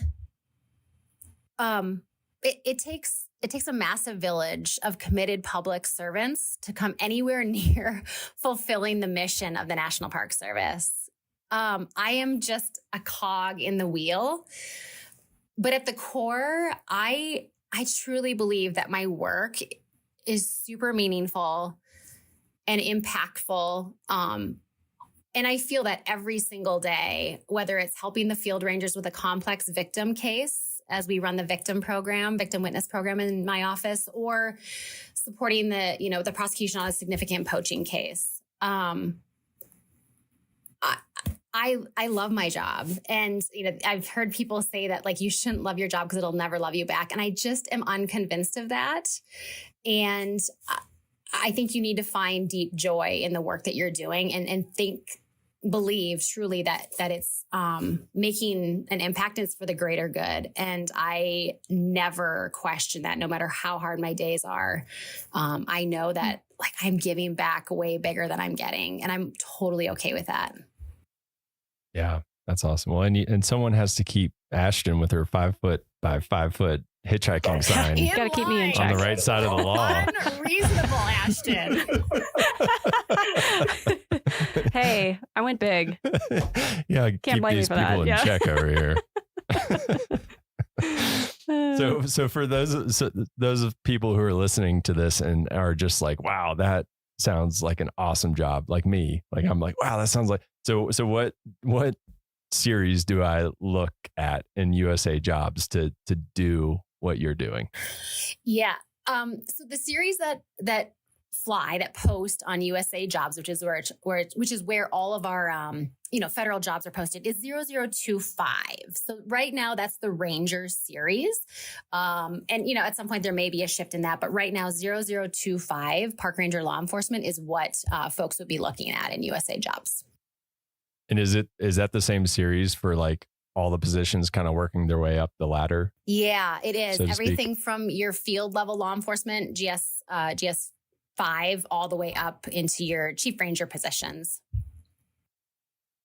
it takes a massive village of committed public servants to come anywhere near fulfilling the mission of the National Park Service. I am just a cog in the wheel, but at the core, I truly believe that my work is super meaningful and impactful. And I feel that every single day, whether it's helping the field rangers with a complex victim case as we run the victim witness program in my office, or supporting the prosecution on a significant poaching case. I love my job. And, I've heard people say that like, you shouldn't love your job because it'll never love you back. And I just am unconvinced of that. And I think you need to find deep joy in the work that you're doing and believe truly that it's making an impact, and it's for the greater good. And I never question that, no matter how hard my days are. I know that like I'm giving back way bigger than I'm getting, and I'm totally okay with that. Yeah, that's awesome. Well, and someone has to keep Ashton with her 5 foot by 5 foot hitchhiking sign. You gotta keep me in check. On the right side of the law. Unreasonable, Ashton. Hey, I went big. Yeah, Can't keep blame me these for people that. in check over here. So for those of people who are listening to this and are just like, wow, that sounds like an awesome job, like me. Like I'm like, wow, that sounds like so what series do I look at in USA Jobs to do what you're doing? Yeah. So the series that post on USA Jobs, which is where all of our federal jobs are posted, is 0025. So right now that's the Ranger series. And at some point there may be a shift in that, but right now 0025 Park Ranger Law Enforcement is what folks would be looking at in USA Jobs. And is that the same series for like all the positions kind of working their way up the ladder? Yeah, it is. So to Everything from your field level law enforcement, GS 5, all the way up into your chief ranger positions.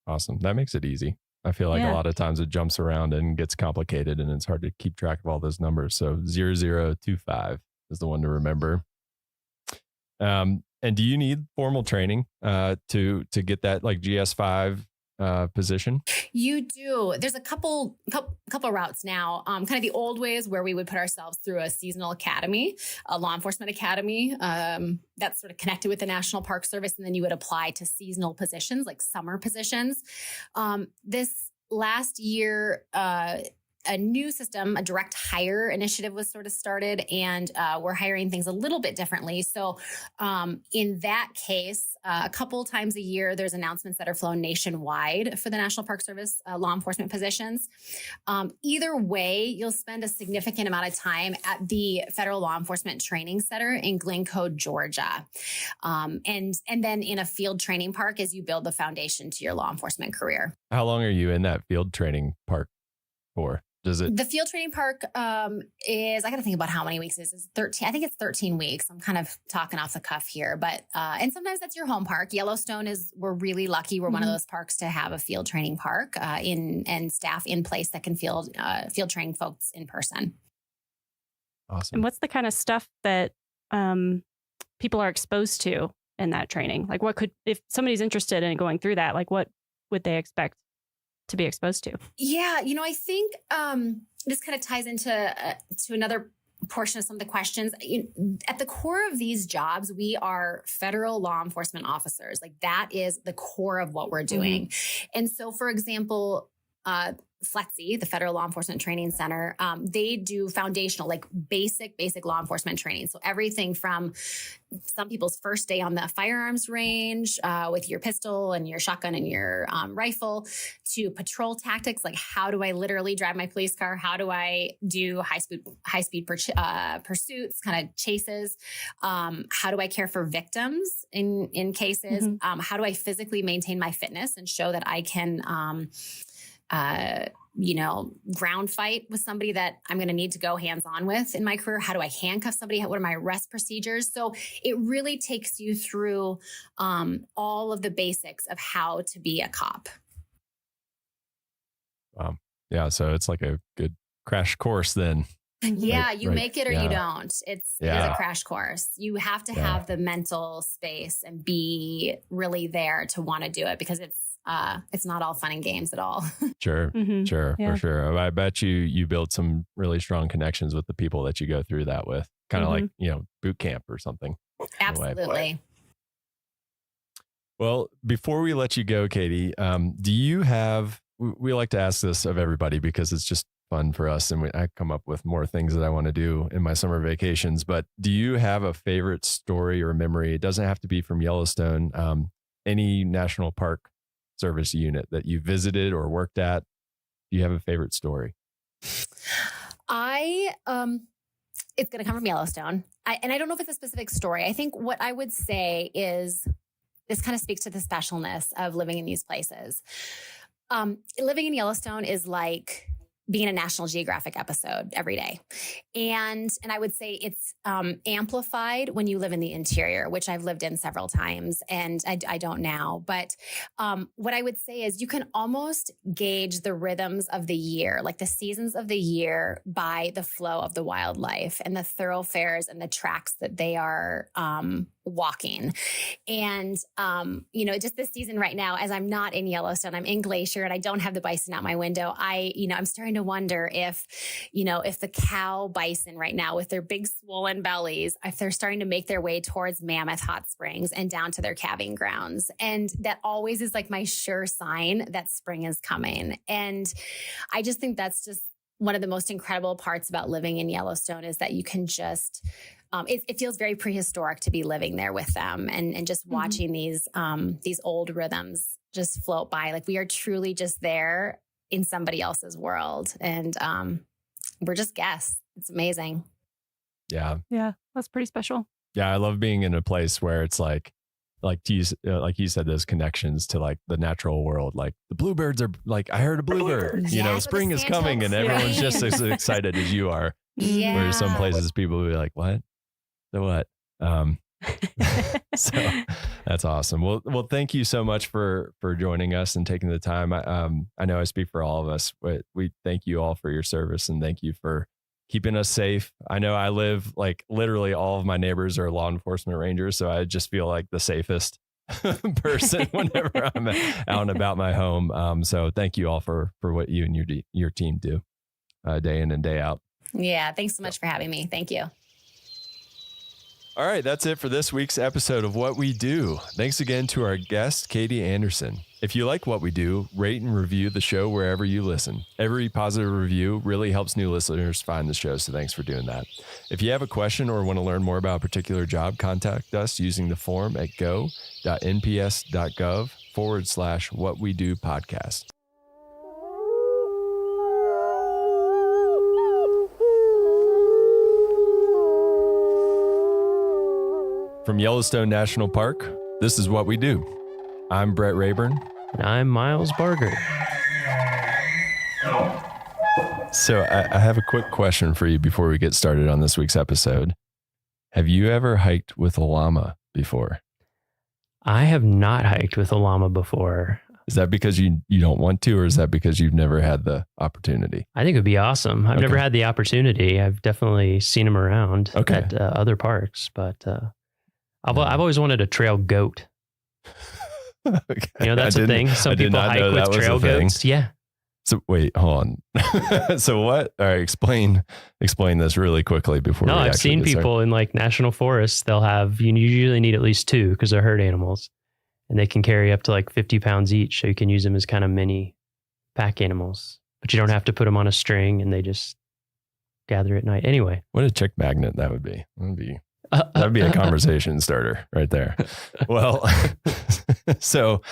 Awesome. That makes it easy. I feel like a lot of times it jumps around and gets complicated and it's hard to keep track of all those numbers. So 0025 is the one to remember. And do you need formal training to get that like GS5 position? You do. There's a couple routes now. Kind of the old ways where we would put ourselves through a seasonal academy, a law enforcement academy that's sort of connected with the National Park Service, and then you would apply to seasonal positions like summer positions. This last year, a new system, a direct hire initiative was sort of started, and we're hiring things a little bit differently. So in that case, a couple times a year, there's announcements that are flown nationwide for the National Park Service law enforcement positions. Either way, you'll spend a significant amount of time at the Federal Law Enforcement Training Center in Glencoe, Georgia. And then in a field training park as you build the foundation to your law enforcement career. How long are you in that field training park for? The field training park is, I got to think about how many weeks this is. 13. I think it's 13 weeks. I'm kind of talking off the cuff here, but, and sometimes that's your home park. Yellowstone we're really lucky. We're one of those parks to have a field training park and staff in place that can field train folks in person. Awesome. And what's the kind of stuff that people are exposed to in that training? Like if somebody's interested in going through that, like what would they expect to be exposed to? Yeah, I think this kind of ties into to another portion of some of the questions. At the core of these jobs, we are federal law enforcement officers. Like that is the core of what we're doing. And so, for example, FLETC, the Federal Law Enforcement Training Center, they do foundational, like basic law enforcement training. So everything from some people's first day on the firearms range with your pistol and your shotgun and your rifle, to patrol tactics, like how do I literally drive my police car? How do I do high speed pursuits, kind of chases? How do I care for victims in cases? How do I physically maintain my fitness and show that I can ground fight with somebody that I'm going to need to go hands-on with in my career? How do I handcuff somebody? What are my arrest procedures? So it really takes you through all of the basics of how to be a cop. Yeah. So it's like a good crash course then. Yeah. You make it or you don't. It is a crash course. You have to have the mental space and be really there to want to do it, because it's not all fun and games at all. Sure. For sure. I bet you build some really strong connections with the people that you go through that with, kind of like, boot camp or something. Absolutely. Well, before we let you go, Katie, do you have, we like to ask this of everybody because it's just fun for us, and I come up with more things that I want to do in my summer vacations. But do you have a favorite story or memory? It doesn't have to be from Yellowstone. Any National Park Service unit that you visited or worked at. Do you have a favorite story? It's going to come from Yellowstone. And I don't know if it's a specific story. I think what I would say is this kind of speaks to the specialness of living in these places. Living in Yellowstone is like being a National Geographic episode every day. And I would say it's amplified when you live in the interior, which I've lived in several times, and I don't now. But what I would say is you can almost gauge the rhythms of the year, like the seasons of the year, by the flow of the wildlife and the thoroughfares and the tracks that they are walking. And, just this season right now, as I'm not in Yellowstone, I'm in Glacier and I don't have the bison out my window. I'm starting to wonder if the cow bison right now with their big swollen bellies, if they're starting to make their way towards Mammoth Hot Springs and down to their calving grounds. And that always is like my sure sign that spring is coming. And I just think that's just one of the most incredible parts about living in Yellowstone is that you can just, it feels very prehistoric to be living there with them and just watching these old rhythms just float by. Like we are truly just there in somebody else's world. And we're just guests. It's amazing. Yeah. Yeah. That's pretty special. Yeah. I love being in a place where it's like you said, those connections to like the natural world. Like the bluebirds are like, I heard a bluebird, spring is coming and everyone's just as excited as you are. Yeah. Where some places people will be like, what? So what? So that's awesome. Well, thank you so much for joining us and taking the time. I know I speak for all of us, but we thank you all for your service and thank you for keeping us safe. I know I live like literally all of my neighbors are law enforcement rangers, so I just feel like the safest person whenever I'm out and about my home. So thank you all for what you and your team do day in and day out. Yeah. Thanks so much for having me. Thank you. All right, that's it for this week's episode of What We Do. Thanks again to our guest, Katie Anderson. If you like what we do, rate and review the show wherever you listen. Every positive review really helps new listeners find the show, so thanks for doing that. If you have a question or want to learn more about a particular job, contact us using the form at go.nps.gov/whatwedopodcast. From Yellowstone National Park, this is What We Do. I'm Brett Rayburn. And I'm Miles Barger. So I have a quick question for you before we get started on this week's episode. Have you ever hiked with a llama before? I have not hiked with a llama before. Is that because you don't want to, or is that because you've never had the opportunity? I think it would be awesome. I've never had the opportunity. I've definitely seen them around at other parks, but I've always wanted a trail goat. That's a thing. Some people hike with trail goats. Yeah. So wait, hold on. So what? All right, explain this really quickly before. No, I've seen people in like national forests. They'll have, you usually need at least two because they're herd animals, and they can carry up to like 50 pounds each. So you can use them as kind of mini pack animals, but you don't have to put them on a string, and they just gather at night. Anyway, what a chick magnet that would be. That'd be a conversation starter right there. Well, so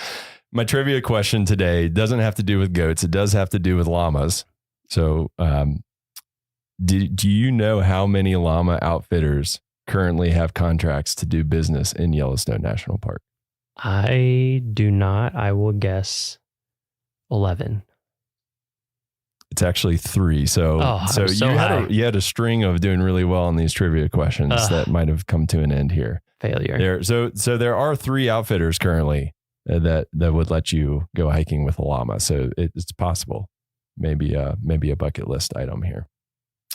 my trivia question today doesn't have to do with goats. It does have to do with llamas. So do you know how many llama outfitters currently have contracts to do business in Yellowstone National Park? I do not. I will guess 11. It's actually 3. So you had a string of doing really well on these trivia questions that might have come to an end here. Failure. So there are 3 outfitters currently that would let you go hiking with a llama. So it's possible. Maybe a bucket list item here.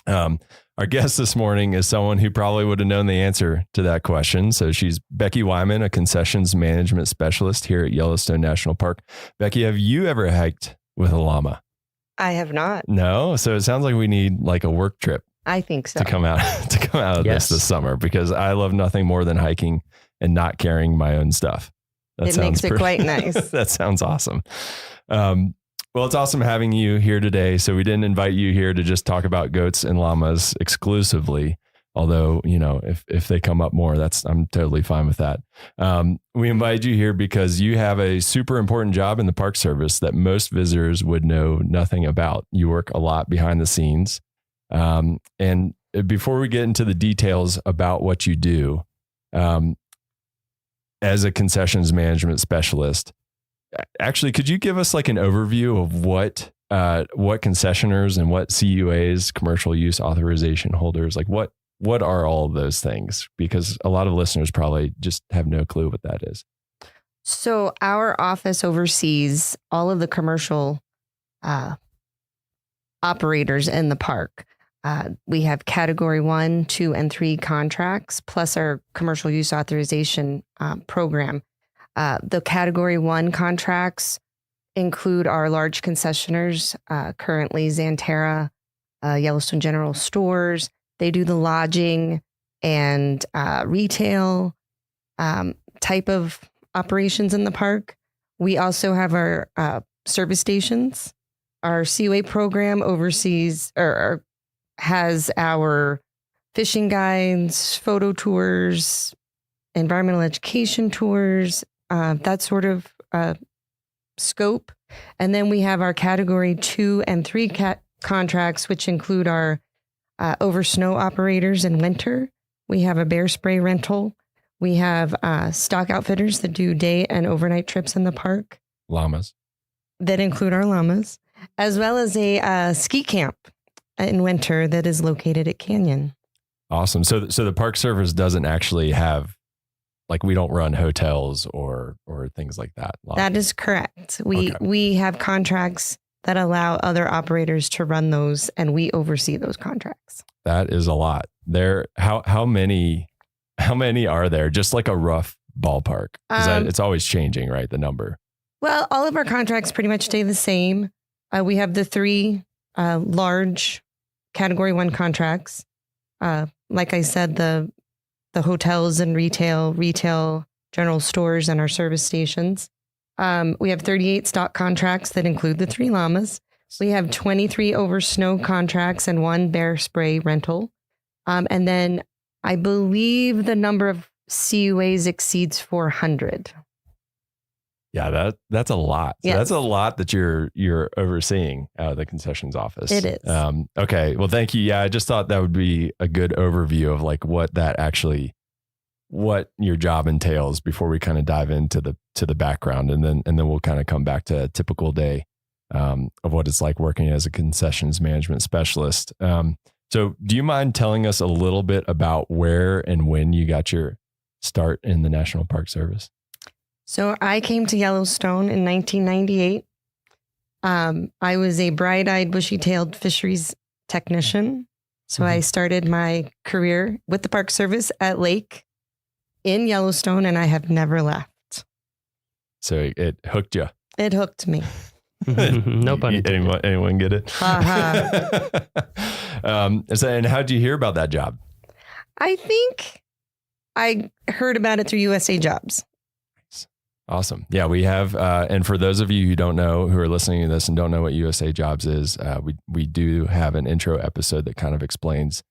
Our guest this morning is someone who probably would have known the answer to that question. So she's Becky Wyman, a concessions management specialist here at Yellowstone National Park. Becky, have you ever hiked with a llama? I have not. No. So it sounds like we need like a work trip. I think so. To come out of this summer, because I love nothing more than hiking and not carrying my own stuff. It makes it quite nice. That sounds awesome. Well, it's awesome having you here today. So we didn't invite you here to just talk about goats and llamas exclusively. Although, if they come up more, I'm totally fine with that. We invited you here because you have a super important job in the Park Service that most visitors would know nothing about. You work a lot behind the scenes. And before we get into the details about what you do, as a concessions management specialist, actually, could you give us like an overview of what concessioners and what CUAs, commercial use authorization holders, like what are all of those things? Because a lot of listeners probably just have no clue what that is. So our office oversees all of the commercial operators in the park. We have category 1, 2, and 3 contracts, plus our commercial use authorization program. The category 1 contracts include our large concessioners, currently Xanterra, Yellowstone General Stores. They do the lodging and retail type of operations in the park. We also have our service stations. Our CUA program oversees or has our fishing guides, photo tours, environmental education tours, that sort of scope. And then we have our category 2 and 3 contracts, which include our over snow operators in winter. We have a bear spray rental. We have stock outfitters that do day and overnight trips in the park. Llamas. That include our llamas, as well as a ski camp in winter that is located at Canyon. Awesome. So the Park Service doesn't actually have, like, we don't run hotels or things like that. That is correct. We have contracts that allow other operators to run those, and we oversee those contracts. That is a lot. How many are there? Just like a rough ballpark. It's always changing, right? The number. Well, all of our contracts pretty much stay the same. We have the 3 large category 1 contracts. Like I said, the hotels and retail general stores, and our service stations. We have 38 stock contracts that include the 3 llamas. We have 23 over snow contracts and 1 bear spray rental. And then I believe the number of CUAs exceeds 400. Yeah, that's a lot. So yes. That's a lot that you're overseeing out of the concessions office. It is. Okay. Well, thank you. Yeah, I just thought that would be a good overview of like what your job entails before we kind of dive into the background, and then we'll kind of come back to a typical day of what it's like working as a concessions management specialist. So do you mind telling us a little bit about where and when you got your start in the National Park Service? So I came to Yellowstone in 1998. I was a bright-eyed, bushy-tailed fisheries technician. So I started my career with the Park Service at Lake in Yellowstone, and I have never left. So it hooked you. It hooked me. No pun intended. Anyone get it? And how did you hear about that job? I think I heard about it through USA Jobs. Awesome. Yeah, we have, and for those of you who don't know, who are listening to this and don't know what USA Jobs is, we do have an intro episode that kind of explains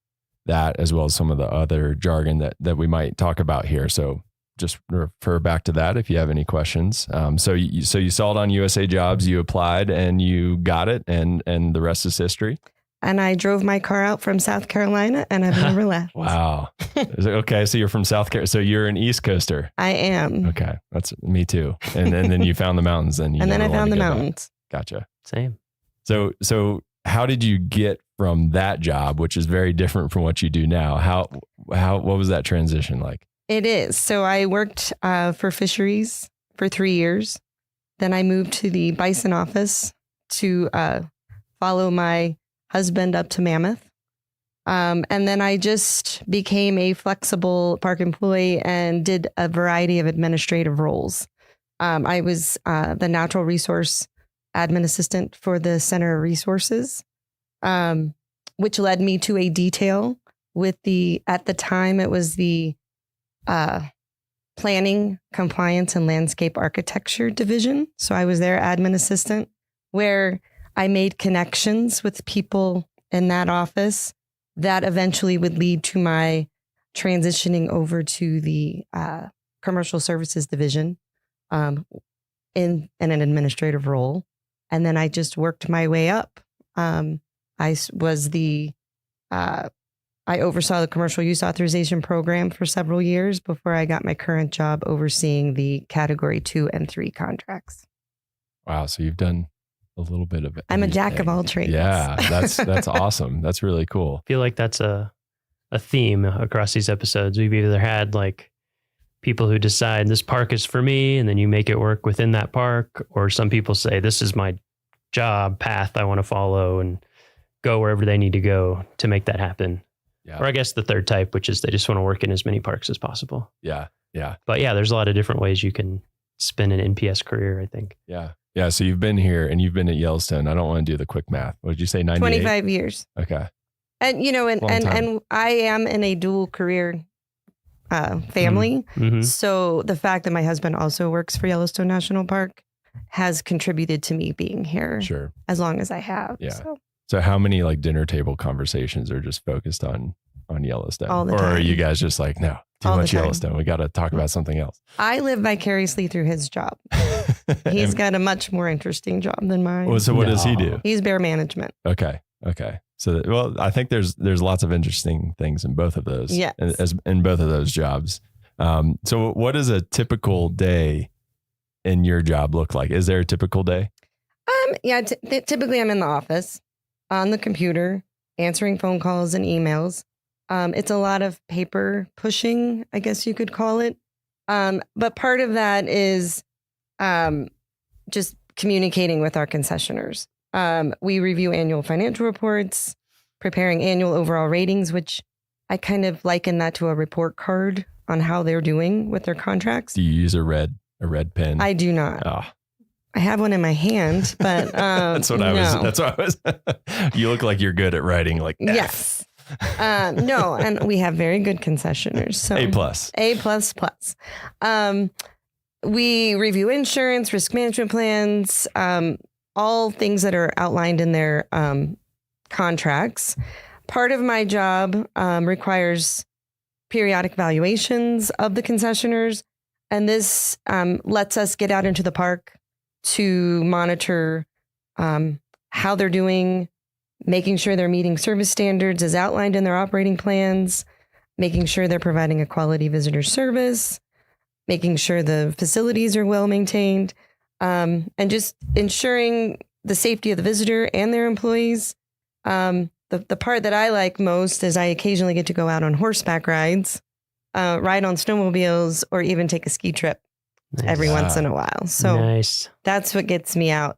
that, as well as some of the other jargon that we might talk about here. So just refer back to that if you have any questions. So you saw it on USA Jobs, you applied and you got it, and the rest is history. And I drove my car out from South Carolina, and I've never left. Wow. Okay, so you're from South Carolina. So you're an East Coaster. I am. Okay, that's me too. And then you found the mountains, and then I found the mountains. Gotcha. Same. So how did you get from that job, which is very different from what you do now? What was that transition like? It is. So I worked for fisheries for 3 years. Then I moved to the bison office to follow my husband up to Mammoth. And then I just became a flexible park employee and did a variety of administrative roles. I was the natural resource admin assistant for the Center of Resources, which led me to a detail with at the time, it was the planning, compliance, and landscape architecture division. So I was their admin assistant. where I made connections with people in that office that eventually would lead to my transitioning over to the commercial services division in an administrative role. And then I just worked my way up. I oversaw the commercial use authorization program for several years before I got my current job overseeing the category 2 and 3 contracts. Wow. So you've done a little bit of it. I'm a jack of all trades. Yeah. That's awesome. That's really cool. I feel like that's a theme across these episodes. We've either had like people who decide this park is for me, and then you make it work within that park, or some people say this is my job path I want to follow and go wherever they need to go to make that happen. Yeah. Or I guess the third type, which is they just want to work in as many parks as possible. Yeah. Yeah. But yeah, there's a lot of different ways you can spin an NPS career, I think. Yeah. Yeah. So you've been here and you've been at Yellowstone. I don't want to do the quick math. What did you say? 98? 25 years. Okay. And, and I am in a dual career family. Mm-hmm. So the fact that my husband also works for Yellowstone National Park has contributed to me being here Sure. as long as I have. Yeah. So how many like dinner table conversations are just focused on Yellowstone? All the or are time. you guys just like, no, too All the much time. Yellowstone. We got to talk about something else. I live vicariously through his job. He's got a much more interesting job than mine. Well, so what does he do? He's bear management. Okay. So, well, I think there's lots of interesting things in both of those. Yes. In both of those jobs. So what does a typical day in your job look like? Is there a typical day? Yeah. Typically I'm in the office on the computer, answering phone calls and emails. It's a lot of paper pushing, I guess you could call it. But part of that is just communicating with our concessioners. We review annual financial reports, preparing annual overall ratings, which I kind of liken that to a report card on how they're doing with their contracts. Do you use a red pen? I do not. Oh. I have one in my hand, but That's what I was. You look like you're good at writing like F. Yes. No, and we have very good concessioners. So A++. We review insurance, risk management plans, all things that are outlined in their contracts. Part of my job requires periodic valuations of the concessioners, and this lets us get out into the park to monitor how they're doing, making sure they're meeting service standards as outlined in their operating plans, making sure they're providing a quality visitor service, making sure the facilities are well maintained, and just ensuring the safety of the visitor and their employees. The part that I like most is I occasionally get to go out on horseback rides, ride on snowmobiles, or even take a ski trip every once in a while. So that's what gets me out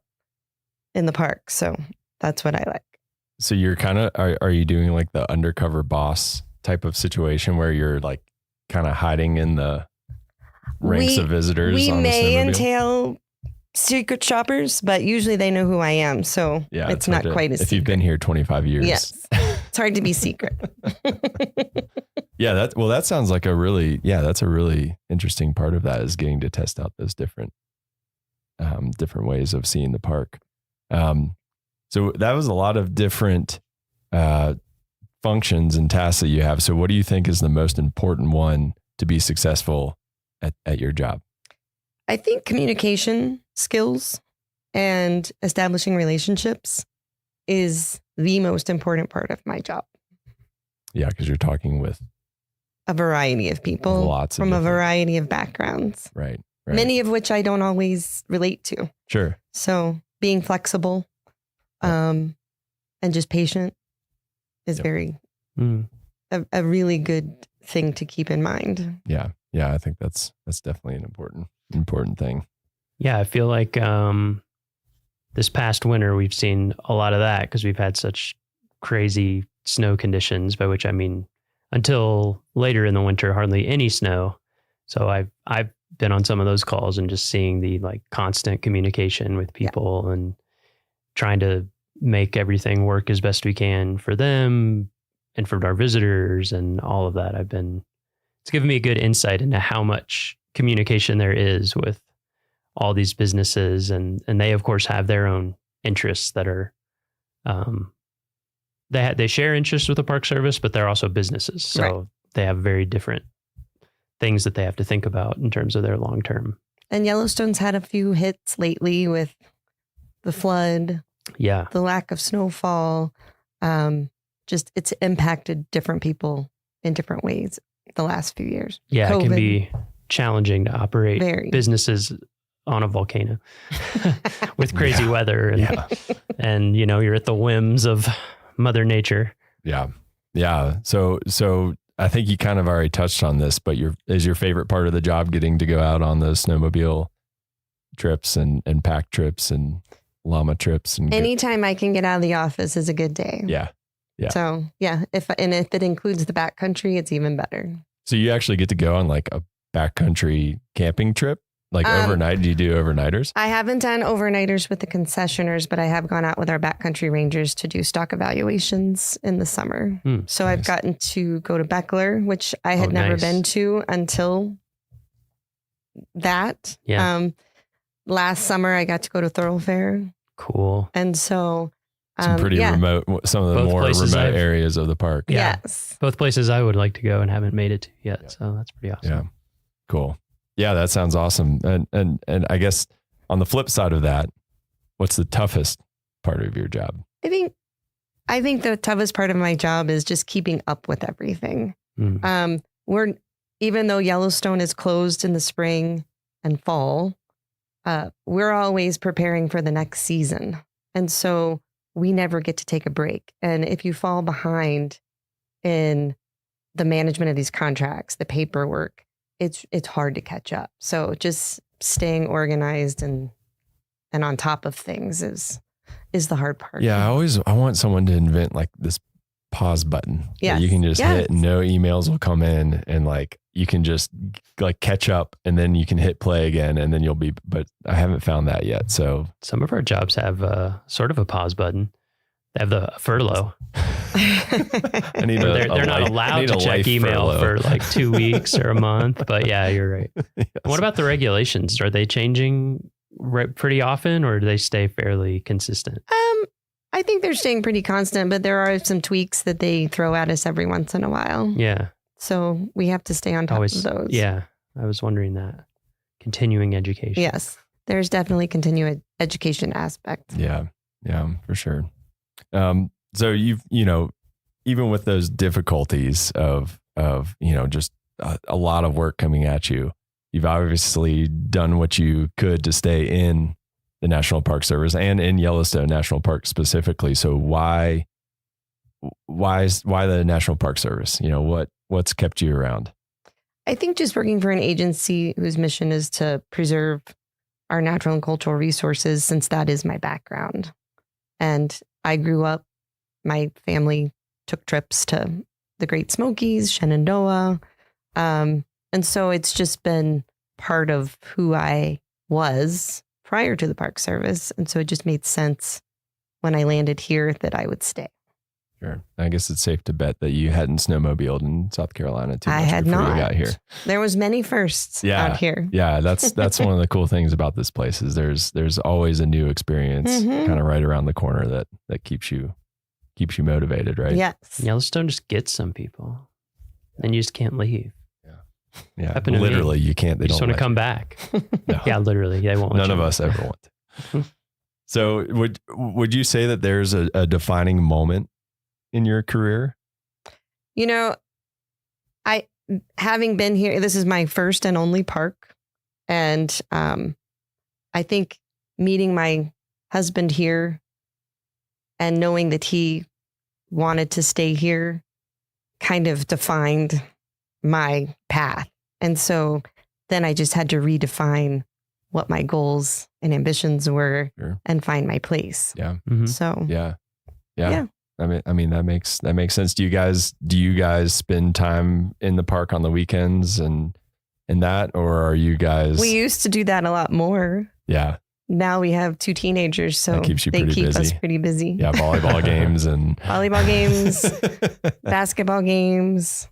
in the park. So that's what I like. So you're kind of, are you doing like the undercover boss type of situation where you're like kind of hiding in the ranks of visitors? We on may the snowmobile? entail secret shoppers, but usually they know who I am. So Yeah, it's not hard to- quite as if you've been here 25 years. Yes. It's hard to be secret. Yeah, that sounds like that's a really interesting part of that is getting to test out those different ways of seeing the park. So that was a lot of different functions and tasks that you have. So what do you think is the most important one to be successful at your job? I think communication skills and establishing relationships is the most important part of my job. Yeah, because you're talking with A variety of people Lots of from a different- variety of backgrounds, right. many of which I don't always relate to. Sure. So being flexible and just patient is very a really good thing to keep in mind. Yeah. Yeah. I think that's definitely an important thing. Yeah, I feel like this past winter we've seen a lot of that because we've had such crazy snow conditions, by which I mean until later in the winter, hardly any snow. So I've been on some of those calls and just seeing the like constant communication with people and trying to make everything work as best we can for them and for our visitors and all of that. It's given me a good insight into how much communication there is with all these businesses, and they of course have their own interests that are, they share interests with the Park Service, but they're also businesses. So they have very different things that they have to think about in terms of their long-term. And Yellowstone's had a few hits lately with the flood, the lack of snowfall. Just it's impacted different people in different ways the last few years. Yeah, COVID. It can be challenging to operate businesses on a volcano with crazy weather and you're at the whims of Mother Nature. Yeah. So I think you kind of already touched on this, but is your favorite part of the job getting to go out on the snowmobile trips and pack trips and llama trips? And anytime I can get out of the office is a good day. Yeah. So if it includes the backcountry, it's even better. So you actually get to go on like a backcountry camping trip, like overnight. Do you do overnighters? I haven't done overnighters with the concessioners, but I have gone out with our backcountry rangers to do stock evaluations in the summer. So I've gotten to go to Beckler, which I had never been to until that. Last summer I got to go to Thoroughfare. Cool. And so some pretty remote, some of the more remote areas of the park. Yes. Both places I would like to go and haven't made it to yet. So that's pretty awesome. Yeah. Cool. Yeah, that sounds awesome. And I guess on the flip side of that, what's the toughest part of your job? I think the toughest part of my job is just keeping up with everything. Even though Yellowstone is closed in the spring and fall, we're always preparing for the next season. And so we never get to take a break. And if you fall behind in the management of these contracts, the paperwork, it's hard to catch up. So just staying organized and on top of things is the hard part. Yeah, I want someone to invent like this pause button that you can just hit and no emails will come in and like you can just like catch up and then you can hit play again and then but I haven't found that yet. So some of our jobs have sort of a pause button. They have the furlough. They're not allowed to check email for like 2 weeks or a month, but yeah, you're right. What about the regulations? Are they changing pretty often or do they stay fairly consistent? I think they're staying pretty constant, but there are some tweaks that they throw at us every once in a while. Yeah. So we have to stay on top of those. Yeah. I was wondering that. Continuing education. Yes. There's definitely continuing education aspect. Yeah. Yeah, for sure. So even with those difficulties of just a lot of work coming at you, you've obviously done what you could to stay in the National Park Service and in Yellowstone National Park specifically. So why the National Park Service? What's kept you around? I think just working for an agency whose mission is to preserve our natural and cultural resources, since that is my background. And I grew up, my family took trips to the Great Smokies, Shenandoah. And so it's just been part of who I was prior to the Park Service. And so it just made sense when I landed here that I would stay. Sure. I guess it's safe to bet that you hadn't snowmobiled in South Carolina too much I had before not. You got here. There was many firsts out here. Yeah, that's one of the cool things about this place is there's always a new experience kind of right around the corner that keeps you motivated, right? Yes. Yellowstone just gets some people and you just can't leave. Yeah. Literally, you can't. They just want to come back. No. Yeah, literally. They won't. None of us ever want to. So would you say that there's a defining moment in your career? Having been here, this is my first and only park. And I think meeting my husband here and knowing that he wanted to stay here kind of defined my path. And so then I just had to redefine what my goals and ambitions were and find my place. Yeah. So yeah. I mean that makes sense. Do you guys spend time in the park on the weekends and that, or are you guys? We used to do that a lot more. Yeah. Now we have 2 teenagers, so they keep us pretty busy. Yeah, volleyball games and basketball games.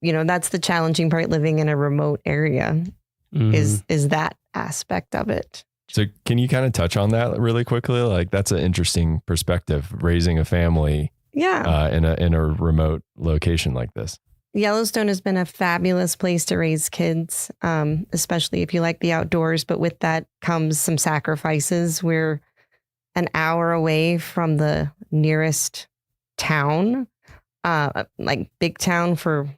That's the challenging part living in a remote area is that aspect of it. So can you kind of touch on that really quickly? Like that's an interesting perspective, raising a family in a remote location like this. Yellowstone has been a fabulous place to raise kids, especially if you like the outdoors. But with that comes some sacrifices. We're an hour away from the nearest town, like big town for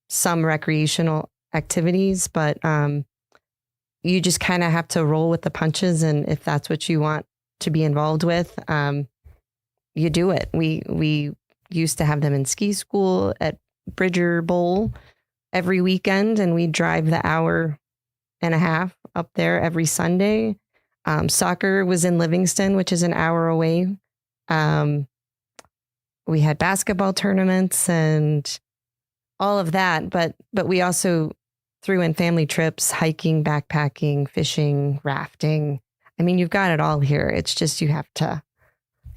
some recreational activities. But you just kind of have to roll with the punches. And if that's what you want to be involved with, you do it. We used to have them in ski school at Bridger Bowl every weekend, and we drive the hour and a half up there every Sunday. Soccer was in Livingston, which is an hour away. We had basketball tournaments and all of that, but we also threw in family trips, hiking, backpacking, fishing, rafting. I mean, you've got it all here. It's just you have to.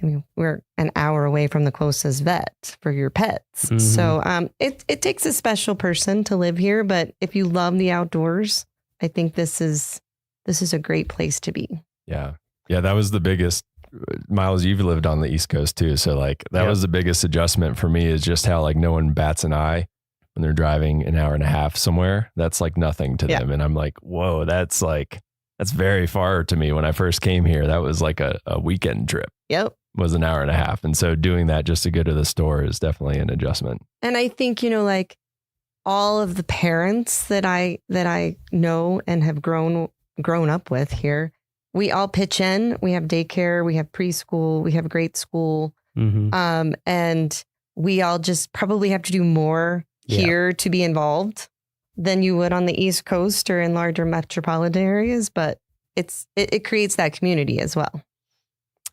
I mean, we're an hour away from the closest vet for your pets. Mm-hmm. So it takes a special person to live here. But if you love the outdoors, I think this is a great place to be. Yeah. Yeah. That was the biggest. Miles, you've lived on the East Coast too. So like that was the biggest adjustment for me, is just how like no one bats an eye when they're driving an hour and a half somewhere. That's like nothing to them. And I'm like, whoa, that's very far to me. When I first came here, that was like a weekend trip. Yep. Was an hour and a half. And so doing that just to go to the store is definitely an adjustment. And I think, like all of the parents that I know and have grown up with here, we all pitch in. We have daycare, we have preschool, we have grade school. Mm-hmm. And we all just probably have to do more here to be involved than you would on the East Coast or in larger metropolitan areas. But it creates that community as well.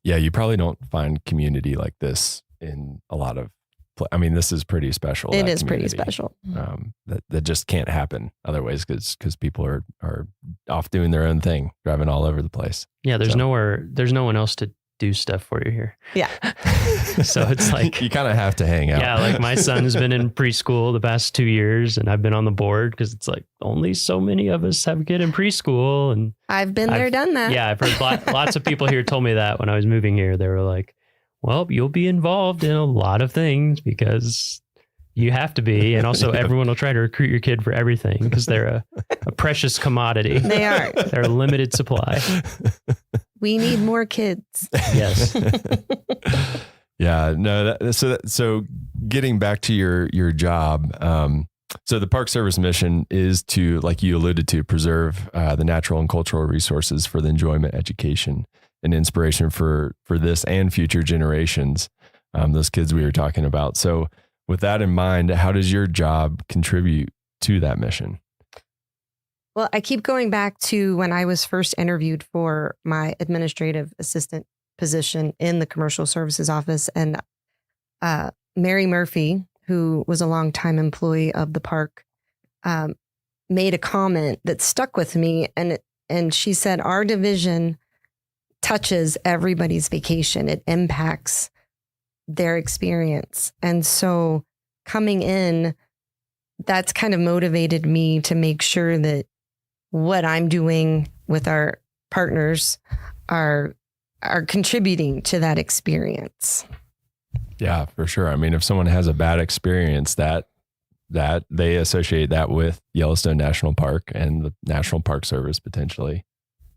Yeah, you probably don't find community like this in a lot of. I mean, this is pretty special. It is pretty special. That just can't happen otherwise, because people are off doing their own thing, driving all over the place. Yeah, there's no one else to do stuff for you here. Yeah. So it's like you kind of have to hang out. Yeah, like my son has been in preschool the past 2 years, and I've been on the board because it's like only so many of us have a kid in preschool, and I've been there, done that. Yeah, I've heard lots of people here told me that when I was moving here. They were like, well, you'll be involved in a lot of things because you have to be. And also everyone will try to recruit your kid for everything because they're a precious commodity. They are. They're a limited supply. We need more kids. Yes. Yeah. No. So getting back to your job. So the Park Service mission is to, like you alluded to, preserve the natural and cultural resources for the enjoyment, education, and inspiration for this and future generations, those kids we were talking about. So with that in mind, how does your job contribute to that mission? Well, I keep going back to when I was first interviewed for my administrative assistant position in the commercial services office, and Mary Murphy, who was a longtime employee of the park, made a comment that stuck with me. And she said, our division touches everybody's vacation. It impacts their experience. And so coming in, that's kind of motivated me to make sure that what I'm doing with our partners are contributing to that experience. Yeah, for sure. I mean, if someone has a bad experience, that they associate that with Yellowstone National Park and the National Park Service potentially.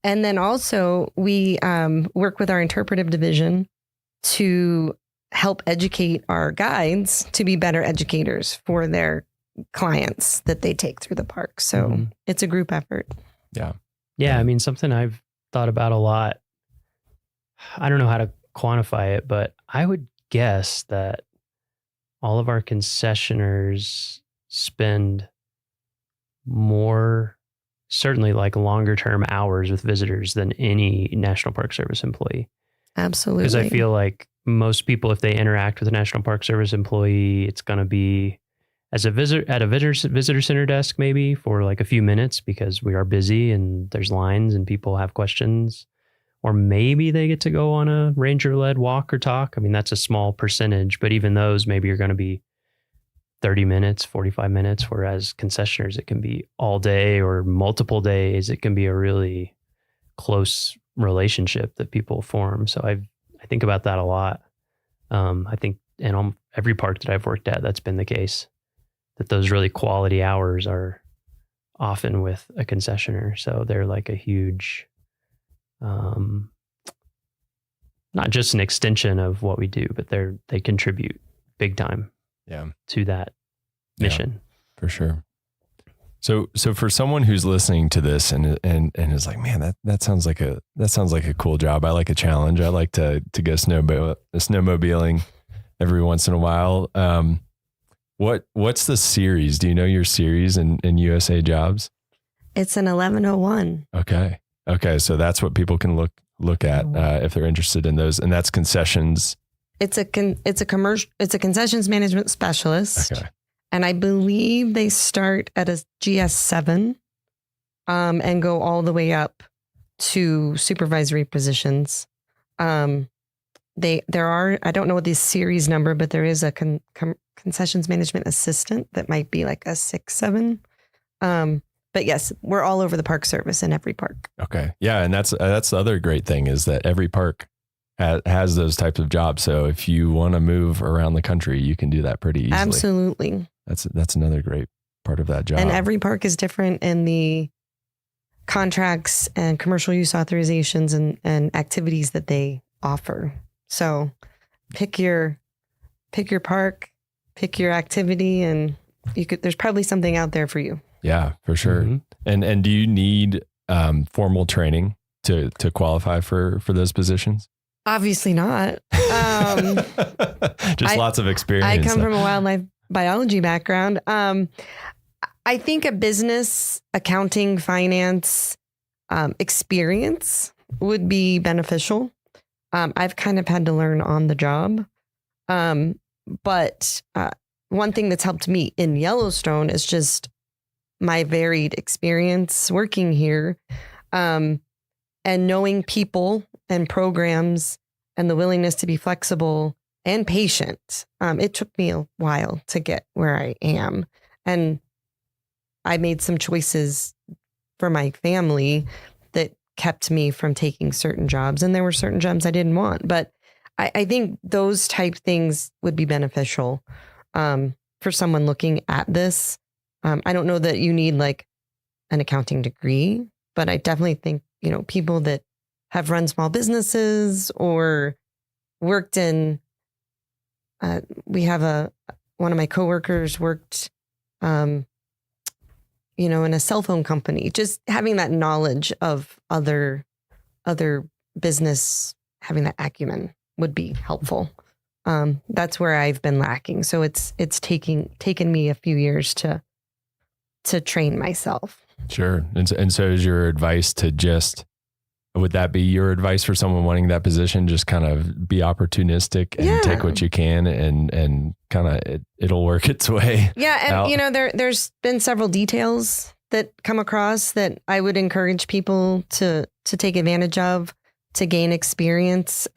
And then also we work with our interpretive division to help educate our guides to be better educators for their clients that they take through the park. So it's a group effort. Yeah. Yeah. I mean, something I've thought about a lot. I don't know how to quantify it, but I would guess that all of our concessioners spend more, certainly like longer term hours with visitors than any National Park Service employee. Absolutely. Because I feel like most people, if they interact with a National Park Service employee, it's going to be as a visitor at a visitor center desk, maybe for like a few minutes because we are busy and there's lines and people have questions. Or maybe they get to go on a ranger-led walk or talk. I mean, that's a small percentage, but even those maybe are going to be 30 minutes, 45 minutes, whereas concessioners, it can be all day or multiple days. It can be a really close relationship that people form. So I think about that a lot. I think in every park that I've worked at, that's been the case, that those really quality hours are often with a concessionaire. So they're like a huge, not just an extension of what we do, but they contribute big time to that mission. Yeah, for sure. So for someone who's listening to this and is like, man, that sounds like a cool job. I like a challenge. I like to go snowmobiling every once in a while. What's the series? Do you know your series in USA Jobs? It's an 1101. Okay. So that's what people can look at if they're interested in those, and that's concessions. It's a concessions management specialist. Okay. And I believe they start at a GS7 and go all the way up to supervisory positions. There are, I don't know what the series number, but there is a concessions management assistant that might be like a 6-7. But yes, we're all over the Park Service in every park. Okay. Yeah. And that's the other great thing is that every park has those types of jobs. So if you want to move around the country, you can do that pretty easily. Absolutely. That's another great part of that job. And every park is different in the contracts and commercial use authorizations and activities that they offer. So pick your park, pick your activity, and there's probably something out there for you. Yeah, for sure. Mm-hmm. And do you need formal training to qualify for those positions? Obviously not. Just lots of experience. I come from a wildlife biology background. I think a business, accounting, finance experience would be beneficial. I've kind of had to learn on the job. But one thing that's helped me in Yellowstone is just my varied experience working here, and knowing people and programs and the willingness to be flexible and patient. It took me a while to get where I am. And I made some choices for my family that kept me from taking certain jobs. And there were certain jobs I didn't want. But I think those type things would be beneficial for someone looking at this. I don't know that you need like an accounting degree, but I definitely think, people that have run small businesses or worked in, we have one of my coworkers worked, in a cell phone company, just having that knowledge of other business, having that acumen would be helpful. That's where I've been lacking. So it's taken me a few years to train myself. Sure. And so is your advice would that be your advice for someone wanting that position? Just kind of be opportunistic and take what you can and kind of it'll work its way. Yeah. And there's been several details that come across that I would encourage people to take advantage of to gain experience.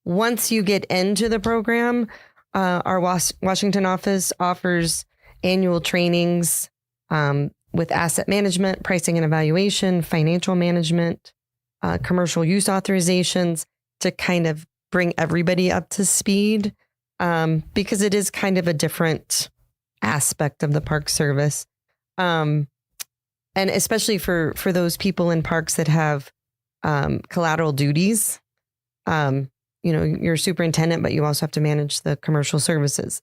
Once you get into the program, our Washington office offers annual trainings with asset management, pricing and evaluation, financial management, commercial use authorizations to kind of bring everybody up to speed, because it is kind of a different aspect of the Park Service. And especially for those people in parks that have collateral duties, you're a superintendent, but you also have to manage the commercial services.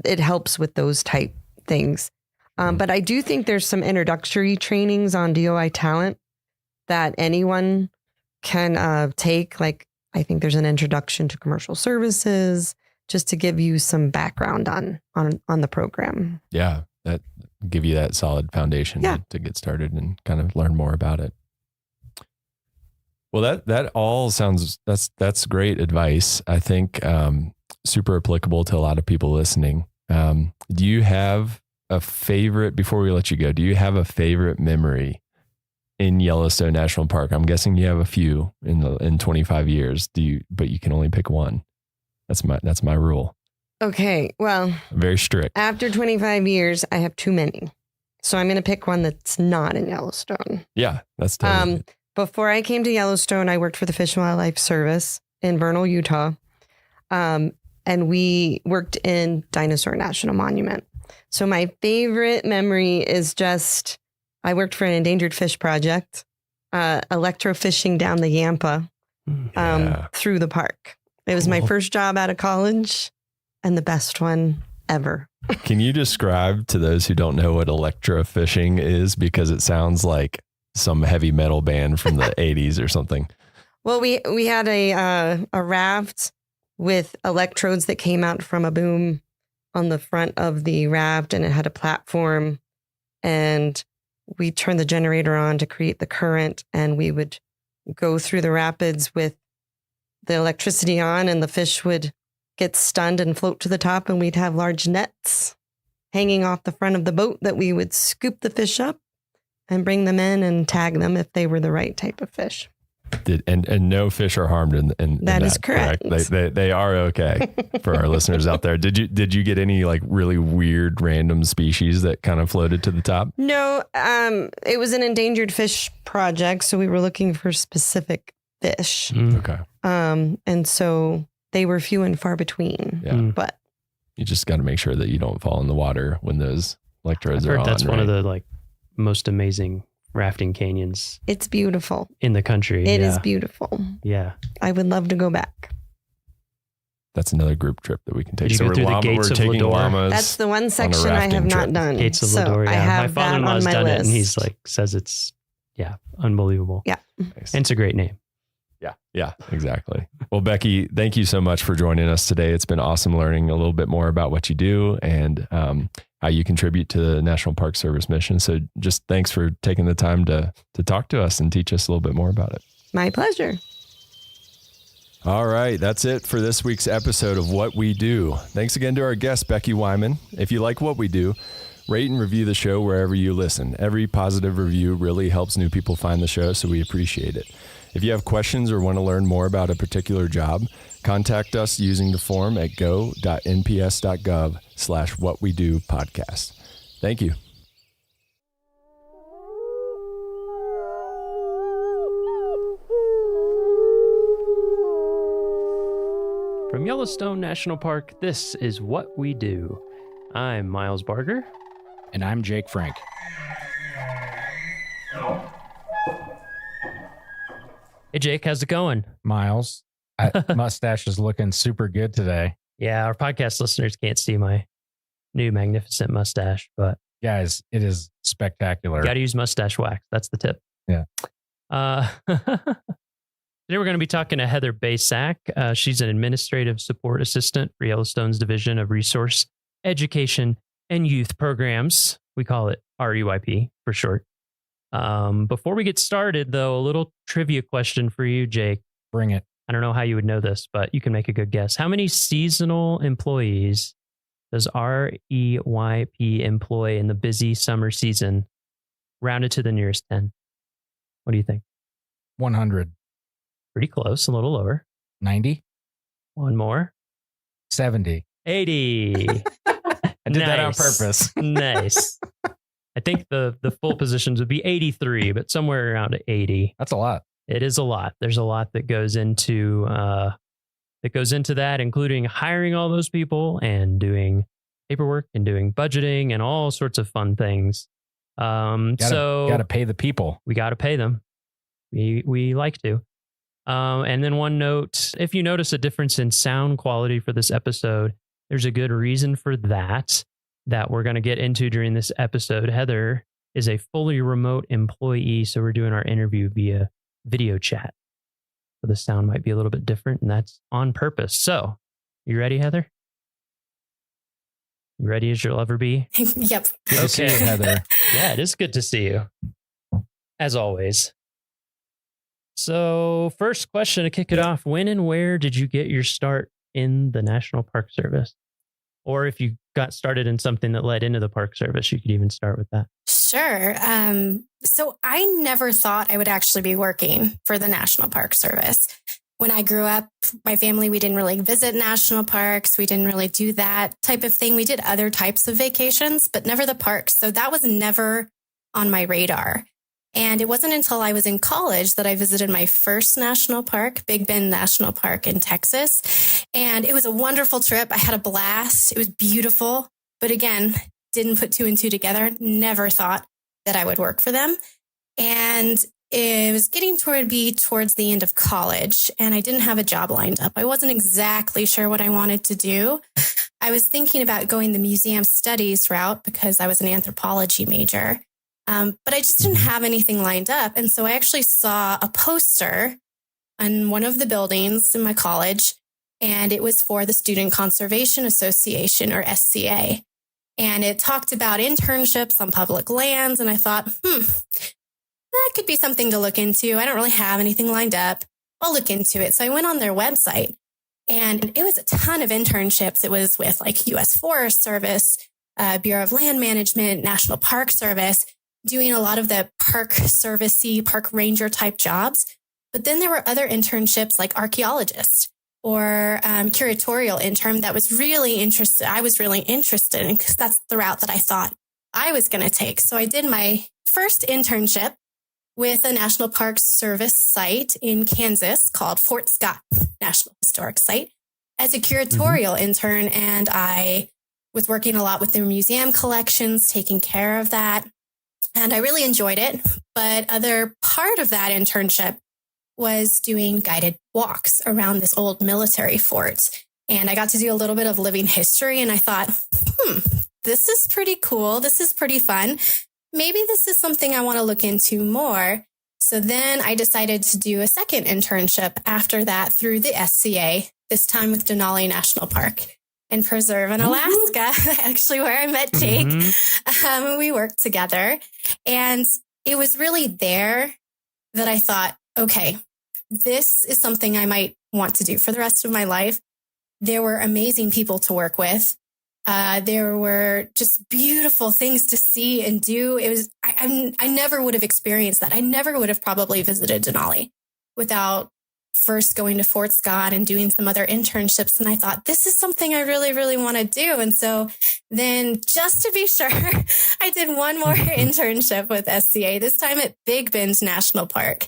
It helps with those type things. But I do think there's some introductory trainings on DOI talent that anyone can take. Like, I think there's an introduction to commercial services just to give you some background on the program. Yeah, that give you that solid foundation to get started and kind of learn more about it. Well, that all sounds, that's great advice. I think super applicable to a lot of people listening. Do you have a favorite, before we let you go, do you have a favorite memory in Yellowstone National Park? I'm guessing you have a few in 25 years. But you can only pick one. That's my rule. Okay. Well, I'm very strict. After 25 years, I have too many. So I'm going to pick one that's not in Yellowstone. Yeah, that's totally Before I came to Yellowstone, I worked for the Fish and Wildlife Service in Vernal, Utah. And we worked in Dinosaur National Monument. So my favorite memory is just, I worked for an endangered fish project, electrofishing down the Yampa through the park. It was my first job out of college and the best one ever. Can you describe to those who don't know what electrofishing is? Because it sounds like some heavy metal band from the 80s or something. Well, we had a raft with electrodes that came out from a boom on the front of the raft, and it had a platform, and we turned the generator on to create the current, and we would go through the rapids with the electricity on, and the fish would get stunned and float to the top, and we'd have large nets hanging off the front of the boat that we would scoop the fish up and bring them in and tag them if they were the right type of fish. And no fish are harmed in that is correct. They are okay for our listeners out there. Did you get any like really weird random species that kind of floated to the top? No, it was an endangered fish project, so we were looking for specific fish. Okay. And so they were few and far between. Yeah. But you just got to make sure that you don't fall in the water when those electrodes I've are heard on. that's one of the like most amazing rafting canyons it's beautiful in the country. It is beautiful. Yeah. I would love to go back. That's another group trip that we can take. Did you go through the gates of Lador? That's the one section I have not done. Gates of So Lador, I yeah. have My father-in-law's that on my done it, list. and he's like, says it's, unbelievable. Yeah. And it's a great name. Yeah, exactly. Well, Becky, thank you so much for joining us today. It's been awesome learning a little bit more about what you do and how you contribute to the National Park Service mission. So just thanks for taking the time to talk to us and teach us a little bit more about it. My pleasure. All right, that's it for this week's episode of What We Do. Thanks again to our guest, Becky Wyman. If you like what we do, rate and review the show wherever you listen. Every positive review really helps new people find the show, so we appreciate it. If you have questions or want to learn more about a particular job, contact us using the form at go.nps.gov/whatwedopodcast. Thank you. From Yellowstone National Park, this is What We Do. I'm Miles Barger. And I'm Jake Frank. Hey, Jake, how's it going? Miles, mustache is looking super good today. Yeah, our podcast listeners can't see my new magnificent mustache, but guys, it is spectacular. Got to use mustache wax. That's the tip. Yeah. Today we're going to be talking to Heather Basak. She's an administrative support assistant for Yellowstone's Division of Resource Education and Youth Programs. We call it RUIP for short. Before we get started, though, a little trivia question for you, Jake. Bring it. I don't know how you would know this, but you can make a good guess. How many seasonal employees does REYP employ in the busy summer season, rounded to the nearest 10? What do you think? 100. Pretty close, a little lower. 90. One more. 70. 80. I did that on purpose. Nice. I think the full positions would be 83, but somewhere around 80. That's a lot. It is a lot. There's a lot that goes into that, including hiring all those people and doing paperwork and doing budgeting and all sorts of fun things. Gotta pay the people. We got to pay them. We like to. And then one note, if you notice a difference in sound quality for this episode, there's a good reason for that we're going to get into during this episode. Heather is a fully remote employee, so we're doing our interview via video chat. So the sound might be a little bit different, and that's on purpose. So, you ready, Heather? You ready as you'll ever be? Yep. Good to see you, Heather. Yeah, it is good to see you, as always. So, first question to kick it off. When and where did you get your start in the National Park Service? Or if you got started in something that led into the Park Service, you could even start with that. Sure. So I never thought I would actually be working for the National Park Service. When I grew up, my family, we didn't really visit national parks. We didn't really do that type of thing. We did other types of vacations, but never the parks. So that was never on my radar. And it wasn't until I was in college that I visited my first national park, Big Bend National Park in Texas. And it was a wonderful trip. I had a blast. It was beautiful. But again, didn't put two and two together. Never thought that I would work for them. And it was getting towards the end of college, and I didn't have a job lined up. I wasn't exactly sure what I wanted to do. I was thinking about going the museum studies route because I was an anthropology major. But I just didn't have anything lined up. And so I actually saw a poster on one of the buildings in my college, and it was for the Student Conservation Association, or SCA. And it talked about internships on public lands. And I thought, that could be something to look into. I don't really have anything lined up. I'll look into it. So I went on their website, and it was a ton of internships. It was with like U.S. Forest Service, Bureau of Land Management, National Park Service, doing a lot of the park servicey, park ranger type jobs. But then there were other internships like archaeologist or curatorial intern that was really interested. I was really interested in, because that's the route that I thought I was going to take. So I did my first internship with a National Park Service site in Kansas called Fort Scott National Historic Site as a curatorial intern. And I was working a lot with their museum collections, taking care of that. And I really enjoyed it. But other part of that internship was doing guided walks around this old military fort. And I got to do a little bit of living history. And I thought, this is pretty cool. This is pretty fun. Maybe this is something I want to look into more. So then I decided to do a second internship after that through the SCA, this time with Denali National Park and Preserve in Alaska, actually where I met Jake. We worked together. And it was really there that I thought, okay, this is something I might want to do for the rest of my life. There were amazing people to work with. There were just beautiful things to see and do. It was, I never would have experienced that. I never would have probably visited Denali without first going to Fort Scott and doing some other internships. And I thought, this is something I really, really want to do. And so then just to be sure, I did one more internship with SCA, this time at Big Bend National Park.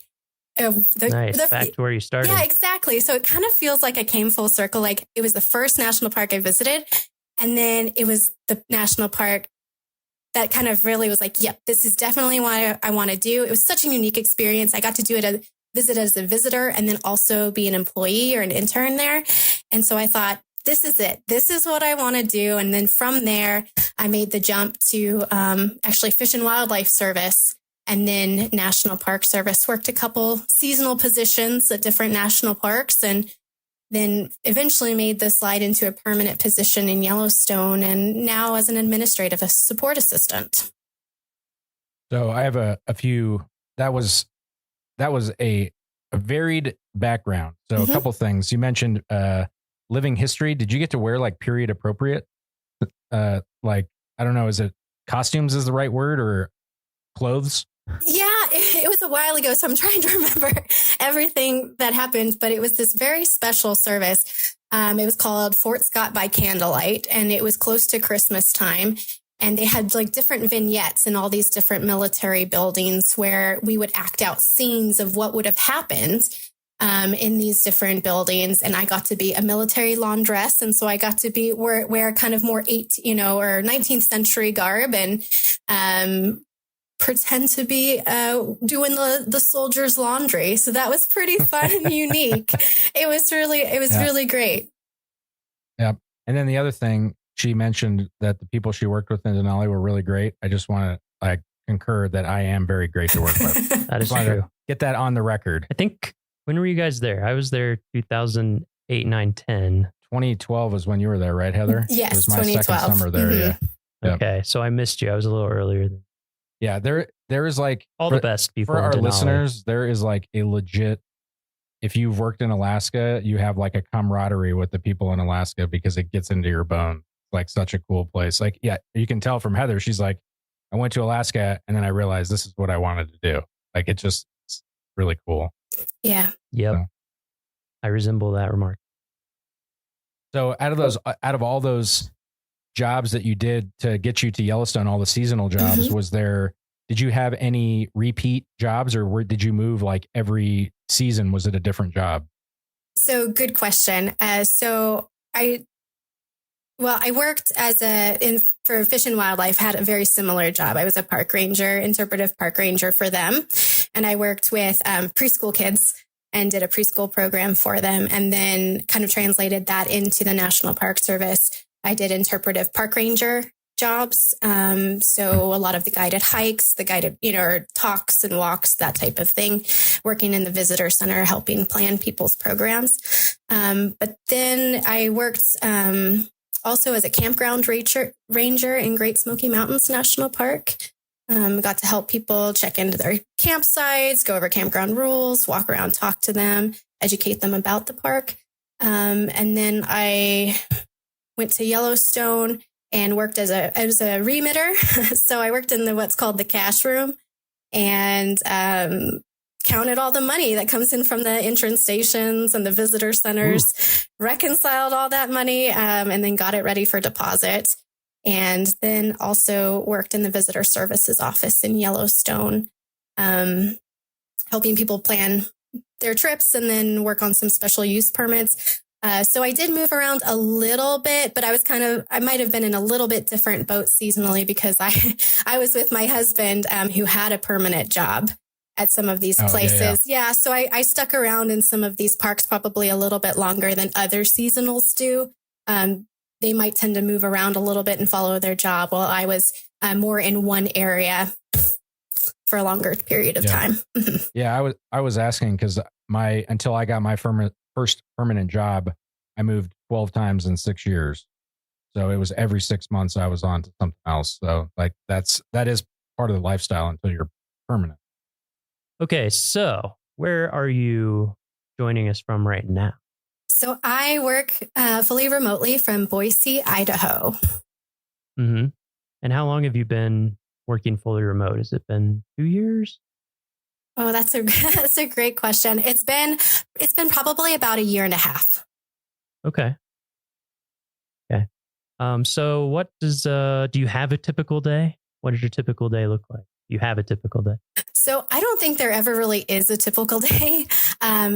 Nice. Back to where you started. Yeah, exactly. So it kind of feels like I came full circle. Like it was the first national park I visited. And then it was the national park that kind of really was like, yep, this is definitely what I want to do. It was such a unique experience. I got to do it visit as a visitor and then also be an employee or an intern there. And so I thought, this is it. This is what I want to do. And then from there, I made the jump to actually Fish and Wildlife Service and then National Park Service. Worked a couple seasonal positions at different national parks, and then eventually made the slide into a permanent position in Yellowstone, and now as an administrative support assistant. So I have a few. That was a varied background. So a couple things. You mentioned living history. Did you get to wear like period appropriate? Like, I don't know, is it costumes is the right word, or clothes? Yeah, it was a while ago, so I'm trying to remember everything that happened, but it was this very special service. It was called Fort Scott by Candlelight, and it was close to Christmas time. And they had like different vignettes in all these different military buildings where we would act out scenes of what would have happened in these different buildings. And I got to be a military laundress. And so I got to be wear kind of more or 19th century garb and pretend to be doing the soldiers' laundry. So that was pretty fun and unique. It was really great. Yeah. And then the other thing, she mentioned that the people she worked with in Denali were really great. I just want to concur that I am very great to work with. That is true. Get that on the record. I think, when were you guys there? I was there 2008, 9, 10. 2012 was when you were there, right, Heather? Yes, it was my 2012. second summer there. Yeah. Okay, so I missed you. I was a little earlier than. Yeah, there is like all the best people for our in Denali. listeners. There is like a legit. If you've worked in Alaska, you have like a camaraderie with the people in Alaska because it gets into your bone. Like such a cool place. Like, yeah, you can tell from Heather. She's like, I went to Alaska and then I realized this is what I wanted to do. Like, it's really cool. Yeah. Yep. So, I resemble that remark. So out of all those jobs that you did to get you to Yellowstone, all the seasonal jobs, was there Did you have any repeat jobs, or did you move like every season? Was it a different job? So good question. I worked for Fish and Wildlife, had a very similar job. I was a park ranger, interpretive park ranger for them. And I worked with preschool kids and did a preschool program for them, and then kind of translated that into the National Park Service. I did interpretive park ranger jobs. So a lot of the guided hikes, the guided, talks and walks, that type of thing, working in the visitor center, helping plan people's programs. But then I worked also as a campground ranger in Great Smoky Mountains National Park. Got to help people check into their campsites, go over campground rules, walk around, talk to them, educate them about the park. And then I went to Yellowstone and worked as a remitter. So I worked in what's called the cash room, and counted all the money that comes in from the entrance stations and the visitor centers, reconciled all that money, and then got it ready for deposit. And then also worked in the visitor services office in Yellowstone, helping people plan their trips and then work on some special use permits. So I did move around a little bit, but I might have been in a little bit different boat seasonally, because I was with my husband who had a permanent job at some of these places. Yeah. So I stuck around in some of these parks probably a little bit longer than other seasonals do. They might tend to move around a little bit and follow their job, while I was more in one area for a longer period of time. Yeah, I was asking because until I got my first permanent job, I moved 12 times in 6 years. So it was every 6 months I was on to something else. So that is part of the lifestyle until you're permanent. Okay, so where are you joining us from right now? So I work fully remotely from Boise, Idaho. Mm-hmm. And how long have you been working fully remote? Has it been 2 years? Oh, that's a great question. It's been probably about 1.5 years. Okay. So what do you have a typical day? What does your typical day look like? You have a typical day? So I don't think there ever really is a typical day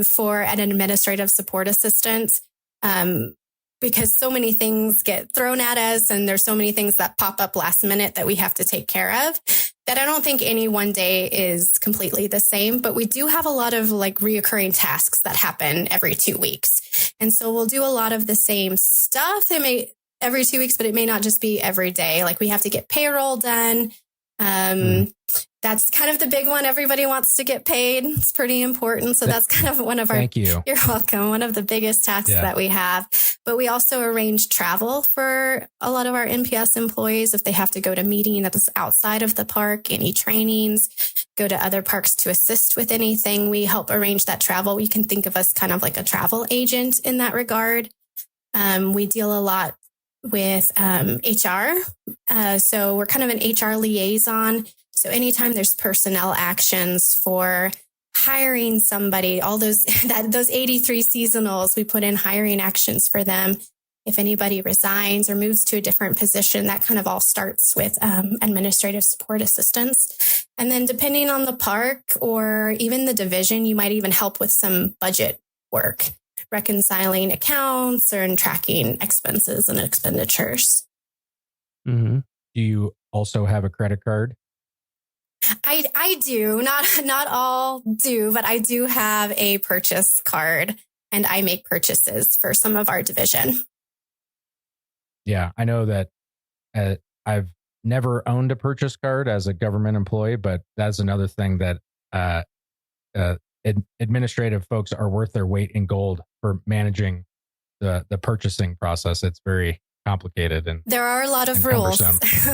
for an administrative support assistant, because so many things get thrown at us, and there's so many things that pop up last minute that we have to take care of, that I don't think any one day is completely the same. But we do have a lot of reoccurring tasks that happen every 2 weeks. And so we'll do a lot of the same stuff. Every 2 weeks, but it may not just be every day. Like we have to get payroll done. That's kind of the big one. Everybody wants to get paid. It's pretty important. So that's kind of one of our, Thank you. You're welcome. One of the biggest tasks that we have. But we also arrange travel for a lot of our NPS employees. If they have to go to meeting that's outside of the park, any trainings, go to other parks to assist with anything, we help arrange that travel. You can think of us kind of like a travel agent in that regard. We deal a lot with HR. So we're kind of an HR liaison. So anytime there's personnel actions for hiring somebody, all those 83 seasonals, we put in hiring actions for them. If anybody resigns or moves to a different position, that kind of all starts with administrative support assistance. And then depending on the park or even the division, you might even help with some budget work, reconciling accounts or tracking expenses and expenditures. Mm-hmm. Do you also have a credit card? I do. Not all do, but I do have a purchase card, and I make purchases for some of our division. Yeah, I know that I've never owned a purchase card as a government employee, but that's another thing that administrative folks are worth their weight in gold for managing the purchasing process. It's very complicated, and there are a lot of rules.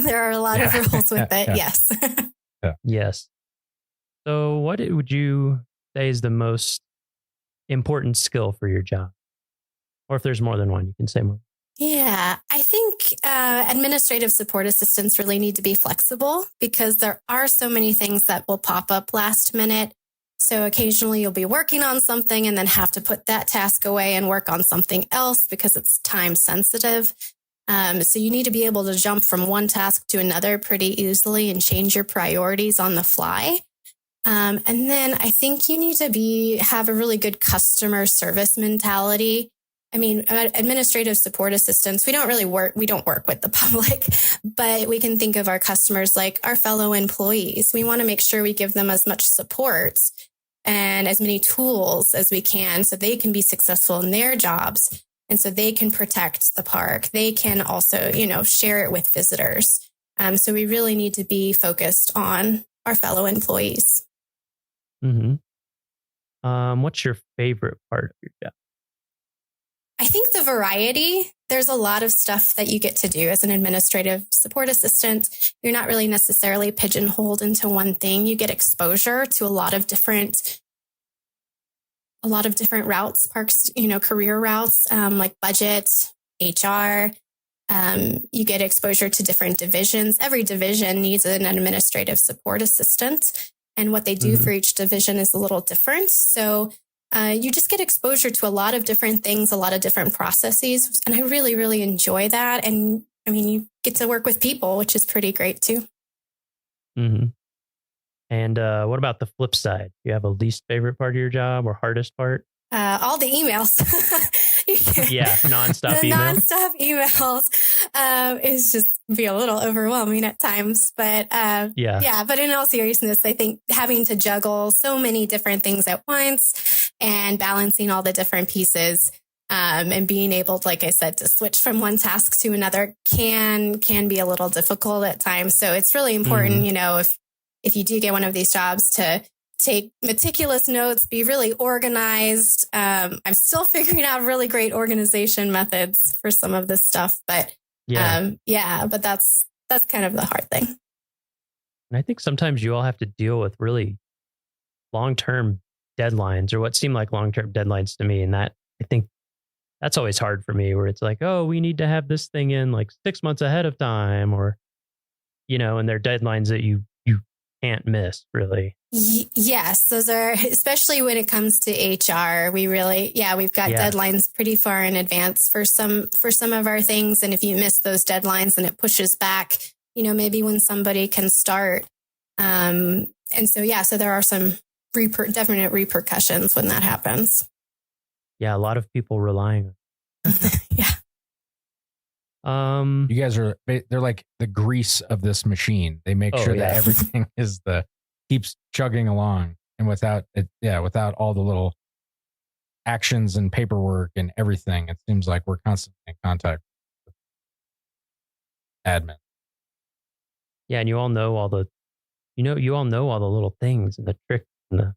There are a lot of rules with it. Yes. Yes. So what would you say is the most important skill for your job? Or if there's more than one, you can say more. Yeah, I think administrative support assistants really need to be flexible, because there are so many things that will pop up last minute. So occasionally you'll be working on something and then have to put that task away and work on something else because it's time sensitive. So you need to be able to jump from one task to another pretty easily and change your priorities on the fly. And then I think you need to have a really good customer service mentality. I mean, administrative support assistants, we don't work with the public, but we can think of our customers like our fellow employees. We want to make sure we give them as much support and as many tools as we can so they can be successful in their jobs. And so they can protect the park. They can also, share it with visitors. So we really need to be focused on our fellow employees. Mm-hmm. What's your favorite part of your job? I think the variety. There's a lot of stuff that you get to do as an administrative support assistant. You're not really necessarily pigeonholed into one thing. You get exposure to a lot of different routes, parks, career routes, like budget, HR. You get exposure to different divisions. Every division needs an administrative support assistant, and what they do for each division is a little different. So you just get exposure to a lot of different things, a lot of different processes. And I really, really enjoy that. And I mean, you get to work with people, which is pretty great too. Mm-hmm. And what about the flip side? Do you have a least favorite part of your job or hardest part? All the emails. Yeah, nonstop the emails. Nonstop emails is just be a little overwhelming at times. But but in all seriousness, I think having to juggle so many different things at once and balancing all the different pieces and being able to, like I said, to switch from one task to another can be a little difficult at times. So it's really important, if you do get one of these jobs, to take meticulous notes, be really organized. I'm still figuring out really great organization methods for some of this stuff, but but that's kind of the hard thing. And I think sometimes you all have to deal with really long-term deadlines, or what seem like long-term deadlines to me. And that, I think that's always hard for me, where it's like, oh, we need to have this thing in like 6 months ahead of time, or, and they're deadlines that you can't miss, really. Yes, those are, especially when it comes to HR, we've got deadlines pretty far in advance for some of our things. And if you miss those deadlines and it pushes back, maybe when somebody can start. And so there are some definite repercussions when that happens. Yeah, a lot of people relying on Yeah. You guys they're like the grease of this machine. They make sure that everything keeps chugging along, and without all the little actions and paperwork and everything, it seems like we're constantly in contact with admin. Yeah, and you all know all the little things and the tricks and the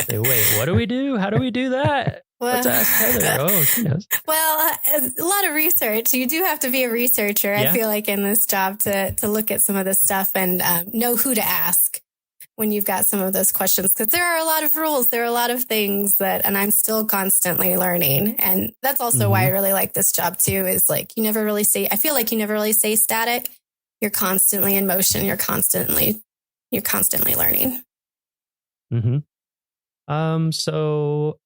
say, wait, what do we do? How do we do that? Let's ask Heather. Oh, she knows. Well, a lot of research. You do have to be a researcher, I feel like, in this job to look at some of this stuff and know who to ask when you've got some of those questions. Because there are a lot of rules. There are a lot of things and I'm still constantly learning. And that's also why I really like this job too, is like I feel like you never really stay static. You're constantly in motion. You're constantly learning. Mm-hmm. So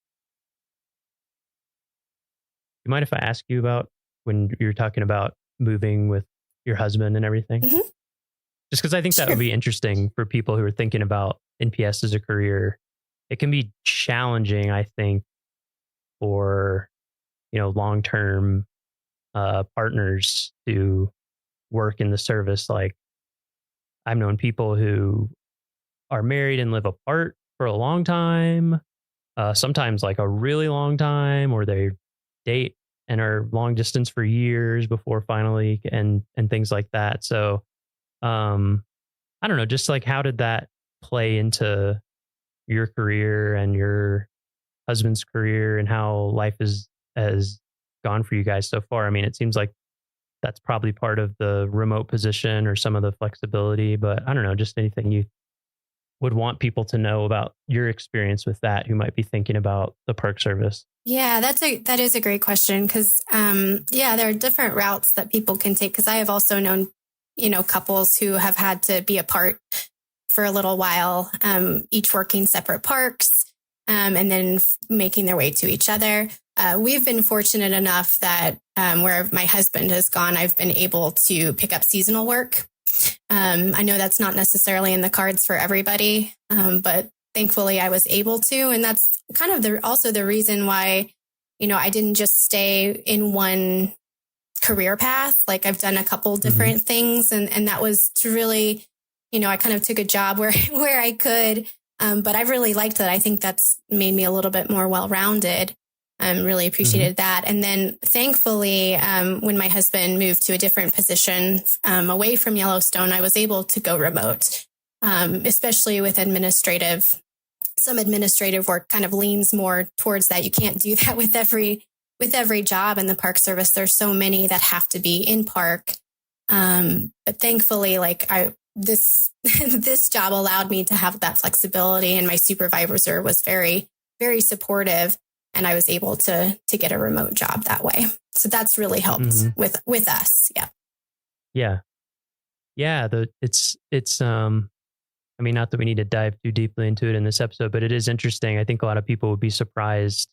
you mind if I ask you about when you're talking about moving with your husband and everything? Mm-hmm. Just because I think that would be interesting for people who are thinking about NPS as a career. It can be challenging, I think, for, long-term partners to work in the service. Like, I've known people who are married and live apart for a long time, sometimes like a really long time, or they date and are long distance for years before finally and things like that. So I don't know, just like, how did that play into your career and your husband's career, and how life has gone for you guys so far? I mean, it seems like that's probably part of the remote position or some of the flexibility, but I don't know, just anything you would want people to know about your experience with that, who might be thinking about the Park Service. Yeah, that is a great question, because there are different routes that people can take, because I have also known couples who have had to be apart for a little while, each working separate parks. and then making their way to each other. We've been fortunate enough that where my husband has gone, I've been able to pick up seasonal work. I know that's not necessarily in the cards for everybody, but thankfully I was able to. And that's kind of also the reason why, I didn't just stay in one career path. Like I've done a couple different things, and that was to really, I kind of took a job where I could, but I really liked that. I think that's made me a little bit more well-rounded. Really appreciated that. And then thankfully, when my husband moved to a different position away from Yellowstone, I was able to go remote, especially with some administrative work kind of leans more towards that. You can't do that with every job in the Park Service. There's so many that have to be in park. But thankfully, this job allowed me to have that flexibility, and my supervisor was very, very supportive, and I was able to get a remote job that way. So that's really helped with us. Yeah. Yeah. Yeah. It's I mean, not that we need to dive too deeply into it in this episode, but it is interesting. I think a lot of people would be surprised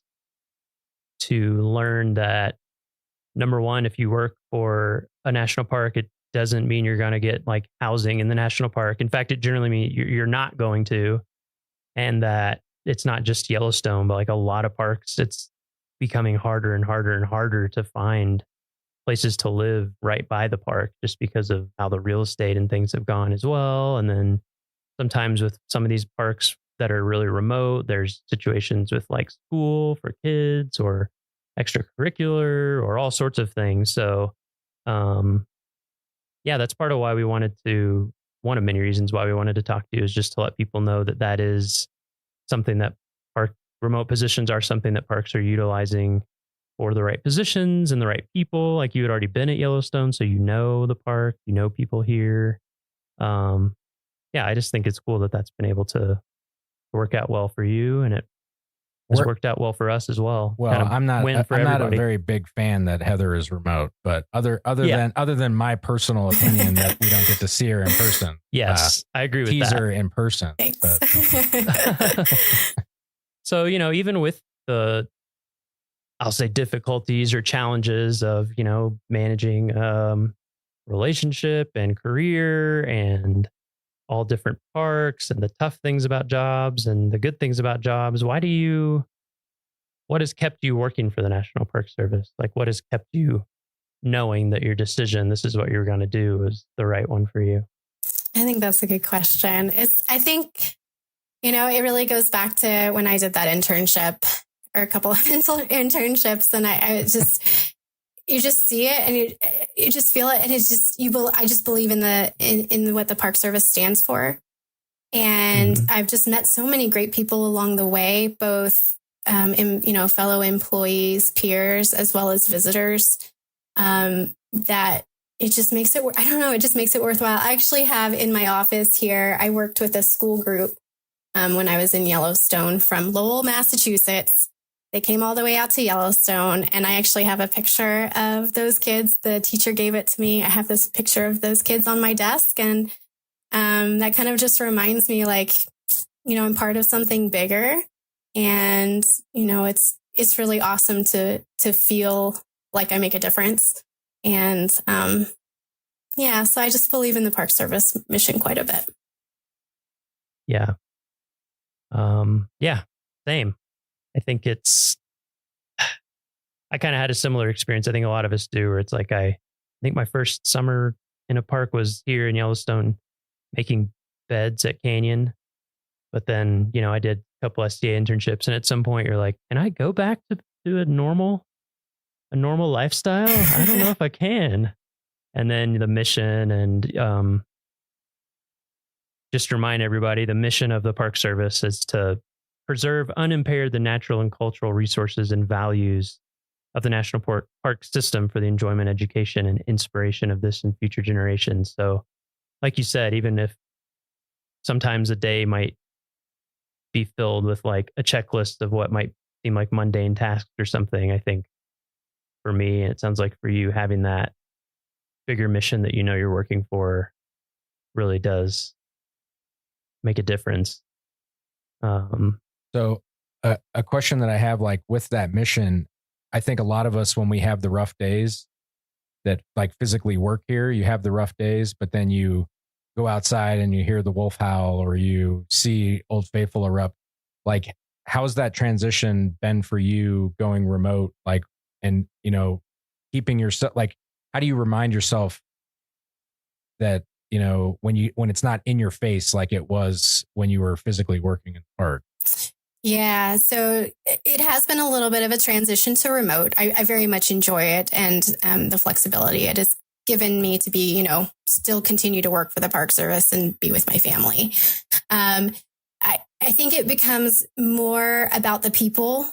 to learn that, number one, if you work for a national park, it doesn't mean you're going to get like housing in the national park. In fact, it generally means you're not going to. And that it's not just Yellowstone, but like a lot of parks, it's becoming harder and harder and harder to find places to live right by the park, just because of how the real estate and things have gone as well. And then sometimes with some of these parks that are really remote, there's situations with like school for kids or extracurricular or all sorts of things. So, yeah, that's part of why one of many reasons why we wanted to talk to you, is just to let people know that is something that remote positions are something that parks are utilizing for the right positions and the right people. Like you had already been at Yellowstone, so the park, people here. Yeah, I just think it's cool that that's been able to work out well for you, and it has worked out well for us as well. Well, I'm not a very big fan that Heather is remote, but other than my personal opinion that we don't get to see her in person. Yes, I agree with that. Tease her in person. So, even with the, I'll say, difficulties or challenges of, managing relationship and career and all different parks and the tough things about jobs and the good things about jobs, what has kept you working for the National Park Service? Like, what has kept you knowing that your decision, this is what you're going to do, is the right one for you? I think that's a good question. I think, it really goes back to when I did that internship, or a couple of internships, and you just see it and you just feel it. And it's just, I just believe in what the Park Service stands for. And I've just met so many great people along the way, both, fellow employees, peers, as well as visitors, that it just makes it, it just makes it worthwhile. I actually have in my office here, I worked with a school group when I was in Yellowstone from Lowell, Massachusetts. They came all the way out to Yellowstone, and I actually have a picture of those kids. The teacher gave it to me. I have this picture of those kids on my desk, and that kind of just reminds me, I'm part of something bigger, and it's really awesome to feel like I make a difference. And so I just believe in the Park Service mission quite a bit. Yeah. Same. I think I kind of had a similar experience. I think a lot of us do, where it's like, I think my first summer in a park was here in Yellowstone making beds at Canyon. But then, I did a couple SDA internships, and at some point you're like, can I go back to a normal lifestyle? I don't know if I can. And then the mission, and just to remind everybody, the mission of the Park Service is to preserve unimpaired the natural and cultural resources and values of the national park system for the enjoyment, education, and inspiration of this and future generations. So, like you said, even if sometimes a day might be filled with like a checklist of what might seem like mundane tasks or something, I think for me, and it sounds like for you, having that bigger mission that you're working for really does make a difference. So a question that I have, like with that mission, I think a lot of us, when we have the rough days that like physically work here, you have the rough days, but then you go outside and you hear the wolf howl or you see Old Faithful erupt. Like, how's that transition been for you going remote? Like, and, you know, keeping yourself, like, how do you remind yourself that, you know, when it's not in your face, like it was when you were physically working in the park? Yeah, so it has been a little bit of a transition to remote. I very much enjoy it, and the flexibility it has given me to be, you know, still continue to work for the Park Service and be with my family. I think it becomes more about the people,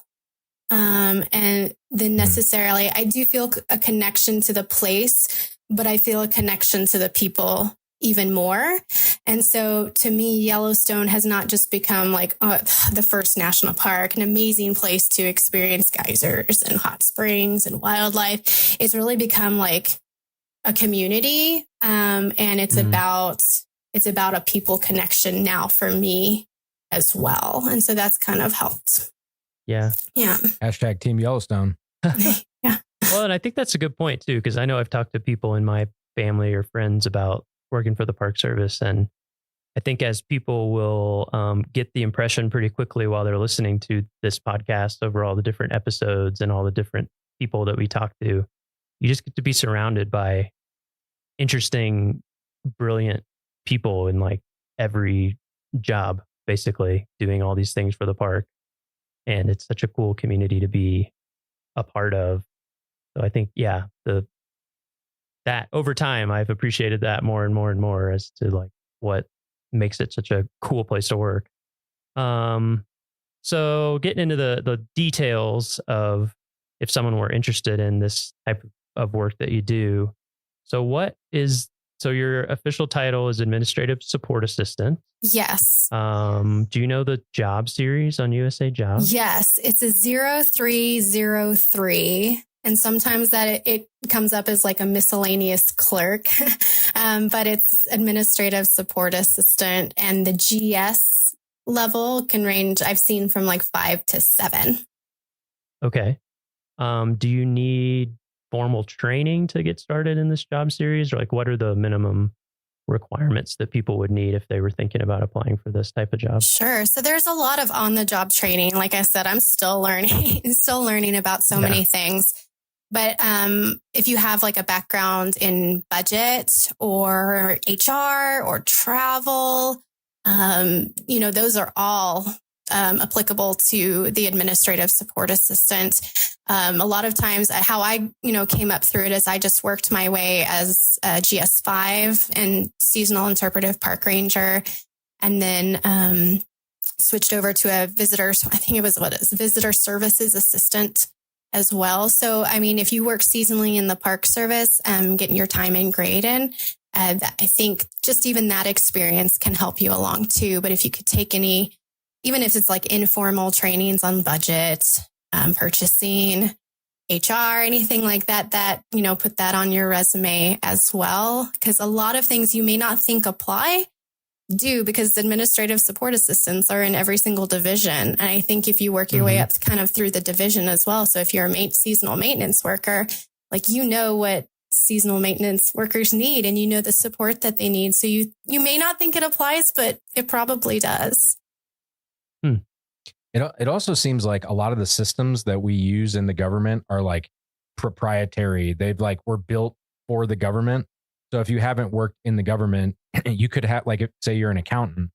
and than necessarily. I do feel a connection to the place, but I feel a connection to the people even more. And so to me, Yellowstone has not just become like the first national park, an amazing place to experience geysers and hot springs and wildlife. It's really become like a community. And it's about a people connection now for me as well. And so that's kind of helped. Yeah. Yeah. Hashtag Team Yellowstone. Well, and I think that's a good point too, because I know I've talked to people in my family or friends about working for the Park Service. And I think as people will get the impression pretty quickly while they're listening to this podcast over all the different episodes and all the different people that we talk to, you just get to be surrounded by interesting, brilliant people in like every job, basically doing all these things for the park. And it's such a cool community to be a part of. So I think, yeah, that over time, I've appreciated that more and more and more as to like what makes it such a cool place to work. So getting into the details of if someone were interested in this type of work that you do. So your official title is Administrative Support Assistant. Yes. Do you know the job series on USA Jobs? Yes. It's a 0303. And sometimes that it comes up as like a miscellaneous clerk, but it's administrative support assistant, and the GS level can range, I've seen from like 5 to 7. Okay. Do you need formal training to get started in this job series, or like what are the minimum requirements that people would need if they were thinking about applying for this type of job? Sure. So there's a lot of on-the-job training. Like I said, I'm still learning about so many things. But if you have like a background in budget or HR or travel, you know, those are all applicable to the administrative support assistant. A lot of times how I, you know, came up through it is I just worked my way as a GS5 and seasonal interpretive park ranger, and then switched over to a visitor. So I think it was visitor services assistant as well. So, I mean, if you work seasonally in the Park Service, getting your time and grade in, I think just even that experience can help you along too. But if you could take any, even if it's like informal trainings on budget, purchasing, HR, anything like that, you know, put that on your resume as well. Because a lot of things you may not think apply do, because administrative support assistants are in every single division. And I think if you work your way up kind of through the division as well. So if you're a seasonal maintenance worker, like, you know what seasonal maintenance workers need, and you know the support that they need. So you may not think it applies, but it probably does. It also seems like a lot of the systems that we use in the government are like proprietary. They've like were built for the government. So if you haven't worked in the government, you could have, like, say you're an accountant,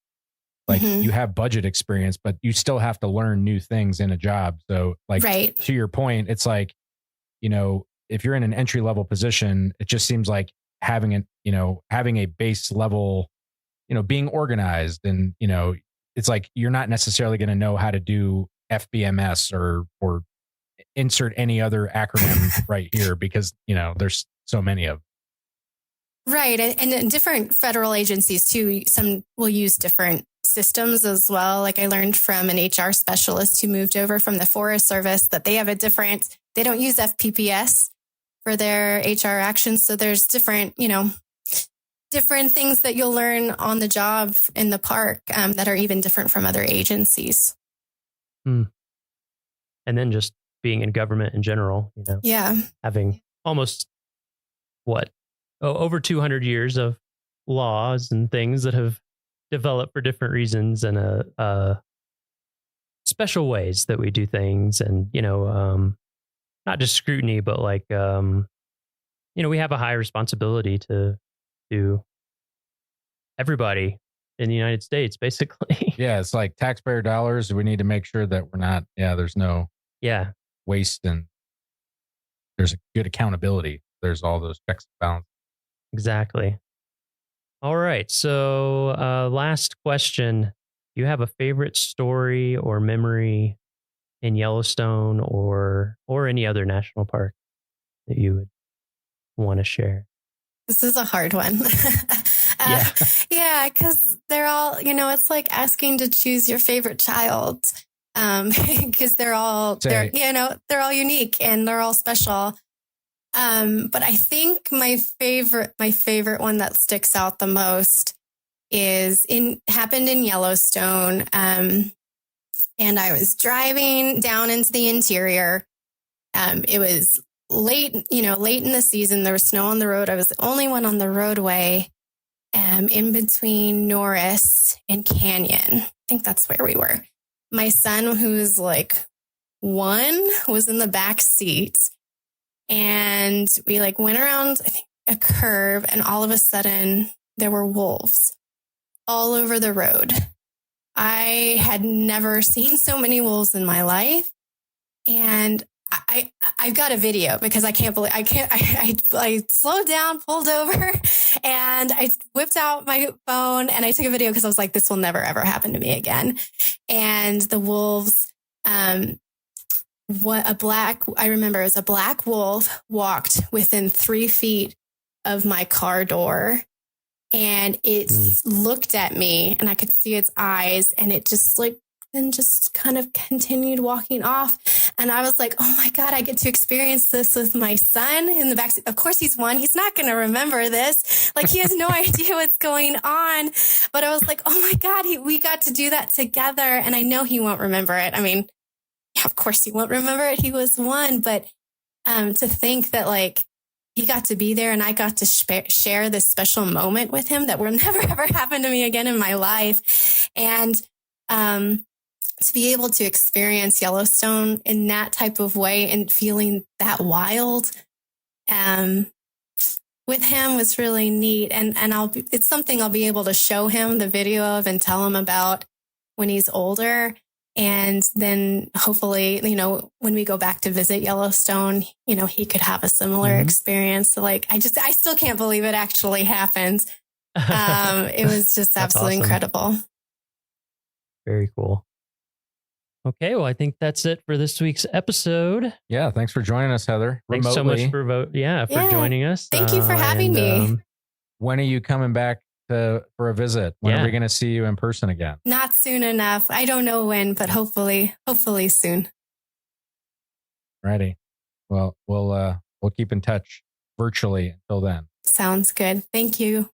like you have budget experience, but you still have to learn new things in a job. So like, to your point, it's like, you know, if you're in an entry level position, it just seems like having a base level, you know, being organized, and, you know, it's like, you're not necessarily going to know how to do FBMS or insert any other acronym right here, because, you know, there's so many of them. Right. And different federal agencies too, some will use different systems as well. Like I learned from an HR specialist who moved over from the Forest Service that they have they don't use FPPS for their HR actions. So there's different things that you'll learn on the job in the park that are even different from other agencies. and then just being in government in general, Yeah. having almost over 200 years of laws and things that have developed for different reasons and special ways that we do things, and not just scrutiny, but like we have a high responsibility to everybody in the United States, basically. Yeah, it's like taxpayer dollars. We need to make sure that we're not, there's no waste, and there's a good accountability. There's all those checks and balances. Exactly. All right. So last question. Do you have a favorite story or memory in Yellowstone or any other national park that you would want to share? This is a hard one. Yeah, because they're all, it's like asking to choose your favorite child, because they're all unique and they're all special. But I think my favorite one that sticks out the most happened in Yellowstone. And I was driving down into the interior. It was late in the season. There was snow on the road. I was the only one on the roadway, in between Norris and Canyon. I think that's where we were. My son, who's like 1, was in the back seat, and we went around, I think, a curve, and all of a sudden there were wolves all over the road. I had never seen so many wolves in my life. And I've got a video because I slowed down, pulled over, and I whipped out my phone and I took a video because I was like, this will never, ever happen to me again. And the wolves, I remember it was a black wolf walked within 3 feet of my car door, and it looked at me and I could see its eyes, and it just kind of continued walking off. And I was like, oh my God, I get to experience this with my son in the backseat. Of course, he's 1. He's not going to remember this. He has no idea what's going on. But I was like, oh my God, we got to do that together. And I know he won't remember it. I mean, of course he won't remember it. He was 1. But to think that he got to be there and I got to share this special moment with him that will never, ever happen to me again in my life. And to be able to experience Yellowstone in that type of way and feeling that wild with him was really neat. And it's something I'll be able to show him the video of and tell him about when he's older. And then hopefully, when we go back to visit Yellowstone, he could have a similar experience. So I still can't believe it actually happened. It was just absolutely incredible. Very cool. Okay, well, I think that's it for this week's episode. Yeah, thanks for joining us, Heather. Thanks so much for joining us. Thank you for having me. When are you coming back for a visit? When are we going to see you in person again? Not soon enough. I don't know when, but hopefully soon. Righty. Well, we'll keep in touch virtually until then. Sounds good. Thank you.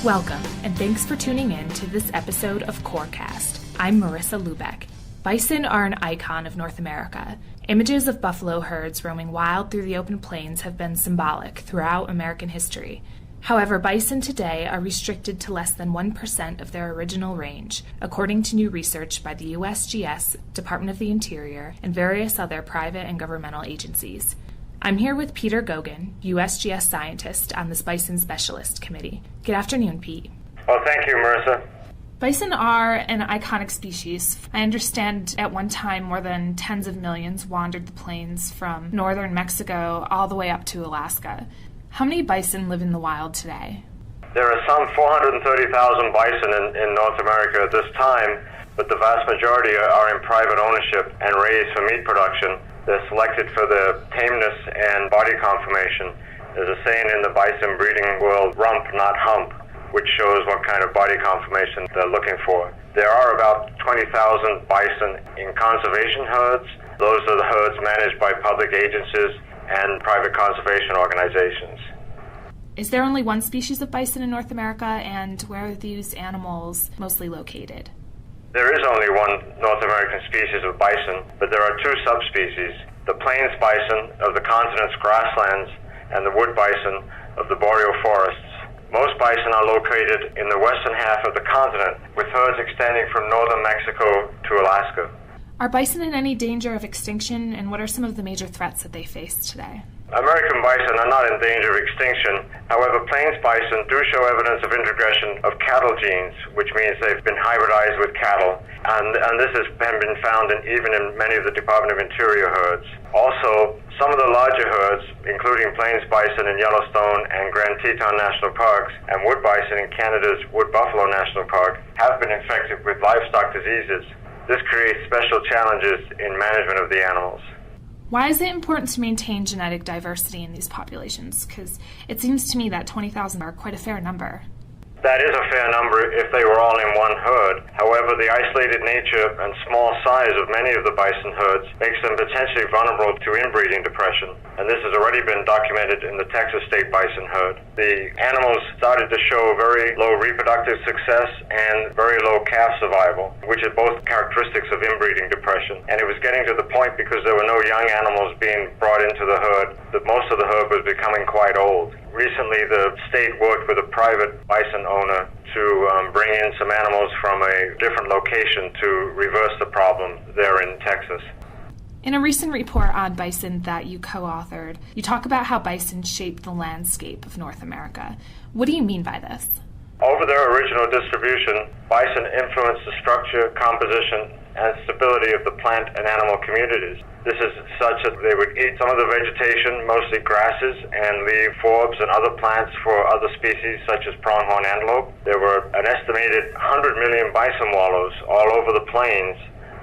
Welcome, and thanks for tuning in to this episode of CoreCast. I'm Marissa Lubeck. Bison are an icon of North America. Images of buffalo herds roaming wild through the open plains have been symbolic throughout American history. However, bison today are restricted to less than 1% of their original range, according to new research by the USGS, Department of the Interior, and various other private and governmental agencies. I'm here with Peter Gogan, USGS scientist on the Bison Specialist Committee. Good afternoon, Pete. Well, thank you, Marissa. Bison are an iconic species. I understand at one time more than tens of millions wandered the plains from northern Mexico all the way up to Alaska. How many bison live in the wild today? There are some 430,000 bison in North America at this time, but the vast majority are in private ownership and raised for meat production. They're selected for their tameness and body conformation. There's a saying in the bison breeding world, rump, not hump, which shows what kind of body conformation they're looking for. There are about 20,000 bison in conservation herds. Those are the herds managed by public agencies and private conservation organizations. Is there only one species of bison in North America, and where are these animals mostly located? There is only one North American species of bison, but there are two subspecies, the plains bison of the continent's grasslands and the wood bison of the boreal forests. Most bison are located in the western half of the continent, with herds extending from northern Mexico to Alaska. Are bison in any danger of extinction, and what are some of the major threats that they face today? American bison are not in danger of extinction. However, plains bison do show evidence of introgression of cattle genes, which means they've been hybridized with cattle, and this has been found even in many of the Department of Interior herds. Also, some of the larger herds, including plains bison in Yellowstone and Grand Teton National Parks, and wood bison in Canada's Wood Buffalo National Park, have been infected with livestock diseases. This creates special challenges in management of the animals. Why is it important to maintain genetic diversity in these populations? Because it seems to me that 20,000 are quite a fair number. That is a fair number if they were all in one herd. However, the isolated nature and small size of many of the bison herds makes them potentially vulnerable to inbreeding depression, and this has already been documented in the Texas state bison herd. The animals started to show very low reproductive success and very low calf survival, which are both characteristics of inbreeding depression. And it was getting to the point, because there were no young animals being brought into the herd, that most of the herd was becoming quite old. Recently, the state worked with a private bison owner to bring in some animals from a different location to reverse the problem there in Texas. In a recent report on bison that you co-authored, you talk about how bison shaped the landscape of North America. What do you mean by this? Over their original distribution, bison influenced the structure, composition, and stability of the plant and animal communities. This is such that they would eat some of the vegetation, mostly grasses, and leave forbs and other plants for other species such as pronghorn antelope. There were an estimated 100 million bison wallows all over the plains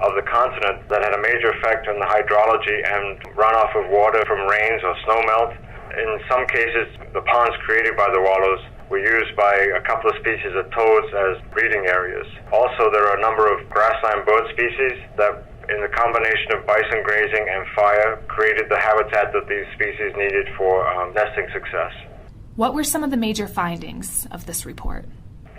of the continent that had a major effect on the hydrology and runoff of water from rains or snowmelt. In some cases, the ponds created by the wallows were used by a couple of species of toads as breeding areas. Also, there are a number of grassland bird species that, in the combination of bison grazing and fire, created the habitat that these species needed for nesting success. What were some of the major findings of this report?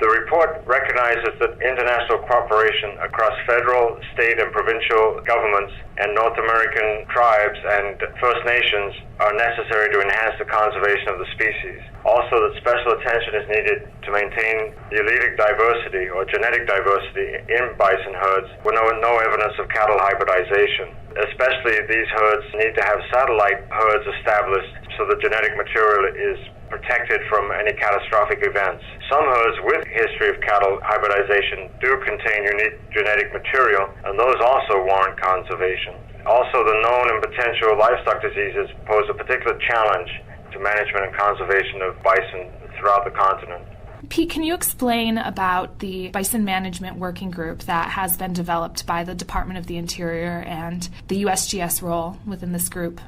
The report recognizes that international cooperation across federal, state, and provincial governments and North American tribes and First Nations are necessary to enhance the conservation of the species. Also, that special attention is needed to maintain the allelic diversity or genetic diversity in bison herds with no evidence of cattle hybridization. Especially, these herds need to have satellite herds established so the genetic material is protected from any catastrophic events. Some herds with history of cattle hybridization do contain unique genetic material, and those also warrant conservation. Also, the known and potential livestock diseases pose a particular challenge to management and conservation of bison throughout the continent. Pete, can you explain about the Bison Management Working Group that has been developed by the Department of the Interior and the USGS role within this group?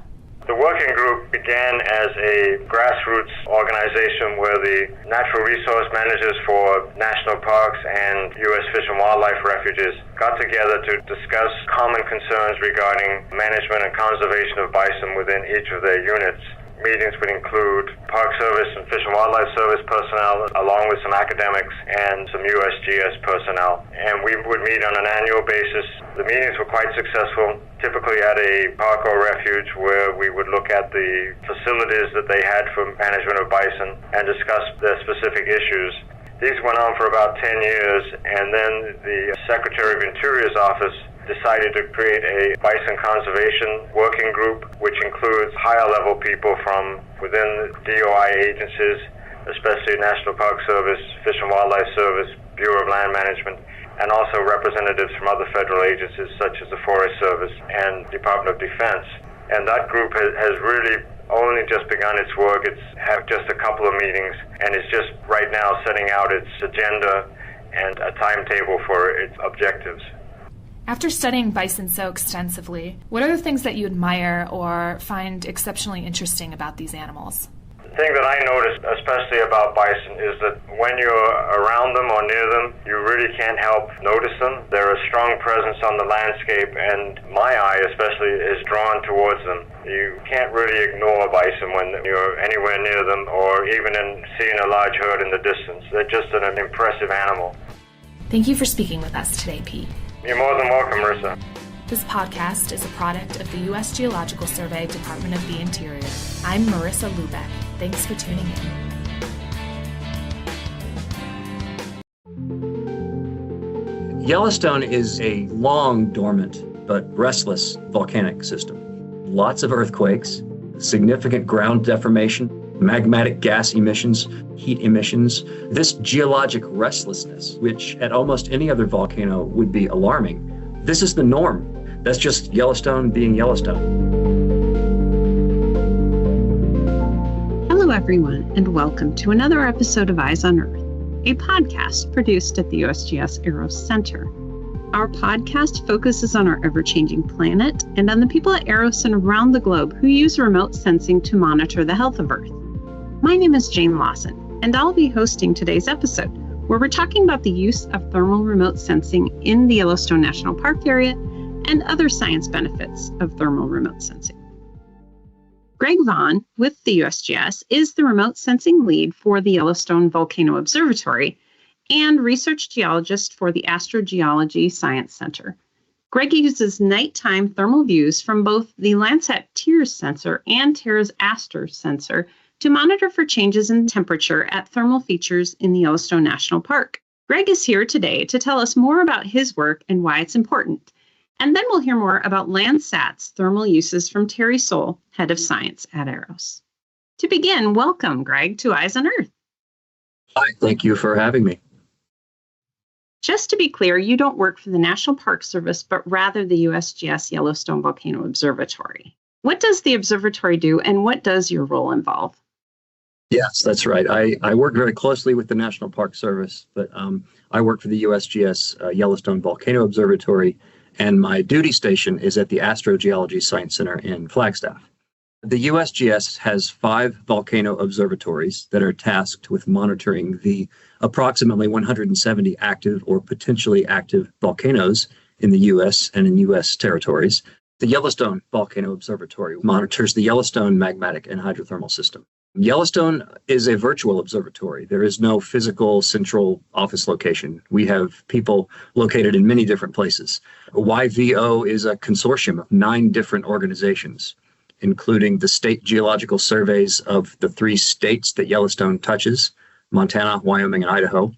The working group began as a grassroots organization where the natural resource managers for national parks and U.S. Fish and Wildlife Refuges got together to discuss common concerns regarding management and conservation of bison within each of their units. Meetings would include Park Service and Fish and Wildlife Service personnel, along with some academics and some USGS personnel. And we would meet on an annual basis. The meetings were quite successful, typically at a park or refuge where we would look at the facilities that they had for management of bison and discuss their specific issues. These went on for about 10 years, and then the Secretary of Interior's office decided to create a bison conservation working group, which includes higher level people from within DOI agencies, especially National Park Service, Fish and Wildlife Service, Bureau of Land Management, and also representatives from other federal agencies such as the Forest Service and Department of Defense. And that group has really only just begun its work. It's had just a couple of meetings, and it's just right now setting out its agenda and a timetable for its objectives. After studying bison so extensively, what are the things that you admire or find exceptionally interesting about these animals? The thing that I noticed, especially about bison, is that when you're around them or near them, you really can't help notice them. They're a strong presence on the landscape, and my eye especially is drawn towards them. You can't really ignore bison when you're anywhere near them, or even in seeing a large herd in the distance. They're just an impressive animal. Thank you for speaking with us today, Pete. You're more than welcome, Marissa. This podcast is a product of the U.S. Geological Survey, Department of the Interior. I'm Marissa Lubeck. Thanks for tuning in. Yellowstone is a long dormant but restless volcanic system. Lots of earthquakes, significant ground deformation, magmatic gas emissions, heat emissions. This geologic restlessness, which at almost any other volcano would be alarming, this is the norm. That's just Yellowstone being Yellowstone. Hello, everyone, and welcome to another episode of Eyes on Earth, a podcast produced at the USGS Aeros Center. Our podcast focuses on our ever-changing planet and on the people at Aeros and around the globe who use remote sensing to monitor the health of Earth. My name is Jane Lawson, and I'll be hosting today's episode, where we're talking about the use of thermal remote sensing in the Yellowstone National Park area and other science benefits of thermal remote sensing. Greg Vaughn with the USGS is the remote sensing lead for the Yellowstone Volcano Observatory and research geologist for the Astrogeology Science Center. Greg uses nighttime thermal views from both the Landsat TIRS sensor and TIRS ASTER sensor to monitor for changes in temperature at thermal features in the Yellowstone National Park. Greg is here today to tell us more about his work and why it's important. And then we'll hear more about Landsat's thermal uses from Terry Soule, Head of Science at Aeros. To begin, welcome, Greg, to Eyes on Earth. Hi, thank you for having me. Just to be clear, you don't work for the National Park Service, but rather the USGS Yellowstone Volcano Observatory. What does the observatory do, and what does your role involve? Yes, that's right. I work very closely with the National Park Service, but I work for the USGS Yellowstone Volcano Observatory, and my duty station is at the Astrogeology Science Center in Flagstaff. The USGS has 5 volcano observatories that are tasked with monitoring the approximately 170 active or potentially active volcanoes in the U.S. and in U.S. territories. The Yellowstone Volcano Observatory monitors the Yellowstone magmatic and hydrothermal system. Yellowstone is a virtual observatory. There is no physical central office location. We have people located in many different places. YVO is a consortium of 9 different organizations, including the state geological surveys of the 3 states that Yellowstone touches, Montana, Wyoming, and Idaho.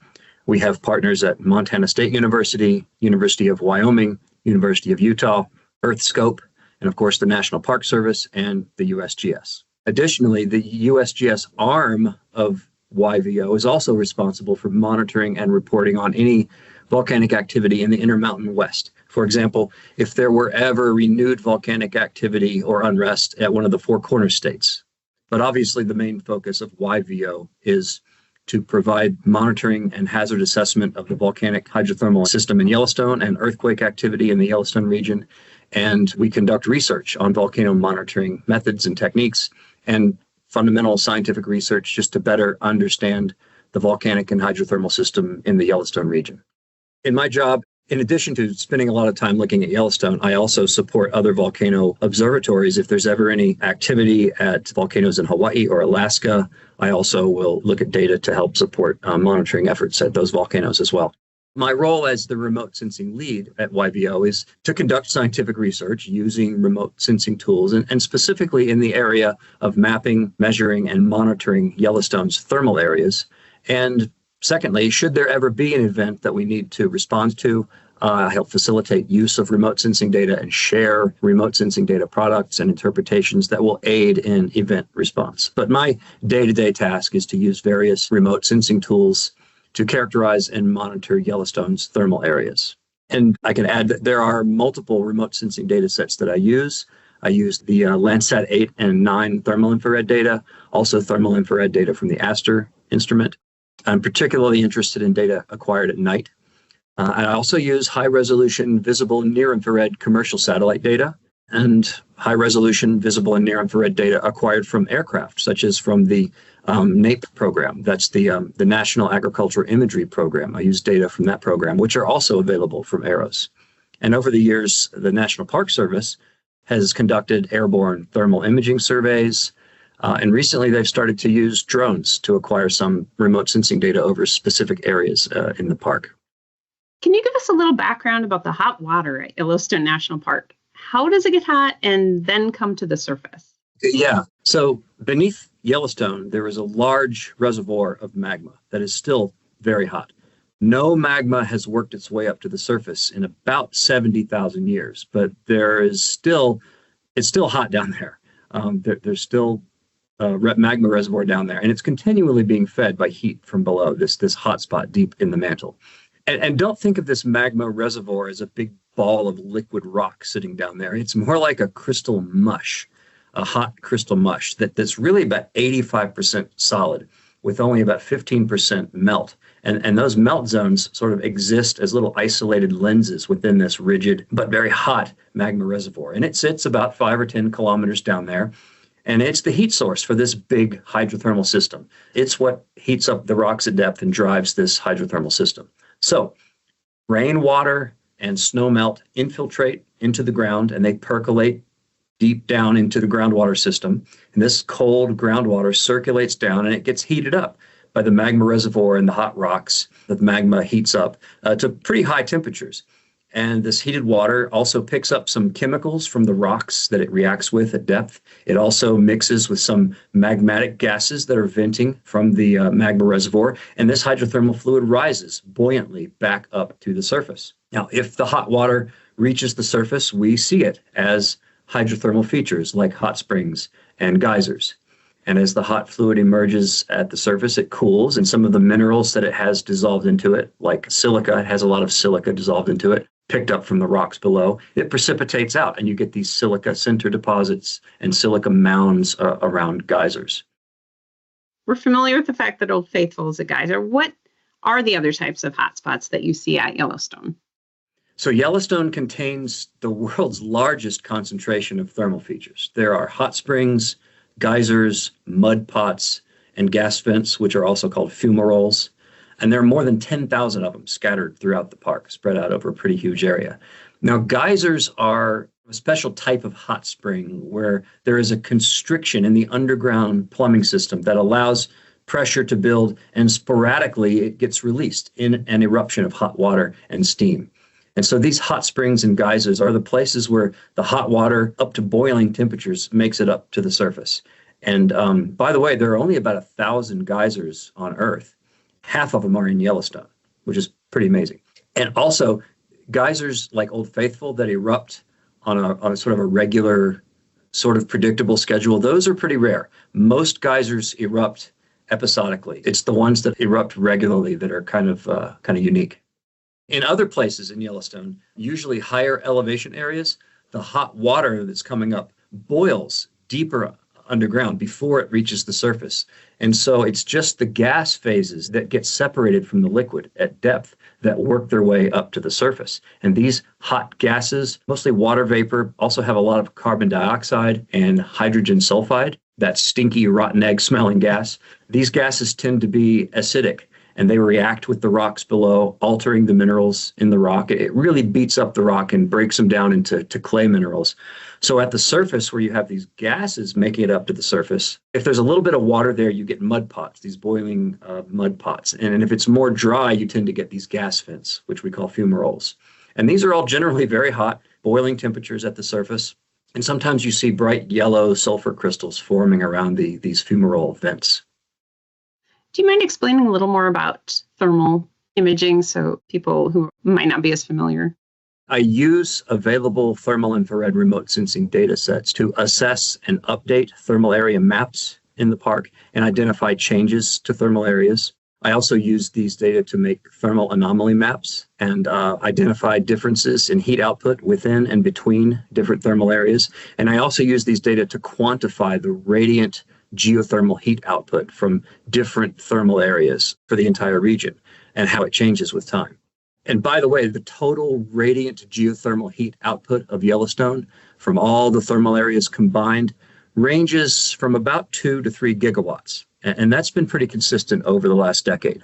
We have partners at Montana State University, University of Wyoming, University of Utah, EarthScope, and of course the National Park Service and the USGS. Additionally, the USGS arm of YVO is also responsible for monitoring and reporting on any volcanic activity in the Intermountain West. For example, if there were ever renewed volcanic activity or unrest at one of the 4 corner states. But obviously the main focus of YVO is to provide monitoring and hazard assessment of the volcanic hydrothermal system in Yellowstone and earthquake activity in the Yellowstone region. And we conduct research on volcano monitoring methods and techniques and fundamental scientific research just to better understand the volcanic and hydrothermal system in the Yellowstone region. In my job, in addition to spending a lot of time looking at Yellowstone, I also support other volcano observatories. If there's ever any activity at volcanoes in Hawaii or Alaska, I also will look at data to help support monitoring efforts at those volcanoes as well. My role as the remote sensing lead at YVO is to conduct scientific research using remote sensing tools, and specifically in the area of mapping, measuring, and monitoring Yellowstone's thermal areas. And secondly, should there ever be an event that we need to respond to, I help facilitate use of remote sensing data and share remote sensing data products and interpretations that will aid in event response. But my day-to-day task is to use various remote sensing tools to characterize and monitor Yellowstone's thermal areas. And I can add that there are multiple remote sensing data sets that I use. I use the Landsat 8 and 9 thermal infrared data, also thermal infrared data from the ASTER instrument. I'm particularly interested in data acquired at night. I also use high-resolution visible near-infrared commercial satellite data. and high-resolution visible and near-infrared data acquired from aircraft, such as from the NAPE program. That's the National Agricultural Imagery Program. I use data from that program, which are also available from AROS. And over the years, the National Park Service has conducted airborne thermal imaging surveys, and recently they've started to use drones to acquire some remote sensing data over specific areas in the park. Can you give us a little background about the hot water at Yellowstone National Park? How does it get hot and then come to the surface? Yeah. So beneath Yellowstone, there is a large reservoir of magma that is still very hot. No magma has worked its way up to the surface in about 70,000 years, but it's still hot down there. There's still a magma reservoir down there, and it's continually being fed by heat from below, this hot spot deep in the mantle. And don't think of this magma reservoir as a big ball of liquid rock sitting down there. It's more like a crystal mush, a hot crystal mush that's really about 85% solid with only about 15% melt. And those melt zones sort of exist as little isolated lenses within this rigid but very hot magma reservoir. And it sits about 5 or 10 kilometers down there. And it's the heat source for this big hydrothermal system. It's what heats up the rocks at depth and drives this hydrothermal system. So rainwater and snow melt infiltrate into the ground, and they percolate deep down into the groundwater system. And this cold groundwater circulates down, and it gets heated up by the magma reservoir and the hot rocks that the magma heats up to pretty high temperatures. And this heated water also picks up some chemicals from the rocks that it reacts with at depth. It also mixes with some magmatic gases that are venting from the magma reservoir. And this hydrothermal fluid rises buoyantly back up to the surface. Now, if the hot water reaches the surface, we see it as hydrothermal features like hot springs and geysers. And as the hot fluid emerges at the surface, it cools, and some of the minerals that it has dissolved into it, like silica, it has a lot of silica dissolved into it, picked up from the rocks below, it precipitates out, and you get these silica center deposits and silica mounds around geysers. We're familiar with the fact that Old Faithful is a geyser. What are the other types of hotspots that you see at Yellowstone? So Yellowstone contains the world's largest concentration of thermal features. There are hot springs, geysers, mud pots, and gas vents, which are also called fumaroles. And there are more than 10,000 of them scattered throughout the park, spread out over a pretty huge area. Now, geysers are a special type of hot spring where there is a constriction in the underground plumbing system that allows pressure to build, and sporadically it gets released in an eruption of hot water and steam. And so these hot springs and geysers are the places where the hot water up to boiling temperatures makes it up to the surface. And by the way, there are only about 1,000 geysers on Earth. Half of them are in Yellowstone, which is pretty amazing. And also, geysers like Old Faithful that erupt on a sort of a regular, sort of predictable schedule, those are pretty rare. Most geysers erupt episodically. It's the ones that erupt regularly that are kind of unique. In other places in Yellowstone, usually higher elevation areas, the hot water that's coming up boils deeper underground before it reaches the surface. And so it's just the gas phases that get separated from the liquid at depth that work their way up to the surface. And these hot gases, mostly water vapor, also have a lot of carbon dioxide and hydrogen sulfide, that stinky rotten egg smelling gas. These gases tend to be acidic, and they react with the rocks below, altering the minerals in the rock. It really beats up the rock and breaks them down into clay minerals. So at the surface, where you have these gases making it up to the surface, if there's a little bit of water there, you get mud pots, these boiling mud pots. And if it's more dry, you tend to get these gas vents, which we call fumaroles. And these are all generally very hot, boiling temperatures at the surface. And sometimes you see bright yellow sulfur crystals forming around these fumarole vents. Do you mind explaining a little more about thermal imaging so people who might not be as familiar? I use available thermal infrared remote sensing data sets to assess and update thermal area maps in the park and identify changes to thermal areas. I also use these data to make thermal anomaly maps and identify differences in heat output within and between different thermal areas. And I also use these data to quantify the radiant geothermal heat output from different thermal areas for the entire region and how it changes with time. And by the way, the total radiant geothermal heat output of Yellowstone from all the thermal areas combined ranges from about 2 to 3 gigawatts. And that's been pretty consistent over the last decade.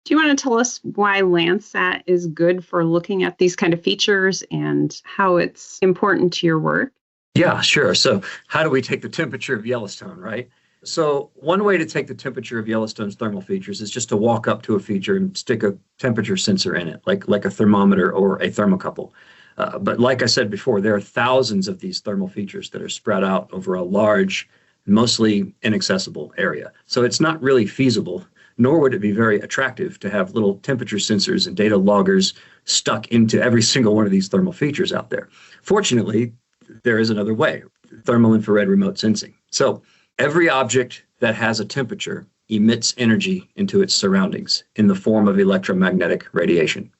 Do you want to tell us why Landsat is good for looking at these kind of features and how it's important to your work? Yeah, sure. So how do we take the temperature of Yellowstone, right? So one way to take the temperature of Yellowstone's thermal features is just to walk up to a feature and stick a temperature sensor in it, like a thermometer or a thermocouple. But like I said before, there are thousands of these thermal features that are spread out over a large, mostly inaccessible area. So it's not really feasible, nor would it be very attractive to have little temperature sensors and data loggers stuck into every single one of these thermal features out there. Fortunately, there is another way, thermal infrared remote sensing. So every object that has a temperature emits energy into its surroundings in the form of electromagnetic radiation.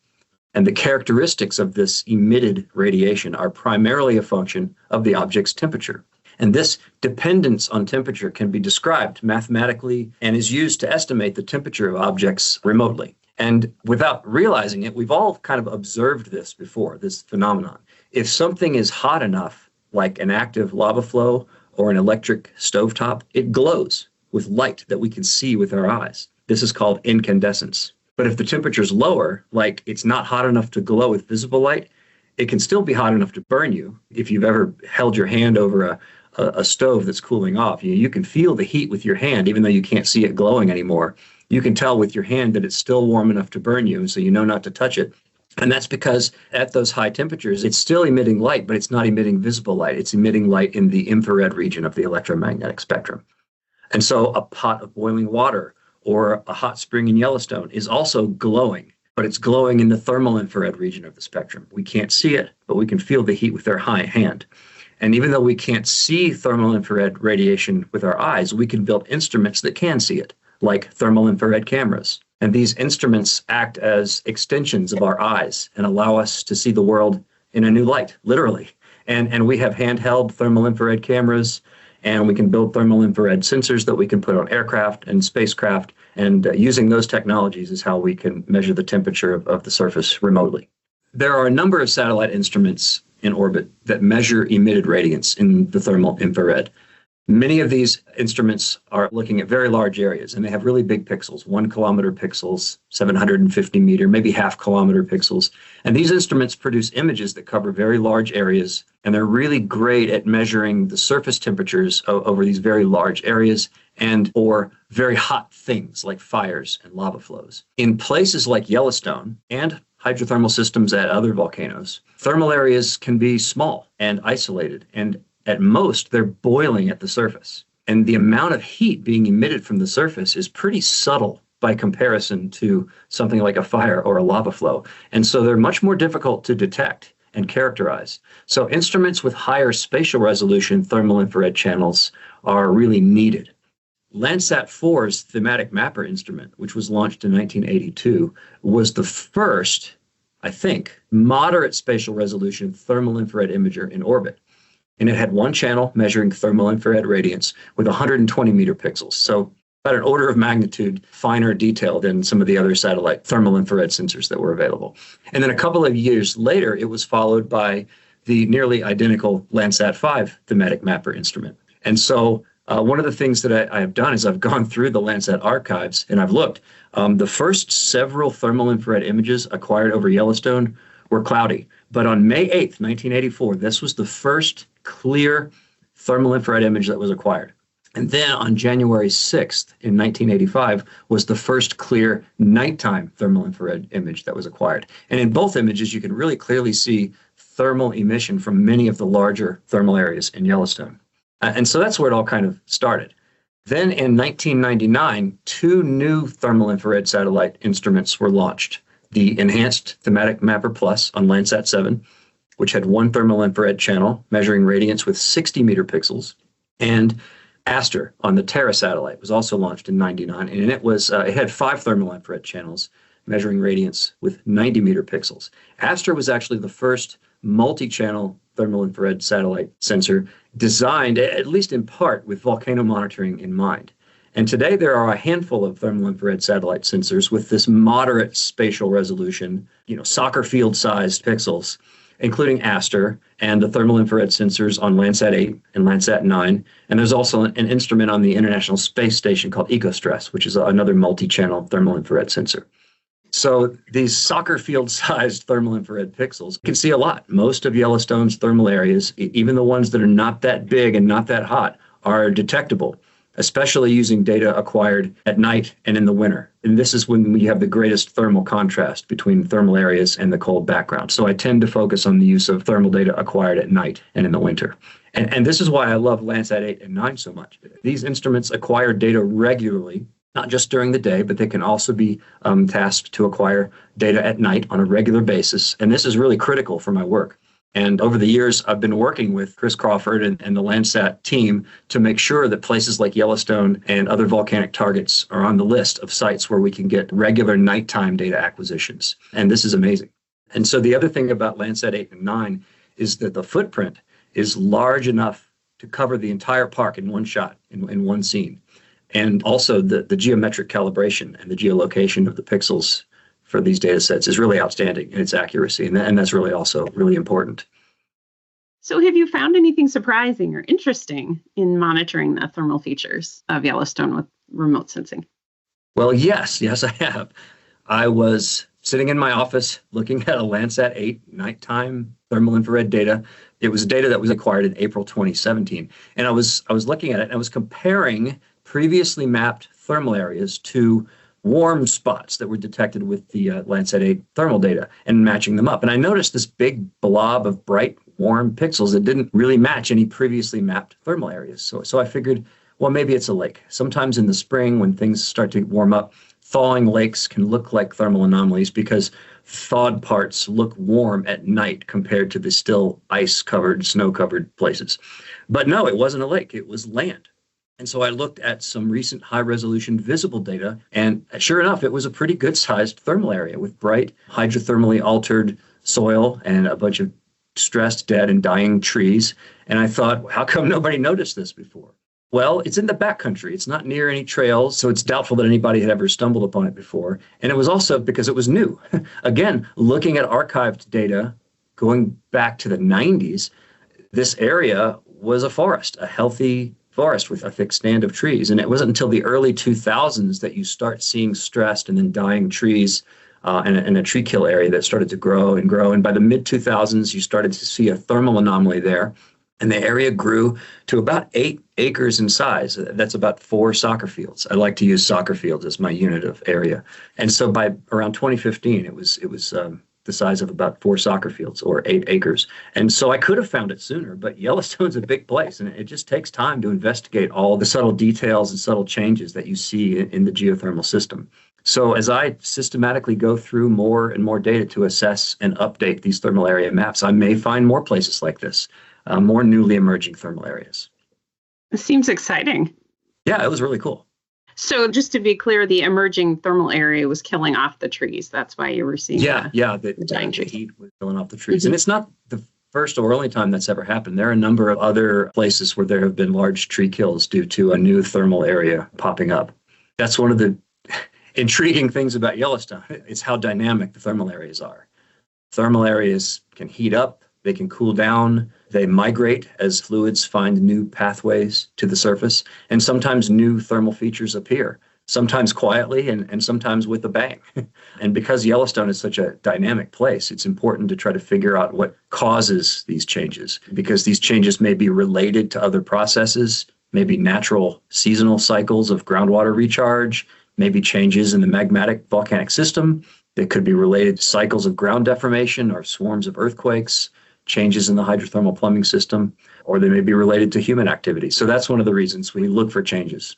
And the characteristics of this emitted radiation are primarily a function of the object's temperature. And this dependence on temperature can be described mathematically and is used to estimate the temperature of objects remotely. And without realizing it, we've all kind of observed this before, this phenomenon. If something is hot enough, like an active lava flow or an electric stovetop, it glows with light that we can see with our eyes. This is called incandescence. But if the temperature is lower, like it's not hot enough to glow with visible light, it can still be hot enough to burn you. If you've ever held your hand over a stove that's cooling off, you can feel the heat with your hand, even though you can't see it glowing anymore. You can tell with your hand that it's still warm enough to burn you, so you know not to touch it. And that's because at those high temperatures, it's still emitting light, but it's not emitting visible light. It's emitting light in the infrared region of the electromagnetic spectrum. And so a pot of boiling water or a hot spring in Yellowstone is also glowing, but it's glowing in the thermal infrared region of the spectrum. We can't see it, but we can feel the heat with our hand. And even though we can't see thermal infrared radiation with our eyes, we can build instruments that can see it, like thermal infrared cameras. And these instruments act as extensions of our eyes and allow us to see the world in a new light, literally. And we have handheld thermal infrared cameras, and we can build thermal infrared sensors that we can put on aircraft and spacecraft. And using those technologies is how we can measure the temperature of the surface remotely. There are a number of satellite instruments in orbit that measure emitted radiance in the thermal infrared. Many of these instruments are looking at very large areas, and they have really big pixels, 1 kilometer pixels, 750 meter, maybe half kilometer pixels. And these instruments produce images that cover very large areas, and they're really great at measuring the surface temperatures over these very large areas and or very hot things like fires and lava flows. In places like Yellowstone and hydrothermal systems at other volcanoes, thermal areas can be small and isolated, and at most, they're boiling at the surface. And the amount of heat being emitted from the surface is pretty subtle by comparison to something like a fire or a lava flow. And so they're much more difficult to detect and characterize. So instruments with higher spatial resolution thermal infrared channels are really needed. Landsat 4's thematic mapper instrument, which was launched in 1982, was the first, I think, moderate spatial resolution thermal infrared imager in orbit. And it had one channel measuring thermal infrared radiance with 120 meter pixels. So about an order of magnitude finer detail than some of the other satellite thermal infrared sensors that were available. And then a couple of years later, it was followed by the nearly identical Landsat 5 thematic mapper instrument. And so one of the things that I have done is I've gone through the Landsat archives and I've looked. The first several thermal infrared images acquired over Yellowstone were cloudy. But on May 8th, 1984, this was the first clear thermal infrared image that was acquired. And then on January 6th in 1985 was the first clear nighttime thermal infrared image that was acquired. And in both images, you can really clearly see thermal emission from many of the larger thermal areas in Yellowstone. And so that's where it all kind of started. Then in 1999, 2 new thermal infrared satellite instruments were launched. The Enhanced Thematic Mapper Plus on Landsat 7, which had 1 thermal infrared channel measuring radiance with 60 meter pixels, and Aster on the Terra satellite was also launched in 99, and it had 5 thermal infrared channels measuring radiance with 90 meter pixels. Aster was actually the first multi-channel thermal infrared satellite sensor designed, at least in part, with volcano monitoring in mind. And today there are a handful of thermal infrared satellite sensors with this moderate spatial resolution, soccer field-sized pixels including ASTER and the thermal infrared sensors on Landsat 8 and Landsat 9. And there's also an instrument on the International Space Station called EcoStress, which is another multi-channel thermal infrared sensor. So these soccer field-sized thermal infrared pixels can see a lot. Most of Yellowstone's thermal areas, even the ones that are not that big and not that hot, are detectable, especially using data acquired at night and in the winter. And this is when we have the greatest thermal contrast between thermal areas and the cold background. So I tend to focus on the use of thermal data acquired at night and in the winter. And this is why I love Landsat 8 and 9 so much. These instruments acquire data regularly, not just during the day, but they can also be tasked to acquire data at night on a regular basis. And this is really critical for my work. And over the years, I've been working with Chris Crawford and the Landsat team to make sure that places like Yellowstone and other volcanic targets are on the list of sites where we can get regular nighttime data acquisitions. And this is amazing. And so the other thing about Landsat 8 and 9 is that the footprint is large enough to cover the entire park in one shot, in one scene. And also the geometric calibration and the geolocation of the pixels for these data sets is really outstanding in its accuracy. And that's really also really important. So have you found anything surprising or interesting in monitoring the thermal features of Yellowstone with remote sensing? Well, yes, I have. I was sitting in my office looking at a Landsat 8 nighttime thermal infrared data. It was data that was acquired in April 2017. And I was looking at it and I was comparing previously mapped thermal areas to warm spots that were detected with the Landsat 8 thermal data and matching them up. And I noticed this big blob of bright, warm pixels that didn't really match any previously mapped thermal areas. So I figured, well, maybe it's a lake. Sometimes in the spring when things start to warm up, thawing lakes can look like thermal anomalies because thawed parts look warm at night compared to the still ice-covered, snow-covered places. But no, it wasn't a lake, it was land. And so I looked at some recent high-resolution visible data, and sure enough, it was a pretty good-sized thermal area with bright, hydrothermally altered soil and a bunch of stressed, dead, and dying trees. And I thought, how come nobody noticed this before? Well, it's in the backcountry. It's not near any trails, so it's doubtful that anybody had ever stumbled upon it before. And it was also because it was new. Again, looking at archived data going back to the 90s, this area was a forest, a healthy forest with a thick stand of trees. And it wasn't until the early 2000s that you start seeing stressed and then dying trees and a tree kill area that started to grow and grow. And by the mid-2000s, you started to see a thermal anomaly there. And the area grew to about 8 acres in size. That's about 4 soccer fields. I like to use soccer fields as my unit of area. And so by around 2015, it was the size of about 4 soccer fields or 8 acres. And so I could have found it sooner, but Yellowstone's a big place and it just takes time to investigate all the subtle details and subtle changes that you see in the geothermal system. So as I systematically go through more and more data to assess and update these thermal area maps, I may find more places like this, more newly emerging thermal areas. It seems exciting. Yeah, it was really cool. So just to be clear, the emerging thermal area was killing off the trees. That's why you were seeing the heat was killing off the trees. Mm-hmm. And it's not the first or only time that's ever happened. There are a number of other places where there have been large tree kills due to a new thermal area popping up. That's one of the intriguing things about Yellowstone. It's how dynamic the thermal areas are. Thermal areas can heat up, they can cool down, they migrate as fluids find new pathways to the surface, and sometimes new thermal features appear, sometimes quietly and sometimes with a bang. And because Yellowstone is such a dynamic place, it's important to try to figure out what causes these changes, because these changes may be related to other processes, maybe natural seasonal cycles of groundwater recharge, maybe changes in the magmatic volcanic system. They could be related to cycles of ground deformation or swarms of earthquakes, changes in the hydrothermal plumbing system, or they may be related to human activity. So that's one of the reasons we look for changes.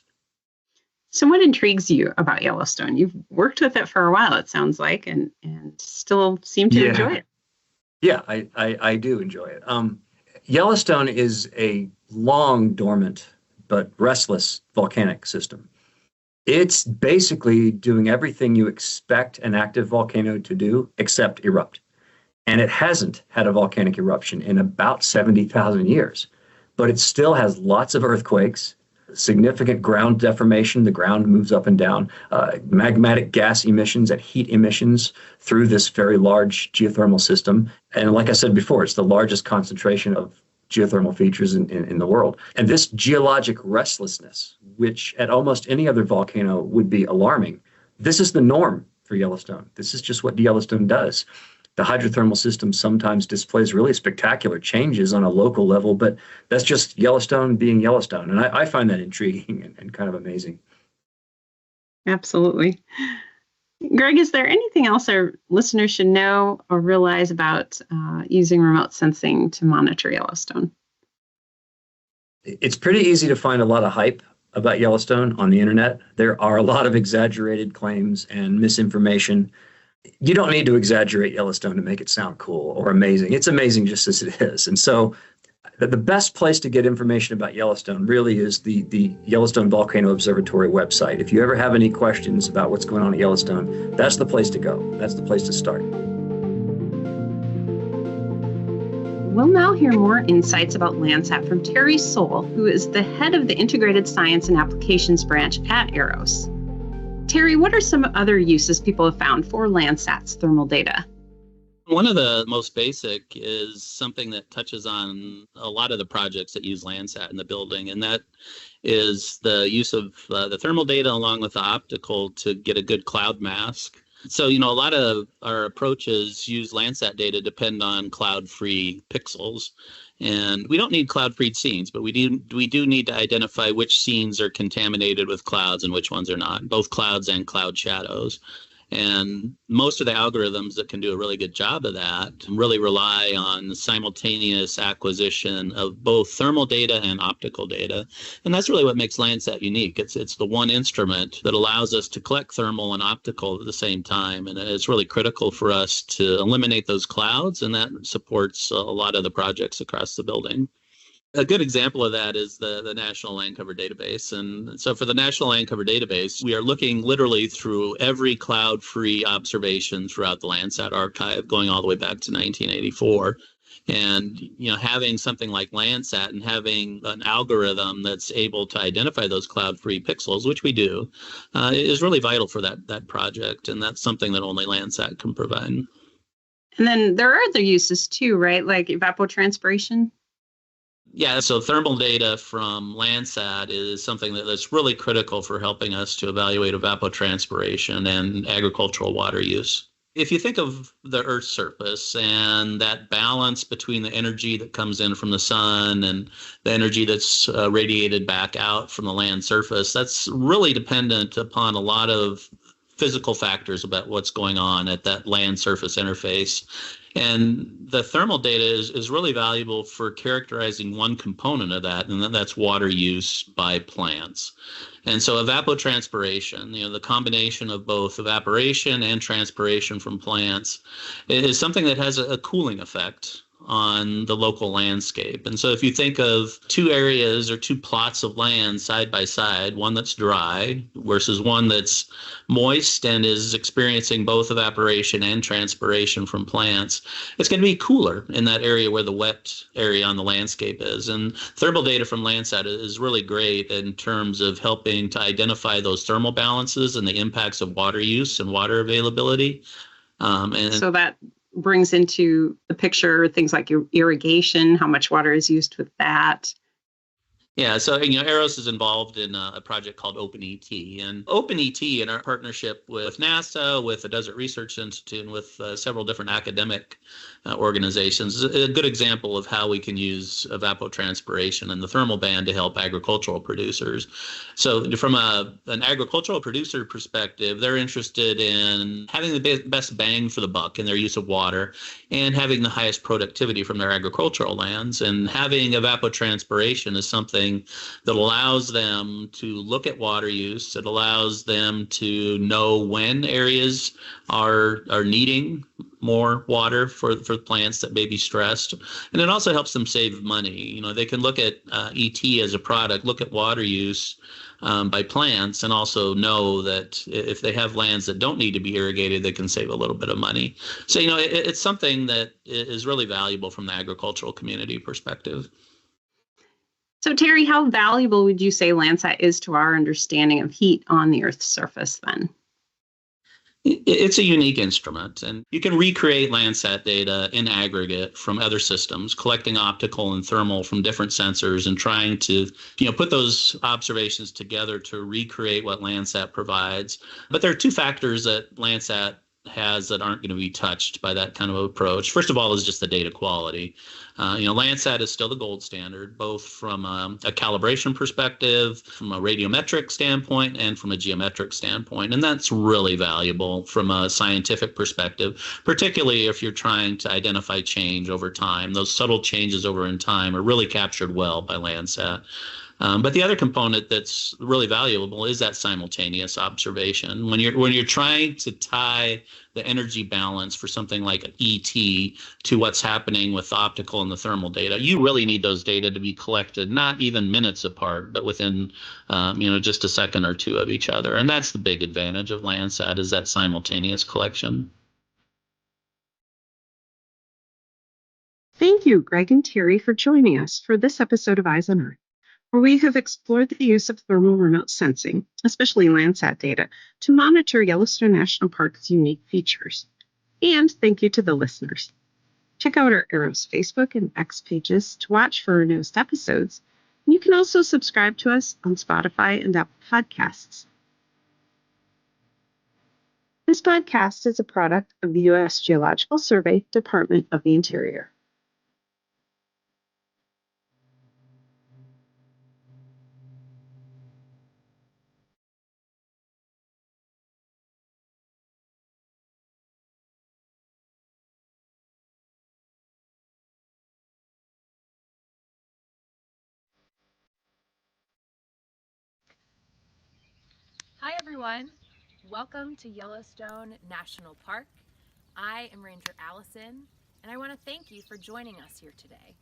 So what intrigues you about Yellowstone? You've worked with it for a while, it sounds like, and still seem to enjoy it. Yeah, I do enjoy it. Yellowstone is a long dormant but restless volcanic system. It's basically doing everything you expect an active volcano to do except erupt. And it hasn't had a volcanic eruption in about 70,000 years. But it still has lots of earthquakes, significant ground deformation. The ground moves up and down, magmatic gas emissions and heat emissions through this very large geothermal system. And like I said before, it's the largest concentration of geothermal features in the world. And this geologic restlessness, which at almost any other volcano would be alarming, this is the norm for Yellowstone. This is just what Yellowstone does. The hydrothermal system sometimes displays really spectacular changes on a local level, but that's just Yellowstone being Yellowstone. And I find that intriguing and kind of amazing. Absolutely. Greg, is there anything else our listeners should know or realize about using remote sensing to monitor Yellowstone? It's pretty easy to find a lot of hype about Yellowstone on the internet. There are a lot of exaggerated claims and misinformation. You don't need to exaggerate Yellowstone to make it sound cool or amazing. It's amazing just as it is. And so the best place to get information about Yellowstone really is the Yellowstone Volcano Observatory website. If you ever have any questions about what's going on at Yellowstone, that's the place to go. That's the place to start. We'll now hear more insights about Landsat from Terry Soule, who is the head of the Integrated Science and Applications branch at AROS. Terry, what are some other uses people have found for Landsat's thermal data? One of the most basic is something that touches on a lot of the projects that use Landsat in the building, and that is the use of the thermal data along with the optical to get a good cloud mask. So, a lot of our approaches use Landsat data depend on cloud-free pixels. And we don't need cloud-free scenes, but we do need to identify which scenes are contaminated with clouds and which ones are not, both clouds and cloud shadows. And most of the algorithms that can do a really good job of that really rely on the simultaneous acquisition of both thermal data and optical data. And that's really what makes Landsat unique. It's the one instrument that allows us to collect thermal and optical at the same time. And it's really critical for us to eliminate those clouds, and that supports a lot of the projects across the building. A good example of that is the National Land Cover Database. And so for the National Land Cover Database, we are looking literally through every cloud-free observation throughout the Landsat archive, going all the way back to 1984. And, having something like Landsat and having an algorithm that's able to identify those cloud-free pixels, which we do, is really vital for that project. And that's something that only Landsat can provide. And then there are other uses too, right? Like evapotranspiration? Yeah, so thermal data from Landsat is something that's really critical for helping us to evaluate evapotranspiration and agricultural water use. If you think of the Earth's surface and that balance between the energy that comes in from the sun and the energy that's radiated back out from the land surface, that's really dependent upon a lot of physical factors about what's going on at that land surface interface. And the thermal data is really valuable for characterizing one component of that, and that's water use by plants. And so evapotranspiration, the combination of both evaporation and transpiration from plants is something that has a cooling effect on the local landscape. And so if you think of two areas or two plots of land side by side, one that's dry versus one that's moist and is experiencing both evaporation and transpiration from plants, it's going to be cooler in that area where the wet area on the landscape is. And thermal data from Landsat is really great in terms of helping to identify those thermal balances and the impacts of water use and water availability. So that brings into the picture things like irrigation, how much water is used with that. Yeah, so AROS is involved in a project called OpenET, and OpenET, in our partnership with NASA, with the Desert Research Institute, and with several different academic organizations, is a good example of how we can use evapotranspiration and the thermal band to help agricultural producers. So from an agricultural producer perspective, they're interested in having the best bang for the buck in their use of water and having the highest productivity from their agricultural lands. And having evapotranspiration is something that allows them to look at water use. It allows them to know when areas are needing more water for plants that may be stressed. And it also helps them save money. They can look at ET as a product, look at water use by plants, and also know that if they have lands that don't need to be irrigated, they can save a little bit of money. So, it's something that is really valuable from the agricultural community perspective. So, Terry, how valuable would you say Landsat is to our understanding of heat on the Earth's surface then? It's a unique instrument, and you can recreate Landsat data in aggregate from other systems, collecting optical and thermal from different sensors and trying to, put those observations together to recreate what Landsat provides. But there are two factors that Landsat has that aren't going to be touched by that kind of approach. First of all is just the data quality. Landsat is still the gold standard, both from a calibration perspective, from a radiometric standpoint, and from a geometric standpoint. And that's really valuable from a scientific perspective, particularly if you're trying to identify change over time. Those subtle changes over in time are really captured well by Landsat. But the other component that's really valuable is that simultaneous observation. When you're trying to tie the energy balance for something like ET to what's happening with the optical and the thermal data, you really need those data to be collected, not even minutes apart, but within just a second or two of each other. And that's the big advantage of Landsat, is that simultaneous collection. Thank you, Greg and Terry, for joining us for this episode of Eyes on Earth, where we have explored the use of thermal remote sensing, especially Landsat data, to monitor Yellowstone National Park's unique features. And thank you to the listeners. Check out our ARROS Facebook and X pages to watch for our newest episodes. And you can also subscribe to us on Spotify and Apple Podcasts. This podcast is a product of the U.S. Geological Survey, Department of the Interior. Hi, everyone. Welcome to Yellowstone National Park. I am Ranger Allison, and I want to thank you for joining us here today.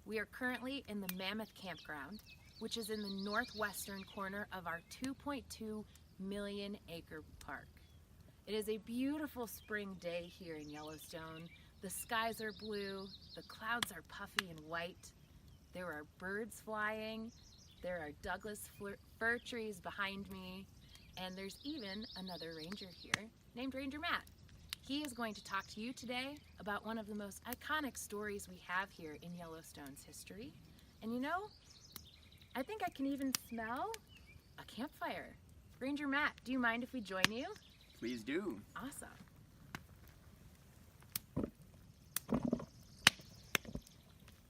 We are currently in the Mammoth Campground, which is in the northwestern corner of our 2.2 million acre park. It is a beautiful spring day here in Yellowstone. The skies are blue, the clouds are puffy and white. There are birds flying, there are Douglas fir trees behind me, and there's even another ranger here named Ranger Matt. He is going to talk to you today about one of the most iconic stories we have here in Yellowstone's history. And I think I can even smell a campfire. Ranger Matt, do you mind if we join you? Please do. Awesome.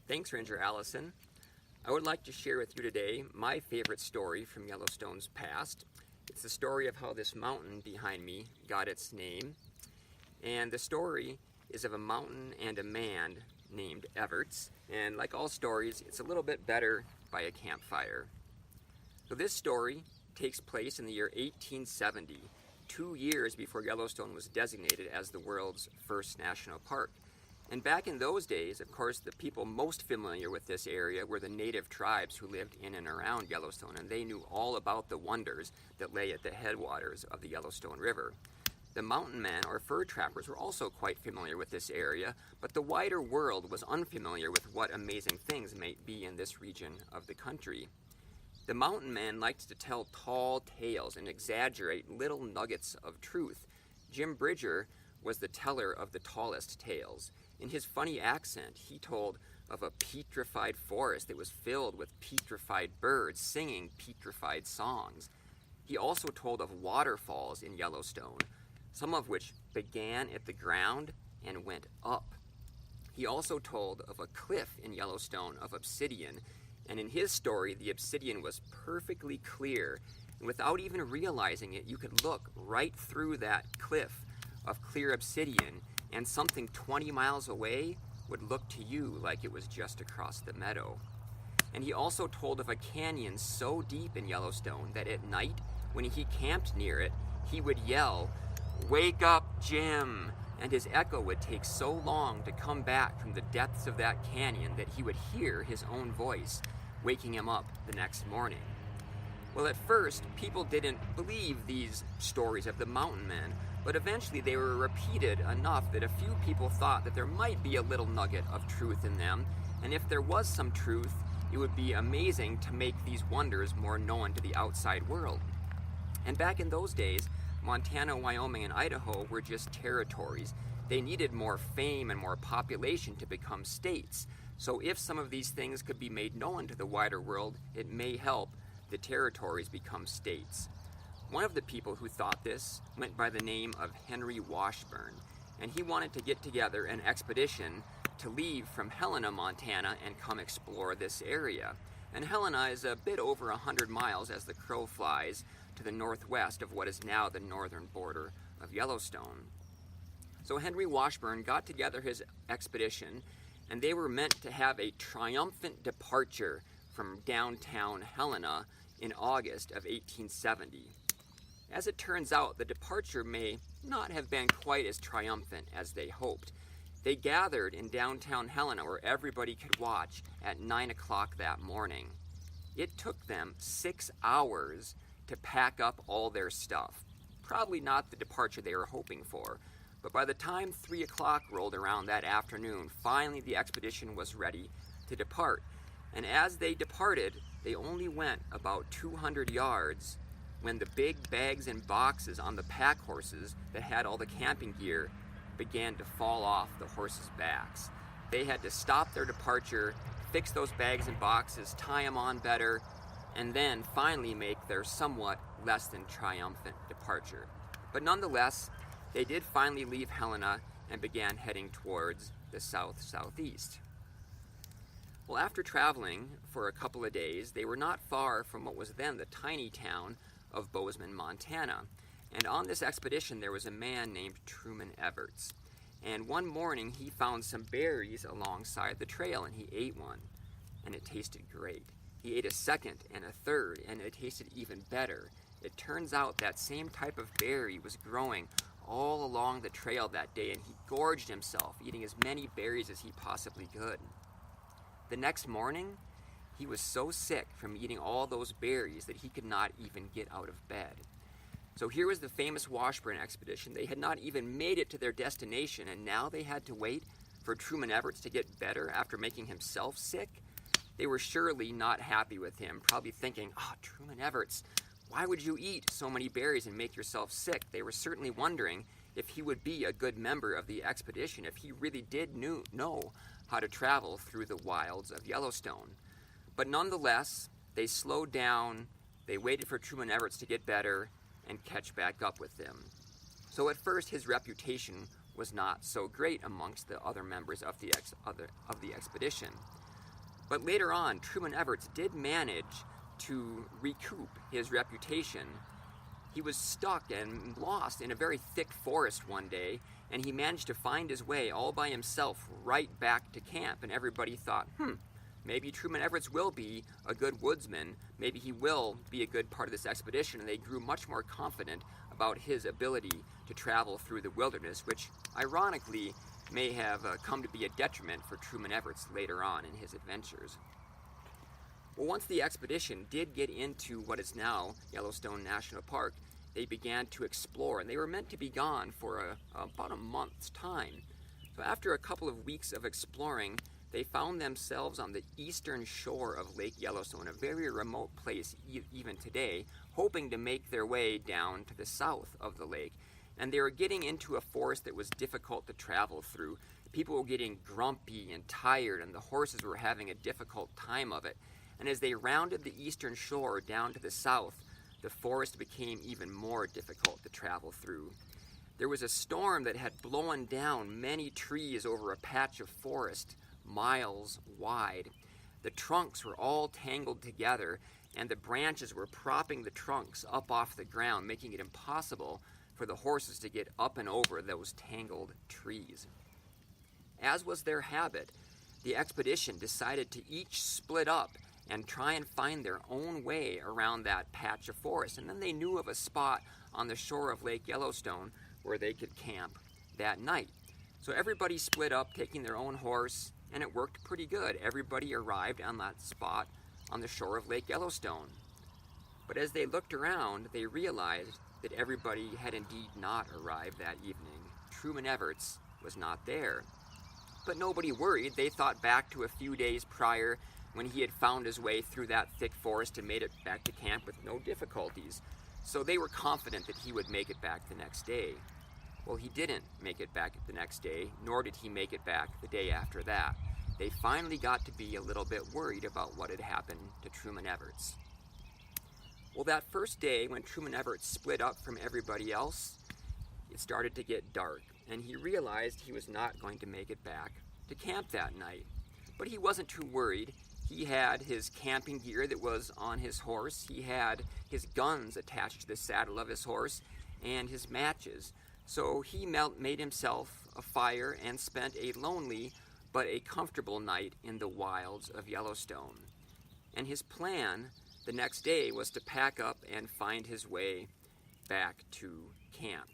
Thanks, Ranger Allison. I would like to share with you today my favorite story from Yellowstone's past. It's the story of how this mountain behind me got its name. And the story is of a mountain and a man named Everts. And like all stories, it's a little bit better by a campfire. So this story takes place in the year 1870, 2 years before Yellowstone was designated as the world's first national park. And back in those days, of course, the people most familiar with this area were the native tribes who lived in and around Yellowstone, and they knew all about the wonders that lay at the headwaters of the Yellowstone River. The mountain men, or fur trappers, were also quite familiar with this area, but the wider world was unfamiliar with what amazing things might be in this region of the country. The mountain men liked to tell tall tales and exaggerate little nuggets of truth. Jim Bridger was the teller of the tallest tales. In his funny accent, he told of a petrified forest that was filled with petrified birds singing petrified songs. He also told of waterfalls in Yellowstone, some of which began at the ground and went up. He also told of a cliff in Yellowstone of obsidian, and in his story, the obsidian was perfectly clear, and without even realizing it, you could look right through that cliff of clear obsidian, and something 20 miles away would look to you like it was just across the meadow. And he also told of a canyon so deep in Yellowstone that at night, when he camped near it, he would yell, "Wake up, Jim!" And his echo would take so long to come back from the depths of that canyon that he would hear his own voice, waking him up the next morning. Well, at first, people didn't believe these stories of the mountain men, but eventually they were repeated enough that a few people thought that there might be a little nugget of truth in them, and if there was some truth, it would be amazing to make these wonders more known to the outside world. And back in those days, Montana, Wyoming, and Idaho were just territories. They needed more fame and more population to become states. So if some of these things could be made known to the wider world, it may help the territories become states. One of the people who thought this went by the name of Henry Washburn, and he wanted to get together an expedition to leave from Helena, Montana, and come explore this area. And Helena is a bit over 100 miles as the crow flies to the northwest of what is now the northern border of Yellowstone. So Henry Washburn got together his expedition, and they were meant to have a triumphant departure from downtown Helena in August of 1870. As it turns out, the departure may not have been quite as triumphant as they hoped. They gathered in downtown Helena where everybody could watch at 9 o'clock that morning. It took them 6 hours to pack up all their stuff. Probably not the departure they were hoping for, but by the time 3 o'clock rolled around that afternoon, finally the expedition was ready to depart. And as they departed, they only went about 200 yards when the big bags and boxes on the pack horses that had all the camping gear began to fall off the horses' backs. They had to stop their departure, fix those bags and boxes, tie them on better, and then finally make their somewhat less than triumphant departure. But nonetheless, they did finally leave Helena and began heading towards the south-southeast. Well, after traveling for a couple of days, they were not far from what was then the tiny town of Bozeman, Montana. And on this expedition, there was a man named Truman Everts. And one morning, he found some berries alongside the trail, and he ate one, and it tasted great. He ate a second and a third, and it tasted even better. It turns out that same type of berry was growing all along the trail that day, and he gorged himself, eating as many berries as he possibly could. The next morning, he was so sick from eating all those berries that he could not even get out of bed. So here was the famous Washburn expedition. They had not even made it to their destination, and now they had to wait for Truman Everts to get better after making himself sick. They were surely not happy with him, probably thinking, Truman Everts, why would you eat so many berries and make yourself sick? They were certainly wondering if he would be a good member of the expedition, if he really did know how to travel through the wilds of Yellowstone. But nonetheless, they slowed down, they waited for Truman Everts to get better and catch back up with them. So at first, his reputation was not so great amongst the other members of the expedition. But later on, Truman Everts did manage to recoup his reputation. He was stuck and lost in a very thick forest one day, and he managed to find his way all by himself right back to camp, and everybody thought, maybe Truman Everts will be a good woodsman. Maybe he will be a good part of this expedition. And they grew much more confident about his ability to travel through the wilderness, which ironically may have come to be a detriment for Truman Everts later on in his adventures. Well, once the expedition did get into what is now Yellowstone National Park, they began to explore, and they were meant to be gone for about a month's time. So after a couple of weeks of exploring, they found themselves on the eastern shore of Lake Yellowstone, a very remote place even today, hoping to make their way down to the south of the lake. And they were getting into a forest that was difficult to travel through. People were getting grumpy and tired, and the horses were having a difficult time of it. And as they rounded the eastern shore down to the south, the forest became even more difficult to travel through. There was a storm that had blown down many trees over a patch of forest miles wide. The trunks were all tangled together, and the branches were propping the trunks up off the ground, making it impossible for the horses to get up and over those tangled trees. As was their habit, the expedition decided to each split up and try and find their own way around that patch of forest. And then they knew of a spot on the shore of Lake Yellowstone where they could camp that night. So everybody split up, taking their own horse, and it worked pretty good. Everybody arrived on that spot on the shore of Lake Yellowstone. But as they looked around, they realized that everybody had indeed not arrived that evening. Truman Everts was not there. But nobody worried. They thought back to a few days prior when he had found his way through that thick forest and made it back to camp with no difficulties. So they were confident that he would make it back the next day. Well, he didn't make it back the next day, nor did he make it back the day after that. They finally got to be a little bit worried about what had happened to Truman Everts. Well, that first day when Truman Everts split up from everybody else, it started to get dark, and he realized he was not going to make it back to camp that night. But he wasn't too worried. He had his camping gear that was on his horse. He had his guns attached to the saddle of his horse and his matches. So he made himself a fire and spent a lonely but a comfortable night in the wilds of Yellowstone. And his plan the next day was to pack up and find his way back to camp.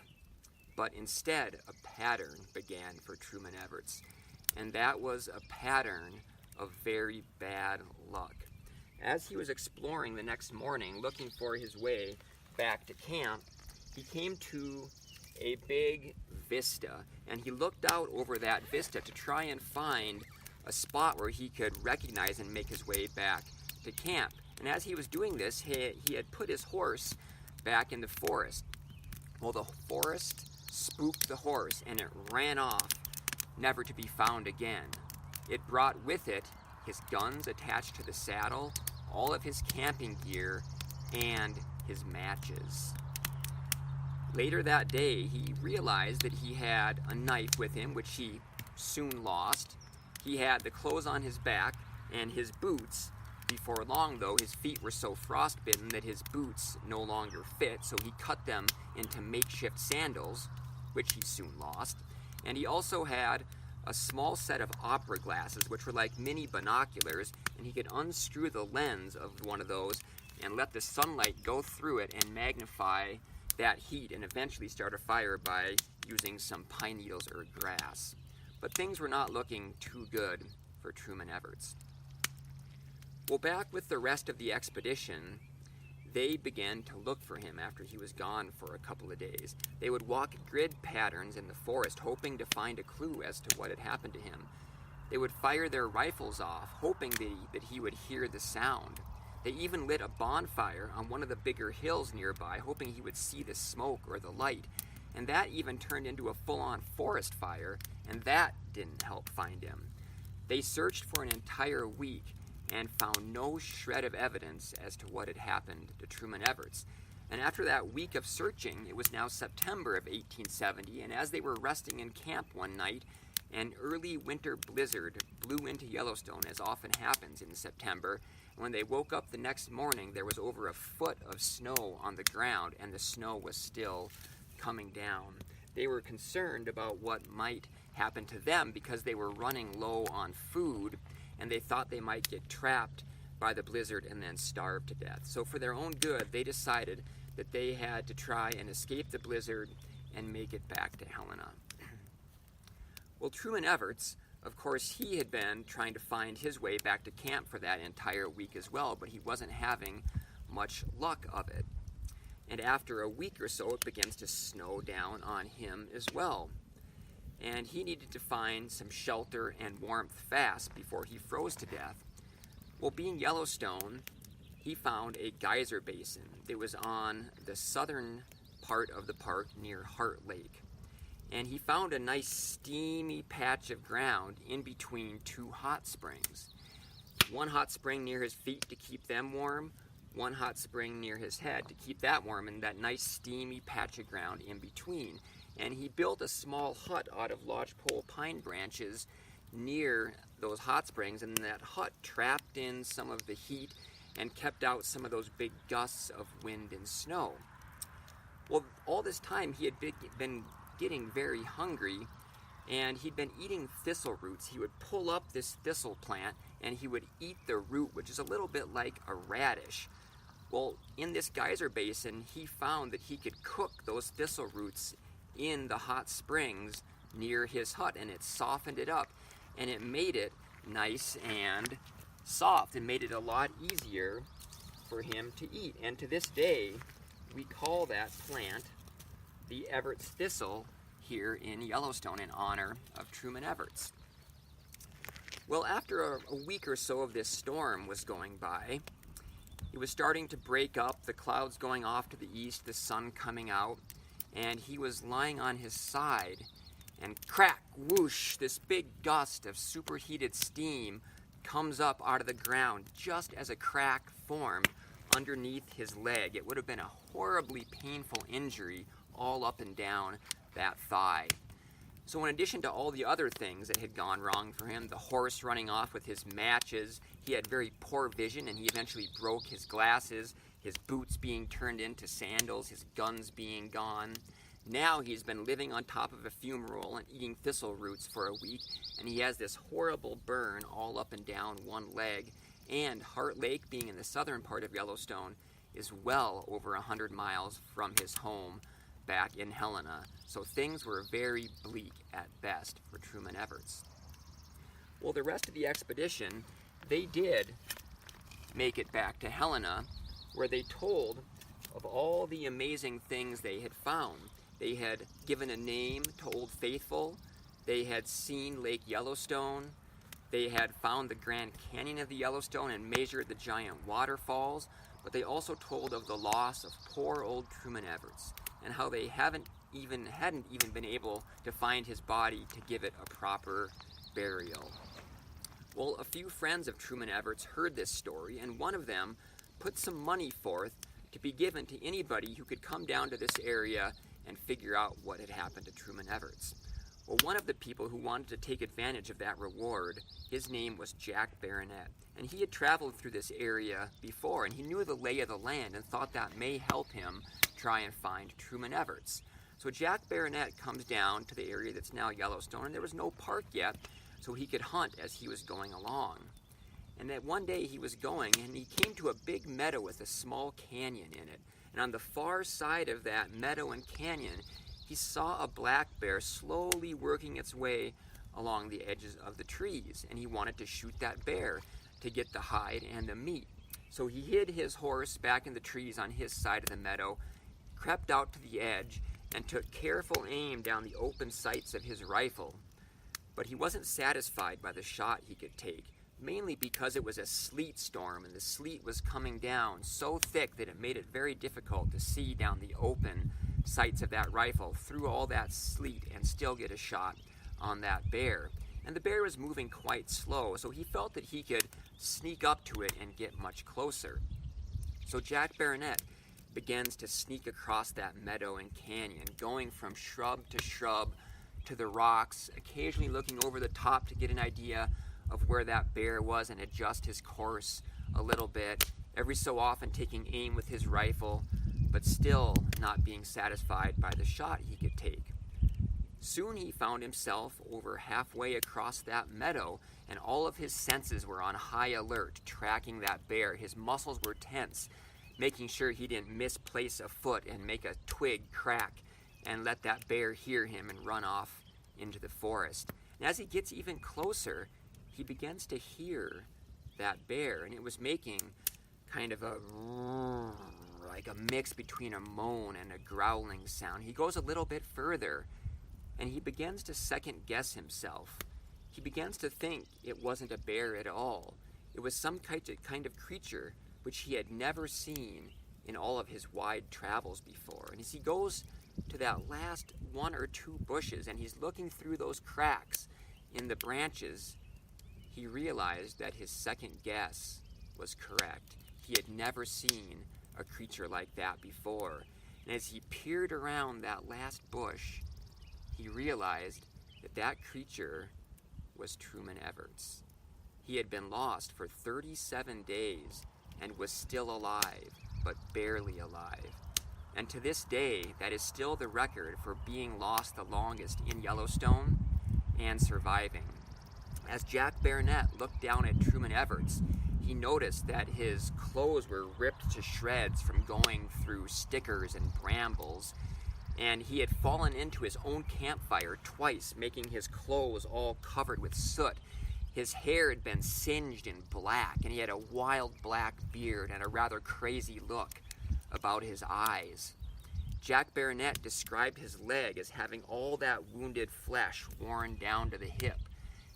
But instead, a pattern began for Truman Everts, and that was a pattern of very bad luck. As he was exploring the next morning, looking for his way back to camp, he came to a big vista, and he looked out over that vista to try and find a spot where he could recognize and make his way back to camp. And as he was doing this, he had put his horse back in the forest. Well, the forest spooked the horse, and it ran off, never to be found again. It brought with it his guns attached to the saddle, all of his camping gear, and his matches. Later that day, he realized that he had a knife with him, which he soon lost. He had the clothes on his back and his boots. Before long, though, his feet were so frostbitten that his boots no longer fit, so he cut them into makeshift sandals, which he soon lost. And he also had a small set of opera glasses, which were like mini binoculars, and he could unscrew the lens of one of those and let the sunlight go through it and magnify that heat and eventually start a fire by using some pine needles or grass. But things were not looking too good for Truman Everts. Well, back with the rest of the expedition, they began to look for him after he was gone for a couple of days. They would walk grid patterns in the forest, hoping to find a clue as to what had happened to him. They would fire their rifles off, hoping that he would hear the sound. They even lit a bonfire on one of the bigger hills nearby, hoping he would see the smoke or the light. And that even turned into a full-on forest fire, and that didn't help find him. They searched for an entire week and found no shred of evidence as to what had happened to Truman Everts. And after that week of searching, it was now September of 1870, and as they were resting in camp one night, an early winter blizzard blew into Yellowstone, as often happens in September. And when they woke up the next morning, there was over a foot of snow on the ground, and the snow was still coming down. They were concerned about what might happen to them because they were running low on food, and they thought they might get trapped by the blizzard and then starve to death. So for their own good, they decided that they had to try and escape the blizzard and make it back to Helena. Well, Truman Everts, of course, he had been trying to find his way back to camp for that entire week as well, but he wasn't having much luck of it. And after a week or so, it begins to snow down on him as well. And he needed to find some shelter and warmth fast before he froze to death. Well, being Yellowstone, he found a geyser basin that was on the southern part of the park near Heart Lake. And he found a nice steamy patch of ground in between two hot springs. One hot spring near his feet to keep them warm, one hot spring near his head to keep that warm, and that nice steamy patch of ground in between. And he built a small hut out of lodgepole pine branches near those hot springs, and that hut trapped in some of the heat and kept out some of those big gusts of wind and snow. Well, all this time he had been getting very hungry, and he'd been eating thistle roots. He would pull up this thistle plant and he would eat the root, which is a little bit like a radish. Well, in this geyser basin, he found that he could cook those thistle roots in the hot springs near his hut, and it softened it up, and it made it nice and soft, and made it a lot easier for him to eat. And to this day, we call that plant the Everts thistle here in Yellowstone in honor of Truman Everts. Well, after a week or so of this storm was going by, It was starting to break up, the clouds going off to the east, the sun coming out, and he was lying on his side, and crack, whoosh, this big gust of superheated steam comes up out of the ground just as a crack formed underneath his leg. It would have been a horribly painful injury all up and down that thigh. So in addition to all the other things that had gone wrong for him, the horse running off with his matches, he had very poor vision and he eventually broke his glasses, his boots being turned into sandals, his guns being gone. Now he's been living on top of a fumarole and eating thistle roots for a week, and he has this horrible burn all up and down one leg. And Heart Lake, being in the southern part of Yellowstone, is well over 100 miles from his home back in Helena. So things were very bleak at best for Truman Everts. Well, the rest of the expedition, they did make it back to Helena, where they told of all the amazing things they had found. They had given a name to Old Faithful. They had seen Lake Yellowstone. They had found the Grand Canyon of the Yellowstone and measured the giant waterfalls. But they also told of the loss of poor old Truman Everts and how they hadn't even been able to find his body to give it a proper burial. Well, a few friends of Truman Everts heard this story, and one of them put some money forth to be given to anybody who could come down to this area and figure out what had happened to Truman Everts. Well, one of the people who wanted to take advantage of that reward, his name was Jack Baronet, and he had traveled through this area before, and he knew the lay of the land and thought that may help him try and find Truman Everts. So Jack Baronet comes down to the area that's now Yellowstone, and there was no park yet, so he could hunt as he was going along. And that one day he was going, and he came to a big meadow with a small canyon in it. And on the far side of that meadow and canyon, he saw a black bear slowly working its way along the edges of the trees. And he wanted to shoot that bear to get the hide and the meat. So he hid his horse back in the trees on his side of the meadow, crept out to the edge, and took careful aim down the open sights of his rifle. But he wasn't satisfied by the shot he could take, mainly because it was a sleet storm and the sleet was coming down so thick that it made it very difficult to see down the open sights of that rifle through all that sleet and still get a shot on that bear. And the bear was moving quite slow, so he felt that he could sneak up to it and get much closer. So Jack Baronet begins to sneak across that meadow and canyon, going from shrub to the rocks, occasionally looking over the top to get an idea of where that bear was and adjust his course a little bit, every so often taking aim with his rifle, but still not being satisfied by the shot he could take. Soon he found himself over halfway across that meadow, and all of his senses were on high alert, tracking that bear. His muscles were tense, making sure he didn't misplace a foot and make a twig crack and let that bear hear him and run off into the forest. And as he gets even closer, he begins to hear that bear, and it was making kind of like a mix between a moan and a growling sound. He goes a little bit further, and he begins to second guess himself. He begins to think it wasn't a bear at all. It was some kind of creature which he had never seen in all of his wide travels before. And as he goes to that last one or two bushes, and he's looking through those cracks in the branches, he realized that his second guess was correct. He had never seen a creature like that before. And as he peered around that last bush, he realized that that creature was Truman Everts. He had been lost for 37 days and was still alive, but barely alive. And to this day, that is still the record for being lost the longest in Yellowstone and surviving. As Jack Baronet looked down at Truman Everts, he noticed that his clothes were ripped to shreds from going through stickers and brambles, and he had fallen into his own campfire twice, making his clothes all covered with soot. His hair had been singed in black, and he had a wild black beard and a rather crazy look about his eyes. Jack Baronet described his leg as having all that wounded flesh worn down to the hip.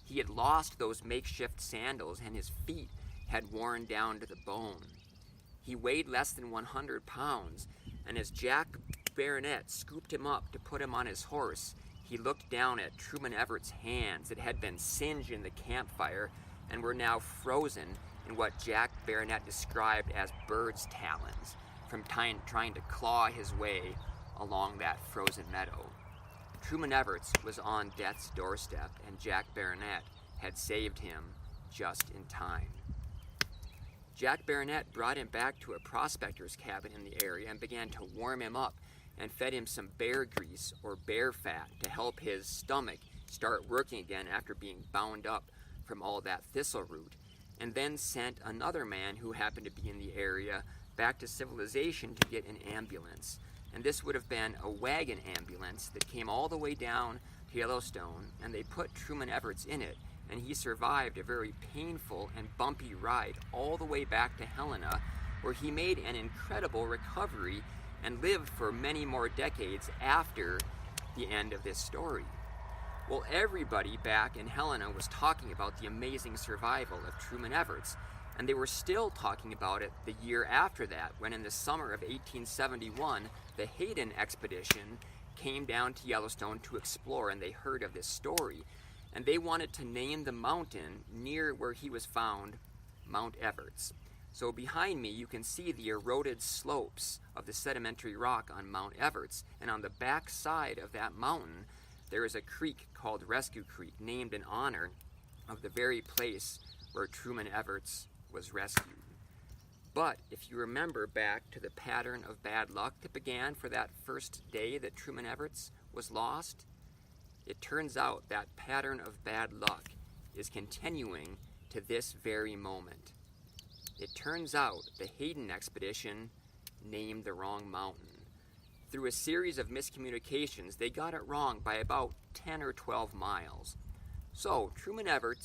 He had lost those makeshift sandals, and his feet had worn down to the bone. He weighed less than 100 pounds, and as Jack Baronet scooped him up to put him on his horse, he looked down at Truman Everett's hands that had been singed in the campfire and were now frozen in what Jack Baronet described as bird's talons from trying to claw his way along that frozen meadow. Truman Everett was on death's doorstep, and Jack Baronet had saved him just in time. Jack Baronet brought him back to a prospector's cabin in the area and began to warm him up and fed him some bear grease or bear fat to help his stomach start working again after being bound up from all that thistle root, and then sent another man who happened to be in the area back to civilization to get an ambulance. And this would have been a wagon ambulance that came all the way down to Yellowstone, and they put Truman Everett in it, and he survived a very painful and bumpy ride all the way back to Helena, where he made an incredible recovery and lived for many more decades after the end of this story. Well, everybody back in Helena was talking about the amazing survival of Truman Everett, and they were still talking about it the year after that, when in the summer of 1871, the Hayden expedition came down to Yellowstone to explore, and they heard of this story, and they wanted to name the mountain near where he was found Mount Everett. So behind me, you can see the eroded slopes of the sedimentary rock on Mount Everett, and on the back side of that mountain, there is a creek called Rescue Creek, named in honor of the very place where Truman Everett was rescued. But if you remember back to the pattern of bad luck that began for that first day that Truman Everett was lost, it turns out that pattern of bad luck is continuing to this very moment. It turns out the Hayden expedition named the wrong mountain. Through a series of miscommunications, they got it wrong by about 10 or 12 miles. So Truman Everett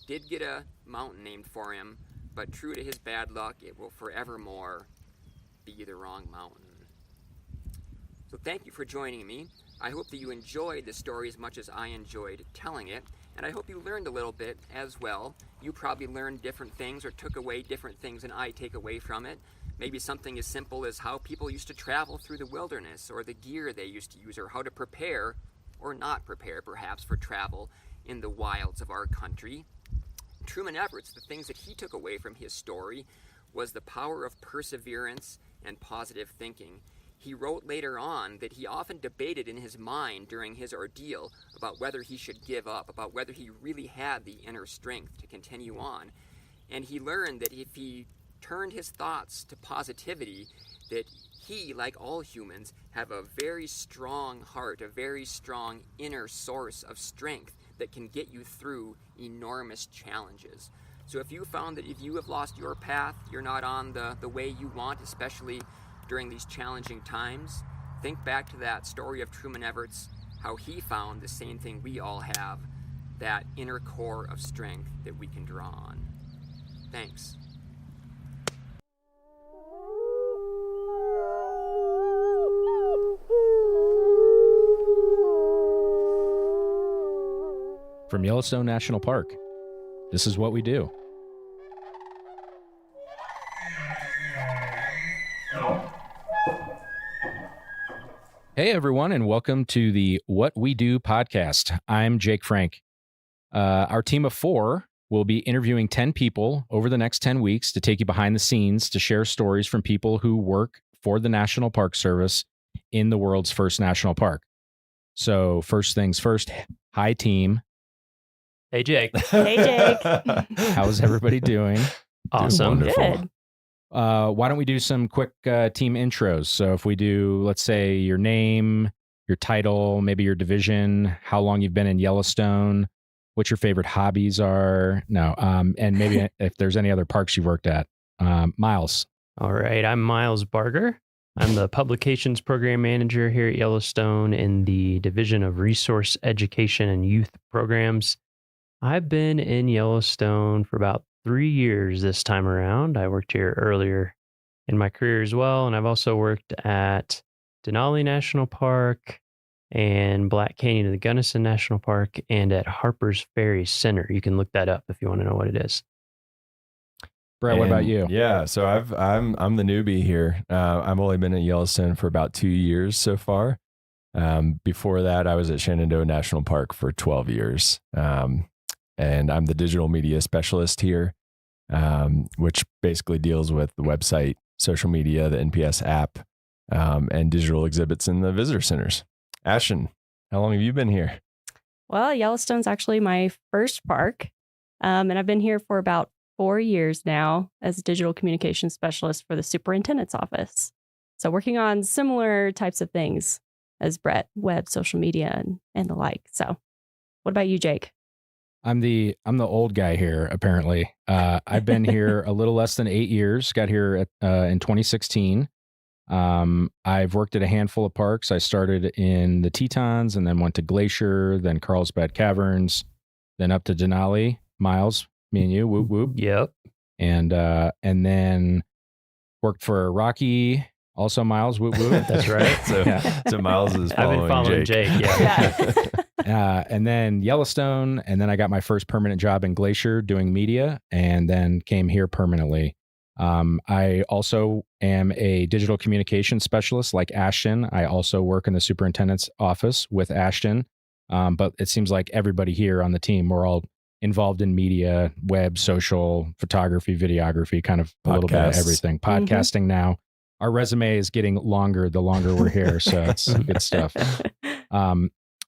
did get a mountain named for him, but true to his bad luck, it will forevermore be the wrong mountain. So thank you for joining me. I hope that you enjoyed the story as much as I enjoyed telling it, and I hope you learned a little bit as well. You probably learned different things or took away different things than I take away from it. Maybe something as simple as how people used to travel through the wilderness, or the gear they used to use, or how to prepare, or not prepare perhaps, for travel in the wilds of our country. Truman Everett, the things that he took away from his story was the power of perseverance and positive thinking. He wrote later on that he often debated in his mind during his ordeal about whether he should give up, about whether he really had the inner strength to continue on. And he learned that if he turned his thoughts to positivity, that he, like all humans, have a very strong heart, a very strong inner source of strength that can get you through enormous challenges. So if you found that if you have lost your path, you're not on the way you want, especially during these challenging times, think back to that story of Truman Everett, how he found the same thing we all have, that inner core of strength that we can draw on. Thanks. From Yellowstone National Park, this is what we do. Hey, everyone, and welcome to the What We Do podcast. I'm Jake Frank. Our team of 4 will be interviewing 10 people over the next 10 weeks to take you behind the scenes to share stories from people who work for the National Park Service in the world's first national park. So first things first, hi, team. Hey, Jake. Hey, Jake. How's everybody doing? Awesome. Good. Why don't we do some quick team intros? So if we do, let's say, your name, your title, maybe your division, how long you've been in Yellowstone, what your favorite hobbies are. And maybe if there's any other parks you've worked at. Miles. All right. I'm Miles Barger. I'm the Publications Program Manager here at Yellowstone in the Division of Resource Education and Youth Programs. I've been in Yellowstone for about 3 years this time around. I worked here earlier in my career as well, and I've also worked at Denali National Park and Black Canyon of the Gunnison National Park and at Harper's Ferry Center. You can look that up if you want to know what it is. Brett, what about you? Yeah, so I'm the newbie here. I've only been at Yellowstone for about 2 years so far. Before that, I was at Shenandoah National Park for 12 years. And I'm the digital media specialist here, which basically deals with the website, social media, the NPS app, and digital exhibits in the visitor centers. Ashton, how long have you been here? Well, Yellowstone's actually my first park, and I've been here for about 4 years now as a digital communications specialist for the superintendent's office. So working on similar types of things as Brett, web, social media, and the like. So what about you, Jake? I'm the old guy here, apparently. I've been here a little less than 8 years, got here in 2016. I've worked at a handful of parks. I started in the Tetons and then went to Glacier, then Carlsbad Caverns, then up to Denali. Miles, me and you, whoop whoop. Yep. And then worked for Rocky, also Miles, whoop whoop. That's right. So Miles is following, I've been following Jake. Yeah. And then Yellowstone, and then I got my first permanent job in Glacier doing media, and then came here permanently. I also am a digital communication specialist like Ashton. I also work in the superintendent's office with Ashton. But it seems like everybody here on the team, we're all involved in media, web, social, photography, videography, kind of a little bit of everything. Podcasting now. Our resume is getting longer the longer we're here, so it's good stuff.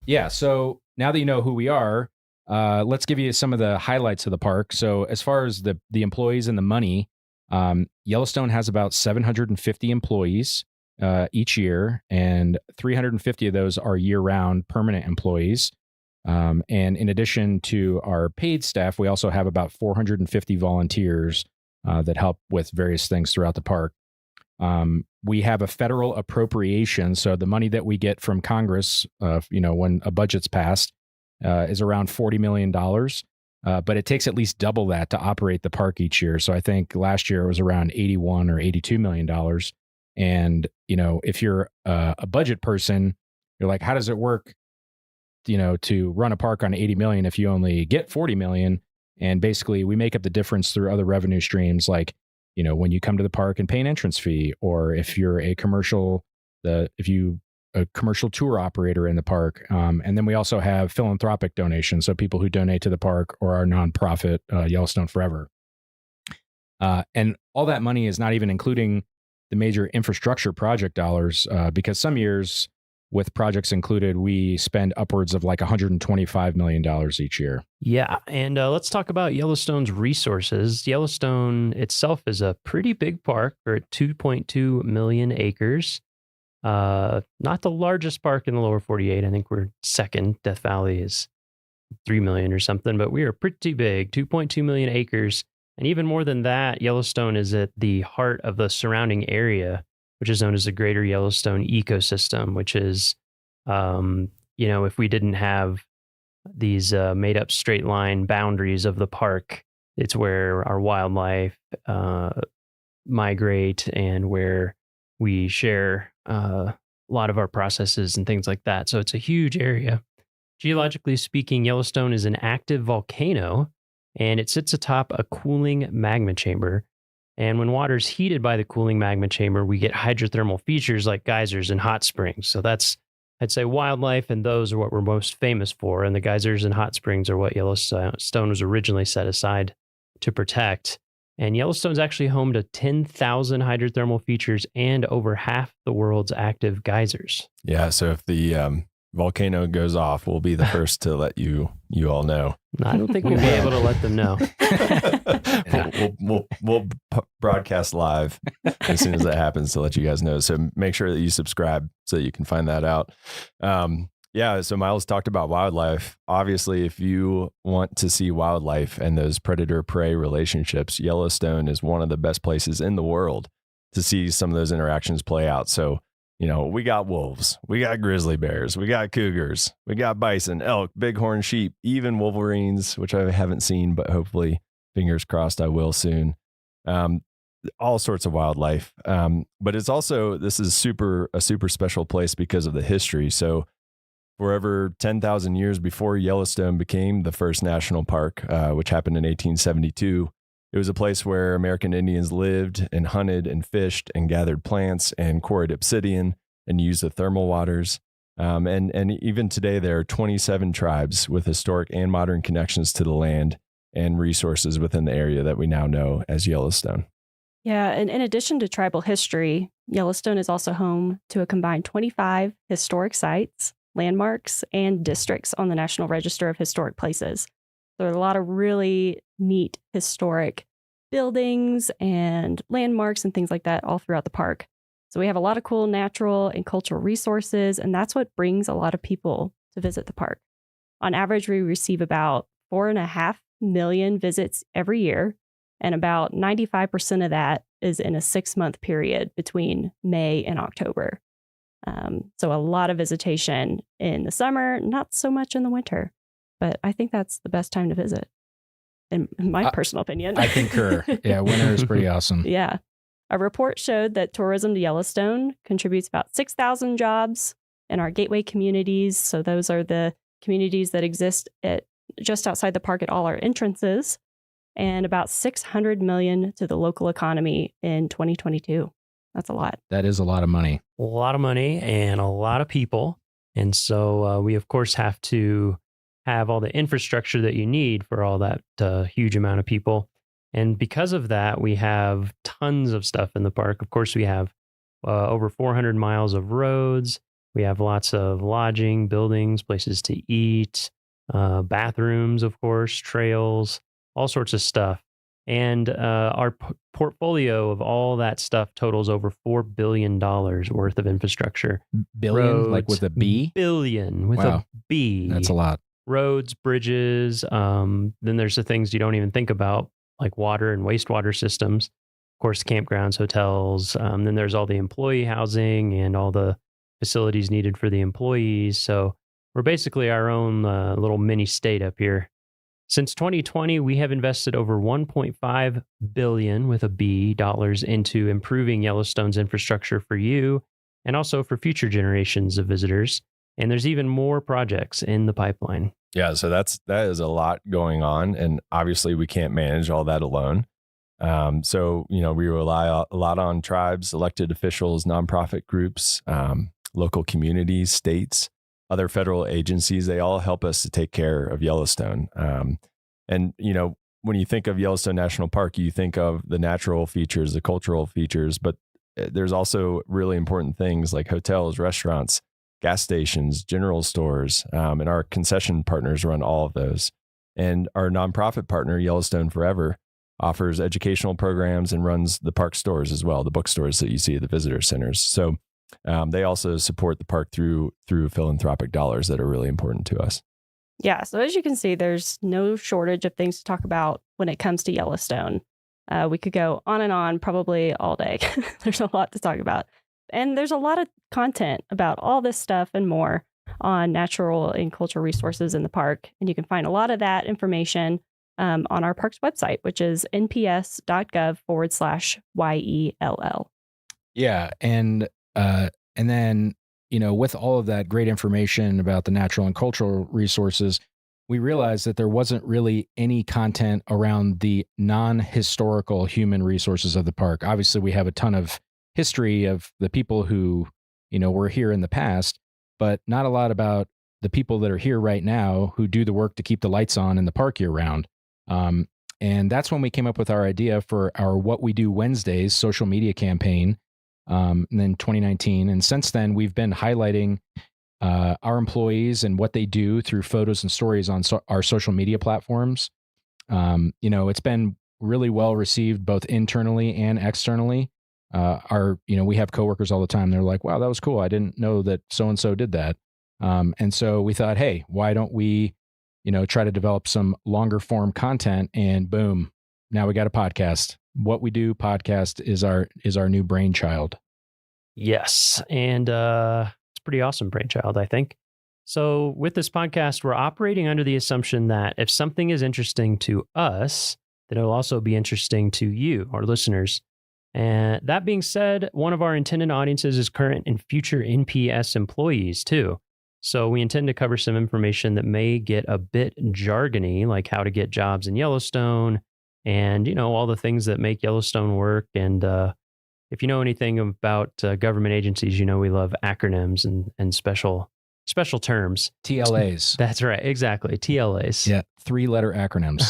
Yeah, so now that you know who we are, let's give you some of the highlights of the park. So as far as the employees and the money, Yellowstone has about 750 employees each year, and 350 of those are year-round permanent employees. And in addition to our paid staff, we also have about 450 volunteers that help with various things throughout the park. We have a federal appropriation, so the money that we get from Congress, when a budget's passed, is around $40 million. But it takes at least double that to operate the park each year. So I think last year it was around $81 or $82 million. And, if you're a budget person, you're like, how does it work, to run a park on 80 million if you only get 40 million? And basically we make up the difference through other revenue streams, like, when you come to the park and pay an entrance fee, or if you're a commercial tour operator in the park. And then we also have philanthropic donations. So people who donate to the park or our nonprofit, Yellowstone Forever. And all that money is not even including the major infrastructure project dollars, because some years with projects included, we spend upwards of like $125 million each year. Yeah. And let's talk about Yellowstone's resources. Yellowstone itself is a pretty big park. We're at 2.2 million acres. Not the largest park in the lower 48. I think we're second. Death Valley is 3 million or something, but we are pretty big, 2.2 million acres. And even more than that, Yellowstone is at the heart of the surrounding area, which is known as the Greater Yellowstone Ecosystem, which is, if we didn't have these made up straight line boundaries of the park, it's where our wildlife migrate and where we share a lot of our processes and things like that. So it's a huge area. Geologically speaking, Yellowstone is an active volcano, and it sits atop a cooling magma chamber. And when water is heated by the cooling magma chamber, we get hydrothermal features like geysers and hot springs. So that's, I'd say, wildlife, and those are what we're most famous for. And the geysers and hot springs are what Yellowstone was originally set aside to protect. And Yellowstone's actually home to 10,000 hydrothermal features and over half the world's active geysers. Yeah, so if the volcano goes off, we'll be the first to let you all know. I don't think we'll be able to let them know. We'll broadcast live as soon as that happens to let you guys know. So make sure that you subscribe so that you can find that out. Yeah, so Miles talked about wildlife. Obviously, if you want to see wildlife and those predator-prey relationships, Yellowstone is one of the best places in the world to see some of those interactions play out. So, we got wolves, we got grizzly bears, we got cougars, we got bison, elk, bighorn sheep, even wolverines, which I haven't seen, but hopefully, fingers crossed, I will soon. All sorts of wildlife. But it's also, this is a super special place because of the history. So for over 10,000 years before Yellowstone became the first national park, which happened in 1872, It was a place where American Indians lived and hunted and fished and gathered plants and quarried obsidian and used the thermal waters. And even today, there are 27 tribes with historic and modern connections to the land and resources within the area that we now know as Yellowstone. Yeah, and in addition to tribal history, Yellowstone is also home to a combined 25 historic sites, landmarks, and districts on the National Register of Historic Places. There are a lot of really neat historic buildings and landmarks and things like that all throughout the park. So we have a lot of cool natural and cultural resources, and that's what brings a lot of people to visit the park. On average, we receive about 4.5 million visits every year, and about 95% of that is in a 6-month period between May and October. So a lot of visitation in the summer, not so much in the winter, but I think that's the best time to visit, in my personal opinion. I concur. Yeah, winter is pretty awesome. Yeah. A report showed that tourism to Yellowstone contributes about 6,000 jobs in our gateway communities. So those are the communities that exist just outside the park at all our entrances, and about $600 million to the local economy in 2022. That's a lot. That is a lot of money. A lot of money and a lot of people. And so we, of course, have to have all the infrastructure that you need for all that huge amount of people. And because of that, we have tons of stuff in the park. Of course, we have over 400 miles of roads. We have lots of lodging, buildings, places to eat, bathrooms, of course, trails, all sorts of stuff. And our portfolio of all that stuff totals over $4 billion worth of infrastructure. Billion, Roads, like with a B? Billion with a B. That's a lot. Roads, bridges. Then there's the things you don't even think about, like water and wastewater systems. Of course, campgrounds, hotels. Then there's all the employee housing and all the facilities needed for the employees. So we're basically our own little mini state up here. Since 2020, we have invested over $1.5 billion with a B dollars into improving Yellowstone's infrastructure for you and also for future generations of visitors. And there's even more projects in the pipeline. Yeah, so that is a lot going on, and obviously we can't manage all that alone. So we rely a lot on tribes, elected officials, nonprofit groups, local communities, states, other federal agencies. They all help us to take care of Yellowstone. And when you think of Yellowstone National Park, you think of the natural features, the cultural features, but there's also really important things like hotels, restaurants, gas stations, general stores, and our concession partners run all of those. And our nonprofit partner, Yellowstone Forever, offers educational programs and runs the park stores as well, the bookstores that you see at the visitor centers. So they also support the park through philanthropic dollars that are really important to us. Yeah, so as you can see, there's no shortage of things to talk about when it comes to Yellowstone. We could go on and on probably all day. There's a lot to talk about. And there's a lot of content about all this stuff and more on natural and cultural resources in the park. And you can find a lot of that information on our park's website, which is nps.gov/YELL. Yeah. And then, with all of that great information about the natural and cultural resources, we realized that there wasn't really any content around the non-historical human resources of the park. Obviously, we have a ton of history of the people who, were here in the past, but not a lot about the people that are here right now who do the work to keep the lights on in the park year round. And that's when we came up with our idea for our What We Do Wednesdays social media campaign in 2019. And since then, we've been highlighting our employees and what they do through photos and stories on our social media platforms. It's been really well received both internally and externally. We have coworkers all the time. They're like, wow, that was cool. I didn't know that so-and-so did that. And so we thought, hey, why don't we, try to develop some longer form content, and boom, now we got a podcast. What We Do podcast is our new brainchild. Yes. And it's a pretty awesome brainchild, I think. So with this podcast, we're operating under the assumption that if something is interesting to us, then it'll also be interesting to you, our listeners. And that being said, one of our intended audiences is current and future NPS employees too. So we intend to cover some information that may get a bit jargony, like how to get jobs in Yellowstone and, all the things that make Yellowstone work. And if you know anything about government agencies, we love acronyms and special terms. TLAs. That's right. Exactly. TLAs. Yeah. 3-letter acronyms.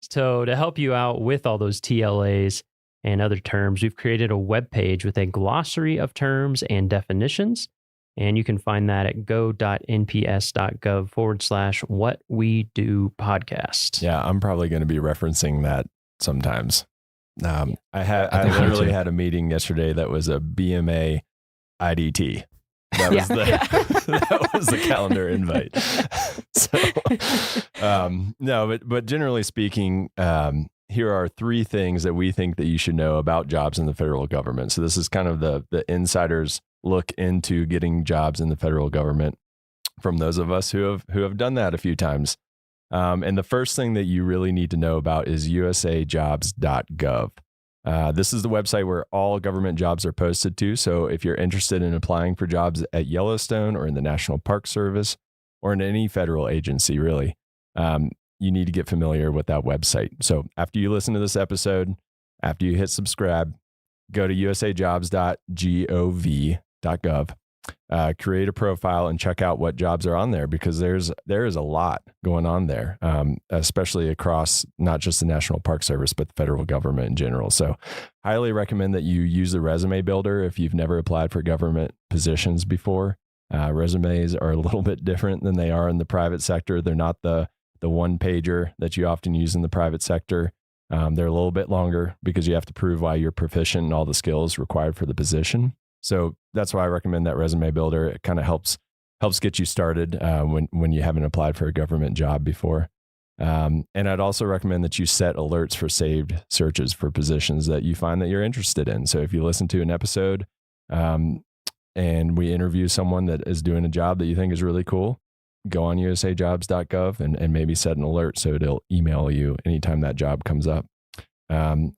So to help you out with all those TLAs and other terms, we've created a web page with a glossary of terms and definitions. And you can find that at go.nps.gov/whatwedo-podcast. Yeah, I'm probably going to be referencing that sometimes. I think so literally too. had a meeting yesterday that was a BMA IDT. That was that was the calendar invite. No, but generally speaking, here are 3 things that we think that you should know about jobs in the federal government. So this is kind of the insider's look into getting jobs in the federal government from those of us who have done that a few times. And the first thing that you really need to know about is usajobs.gov. This is the website where all government jobs are posted to. So if you're interested in applying for jobs at Yellowstone or in the National Park Service or in any federal agency, really, you need to get familiar with that website. So after you listen to this episode, after you hit subscribe, go to usajobs.gov, create a profile and check out what jobs are on there, because there is a lot going on there, especially across not just the National Park Service, but the federal government in general. So highly recommend that you use the resume builder if you've never applied for government positions before. Resumes are a little bit different than they are in the private sector. They're not the one pager that you often use in the private sector. They're a little bit longer because you have to prove why you're proficient in all the skills required for the position. So that's why I recommend that resume builder. It kind of helps get you started when you haven't applied for a government job before. And I'd also recommend that you set alerts for saved searches for positions that you find that you're interested in. So if you listen to an episode and we interview someone that is doing a job that you think is really cool, go on usajobs.gov and maybe set an alert so it'll email you anytime that job comes up.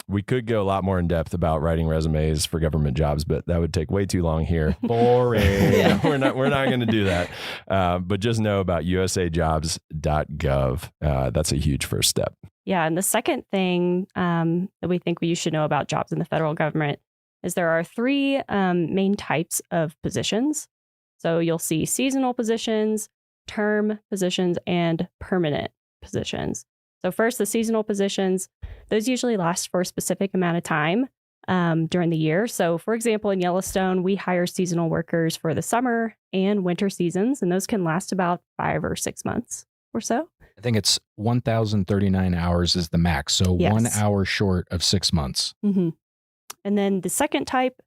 We could go a lot more in depth about writing resumes for government jobs, but that would take way too long here. Boring. Yeah, we're not going to do that. But just know about usajobs.gov. That's a huge first step. Yeah. And the second thing that we think you should know about jobs in the federal government is there are 3 main types of positions. So you'll see seasonal positions, term positions, and permanent positions. So first, the seasonal positions, those usually last for a specific amount of time during the year. So for example, in Yellowstone, we hire seasonal workers for the summer and winter seasons, and those can last about 5 or 6 months or so. I think it's 1,039 hours is the max. So Yes. 1 hour short of 6 months. Mm-hmm. And then the second type,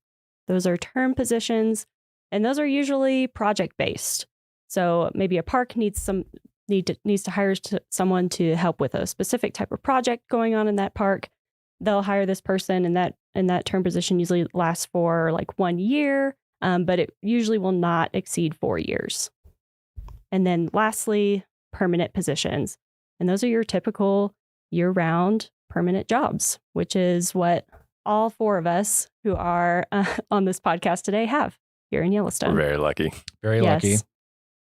those are term positions, and those are usually project-based. So maybe a park needs to hire someone to help with a specific type of project going on in that park. They'll hire this person, and that term position usually lasts for like 1 year, but it usually will not exceed 4 years. And then lastly, permanent positions. And those are your typical year-round permanent jobs, which is what all 4 of us who are on this podcast today have here in Yellowstone. We're very lucky. Very Yes. lucky.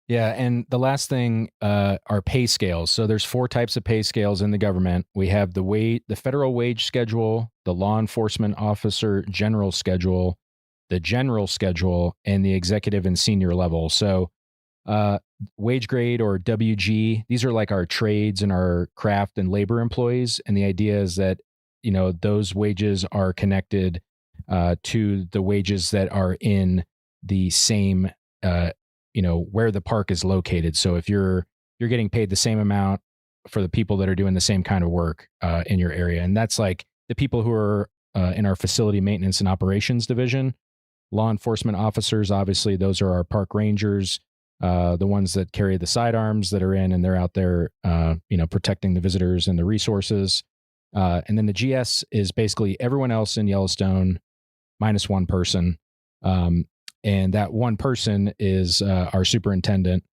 Yeah. And the last thing are pay scales. So there's 4 types of pay scales in the government. We have the federal wage schedule, the law enforcement officer general schedule, the general schedule, and the executive and senior level. So wage grade or WG, these are like our trades and our craft and labor employees. And the idea is that, those wages are connected to the wages that are in the same where the park is located. So if you're getting paid the same amount for the people that are doing the same kind of work in your area. And that's like the people who are in our facility maintenance and operations division, law enforcement officers, obviously those are our park rangers, the ones that carry the sidearms that are in and they're out there, protecting the visitors and the resources. And then the GS is basically everyone else in Yellowstone minus 1 person. And that 1 person is our superintendent.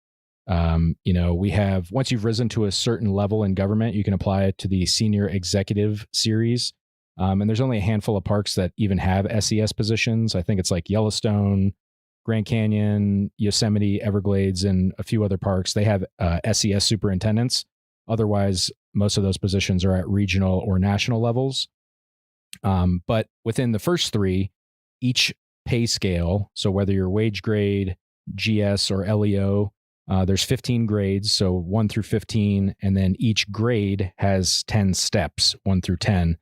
We have, once you've risen to a certain level in government, you can apply it to the senior executive series. And there's only a handful of parks that even have SES positions. I think it's like Yellowstone, Grand Canyon, Yosemite, Everglades, and a few other parks. They have SES superintendents. Otherwise, most of those positions are at regional or national levels. But within the first three, each pay scale, so whether you're wage grade, GS, or LEO, there's 15 grades, so 1 through 15, and then each grade has 10 steps, 1 through 10.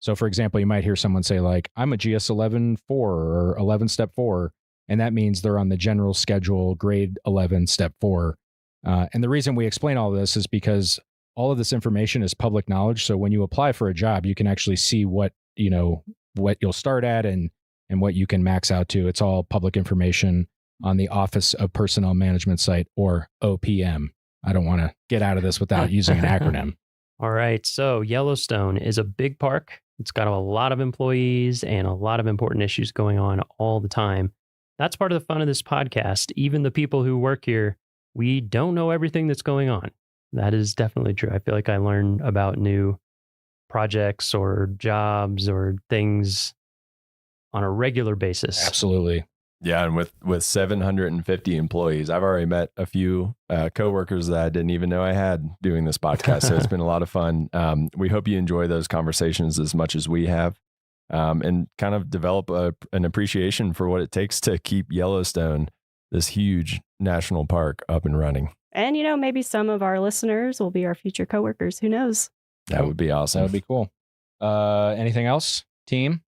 So for example, you might hear someone say like, I'm a GS 11-4 or 11 step 4, and that means they're on the general schedule, grade 11 step 4. And the reason we explain all of this is because all of this information is public knowledge. So when you apply for a job, you can actually see what you'll start at and what you can max out to. It's all public information on the Office of Personnel Management site, or OPM. I don't want to get out of this without using an acronym. All right. So Yellowstone is a big park. It's got a lot of employees and a lot of important issues going on all the time. That's part of the fun of this podcast. Even the people who work here, we don't know everything that's going on. That is definitely true. I feel like I learn about new projects or jobs or things on a regular basis. Absolutely. Yeah, and with 750 employees, I've already met a few coworkers that I didn't even know I had doing this podcast. So it's been a lot of fun. We hope you enjoy those conversations as much as we have, and kind of develop an appreciation for what it takes to keep Yellowstone, this huge national park, up and running. And, maybe some of our listeners will be our future coworkers. Who knows? That would be awesome. That would be cool. Anything else, team?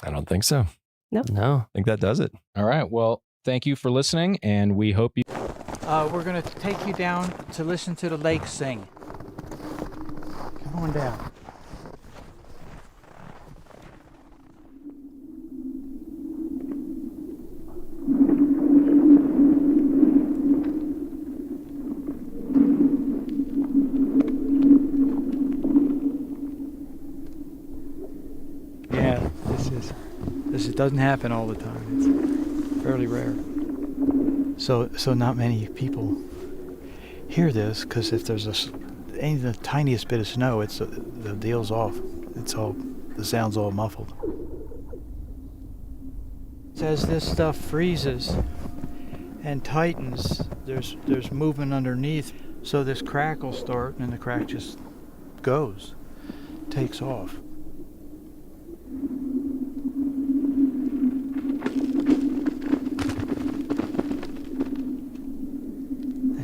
I don't think so. Nope. No. I think that does it. All right. Well, thank you for listening, and we hope you... We're going to take you down to listen to the lake sing. Come on down. Yeah, this doesn't happen all the time. It's fairly rare. So not many people hear this, because if there's any the tiniest bit of snow, it's the deal's off. The sound's all muffled. As this stuff freezes and tightens, there's movement underneath. So this crack will start, and the crack just goes, takes off.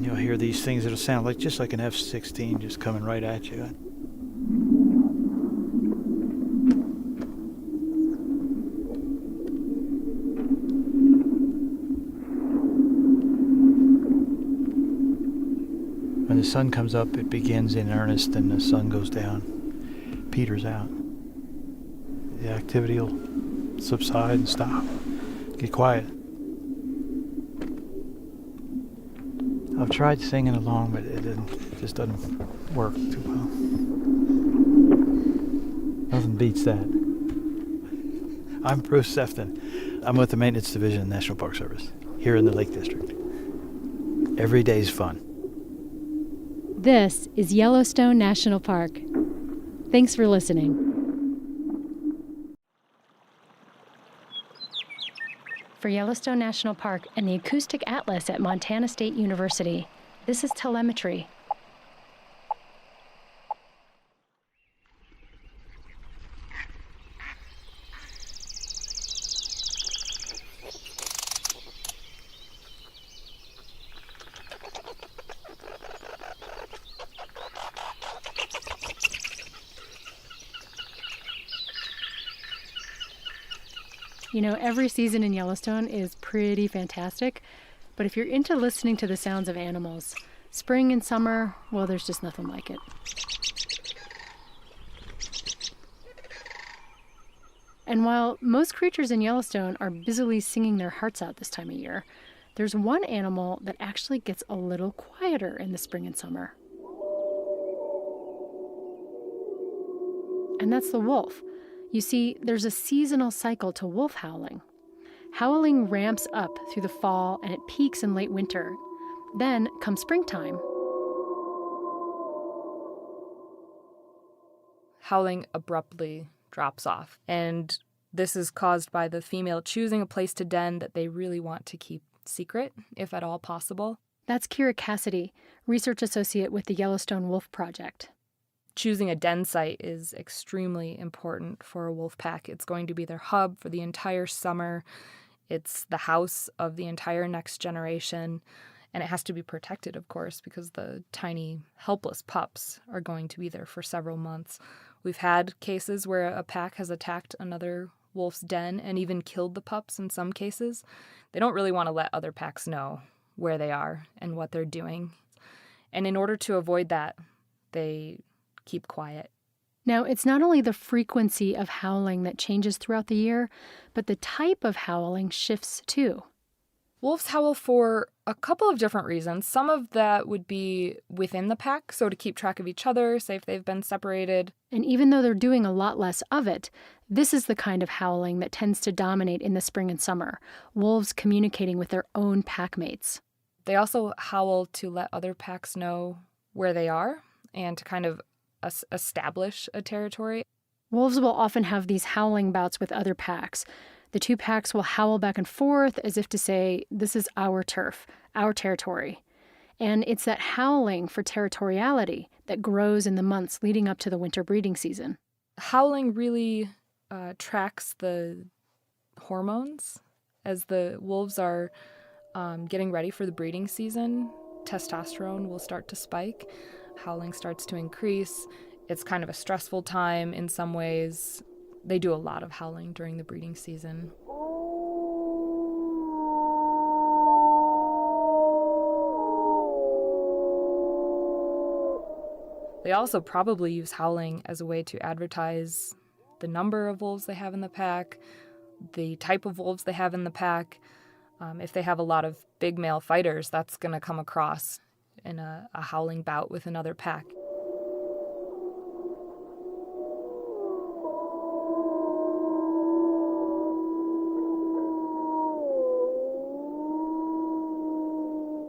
You'll hear these things that'll sound just like an F-16 just coming right at you. When the sun comes up, it begins in earnest, and the sun goes down, peters out. The activity will subside and stop, get quiet. I've tried singing along, but it just doesn't work too well. Nothing beats that. I'm Bruce Sefton. I'm with the Maintenance Division of the National Park Service here in the Lake District. Every day's fun. This is Yellowstone National Park. Thanks for listening. For Yellowstone National Park and the Acoustic Atlas at Montana State University, this is telemetry. Every season in Yellowstone is pretty fantastic, but if you're into listening to the sounds of animals, spring and summer, well, there's just nothing like it. And while most creatures in Yellowstone are busily singing their hearts out this time of year, there's one animal that actually gets a little quieter in the spring and summer. And that's the wolf. You see, there's a seasonal cycle to wolf howling. Howling ramps up through the fall and it peaks in late winter. Then comes springtime. Howling abruptly drops off, and this is caused by the female choosing a place to den that they really want to keep secret, if at all possible. That's Kira Cassidy, research associate with the Yellowstone Wolf Project. choosing a den site is extremely important for a wolf pack. It's going to be their hub for the entire summer. It's the house of the entire next generation. And it has to be protected, of course, because the tiny, helpless pups are going to be there for several months. We've had cases where a pack has attacked another wolf's den and even killed the pups in some cases. They don't really want to let other packs know where they are and what they're doing. And in order to avoid that, they keep quiet. Now, it's not only the frequency of howling that changes throughout the year, but the type of howling shifts too. Wolves howl for a couple of different reasons. Some of that would be within the pack, so to keep track of each other, say if they've been separated. And even though they're doing a lot less of it, this is the kind of howling that tends to dominate in the spring and summer. Wolves communicating with their own pack mates. They also howl to let other packs know where they are and to kind of establish a territory. Wolves will often have these howling bouts with other packs. The two packs will howl back and forth as if to say, this is our turf, our territory. And it's that howling for territoriality that grows in the months leading up to the winter breeding season. Howling really tracks the hormones. As the wolves are getting ready for the breeding season, testosterone will start to spike. Howling starts to increase. It's kind of a stressful time in some ways. They do a lot of howling during the breeding season. They also probably use howling as a way to advertise the number of wolves they have in the pack, the type of wolves they have in the pack. If they have a lot of big male fighters, that's going to come across in a howling bout with another pack.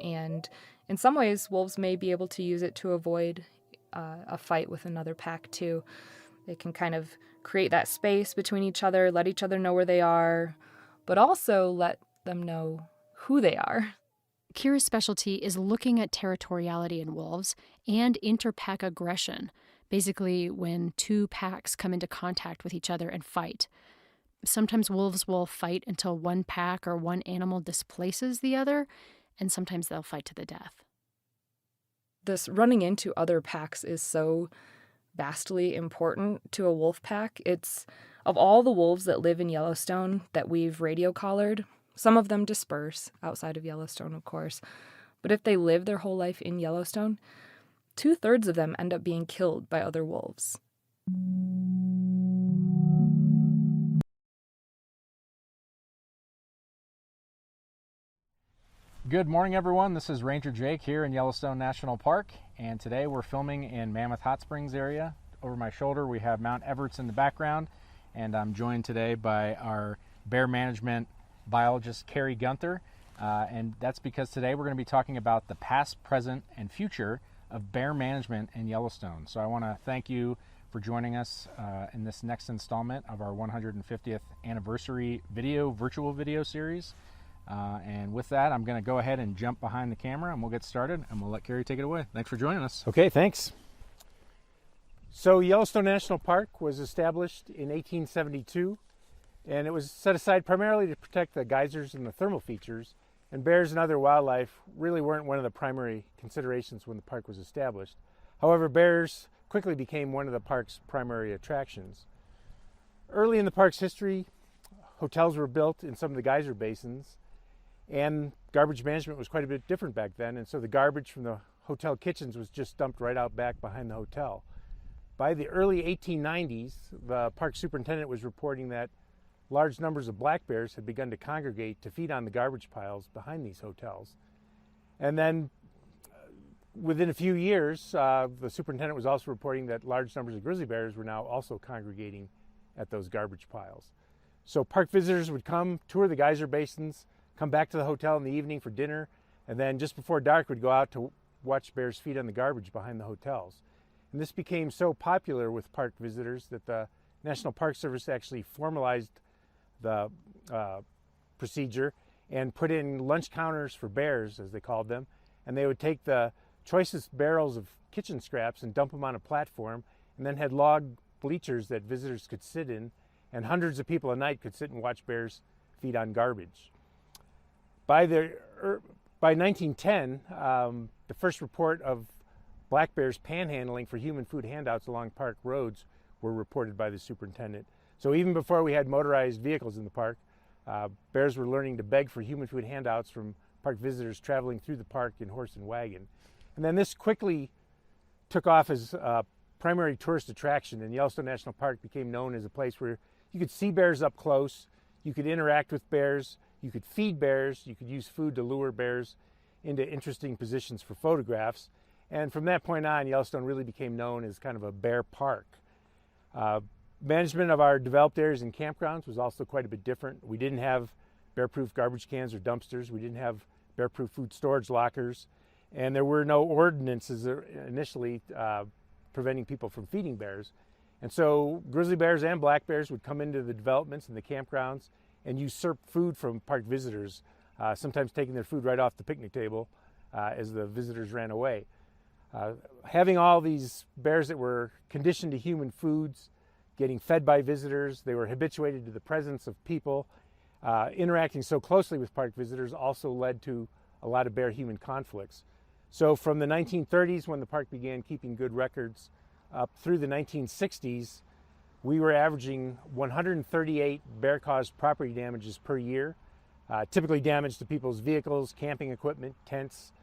And in some ways, wolves may be able to use it to avoid a fight with another pack too. They can kind of create that space between each other, let each other know where they are, but also let them know who they are. Kira's specialty is looking at territoriality in wolves and interpack aggression, basically when two packs come into contact with each other and fight. Sometimes wolves will fight until one pack or one animal displaces the other, and sometimes they'll fight to the death. This running into other packs is so vastly important to a wolf pack. It's, of all the wolves that live in Yellowstone that we've radio collared, some of them disperse outside of Yellowstone, of course. But if they live their whole life in Yellowstone, 2/3 of them end up being killed by other wolves. Good morning, everyone. This is Ranger Jake here in Yellowstone National Park, and today we're filming in Mammoth Hot Springs area. Over my shoulder, we have Mount Everett in the background, and I'm joined today by our bear management biologist, Carrie Gunther, and that's because today we're going to be talking about the past, present, and future of bear management in Yellowstone. So I want to thank you for joining us in this next installment of our 150th anniversary virtual video series. And with that, I'm going to go ahead and jump behind the camera and we'll get started, and we'll let Carrie take it away. Thanks for joining us. Okay, thanks. So Yellowstone National Park was established in 1872, and it was set aside primarily to protect the geysers and the thermal features, and bears and other wildlife really weren't one of the primary considerations when the park was established. However, bears quickly became one of the park's primary attractions. Early in the park's history, hotels were built in some of the geyser basins, and garbage management was quite a bit different back then, and so the garbage from the hotel kitchens was just dumped right out back behind the hotel. By the early 1890s, the park superintendent was reporting that large numbers of black bears had begun to congregate to feed on the garbage piles behind these hotels. And then within a few years, the superintendent was also reporting that large numbers of grizzly bears were now also congregating at those garbage piles. So park visitors would come, tour the geyser basins, come back to the hotel in the evening for dinner, and then just before dark would go out to watch bears feed on the garbage behind the hotels. And this became so popular with park visitors that the National Park Service actually formalized the procedure and put in lunch counters for bears, as they called them, and they would take the choicest barrels of kitchen scraps and dump them on a platform, and then had log bleachers that visitors could sit in, and hundreds of people a night could sit and watch bears feed on garbage. By 1910, the first report of black bears panhandling for human food handouts along park roads were reported by the superintendent. So even before we had motorized vehicles in the park, bears were learning to beg for human food handouts from park visitors traveling through the park in horse and wagon. And then this quickly took off as a primary tourist attraction, and Yellowstone National Park became known as a place where you could see bears up close, you could interact with bears, you could feed bears, you could use food to lure bears into interesting positions for photographs. And from that point on, Yellowstone really became known as kind of a bear park. Management of our developed areas and campgrounds was also quite a bit different. We didn't have bear-proof garbage cans or dumpsters. We didn't have bear-proof food storage lockers. And there were no ordinances initially preventing people from feeding bears. And so grizzly bears and black bears would come into the developments and the campgrounds and usurp food from park visitors, sometimes taking their food right off the picnic table as the visitors ran away. Having all these bears that were conditioned to human foods, getting fed by visitors, they were habituated to the presence of people. Interacting so closely with park visitors also led to a lot of bear-human conflicts. So from the 1930s, when the park began keeping good records, up through the 1960s, we were averaging 138 bear-caused property damages per year, typically damage to people's vehicles, camping equipment, tents,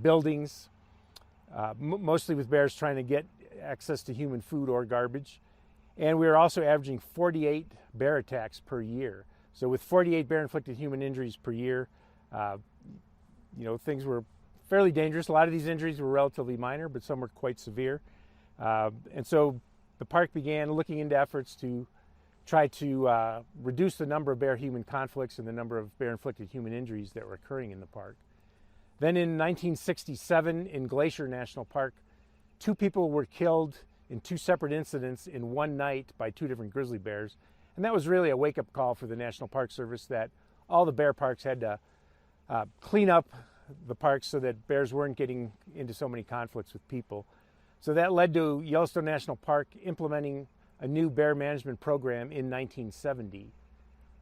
buildings, mostly with bears trying to get access to human food or garbage. And we were also averaging 48 bear attacks per year. So with 48 bear-inflicted human injuries per year, things were fairly dangerous. A lot of these injuries were relatively minor, but some were quite severe. And so the park began looking into efforts to try to reduce the number of bear-human conflicts and the number of bear-inflicted human injuries that were occurring in the park. Then in 1967 in Glacier National Park, 2 people were killed in 2 separate incidents in one night by 2 different grizzly bears. And that was really a wake-up call for the National Park Service that all the bear parks had to clean up the parks so that bears weren't getting into so many conflicts with people. So that led to Yellowstone National Park implementing a new bear management program in 1970.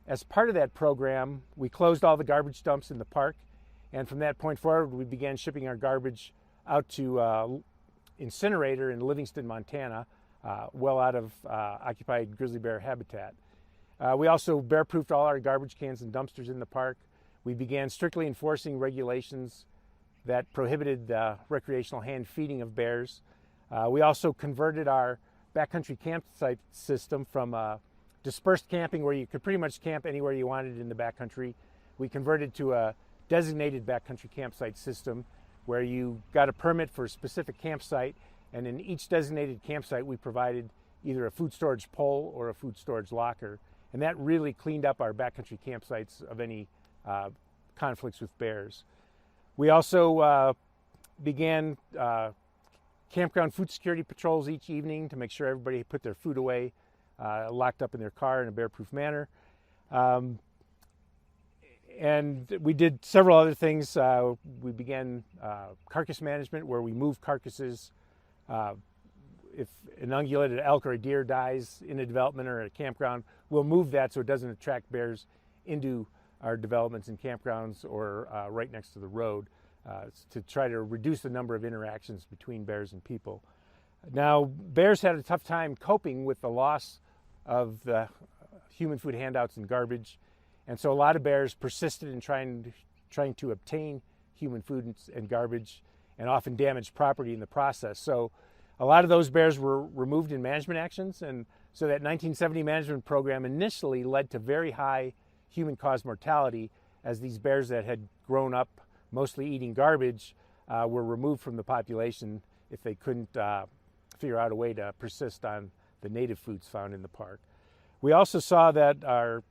As part of that program, we closed all the garbage dumps in the park, and from that point forward, we began shipping our garbage out to incinerator in Livingston, Montana, well out of occupied grizzly bear habitat. We also bear-proofed all our garbage cans and dumpsters in the park. We began strictly enforcing regulations that prohibited recreational hand feeding of bears. We also converted our backcountry campsite system from dispersed camping, where you could pretty much camp anywhere you wanted in the backcountry. We converted to a designated backcountry campsite system where you got a permit for a specific campsite, and in each designated campsite we provided either a food storage pole or a food storage locker. And that really cleaned up our backcountry campsites of any conflicts with bears. We also began campground food security patrols each evening to make sure everybody put their food away, locked up in their car in a bear-proof manner. And we did several other things. We began carcass management, where we move carcasses. If an ungulated elk or a deer dies in a development or a campground, we'll move that so it doesn't attract bears into our developments and campgrounds or right next to the road, to try to reduce the number of interactions between bears and people. Now, bears had a tough time coping with the loss of the human food handouts and garbage, and so a lot of bears persisted in trying to obtain human food and garbage, and often damaged property in the process. So a lot of those bears were removed in management actions, and so that 1970 management program initially led to very high human-caused mortality, as these bears that had grown up mostly eating garbage were removed from the population if they couldn't figure out a way to persist on the native foods found in the park. We also saw that our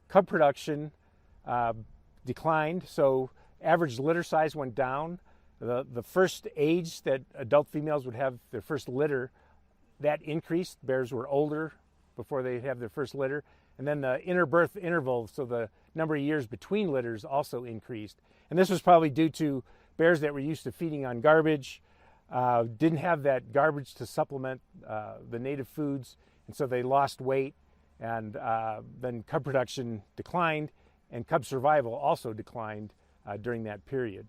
cub production declined, so average litter size went down. The first age that adult females would have their first litter, that increased. Bears were older before they have their first litter. And then the interbirth interval, so the number of years between litters, also increased. And this was probably due to bears that were used to feeding on garbage, didn't have that garbage to supplement the native foods, and so they lost weight, and then cub production declined, and cub survival also declined during that period.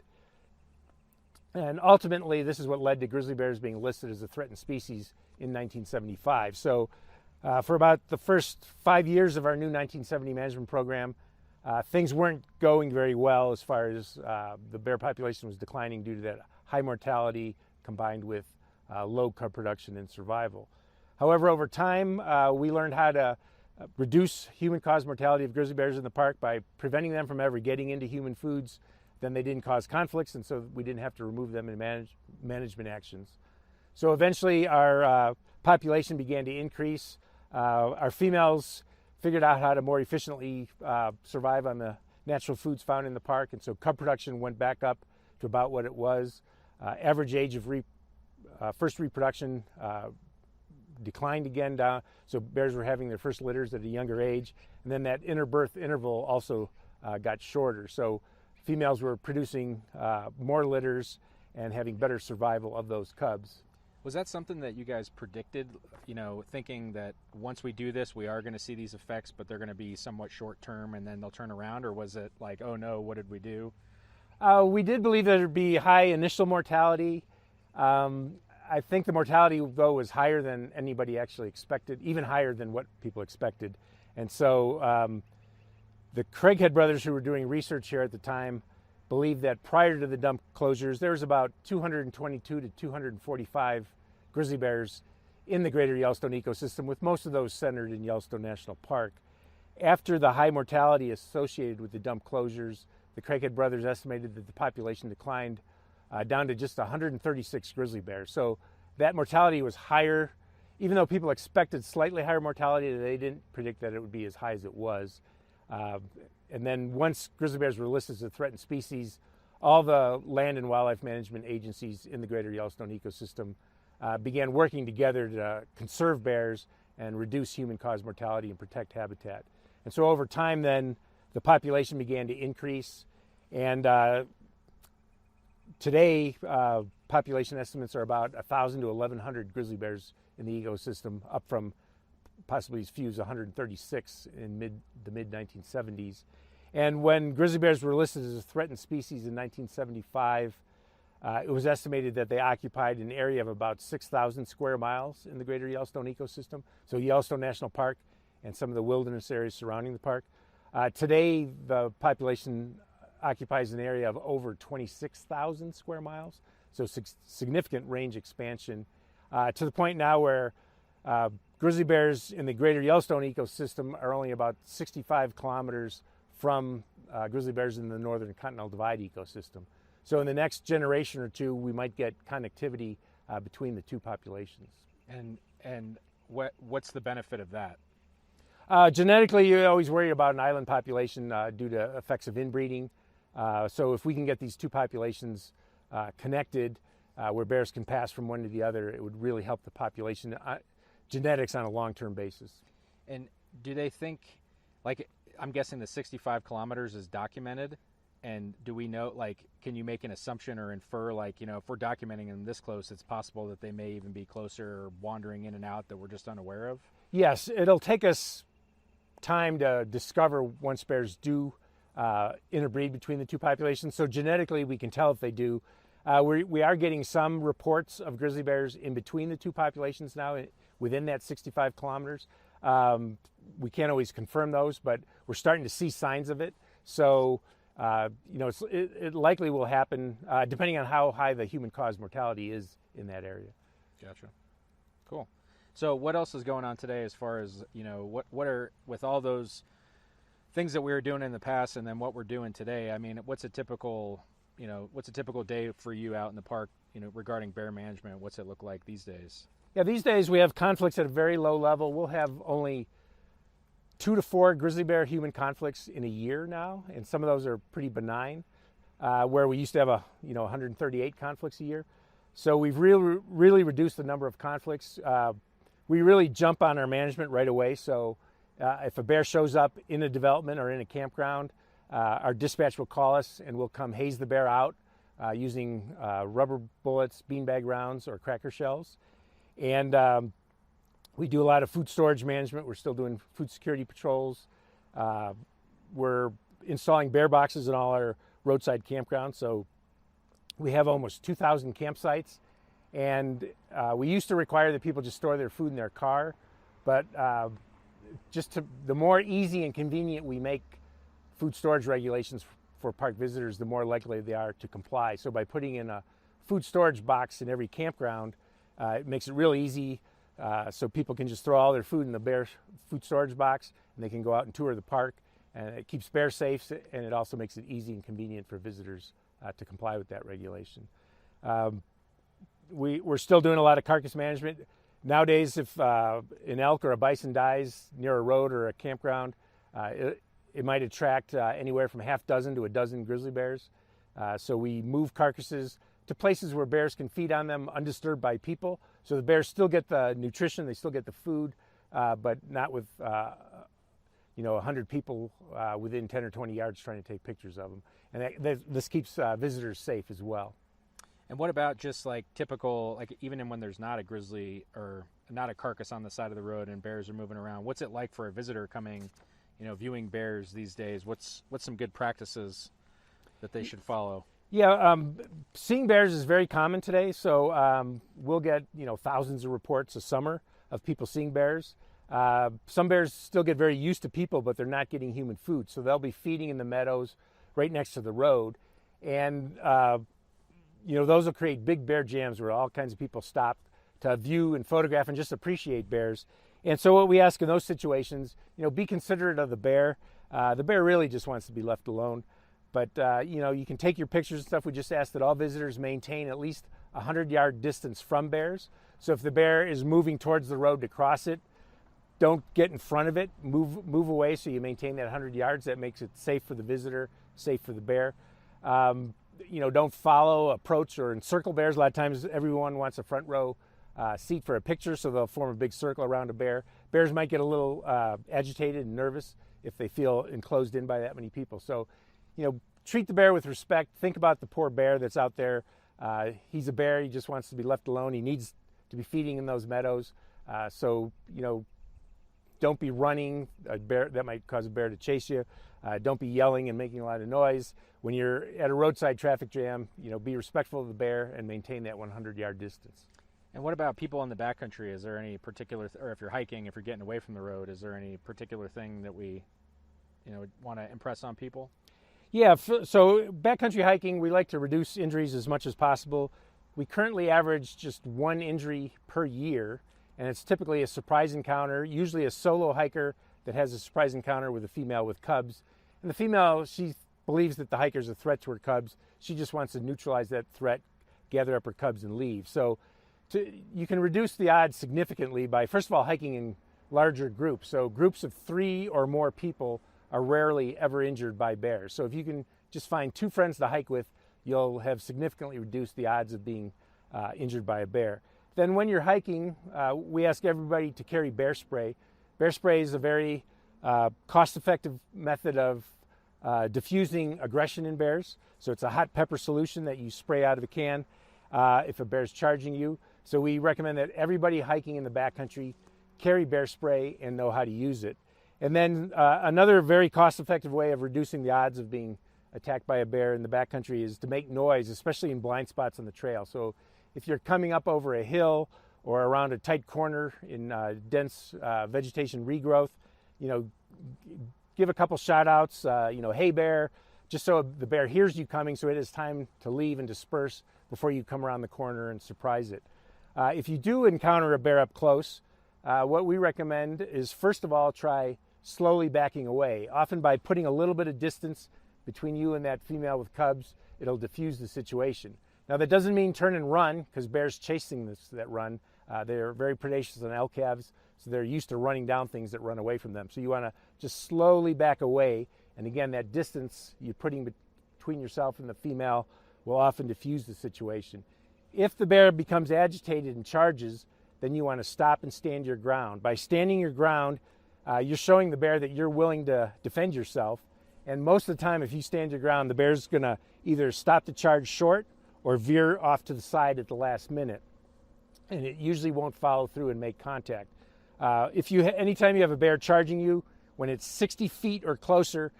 And ultimately, this is what led to grizzly bears being listed as a threatened species in 1975. So for about the first 5 years of our new 1970 management program, things weren't going very well as far as the bear population was declining due to that high mortality combined with low cub production and survival. However, over time, we learned how to reduce human-caused mortality of grizzly bears in the park by preventing them from ever getting into human foods. Then they didn't cause conflicts, and so we didn't have to remove them in management actions. So eventually our population began to increase. Our females figured out how to more efficiently survive on the natural foods found in the park, and so cub production went back up to about what it was. Average age of first reproduction declined again down, so bears were having their first litters at a younger age, and then that interbirth interval also got shorter. So females were producing more litters and having better survival of those cubs. Was that something that you guys predicted, thinking that once we do this, we are going to see these effects, but they're going to be somewhat short term and then they'll turn around? Or was it like, oh no, what did we do? We did believe that there'd be high initial mortality. I think the mortality, though, was higher than anybody actually expected, even higher than what people expected. And so the Craighead brothers, who were doing research here at the time, believed that prior to the dump closures, there was about 222 to 245 grizzly bears in the greater Yellowstone ecosystem, with most of those centered in Yellowstone National Park. After the high mortality associated with the dump closures, the Craighead brothers estimated that the population declined down to just 136 grizzly bears. So that mortality was higher. Even though people expected slightly higher mortality, they didn't predict that it would be as high as it was. And then once grizzly bears were listed as a threatened species, all the land and wildlife management agencies in the greater Yellowstone ecosystem began working together to conserve bears and reduce human-caused mortality and protect habitat. And so over time then, the population began to increase, and today population estimates are about 1,000 to 1,100 grizzly bears in the ecosystem, up from possibly as few as 136 in the mid-1970s. And when grizzly bears were listed as a threatened species in 1975, it was estimated that they occupied an area of about 6,000 square miles in the greater Yellowstone ecosystem, so Yellowstone National Park and some of the wilderness areas surrounding the park. Today, the population occupies an area of over 26,000 square miles, so significant range expansion, to the point now where grizzly bears in the greater Yellowstone ecosystem are only about 65 kilometers from grizzly bears in the northern Continental Divide ecosystem. So in the next generation or two, we might get connectivity between the two populations. And what's the benefit of that? Genetically, you're always worried about an island population due to effects of inbreeding. So if we can get these two populations connected, where bears can pass from one to the other, it would really help the population genetics on a long-term basis. And do they think, like, I'm guessing the 65 kilometers is documented, and do we know, like, can you make an assumption or infer, like, if we're documenting them this close, it's possible that they may even be closer or wandering in and out that we're just unaware of? Yes, it'll take us time to discover once bears do interbreed between the two populations. So genetically, we can tell if they do. We are getting some reports of grizzly bears in between the two populations now, within that 65 kilometers. We can't always confirm those, but we're starting to see signs of it. So, it likely will happen depending on how high the human-caused mortality is in that area. Gotcha. Cool. So what else is going on today as far as, what are, with all those things that we were doing in the past and then what we're doing today? I mean, what's a typical day for you out in the park, regarding bear management? What's it look like these days? Yeah, these days we have conflicts at a very low level. We'll have only 2 to 4 grizzly bear human conflicts in a year now, and some of those are pretty benign, where we used to have 138 conflicts a year. So we've really reduced the number of conflicts. We really jump on our management right away. So if a bear shows up in a development or in a campground, our dispatch will call us and we'll come haze the bear out. using rubber bullets, beanbag rounds, or cracker shells. And we do a lot of food storage management. We're still doing food security patrols. We're installing bear boxes in all our roadside campgrounds. So we have almost 2,000 campsites. And we used to require that people just store their food in their car. But the more easy and convenient we make food storage regulations for park visitors, the more likely they are to comply. So by putting in a food storage box in every campground, it makes it real easy. So people can just throw all their food in the bear food storage box, and they can go out and tour the park. And it keeps bears safe, and it also makes it easy and convenient for visitors to comply with that regulation. We're still doing a lot of carcass management. Nowadays, if an elk or a bison dies near a road or a campground, it might attract anywhere from half dozen to a dozen grizzly bears. So we move carcasses to places where bears can feed on them undisturbed by people. So the bears still get the nutrition, they still get the food, but not with 100 people within 10 or 20 yards trying to take pictures of them. And this keeps visitors safe as well. And what about just like typical, like even when there's not a grizzly or not a carcass on the side of the road and bears are moving around, what's it like for a visitor coming, viewing bears these days? What's some good practices that they should follow? Yeah, seeing bears is very common today. So we'll get, thousands of reports a summer of people seeing bears. Some bears still get very used to people, but they're not getting human food. So they'll be feeding in the meadows right next to the road. And, those will create big bear jams where all kinds of people stop to view and photograph and just appreciate bears. And so what we ask in those situations, be considerate of the bear. The bear really just wants to be left alone. But, you can take your pictures and stuff. We just ask that all visitors maintain at least a 100-yard distance from bears. So if the bear is moving towards the road to cross it, don't get in front of it. Move away so you maintain that 100 yards. That makes it safe for the visitor, safe for the bear. Don't follow, approach, or encircle bears. A lot of times everyone wants a front row seat for a picture, so they'll form a big circle around a bear. Bears might get a little agitated and nervous if they feel enclosed in by that many people. So, treat the bear with respect. Think about the poor bear that's out there. He's a bear. He just wants to be left alone. He needs to be feeding in those meadows. So, don't be running. A bear that might cause a bear to chase you. Don't be yelling and making a lot of noise. When you're at a roadside traffic jam, be respectful of the bear and maintain that 100-yard distance. And what about people in the backcountry? Is there any particular, or if you're hiking, if you're getting away from the road, is there any particular thing that we, want to impress on people? Yeah, so backcountry hiking, we like to reduce injuries as much as possible. We currently average just one injury per year, and it's typically a surprise encounter, usually a solo hiker that has a surprise encounter with a female with cubs. And the female, she believes that the hiker's a threat to her cubs. She just wants to neutralize that threat, gather up her cubs, and leave. So you can reduce the odds significantly by, first of all, hiking in larger groups. So groups of 3 or more people are rarely ever injured by bears. So if you can just find 2 friends to hike with, you'll have significantly reduced the odds of being injured by a bear. Then when you're hiking, we ask everybody to carry bear spray. Bear spray is a very cost-effective method of diffusing aggression in bears. So it's a hot pepper solution that you spray out of a can if a bear's charging you. So we recommend that everybody hiking in the backcountry carry bear spray and know how to use it. And then another very cost-effective way of reducing the odds of being attacked by a bear in the backcountry is to make noise, especially in blind spots on the trail. So if you're coming up over a hill or around a tight corner in dense vegetation regrowth, give a couple shout outs, hey bear, just so the bear hears you coming so it has time to leave and disperse before you come around the corner and surprise it. If you do encounter a bear up close, what we recommend is, first of all, try slowly backing away. Often by putting a little bit of distance between you and that female with cubs, it'll diffuse the situation. Now that doesn't mean turn and run, because bears chasing that run. They're very predacious on elk calves, so they're used to running down things that run away from them. So you want to just slowly back away, and again, that distance you're putting between yourself and the female will often diffuse the situation. If the bear becomes agitated and charges, then you want to stop and stand your ground. By standing your ground, you're showing the bear that you're willing to defend yourself, And most of the time, if you stand your ground, the bear's going to either stop the charge short or veer off to the side at the last minute. And it usually won't follow through and make contact. Anytime you have a bear charging you, when it's 60 feet or closer,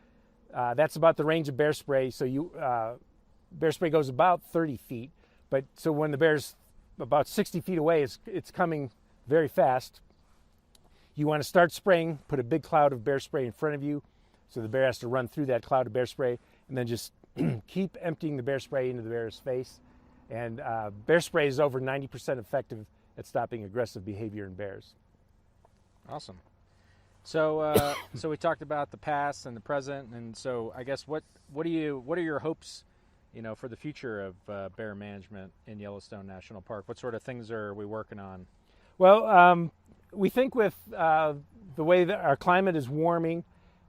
that's about the range of bear spray. So bear spray goes about 30 feet. But so when the bear's about 60 feet away, it's coming very fast. You want to start spraying, put a big cloud of bear spray in front of you, so the bear has to run through that cloud of bear spray, and then just keep emptying the bear spray into the bear's face. And bear spray is over 90% effective at stopping aggressive behavior in bears. Awesome. So so we talked about the past and the present, and so I guess what are your hopes, for the future of bear management in Yellowstone National Park? What sort of things are we working on? Well, we think with the way that our climate is warming,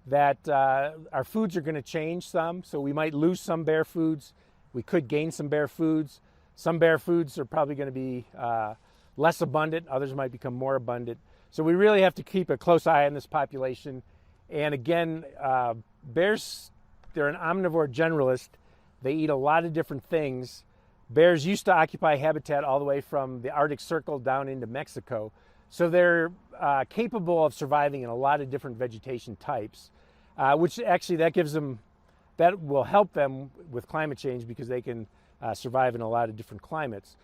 that our foods are going to change some. So we might lose some bear foods. We could gain some bear foods. Some bear foods are probably going to be less abundant. Others might become more abundant. So we really have to keep a close eye on this population. And again, bears, they're an omnivore generalist. They eat a lot of different things. Bears used to occupy habitat all the way from the Arctic Circle down into Mexico. So they're capable of surviving in a lot of different vegetation types, which actually that will help them with climate change, because they can survive in a lot of different climates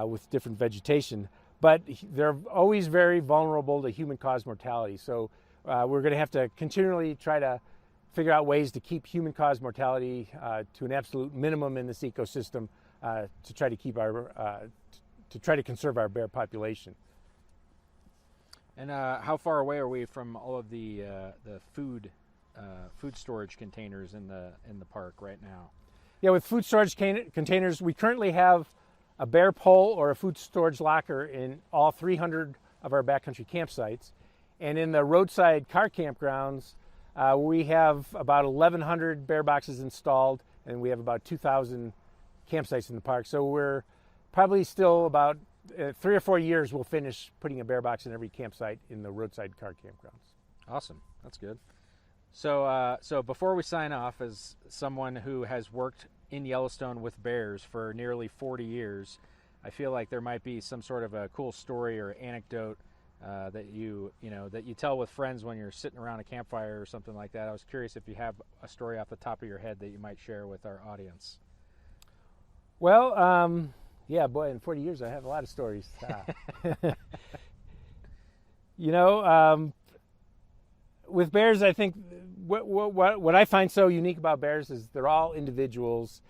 with different vegetation. But they're always very vulnerable to human-caused mortality. So we're going to have to continually try to figure out ways to keep human-caused mortality to an absolute minimum in this ecosystem to try to conserve our bear population. And how far away are we from all of the food storage containers in the park right now? Yeah, with food storage containers, we currently have a bear pole or a food storage locker in all 300 of our backcountry campsites. And in the roadside car campgrounds, we have about 1,100 bear boxes installed, and we have about 2,000 campsites in the park. So we're probably still about 3 or 4 years we'll finish putting a bear box in every campsite in the roadside car campgrounds. Awesome. That's good. So before we sign off, as someone who has worked in Yellowstone with bears for nearly 40 years, I feel like there might be some sort of a cool story or anecdote that you tell with friends when you're sitting around a campfire or something like that. I was curious if you have a story off the top of your head that you might share with our audience. Well, yeah, boy, in 40 years I have a lot of stories. With bears, I think what I find so unique about bears is they're all individuals,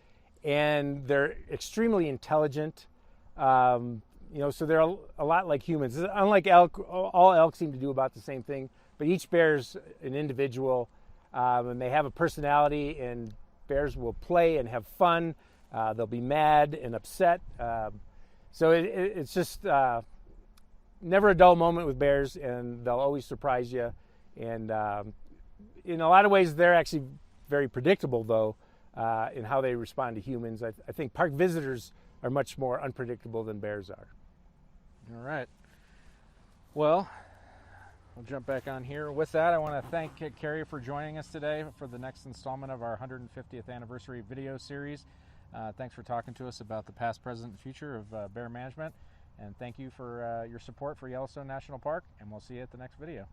and they're extremely intelligent. So they're a lot like humans. Unlike elk, all elk seem to do about the same thing, but each bear's an individual, and they have a personality, and bears will play and have fun. They'll be mad and upset. So it's just never a dull moment with bears, and they'll always surprise you. And in a lot of ways, they're actually very predictable, though, in how they respond to humans. I think park visitors are much more unpredictable than bears are. All right. Well, we'll jump back on here. With that, I want to thank Carrie for joining us today for the next installment of our 150th anniversary video series. Thanks for talking to us about the past, present, and future of bear management. And thank you for your support for Yellowstone National Park, and we'll see you at the next video.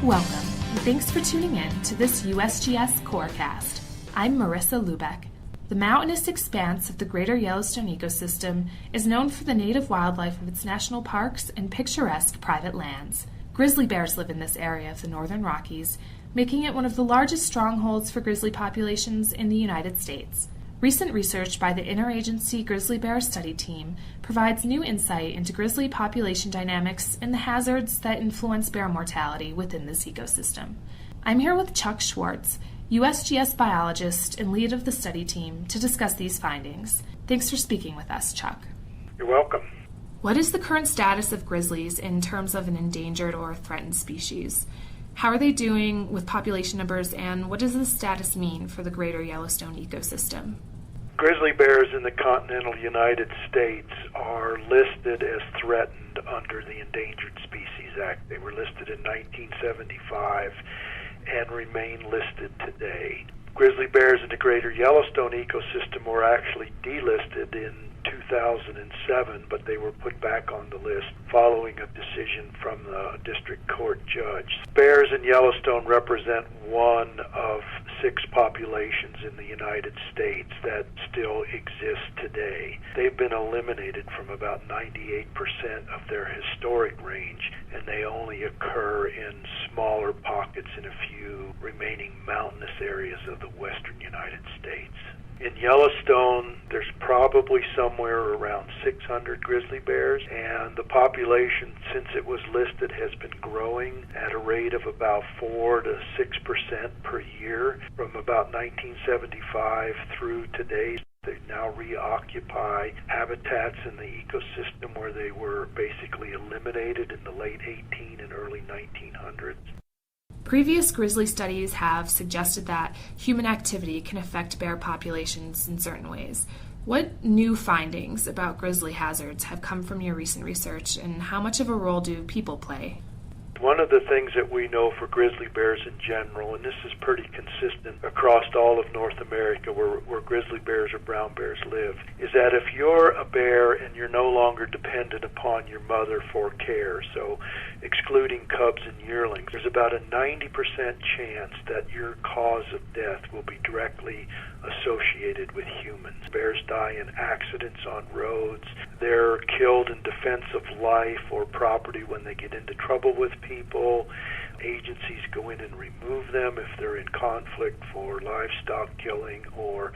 Welcome, and thanks for tuning in to this USGS Corecast. I'm Marissa Lubeck. The mountainous expanse of the greater Yellowstone ecosystem is known for the native wildlife of its national parks and picturesque private lands. Grizzly bears live in this area of the northern Rockies, making it one of the largest strongholds for grizzly populations in the United States. Recent research by the Interagency Grizzly Bear Study Team provides new insight into grizzly population dynamics and the hazards that influence bear mortality within this ecosystem. I'm here with Chuck Schwartz, USGS biologist and lead of the study team, to discuss these findings. Thanks for speaking with us, Chuck. You're welcome. What is the current status of grizzlies in terms of an endangered or threatened species? How are they doing with population numbers, and what does this status mean for the greater Yellowstone ecosystem? Grizzly bears in the continental United States are listed as threatened under the Endangered Species Act. They were listed in 1975 and remain listed today. Grizzly bears in the greater Yellowstone ecosystem were actually delisted in 2007, but they were put back on the list following a decision from the district court judge. Bears in Yellowstone represent one of 6 populations in the United States that still exist today. They've been eliminated from about 98% of their historic range, and they only occur in smaller pockets in a few remaining mountainous areas of the western United States. In Yellowstone, there's probably somewhere around 600 grizzly bears, and the population, since it was listed, has been growing at a rate of about 4 to 6% per year from about 1975 through today. They now reoccupy habitats in the ecosystem where they were basically eliminated in the late 18 and early 1900s. Previous grizzly studies have suggested that human activity can affect bear populations in certain ways. What new findings about grizzly hazards have come from your recent research, and how much of a role do people play? One of the things that we know for grizzly bears in general, and this is pretty consistent across all of North America where grizzly bears or brown bears live, is that if you're a bear and you're no longer dependent upon your mother for care, so excluding cubs and yearlings, there's about a 90% chance that your cause of death will be directly associated with humans. Bears die in accidents on roads. They're killed in defense of life or property when they get into trouble with people. Agencies go in and remove them if they're in conflict for livestock killing or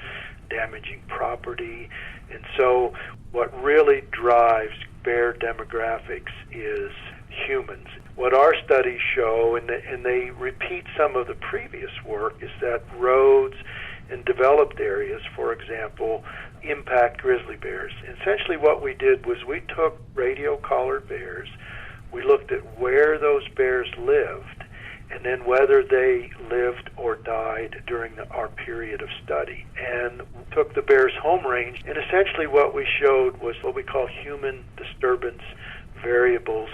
damaging property. And so what really drives bear demographics is humans. What our studies show, and they repeat some of the previous work, is that roads in developed areas, for example, impact grizzly bears. Essentially what we did was we took radio-collared bears, we looked at where those bears lived, and then whether they lived or died during our period of study, and took the bear's home range, and essentially what we showed was what we call human disturbance variables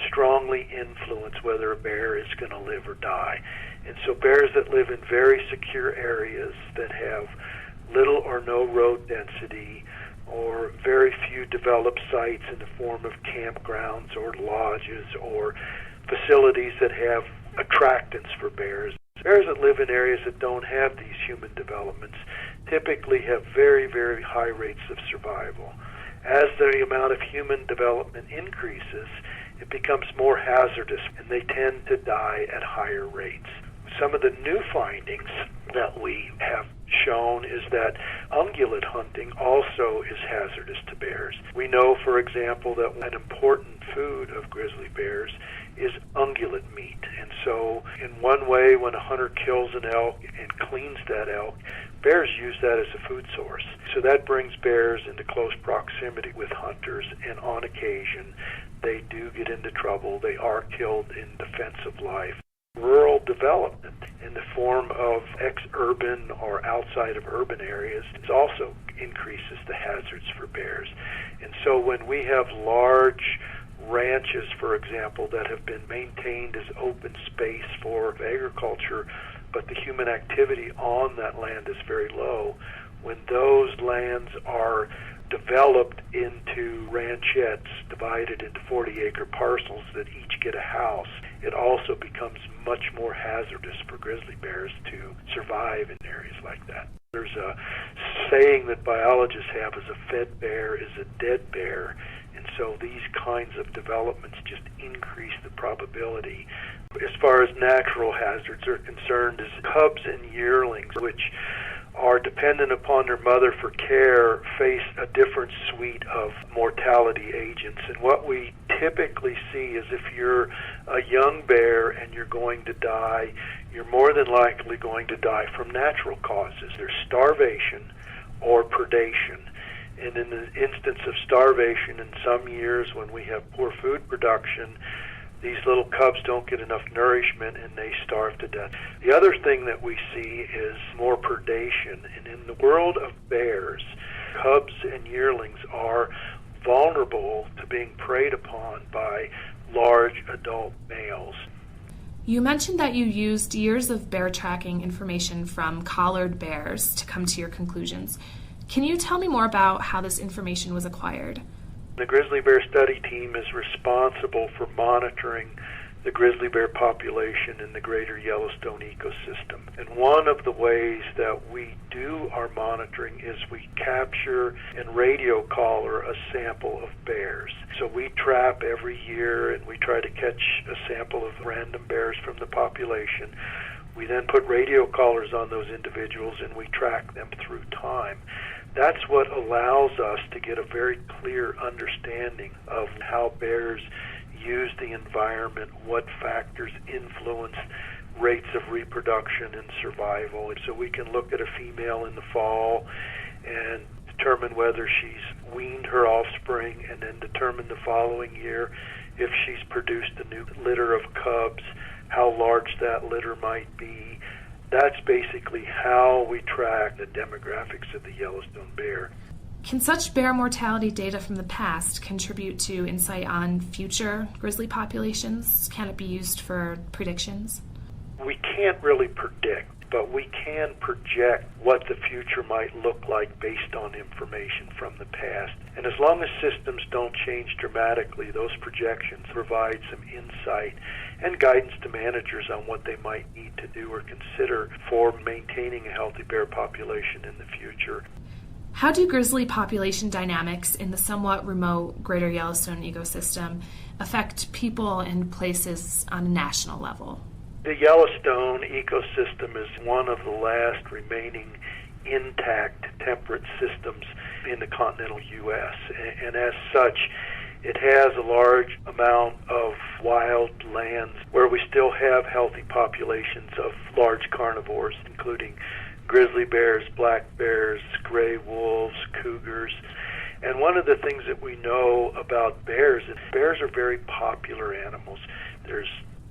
strongly influence whether a bear is going to live or die. And so bears that live in very secure areas that have little or no road density or very few developed sites in the form of campgrounds or lodges or facilities that have attractants for bears. Bears that live in areas that don't have these human developments typically have very, very high rates of survival. As the amount of human development increases, it becomes more hazardous, and they tend to die at higher rates. Some of the new findings that we have shown is that ungulate hunting also is hazardous to bears. We know, for example, that an important food of grizzly bears is ungulate meat. And so in one way, when a hunter kills an elk and cleans that elk, bears use that as a food source. So that brings bears into close proximity with hunters, and on occasion they do get into trouble. They are killed in defense of life. Rural development in the form of ex-urban or outside of urban areas also increases the hazards for bears. And so when we have large ranches, for example, that have been maintained as open space for agriculture, but the human activity on that land is very low, when those lands are developed into ranchettes divided into 40-acre parcels that each get a house, it also becomes much more hazardous for grizzly bears to survive in areas like that. There's a saying that biologists have is a fed bear is a dead bear, and so these kinds of developments just increase the probability. As far as natural hazards are concerned, is cubs and yearlings, which are dependent upon their mother for care, face a different suite of mortality agents. And what we typically see is if you're a young bear and you're going to die, you're more than likely going to die from natural causes. There's starvation or predation. And in the instance of starvation, in some years when we have poor food production, these little cubs don't get enough nourishment and they starve to death. The other thing that we see is more predation. And in the world of bears, cubs and yearlings are vulnerable to being preyed upon by large adult males. You mentioned that you used years of bear tracking information from collared bears to come to your conclusions. Can you tell me more about how this information was acquired? The grizzly bear study team is responsible for monitoring the grizzly bear population in the greater Yellowstone ecosystem. And one of the ways that we do our monitoring is we capture and radio collar a sample of bears. So we trap every year and we try to catch a sample of random bears from the population. We then put radio collars on those individuals and we track them through time. That's what allows us to get a very clear understanding of how bears use the environment, what factors influence rates of reproduction and survival. And so we can look at a female in the fall and determine whether she's weaned her offspring, and then determine the following year if she's produced a new litter of cubs, how large that litter might be. That's basically how we track the demographics of the Yellowstone bear. Can such bear mortality data from the past contribute to insight on future grizzly populations? Can it be used for predictions? We can't really predict, but we can project what the future might look like based on information from the past. And as long as systems don't change dramatically, those projections provide some insight and guidance to managers on what they might need to do or consider for maintaining a healthy bear population in the future. How do grizzly population dynamics in the somewhat remote greater Yellowstone ecosystem affect people and places on a national level? The Yellowstone ecosystem is one of the last remaining intact temperate systems in the continental U.S. And as such, it has a large amount of wild lands where we still have healthy populations of large carnivores, including grizzly bears, black bears, gray wolves, cougars. And one of the things that we know about bears is bears are very popular animals. There's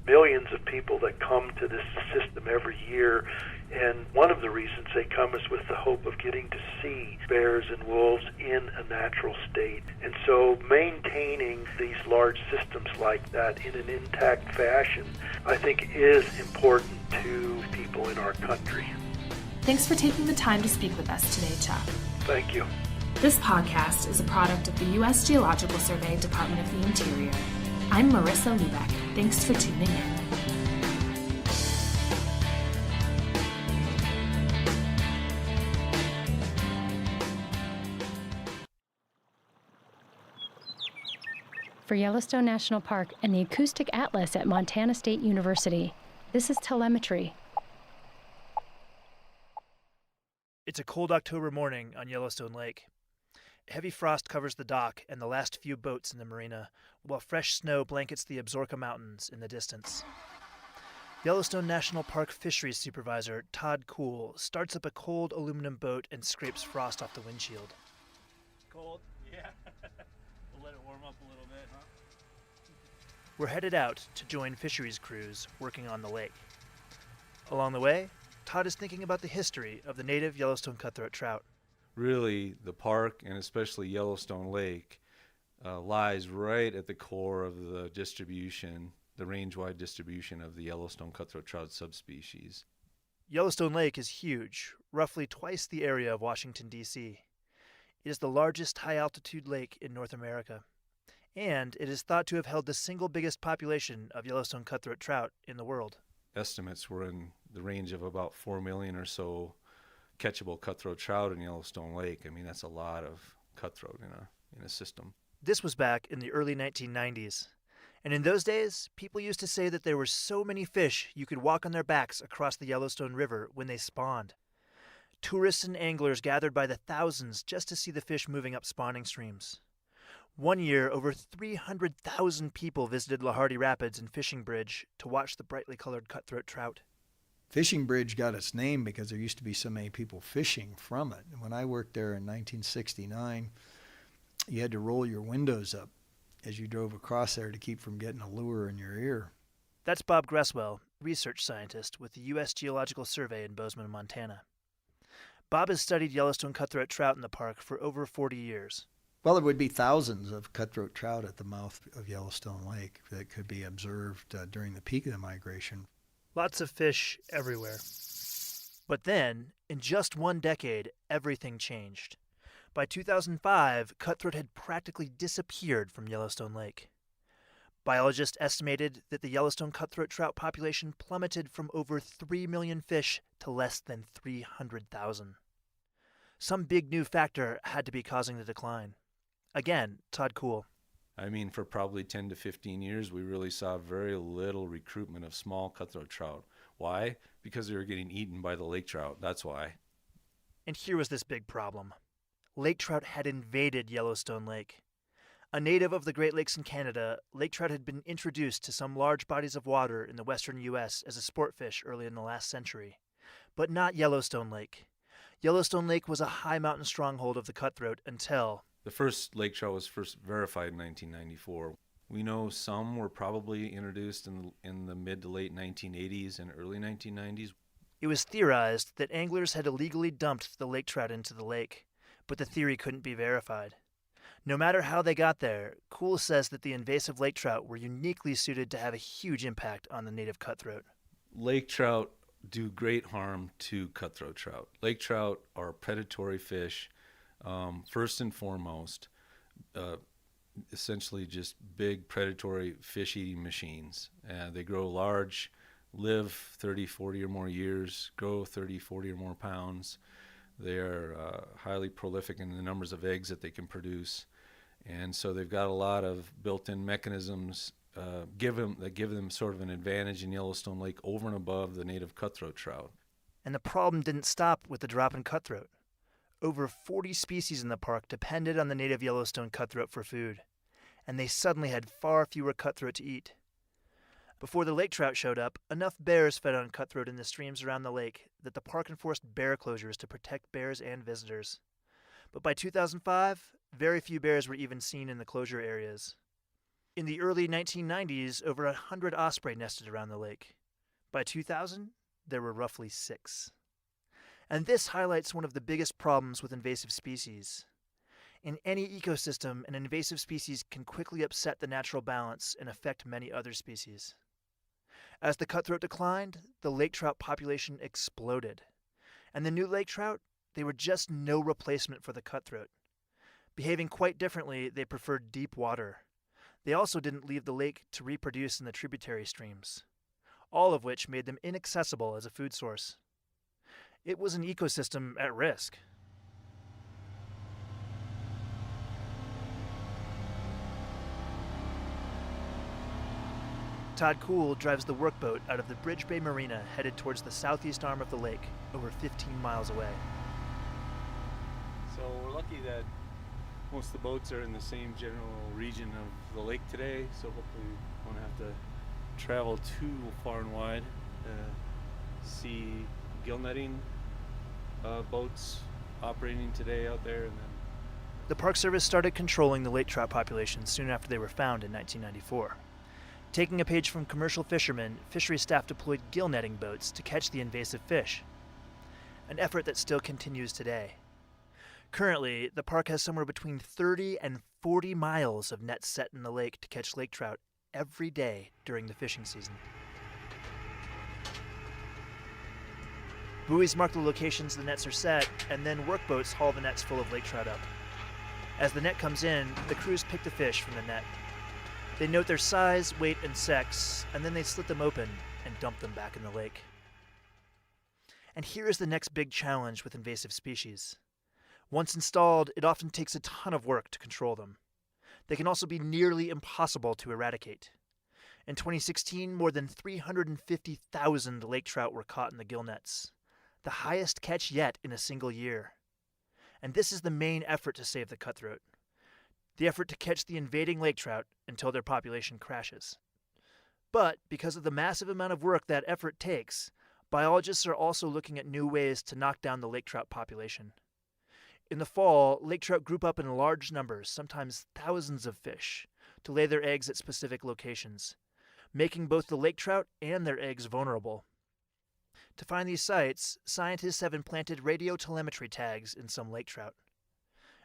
millions of people that come to this system every year, and one of the reasons they come is with the hope of getting to see bears and wolves in a natural state. And so maintaining these large systems like that in an intact fashion, I think, is important to people in our country. Thanks for taking the time to speak with us today, Chuck. Thank you. This podcast is a product of the U.S. Geological Survey, Department of the Interior. I'm Marissa Lubeck. Thanks for tuning in. For Yellowstone National Park and the Acoustic Atlas at Montana State University, this is telemetry. It's a cold October morning on Yellowstone Lake. Heavy frost covers the dock and the last few boats in the marina, while fresh snow blankets the Absaroka Mountains in the distance. Yellowstone National Park Fisheries Supervisor Todd Kuhl starts up a cold aluminum boat and scrapes frost off the windshield. Cold? Yeah. We'll let it warm up a little bit, huh? We're headed out to join fisheries crews working on the lake. Along the way, Todd is thinking about the history of the native Yellowstone cutthroat trout. Really, the park, and especially Yellowstone Lake, lies right at the core of the distribution, the range-wide distribution of the Yellowstone cutthroat trout subspecies. Yellowstone Lake is huge, roughly twice the area of Washington, D.C. It is the largest high-altitude lake in North America, and it is thought to have held the single biggest population of Yellowstone cutthroat trout in the world. Estimates were in the range of about 4 million or so catchable cutthroat trout in Yellowstone Lake. I mean, that's a lot of cutthroat in a system. This was back in the early 1990s. And in those days, people used to say that there were so many fish you could walk on their backs across the Yellowstone River when they spawned. Tourists and anglers gathered by the thousands just to see the fish moving up spawning streams. One year, over 300,000 people visited Lahardy Rapids and Fishing Bridge to watch the brightly colored cutthroat trout. Fishing Bridge got its name because there used to be so many people fishing from it. And when I worked there in 1969, you had to roll your windows up as you drove across there to keep from getting a lure in your ear. That's Bob Gresswell, research scientist with the U.S. Geological Survey in Bozeman, Montana. Bob has studied Yellowstone cutthroat trout in the park for over 40 years. Well, there would be thousands of cutthroat trout at the mouth of Yellowstone Lake that could be observed during the peak of the migration. Lots of fish everywhere. But then, in just one decade, everything changed. By 2005, cutthroat had practically disappeared from Yellowstone Lake. Biologists estimated that the Yellowstone cutthroat trout population plummeted from over 3 million fish to less than 300,000. Some big new factor had to be causing the decline. Again, Todd Kuhl. I mean, for probably 10 to 15 years, we really saw very little recruitment of small cutthroat trout. Why? Because they were getting eaten by the lake trout. That's why. And here was this big problem. Lake trout had invaded Yellowstone Lake. A native of the Great Lakes in Canada, lake trout had been introduced to some large bodies of water in the western U.S. as a sport fish early in the last century. But not Yellowstone Lake. Yellowstone Lake was a high mountain stronghold of the cutthroat until... The first lake trout was first verified in 1994. We know some were probably introduced in the mid to late 1980s and early 1990s. It was theorized that anglers had illegally dumped the lake trout into the lake, but the theory couldn't be verified. No matter how they got there, Kuhl says that the invasive lake trout were uniquely suited to have a huge impact on the native cutthroat. Lake trout do great harm to cutthroat trout. Lake trout are predatory fish, first and foremost, essentially just big predatory fish-eating machines. They grow large, live 30, 40 or more years, grow 30, 40 or more pounds. They are highly prolific in the numbers of eggs that they can produce. And so they've got a lot of built-in mechanisms that give them sort of an advantage in Yellowstone Lake over and above the native cutthroat trout. And the problem didn't stop with the drop in cutthroat. Over 40 species in the park depended on the native Yellowstone cutthroat for food, and they suddenly had far fewer cutthroat to eat. Before the lake trout showed up, enough bears fed on cutthroat in the streams around the lake that the park enforced bear closures to protect bears and visitors. But by 2005, very few bears were even seen in the closure areas. In the early 1990s, over 100 osprey nested around the lake. By 2000, there were roughly 6. And this highlights one of the biggest problems with invasive species. In any ecosystem, an invasive species can quickly upset the natural balance and affect many other species. As the cutthroat declined, the lake trout population exploded. And the new lake trout, they were just no replacement for the cutthroat. Behaving quite differently, they preferred deep water. They also didn't leave the lake to reproduce in the tributary streams, all of which made them inaccessible as a food source. It was an ecosystem at risk. Todd Kuhl drives the workboat out of the Bridge Bay Marina headed towards the southeast arm of the lake, over 15 miles away. So we're lucky that most of the boats are in the same general region of the lake today, so hopefully we won't have to travel too far and wide to see gill netting boats operating today out there. And then the Park Service started controlling the lake trout population soon after they were found in 1994. Taking a page from commercial fishermen, fishery staff deployed gill netting boats to catch the invasive fish, an effort that still continues today. Currently, the park has somewhere between 30 and 40 miles of nets set in the lake to catch lake trout every day during the fishing season. Buoys mark the locations the nets are set, and then workboats haul the nets full of lake trout up. As the net comes in, the crews pick the fish from the net. They note their size, weight, and sex, and then they slit them open and dump them back in the lake. And here is the next big challenge with invasive species. Once installed, it often takes a ton of work to control them. They can also be nearly impossible to eradicate. In 2016, more than 350,000 lake trout were caught in the gill nets, the highest catch yet in a single year. And this is the main effort to save the cutthroat. The effort to catch the invading lake trout until their population crashes. But because of the massive amount of work that effort takes, biologists are also looking at new ways to knock down the lake trout population. In the fall, lake trout group up in large numbers, sometimes thousands of fish, to lay their eggs at specific locations, making both the lake trout and their eggs vulnerable. To find these sites, scientists have implanted radiotelemetry tags in some lake trout.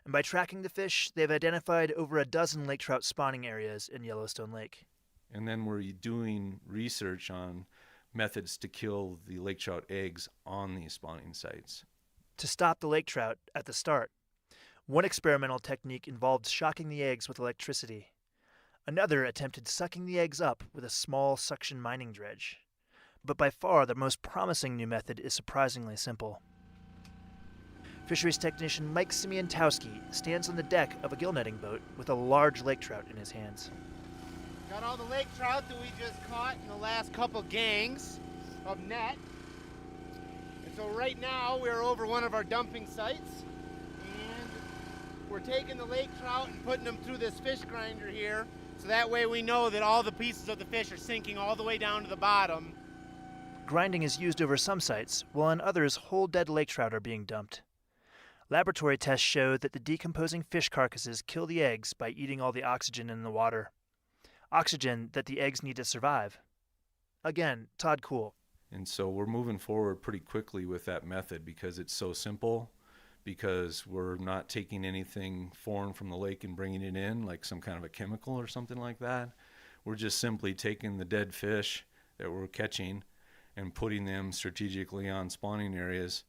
And by tracking the fish, they've identified over a dozen lake trout spawning areas in Yellowstone Lake. And then we're doing research on methods to kill the lake trout eggs on these spawning sites. To stop the lake trout at the start, one experimental technique involved shocking the eggs with electricity. Another attempted sucking the eggs up with a small suction mining dredge. But by far the most promising new method is surprisingly simple. Fisheries technician Mike Simientowski stands on the deck of a gill netting boat with a large lake trout in his hands. Got all the lake trout that we just caught in the last couple gangs of net. And so right now we're over one of our dumping sites, and we're taking the lake trout and putting them through this fish grinder here, so that way we know that all the pieces of the fish are sinking all the way down to the bottom. Grinding is used over some sites, while on others whole dead lake trout are being dumped. Laboratory tests show that the decomposing fish carcasses kill the eggs by eating all the oxygen in the water. Oxygen that the eggs need to survive. Again, Todd Kuhl. And so we're moving forward pretty quickly with that method because it's so simple, because we're not taking anything foreign from the lake and bringing it in, like some kind of a chemical or something like that. We're just simply taking the dead fish that we're catching and putting them strategically on spawning areas.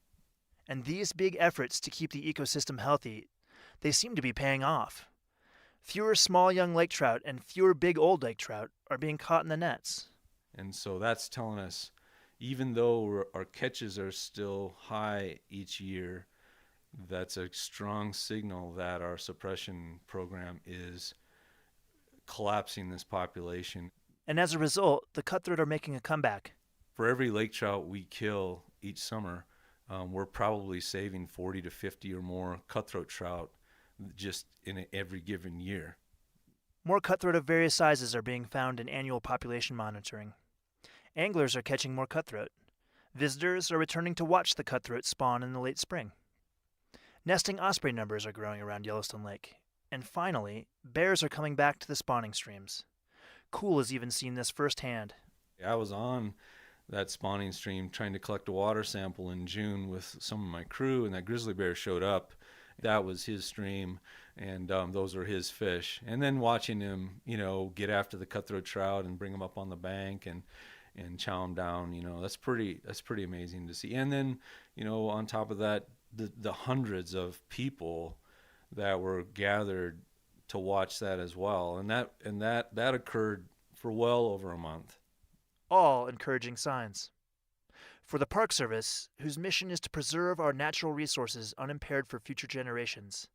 And these big efforts to keep the ecosystem healthy, they seem to be paying off. Fewer small young lake trout and fewer big old lake trout are being caught in the nets. And so that's telling us, even though our catches are still high each year, that's a strong signal that our suppression program is collapsing this population. And as a result, the cutthroat are making a comeback. For every lake trout we kill each summer, we're probably saving 40 to 50 or more cutthroat trout just in every given year. More cutthroat of various sizes are being found in annual population monitoring. Anglers are catching more cutthroat. Visitors are returning to watch the cutthroat spawn in the late spring. Nesting osprey numbers are growing around Yellowstone Lake. And finally, bears are coming back to the spawning streams. Kuhl has even seen this firsthand. I was on that spawning stream trying to collect a water sample in June with some of my crew, and that grizzly bear showed up. That was his stream, and those are his fish. And then watching him, get after the cutthroat trout and bring them up on the bank and chow them down, that's pretty amazing to see. And then, on top of that, the hundreds of people that were gathered to watch that as well, and that occurred for well over a month. All encouraging signs. For the Park Service, whose mission is to preserve our natural resources unimpaired for future generations,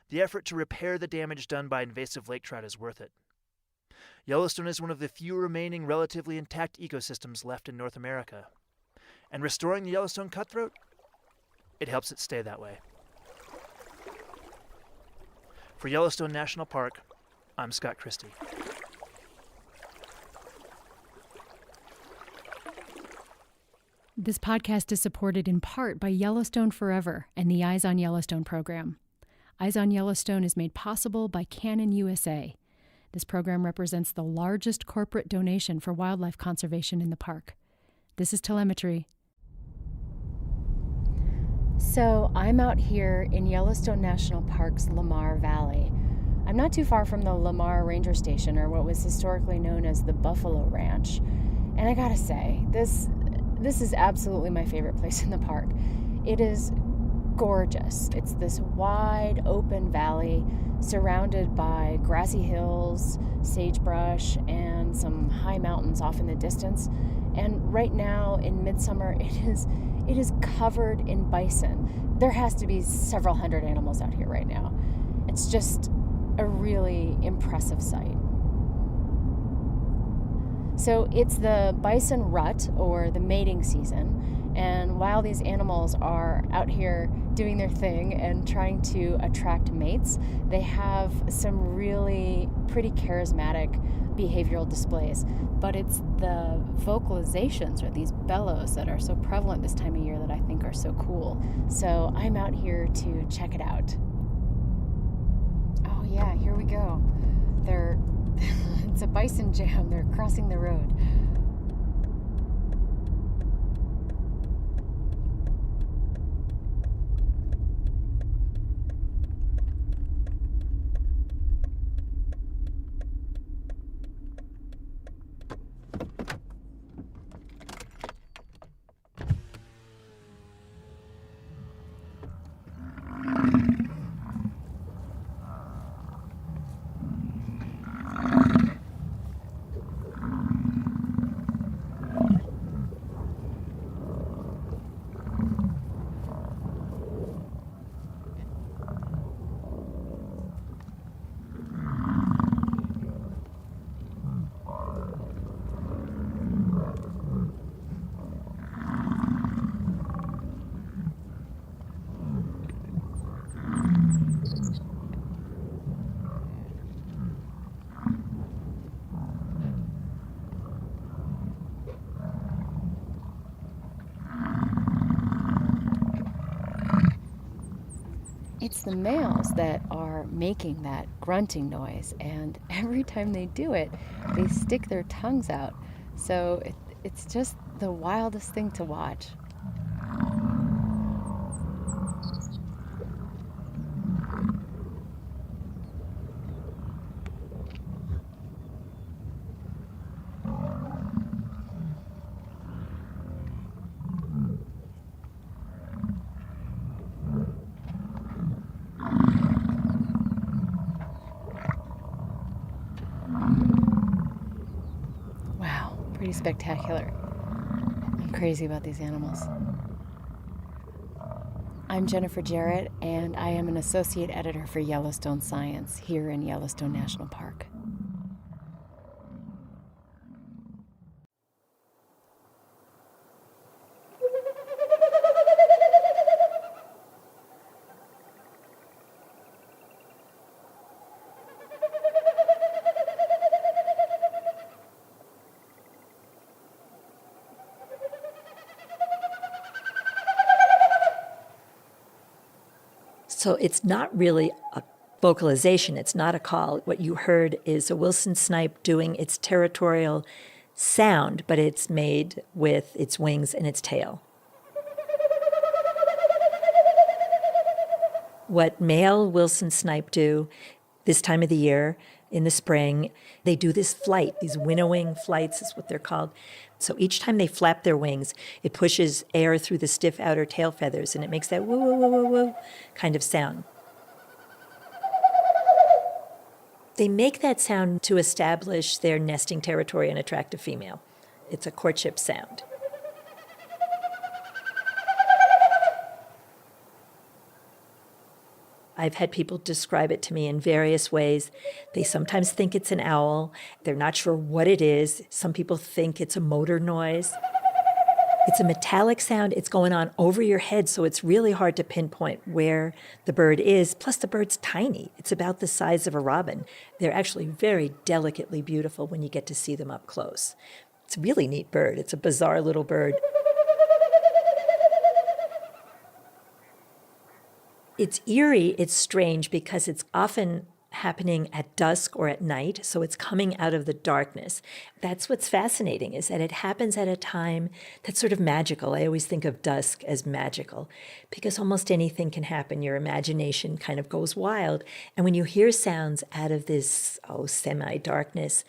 the effort to repair the damage done by invasive lake trout is worth it. Yellowstone is one of the few remaining relatively intact ecosystems left in North America, and restoring the Yellowstone cutthroat, it helps it stay that way. For Yellowstone National Park, I'm Scott Christie. This podcast is supported in part by Yellowstone Forever and the Eyes on Yellowstone program. Eyes on Yellowstone is made possible by Canon USA. This program represents the largest corporate donation for wildlife conservation in the park. This is telemetry. So I'm out here in Yellowstone National Park's Lamar Valley. I'm not too far from the Lamar Ranger Station, or what was historically known as the Buffalo Ranch. And I gotta say, this is absolutely my favorite place in the park. It is gorgeous. It's this wide, open valley surrounded by grassy hills, sagebrush, and some high mountains off in the distance. And right now, in midsummer, it is covered in bison. There has to be several hundred animals out here right now. It's just a really impressive sight. So it's the bison rut, or the mating season, and while these animals are out here doing their thing and trying to attract mates, they have some really pretty charismatic behavioral displays. But it's the vocalizations, or these bellows, that are so prevalent this time of year that I think are so cool. So I'm out here to check it out. Oh yeah, here we go. They're It's a bison jam. They're crossing the road. It's the males that are making that grunting noise, and every time they do it, they stick their tongues out. So it's just the wildest thing to watch. Pretty spectacular. I'm crazy about these animals. I'm Jennifer Jarrett, and I am an associate editor for Yellowstone Science here in Yellowstone National Park. So it's not really a vocalization. It's not a call. What you heard is a Wilson snipe doing its territorial sound, but it's made with its wings and its tail. What male Wilson snipe do this time of the year, in the spring, they do this flight. These winnowing flights is what they're called. So each time they flap their wings, it pushes air through the stiff outer tail feathers, and it makes that woo, woo, woo, woo, woo kind of sound. They make that sound to establish their nesting territory and attract a female. It's a courtship sound. I've had people describe it to me in various ways. They sometimes think it's an owl. They're not sure what it is. Some people think it's a motor noise. It's a metallic sound. It's going on over your head, so it's really hard to pinpoint where the bird is. Plus, the bird's tiny. It's about the size of a robin. They're actually very delicately beautiful when you get to see them up close. It's a really neat bird. It's a bizarre little bird. It's eerie, it's strange, because it's often happening at dusk or at night, so it's coming out of the darkness. That's what's fascinating, is that it happens at a time that's sort of magical. I always think of dusk as magical, because almost anything can happen. Your imagination kind of goes wild, and when you hear sounds out of this, semi-darkness,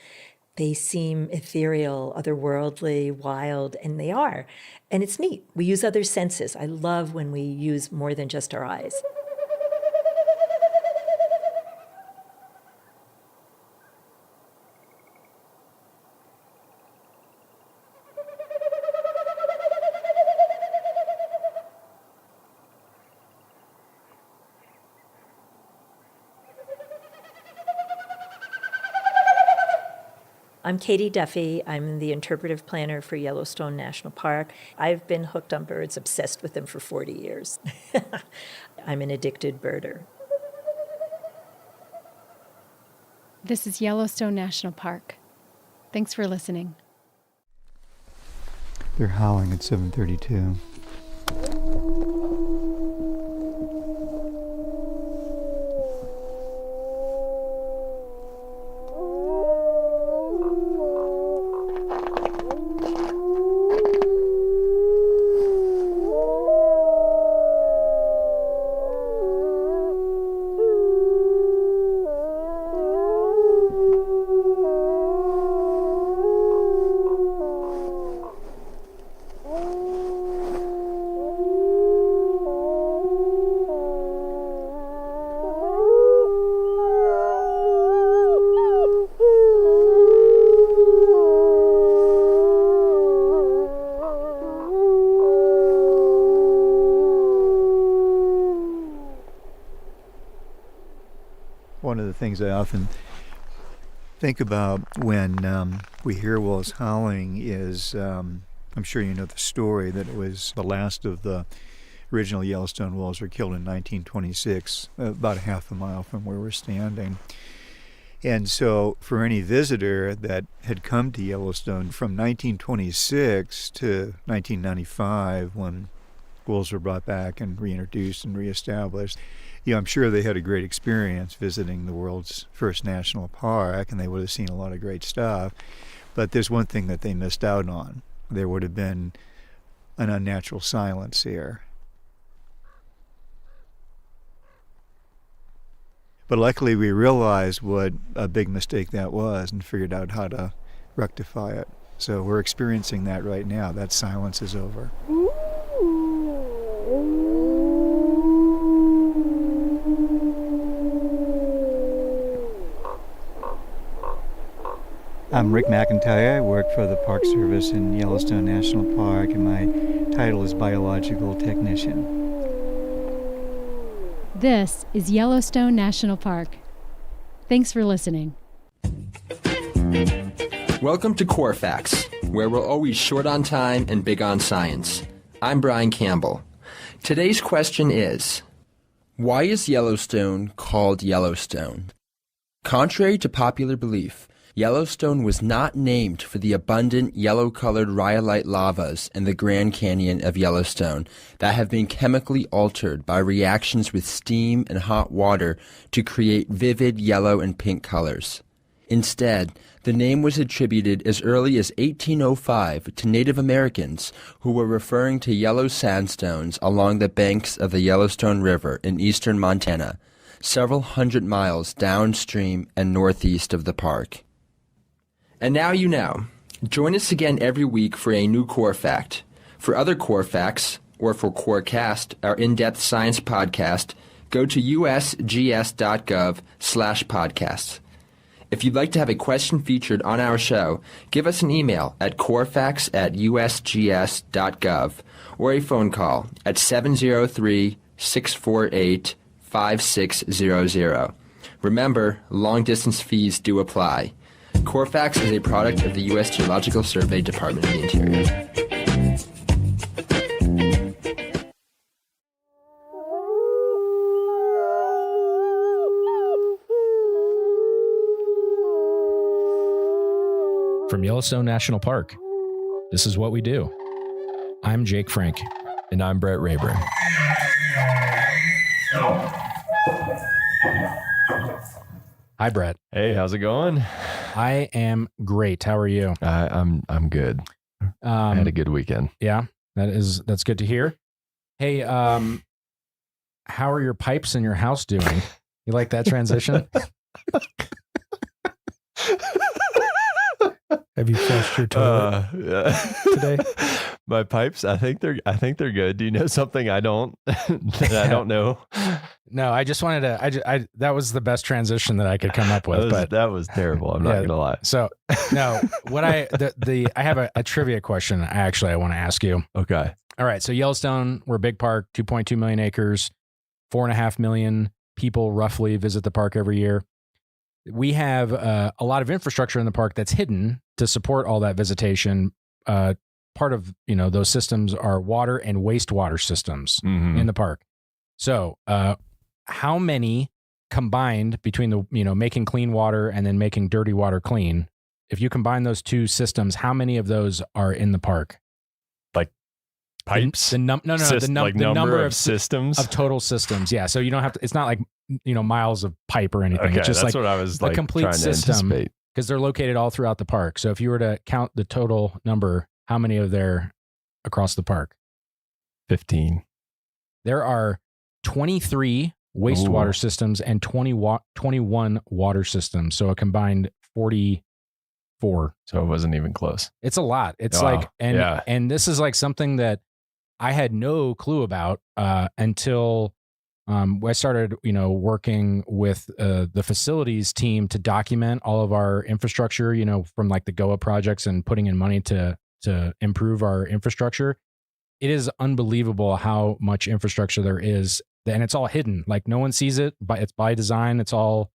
they seem ethereal, otherworldly, wild, and they are. And it's neat. We use other senses. I love when we use more than just our eyes. I'm Katie Duffy. I'm the interpretive planner for Yellowstone National Park. I've been hooked on birds, obsessed with them for 40 years. I'm an addicted birder. This is Yellowstone National Park. Thanks for listening. They're howling at 7:32. things I often think about when we hear wolves howling is, I'm sure you know the story, that it was the last of the original Yellowstone wolves were killed in 1926, about a half a mile from where we're standing. And so for any visitor that had come to Yellowstone from 1926 to 1995, when wolves were brought back and reintroduced and reestablished, I'm sure they had a great experience visiting the world's first national park, and they would have seen a lot of great stuff. But there's one thing that they missed out on. There would have been an unnatural silence here. But luckily we realized what a big mistake that was and figured out how to rectify it. So we're experiencing that right now. That silence is over. I'm Rick McIntyre. I work for the Park Service in Yellowstone National Park, and my title is Biological Technician. This is Yellowstone National Park. Thanks for listening. Welcome to Core Facts, where we're always short on time and big on science. I'm Brian Campbell. Today's question is, why is Yellowstone called Yellowstone? Contrary to popular belief, Yellowstone was not named for the abundant yellow-colored rhyolite lavas in the Grand Canyon of Yellowstone that have been chemically altered by reactions with steam and hot water to create vivid yellow and pink colors. Instead, the name was attributed as early as 1805 to Native Americans who were referring to yellow sandstones along the banks of the Yellowstone River in eastern Montana, several hundred miles downstream and northeast of the park. And now you know. Join us again every week for a new Core Fact. For other Core Facts, or for CoreCast, our in-depth science podcast, go to usgs.gov/podcasts. If you'd like to have a question featured on our show, give us an email at corefacts@usgs.gov or a phone call at 703-648-5600. Remember, long-distance fees do apply. Corefax is a product of the U.S. Geological Survey, Department of the Interior. From Yellowstone National Park, this is what we do. I'm Jake Frank. And I'm Brett Rayburn. Hi, Brett. Hey, how's it going? I am great. How are you? I'm good. I had a good weekend. Yeah, that's good to hear. Hey, how are your pipes in your house doing? You like that transition? Have you flushed your toilet today? My pipes, I think they're good. Do you know something I don't that I don't know? No, I just wanted to. That was the best transition that I could come up with. That was terrible. I'm not gonna lie. So no, what I have a trivia question. I want to ask you. Okay. All right. So Yellowstone, we're a big park, 2.2 million acres, 4.5 million people roughly visit the park every year. We have a lot of infrastructure in the park that's hidden to support all that visitation. Part of those systems are water and wastewater systems in the park. So how many combined between the making clean water and then making dirty water clean? If you combine those two systems, how many of those are in the park? Like pipes? The number of systems of total systems. Yeah. So you don't have to. It's not like miles of pipe or anything. Okay, it's just that's like what I was a complete trying system, to anticipate. because they're located all throughout the park. So if you were to count the total number, how many are there across the park? 15. There are 23 wastewater systems and 21 water systems. So a combined 44. So it wasn't even close. It's a lot. It's and this is like something that I had no clue about until I started, working with the facilities team to document all of our infrastructure, from like the GOA projects and putting in money to improve our infrastructure. It is unbelievable how much infrastructure there is, and it's all hidden. Like no one sees it, but it's by design. It's all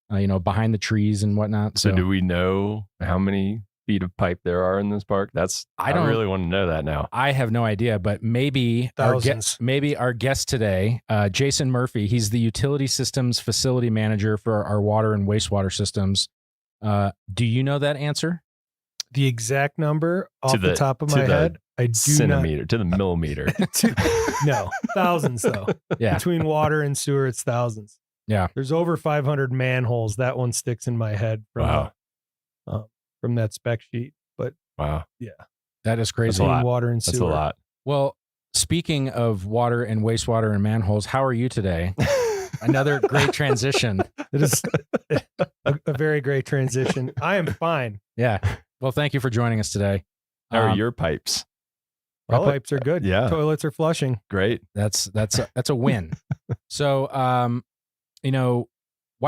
behind the trees and whatnot. So do we know how many feet of pipe there are in this park? I really want to know that now. I have no idea, but maybe our guest today, Jason Murphy, he's the utility systems facility manager for our water and wastewater systems. Do you know that answer? The exact number off the top of my head, I do centimeter to the millimeter. No, thousands though. Yeah. Between water and sewer, it's thousands. Yeah. There's over 500 manholes. That one sticks in my head from from that spec sheet. But wow, yeah, that is crazy. That's a lot. Water and sewer. That's a lot. Well, speaking of water and wastewater and manholes, how are you today? Another great transition. It is a very great transition. I am fine. Yeah. Well, thank you for joining us today. How are your pipes? My pipes are good. Yeah. Toilets are flushing. Great. That's a win. So, why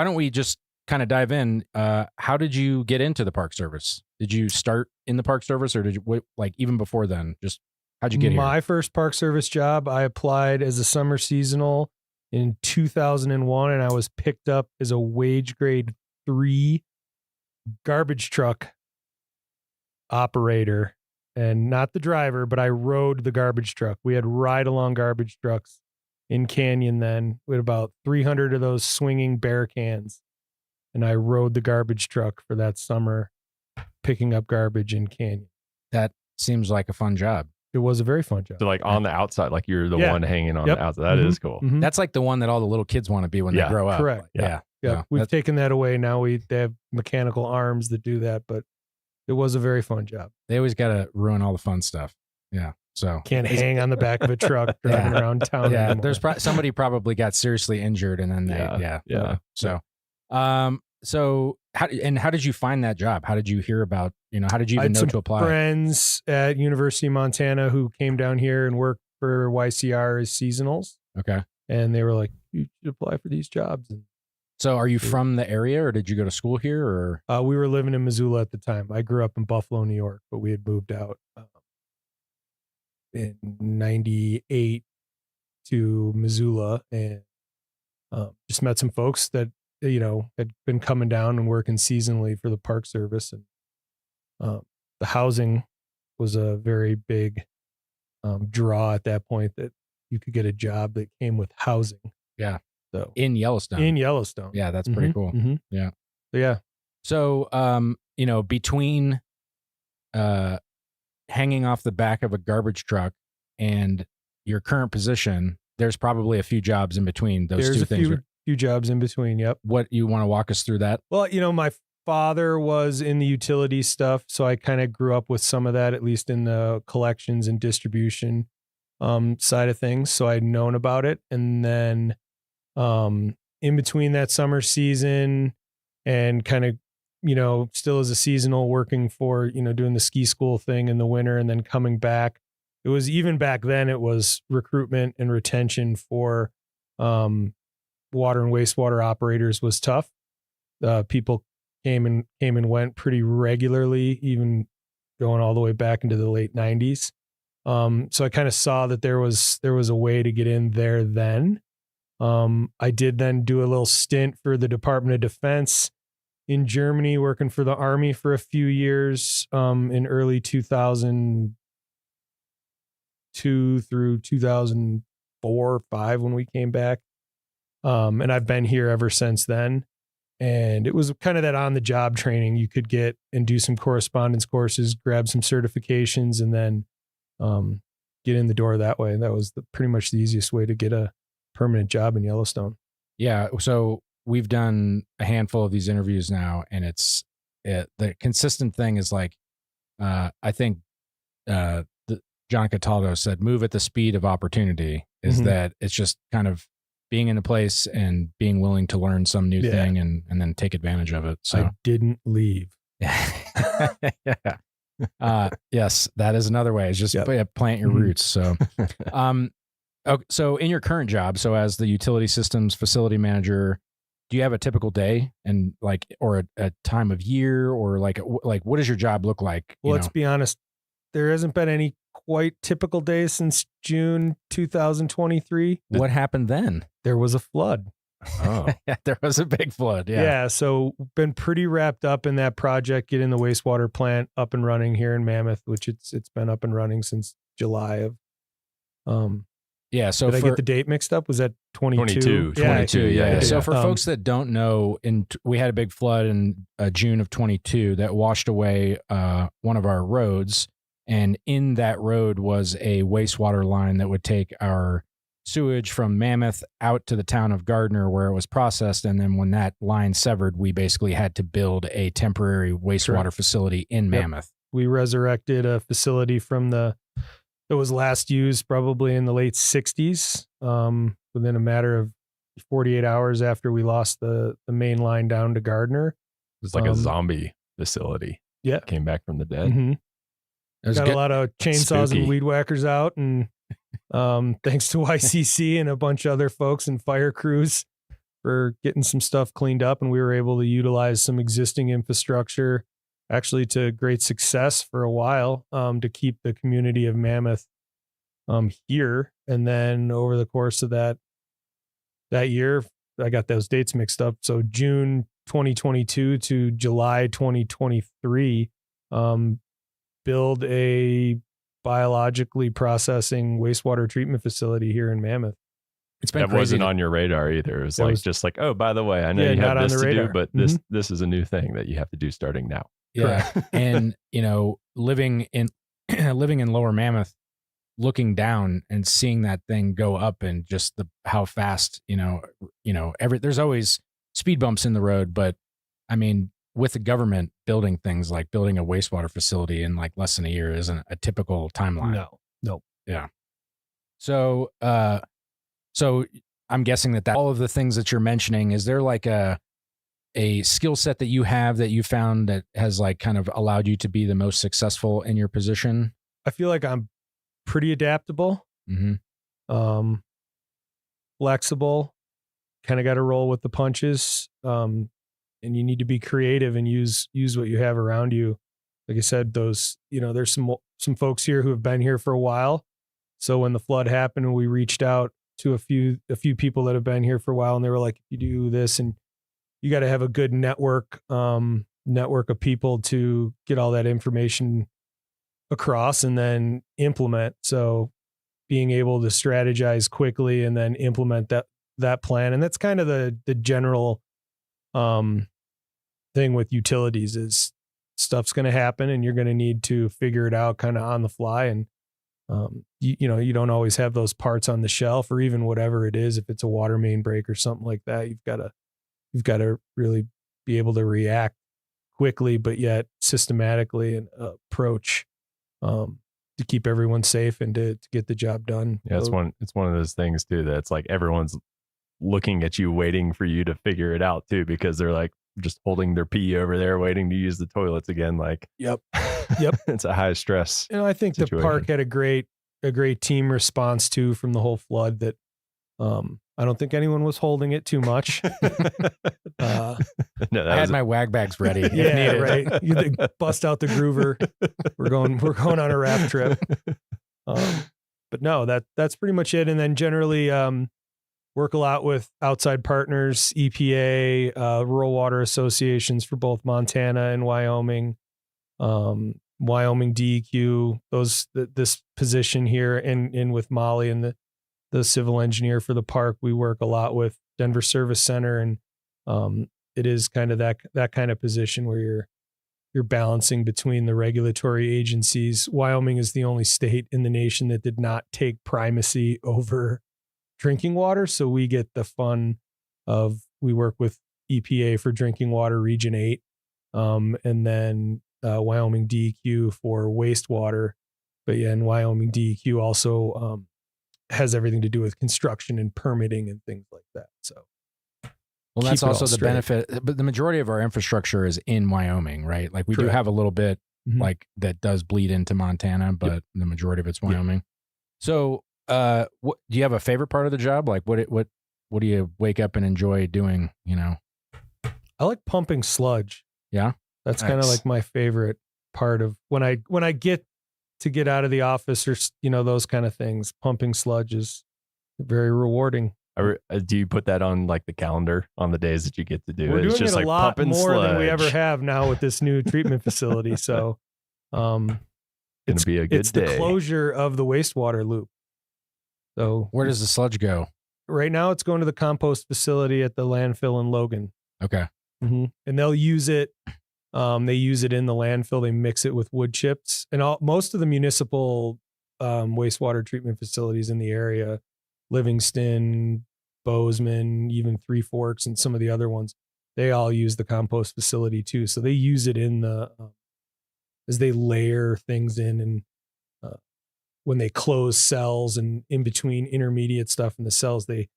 don't we just kind of dive in? How did you get into the Park Service? Did you start in the Park Service, or did you even before then? Just how'd you get here? My first Park Service job, I applied as a summer seasonal in 2001, and I was picked up as a wage grade 3 garbage truck operator, and not the driver, but I rode the garbage truck. We had ride-along garbage trucks in Canyon then. We had about 300 of those swinging bear cans, and I rode the garbage truck for that summer, picking up garbage in Canyon. That seems like a fun job. It was a very fun job. So on the outside, you're the one hanging on the outside. That is cool. Mm-hmm. That's like the one that all the little kids want to be when they grow up. Correct. Yeah. Yeah. We've taken that away. Now they have mechanical arms that do that, but it was a very fun job. They always got to ruin all the fun stuff. Yeah. So can't hang on the back of a truck driving around town. Yeah. Anymore. There's somebody probably got seriously injured, and then So, how did you find that job? How did you hear about, how did you even know to apply? Friends at University of Montana who came down here and worked for YCR as seasonals. Okay. And they were like, you should apply for these jobs. And so are you from the area, or did you go to school here, or? We were living in Missoula at the time. I grew up in Buffalo, New York, but we had moved out in 98 to Missoula, and just met some folks that, had been coming down and working seasonally for the Park Service. And the housing was a very big draw at that point, that you could get a job that came with housing. Yeah. So in Yellowstone. Yeah, that's pretty cool. Mm-hmm. Yeah. Yeah. So, between hanging off the back of a garbage truck and your current position, there's probably a few jobs in between those two things. There's a few jobs in between. Yep. What, you want to walk us through that? Well, my father was in the utility stuff, so I kind of grew up with some of that, at least in the collections and distribution side of things. So I'd known about it. And then in between that summer season and kind of, still as a seasonal, working for, doing the ski school thing in the winter and then coming back. It was, even back then, it was recruitment and retention for water and wastewater operators was tough. People came and went pretty regularly, even going all the way back into the late 90s. So I kind of saw that there was a way to get in there then. I did then do a little stint for the Department of Defense in Germany, working for the Army for a few years in early 2002 through 2004 or 5 when we came back. And I've been here ever since then. And it was kind of that on-the-job training you could get and do some correspondence courses, grab some certifications, and then get in the door that way. That was pretty much the easiest way to get a permanent job in Yellowstone. Yeah. So we've done a handful of these interviews now, and the consistent thing is I think John Cataldo said, move at the speed of opportunity, is that it's just kind of being in a place and being willing to learn some new thing and then take advantage of it. So I didn't leave. Yeah. Yes, that is another way. It's just plant your roots. So, so in your current job, so as the utility systems facility manager, do you have a typical day and or a time of year, or what does your job look like? Well, let's be honest. There hasn't been any quite typical days since June 2023. What happened then? There was a flood. Oh, yeah, there was a big flood. Yeah. Yeah. So been pretty wrapped up in that project, getting the wastewater plant up and running here in Mammoth, which it's been up and running since July of. Yeah. So did I get the date mixed up? Was that 22? 22. Yeah. So for Um, folks that don't know, we had a big flood in June of 22 that washed away one of our roads. And in that road was a wastewater line that would take our sewage from Mammoth out to the town of Gardner where it was processed. And then when that line severed, we basically had to build a temporary wastewater facility in Mammoth. We resurrected a facility from that was last used probably in the late 60s, within a matter of 48 hours after we lost the main line down to Gardner. It was like a zombie facility. Yeah. Came back from the dead. Mm-hmm. Got a lot of chainsaws Spooky. and weed whackers out, and thanks to YCC and a bunch of other folks and fire crews for getting some stuff cleaned up, and we were able to utilize some existing infrastructure actually to great success for a while, to keep the community of Mammoth here. And then over the course of that year, I got those dates mixed up. So June 2022 to July 2023, build a biologically processing wastewater treatment facility here in Mammoth. It's been that crazy. wasn't on your radar either. It was That like was- just like, oh, by the way, I know Yeah, you not have on this the to do, radar. but this is a new thing that you have to do starting now. Yeah. And, living in Lower Mammoth, looking down and seeing that thing go up and just how fast, there's always speed bumps in the road, but I mean, with the government building things like building a wastewater facility in like less than a year isn't a typical timeline. No. Yeah. So I'm guessing that all of the things that you're mentioning, is there like a skill set that you have that you found that has like kind of allowed you to be the most successful in your position? I feel like I'm pretty adaptable, flexible, kind of got to roll with the punches. And you need to be creative and use what you have around you. Like I said, there's some folks here who have been here for a while. So when the flood happened, we reached out to a few people that have been here for a while, and they were like, if you do this, and you got to have a good network of people to get all that information across and then implement. So being able to strategize quickly and then implement that plan. And that's kind of the general thing with utilities is stuff's going to happen and you're going to need to figure it out kind of on the fly. And you don't always have those parts on the shelf, or even whatever it is. If it's a water main break or something like that, you've got to really be able to react quickly, but yet systematically and approach to keep everyone safe and to get the job done. Yeah, it's one of those things too that's like everyone's looking at you, waiting for you to figure it out too, because they're like just holding their pee over there, waiting to use the toilets again. Like, yep. It's a high stress. I think situation. The park had a great team response too from the whole flood. That I don't think anyone was holding it too much. I had my wag bags ready. Yeah, right. You bust out the groover. We're going on a raft trip. But no, that's pretty much it. And then generally work a lot with outside partners, EPA, rural water associations for both Montana and Wyoming, Wyoming DEQ. This position here, and with Molly and the civil engineer for the park, we work a lot with Denver Service Center, and it is kind of that kind of position where you're balancing between the regulatory agencies. Wyoming is the only state in the nation that did not take primacy over drinking water, so we get the fun of, we work with EPA for drinking water Region 8, and then Wyoming DEQ for wastewater. But yeah, and Wyoming DEQ also has everything to do with construction and permitting and things like that. So, well, that's also the benefit. But the majority of our infrastructure is in Wyoming, right? Like we do have a little bit like that does bleed into Montana, but the majority of it's Wyoming. So, do you have a favorite part of the job? Like what do you wake up and enjoy doing? I like pumping sludge. Yeah. That's kind of like my favorite part of when I get out of the office, or those kind of things. Pumping sludge is very rewarding. Do you put that on like the calendar on the days that you get to do We're it? It's doing just it a like lot pumping more than we ever sludge. have now with this new treatment facility. So, It's gonna be a good it's day. the closure of the wastewater loop. So where does the sludge go? Right now, it's going to the compost facility at the landfill in Logan. Okay. And they'll use it. They use it in the landfill. They mix it with wood chips, and most of the municipal wastewater treatment facilities in the area, Livingston, Bozeman, even Three Forks, and some of the other ones, they all use the compost facility too. So they use it in the as they layer things in, and when they close cells and in between intermediate stuff in the cells, they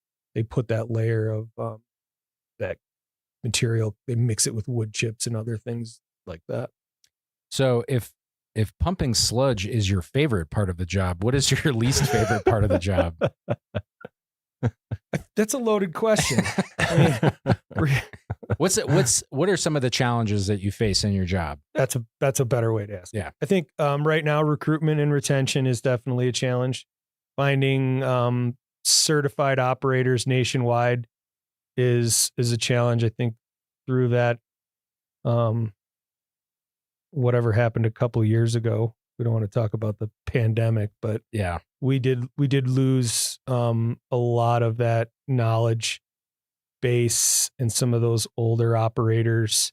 put that layer of that material. They mix it with wood chips and other things like that. So if pumping sludge is your favorite part of the job, what is your least favorite part of the job? That's a loaded question. I mean, what are some of the challenges that you face in your job? That's a better way to ask. Yeah. I think right now recruitment and retention is definitely a challenge. Finding certified operators nationwide is a challenge. I think through that whatever happened a couple of years ago, we don't want to talk about the pandemic, but yeah, we did lose a lot of that knowledge base and some of those older operators,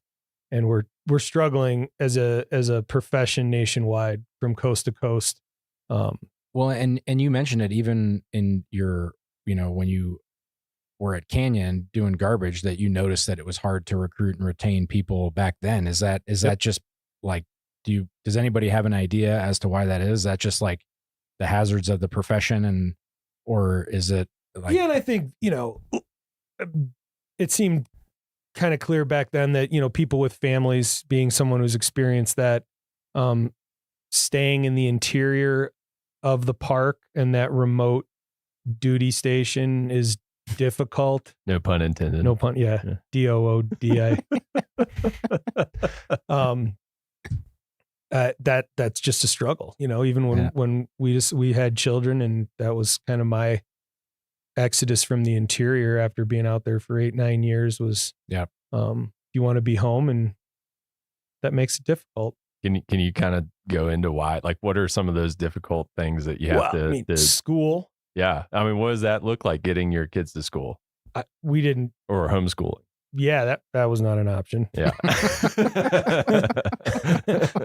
and we're struggling as a profession nationwide from coast to coast. Well, and you mentioned it even in your, when you were at Canyon doing garbage, that you noticed that it was hard to recruit and retain people back then. Is that just like, does anybody have an idea as to why that is? Is that just like the hazards of the profession, or is it like? Yeah, and I think, it seemed kind of clear back then that, people with families, being someone who's experienced that, staying in the interior of the park and that remote duty station is difficult. No pun intended. No pun. Yeah. DOODI. That's just a struggle, even when we had children, and that was kind of my exodus from the interior after being out there for 8-9 years was, you want to be home, and that makes it difficult. Can you kind of go into why? Like, what are some of those difficult things that you have to school? Yeah. I mean, what does that look like, getting your kids to school? We didn't. Or homeschooling. Yeah, that was not an option. Yeah.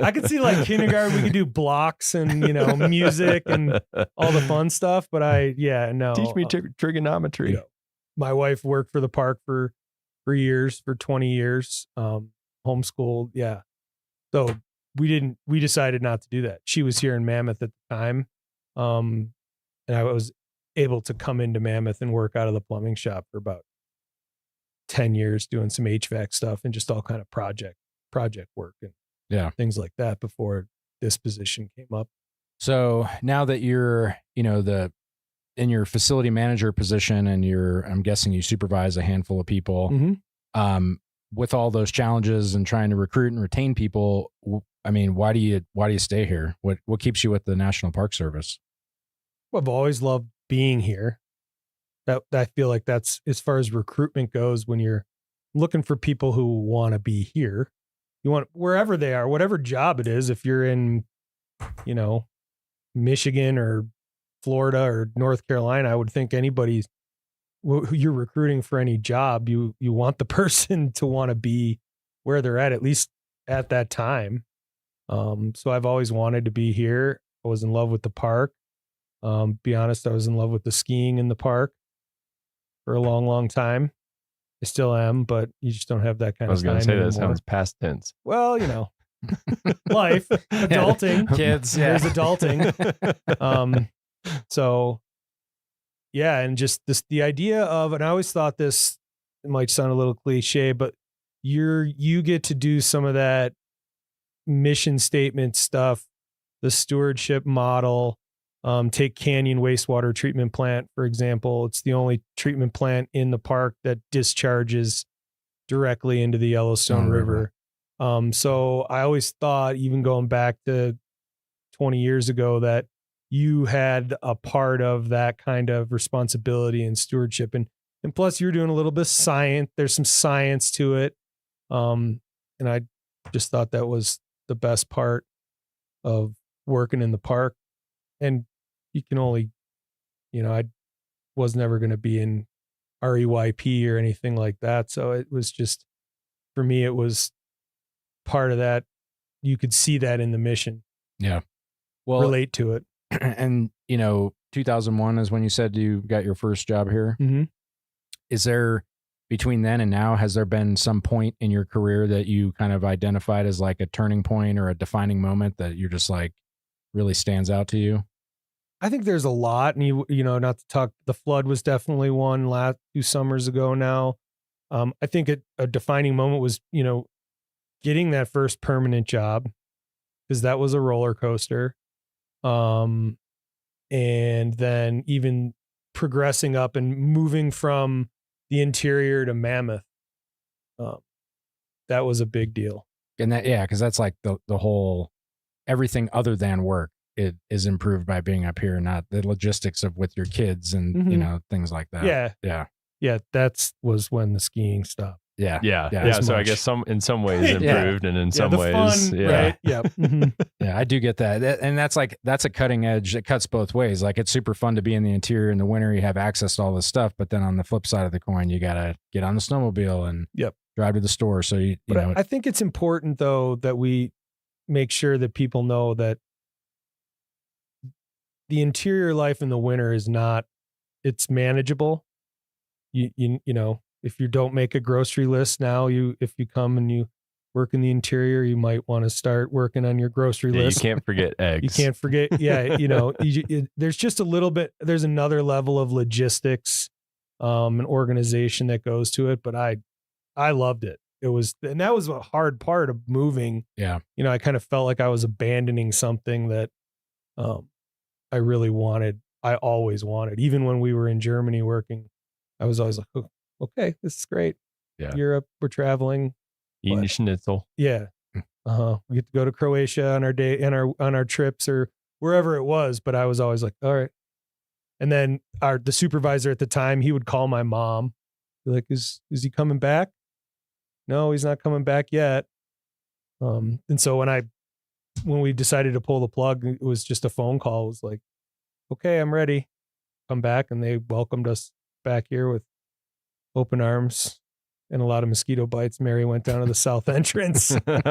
I could see like kindergarten, we could do blocks and, music and all the fun stuff, but no. Teach me trigonometry. My wife worked for the park for years, for 20 years, homeschooled. Yeah. So we decided not to do that. She was here in Mammoth at the time. And I was able to come into Mammoth and work out of the plumbing shop for about 10 years, doing some HVAC stuff and just all kind of project work and things like that before this position came up. So now that you're, in your facility manager position, and I'm guessing you supervise a handful of people, with all those challenges and trying to recruit and retain people, I mean, why do you stay here? What keeps you with the National Park Service? Well, I've always loved being here. That I feel like that's, as far as recruitment goes, when you're looking for people who want to be here, you want wherever they are, whatever job it is. If you're in, Michigan or Florida or North Carolina, I would think anybody who you're recruiting for any job, you want the person to want to be where they're at least at that time. So I've always wanted to be here. I was in love with the park. Be honest, I was in love with the skiing in the park for a long, long time. I still am, but you just don't have that kind of time. I was going to say that anymore. sounds past tense. Well, life, adulting, kids, there's adulting. So yeah. And just the idea of, and I always thought this, it might sound a little cliche, but you get to do some of that mission statement stuff, the stewardship model. Take Canyon Wastewater Treatment Plant, for example. It's the only treatment plant in the park that discharges directly into the Yellowstone River. So I always thought, even going back to 20 years ago, that you had a part of that kind of responsibility and stewardship. And plus you're doing a little bit of science. There's some science to it. And I just thought that was the best part of working in the park. And you can only, I was never going to be in REYP or anything like that. So it was just, for me, it was part of that. You could see that in the mission. Yeah. Well, relate to it. And, 2001 is when you said you got your first job here. Mm-hmm. Is there, between then and now, has there been some point in your career that you kind of identified as like a turning point or a defining moment that you're just like really stands out to you? I think there's a lot, and not to talk, the flood was definitely one last 2 summers ago now. I think a defining moment was, getting that first permanent job, because that was a roller coaster. And then even progressing up and moving from the interior to Mammoth. That was a big deal. And that, yeah, because that's like the whole, everything other than work. It is improved by being up here, not the logistics of with your kids and, Mm-hmm. Things like that. Yeah. Yeah. That was when the skiing stopped. Yeah. So I guess in some ways improved and in some ways. Fun, right? Yeah. Mm-hmm. Yeah, I do get that. And that's a cutting edge. It cuts both ways. Like it's super fun to be in the interior in the winter. You have access to all this stuff. But then on the flip side of the coin, you got to get on the snowmobile and drive to the store. So, I think it's important though, that we make sure that people know that the interior life in the winter is not, it's manageable. If you don't make a grocery list now, if you come and you work in the interior, you might want to start working on your grocery list. You can't forget eggs. You can't forget. Yeah. There's just a little bit, there's another level of logistics, and organization that goes to it. But I loved it. And that was a hard part of moving. Yeah. I kind of felt like I was abandoning something that, I really wanted. I always wanted, even when we were in Germany working, I was always like, oh, okay, this is great. Yeah. Europe, we're traveling. Eating schnitzel. Yeah. We get to go to Croatia on our day and on our trips or wherever it was. But I was always like, all right. And then the supervisor at the time, he would call my mom, be like, is he coming back? No, he's not coming back yet. And so when we decided to pull the plug, it was just a phone call. It was like, okay, I'm ready. Come back. And they welcomed us back here with open arms and a lot of mosquito bites. Mary went down to the south entrance. There's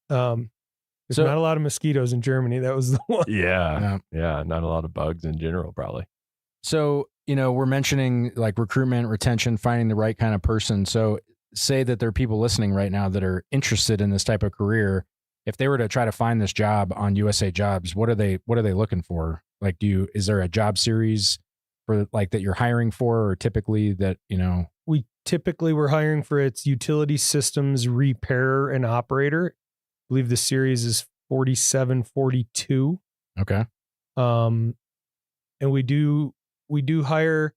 not a lot of mosquitoes in Germany. That was the one. Yeah. Not a lot of bugs in general, probably. So, we're mentioning like recruitment, retention, finding the right kind of person. So say that there are people listening right now that are interested in this type of career. If they were to try to find this job on USA Jobs, what are they looking for? Like, is there a job series for like that you're hiring for, or typically that, we typically were hiring for its utility systems repairer and operator. I believe the series is 4742. Okay. And we do hire.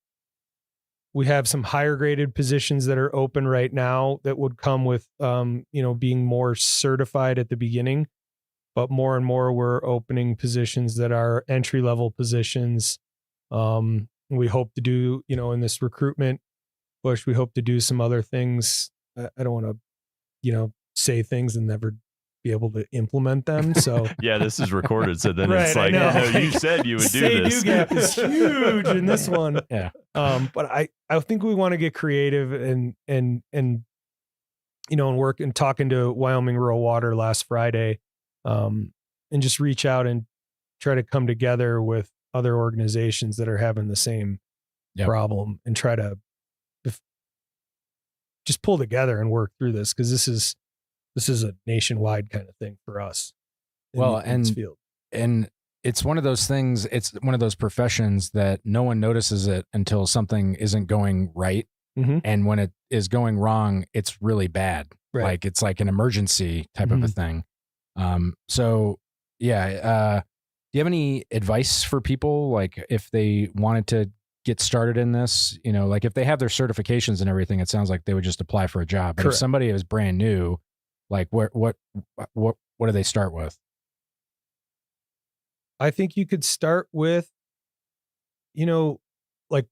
We have some higher graded positions that are open right now that would come with, being more certified at the beginning, but more and more we're opening positions that are entry level positions. We hope to do, in this recruitment push, we hope to do some other things. I don't want to, say things and never be able to implement them. So yeah, this is recorded. So then right, it's like, no, you said you would do this. Say-do gap is huge in this one. Yeah. But I think we want to get creative and work and talking to Wyoming Rural Water last Friday, and just reach out and try to come together with other organizations that are having the same problem and try to just pull together and work through this. Cause this is a nationwide kind of thing for us. In this field. And it's one of those things, it's one of those professions that no one notices it until something isn't going right. Mm-hmm. And when it is going wrong, it's really bad. Right. Like it's like an emergency type of a thing. Do you have any advice for people? Like if they wanted to get started in this, like if they have their certifications and everything, it sounds like they would just apply for a job. But Correct. if somebody is brand new, like what do they start with? I think you could start with, like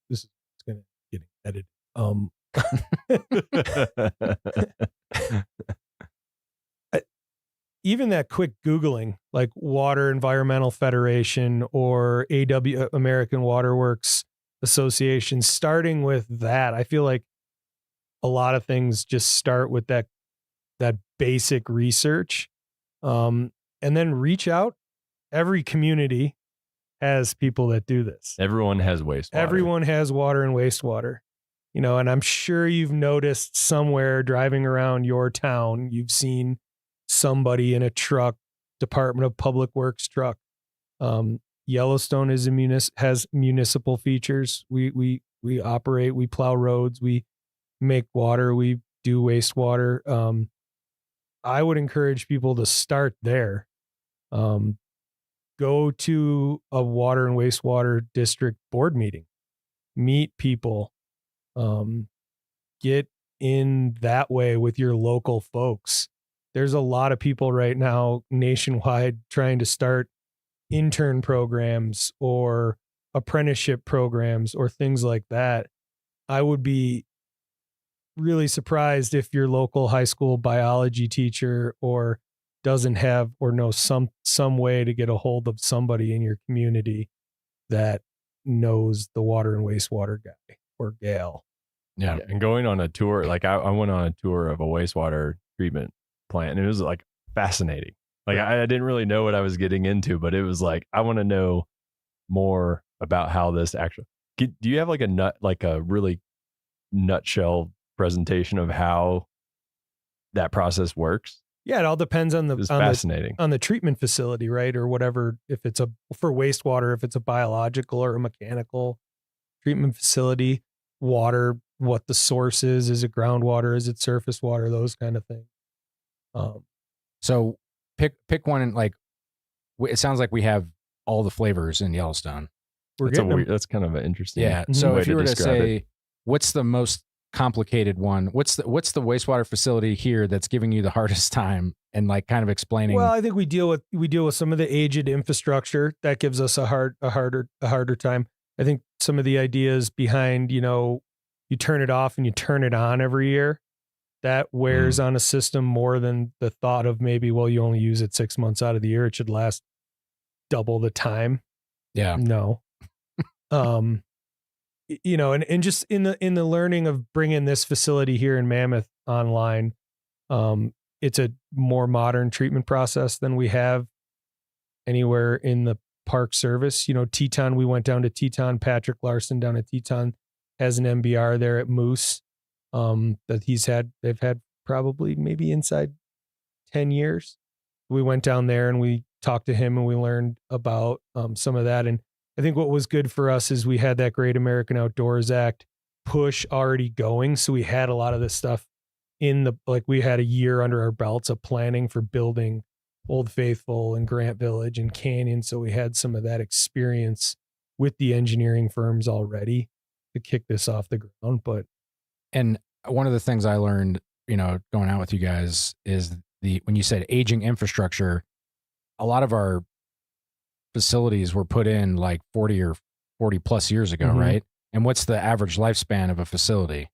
this is going to get edited. Even that quick Googling, like Water Environmental Federation or American Water Works Association, starting with that, I feel like a lot of things just start with that basic research, and then reach out. Every community has people that do this. Everyone has wastewater. Everyone has water and wastewater, and I'm sure you've noticed somewhere driving around your town, you've seen somebody in a truck, Department of Public Works truck. Yellowstone has municipal features. We operate, we plow roads, we make water, we do wastewater. I would encourage people to start there. Go to a water and wastewater district board meeting, meet people, get in that way with your local folks. There's a lot of people right now nationwide trying to start intern programs or apprenticeship programs or things like that. I would be really surprised if your local high school biology teacher or doesn't have or knows some way to get a hold of somebody in your community that knows the water and wastewater guy or gal. Yeah. And going on a tour, like I went on a tour of a wastewater treatment plant, and it was like fascinating. Like I didn't really know what I was getting into, but it was like, I want to know more about how this actually, do you have like a really nutshell presentation of how that process works? Yeah, it all depends on fascinating. On the treatment facility, right? Or whatever, if it's for wastewater, if it's a biological or a mechanical treatment facility, water, what the source is it groundwater, is it surface water, those kind of things. So pick one, and like, it sounds like we have all the flavors in Yellowstone. That's kind of an interesting. Yeah. So if you were to say, it. What's the most complicated one? What's the wastewater facility here that's giving you the hardest time, and like kind of explaining? Well, I think we deal with some of the aged infrastructure that gives us a harder time. I think some of the ideas behind, you turn it off and you turn it on every year, that wears on a system more than the thought of maybe, well, you only use it 6 months out of the year. It should last double the time. Yeah. No. And just in the learning of bringing this facility here in Mammoth online, it's a more modern treatment process than we have anywhere in the Park Service. Teton, we went down to Teton. Patrick Larson down at Teton has an MBR there at Moose that they've had probably maybe inside 10 years. We went down there and we talked to him and we learned about some of that. And I think what was good for us is we had that Great American Outdoors Act push already going. So we had a lot of this stuff we had a year under our belts of planning for building Old Faithful and Grant Village and Canyon. So we had some of that experience with the engineering firms already to kick this off the ground. And one of the things I learned, going out with you guys is when you said aging infrastructure, a lot of our facilities were put in like 40 or 40 plus years ago, right? And what's the average lifespan of a facility?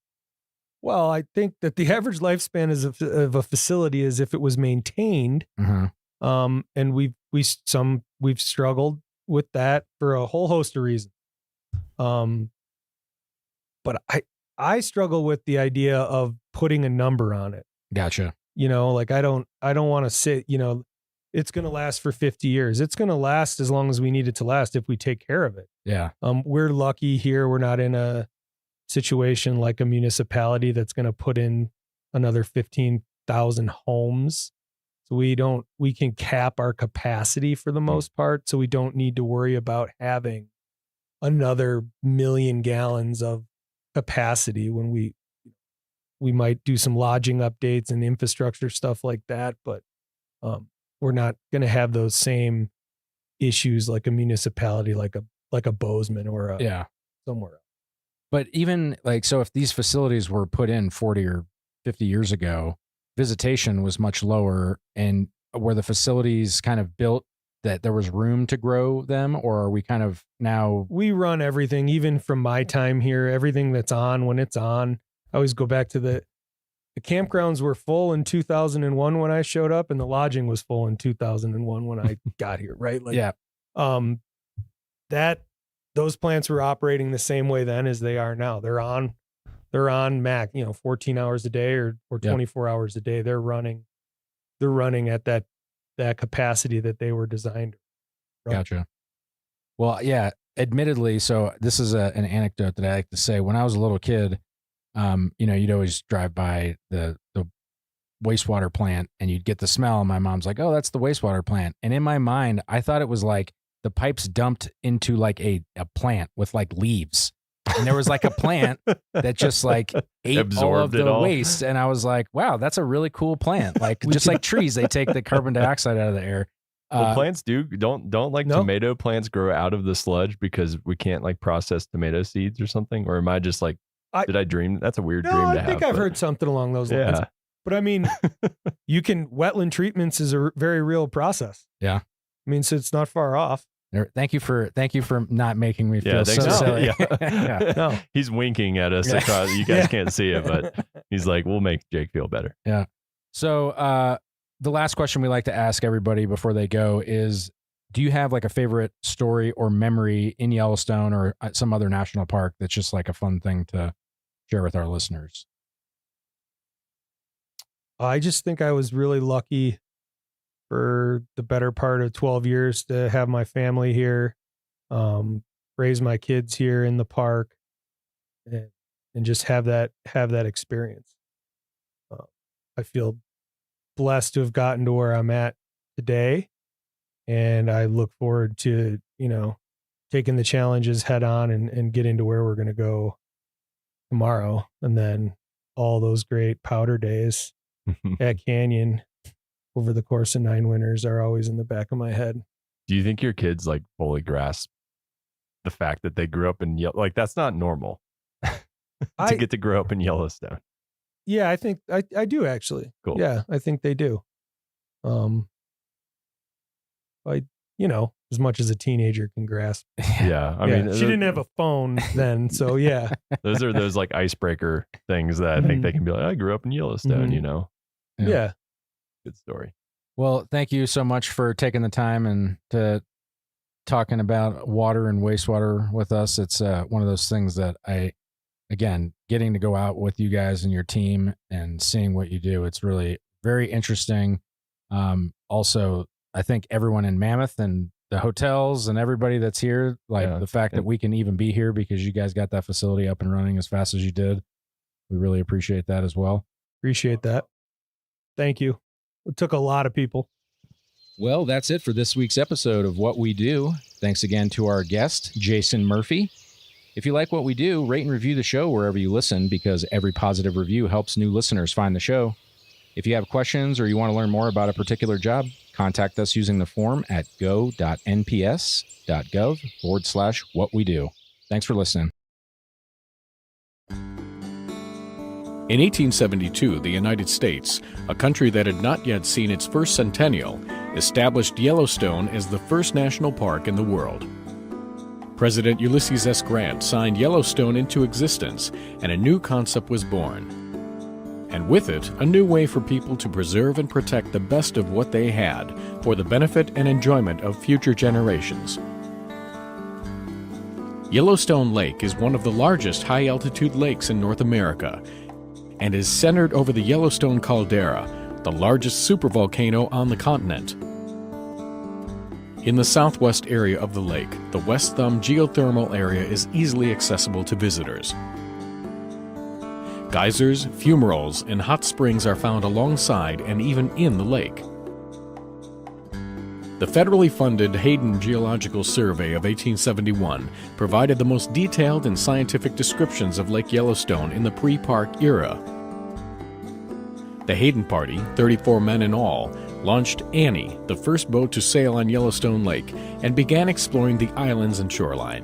Well, I think that the average lifespan of a facility is if it was maintained. And we've struggled with that for a whole host of reasons. But I struggle with the idea of putting a number on it. Gotcha. I don't want to sit, it's going to last for 50 years. It's going to last as long as we need it to last if we take care of it. Yeah. We're lucky here. We're not in a situation like a municipality that's going to put in another 15,000 homes. So we can cap our capacity for the most part. So we don't need to worry about having another 1 million gallons of capacity when we might do some lodging updates and infrastructure stuff like that. But we're not going to have those same issues like a municipality, like a Bozeman or somewhere else. But even so if these facilities were put in 40 or 50 years ago, visitation was much lower and were the facilities kind of built that there was room to grow them, or are we kind of now? We run everything, even from my time here, everything that's on when it's on. I always go back to the campgrounds were full in 2001 when I showed up, and the lodging was full in 2001 when I got here, right? Like, yeah. Those plants were operating the same way then as they are now. They're on max, 14 hours a day or 24 hours a day. They're running at that capacity that they were designed. Right? Gotcha. Well, yeah, admittedly. So this is an anecdote that I like to say. When I was a little kid, you'd always drive by the wastewater plant and you'd get the smell. And my mom's like, "Oh, that's the wastewater plant." And in my mind, I thought it was like the pipes dumped into like a plant with like leaves. And there was like a plant that just like ate absorbed all of the waste. And I was like, wow, that's a really cool plant. Like just like trees, they take the carbon dioxide out of the air. Well, plants don't like tomato plants grow out of the sludge because we can't like process tomato seeds or something? Or am I just like, did I dream? That's a weird dream to have. I think I've heard something along those lines. Yeah. But I mean, wetland treatments is a very real process. Yeah. I mean, so it's not far off. Thank you for not making me feel so silly. Yeah. No. He's winking at us across. You guys can't see it, but he's like, "We'll make Jake feel better." Yeah. So the last question we like to ask everybody before they go is, do you have like a favorite story or memory in Yellowstone or some other national park that's just like a fun thing to share with our listeners? I just think I was really lucky for the better part of 12 years to have my family here, raise my kids here in the park, and just have that experience. I feel blessed to have gotten to where I'm at today, and I look forward to, taking the challenges head on and getting to where we're going to go tomorrow. And then all those great powder days at Canyon over the course of 9 winters are always in the back of my head. Do you think your kids like fully grasp the fact that they grew up in like that's not normal to get to grow up in Yellowstone? Yeah, I think I do actually. Cool. Yeah, I think they do. As much as a teenager can grasp. Yeah, I mean, she didn't have a phone then, so yeah. Those are those like icebreaker things that I think they can be like, I grew up in Yellowstone, Yeah. Good story. Well, thank you so much for taking the time and to talking about water and wastewater with us. It's one of those things that getting to go out with you guys and your team and seeing what you do, it's really very interesting. Also, I think everyone in Mammoth and the hotels and everybody that's here, the fact that we can even be here because you guys got that facility up and running as fast as you did. We really appreciate that as well. Appreciate that. Thank you. It took a lot of people. Well, that's it for this week's episode of What We Do. Thanks again to our guest, Jason Murphy. If you like what we do, rate and review the show wherever you listen because every positive review helps new listeners find the show. If you have questions or you want to learn more about a particular job, contact us using the form at go.nps.gov/whatwedo. Thanks for listening. In 1872, the United States, a country that had not yet seen its first centennial, established Yellowstone as the first national park in the world. President Ulysses S. Grant signed Yellowstone into existence, and a new concept was born. And with it, a new way for people to preserve and protect the best of what they had for the benefit and enjoyment of future generations. Yellowstone Lake is one of the largest high-altitude lakes in North America and is centered over the Yellowstone caldera, the largest supervolcano on the continent. In the southwest area of the lake, the West Thumb geothermal area is easily accessible to visitors. Geysers, fumaroles, and hot springs are found alongside and even in the lake. The federally funded Hayden Geological Survey of 1871 provided the most detailed and scientific descriptions of Lake Yellowstone in the pre-park era. The Hayden Party, 34 men in all, launched Annie, the first boat to sail on Yellowstone Lake, and began exploring the islands and shoreline.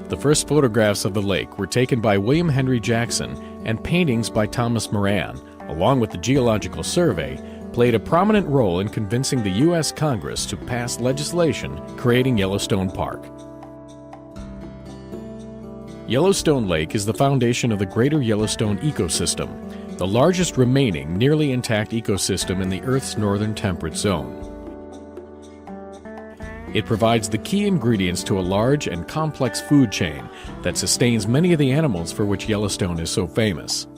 The first photographs of the lake were taken by William Henry Jackson, and paintings by Thomas Moran, along with the Geological Survey, played a prominent role in convincing the U.S. Congress to pass legislation creating Yellowstone Park. Yellowstone Lake is the foundation of the greater Yellowstone ecosystem, the largest remaining nearly intact ecosystem in the Earth's northern temperate zone. It provides the key ingredients to a large and complex food chain that sustains many of the animals for which Yellowstone is so famous.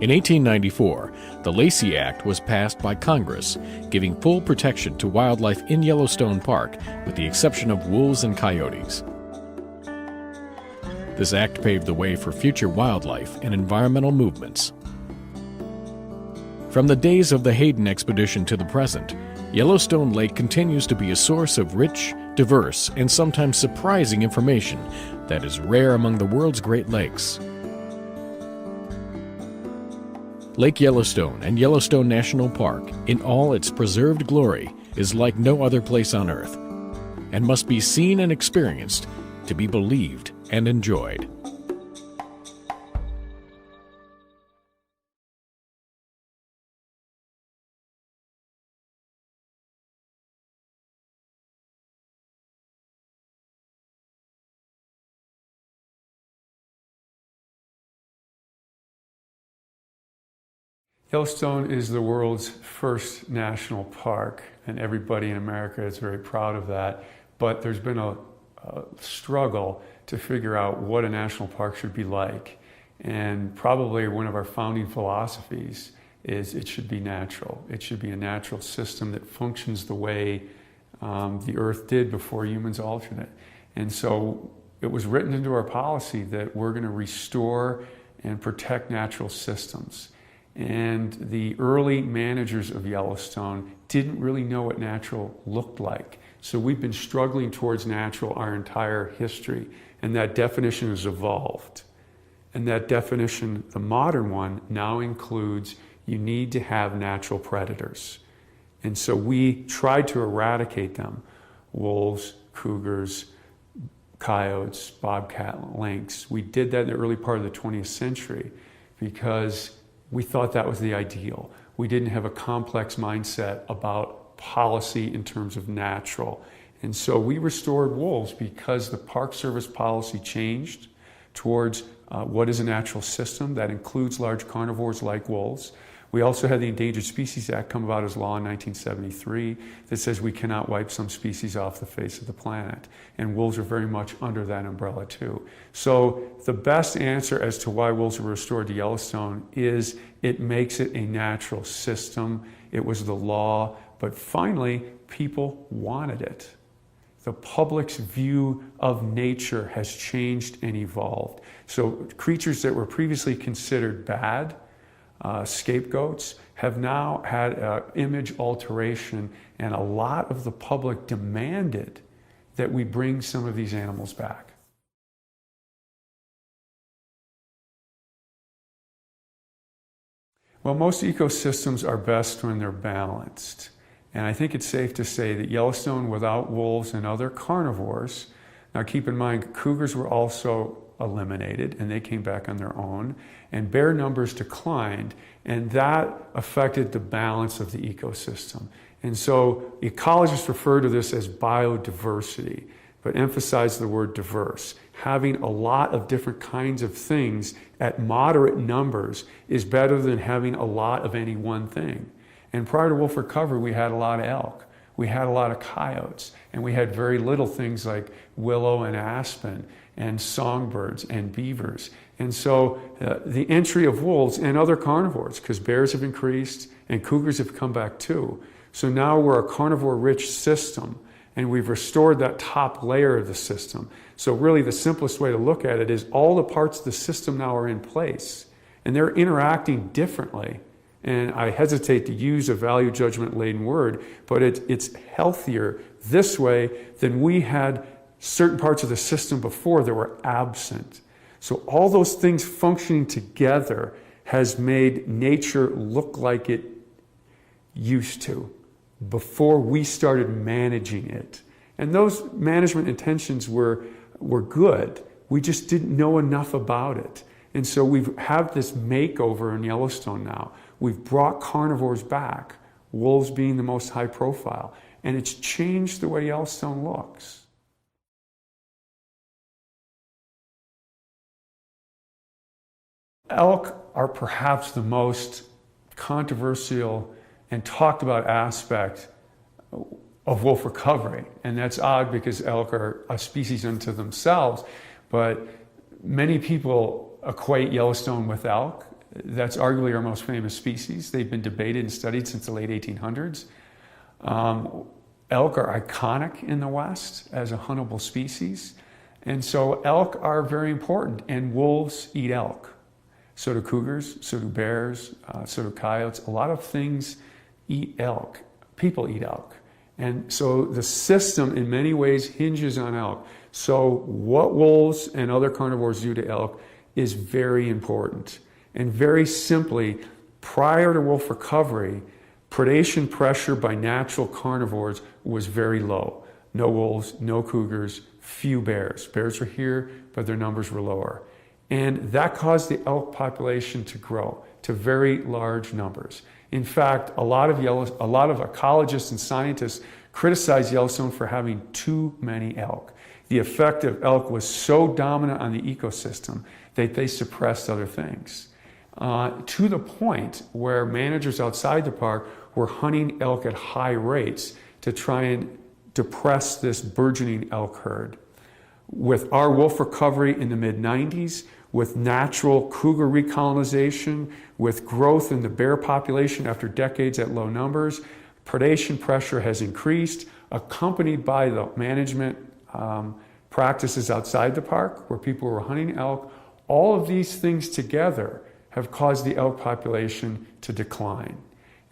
In 1894, the Lacey Act was passed by Congress, giving full protection to wildlife in Yellowstone Park, with the exception of wolves and coyotes. This act paved the way for future wildlife and environmental movements. From the days of the Hayden expedition to the present, Yellowstone Lake continues to be a source of rich, diverse, and sometimes surprising information that is rare among the world's Great Lakes. Lake Yellowstone and Yellowstone National Park, in all its preserved glory, is like no other place on Earth, and must be seen and experienced to be believed and enjoyed. Yellowstone is the world's first national park, and everybody in America is very proud of that. But there's been a struggle to figure out what a national park should be like. And probably one of our founding philosophies is it should be natural. It should be a natural system that functions the way the Earth did before humans altered it. And so it was written into our policy that we're going to restore and protect natural systems. And the early managers of Yellowstone didn't really know what natural looked like. So we've been struggling towards natural our entire history, and that definition has evolved. And that definition, the modern one, now includes you need to have natural predators. And so we tried to eradicate them: wolves, cougars, coyotes, bobcat, lynx. We did that in the early part of the 20th century because we thought that was the ideal. We didn't have a complex mindset about policy in terms of natural. And so we restored wolves because the Park Service policy changed towards what is a natural system that includes large carnivores like wolves. We also had the Endangered Species Act come about as law in 1973 that says we cannot wipe some species off the face of the planet. And wolves are very much under that umbrella too. So the best answer as to why wolves were restored to Yellowstone is it makes it a natural system. It was the law, but finally people wanted it. The public's view of nature has changed and evolved. So creatures that were previously considered bad, scapegoats, have now had image alteration, and a lot of the public demanded that we bring some of these animals back. Well, most ecosystems are best when they're balanced. And I think it's safe to say that Yellowstone, without wolves and other carnivores, now keep in mind, cougars were also eliminated and they came back on their own, and bear numbers declined, and that affected the balance of the ecosystem. And so ecologists refer to this as biodiversity, but emphasize the word diverse. Having a lot of different kinds of things at moderate numbers is better than having a lot of any one thing. And prior to wolf recovery, we had a lot of elk, we had a lot of coyotes, and we had very little things like willow and aspen and songbirds and beavers. And so the entry of wolves and other carnivores, because bears have increased and cougars have come back too. So now we're a carnivore-rich system, and we've restored that top layer of the system. So really the simplest way to look at it is all the parts of the system now are in place, and they're interacting differently. And I hesitate to use a value judgment-laden word, but it's healthier this way than we had certain parts of the system before that were absent. So all those things functioning together has made nature look like it used to before we started managing it. And those management intentions were good. We just didn't know enough about it. And so we've had this makeover in Yellowstone now. We've brought carnivores back, wolves being the most high profile, and it's changed the way Yellowstone looks. Elk are perhaps the most controversial and talked about aspect of wolf recovery. And that's odd because elk are a species unto themselves, but many people equate Yellowstone with elk. That's arguably our most famous species. They've been debated and studied since the late 1800s. Elk are iconic in the West as a huntable species. And so elk are very important, and wolves eat elk. So do cougars, so do bears, so do coyotes. A lot of things eat elk. People eat elk. And so the system in many ways hinges on elk. So what wolves and other carnivores do to elk is very important. And very simply, prior to wolf recovery, predation pressure by natural carnivores was very low. No wolves, no cougars, few bears. Bears were here, but their numbers were lower. And that caused the elk population to grow to very large numbers. In fact, a lot of ecologists and scientists criticize Yellowstone for having too many elk. The effect of elk was so dominant on the ecosystem that they suppressed other things. To the point where managers outside the park were hunting elk at high rates to try and depress this burgeoning elk herd. With our wolf recovery in the mid-90s, with natural cougar recolonization, with growth in the bear population after decades at low numbers, predation pressure has increased, accompanied by the management practices outside the park where people were hunting elk. All of these things together have caused the elk population to decline.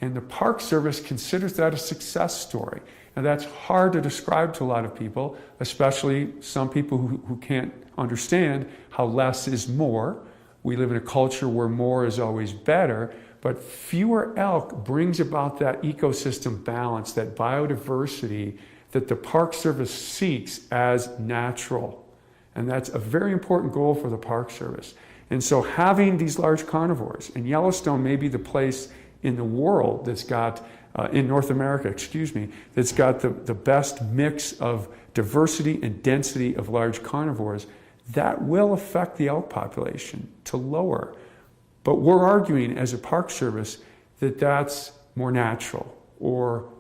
And the Park Service considers that a success story. And that's hard to describe to a lot of people, especially some people who can't understand how less is more. We live in a culture where more is always better, but fewer elk brings about that ecosystem balance, that biodiversity that the Park Service seeks as natural. And that's a very important goal for the Park Service. And so having these large carnivores, and Yellowstone may be the place in the world that's got, in North America, that's got the best mix of diversity and density of large carnivores, that will affect the elk population to lower. But we're arguing as a Park Service that that's more natural or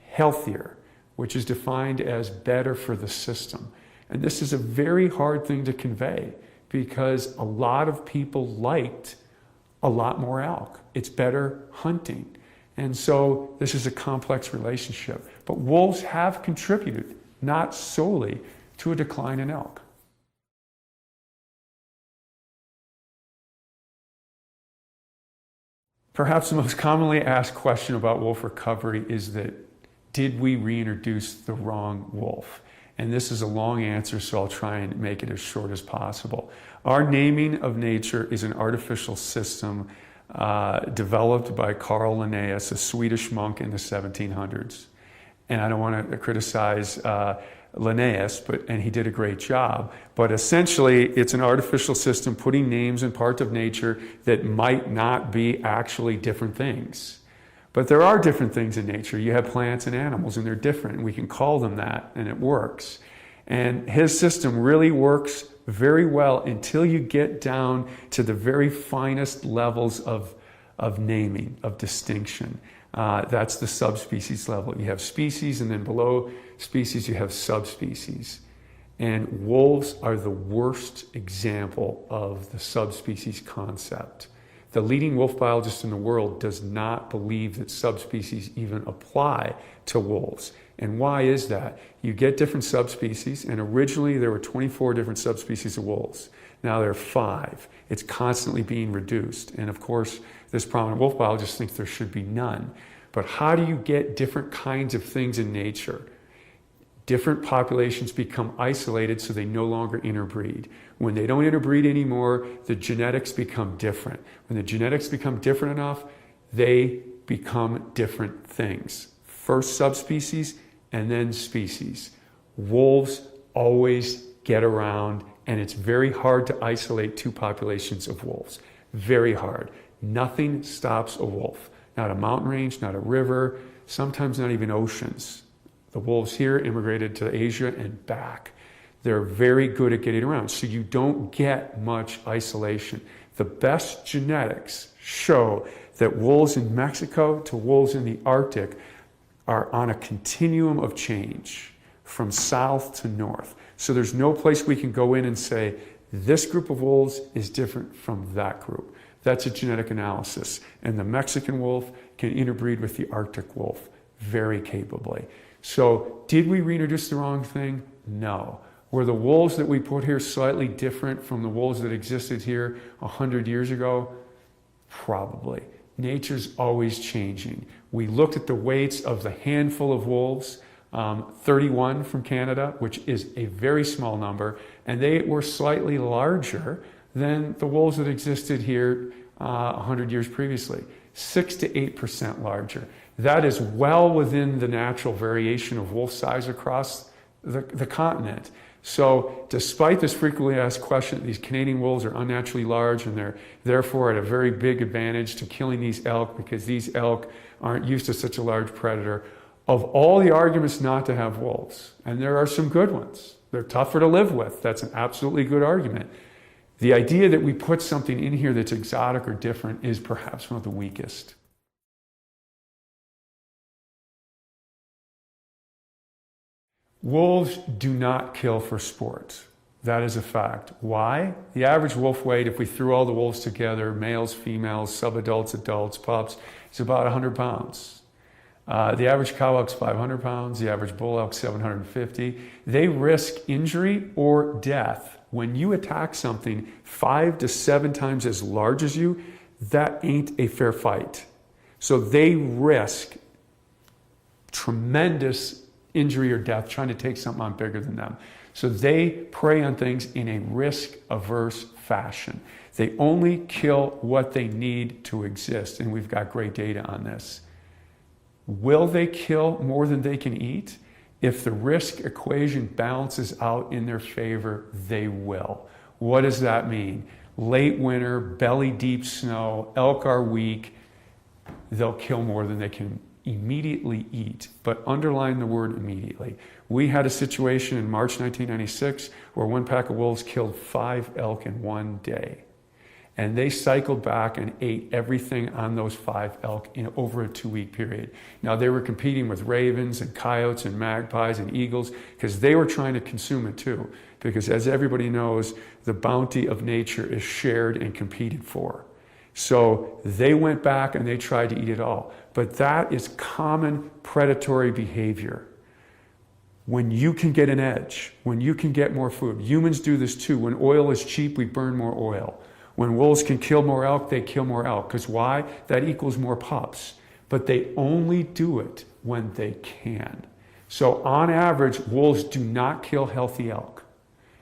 healthier, which is defined as better for the system. And this is a very hard thing to convey because a lot of people liked a lot more elk. It's better hunting. And so this is a complex relationship. But wolves have contributed, not solely, to a decline in elk. Perhaps the most commonly asked question about wolf recovery is that, did we reintroduce the wrong wolf? And this is a long answer, so I'll try and make it as short as possible. Our naming of nature is an artificial system developed by Carl Linnaeus, a Swedish monk in the 1700s. And I don't want to criticize Linnaeus, and he did a great job. But essentially, it's an artificial system putting names in parts of nature that might not be actually different things. But there are different things in nature. You have plants and animals, and they're different, and we can call them that, and it works. And his system really works very well until you get down to the very finest levels of naming, of distinction. That's the subspecies level. You have species, and then below species you have subspecies. And wolves are the worst example of the subspecies concept. The leading wolf biologist in the world does not believe that subspecies even apply to wolves. And why is that? You get different subspecies, and originally there were 24 different subspecies of wolves. Now there are 5. It's constantly being reduced. And of course, this prominent wolf biologist thinks there should be none. But how do you get different kinds of things in nature? Different populations become isolated so they no longer interbreed. When they don't interbreed anymore, the genetics become different. When the genetics become different enough, they become different things. First subspecies and then species. Wolves always get around and it's very hard to isolate two populations of wolves. Very hard. Nothing stops a wolf. Not a mountain range, not a river, sometimes not even oceans. The wolves here immigrated to Asia and back. They're very good at getting around, so you don't get much isolation. The best genetics show that wolves in Mexico to wolves in the Arctic are on a continuum of change from south to north. So there's no place we can go in and say, this group of wolves is different from that group. That's a genetic analysis. And the Mexican wolf can interbreed with the Arctic wolf very capably. So did we reintroduce the wrong thing? No. Were the wolves that we put here slightly different from the wolves that existed here 100 years ago? Probably. Nature's always changing. We looked at the weights of the handful of wolves, 31 from Canada, which is a very small number, and they were slightly larger than the wolves that existed here 100 years previously, 6 to 8% larger. That is well within the natural variation of wolf size across the continent. So despite this frequently asked question, these Canadian wolves are unnaturally large and they're therefore at a very big advantage to killing these elk because these elk aren't used to such a large predator. Of all the arguments not to have wolves, and there are some good ones, they're tougher to live with. That's an absolutely good argument. The idea that we put something in here that's exotic or different is perhaps one of the weakest. Wolves do not kill for sport. That is a fact. Why? The average wolf weight, if we threw all the wolves together, males, females, subadults, adults, pups, is about 100 pounds. The average cow elk's 500 pounds, the average bull elk's 750. They risk injury or death. When you attack something 5 to 7 times as large as you, that ain't a fair fight. So they risk tremendous injury or death trying to take something on bigger than them. So they prey on things in a risk-averse fashion. They only kill what they need to exist, and we've got great data on this. Will they kill more than they can eat? If the risk equation balances out in their favor, they will. What does that mean? Late winter, belly deep snow, elk are weak, they'll kill more than they can immediately eat, but underline the word immediately. We had a situation in March 1996 where one pack of wolves killed 5 elk in one day. And they cycled back and ate everything on those 5 elk in over a 2-week period. Now they were competing with ravens and coyotes and magpies and eagles because they were trying to consume it too. Because as everybody knows, the bounty of nature is shared and competed for. So they went back and they tried to eat it all. But that is common predatory behavior. When you can get an edge, when you can get more food. Humans do this too. When oil is cheap, we burn more oil. When wolves can kill more elk, they kill more elk. Because why? That equals more pups. But they only do it when they can. So on average, wolves do not kill healthy elk.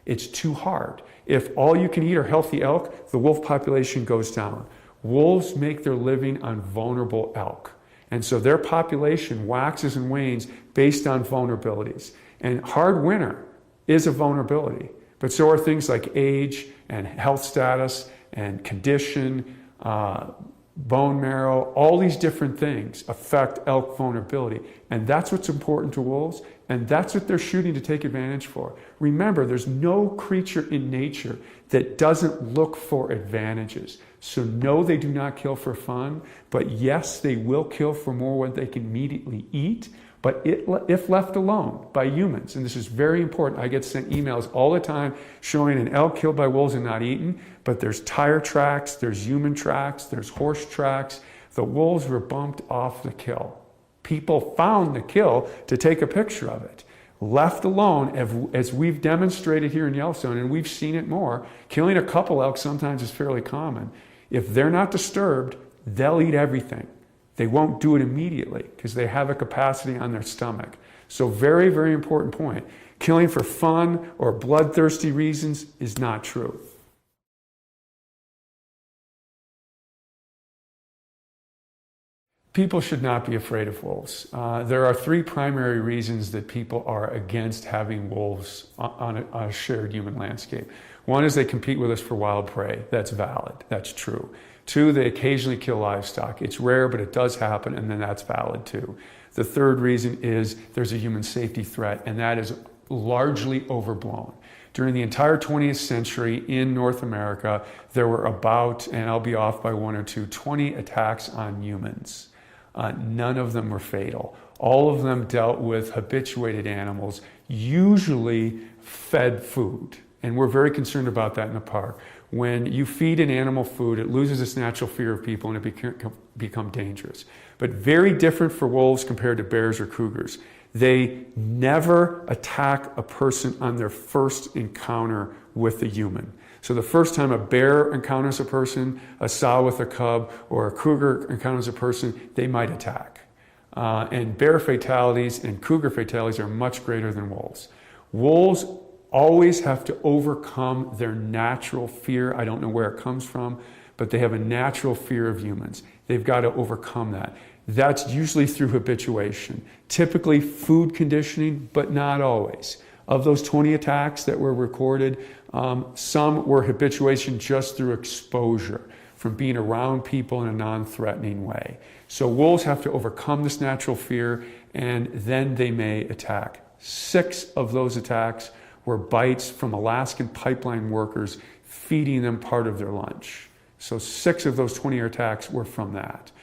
It's too hard. If all you can eat are healthy elk, the wolf population goes down. Wolves make their living on vulnerable elk. And so their population waxes and wanes based on vulnerabilities. And hard winter is a vulnerability. But so are things like age and health status and condition, bone marrow, all these different things affect elk vulnerability. And that's what's important to wolves, and that's what they're shooting to take advantage for. Remember, there's no creature in nature that doesn't look for advantages. So no, they do not kill for fun, but yes, they will kill for more what they can immediately eat, but if left alone by humans, and this is very important, I get sent emails all the time showing an elk killed by wolves and not eaten, but there's tire tracks, there's human tracks, there's horse tracks. The wolves were bumped off the kill. People found the kill to take a picture of it. Left alone, as we've demonstrated here in Yellowstone, and we've seen it more, killing a couple elk sometimes is fairly common. If they're not disturbed, they'll eat everything. They won't do it immediately because they have a capacity on their stomach. So very, very important point. Killing for fun or bloodthirsty reasons is not true. People should not be afraid of wolves. There are 3 primary reasons that people are against having wolves on a shared human landscape. One is they compete with us for wild prey. That's valid. That's true. Two, they occasionally kill livestock. It's rare, but it does happen, and then that's valid too. The third reason is there's a human safety threat, and that is largely overblown. During the entire 20th century in North America, there were about, and I'll be off by one or two, 20 attacks on humans. None of them were fatal. All of them dealt with habituated animals, usually fed food. And we're very concerned about that in the park. When you feed an animal food, it loses its natural fear of people and it become dangerous. But very different for wolves compared to bears or cougars. They never attack a person on their first encounter with a human. So the first time a bear encounters a person, a sow with a cub, or a cougar encounters a person, they might attack. And bear fatalities and cougar fatalities are much greater than wolves. Wolves always have to overcome their natural fear. I don't know where it comes from, but they have a natural fear of humans. They've got to overcome that. That's usually through habituation, typically food conditioning, but not always. Of those 20 attacks that were recorded, some were habituation just through exposure, from being around people in a non-threatening way. So wolves have to overcome this natural fear, and then they may attack. 6 of those attacks were bites from Alaskan pipeline workers feeding them part of their lunch. So 6 of those 20 attacks were from that.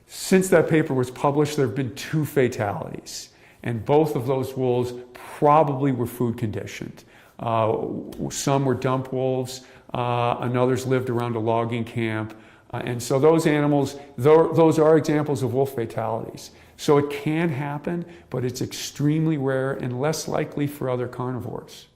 Since that paper was published, there have been 2 fatalities, and both of those wolves probably were food conditioned. Some were dump wolves, and others lived around a logging camp. And so those animals, those are examples of wolf fatalities. So it can happen, but it's extremely rare and less likely for other carnivores.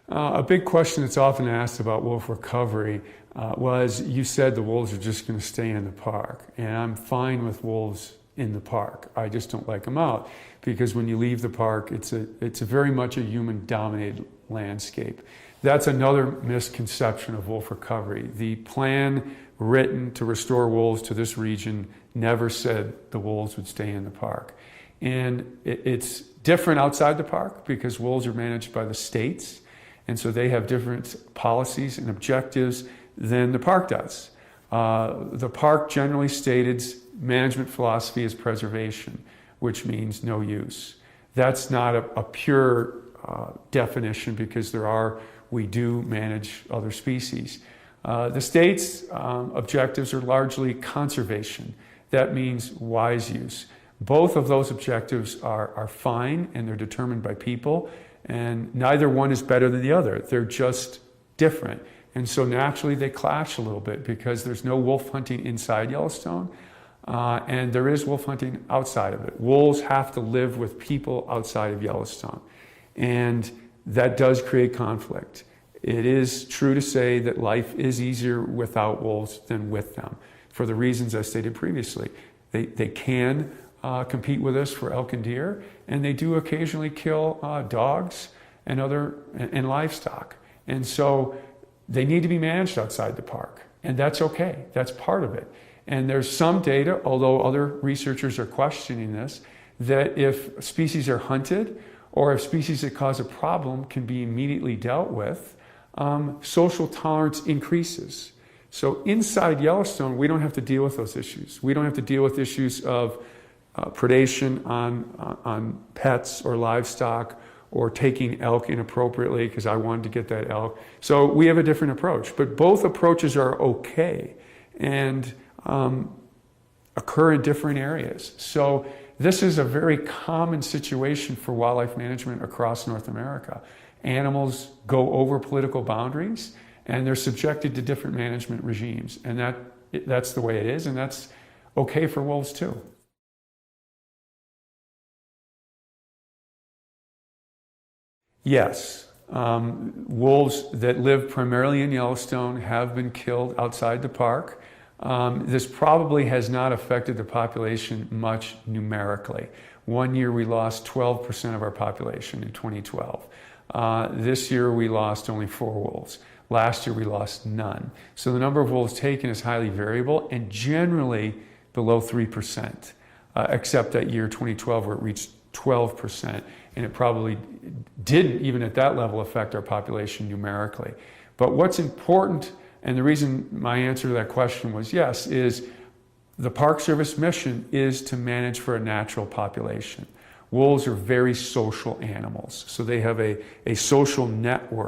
A big question that's often asked about wolf recovery was, you said the wolves are just going to stay in the park. And I'm fine with wolves in the park. I just don't like them out, because when you leave the park, it's a very much a human-dominated landscape. That's another misconception of wolf recovery. The plan written to restore wolves to this region never said the wolves would stay in the park. And it's different outside the park because wolves are managed by the states, and so they have different policies and objectives than the park does. The park generally stated management philosophy is preservation, which means no use. That's not a pure definition, because we do manage other species. The state's objectives are largely conservation. That means wise use. Both of those objectives are fine, and they're determined by people, and neither one is better than the other. They're just different. And so naturally they clash a little bit, because there's no wolf hunting inside Yellowstone, and there is wolf hunting outside of it. Wolves have to live with people outside of Yellowstone, and that does create conflict. It is true to say that life is easier without wolves than with them, for the reasons I stated previously. They can compete with us for elk and deer, and they do occasionally kill dogs and livestock. And so they need to be managed outside the park, and that's okay. That's part of it. And there's some data, although other researchers are questioning this, that if species are hunted, or if species that cause a problem can be immediately dealt with, social tolerance increases. So inside Yellowstone, we don't have to deal with those issues. We don't have to deal with issues of predation on pets or livestock, or taking elk inappropriately because I wanted to get that elk. So we have a different approach, but both approaches are okay and occur in different areas. So this is a very common situation for wildlife management across North America. Animals go over political boundaries, and they're subjected to different management regimes, and that's the way it is, and that's okay for wolves too. Yes, wolves that live primarily in Yellowstone have been killed outside the park. This probably has not affected the population much numerically. One year we lost 12% of our population in 2012. This year we lost only 4 wolves. Last year we lost none. So the number of wolves taken is highly variable and generally below 3%, except that year 2012 where it reached 12%, and it probably didn't even at that level affect our population numerically. But what's important, and the reason my answer to that question was yes, is the Park Service mission is to manage for a natural population. Wolves are very social animals, so they have a social network